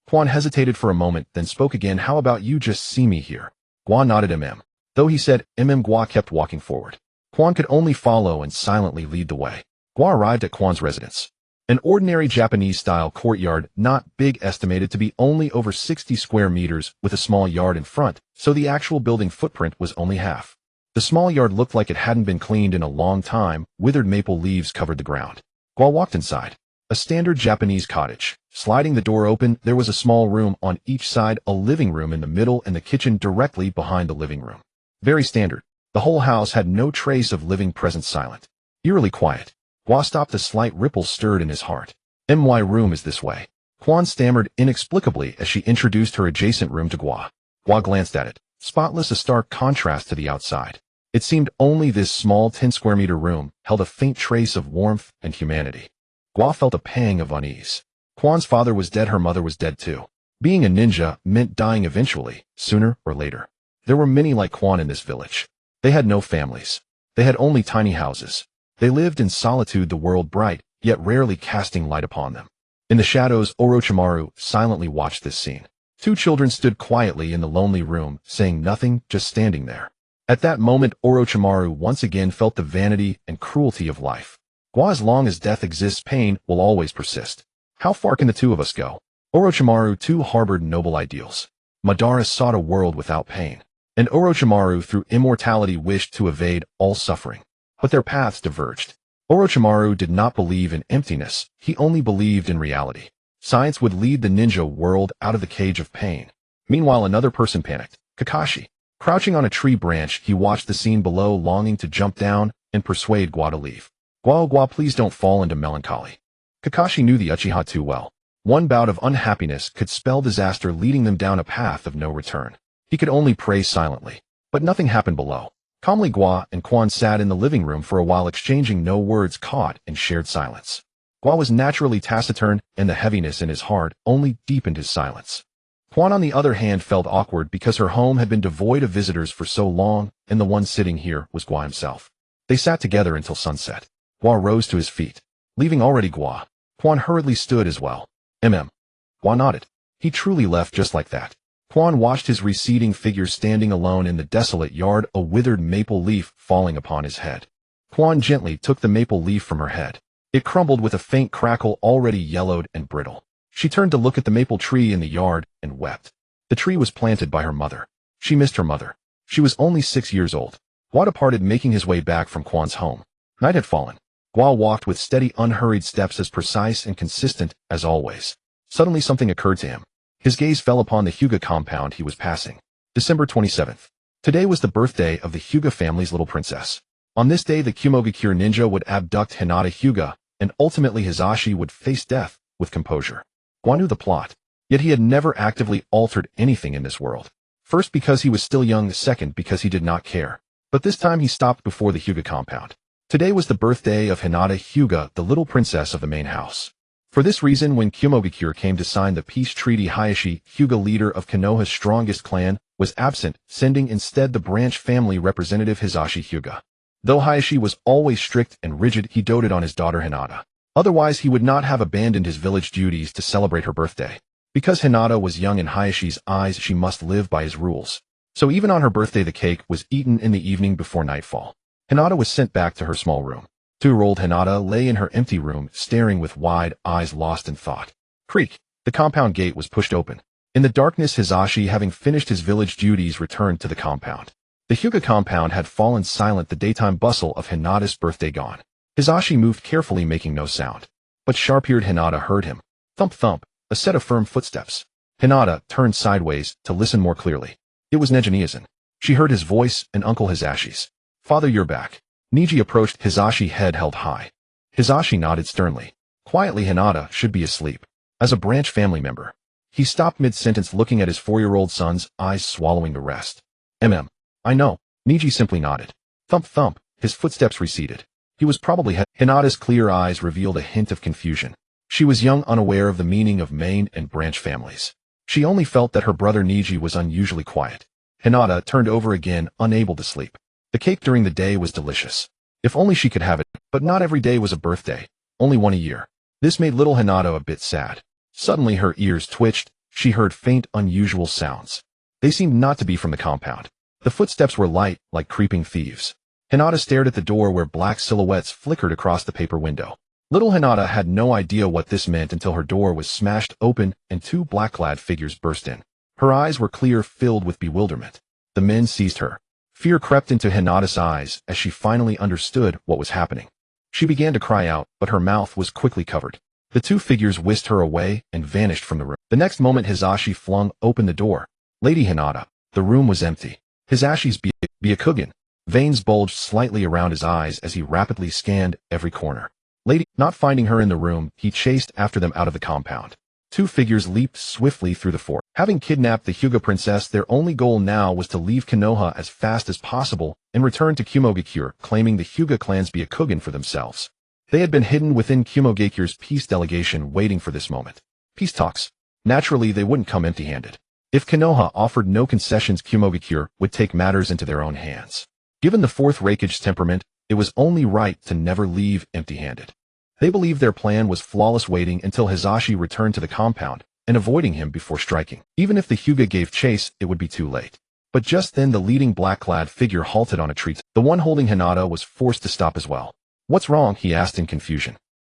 Quan hesitated for a moment, then spoke again. How about you just see me here? Gua nodded. Though he said Gua kept walking forward. Quan could only follow and silently lead the way. Gua arrived at Quan's residence. An ordinary Japanese-style courtyard, not big, estimated to be only over 60 square meters, with a small yard in front, so the actual building footprint was only half. The small yard looked like it hadn't been cleaned in a long time. Withered maple leaves covered the ground. Gua walked inside. A standard Japanese cottage. Sliding the door open, there was a small room on each side, a living room in the middle, and the kitchen directly behind the living room. Very standard. The whole house had no trace of living presence, silent. Eerily quiet. Gua stopped. A slight ripple stirred in his heart. My room is this way. Quan stammered inexplicably as she introduced her adjacent room to Gua. Gua glanced at it. Spotless, a stark contrast to the outside. It seemed only this small 10 square meter room held a faint trace of warmth and humanity. Gua felt a pang of unease. Quan's father was dead, her mother was dead too. Being a ninja meant dying eventually, sooner or later. There were many like Quan in this village. They had no families. They had only tiny houses. They lived in solitude, the world bright, yet rarely casting light upon them. In the shadows, Orochimaru silently watched this scene. 2 children stood quietly in the lonely room, saying nothing, just standing there. At that moment, Orochimaru once again felt the vanity and cruelty of life. Gua, as long as death exists, pain will always persist. How far can the two of us go? Orochimaru too harbored noble ideals. Madara sought a world without pain. And Orochimaru, through immortality, wished to evade all suffering. But their paths diverged. Orochimaru did not believe in emptiness, he only believed in reality. Science would lead the ninja world out of the cage of pain. Meanwhile, another person panicked. Kakashi. Crouching on a tree branch, he watched the scene below, longing to jump down and persuade Gua to leave. Gua, please don't fall into melancholy. Kakashi knew the Uchiha too well. One bout of unhappiness could spell disaster, leading them down a path of no return. He could only pray silently. But nothing happened below. Calmly, Gua and Quan sat in the living room for a while, exchanging no words, caught in shared silence. Gua was naturally taciturn, and the heaviness in his heart only deepened his silence. Quan, on the other hand, felt awkward because her home had been devoid of visitors for so long, and the one sitting here was Gua himself. They sat together until sunset. Gua rose to his feet. Leaving already, Gua. Quan hurriedly stood as well. Gua nodded. He truly left just like that. Quan watched his receding figure standing alone in the desolate yard, a withered maple leaf falling upon his head. Quan gently took the maple leaf from her head. It crumbled with a faint crackle, already yellowed and brittle. She turned to look at the maple tree in the yard and wept. The tree was planted by her mother. She missed her mother. She was only 6 years old. Gua departed, making his way back from Quan's home. Night had fallen. Gua walked with steady, unhurried steps, as precise and consistent as always. Suddenly something occurred to him. His gaze fell upon the Hyuga compound he was passing. December 27th. Today was the birthday of the Hyuga family's little princess. On this day, the Kumogakure ninja would abduct Hinata Hyuga, and ultimately Hisashi would face death with composure. Gua knew the plot, yet he had never actively altered anything in this world. First, because he was still young, second, because he did not care. But this time he stopped before the Hyuga compound. Today was the birthday of Hinata Hyuga, the little princess of the main house. For this reason, when Kumogakure came to sign the peace treaty, Hisashi, Hyuga, leader of Konoha's strongest clan, was absent, sending instead the branch family representative Hisashi Hyuga. Though Hisashi was always strict and rigid, he doted on his daughter Hinata. Otherwise, he would not have abandoned his village duties to celebrate her birthday. Because Hinata was young in Hayashi's eyes, she must live by his rules. So even on her birthday, the cake was eaten in the evening before nightfall. Hinata was sent back to her small room. 2-year-old Hinata lay in her empty room, staring with wide eyes, lost in thought. Creak! The compound gate was pushed open. In the darkness, Hisashi, having finished his village duties, returned to the compound. The Hyuga compound had fallen silent, the daytime bustle of Hinata's birthday gone. Hisashi moved carefully, making no sound. But sharp-eared Hinata heard him. Thump thump, a set of firm footsteps. Hinata turned sideways to listen more clearly. It was Nejiniazan. She heard his voice and Uncle Hisashi's. Father, you're back. Neji approached, Hisashi, head held high. Hisashi nodded sternly. Quietly, Hinata should be asleep. As a branch family member. He stopped mid-sentence, looking at his 4-year-old son's eyes, swallowing the rest. I know. Neji simply nodded. Thump thump, his footsteps receded. He was probably Hinata's clear eyes revealed a hint of confusion. She was young, unaware of the meaning of main and branch families. She only felt that her brother Neji was unusually quiet. Hinata turned over again, unable to sleep. The cake during the day was delicious. If only she could have it, but not every day was a birthday, only one a year. This made little Hinata a bit sad. Suddenly her ears twitched, she heard faint, unusual sounds. They seemed not to be from the compound. The footsteps were light, like creeping thieves. Hinata stared at the door, where black silhouettes flickered across the paper window. Little Hinata had no idea what this meant until her door was smashed open and 2 black-clad figures burst in. Her eyes were clear, filled with bewilderment. The men seized her. Fear crept into Hinata's eyes as she finally understood what was happening. She began to cry out, but her mouth was quickly covered. The 2 figures whisked her away and vanished from the room. The next moment, Hisashi flung open the door. Lady Hinata. The room was empty. Hisashi's Byakugan. Veins bulged slightly around his eyes as he rapidly scanned every corner. Lady, not finding her in the room, he chased after them out of the compound. 2 figures leaped swiftly through the forest. Having kidnapped the Hyuga princess, their only goal now was to leave Konoha as fast as possible and return to Kumogakure, claiming the Hyuga clan's Byakugan for themselves. They had been hidden within Kumogakure's peace delegation, waiting for this moment. Peace talks. Naturally, they wouldn't come empty-handed. If Konoha offered no concessions, Kumogakure would take matters into their own hands. Given the Fourth Raikage's temperament, it was only right to never leave empty-handed. They believed their plan was flawless, waiting until Hisashi returned to the compound and avoiding him before striking. Even if the Hyuga gave chase, it would be too late. But just then the leading black-clad figure halted on a tree. The one holding Hinata was forced to stop as well. What's wrong? He asked in confusion.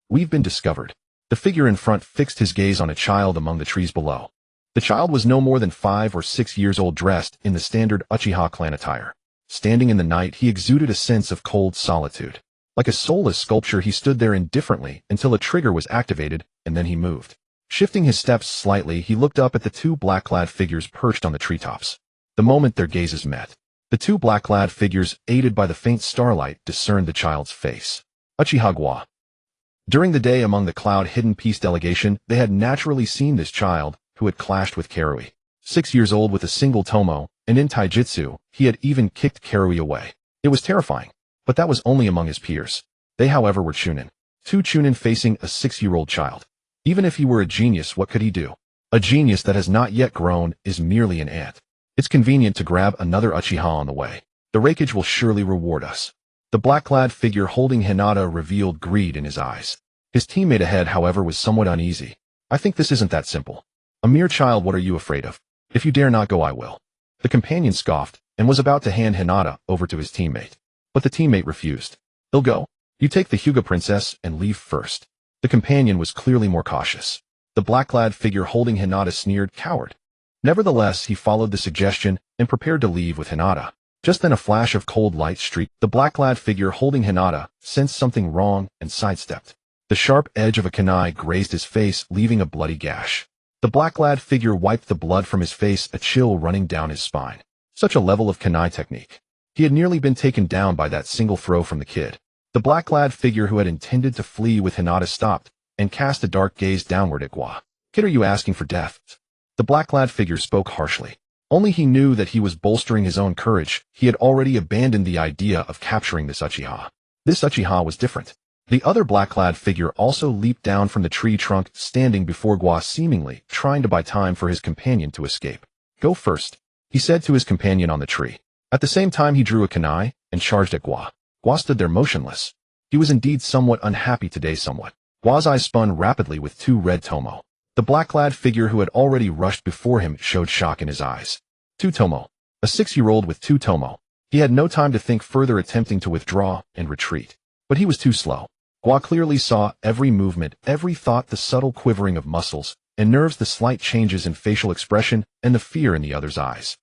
We've been discovered. The figure in front fixed his gaze on a child among the trees below. The child was no more than 5 or 6 years old, dressed in the standard Uchiha clan attire. Standing in the night, he exuded a sense of cold solitude. Like a soulless sculpture, he stood there indifferently until a trigger was activated, and then he moved. Shifting his steps slightly, he looked up at the 2 black-clad figures perched on the treetops. The moment their gazes met, the 2 black-clad figures, aided by the faint starlight, discerned the child's face. Uchiha Gua. During the day among the Cloud Hidden Peace delegation, they had naturally seen this child, who had clashed with Karui. 6 years old with a single tomo, and in taijutsu, he had even kicked Karui away. It was terrifying. But that was only among his peers. They, however, were chunin. 2 chunin facing a 6-year-old child. Even if he were a genius, what could he do? A genius that has not yet grown is merely an ant. It's convenient to grab another Uchiha on the way. The rakeage will surely reward us. The black-clad figure holding Hinata revealed greed in his eyes. His teammate ahead, however, was somewhat uneasy. I think this isn't that simple. A mere child, what are you afraid of? If you dare not go, I will. The companion scoffed, and was about to hand Hinata over to his teammate. But the teammate refused. He'll go. You take the Hyuga princess and leave first. The companion was clearly more cautious. The black-clad figure holding Hinata sneered, coward. Nevertheless, he followed the suggestion and prepared to leave with Hinata. Just then a flash of cold light streaked. The black-clad figure holding Hinata sensed something wrong and sidestepped. The sharp edge of a kunai grazed his face, leaving a bloody gash. The black-clad figure wiped the blood from his face, a chill running down his spine. Such a level of kunai technique. He had nearly been taken down by that single throw from the kid. The black-clad figure who had intended to flee with Hinata stopped and cast a dark gaze downward at Gua. Kid, are you asking for death? The black-clad figure spoke harshly. Only he knew that he was bolstering his own courage. He had already abandoned the idea of capturing this Uchiha. This Uchiha was different. The other black-clad figure also leaped down from the tree trunk, standing before Gua, seemingly trying to buy time for his companion to escape. Go first, he said to his companion on the tree. At the same time, he drew a kunai and charged at Gua. Gua stood there motionless. He was indeed somewhat unhappy today. Gua's eyes spun rapidly with 2 red tomo. The black-clad figure who had already rushed before him showed shock in his eyes. 2 tomo. A 6-year-old with 2 tomo. He had no time to think further, attempting to withdraw and retreat. But he was too slow. Gua clearly saw every movement, every thought, the subtle quivering of muscles and nerves, the slight changes in facial expression, and the fear in the other's eyes.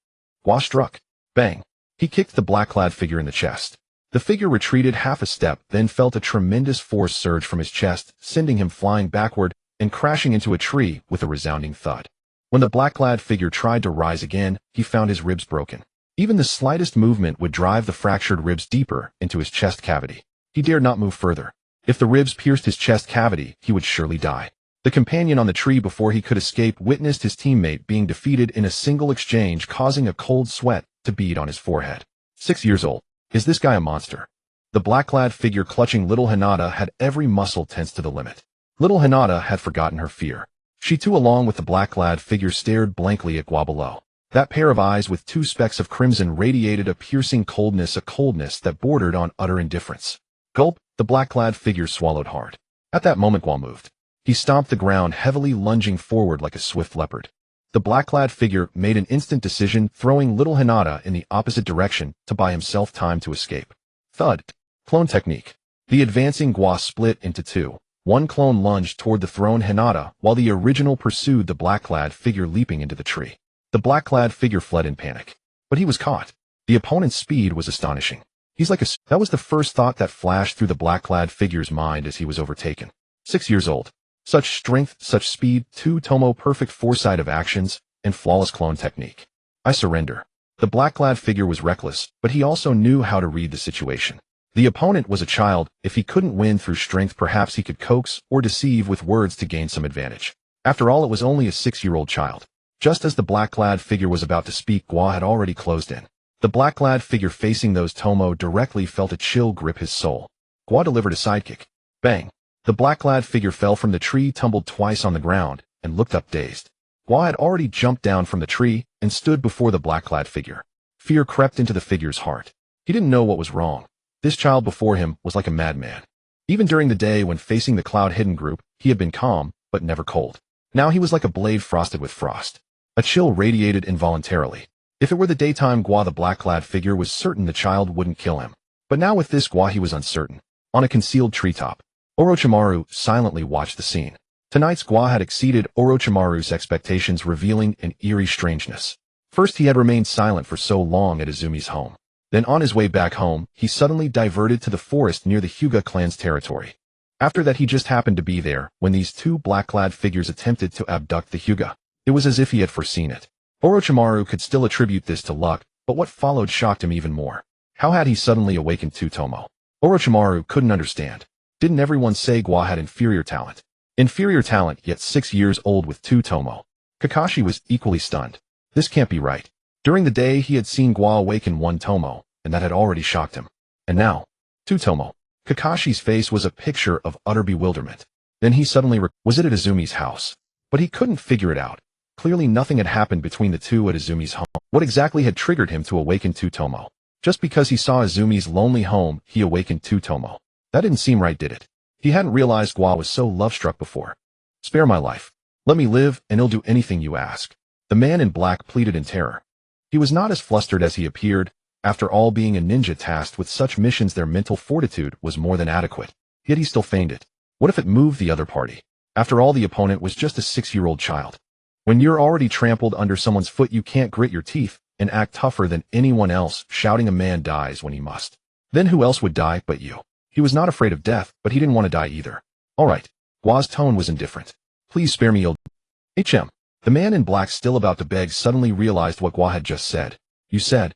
Gua struck. Bang. He kicked the black-clad figure in the chest. The figure retreated half a step, then felt a tremendous force surge from his chest, sending him flying backward and crashing into a tree with a resounding thud. When the black-clad figure tried to rise again, he found his ribs broken. Even the slightest movement would drive the fractured ribs deeper into his chest cavity. He dared not move further. If the ribs pierced his chest cavity, he would surely die. The companion on the tree, before he could escape, witnessed his teammate being defeated in a single exchange, causing a cold sweat to bead on his forehead. 6 years old. Is this guy a monster? The black-clad figure clutching little Hinata had every muscle tense to the limit. Little Hinata had forgotten her fear. She too, along with the black-clad figure, stared blankly at Gua below. That pair of eyes with 2 specks of crimson radiated a piercing coldness, a coldness that bordered on utter indifference. Gulp, the black-clad figure swallowed hard. At that moment, Gua moved. He stomped the ground heavily, lunging forward like a swift leopard. The black-clad figure made an instant decision, throwing little Hinata in the opposite direction to buy himself time to escape. Thud. Clone technique. The advancing Gua split into 2. One clone lunged toward the thrown Hinata, while the original pursued the black-clad figure, leaping into the tree. The black-clad figure fled in panic. But he was caught. The opponent's speed was astonishing. He's like a... That was the first thought that flashed through the black-clad figure's mind as he was overtaken. 6 years old. Such strength, such speed, 2 tomo, perfect foresight of actions, and flawless clone technique. I surrender. The black-clad figure was reckless, but he also knew how to read the situation. The opponent was a child. If he couldn't win through strength, perhaps he could coax or deceive with words to gain some advantage. After all, it was only a 6-year-old child. Just as the black-clad figure was about to speak, Gua had already closed in. The black-clad figure facing those tomo directly felt a chill grip his soul. Gua delivered a sidekick. Bang. The black-clad figure fell from the tree, tumbled twice on the ground, and looked up dazed. Gua had already jumped down from the tree and stood before the black-clad figure. Fear crept into the figure's heart. He didn't know what was wrong. This child before him was like a madman. Even during the day when facing the Cloud Hidden group, he had been calm, but never cold. Now he was like a blade frosted with frost. A chill radiated involuntarily. If it were the daytime, Gua, the black-clad figure, was certain the child wouldn't kill him. But now with this Gua, he was uncertain. On a concealed treetop, Orochimaru silently watched the scene. Tonight's Gua had exceeded Orochimaru's expectations, revealing an eerie strangeness. First, he had remained silent for so long at Izumi's home. Then on his way back home, he suddenly diverted to the forest near the Hyuga clan's territory. After that, he just happened to be there when these 2 black-clad figures attempted to abduct the Hyuga. It was as if he had foreseen it. Orochimaru could still attribute this to luck, but what followed shocked him even more. How had he suddenly awakened 2 tomo? Orochimaru couldn't understand. Didn't everyone say Gua had inferior talent? Inferior talent, yet 6 years old with 2 Tomo. Kakashi was equally stunned. This can't be right. During the day he had seen Gua awaken 1 Tomo, and that had already shocked him. And now, 2 Tomo. Kakashi's face was a picture of utter bewilderment. Then he suddenly was it at Izumi's house? But he couldn't figure it out. Clearly nothing had happened between the two at Izumi's home. What exactly had triggered him to awaken 2 Tomo? Just because he saw Izumi's lonely home, he awakened 2 Tomo. That didn't seem right, did it? He hadn't realized Gua was so love-struck before. Spare my life. Let me live, and I'll do anything you ask. The man in black pleaded in terror. He was not as flustered as he appeared. After all, being a ninja tasked with such missions, their mental fortitude was more than adequate. Yet he still feigned it. What if it moved the other party? After all, the opponent was just a 6-year-old child. When you're already trampled under someone's foot, you can't grit your teeth and act tougher than anyone else, shouting a man dies when he must. Then who else would die but you? He was not afraid of death, but he didn't want to die either. All right. Gua's tone was indifferent. Please spare me, HM. The man in black, still about to beg, suddenly realized what Gua had just said. You said.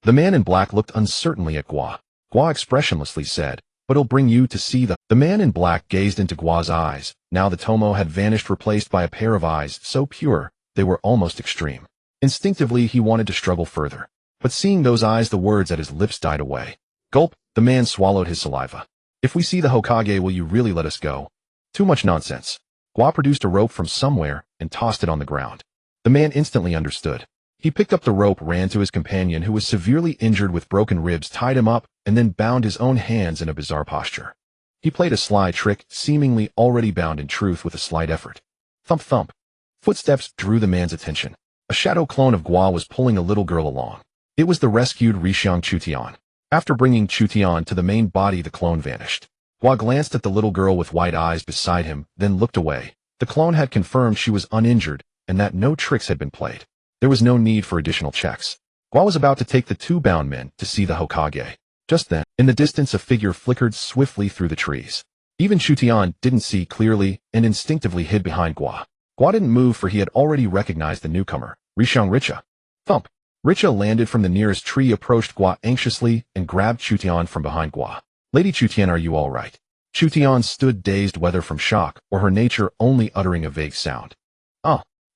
The man in black looked uncertainly at Gua. Gua expressionlessly said, but it'll bring you to see the... The man in black gazed into Gua's eyes. Now the Tomo had vanished, replaced by a pair of eyes so pure, they were almost extreme. Instinctively, he wanted to struggle further. But seeing those eyes, the words at his lips died away. Gulp, the man swallowed his saliva. If we see the Hokage, will you really let us go? Too much nonsense. Gua produced a rope from somewhere and tossed it on the ground. The man instantly understood. He picked up the rope, ran to his companion who was severely injured with broken ribs, tied him up, and then bound his own hands in a bizarre posture. He played a sly trick, seemingly already bound in truth with a slight effort. Thump thump. Footsteps drew the man's attention. A shadow clone of Gua was pulling a little girl along. It was the rescued Rishiang Chutian. After bringing Chutian to the main body, the clone vanished. Gua glanced at the little girl with white eyes beside him, then looked away. The clone had confirmed she was uninjured and that no tricks had been played. There was no need for additional checks. Gua was about to take the 2 bound men to see the Hokage. Just then, in the distance, a figure flickered swiftly through the trees. Even Chutian didn't see clearly and instinctively hid behind Gua. Gua didn't move, for he had already recognized the newcomer, Rishiang Richa. Thump. Richa landed from the nearest tree, approached Gua anxiously, and grabbed Chutian from behind Gua. Lady Chutian, are you all right? Chutian stood dazed, whether from shock or her nature, only uttering a vague sound.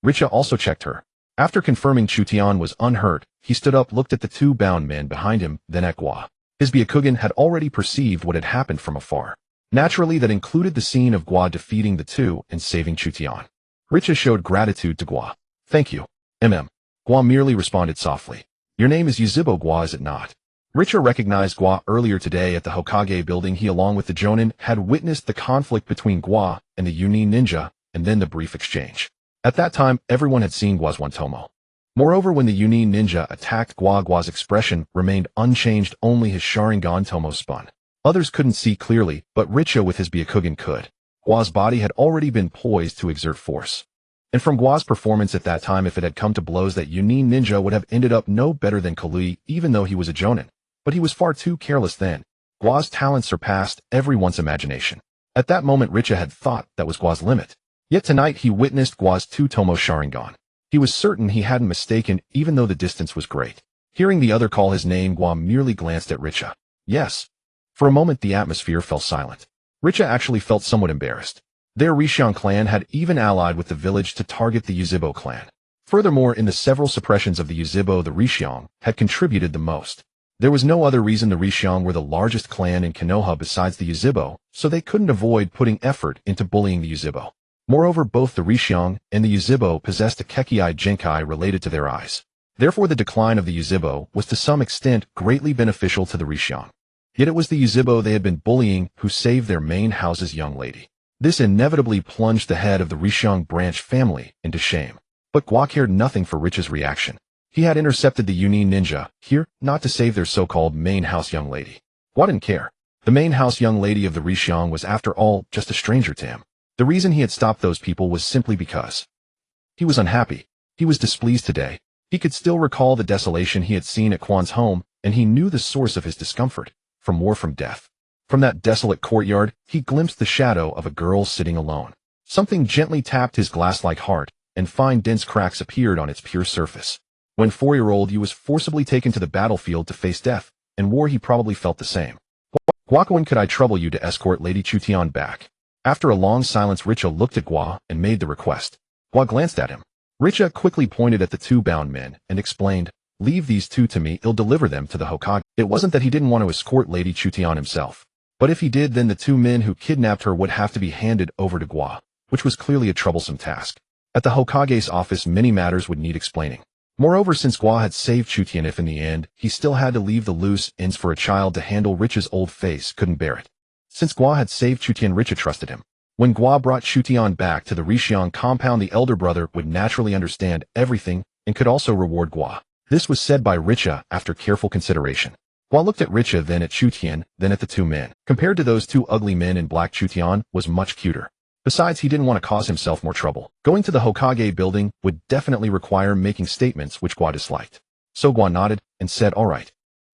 Richa also checked her. After confirming Chutian was unhurt, he stood up, looked at the 2 bound men behind him, then at Gua. His Byakugan had already perceived what had happened from afar. Naturally, that included the scene of Gua defeating the 2 and saving Chutian. Richa showed gratitude to Gua. Thank you, Gua merely responded softly. Your name is Yuzhibo Gua, is it not? Richa recognized Gua earlier today at the Hokage building. He, along with the Jonin, had witnessed the conflict between Gua and the Yunin ninja, and then the brief exchange. At that time, everyone had seen Gua's 1 Tomo. Moreover, when the Yunin ninja attacked Gua, Gua's expression remained unchanged, only his Sharingan Tomo spun. Others couldn't see clearly, but Richa with his Byakugan could. Gua's body had already been poised to exert force. And from Gua's performance at that time, if it had come to blows, that Yunin ninja would have ended up no better than Kalui, even though he was a Jonin. But he was far too careless then. Gua's talent surpassed everyone's imagination. At that moment, Richa had thought that was Gua's limit. Yet tonight he witnessed Gua's 2 Tomo Sharingan. He was certain he hadn't mistaken, even though the distance was great. Hearing the other call his name, Gua merely glanced at Richa. Yes. For a moment the atmosphere fell silent. Richa actually felt somewhat embarrassed. Their Rishiang clan had even allied with the village to target the Yuzhibo clan. Furthermore, in the several suppressions of the Yuzhibo, the Rishiang had contributed the most. There was no other reason. The Rishiang were the largest clan in Konoha besides the Yuzhibo, so they couldn't avoid putting effort into bullying the Yuzhibo. Moreover, both the Rishiang and the Yuzhibo possessed a Kekii Jinkai related to their eyes. Therefore, the decline of the Yuzhibo was to some extent greatly beneficial to the Rishiang. Yet it was the Yuzhibo they had been bullying who saved their main house's young lady. This inevitably plunged the head of the Rishiang branch family into shame. But Gua cared nothing for Richa's reaction. He had intercepted the Yunin ninja, here, not to save their so-called main house young lady. Gua didn't care. The main house young lady of the Rishiang was, after all, just a stranger to him. The reason he had stopped those people was simply because he was unhappy. He was displeased today. He could still recall the desolation he had seen at Quan's home, and he knew the source of his discomfort, from war, from death. From that desolate courtyard, he glimpsed the shadow of a girl sitting alone. Something gently tapped his glass-like heart, and fine dense cracks appeared on its pure surface. When 4-year-old, he was forcibly taken to the battlefield to face death, and war, he probably felt the same. Gua, when could I trouble you to escort Lady Chutian back? After a long silence, Richa looked at Gua and made the request. Gua glanced at him. Richa quickly pointed at the two bound men and explained, leave these two to me, I'll deliver them to the Hokage. It wasn't that he didn't want to escort Lady Chutian himself. But if he did, then the two men who kidnapped her would have to be handed over to Gua, which was clearly a troublesome task. At the Hokage's office, many matters would need explaining. Moreover, since Gua had saved Chutian, if in the end, he still had to leave the loose ends for a child to handle, Richa's old face couldn't bear it. Since Gua had saved Chutian, Richa trusted him. When Gua brought Chutian back to the Rishiang compound, the elder brother would naturally understand everything and could also reward Gua. This was said by Richa after careful consideration. Gua looked at Richa, then at Chutian, then at the two men. Compared to those two ugly men in black, Chutian was much cuter. Besides, he didn't want to cause himself more trouble. Going to the Hokage building would definitely require making statements which Gua disliked. So Gua nodded and said, all right.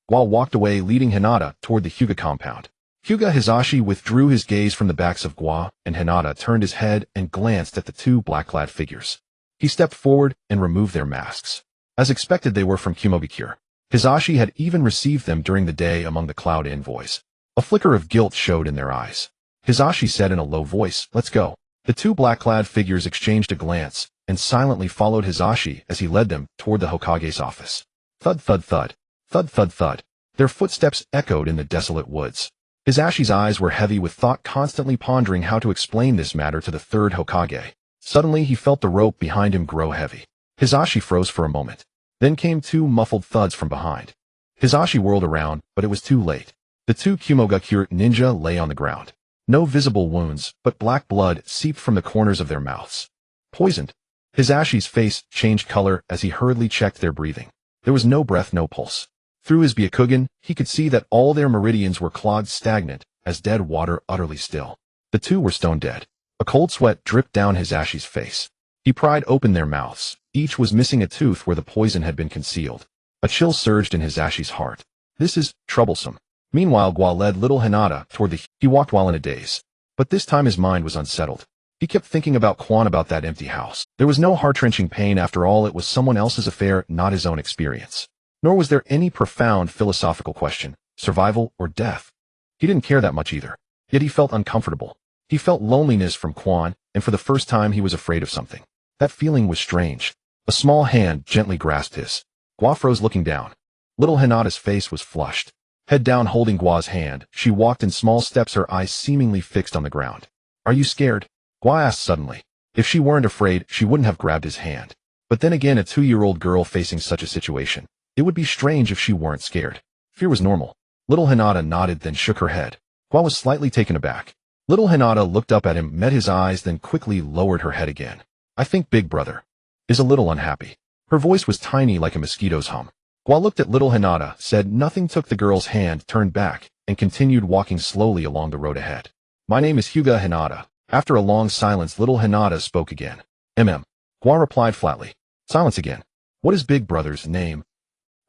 Gua walked away, leading Hinata toward the Hyuga compound. Hyuga Hizashi withdrew his gaze from the backs of Gua, and Hinata turned his head and glanced at the two black-clad figures. He stepped forward and removed their masks. As expected, they were from Kumogakure. Hizashi had even received them during the day among the Cloud envoys. A flicker of guilt showed in their eyes. Hizashi said in a low voice, let's go. The two black-clad figures exchanged a glance and silently followed Hizashi as he led them toward the Hokage's office. Thud, thud, thud. Thud, thud, thud. Their footsteps echoed in the desolate woods. Hizashi's eyes were heavy with thought, constantly pondering how to explain this matter to the third Hokage. Suddenly, he felt the rope behind him grow heavy. Hizashi froze for a moment. Then came two muffled thuds from behind. Hizashi whirled around, but it was too late. The two Kumogakure ninja lay on the ground. No visible wounds, but black blood seeped from the corners of their mouths. Poisoned. Hizashi's face changed color as he hurriedly checked their breathing. There was no breath, no pulse. Through his Byakugan, he could see that all their meridians were clogged, stagnant, as dead water, utterly still. The two were stone dead. A cold sweat dripped down Hizashi's face. He pried open their mouths. Each was missing a tooth where the poison had been concealed. A chill surged in Hizashi's heart. This is troublesome. Meanwhile, Gua led little Hinata toward he walked while in a daze. But this time his mind was unsettled. He kept thinking about Quan, about that empty house. There was no heart-wrenching pain. After all, it was someone else's affair, not his own experience. Nor was there any profound philosophical question, survival or death. He didn't care that much either. Yet he felt uncomfortable. He felt loneliness from Quan, and for the first time he was afraid of something. That feeling was strange. A small hand gently grasped his. Gua froze, looking down. Little Hinata's face was flushed. Head down, holding Gua's hand, she walked in small steps, her eyes seemingly fixed on the ground. Are you scared? Gua asked suddenly. If she weren't afraid, she wouldn't have grabbed his hand. But then again, a 2-year-old girl facing such a situation. It would be strange if she weren't scared. Fear was normal. Little Hinata nodded, then shook her head. Gua was slightly taken aback. Little Hinata looked up at him, met his eyes, then quickly lowered her head again. I think Big Brother is a little unhappy. Her voice was tiny, like a mosquito's hum. Gua looked at little Hinata, said nothing, took the girl's hand, turned back, and continued walking slowly along the road ahead. My name is Hyuga Hinata. After a long silence, little Hinata spoke again. Gua replied flatly. Silence again. What is Big Brother's name?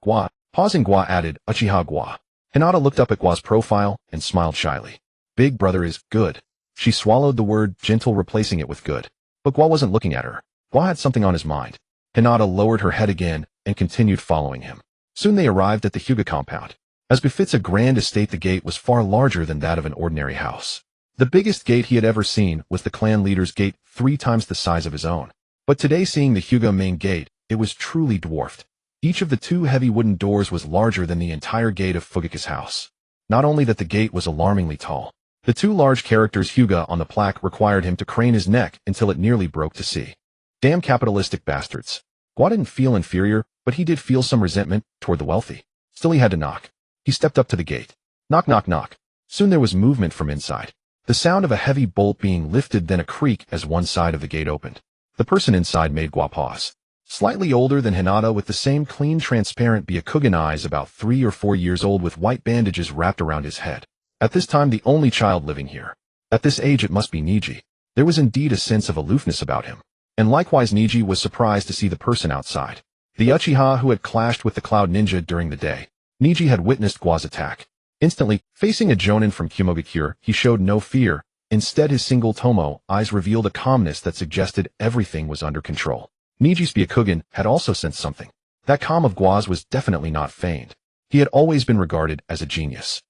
Gua. Pausing, Gua added, Uchiha Gua. Hinata looked up at Gua's profile and smiled shyly. Big Brother is good. She swallowed the word gentle, replacing it with good. But Gua wasn't looking at her. Gua had something on his mind. Hinata lowered her head again and continued following him. Soon they arrived at the Hyuga compound. As befits a grand estate, the gate was far larger than that of an ordinary house. The biggest gate he had ever seen was the clan leader's gate, 3 times the size of his own. But today, seeing the Hyuga main gate, it was truly dwarfed. Each of the 2 heavy wooden doors was larger than the entire gate of Fugaku's house. Not only that, the gate was alarmingly tall. The 2 large characters Hyuga on the plaque required him to crane his neck until it nearly broke to see. Damn capitalistic bastards. Gua didn't feel inferior, but he did feel some resentment toward the wealthy. Still, he had to knock. He stepped up to the gate. Knock, knock, knock. Soon there was movement from inside. The sound of a heavy bolt being lifted, then a creak as one side of the gate opened. The person inside made Gua pause. Slightly older than Hinata, with the same clean, transparent Byakugan eyes, about 3 or 4 years old, with white bandages wrapped around his head. At this time, the only child living here. At this age, it must be Niji. There was indeed a sense of aloofness about him. And likewise, Niji was surprised to see the person outside. The Uchiha who had clashed with the Cloud Ninja during the day. Niji had witnessed Gua's attack. Instantly, facing a jonin from Kumogakure, he showed no fear. Instead, his single Tomo eyes revealed a calmness that suggested everything was under control. Niji's Byakugan had also sensed something. That calm of Gua's was definitely not feigned. He had always been regarded as a genius.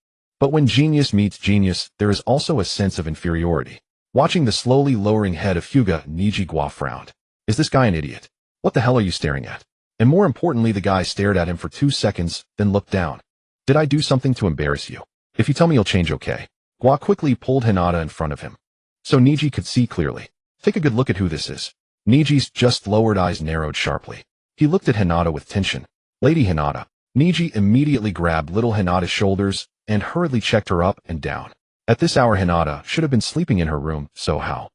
But when genius meets genius, there is also a sense of inferiority. Watching the slowly lowering head of Uchiha Gua frowned. Is this guy an idiot? What the hell are you staring at? And more importantly, the guy stared at him for 2 seconds, then looked down. Did I do something to embarrass you? If you tell me you'll change, okay. Gua quickly pulled Hinata in front of him, so Niji could see clearly. Take a good look at who this is. Niji's just lowered eyes narrowed sharply. He looked at Hinata with tension. Lady Hinata. Niji immediately grabbed little Hinata's shoulders and hurriedly checked her up and down. At this hour Hinata should have been sleeping in her room, so how?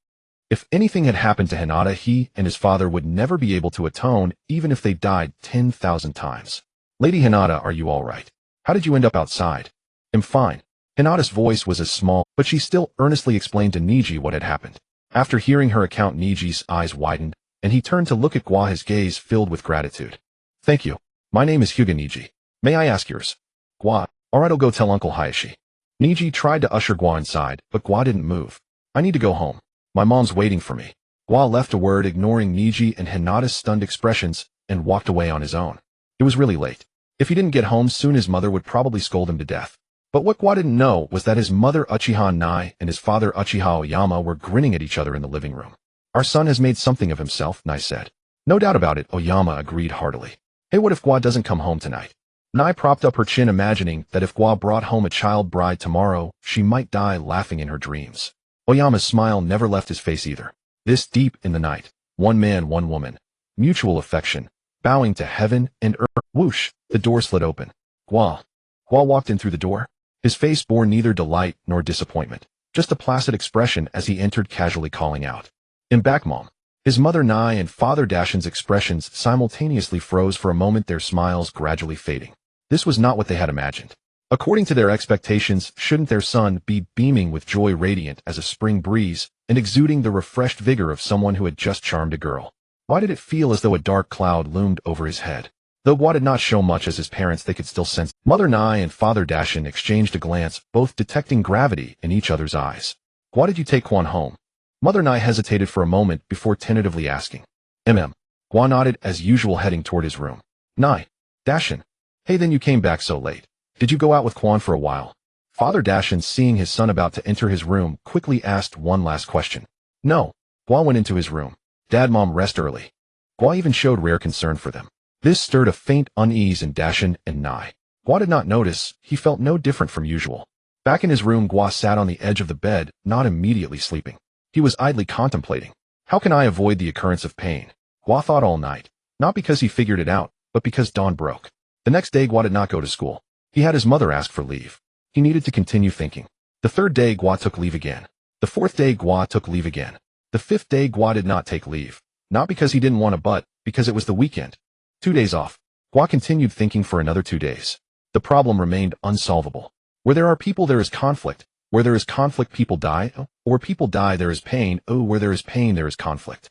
If anything had happened to Hinata, he and his father would never be able to atone, even if they died 10,000 times. Lady Hinata, are you all right? How did you end up outside? I'm fine. Hinata's voice was as small, but she still earnestly explained to Niji what had happened. After hearing her account, Niji's eyes widened, and he turned to look at Gua, his gaze filled with gratitude. Thank you. My name is Hyuga Niji. May I ask yours? Gua. Alright, I'll go tell Uncle Hayashi. Niji tried to usher Gua inside, but Gua didn't move. I need to go home. My mom's waiting for me. Gua left a word, ignoring Niji and Hinata's stunned expressions, and walked away on his own. It was really late. If he didn't get home soon, his mother would probably scold him to death. But what Gua didn't know was that his mother Uchiha Nai and his father Uchiha Oyama were grinning at each other in the living room. Our son has made something of himself, Nai said. No doubt about it, Oyama agreed heartily. Hey, what if Gua doesn't come home tonight? Nai propped up her chin, imagining that if Gua brought home a child bride tomorrow, she might die laughing in her dreams. Oyama's smile never left his face either. This deep in the night, one man, one woman, mutual affection, bowing to heaven and earth. Whoosh, the door slid open. Gua walked in through the door. His face bore neither delight nor disappointment, just a placid expression as he entered, casually calling out, "I'm back, Mom." His mother Nai and father Dashin's expressions simultaneously froze for a moment, their smiles gradually fading. This was not what they had imagined. According to their expectations, shouldn't their son be beaming with joy, radiant as a spring breeze, and exuding the refreshed vigor of someone who had just charmed a girl? Why did it feel as though a dark cloud loomed over his head? Though Gua did not show much as his parents, they could still sense. Mother Nai and father Dashin exchanged a glance, both detecting gravity in each other's eyes. Why did you take Quan home? Mother Nai hesitated for a moment before tentatively asking. Gua nodded as usual, heading toward his room. Nai. Dashin. Hey, then you came back so late. Did you go out with Quan for a while? Father Dashin, seeing his son about to enter his room, quickly asked one last question. No. Gua went into his room. Dad, Mom rest early. Gua even showed rare concern for them. This stirred a faint unease in Dashin and Nai. Gua did not notice. He felt no different from usual. Back in his room, Gua sat on the edge of the bed, not immediately sleeping. He was idly contemplating. How can I avoid the occurrence of pain? Gua thought all night. Not because he figured it out, but because dawn broke. The next day, Gua did not go to school. He had his mother ask for leave. He needed to continue thinking. The third day, Gua took leave again. The fourth day, Gua took leave again. The fifth day, Gua did not take leave. Not because he didn't want to, but because it was the weekend. 2 days off. Gua continued thinking for another 2 days. The problem remained unsolvable. Where there are people, there is conflict. Where there is conflict, people die. Or people die, there is pain. Oh, where there is pain, there is conflict.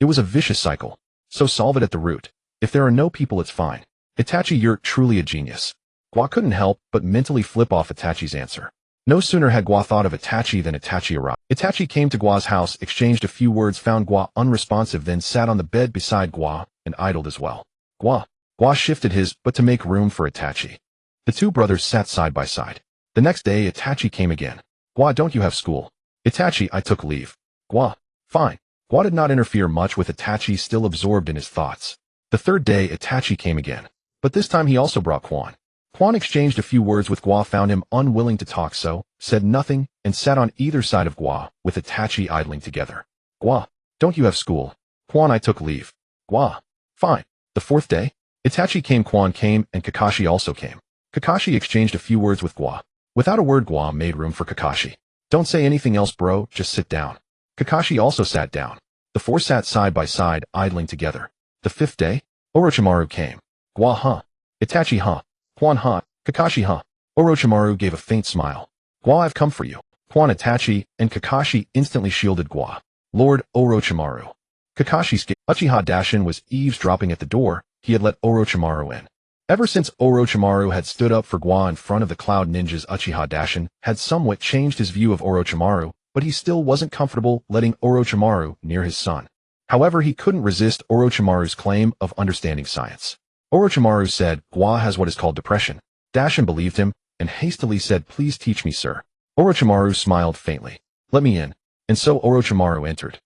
It was a vicious cycle. So solve it at the root. If there are no people, it's fine. Itachi, you're truly a genius. Gua couldn't help but mentally flip off Itachi's answer. No sooner had Gua thought of Itachi than Itachi arrived. Itachi came to Gua's house, exchanged a few words, found Gua unresponsive, then sat on the bed beside Gua and idled as well. Gua shifted his, but to make room for Itachi. The two brothers sat side by side. The next day, Itachi came again. Gua, don't you have school? Itachi, I took leave. Gua, fine. Gua did not interfere much with Itachi, still absorbed in his thoughts. The third day, Itachi came again. But this time he also brought Quan. Quan exchanged a few words with Gua, found him unwilling to talk, so said nothing, and sat on either side of Gua, with Itachi idling together. Gua, don't you have school? Quan, I took leave. Gua, fine. The fourth day, Itachi came, Quan came, and Kakashi also came. Kakashi exchanged a few words with Gua. Without a word, Gua made room for Kakashi. Don't say anything else, bro, just sit down. Kakashi also sat down. The four sat side by side, idling together. The fifth day, Orochimaru came. Gua, huh? Itachi, huh? Quan, huh? Kakashi, huh? Orochimaru gave a faint smile. Gua, I've come for you. Quan, Itachi, and Kakashi instantly shielded Gua. Lord Orochimaru. Kakashi's Uchiha Dashin was eavesdropping at the door. He had let Orochimaru in. Ever since Orochimaru had stood up for Gua in front of the Cloud Ninjas, Uchiha Dashin had somewhat changed his view of Orochimaru, but he still wasn't comfortable letting Orochimaru near his son. However, he couldn't resist Orochimaru's claim of understanding science. Orochimaru said, Gua has what is called depression. Dashin believed him, and hastily said, "Please teach me, sir." Orochimaru smiled faintly. "Let me in." And so Orochimaru entered.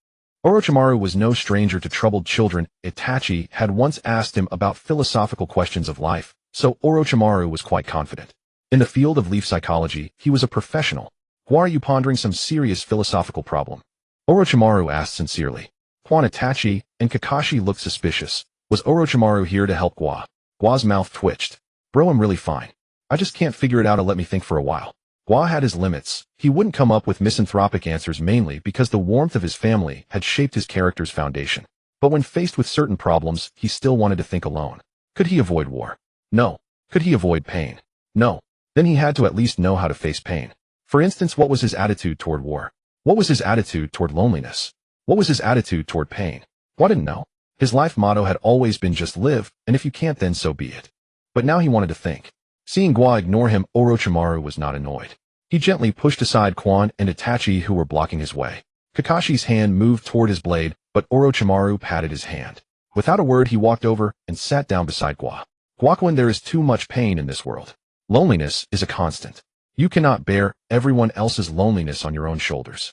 Orochimaru was no stranger to troubled children. Itachi had once asked him about philosophical questions of life, so Orochimaru was quite confident. In the field of leaf psychology, he was a professional. "Why are you pondering some serious philosophical problem?" Orochimaru asked sincerely. Quan, Itachi, and Kakashi looked suspicious. Was Orochimaru here to help Gua? Gua's mouth twitched. "Bro, I'm really fine. I just can't figure it out, let me think for a while." Gua had his limits. He wouldn't come up with misanthropic answers mainly because the warmth of his family had shaped his character's foundation. But when faced with certain problems, he still wanted to think alone. Could he avoid war? No. Could he avoid pain? No. Then he had to at least know how to face pain. For instance, what was his attitude toward war? What was his attitude toward loneliness? What was his attitude toward pain? Gua didn't know. His life motto had always been just live, and if you can't, then so be it. But now he wanted to think. Seeing Gua ignore him, Orochimaru was not annoyed. He gently pushed aside Quan and Itachi, who were blocking his way. Kakashi's hand moved toward his blade, but Orochimaru patted his hand. Without a word, he walked over and sat down beside Gua. "Guaquin, there is too much pain in this world. Loneliness is a constant. You cannot bear everyone else's loneliness on your own shoulders."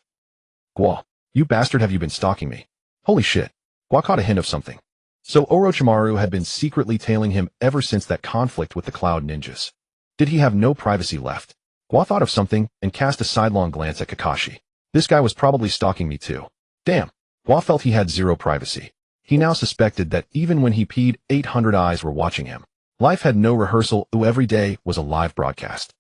"Gua, you bastard, have you been stalking me?" Holy shit. Gua caught a hint of something. So Orochimaru had been secretly tailing him ever since that conflict with the Cloud Ninjas. Did he have no privacy left? Gua thought of something and cast a sidelong glance at Kakashi. This guy was probably stalking me too. Damn. Gua felt he had zero privacy. He now suspected that even when he peed, 800 eyes were watching him. Life had no rehearsal, every day was a live broadcast.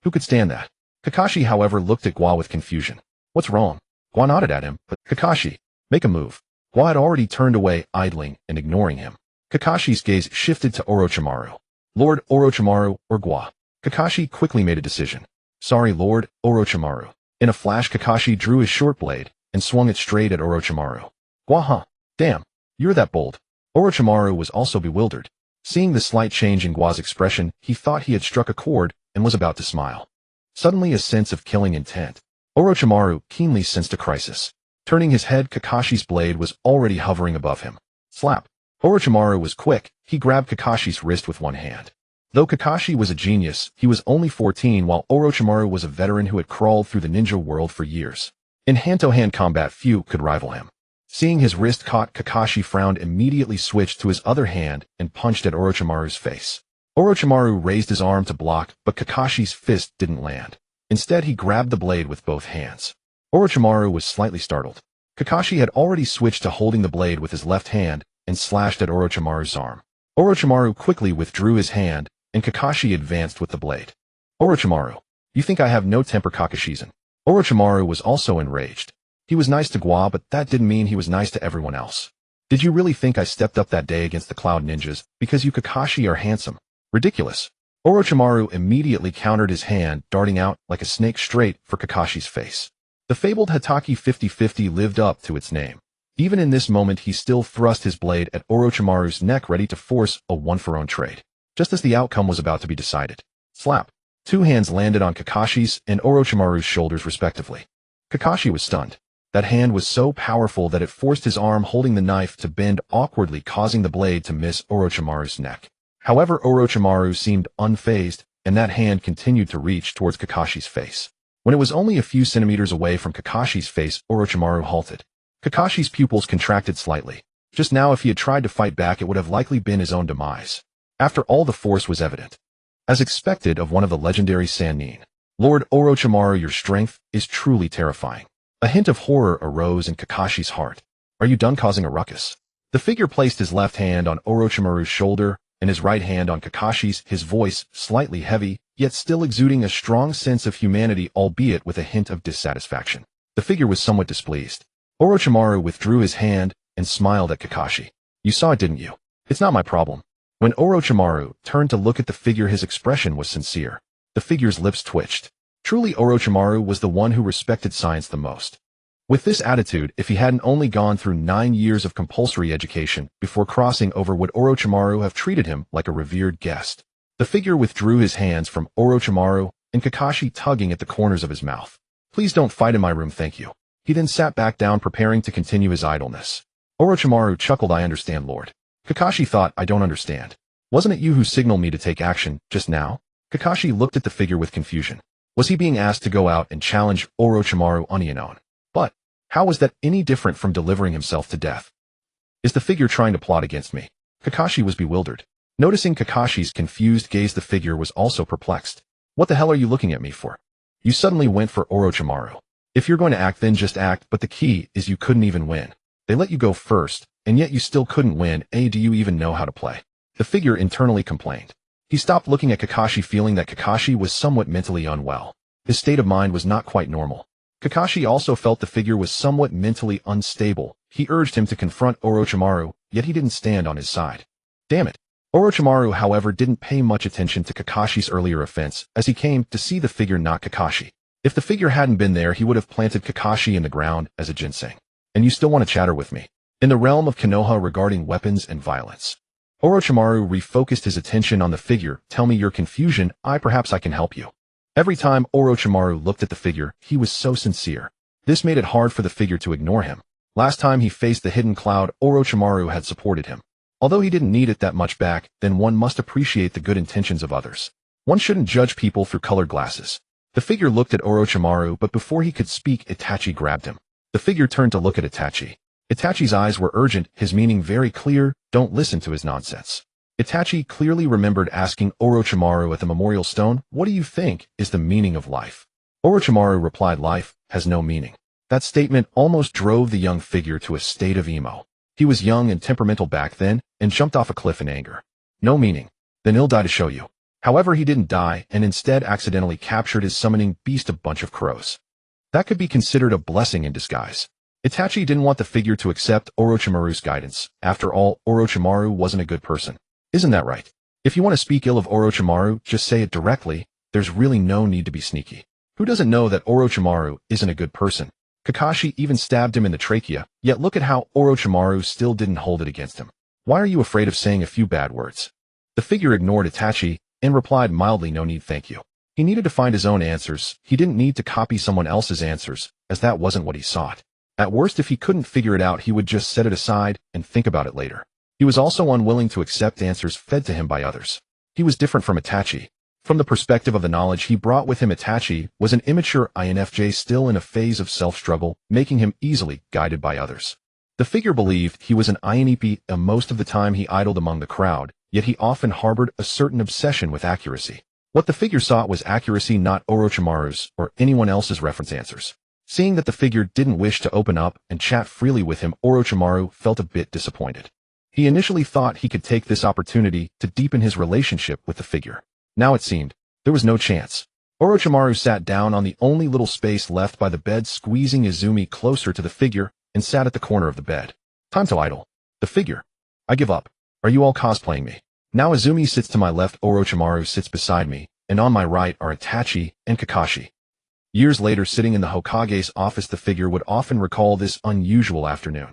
Who could stand that? Kakashi, however, looked at Gua with confusion. "What's wrong?" Gua nodded at him, but Kakashi, make a move. Gua had already turned away, idling and ignoring him. Kakashi's gaze shifted to Orochimaru. "Lord Orochimaru or Gua?" Kakashi quickly made a decision. "Sorry, Lord Orochimaru." In a flash, Kakashi drew his short blade and swung it straight at Orochimaru. "Gua, huh? Damn, you're that bold." Orochimaru was also bewildered. Seeing the slight change in Gua's expression, he thought he had struck a chord and was about to smile. Suddenly, a sense of killing intent. Orochimaru keenly sensed a crisis. Turning his head, Kakashi's blade was already hovering above him. Slap. Orochimaru was quick. He grabbed Kakashi's wrist with one hand. Though Kakashi was a genius, he was only 14, while Orochimaru was a veteran who had crawled through the ninja world for years. In hand-to-hand combat, few could rival him. Seeing his wrist caught, Kakashi frowned, immediately switched to his other hand and punched at Orochimaru's face. Orochimaru raised his arm to block, but Kakashi's fist didn't land. Instead, he grabbed the blade with both hands. Orochimaru was slightly startled. Kakashi had already switched to holding the blade with his left hand and slashed at Orochimaru's arm. Orochimaru quickly withdrew his hand, and Kakashi advanced with the blade. "Orochimaru, you think I have no temper, Kakashizan?" Orochimaru was also enraged. He was nice to Gua, but that didn't mean he was nice to everyone else. "Did you really think I stepped up that day against the Cloud Ninjas because you Kakashi are handsome? Ridiculous." Orochimaru immediately countered, his hand darting out like a snake straight for Kakashi's face. The fabled Hatake 50-50 lived up to its name. Even in this moment, he still thrust his blade at Orochimaru's neck, ready to force a one-for-one trade. Just as the outcome was about to be decided. Slap. Two hands landed on Kakashi's and Orochimaru's shoulders respectively. Kakashi was stunned. That hand was so powerful that it forced his arm holding the knife to bend awkwardly, causing the blade to miss Orochimaru's neck. However, Orochimaru seemed unfazed, and that hand continued to reach towards Kakashi's face. When it was only a few centimeters away from Kakashi's face, Orochimaru halted. Kakashi's pupils contracted slightly. Just now, if he had tried to fight back, it would have likely been his own demise. After all, the force was evident. As expected of one of the legendary Sannin. "Lord Orochimaru, your strength is truly terrifying." A hint of horror arose in Kakashi's heart. "Are you done causing a ruckus?" The figure placed his left hand on Orochimaru's shoulder and his right hand on Kakashi's, his voice slightly heavy, yet still exuding a strong sense of humanity, albeit with a hint of dissatisfaction. The figure was somewhat displeased. Orochimaru withdrew his hand and smiled at Kakashi. "You saw it, didn't you? It's not my problem." When Orochimaru turned to look at the figure, his expression was sincere. The figure's lips twitched. Truly, Orochimaru was the one who respected science the most. With this attitude, if he hadn't only gone through 9 years of compulsory education before crossing over, would Orochimaru have treated him like a revered guest. The figure withdrew his hands from Orochimaru, and Kakashi tugging at the corners of his mouth. "Please don't fight in my room, thank you." He then sat back down, preparing to continue his idleness. Orochimaru chuckled. "I understand, Lord." Kakashi thought, "I don't understand. Wasn't it you who signaled me to take action just now?" Kakashi looked at the figure with confusion. Was he being asked to go out and challenge Orochimaru Onion? But how was that any different from delivering himself to death? Is the figure trying to plot against me? Kakashi was bewildered. Noticing Kakashi's confused gaze, the figure was also perplexed. What the hell are you looking at me for? You suddenly went for Orochimaru. If you're going to act, then just act, but the key is you couldn't even win. They let you go first, and yet you still couldn't win. Do you even know how to play? The figure internally complained. He stopped looking at Kakashi, feeling that Kakashi was somewhat mentally unwell. His state of mind was not quite normal. Kakashi also felt the figure was somewhat mentally unstable. He urged him to confront Orochimaru, yet he didn't stand on his side. Damn it. Orochimaru, however, didn't pay much attention to Kakashi's earlier offense, as he came to see the figure, not Kakashi. If the figure hadn't been there, he would have planted Kakashi in the ground as a ginseng. And you still want to chatter with me? In the realm of Konoha regarding weapons and violence. Orochimaru refocused his attention on the figure. Tell me your confusion, perhaps I can help you. Every time Orochimaru looked at the figure, he was so sincere. This made it hard for the figure to ignore him. Last time he faced the hidden cloud, Orochimaru had supported him. Although he didn't need it that much back, then one must appreciate the good intentions of others. One shouldn't judge people through colored glasses. The figure looked at Orochimaru, but before he could speak, Itachi grabbed him. The figure turned to look at Itachi. Itachi's eyes were urgent, his meaning very clear. Don't listen to his nonsense. Itachi clearly remembered asking Orochimaru at the memorial stone, what do you think is the meaning of life? Orochimaru replied, life has no meaning. That statement almost drove the young figure to a state of emo. He was young and temperamental back then, and jumped off a cliff in anger. No meaning. Then he'll die to show you. However, he didn't die, and instead accidentally captured his summoning beast, a bunch of crows. That could be considered a blessing in disguise. Itachi didn't want the figure to accept Orochimaru's guidance. After all, Orochimaru wasn't a good person. Isn't that right? If you want to speak ill of Orochimaru, just say it directly. There's really no need to be sneaky. Who doesn't know that Orochimaru isn't a good person? Kakashi even stabbed him in the trachea, yet look at how Orochimaru still didn't hold it against him. Why are you afraid of saying a few bad words? The figure ignored Itachi and replied mildly, no need, thank you. He needed to find his own answers. He didn't need to copy someone else's answers, as that wasn't what he sought. At worst, if he couldn't figure it out, he would just set it aside and think about it later. He was also unwilling to accept answers fed to him by others. He was different from Itachi. From the perspective of the knowledge he brought with him, Itachi was an immature INFJ still in a phase of self-struggle, making him easily guided by others. The figure believed he was an INEP, and most of the time he idled among the crowd, yet he often harbored a certain obsession with accuracy. What the figure sought was accuracy, not Orochimaru's or anyone else's reference answers. Seeing that the figure didn't wish to open up and chat freely with him, Orochimaru felt a bit disappointed. He initially thought he could take this opportunity to deepen his relationship with the figure. Now it seemed there was no chance. Orochimaru sat down on the only little space left by the bed, squeezing Izumi closer to the figure, and sat at the corner of the bed. Time to idle. The figure. I give up. Are you all cosplaying me? Now Izumi sits to my left, Orochimaru sits beside me, and on my right are Itachi and Kakashi. Years later, sitting in the Hokage's office, the figure would often recall this unusual afternoon.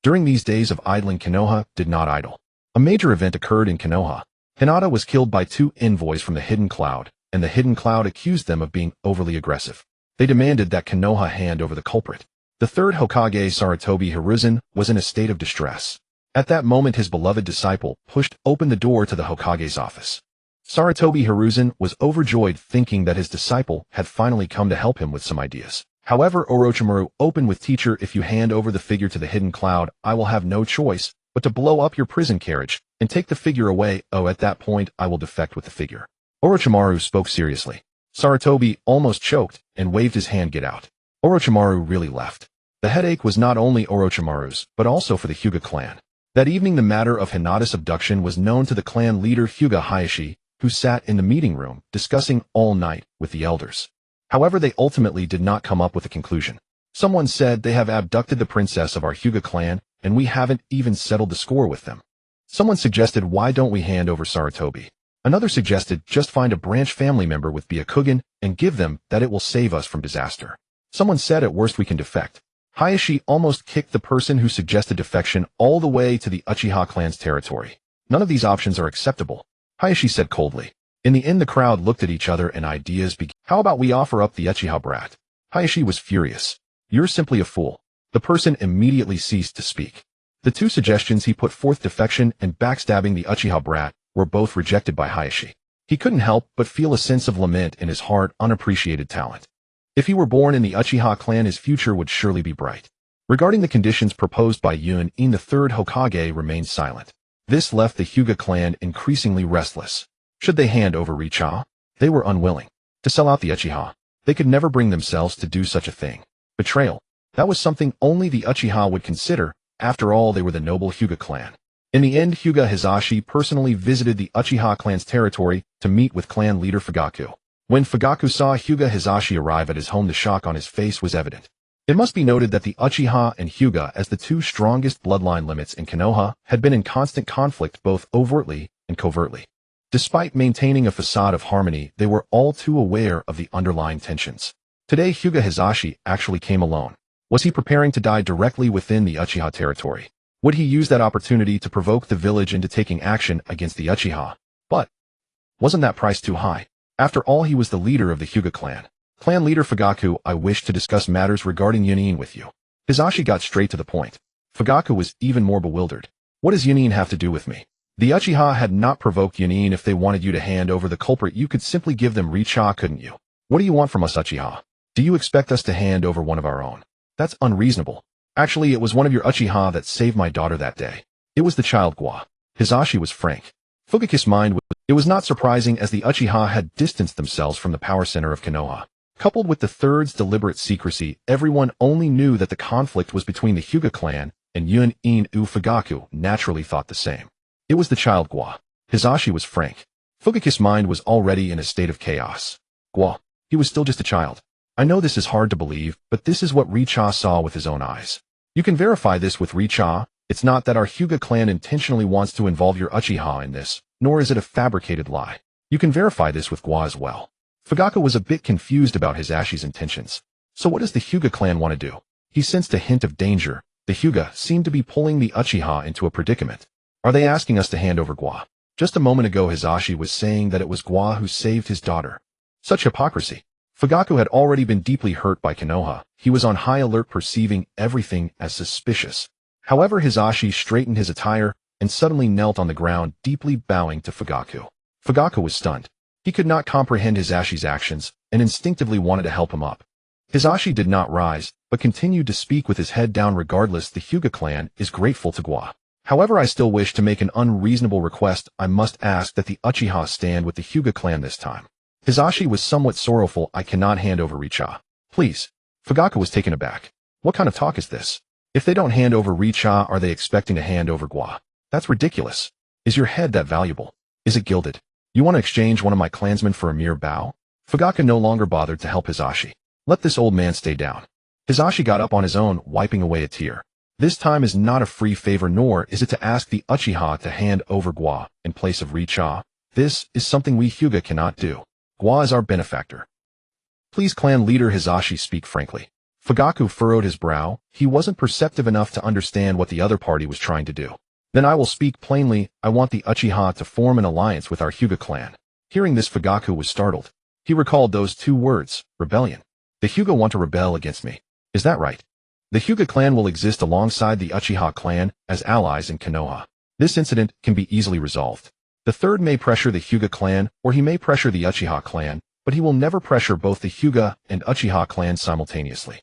During these days of idling, Konoha did not idle. A major event occurred in Konoha. Hinata was killed by two envoys from the Hidden Cloud, and the Hidden Cloud accused them of being overly aggressive. They demanded that Konoha hand over the culprit. The third Hokage, Sarutobi Hiruzen, was in a state of distress. At that moment, his beloved disciple pushed open the door to the Hokage's office. Sarutobi Hiruzen was overjoyed, thinking that his disciple had finally come to help him with some ideas. However, Orochimaru opened with, teacher, if you hand over the figure to the Hidden Cloud, I will have no choice but to blow up your prison carriage and take the figure away. Oh, at that point, I will defect with the figure. Orochimaru spoke seriously. Sarutobi almost choked and waved his hand, get out. Orochimaru really left. The headache was not only Orochimaru's, but also for the Hyuga clan. That evening, the matter of Hinata's abduction was known to the clan leader Hyuga Hayashi, who sat in the meeting room discussing all night with the elders. However, they ultimately did not come up with a conclusion. Someone said, they have abducted the princess of our Hyuga clan, and we haven't even settled the score with them. Someone suggested, why don't we hand over Sarutobi? Another suggested, just find a branch family member with Byakugan and give them that, it will save us from disaster. Someone said, at worst we can defect. Hayashi almost kicked the person who suggested defection all the way to the Uchiha clan's territory. None of these options are acceptable, Hayashi said coldly. In the end, the crowd looked at each other and ideas began. How about we offer up the Uchiha brat? Hayashi was furious. You're simply a fool. The person immediately ceased to speak. The two suggestions he put forth, defection and backstabbing the Uchiha brat, were both rejected by Hayashi. He couldn't help but feel a sense of lament in his heart, unappreciated talent. If he were born in the Uchiha clan, his future would surely be bright. Regarding the conditions proposed by Yun-in, the third Hokage remained silent. This left the Hyuga clan increasingly restless. Should they hand over Uchiha? They were unwilling to sell out the Uchiha. They could never bring themselves to do such a thing. Betrayal. That was something only the Uchiha would consider. After all, they were the noble Hyuga clan. In the end, Hyuga Hizashi personally visited the Uchiha clan's territory to meet with clan leader Fugaku. When Fugaku saw Hyuga Hizashi arrive at his home, the shock on his face was evident. It must be noted that the Uchiha and Hyuga, as the two strongest bloodline limits in Konoha, had been in constant conflict both overtly and covertly. Despite maintaining a facade of harmony, they were all too aware of the underlying tensions. Today, Hyuga Hizashi actually came alone. Was he preparing to die directly within the Uchiha territory? Would he use that opportunity to provoke the village into taking action against the Uchiha? But wasn't that price too high? After all, he was the leader of the Hyuga clan. Clan leader Fugaku, I wish to discuss matters regarding Yun-in with you. Hizashi got straight to the point. Fugaku was even more bewildered. What does Yun-in have to do with me? The Uchiha had not provoked Yun-in. If they wanted you to hand over the culprit, you could simply give them Uchiha, couldn't you? What do you want from us, Uchiha? Do you expect us to hand over one of our own? That's unreasonable. Actually, it was one of your Uchiha that saved my daughter that day. It was the child Gua. Hizashi was frank. Fugaku's mind was... It was not surprising, as the Uchiha had distanced themselves from the power center of Konoha. Coupled with the third's deliberate secrecy, everyone only knew that the conflict was between the Hyuga clan, and Yun-in. Fugaku naturally thought the same. It was the child Gua. Hizashi was frank. Fugaku's mind was already in a state of chaos. Gua. He was still just a child. I know this is hard to believe, but this is what Uchiha saw with his own eyes. You can verify this with Uchiha. It's not that our Hyuga clan intentionally wants to involve your Uchiha in this, nor is it a fabricated lie. You can verify this with Gua as well. Fugaku was a bit confused about Hizashi's intentions. So what does the Hyuga clan want to do? He sensed a hint of danger. The Hyuga seemed to be pulling the Uchiha into a predicament. Are they asking us to hand over Gua? Just a moment ago, Hizashi was saying that it was Gua who saved his daughter. Such hypocrisy. Fugaku had already been deeply hurt by Konoha. He was on high alert, perceiving everything as suspicious. However, Hizashi straightened his attire and suddenly knelt on the ground, deeply bowing to Fugaku. Fugaku was stunned. He could not comprehend Hizashi's actions and instinctively wanted to help him up. Hizashi did not rise, but continued to speak with his head down. Regardless, the Hyuga clan is grateful to Gua. However, I still wish to make an unreasonable request. I must ask that the Uchiha stand with the Hyuga clan this time. Hizashi was somewhat sorrowful. I cannot hand over Uchiha. Please. Fugaku was taken aback. What kind of talk is this? If they don't hand over Uchiha, are they expecting to hand over Gua? That's ridiculous. Is your head that valuable? Is it gilded? You want to exchange one of my clansmen for a mere bow? Fugaku no longer bothered to help Hizashi. Let this old man stay down. Hizashi got up on his own, wiping away a tear. This time is not a free favor, nor is it to ask the Uchiha to hand over Gua in place of Uchiha. This is something we Hyuga cannot do. Gua is our benefactor. Please, clan leader Hizashi, speak frankly. Fugaku furrowed his brow. He wasn't perceptive enough to understand what the other party was trying to do. Then I will speak plainly. I want the Uchiha to form an alliance with our Hyuga clan. Hearing this, Fugaku was startled. He recalled those two words, rebellion. The Hyuga want to rebel against me. Is that right? The Hyuga clan will exist alongside the Uchiha clan as allies in Konoha. This incident can be easily resolved. The third may pressure the Hyuga clan, or he may pressure the Uchiha clan, but he will never pressure both the Hyuga and Uchiha clans simultaneously.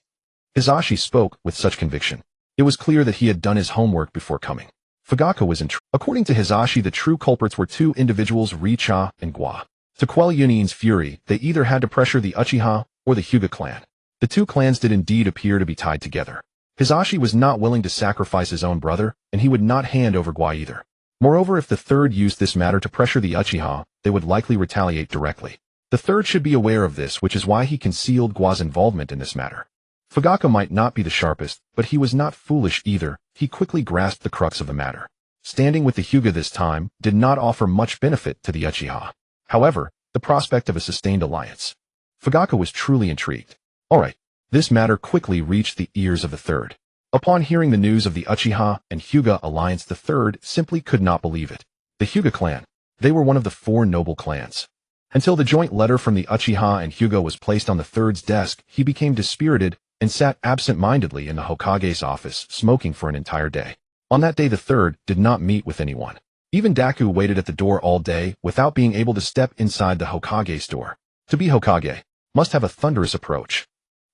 Hizashi spoke with such conviction. It was clear that he had done his homework before coming. Fugaku was intrigued. According to Hizashi, the true culprits were two individuals, Uchiha and Gua. To quell Yun-in's fury, they either had to pressure the Uchiha or the Hyuga clan. The two clans did indeed appear to be tied together. Hizashi was not willing to sacrifice his own brother, and he would not hand over Gua either. Moreover, if the third used this matter to pressure the Uchiha, they would likely retaliate directly. The third should be aware of this, which is why he concealed Gua's involvement in this matter. Fugaku might not be the sharpest, but he was not foolish either. He quickly grasped the crux of the matter. Standing with the Hyuga this time did not offer much benefit to the Uchiha. However, the prospect of a sustained alliance. Fugaku was truly intrigued. Alright, this matter quickly reached the ears of the third. Upon hearing the news of the Uchiha and Hyuga alliance, the third simply could not believe it. The Hyuga clan. They were one of the four noble clans. Until the joint letter from the Uchiha and Hyuga was placed on the third's desk, he became dispirited and sat absent-mindedly in the Hokage's office, smoking for an entire day. On that day, the third did not meet with anyone. Even Daku waited at the door all day without being able to step inside the Hokage's door. To be Hokage, must have a thunderous approach.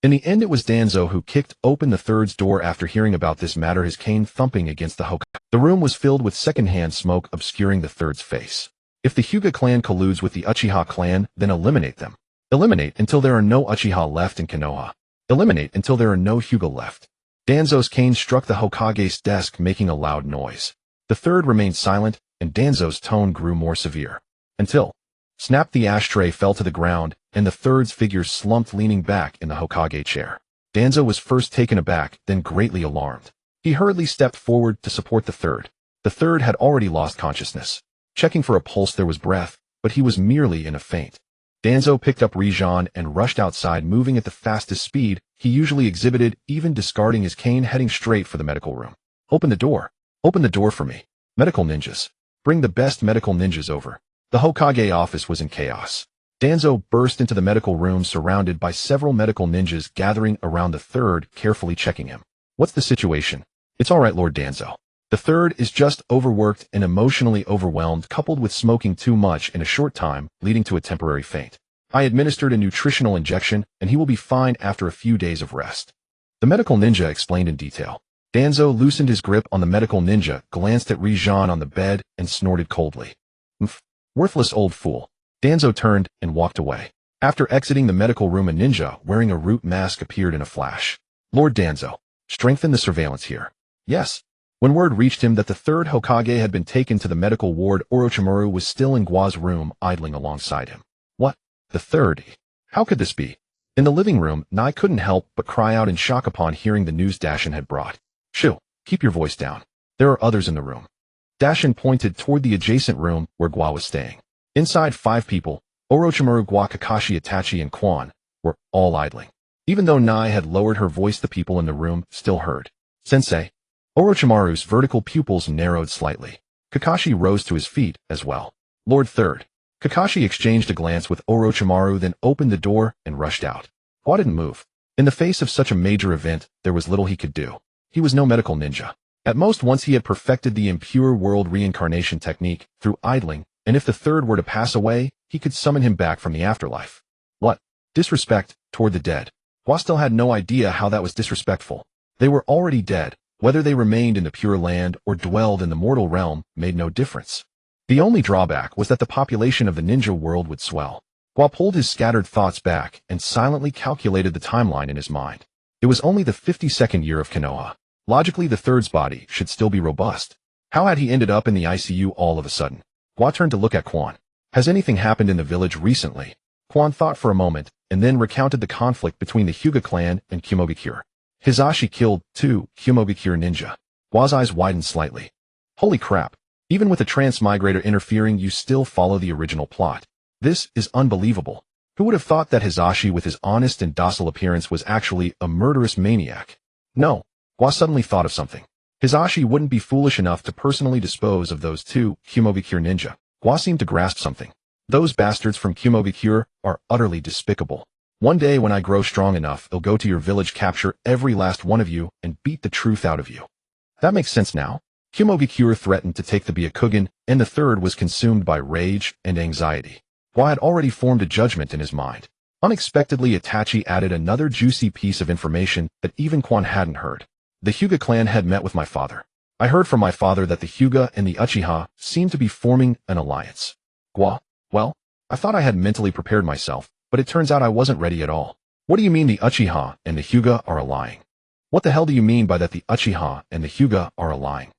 In the end, it was Danzo who kicked open the third's door after hearing about this matter, his cane thumping against the Hokage. The room was filled with secondhand smoke obscuring the third's face. If the Hyuga clan colludes with the Uchiha clan, then eliminate them. Eliminate until there are no Uchiha left in Konoha. Eliminate until there are no Hyuga left. Danzo's cane struck the Hokage's desk, making a loud noise. The third remained silent, and Danzo's tone grew more severe. Until, snap, the ashtray fell to the ground, and the third's figure slumped, leaning back in the Hokage chair. Danzo was first taken aback, then greatly alarmed. He hurriedly stepped forward to support the third. The third had already lost consciousness. Checking for a pulse, there was breath, but he was merely in a faint. Danzo picked up Rijan and rushed outside, moving at the fastest speed he usually exhibited, even discarding his cane, heading straight for the medical room. Open the door. Open the door for me. Medical ninjas. Bring the best medical ninjas over. The Hokage office was in chaos. Danzo burst into the medical room, surrounded by several medical ninjas gathering around the third, carefully checking him. What's the situation? It's all right, Lord Danzo. The third is just overworked and emotionally overwhelmed, coupled with smoking too much in a short time, leading to a temporary faint. I administered a nutritional injection, and he will be fine after a few days of rest. The medical ninja explained in detail. Danzo loosened his grip on the medical ninja, glanced at Rijan on the bed, and snorted coldly. Worthless old fool. Danzo turned and walked away. After exiting the medical room, a ninja wearing a root mask appeared in a flash. Lord Danzo, strengthen the surveillance here. Yes. When word reached him that the third Hokage had been taken to the medical ward, Orochimaru was still in Gua's room, idling alongside him. What? The third? How could this be? In the living room, Nai couldn't help but cry out in shock upon hearing the news Dashin had brought. Shoo, keep your voice down. There are others in the room. Dashin pointed toward the adjacent room where Gua was staying. Inside, 5 people, Orochimaru, Gua, Kakashi, Itachi, and Quan, were all idling. Even though Nai had lowered her voice, the people in the room still heard. Sensei. Orochimaru's vertical pupils narrowed slightly. Kakashi rose to his feet as well. Lord Third. Kakashi exchanged a glance with Orochimaru, then opened the door and rushed out. Gua didn't move. In the face of such a major event, there was little he could do. He was no medical ninja. At most, once he had perfected the impure world reincarnation technique through idling, and if the third were to pass away, he could summon him back from the afterlife. What? Disrespect toward the dead. Gua still had no idea how that was disrespectful. They were already dead. Whether they remained in the Pure Land or dwelled in the mortal realm made no difference. The only drawback was that the population of the ninja world would swell. Gua pulled his scattered thoughts back and silently calculated the timeline in his mind. It was only the 52nd year of Konoha. Logically, the third's body should still be robust. How had he ended up in the ICU all of a sudden? Gua turned to look at Quan. Has anything happened in the village recently? Quan thought for a moment, and then recounted the conflict between the Hyuga clan and Kumogakure. Hizashi killed 2 Kumogakure ninja. Gua's eyes widened slightly. Holy crap. Even with a transmigrator interfering, you still follow the original plot. This is unbelievable. Who would have thought that Hizashi, with his honest and docile appearance, was actually a murderous maniac? No. Gua suddenly thought of something. Hizashi wouldn't be foolish enough to personally dispose of those 2 Kumogakure ninja. Gua seemed to grasp something. Those bastards from Kumogakure are utterly despicable. One day when I grow strong enough, I'll go to your village, capture every last one of you, and beat the truth out of you. That makes sense now. Kumogakure threatened to take the Byakugan, and the third was consumed by rage and anxiety. Gua had already formed a judgment in his mind. Unexpectedly, Itachi added another juicy piece of information that even Quan hadn't heard. The Hyuga clan had met with my father. I heard from my father that the Hyuga and the Uchiha seemed to be forming an alliance. Gua, well, I thought I had mentally prepared myself, but it turns out I wasn't ready at all. What do you mean the Uchiha and the Hyuga are allying? What the hell do you mean by that the Uchiha and the Hyuga are allying?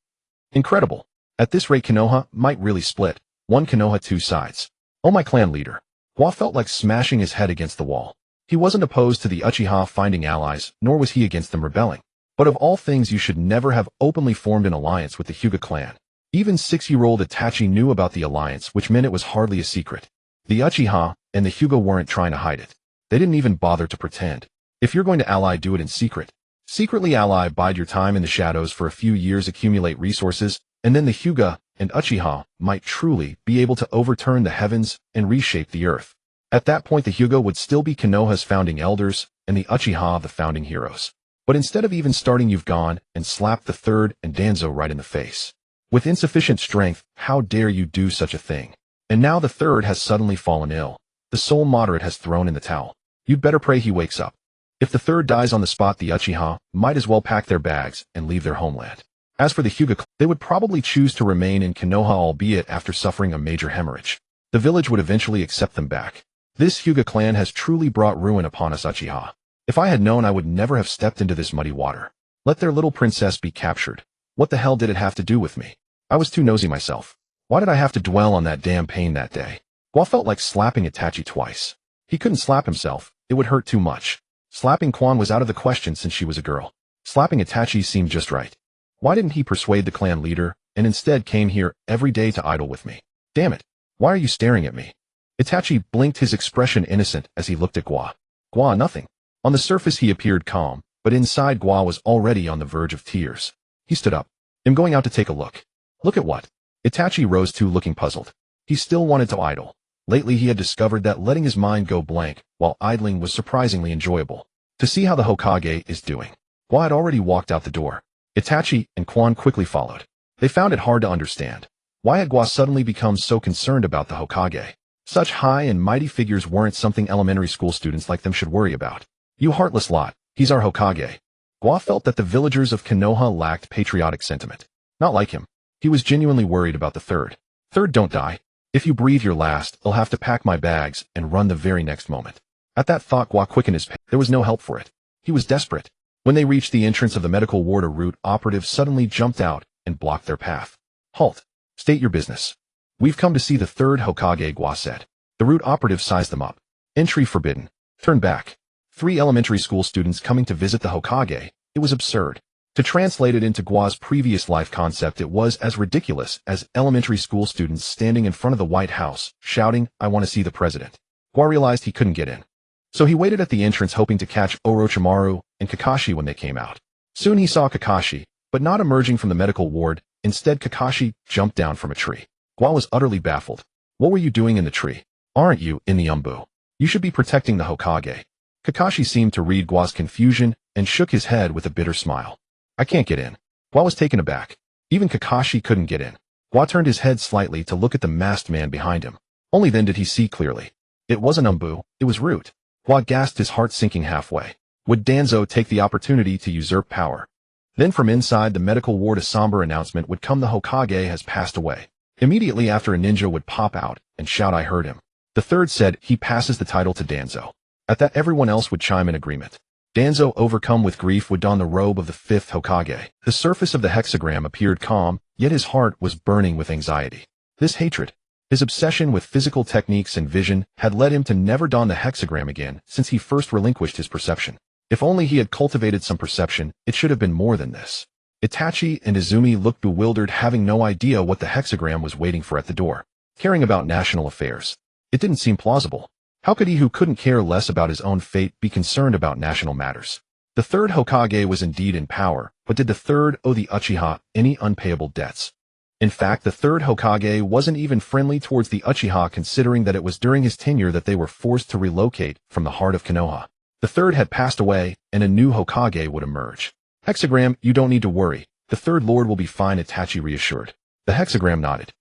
Incredible. At this rate, Konoha might really split. One Konoha, 2 sides. Oh, my clan leader. Gua felt like smashing his head against the wall. He wasn't opposed to the Uchiha finding allies, nor was he against them rebelling. But of all things, you should never have openly formed an alliance with the Hyuga clan. Even 6-year-old Itachi knew about the alliance, which meant it was hardly a secret. The Uchiha and the Hyuga weren't trying to hide it. They didn't even bother to pretend. If you're going to ally, do it in secret. Secretly ally, bide your time in the shadows for a few years, accumulate resources, and then the Hyuga and Uchiha might truly be able to overturn the heavens and reshape the earth. At that point, the Hyuga would still be Konoha's founding elders, and the Uchiha the founding heroes. But instead of even starting, you've gone and slapped the third and Danzo right in the face. With insufficient strength, how dare you do such a thing? And now the third has suddenly fallen ill. The sole moderate has thrown in the towel. You'd better pray he wakes up. If the third dies on the spot, the Uchiha might as well pack their bags and leave their homeland. As for the Hyuga clan, they would probably choose to remain in Konoha, albeit after suffering a major hemorrhage. The village would eventually accept them back. This Hyuga clan has truly brought ruin upon us Uchiha. If I had known, I would never have stepped into this muddy water. Let their little princess be captured. What the hell did it have to do with me? I was too nosy myself. Why did I have to dwell on that damn pain that day? Gua felt like slapping Itachi twice. He couldn't slap himself. It would hurt too much. Slapping Quan was out of the question since she was a girl. Slapping Itachi seemed just right. Why didn't he persuade the clan leader, and instead came here every day to idle with me? Damn it. Why are you staring at me? Itachi blinked, his expression innocent as he looked at Gua. Gua, nothing. On the surface he appeared calm, but inside Gua was already on the verge of tears. He stood up. I'm going out to take a look. Look at what? Itachi rose too, looking puzzled. He still wanted to idle. Lately he had discovered that letting his mind go blank while idling was surprisingly enjoyable. To see how the Hokage is doing. Gua had already walked out the door. Itachi and Quan quickly followed. They found it hard to understand. Why had Gua suddenly become so concerned about the Hokage? Such high and mighty figures weren't something elementary school students like them should worry about. You heartless lot, he's our Hokage. Gua felt that the villagers of Konoha lacked patriotic sentiment. Not like him. He was genuinely worried about the third. Third, don't die. If you breathe your last, I'll have to pack my bags and run the very next moment. At that thought, Gua quickened his pace. There was no help for it. He was desperate. When they reached the entrance of the medical ward, a route operative suddenly jumped out and blocked their path. Halt. State your business. We've come to see the third Hokage, Gua said. The route operative sized them up. Entry forbidden. Turn back. 3 elementary school students coming to visit the Hokage. It was absurd. To translate it into Gua's previous life concept, it was as ridiculous as elementary school students standing in front of the White House, shouting, I want to see the president. Gua realized he couldn't get in. So he waited at the entrance, hoping to catch Orochimaru and Kakashi when they came out. Soon he saw Kakashi, but not emerging from the medical ward. Instead, Kakashi jumped down from a tree. Gua was utterly baffled. What were you doing in the tree? Aren't you in the umbu? You should be protecting the Hokage. Kakashi seemed to read Gua's confusion and shook his head with a bitter smile. I can't get in. Gua was taken aback. Even Kakashi couldn't get in. Gua turned his head slightly to look at the masked man behind him. Only then did he see clearly. It wasn't umbu, it was Root. Gua gasped, his heart sinking halfway. Would Danzo take the opportunity to usurp power? Then from inside the medical ward a somber announcement would come: the Hokage has passed away. Immediately after, a ninja would pop out and shout, I heard him. The third said, he passes the title to Danzo. At that, everyone else would chime in agreement. Danzo, overcome with grief, would don the robe of the 5th Hokage. The surface of the hexagram appeared calm, yet his heart was burning with anxiety. This hatred, his obsession with physical techniques and vision, had led him to never don the hexagram again since he first relinquished his perception. If only he had cultivated some perception, it should have been more than this. Itachi and Izumi looked bewildered, having no idea what the hexagram was waiting for at the door. Caring about national affairs. It didn't seem plausible. How could he, who couldn't care less about his own fate, be concerned about national matters? The third Hokage was indeed in power, but did the third owe the Uchiha any unpayable debts? In fact, the third Hokage wasn't even friendly towards the Uchiha, considering that it was during his tenure that they were forced to relocate from the heart of Konoha. The third had passed away, and a new Hokage would emerge. Hexagram, you don't need to worry. The third lord will be fine, Itachi reassured. The hexagram nodded.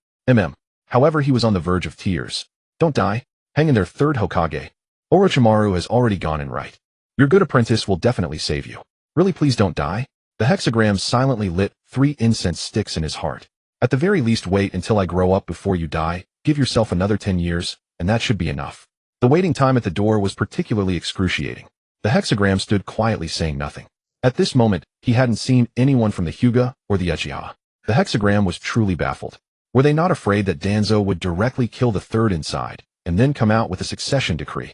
However, he was on the verge of tears. Don't die. Hang in there, third Hokage. Orochimaru has already gone in right. Your good apprentice will definitely save you. Really, please don't die. The hexagram silently lit 3 incense sticks in his heart. At the very least, wait until I grow up before you die. Give yourself another 10 years, and that should be enough. The waiting time at the door was particularly excruciating. The hexagram stood quietly, saying nothing. At this moment, he hadn't seen anyone from the Hyuga or the Uchiha. The hexagram was truly baffled. Were they not afraid that Danzo would directly kill the third inside, and then come out with a succession decree?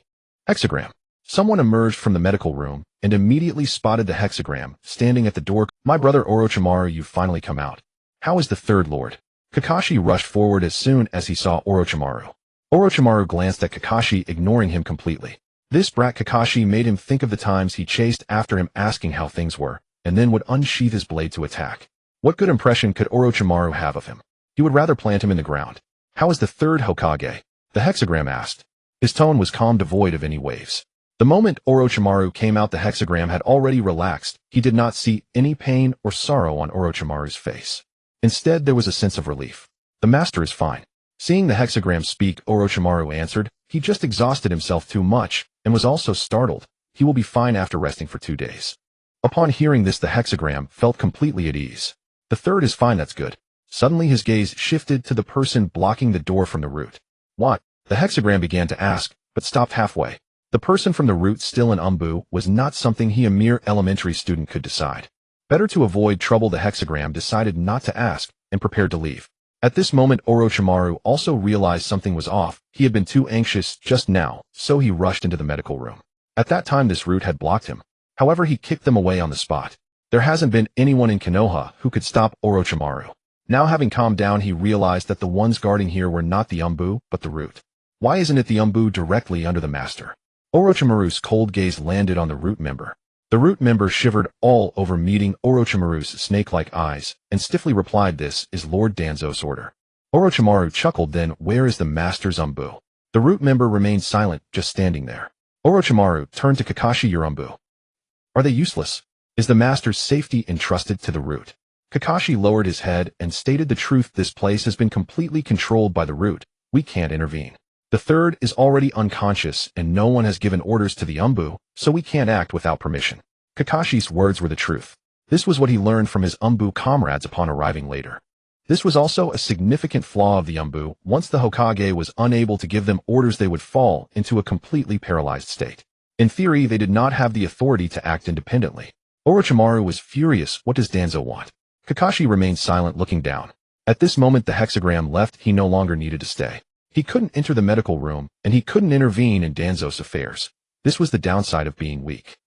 Hexagram. Someone emerged from the medical room and immediately spotted the hexagram standing at the door. My brother Orochimaru, you've finally come out. How is the third lord? Kakashi rushed forward as soon as he saw Orochimaru. Orochimaru glanced at Kakashi, ignoring him completely. This brat Kakashi made him think of the times he chased after him, asking how things were, and then would unsheath his blade to attack. What good impression could Orochimaru have of him? He would rather plant him in the ground. How is the third Hokage? The hexagram asked. His tone was calm, devoid of any waves. The moment Orochimaru came out, the hexagram had already relaxed. He did not see any pain or sorrow on Orochimaru's face. Instead, there was a sense of relief. The master is fine. Seeing the hexagram speak, Orochimaru answered, he just exhausted himself too much, and was also startled. He will be fine after resting for 2 days. Upon hearing this, the hexagram felt completely at ease. The third is fine, that's good. Suddenly his gaze shifted to the person blocking the door from the root. What? The hexagram began to ask, but stopped halfway. The person from the root, still in Umbu, was not something he, a mere elementary student, could decide. Better to avoid trouble, the hexagram decided not to ask, and prepared to leave. At this moment, Orochimaru also realized something was off. He had been too anxious just now, so he rushed into the medical room. At that time, this root had blocked him. However, he kicked them away on the spot. There hasn't been anyone in Konoha who could stop Orochimaru. Now, having calmed down, he realized that the ones guarding here were not the Umbu, but the root. Why isn't it the Umbu directly under the master? Orochimaru's cold gaze landed on the root member. The root member shivered all over, meeting Orochimaru's snake-like eyes, and stiffly replied, "This is Lord Danzo's order." Orochimaru chuckled, "Then where is the master's Umbu?" The root member remained silent, just standing there. Orochimaru turned to Kakashi, "Your Umbu. Are they useless? Is the master's safety entrusted to the root?" Kakashi lowered his head and stated the truth. "This place has been completely controlled by the root. We can't intervene. The third is already unconscious, and no one has given orders to the Umbu, so we can't act without permission." Kakashi's words were the truth. This was what he learned from his Umbu comrades upon arriving later. This was also a significant flaw of the Umbu. Once the Hokage was unable to give them orders, they would fall into a completely paralyzed state. In theory, they did not have the authority to act independently. Orochimaru was furious. What does Danzo want? Kakashi remained silent, looking down. At this moment, the hexagram left. He no longer needed to stay. He couldn't enter the medical room, and he couldn't intervene in Danzo's affairs. This was the downside of being weak.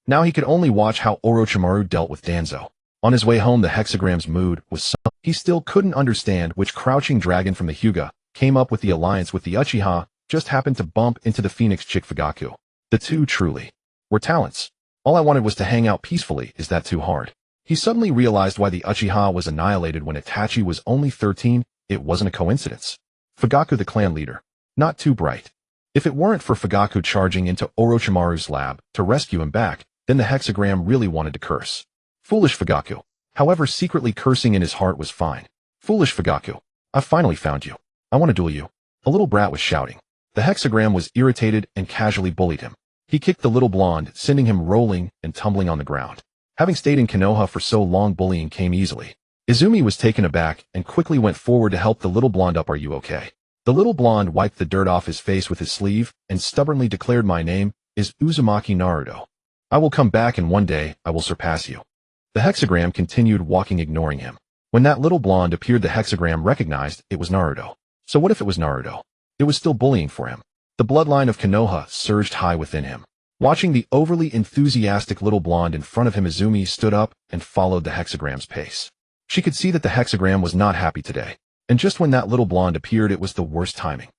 Now he could only watch how Orochimaru dealt with Danzo. On his way home, the hexagram's mood was so he still couldn't understand which crouching dragon from the Hyuga came up with the alliance with the Uchiha, just happened to bump into the Phoenix chick Fugaku. The two truly were talents. All I wanted was to hang out peacefully. Is that too hard? He suddenly realized why the Uchiha was annihilated when Itachi was only 13. It wasn't a coincidence. Fugaku, the clan leader. Not too bright. If it weren't for Fugaku charging into Orochimaru's lab to rescue him back, then the hexagram really wanted to curse. Foolish Fugaku. However, secretly cursing in his heart was fine. Foolish Fugaku. I've finally found you. I want to duel you. A little brat was shouting. The hexagram was irritated and casually bullied him. He kicked the little blonde, sending him rolling and tumbling on the ground. Having stayed in Konoha for so long, bullying came easily. Izumi was taken aback and quickly went forward to help the little blonde up. "Are you okay?" The little blonde wiped the dirt off his face with his sleeve and stubbornly declared, "My name is Uzumaki Naruto. I will come back, and one day I will surpass you." The hexagram continued walking, ignoring him. When that little blonde appeared, the hexagram recognized it was Naruto. So what if it was Naruto? It was still bullying for him. The bloodline of Konoha surged high within him. Watching the overly enthusiastic little blonde in front of him, Izumi stood up and followed the hexagram's pace. She could see that the hexagram was not happy today, and just when that little blonde appeared, it was the worst timing.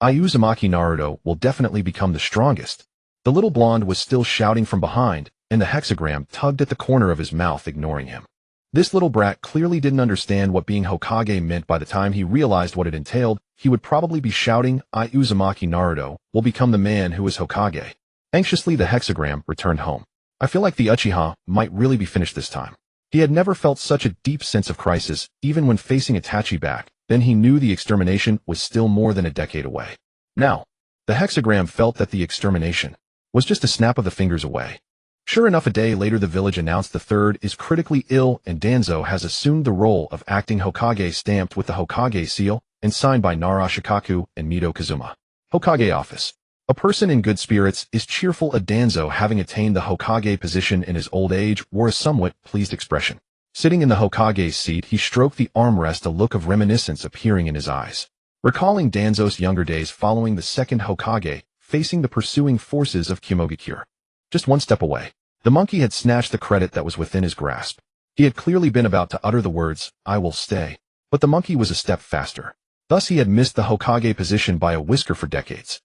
Uzumaki Naruto will definitely become the strongest. The little blonde was still shouting from behind, and the hexagram tugged at the corner of his mouth, ignoring him. This little brat clearly didn't understand what being Hokage meant. By the time he realized what it entailed, he would probably be shouting, "Uzumaki Naruto will become the man who is Hokage." Anxiously, the hexagram returned home. I feel like the Uchiha might really be finished this time. He had never felt such a deep sense of crisis, even when facing Itachi back. Then he knew the extermination was still more than a decade away. Now, the hexagram felt that the extermination was just a snap of the fingers away. Sure enough, a day later, the village announced the third is critically ill, and Danzo has assumed the role of acting Hokage, stamped with the Hokage seal and signed by Nara Shikaku and Mido Kazuma. Hokage office. A person in good spirits is cheerful. Danzo, having attained the Hokage position in his old age, wore a somewhat pleased expression. Sitting in the Hokage's seat, he stroked the armrest, a look of reminiscence appearing in his eyes. Recalling Danzo's younger days following the second Hokage, facing the pursuing forces of Kimogakure. Just one step away. The monkey had snatched the credit that was within his grasp. He had clearly been about to utter the words, "I will stay," but the monkey was a step faster. Thus he had missed the Hokage position by a whisker for decades.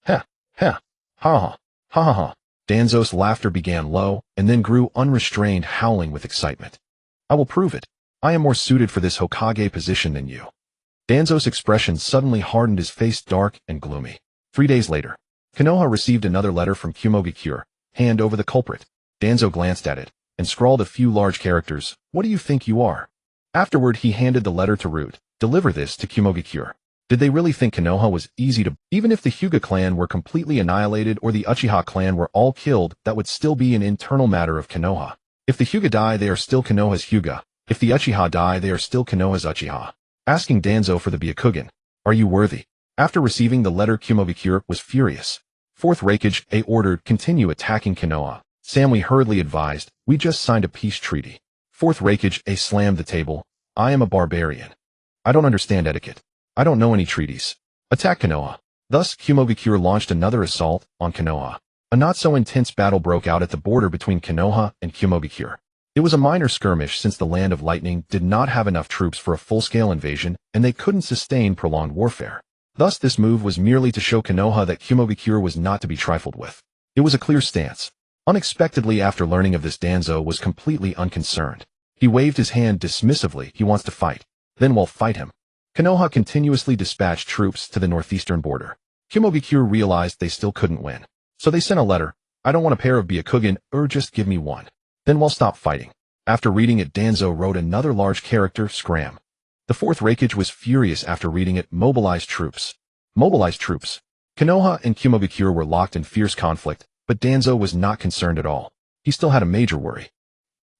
Ha, ha, ha ha, ha ha ha. Danzo's laughter began low, and then grew unrestrained, howling with excitement. "I will prove it. I am more suited for this Hokage position than you." Danzo's expression suddenly hardened, his face dark and gloomy. 3 days later, Konoha received another letter from Kimogakure. "Hand over the culprit." Danzo glanced at it, and scrawled a few large characters. "What do you think you are? Afterward, he handed the letter to Root. Deliver this to Kumogakure. Did they really think Konoha was easy to... Even if the Hyuga clan were completely annihilated or the Uchiha clan were all killed, that would still be an internal matter of Konoha. If the Hyuga die, they are still Konoha's Hyuga. If the Uchiha die, they are still Konoha's Uchiha. Asking Danzo for the Byakugan. Are you worthy? After receiving the letter, Kumogakure was furious. Fourth Raikage A ordered, continue attacking Konoha. Samui hurriedly advised, we just signed a peace treaty. Fourth Raikage A slammed the table. I am a barbarian. I don't understand etiquette. I don't know any treaties. Attack Konoha. Thus, Kumogakure launched another assault on Konoha. A not-so-intense battle broke out at the border between Konoha and Kumogakure. It was a minor skirmish since the Land of Lightning did not have enough troops for a full-scale invasion, and they couldn't sustain prolonged warfare. Thus, this move was merely to show Konoha that Kumogakure was not to be trifled with. It was a clear stance. Unexpectedly, after learning of this, Danzo was completely unconcerned. He waved his hand dismissively. He wants to fight. Then we'll fight him. Konoha continuously dispatched troops to the northeastern border. Kumogakure realized they still couldn't win. So they sent a letter. I don't want a pair of Byakugan, or just give me one. Then we'll stop fighting. After reading it, Danzo wrote another large character, scram. The fourth Raikage was furious after reading it. Mobilize troops. Mobilize troops. Konoha and Kumogakure were locked in fierce conflict, but Danzo was not concerned at all. He still had a major worry.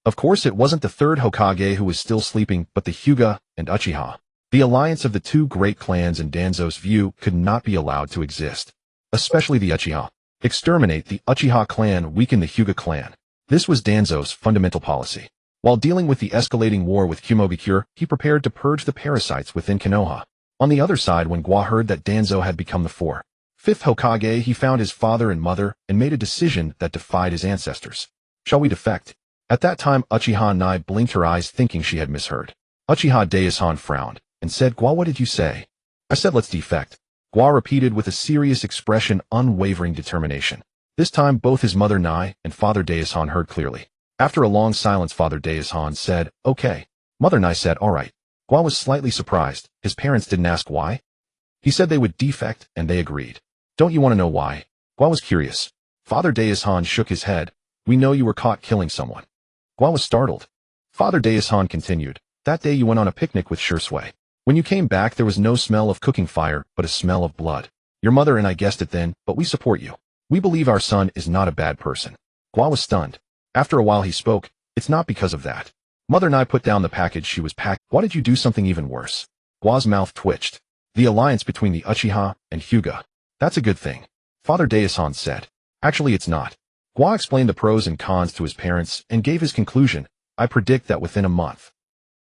Of course, it wasn't the third Hokage who was still sleeping, but the Hyuga and Uchiha. The alliance of the two great clans in Danzo's view could not be allowed to exist. Especially the Uchiha. Exterminate the Uchiha clan, weaken the Hyuga clan. This was Danzo's fundamental policy. While dealing with the escalating war with Kumogakure, he prepared to purge the parasites within Konoha. On the other side, when Gua heard that Danzo had become the fifth Hokage, he found his father and mother and made a decision that defied his ancestors. Shall we defect? At that time, Uchiha Nai blinked her eyes, thinking she had misheard. Uchiha Daisuhan frowned and said, Gua, what did you say? I said let's defect. Gua repeated with a serious expression, unwavering determination. This time, both his mother Nai and father Daisuhan heard clearly. After a long silence, father Daisuhan said, okay. Mother Nai said, all right. Gua was slightly surprised. His parents didn't ask why. He said they would defect, and they agreed. Don't you want to know why? Gua was curious. Father Daisuhan shook his head. We know you were caught killing someone. Gua was startled. Father Daisuhan continued. That day you went on a picnic with Shursui. When you came back, there was no smell of cooking fire, but a smell of blood. Your mother and I guessed it then, but we support you. We believe our son is not a bad person. Gua was stunned. After a while he spoke. It's not because of that. Mother Nai put down the package she was packing. Why did you do something even worse? Gua's mouth twitched. The alliance between the Uchiha and Hyuga. That's a good thing. Father Daisuhan said. Actually, it's not. Gua explained the pros and cons to his parents and gave his conclusion. I predict that within a month,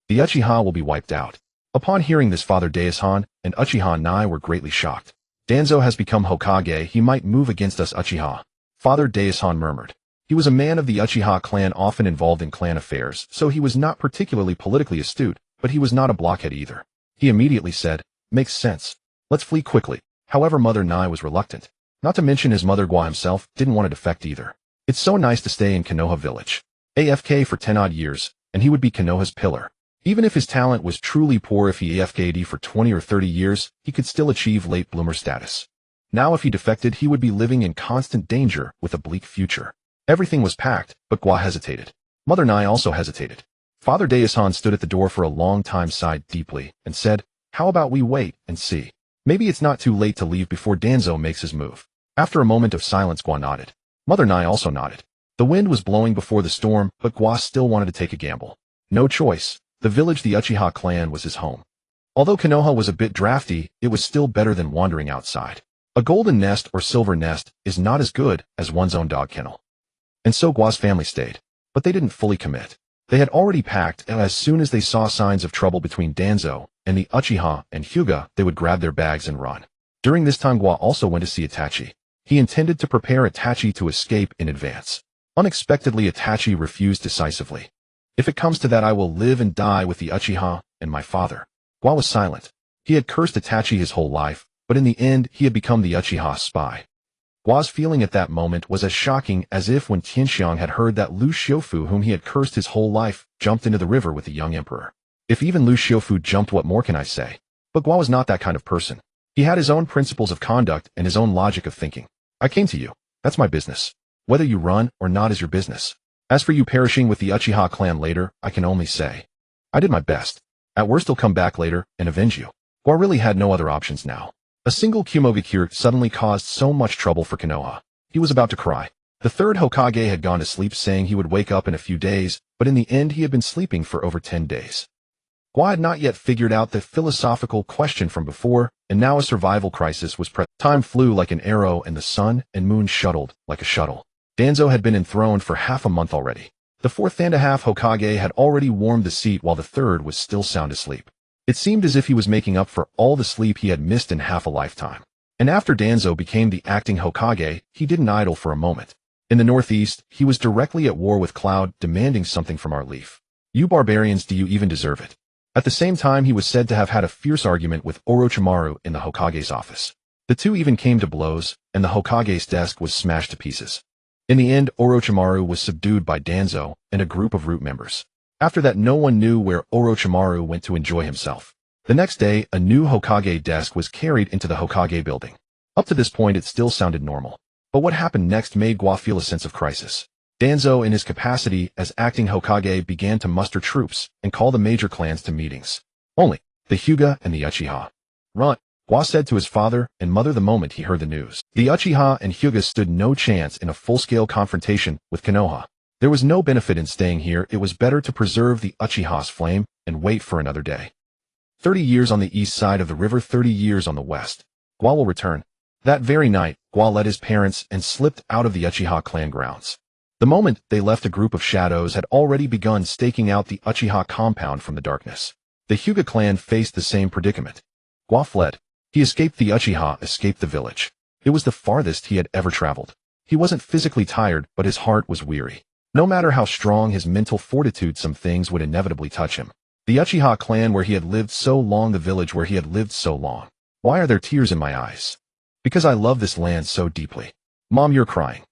the Uchiha will be wiped out. Upon hearing this, Father Daisuhan and Uchiha Nai were greatly shocked. Danzo has become Hokage, he might move against us Uchiha. Father Daisuhan murmured. He was a man of the Uchiha clan, often involved in clan affairs, so he was not particularly politically astute, but he was not a blockhead either. He immediately said, makes sense. Let's flee quickly. However, Mother Nai was reluctant. Not to mention his mother Gua himself didn't want to defect either. It's so nice to stay in Konoha village. AFK for 10 odd years, and he would be Konoha's pillar. Even if his talent was truly poor, if he AFK'd for 20 or 30 years, he could still achieve late bloomer status. Now if he defected, he would be living in constant danger with a bleak future. Everything was packed, but Gua hesitated. Mother Nai also hesitated. Father Daisuhan stood at the door for a long time, sighed deeply, and said, how about we wait and see? Maybe it's not too late to leave before Danzo makes his move. After a moment of silence, Gua nodded. Mother Nai also nodded. The wind was blowing before the storm, but Gua still wanted to take a gamble. No choice. The village the Uchiha clan was his home. Although Konoha was a bit drafty, it was still better than wandering outside. A golden nest or silver nest is not as good as one's own dog kennel. And so Gua's family stayed. But they didn't fully commit. They had already packed, and as soon as they saw signs of trouble between Danzo and the Uchiha and Hyuga, they would grab their bags and run. During this time, Gua also went to see Itachi. He intended to prepare Itachi to escape in advance. Unexpectedly, Itachi refused decisively. If it comes to that, I will live and die with the Uchiha and my father. Gua was silent. He had cursed Itachi his whole life, but in the end, he had become the Uchiha spy. Gua's feeling at that moment was as shocking as if when Tianxiang had heard that Lu Xiufu, whom he had cursed his whole life, jumped into the river with the young emperor. If even Lu Xiufu jumped, what more can I say? But Gua was not that kind of person. He had his own principles of conduct and his own logic of thinking. I came to you. That's my business. Whether you run or not is your business. As for you perishing with the Uchiha clan later, I can only say, I did my best. At worst he'll come back later and avenge you. Gua really had no other options now. A single Kumogakure suddenly caused so much trouble for Konoha. He was about to cry. The third Hokage had gone to sleep saying he would wake up in a few days, but in the end he had been sleeping for over 10 days. Gua had not yet figured out the philosophical question from before, and now a survival crisis was present. Time flew like an arrow and the sun and moon shuttled like a shuttle. Danzo had been enthroned for half a month already. The fourth and a half Hokage had already warmed the seat while the third was still sound asleep. It seemed as if he was making up for all the sleep he had missed in half a lifetime. And after Danzo became the acting Hokage, he didn't idle for a moment. In the northeast, he was directly at war with Cloud, demanding something from our leaf. You barbarians, do you even deserve it? At the same time, he was said to have had a fierce argument with Orochimaru in the Hokage's office. The two even came to blows, and the Hokage's desk was smashed to pieces. In the end, Orochimaru was subdued by Danzo and a group of root members. After that, no one knew where Orochimaru went to enjoy himself. The next day, a new Hokage desk was carried into the Hokage building. Up to this point, it still sounded normal. But what happened next made Gua feel a sense of crisis. Danzo, in his capacity as acting Hokage, began to muster troops and call the major clans to meetings. Only the Hyuga and the Uchiha. Run, Gua said to his father and mother the moment he heard the news. The Uchiha and Hyuga stood no chance in a full-scale confrontation with Konoha. There was no benefit in staying here. It was better to preserve the Uchiha's flame and wait for another day. 30 years on the east side of the river, 30 years on the west. Gua will return. That very night, Gua led his parents and slipped out of the Uchiha clan grounds. The moment they left, a group of shadows had already begun staking out the Uchiha compound from the darkness. The Hyuga clan faced the same predicament. Gua fled. He escaped. The Uchiha escaped the village. It was the farthest he had ever traveled. He wasn't physically tired, but his heart was weary. No matter how strong his mental fortitude, some things would inevitably touch him. The Uchiha clan where he had lived so long, the village where he had lived so long. Why are there tears in my eyes? Because I love this land so deeply. Mom, you're crying.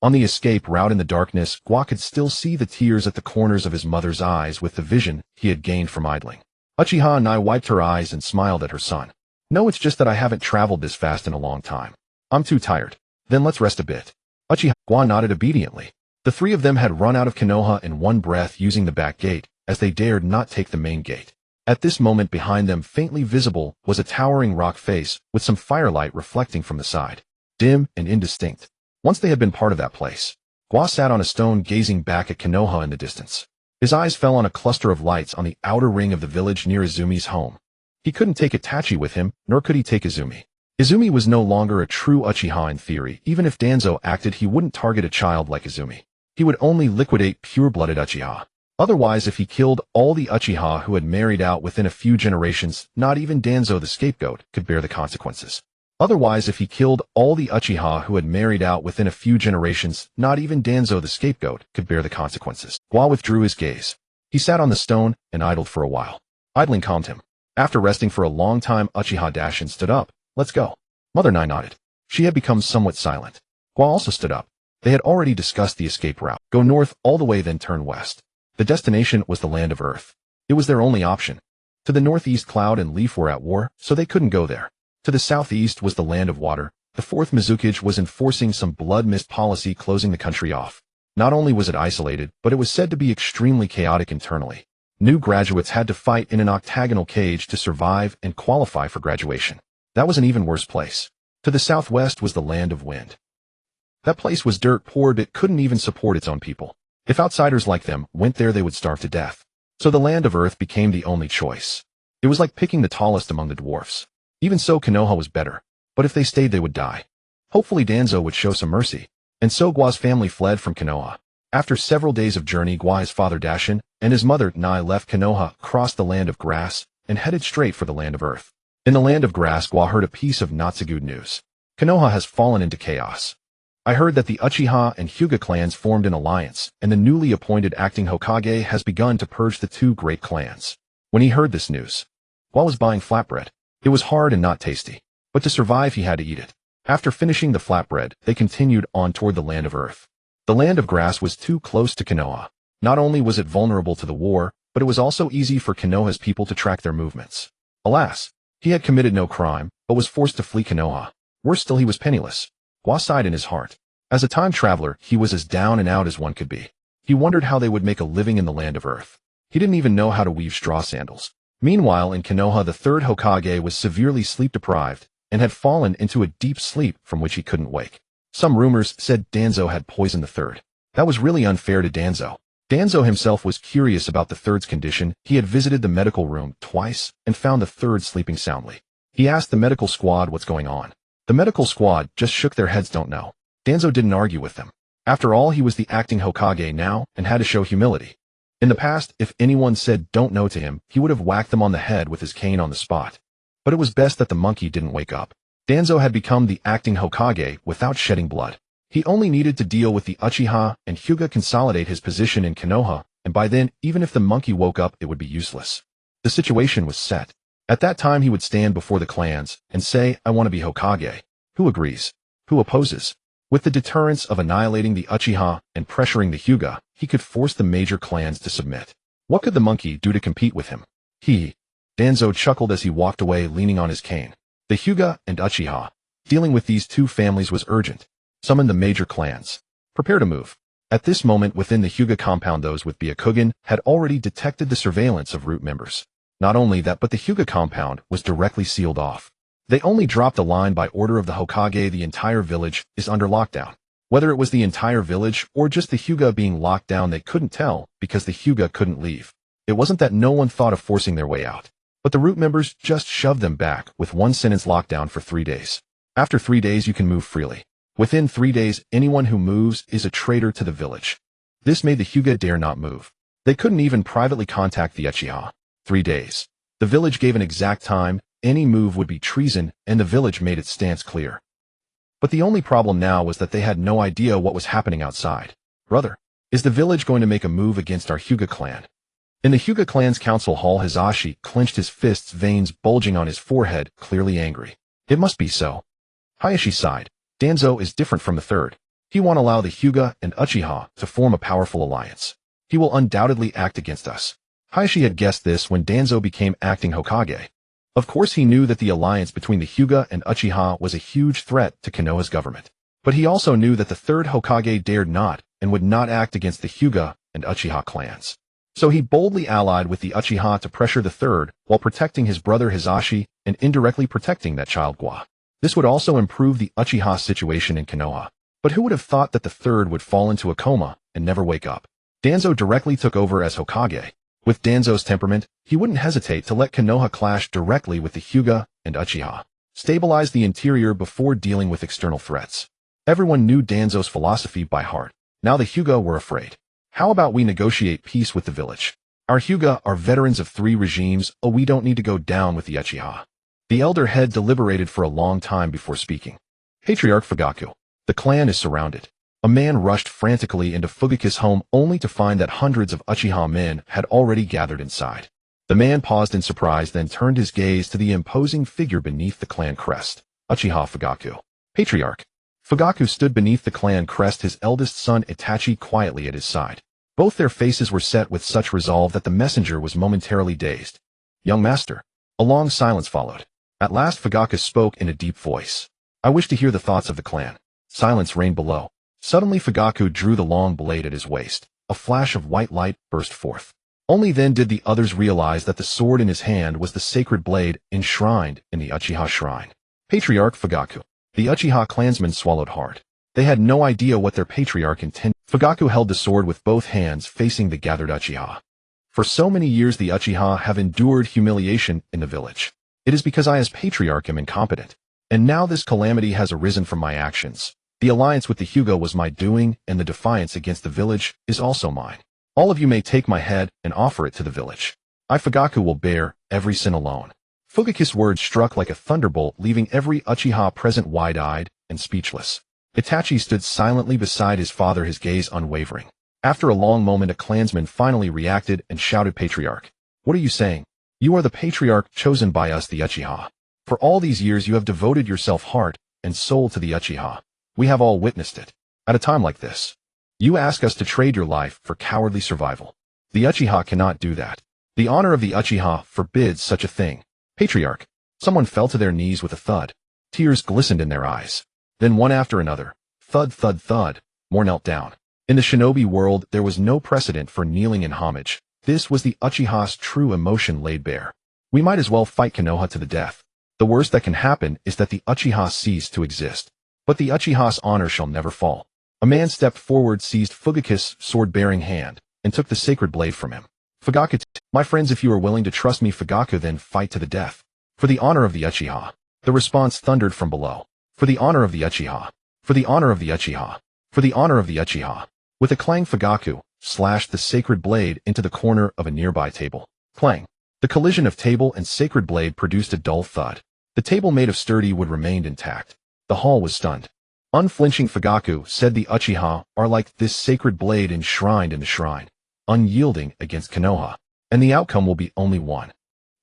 On the escape route in the darkness, Gua could still see the tears at the corners of his mother's eyes with the vision he had gained from idling. Uchiha Nai wiped her eyes and smiled at her son. No, it's just that I haven't traveled this fast in a long time. I'm too tired. Then let's rest a bit. Uchiha. Gua nodded obediently. The three of them had run out of Konoha in one breath using the back gate, as they dared not take the main gate. At this moment, behind them, faintly visible, was a towering rock face with some firelight reflecting from the side. Dim and indistinct. Once they had been part of that place. Gua sat on a stone gazing back at Konoha in the distance. His eyes fell on a cluster of lights on the outer ring of the village near Izumi's home. He couldn't take Itachi with him, nor could he take Izumi. Izumi was no longer a true Uchiha in theory. Even if Danzo acted, he wouldn't target a child like Izumi. He would only liquidate pure-blooded Uchiha. Otherwise, if he killed all the Uchiha who had married out within a few generations, not even Danzo the scapegoat could bear the consequences. Otherwise, if he killed all the Uchiha who had married out within a few generations, not even Danzo the scapegoat could bear the consequences. Gua withdrew his gaze. He sat on the stone and idled for a while. Idling calmed him. After resting for a long time, Uchiha Dashin stood up. Let's go. Mother Nai nodded. She had become somewhat silent. Gua also stood up. They had already discussed the escape route. Go north all the way, then turn west. The destination was the land of Earth. It was their only option. To the northeast, Cloud and Leaf were at war, so they couldn't go there. To the southeast was the land of water. The fourth Mizukage was enforcing some blood mist policy, closing the country off. Not only was it isolated, but it was said to be extremely chaotic internally. New graduates had to fight in an octagonal cage to survive and qualify for graduation. That was an even worse place. To the southwest was the land of wind. That place was dirt poor, but couldn't even support its own people. If outsiders like them went there, they would starve to death. So the land of Earth became the only choice. It was like picking the tallest among the dwarfs. Even so, Konoha was better. But if they stayed, they would die. Hopefully Danzo would show some mercy. And so Gua's family fled from Konoha. After several days of journey, Gua, his father Dashin, and his mother Nai left Konoha, crossed the land of grass, and headed straight for the land of Earth. In the land of grass, Gua heard a piece of not so good news. Konoha has fallen into chaos. I heard that the Uchiha and Hyuga clans formed an alliance, and the newly appointed acting Hokage has begun to purge the two great clans. When he heard this news, Gua was buying flatbread. It was hard and not tasty, but to survive he had to eat it. After finishing the flatbread, they continued on toward the land of Earth. The land of grass was too close to Konoha. Not only was it vulnerable to the war, but it was also easy for Konoha's people to track their movements. Alas, he had committed no crime, but was forced to flee Konoha. Worse still, he was penniless. Gua sighed in his heart. As a time traveler, he was as down and out as one could be. He wondered how they would make a living in the land of Earth. He didn't even know how to weave straw sandals. Meanwhile, in Konoha, the third Hokage was severely sleep-deprived and had fallen into a deep sleep from which he couldn't wake. Some rumors said Danzo had poisoned the third. That was really unfair to Danzo. Danzo himself was curious about the third's condition. He had visited the medical room twice and found the third sleeping soundly. He asked the medical squad what's going on. The medical squad just shook their heads, don't know. Danzo didn't argue with them. After all, he was the acting Hokage now and had to show humility. In the past, if anyone said don't know to him, he would have whacked them on the head with his cane on the spot. But it was best that the monkey didn't wake up. Danzo had become the acting Hokage without shedding blood. He only needed to deal with the Uchiha and Hyuga, consolidate his position in Konoha, and by then, even if the monkey woke up, it would be useless. The situation was set. At that time, he would stand before the clans and say, I want to be Hokage. Who agrees? Who opposes? With the deterrence of annihilating the Uchiha and pressuring the Hyuga, he could force the major clans to submit. What could the monkey do to compete with him? Danzo chuckled as he walked away, leaning on his cane. The Hyuga and Uchiha. Dealing with these two families was urgent. Summon the major clans. Prepare to move. At this moment, within the Hyuga compound, those with Byakugan had already detected the surveillance of root members. Not only that, but the Hyuga compound was directly sealed off. They only dropped a line by order of the Hokage. The entire village is under lockdown. Whether it was the entire village or just the Hyuga being locked down, they couldn't tell because the Hyuga couldn't leave. It wasn't that no one thought of forcing their way out, but the root members just shoved them back with one sentence: lockdown for 3 days. After 3 days, you can move freely. Within 3 days, anyone who moves is a traitor to the village. This made the Hyuga dare not move. They couldn't even privately contact the Uchiha. 3 days. The village gave an exact time. Any move would be treason, and the village made its stance clear. But the only problem now was that they had no idea what was happening outside. Brother, is the village going to make a move against our Hyuga clan? In the Hyuga clan's council hall, Hisashi clenched his fists, veins bulging on his forehead, clearly angry. It must be so. Hayashi sighed. Danzo is different from the third. He won't allow the Hyuga and Uchiha to form a powerful alliance. He will undoubtedly act against us. Hayashi had guessed this when Danzo became acting Hokage. Of course, he knew that the alliance between the Hyuga and Uchiha was a huge threat to Konoha's government. But he also knew that the third Hokage dared not and would not act against the Hyuga and Uchiha clans. So he boldly allied with the Uchiha to pressure the third while protecting his brother Hisashi and indirectly protecting that child Gua. This would also improve the Uchiha situation in Konoha. But who would have thought that the third would fall into a coma and never wake up? Danzo directly took over as Hokage. With Danzo's temperament, he wouldn't hesitate to let Konoha clash directly with the Hyuga and Uchiha. Stabilize the interior before dealing with external threats. Everyone knew Danzo's philosophy by heart. Now the Hyuga were afraid. How about we negotiate peace with the village? Our Hyuga are veterans of 3 regimes. We don't need to go down with the Uchiha. The elder head deliberated for a long time before speaking. Patriarch Fugaku. The clan is surrounded. A man rushed frantically into Fugaku's home only to find that hundreds of Uchiha men had already gathered inside. The man paused in surprise, then turned his gaze to the imposing figure beneath the clan crest. Uchiha Fugaku. Patriarch. Fugaku stood beneath the clan crest, his eldest son Itachi quietly at his side. Both their faces were set with such resolve that the messenger was momentarily dazed. Young master. A long silence followed. At last Fugaku spoke in a deep voice. I wish to hear the thoughts of the clan. Silence reigned below. Suddenly Fugaku drew the long blade at his waist. A flash of white light burst forth. Only then did the others realize that the sword in his hand was the sacred blade enshrined in the Uchiha shrine. Patriarch Fugaku. The Uchiha clansmen swallowed hard. They had no idea what their patriarch intended. Fugaku held the sword with both hands, facing the gathered Uchiha. For so many years the Uchiha have endured humiliation in the village. It is because I as patriarch am incompetent. And now this calamity has arisen from my actions. The alliance with the Hyuga was my doing, and the defiance against the village is also mine. All of you may take my head and offer it to the village. I, Fugaku, will bear every sin alone. Fugaku's words struck like a thunderbolt, leaving every Uchiha present wide-eyed and speechless. Itachi stood silently beside his father, his gaze unwavering. After a long moment, a clansman finally reacted and shouted, Patriarch. What are you saying? You are the patriarch chosen by us, the Uchiha. For all these years you have devoted yourself heart and soul to the Uchiha. We have all witnessed it. At a time like this, you ask us to trade your life for cowardly survival. The Uchiha cannot do that. The honor of the Uchiha forbids such a thing. Patriarch. Someone fell to their knees with a thud. Tears glistened in their eyes. Then one after another, thud, thud, thud, more knelt down. In the shinobi world, there was no precedent for kneeling in homage. This was the Uchiha's true emotion laid bare. We might as well fight Konoha to the death. The worst that can happen is that the Uchiha cease to exist. But the Uchiha's honor shall never fall. A man stepped forward, seized Fugaku's sword-bearing hand, and took the sacred blade from him. Fugaku, my friends, if you are willing to trust me, Fugaku, then fight to the death. For the honor of the Uchiha. The response thundered from below. For the honor of the Uchiha. For the honor of the Uchiha. For the honor of the Uchiha. With a clang, Fugaku slashed the sacred blade into the corner of a nearby table. Clang. The collision of table and sacred blade produced a dull thud. The table made of sturdy wood remained intact. The hall was stunned. Unflinching, Fugaku said, the Uchiha are like this sacred blade enshrined in the shrine, unyielding against Konoha, and the outcome will be only one.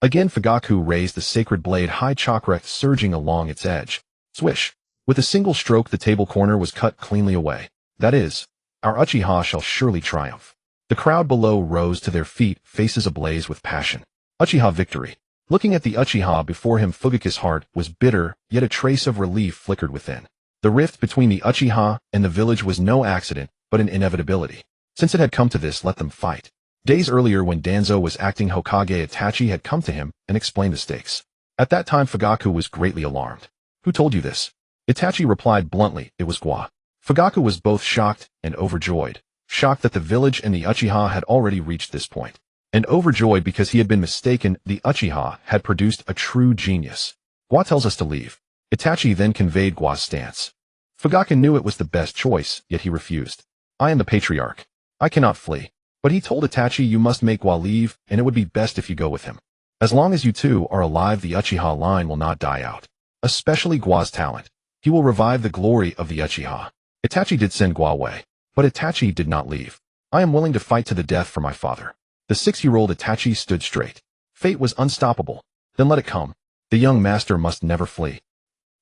Again, Fugaku raised the sacred blade high, chakra surging along its edge. Swish. With a single stroke, the table corner was cut cleanly away. That is, our Uchiha shall surely triumph. The crowd below rose to their feet, faces ablaze with passion. Uchiha victory. Looking at the Uchiha before him, Fugaku's heart was bitter, yet a trace of relief flickered within. The rift between the Uchiha and the village was no accident, but an inevitability. Since it had come to this, let them fight. Days earlier, when Danzo was acting Hokage, Itachi had come to him and explained the stakes. At that time, Fugaku was greatly alarmed. Who told you this? Itachi replied bluntly, it was Gua. Fugaku was both shocked and overjoyed. Shocked that the village and the Uchiha had already reached this point, and overjoyed because he had been mistaken. The Uchiha had produced a true genius. Gua tells us to leave. Itachi then conveyed Gua's stance. Fugaku knew it was the best choice, yet he refused. I am the patriarch. I cannot flee. But he told Itachi, you must make Gua leave, and it would be best if you go with him. As long as you two are alive, the Uchiha line will not die out. Especially Gua's talent. He will revive the glory of the Uchiha. Itachi did send Gua away, but Itachi did not leave. I am willing to fight to the death for my father. The 6-year-old Itachi stood straight. Fate was unstoppable. Then let it come. The young master must never flee.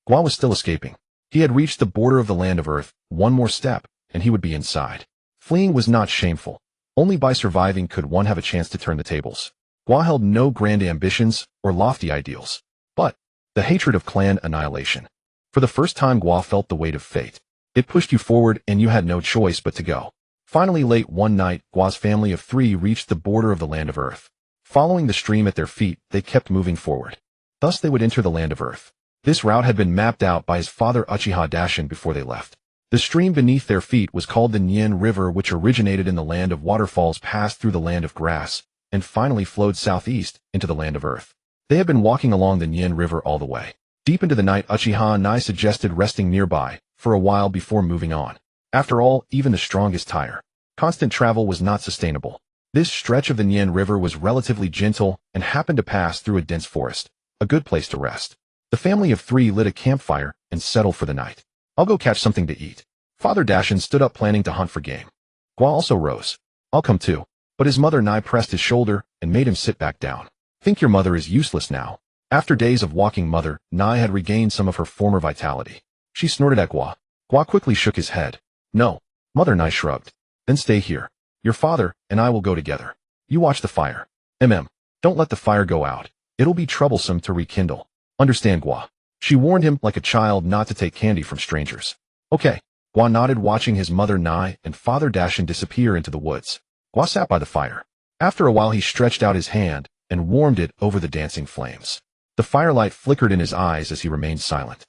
Gua was still escaping. He had reached the border of the land of earth. One more step, and he would be inside. Fleeing was not shameful. Only by surviving could one have a chance to turn the tables. Gua held no grand ambitions or lofty ideals, but the hatred of clan annihilation. For the first time, Gua felt the weight of fate. It pushed you forward, and you had no choice but to go. Finally, late one night, Gua's family of 3 reached the border of the land of earth. Following the stream at their feet, they kept moving forward. Thus they would enter the land of earth. This route had been mapped out by his father Uchiha Daishin before they left. The stream beneath their feet was called the Nien River, which originated in the land of waterfalls, passed through the land of grass, and finally flowed southeast into the land of earth. They had been walking along the Nien River all the way. Deep into the night, Uchiha Nai suggested resting nearby for a while before moving on. After all, even the strongest tire. Constant travel was not sustainable. This stretch of the Nien River was relatively gentle and happened to pass through a dense forest, a good place to rest. The family of 3 lit a campfire and settled for the night. I'll go catch something to eat. Father Daishin stood up, planning to hunt for game. Gua also rose. I'll come too. But his mother Nai pressed his shoulder and made him sit back down. Think your mother is useless now. After days of walking, Mother Nai had regained some of her former vitality. She snorted at Gua. Gua quickly shook his head. No. Mother Nai shrugged. Then stay here. Your father and I will go together. You watch the fire. Don't let the fire go out. It'll be troublesome to rekindle. Understand, Gua? She warned him like a child not to take candy from strangers. Okay. Gua nodded, watching his mother Nai and father Daishin disappear into the woods. Gua sat by the fire. After a while, he stretched out his hand and warmed it over the dancing flames. The firelight flickered in his eyes as he remained silent.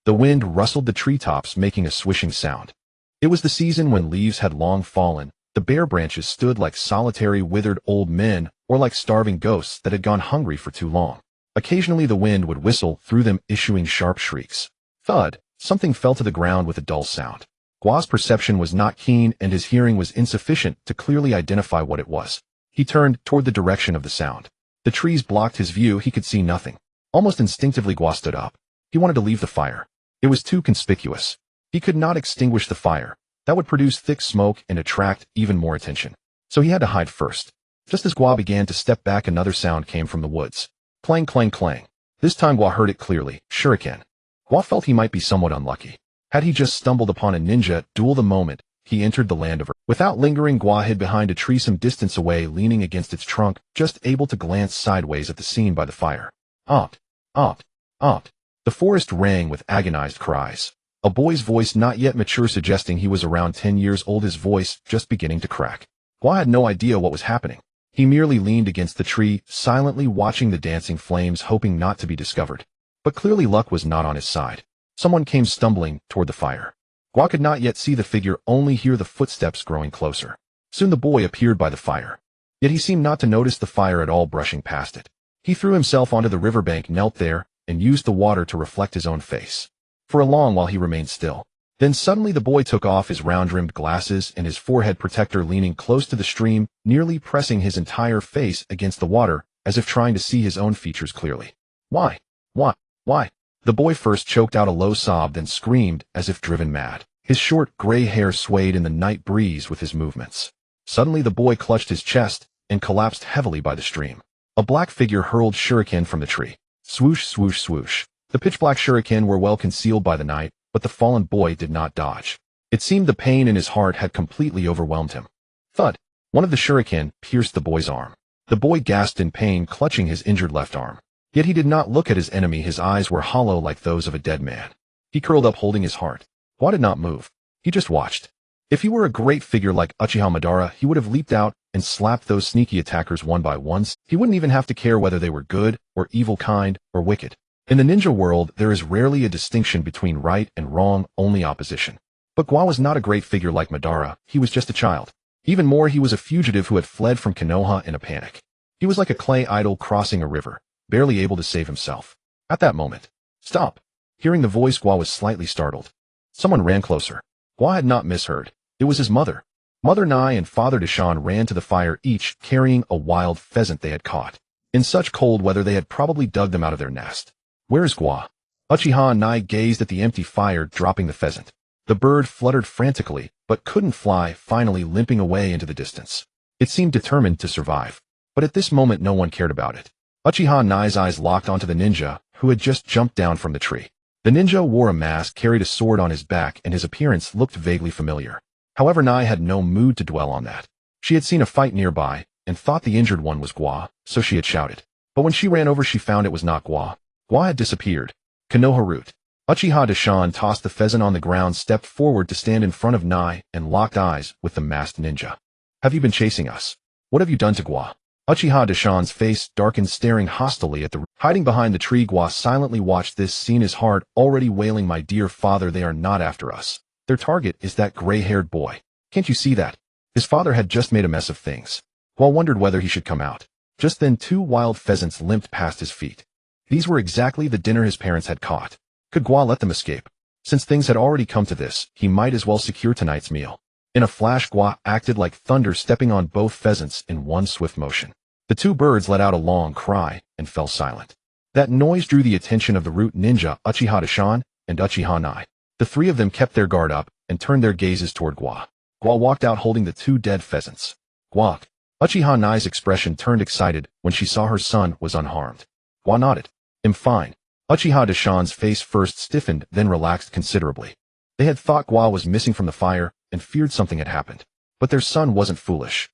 The wind rustled the treetops, making a swishing sound. It was the season when leaves had long fallen. The bare branches stood like solitary withered old men, or like starving ghosts that had gone hungry for too long. Occasionally the wind would whistle through them, issuing sharp shrieks. Thud! Something fell to the ground with a dull sound. Gua's perception was not keen, and his hearing was insufficient to clearly identify what it was. He turned toward the direction of the sound. The trees blocked his view. He could see nothing. Almost instinctively, Gua stood up. He wanted to leave the fire. It was too conspicuous. He could not extinguish the fire. That would produce thick smoke and attract even more attention. So he had to hide first. Just as Gua began to step back, another sound came from the woods. Clang, clang, clang. This time Gua heard it clearly. Shuriken. Gua felt he might be somewhat unlucky. Had he just stumbled upon a ninja duel the moment he entered the land of earth? Without lingering, Gua hid behind a tree some distance away, leaning against its trunk, just able to glance sideways at the scene by the fire. Opt, opt, opt. The forest rang with agonized cries. A boy's voice, not yet mature, suggesting he was around 10 years old, his voice just beginning to crack. Gua had no idea what was happening. He merely leaned against the tree, silently watching the dancing flames, hoping not to be discovered. But clearly luck was not on his side. Someone came stumbling toward the fire. Gua could not yet see the figure, only hear the footsteps growing closer. Soon the boy appeared by the fire. Yet he seemed not to notice the fire at all, brushing past it. He threw himself onto the riverbank, knelt there, and used the water to reflect his own face. For a long while he remained still. Then suddenly the boy took off his round-rimmed glasses and his forehead protector, leaning close to the stream, nearly pressing his entire face against the water, as if trying to see his own features clearly. Why? Why? Why? The boy first choked out a low sob, then screamed as if driven mad. His short, gray hair swayed in the night breeze with his movements. Suddenly the boy clutched his chest and collapsed heavily by the stream. A black figure hurled shuriken from the tree. Swoosh, swoosh, swoosh. The pitch-black shuriken were well concealed by the night, but the fallen boy did not dodge. It seemed the pain in his heart had completely overwhelmed him. Thud! One of the shuriken pierced the boy's arm. The boy gasped in pain, clutching his injured left arm. Yet he did not look at his enemy. His eyes were hollow like those of a dead man. He curled up, holding his heart. Gua did not move. He just watched. If he were a great figure like Uchiha Madara, he would have leaped out and slapped those sneaky attackers one by one. He wouldn't even have to care whether they were good or evil, kind or wicked. In the ninja world, there is rarely a distinction between right and wrong, only opposition. But Gua was not a great figure like Madara. He was just a child. Even more, he was a fugitive who had fled from Konoha in a panic. He was like a clay idol crossing a river, barely able to save himself. At that moment, stop! Hearing the voice, Gua was slightly startled. Someone ran closer. Gua had not misheard. It was his mother. Mother Nai and Father Deshawn ran to the fire, each carrying a wild pheasant they had caught. In such cold weather, they had probably dug them out of their nest. Where is Gua? Uchiha Nai gazed at the empty fire, dropping the pheasant. The bird fluttered frantically, but couldn't fly, finally limping away into the distance. It seemed determined to survive. But at this moment no one cared about it. Uchiha Nai's eyes locked onto the ninja, who had just jumped down from the tree. The ninja wore a mask, carried a sword on his back, and his appearance looked vaguely familiar. However, Nai had no mood to dwell on that. She had seen a fight nearby, and thought the injured one was Gua, so she had shouted. But when she ran over, she found it was not Gua. Gua had disappeared. Konoha root. Uchiha Deshawn tossed the pheasant on the ground, stepped forward to stand in front of Nai, and locked eyes with the masked ninja. Have you been chasing us? What have you done to Gua? Uchiha Deshawn's face darkened, staring hostilely at the hiding behind the tree. Gua silently watched this scene, his heart already wailing. My dear father, they are not after us. Their target is that gray-haired boy. Can't you see that? His father had just made a mess of things. Gua wondered whether he should come out. Just then 2 wild pheasants limped past his feet. These were exactly the dinner his parents had caught. Could Gua let them escape? Since things had already come to this, he might as well secure tonight's meal. In a flash, Gua acted like thunder, stepping on both pheasants in one swift motion. The 2 birds let out a long cry and fell silent. That noise drew the attention of the root ninja, Uchiha Deshawn, and Uchiha Nai. The 3 of them kept their guard up and turned their gazes toward Gua. Gua walked out holding the 2 dead pheasants. Gua. Uchiha Nai's expression turned excited when she saw her son was unharmed. Gua nodded. I'm fine. Uchiha Deshawn's face first stiffened, then relaxed considerably. They had thought Gua was missing from the fire and feared something had happened. But their son wasn't foolish.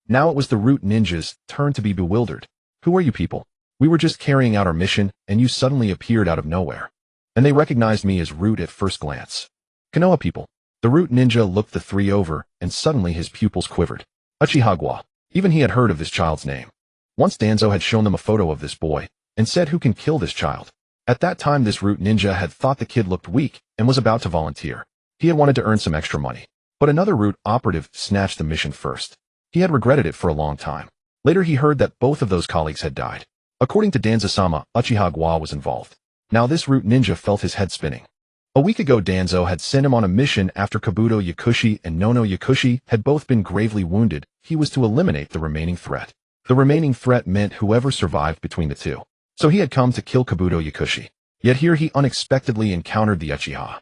Now it was the root ninja's turn to be bewildered. Who are you people? We were just carrying out our mission, and you suddenly appeared out of nowhere. And they recognized me as Root at first glance. Konoha people. The root ninja looked the 3 over, and suddenly his pupils quivered. Uchiha Gua. Even he had heard of this child's name. Once Danzo had shown them a photo of this boy, and said, who can kill this child? At that time this root ninja had thought the kid looked weak, and was about to volunteer. He had wanted to earn some extra money. But another root operative snatched the mission first. He had regretted it for a long time. Later he heard that both of those colleagues had died. According to Danzo-sama, Uchiha Gua was involved. Now this root ninja felt his head spinning. A week ago Danzo had sent him on a mission after Kabuto Yakushi and Nono Yakushi had both been gravely wounded. He was to eliminate the remaining threat. The remaining threat meant whoever survived between the 2. So he had come to kill Kabuto Yakushi. Yet here he unexpectedly encountered the Uchiha.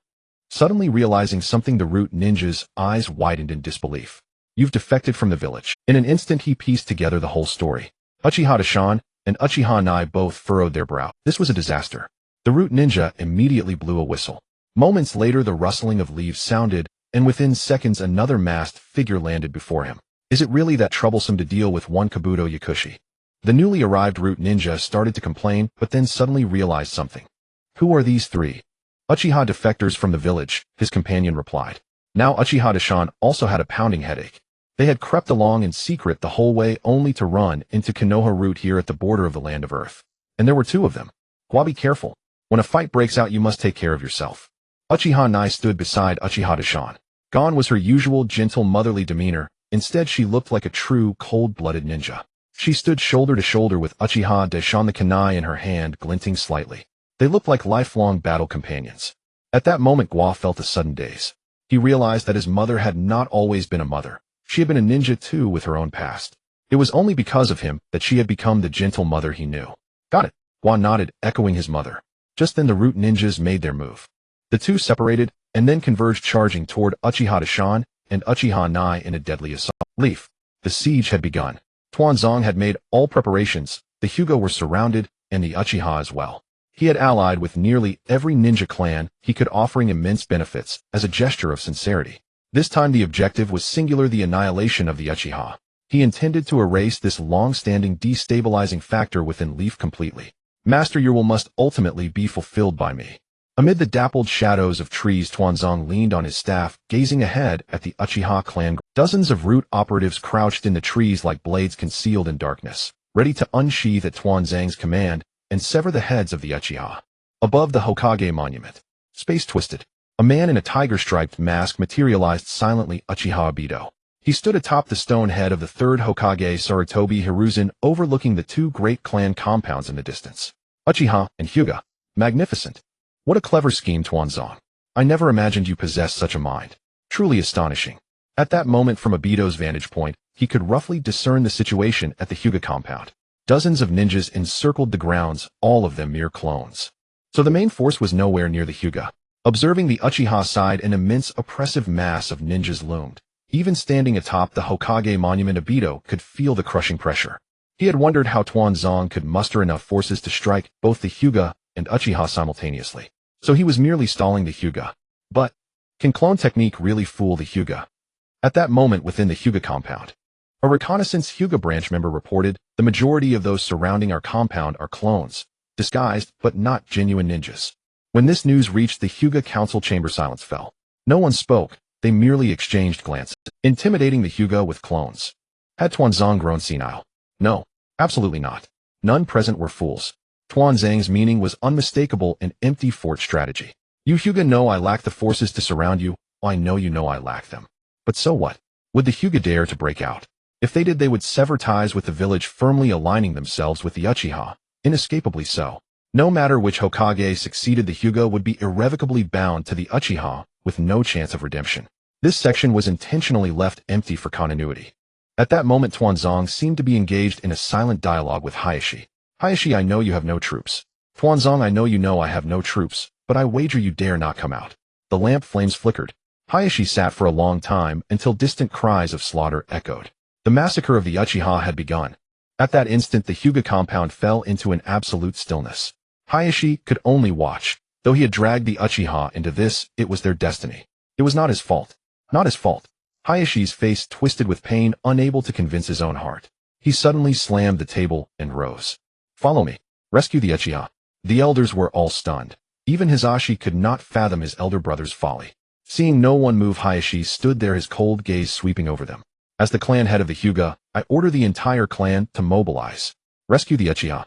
Suddenly realizing something, the root ninja's eyes widened in disbelief. You've defected from the village. In an instant he pieced together the whole story. Uchiha Deshawn and Uchiha Nai both furrowed their brow. This was a disaster. The root ninja immediately blew a whistle. Moments later the rustling of leaves sounded, and within seconds another masked figure landed before him. Is it really that troublesome to deal with one Kabuto Yakushi? The newly arrived root ninja started to complain, but then suddenly realized something. Who are these 3? Uchiha defectors from the village, his companion replied. Now Uchiha Deshawn also had a pounding headache. They had crept along in secret the whole way only to run into Konoha route here at the border of the land of Earth. And there were two of them. Gua, be careful. When a fight breaks out, you must take care of yourself. Uchiha Nai stood beside Uchiha Deshan. Gone was her usual gentle motherly demeanor. Instead, she looked like a true cold-blooded ninja. She stood shoulder to shoulder with Uchiha Deshan, the kunai in her hand glinting slightly. They looked like lifelong battle companions. At that moment, Gua felt a sudden daze. He realized that his mother had not always been a mother. She had been a ninja too with her own past. It was only because of him that she had become the gentle mother he knew. Got it. Gua nodded, echoing his mother. Just then the root ninjas made their move. The two separated, and then converged, charging toward Uchiha Deshan and Uchiha Nai in a deadly assault. Leaf. The siege had begun. Tuanzong had made all preparations. The Hyuga were surrounded, and the Uchiha as well. He had allied with nearly every ninja clan he could, offering immense benefits as a gesture of sincerity. This time the objective was singular: the annihilation of the Uchiha. He intended to erase this long-standing destabilizing factor within Leaf completely. Master, your will must ultimately be fulfilled by me. Amid the dappled shadows of trees, Tuanzong leaned on his staff, gazing ahead at the Uchiha clan. Dozens of root operatives crouched in the trees like blades concealed in darkness, ready to unsheathe at Tuanzong's command and sever the heads of the Uchiha. Above the Hokage monument, space twisted. A man in a tiger-striped mask materialized silently. Uchiha Obito. He stood atop the stone head of the third Hokage, Sarutobi Hiruzen, overlooking the two great clan compounds in the distance. Uchiha and Hyuga. Magnificent. What a clever scheme, Tuanzong. I never imagined you possessed such a mind. Truly astonishing. At that moment, from Obito's vantage point, he could roughly discern the situation at the Hyuga compound. Dozens of ninjas encircled the grounds, all of them mere clones. So the main force was nowhere near the Hyuga. Observing the Uchiha side, an immense oppressive mass of ninjas loomed. Even standing atop the Hokage monument, Obito could feel the crushing pressure. He had wondered how Tuanzong could muster enough forces to strike both the Hyuga and Uchiha simultaneously. So he was merely stalling the Hyuga. But can clone technique really fool the Hyuga? At that moment, within the Hyuga compound, a reconnaissance Hyuga branch member reported, the majority of those surrounding our compound are clones, disguised but not genuine ninjas. When this news reached the Hyuga council chamber, silence fell. No one spoke, they merely exchanged glances, intimidating the Hyuga with clones. Had Tuanzong grown senile? No, absolutely not. None present were fools. Tuanzong's meaning was unmistakable: an empty fort strategy. You Hyuga know I lack the forces to surround you. I know you know I lack them. But so what? Would the Hyuga dare to break out? If they did, they would sever ties with the village, firmly aligning themselves with the Uchiha. Inescapably so. No matter which Hokage succeeded, the Hyuga would be irrevocably bound to the Uchiha, with no chance of redemption. This section was intentionally left empty for continuity. At that moment, Tuanzong seemed to be engaged in a silent dialogue with Hayashi. Hayashi, I know you have no troops. Tuanzong, I know you know I have no troops, but I wager you dare not come out. The lamp flames flickered. Hayashi sat for a long time until distant cries of slaughter echoed. The massacre of the Uchiha had begun. At that instant, the Hyuga compound fell into an absolute stillness. Hayashi could only watch. Though he had dragged the Uchiha into this, it was their destiny. It was not his fault. Not his fault. Hayashi's face twisted with pain, unable to convince his own heart. He suddenly slammed the table and rose. Follow me. Rescue the Uchiha. The elders were all stunned. Even Hisashi could not fathom his elder brother's folly. Seeing no one move, Hayashi stood there, his cold gaze sweeping over them. As the clan head of the Hyuga, I order the entire clan to mobilize. Rescue the Uchiha.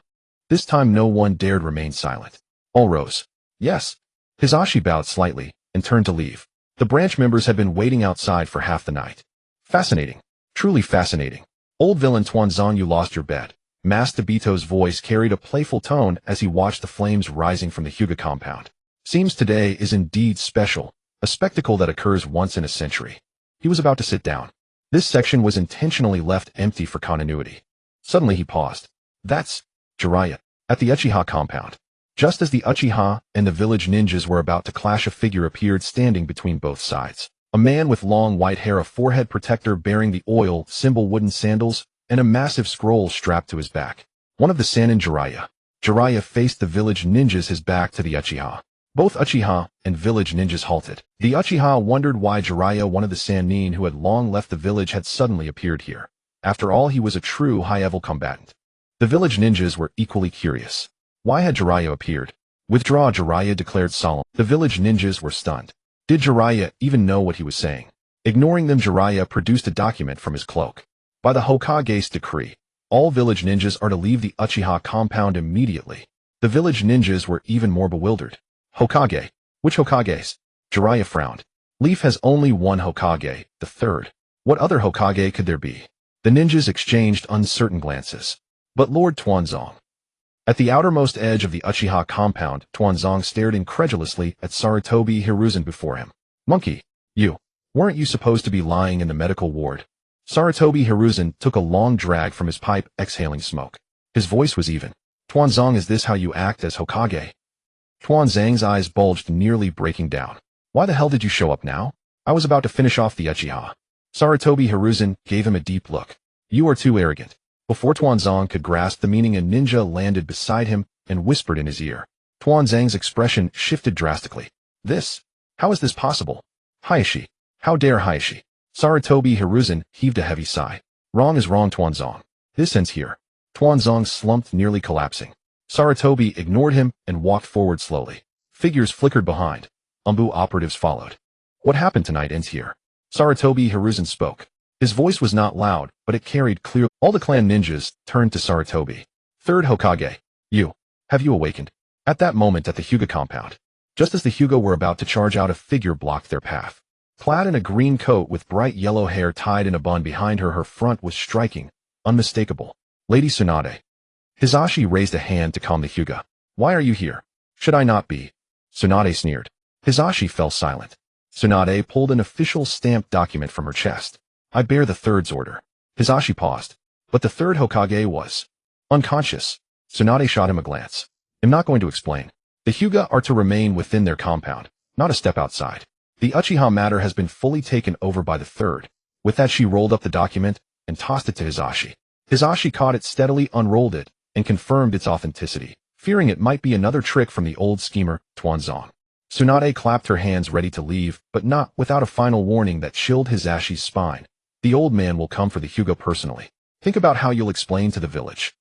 This time no one dared remain silent. All rose. Yes. Hisashi bowed slightly and turned to leave. The branch members had been waiting outside for half the night. Fascinating. Truly fascinating. Old villain Tuanzong, you lost your bet. Master Obito's voice carried a playful tone as he watched the flames rising from the Hyuga compound. Seems today is indeed special, a spectacle that occurs once in a century. He was about to sit down. This section was intentionally left empty for continuity. Suddenly he paused. That's Jiraiya. At the Uchiha compound. Just as the Uchiha and the village ninjas were about to clash, a figure appeared standing between both sides. A man with long white hair, a forehead protector bearing the oil symbol, wooden sandals, and a massive scroll strapped to his back. One of the Sannin, Jiraiya. Jiraiya faced the village ninjas, his back to the Uchiha. Both Uchiha and village ninjas halted. The Uchiha wondered why Jiraiya, one of the Sannin who had long left the village, had suddenly appeared here. After all, he was a true high-level combatant. The village ninjas were equally curious. Why had Jiraiya appeared? Withdraw, Jiraiya declared solemnly. The village ninjas were stunned. Did Jiraiya even know what he was saying? Ignoring them, Jiraiya produced a document from his cloak. By the Hokage's decree, all village ninjas are to leave the Uchiha compound immediately. The village ninjas were even more bewildered. Hokage? Which Hokages? Jiraiya frowned. Leaf has only one Hokage, the third. What other Hokage could there be? The ninjas exchanged uncertain glances. But Lord Tuanzong. At the outermost edge of the Uchiha compound, Tuanzong stared incredulously at Sarutobi Hiruzen before him. Monkey, you. Weren't you supposed to be lying in the medical ward? Sarutobi Hiruzen took a long drag from his pipe, exhaling smoke. His voice was even. Tuanzong, is this how you act as Hokage? Tuanzong's eyes bulged, nearly breaking down. Why the hell did you show up now? I was about to finish off the Uchiha. Sarutobi Hiruzen gave him a deep look. You are too arrogant. Before Tuanzong could grasp the meaning, a ninja landed beside him and whispered in his ear. Tuanzong's expression shifted drastically. This? How is this possible? Hayashi. How dare Hayashi? Sarutobi Hiruzen heaved a heavy sigh. Wrong is wrong, Tuanzong. This ends here. Tuanzong slumped, nearly collapsing. Sarutobi ignored him and walked forward slowly. Figures flickered behind. Umbu operatives followed. What happened tonight ends here. Sarutobi Hiruzen spoke. His voice was not loud, but it carried clear. All the clan ninjas turned to Sarutobi. Third Hokage. You. Have you awakened? At that moment at the Hyuga compound. Just as the Hyuga were about to charge out, a figure blocked their path. Clad in a green coat with bright yellow hair tied in a bun behind her, her front was striking, unmistakable. Lady Tsunade. Hisashi raised a hand to calm the Hyuga. Why are you here? Should I not be? Tsunade sneered. Hisashi fell silent. Tsunade pulled an official stamped document from her chest. I bear the third's order. Hisashi paused. But the third Hokage was unconscious. Tsunade shot him a glance. I'm not going to explain. The Hyuga are to remain within their compound, not a step outside. The Uchiha matter has been fully taken over by the third. With that, she rolled up the document and tossed it to Hisashi. Hisashi caught it steadily, unrolled it, and confirmed its authenticity, fearing it might be another trick from the old schemer, Tuanzong. Tsunade clapped her hands, ready to leave, but not without a final warning that chilled Hisashi's spine. The old man will come for the Hyuga personally. Think about how you'll explain to the village.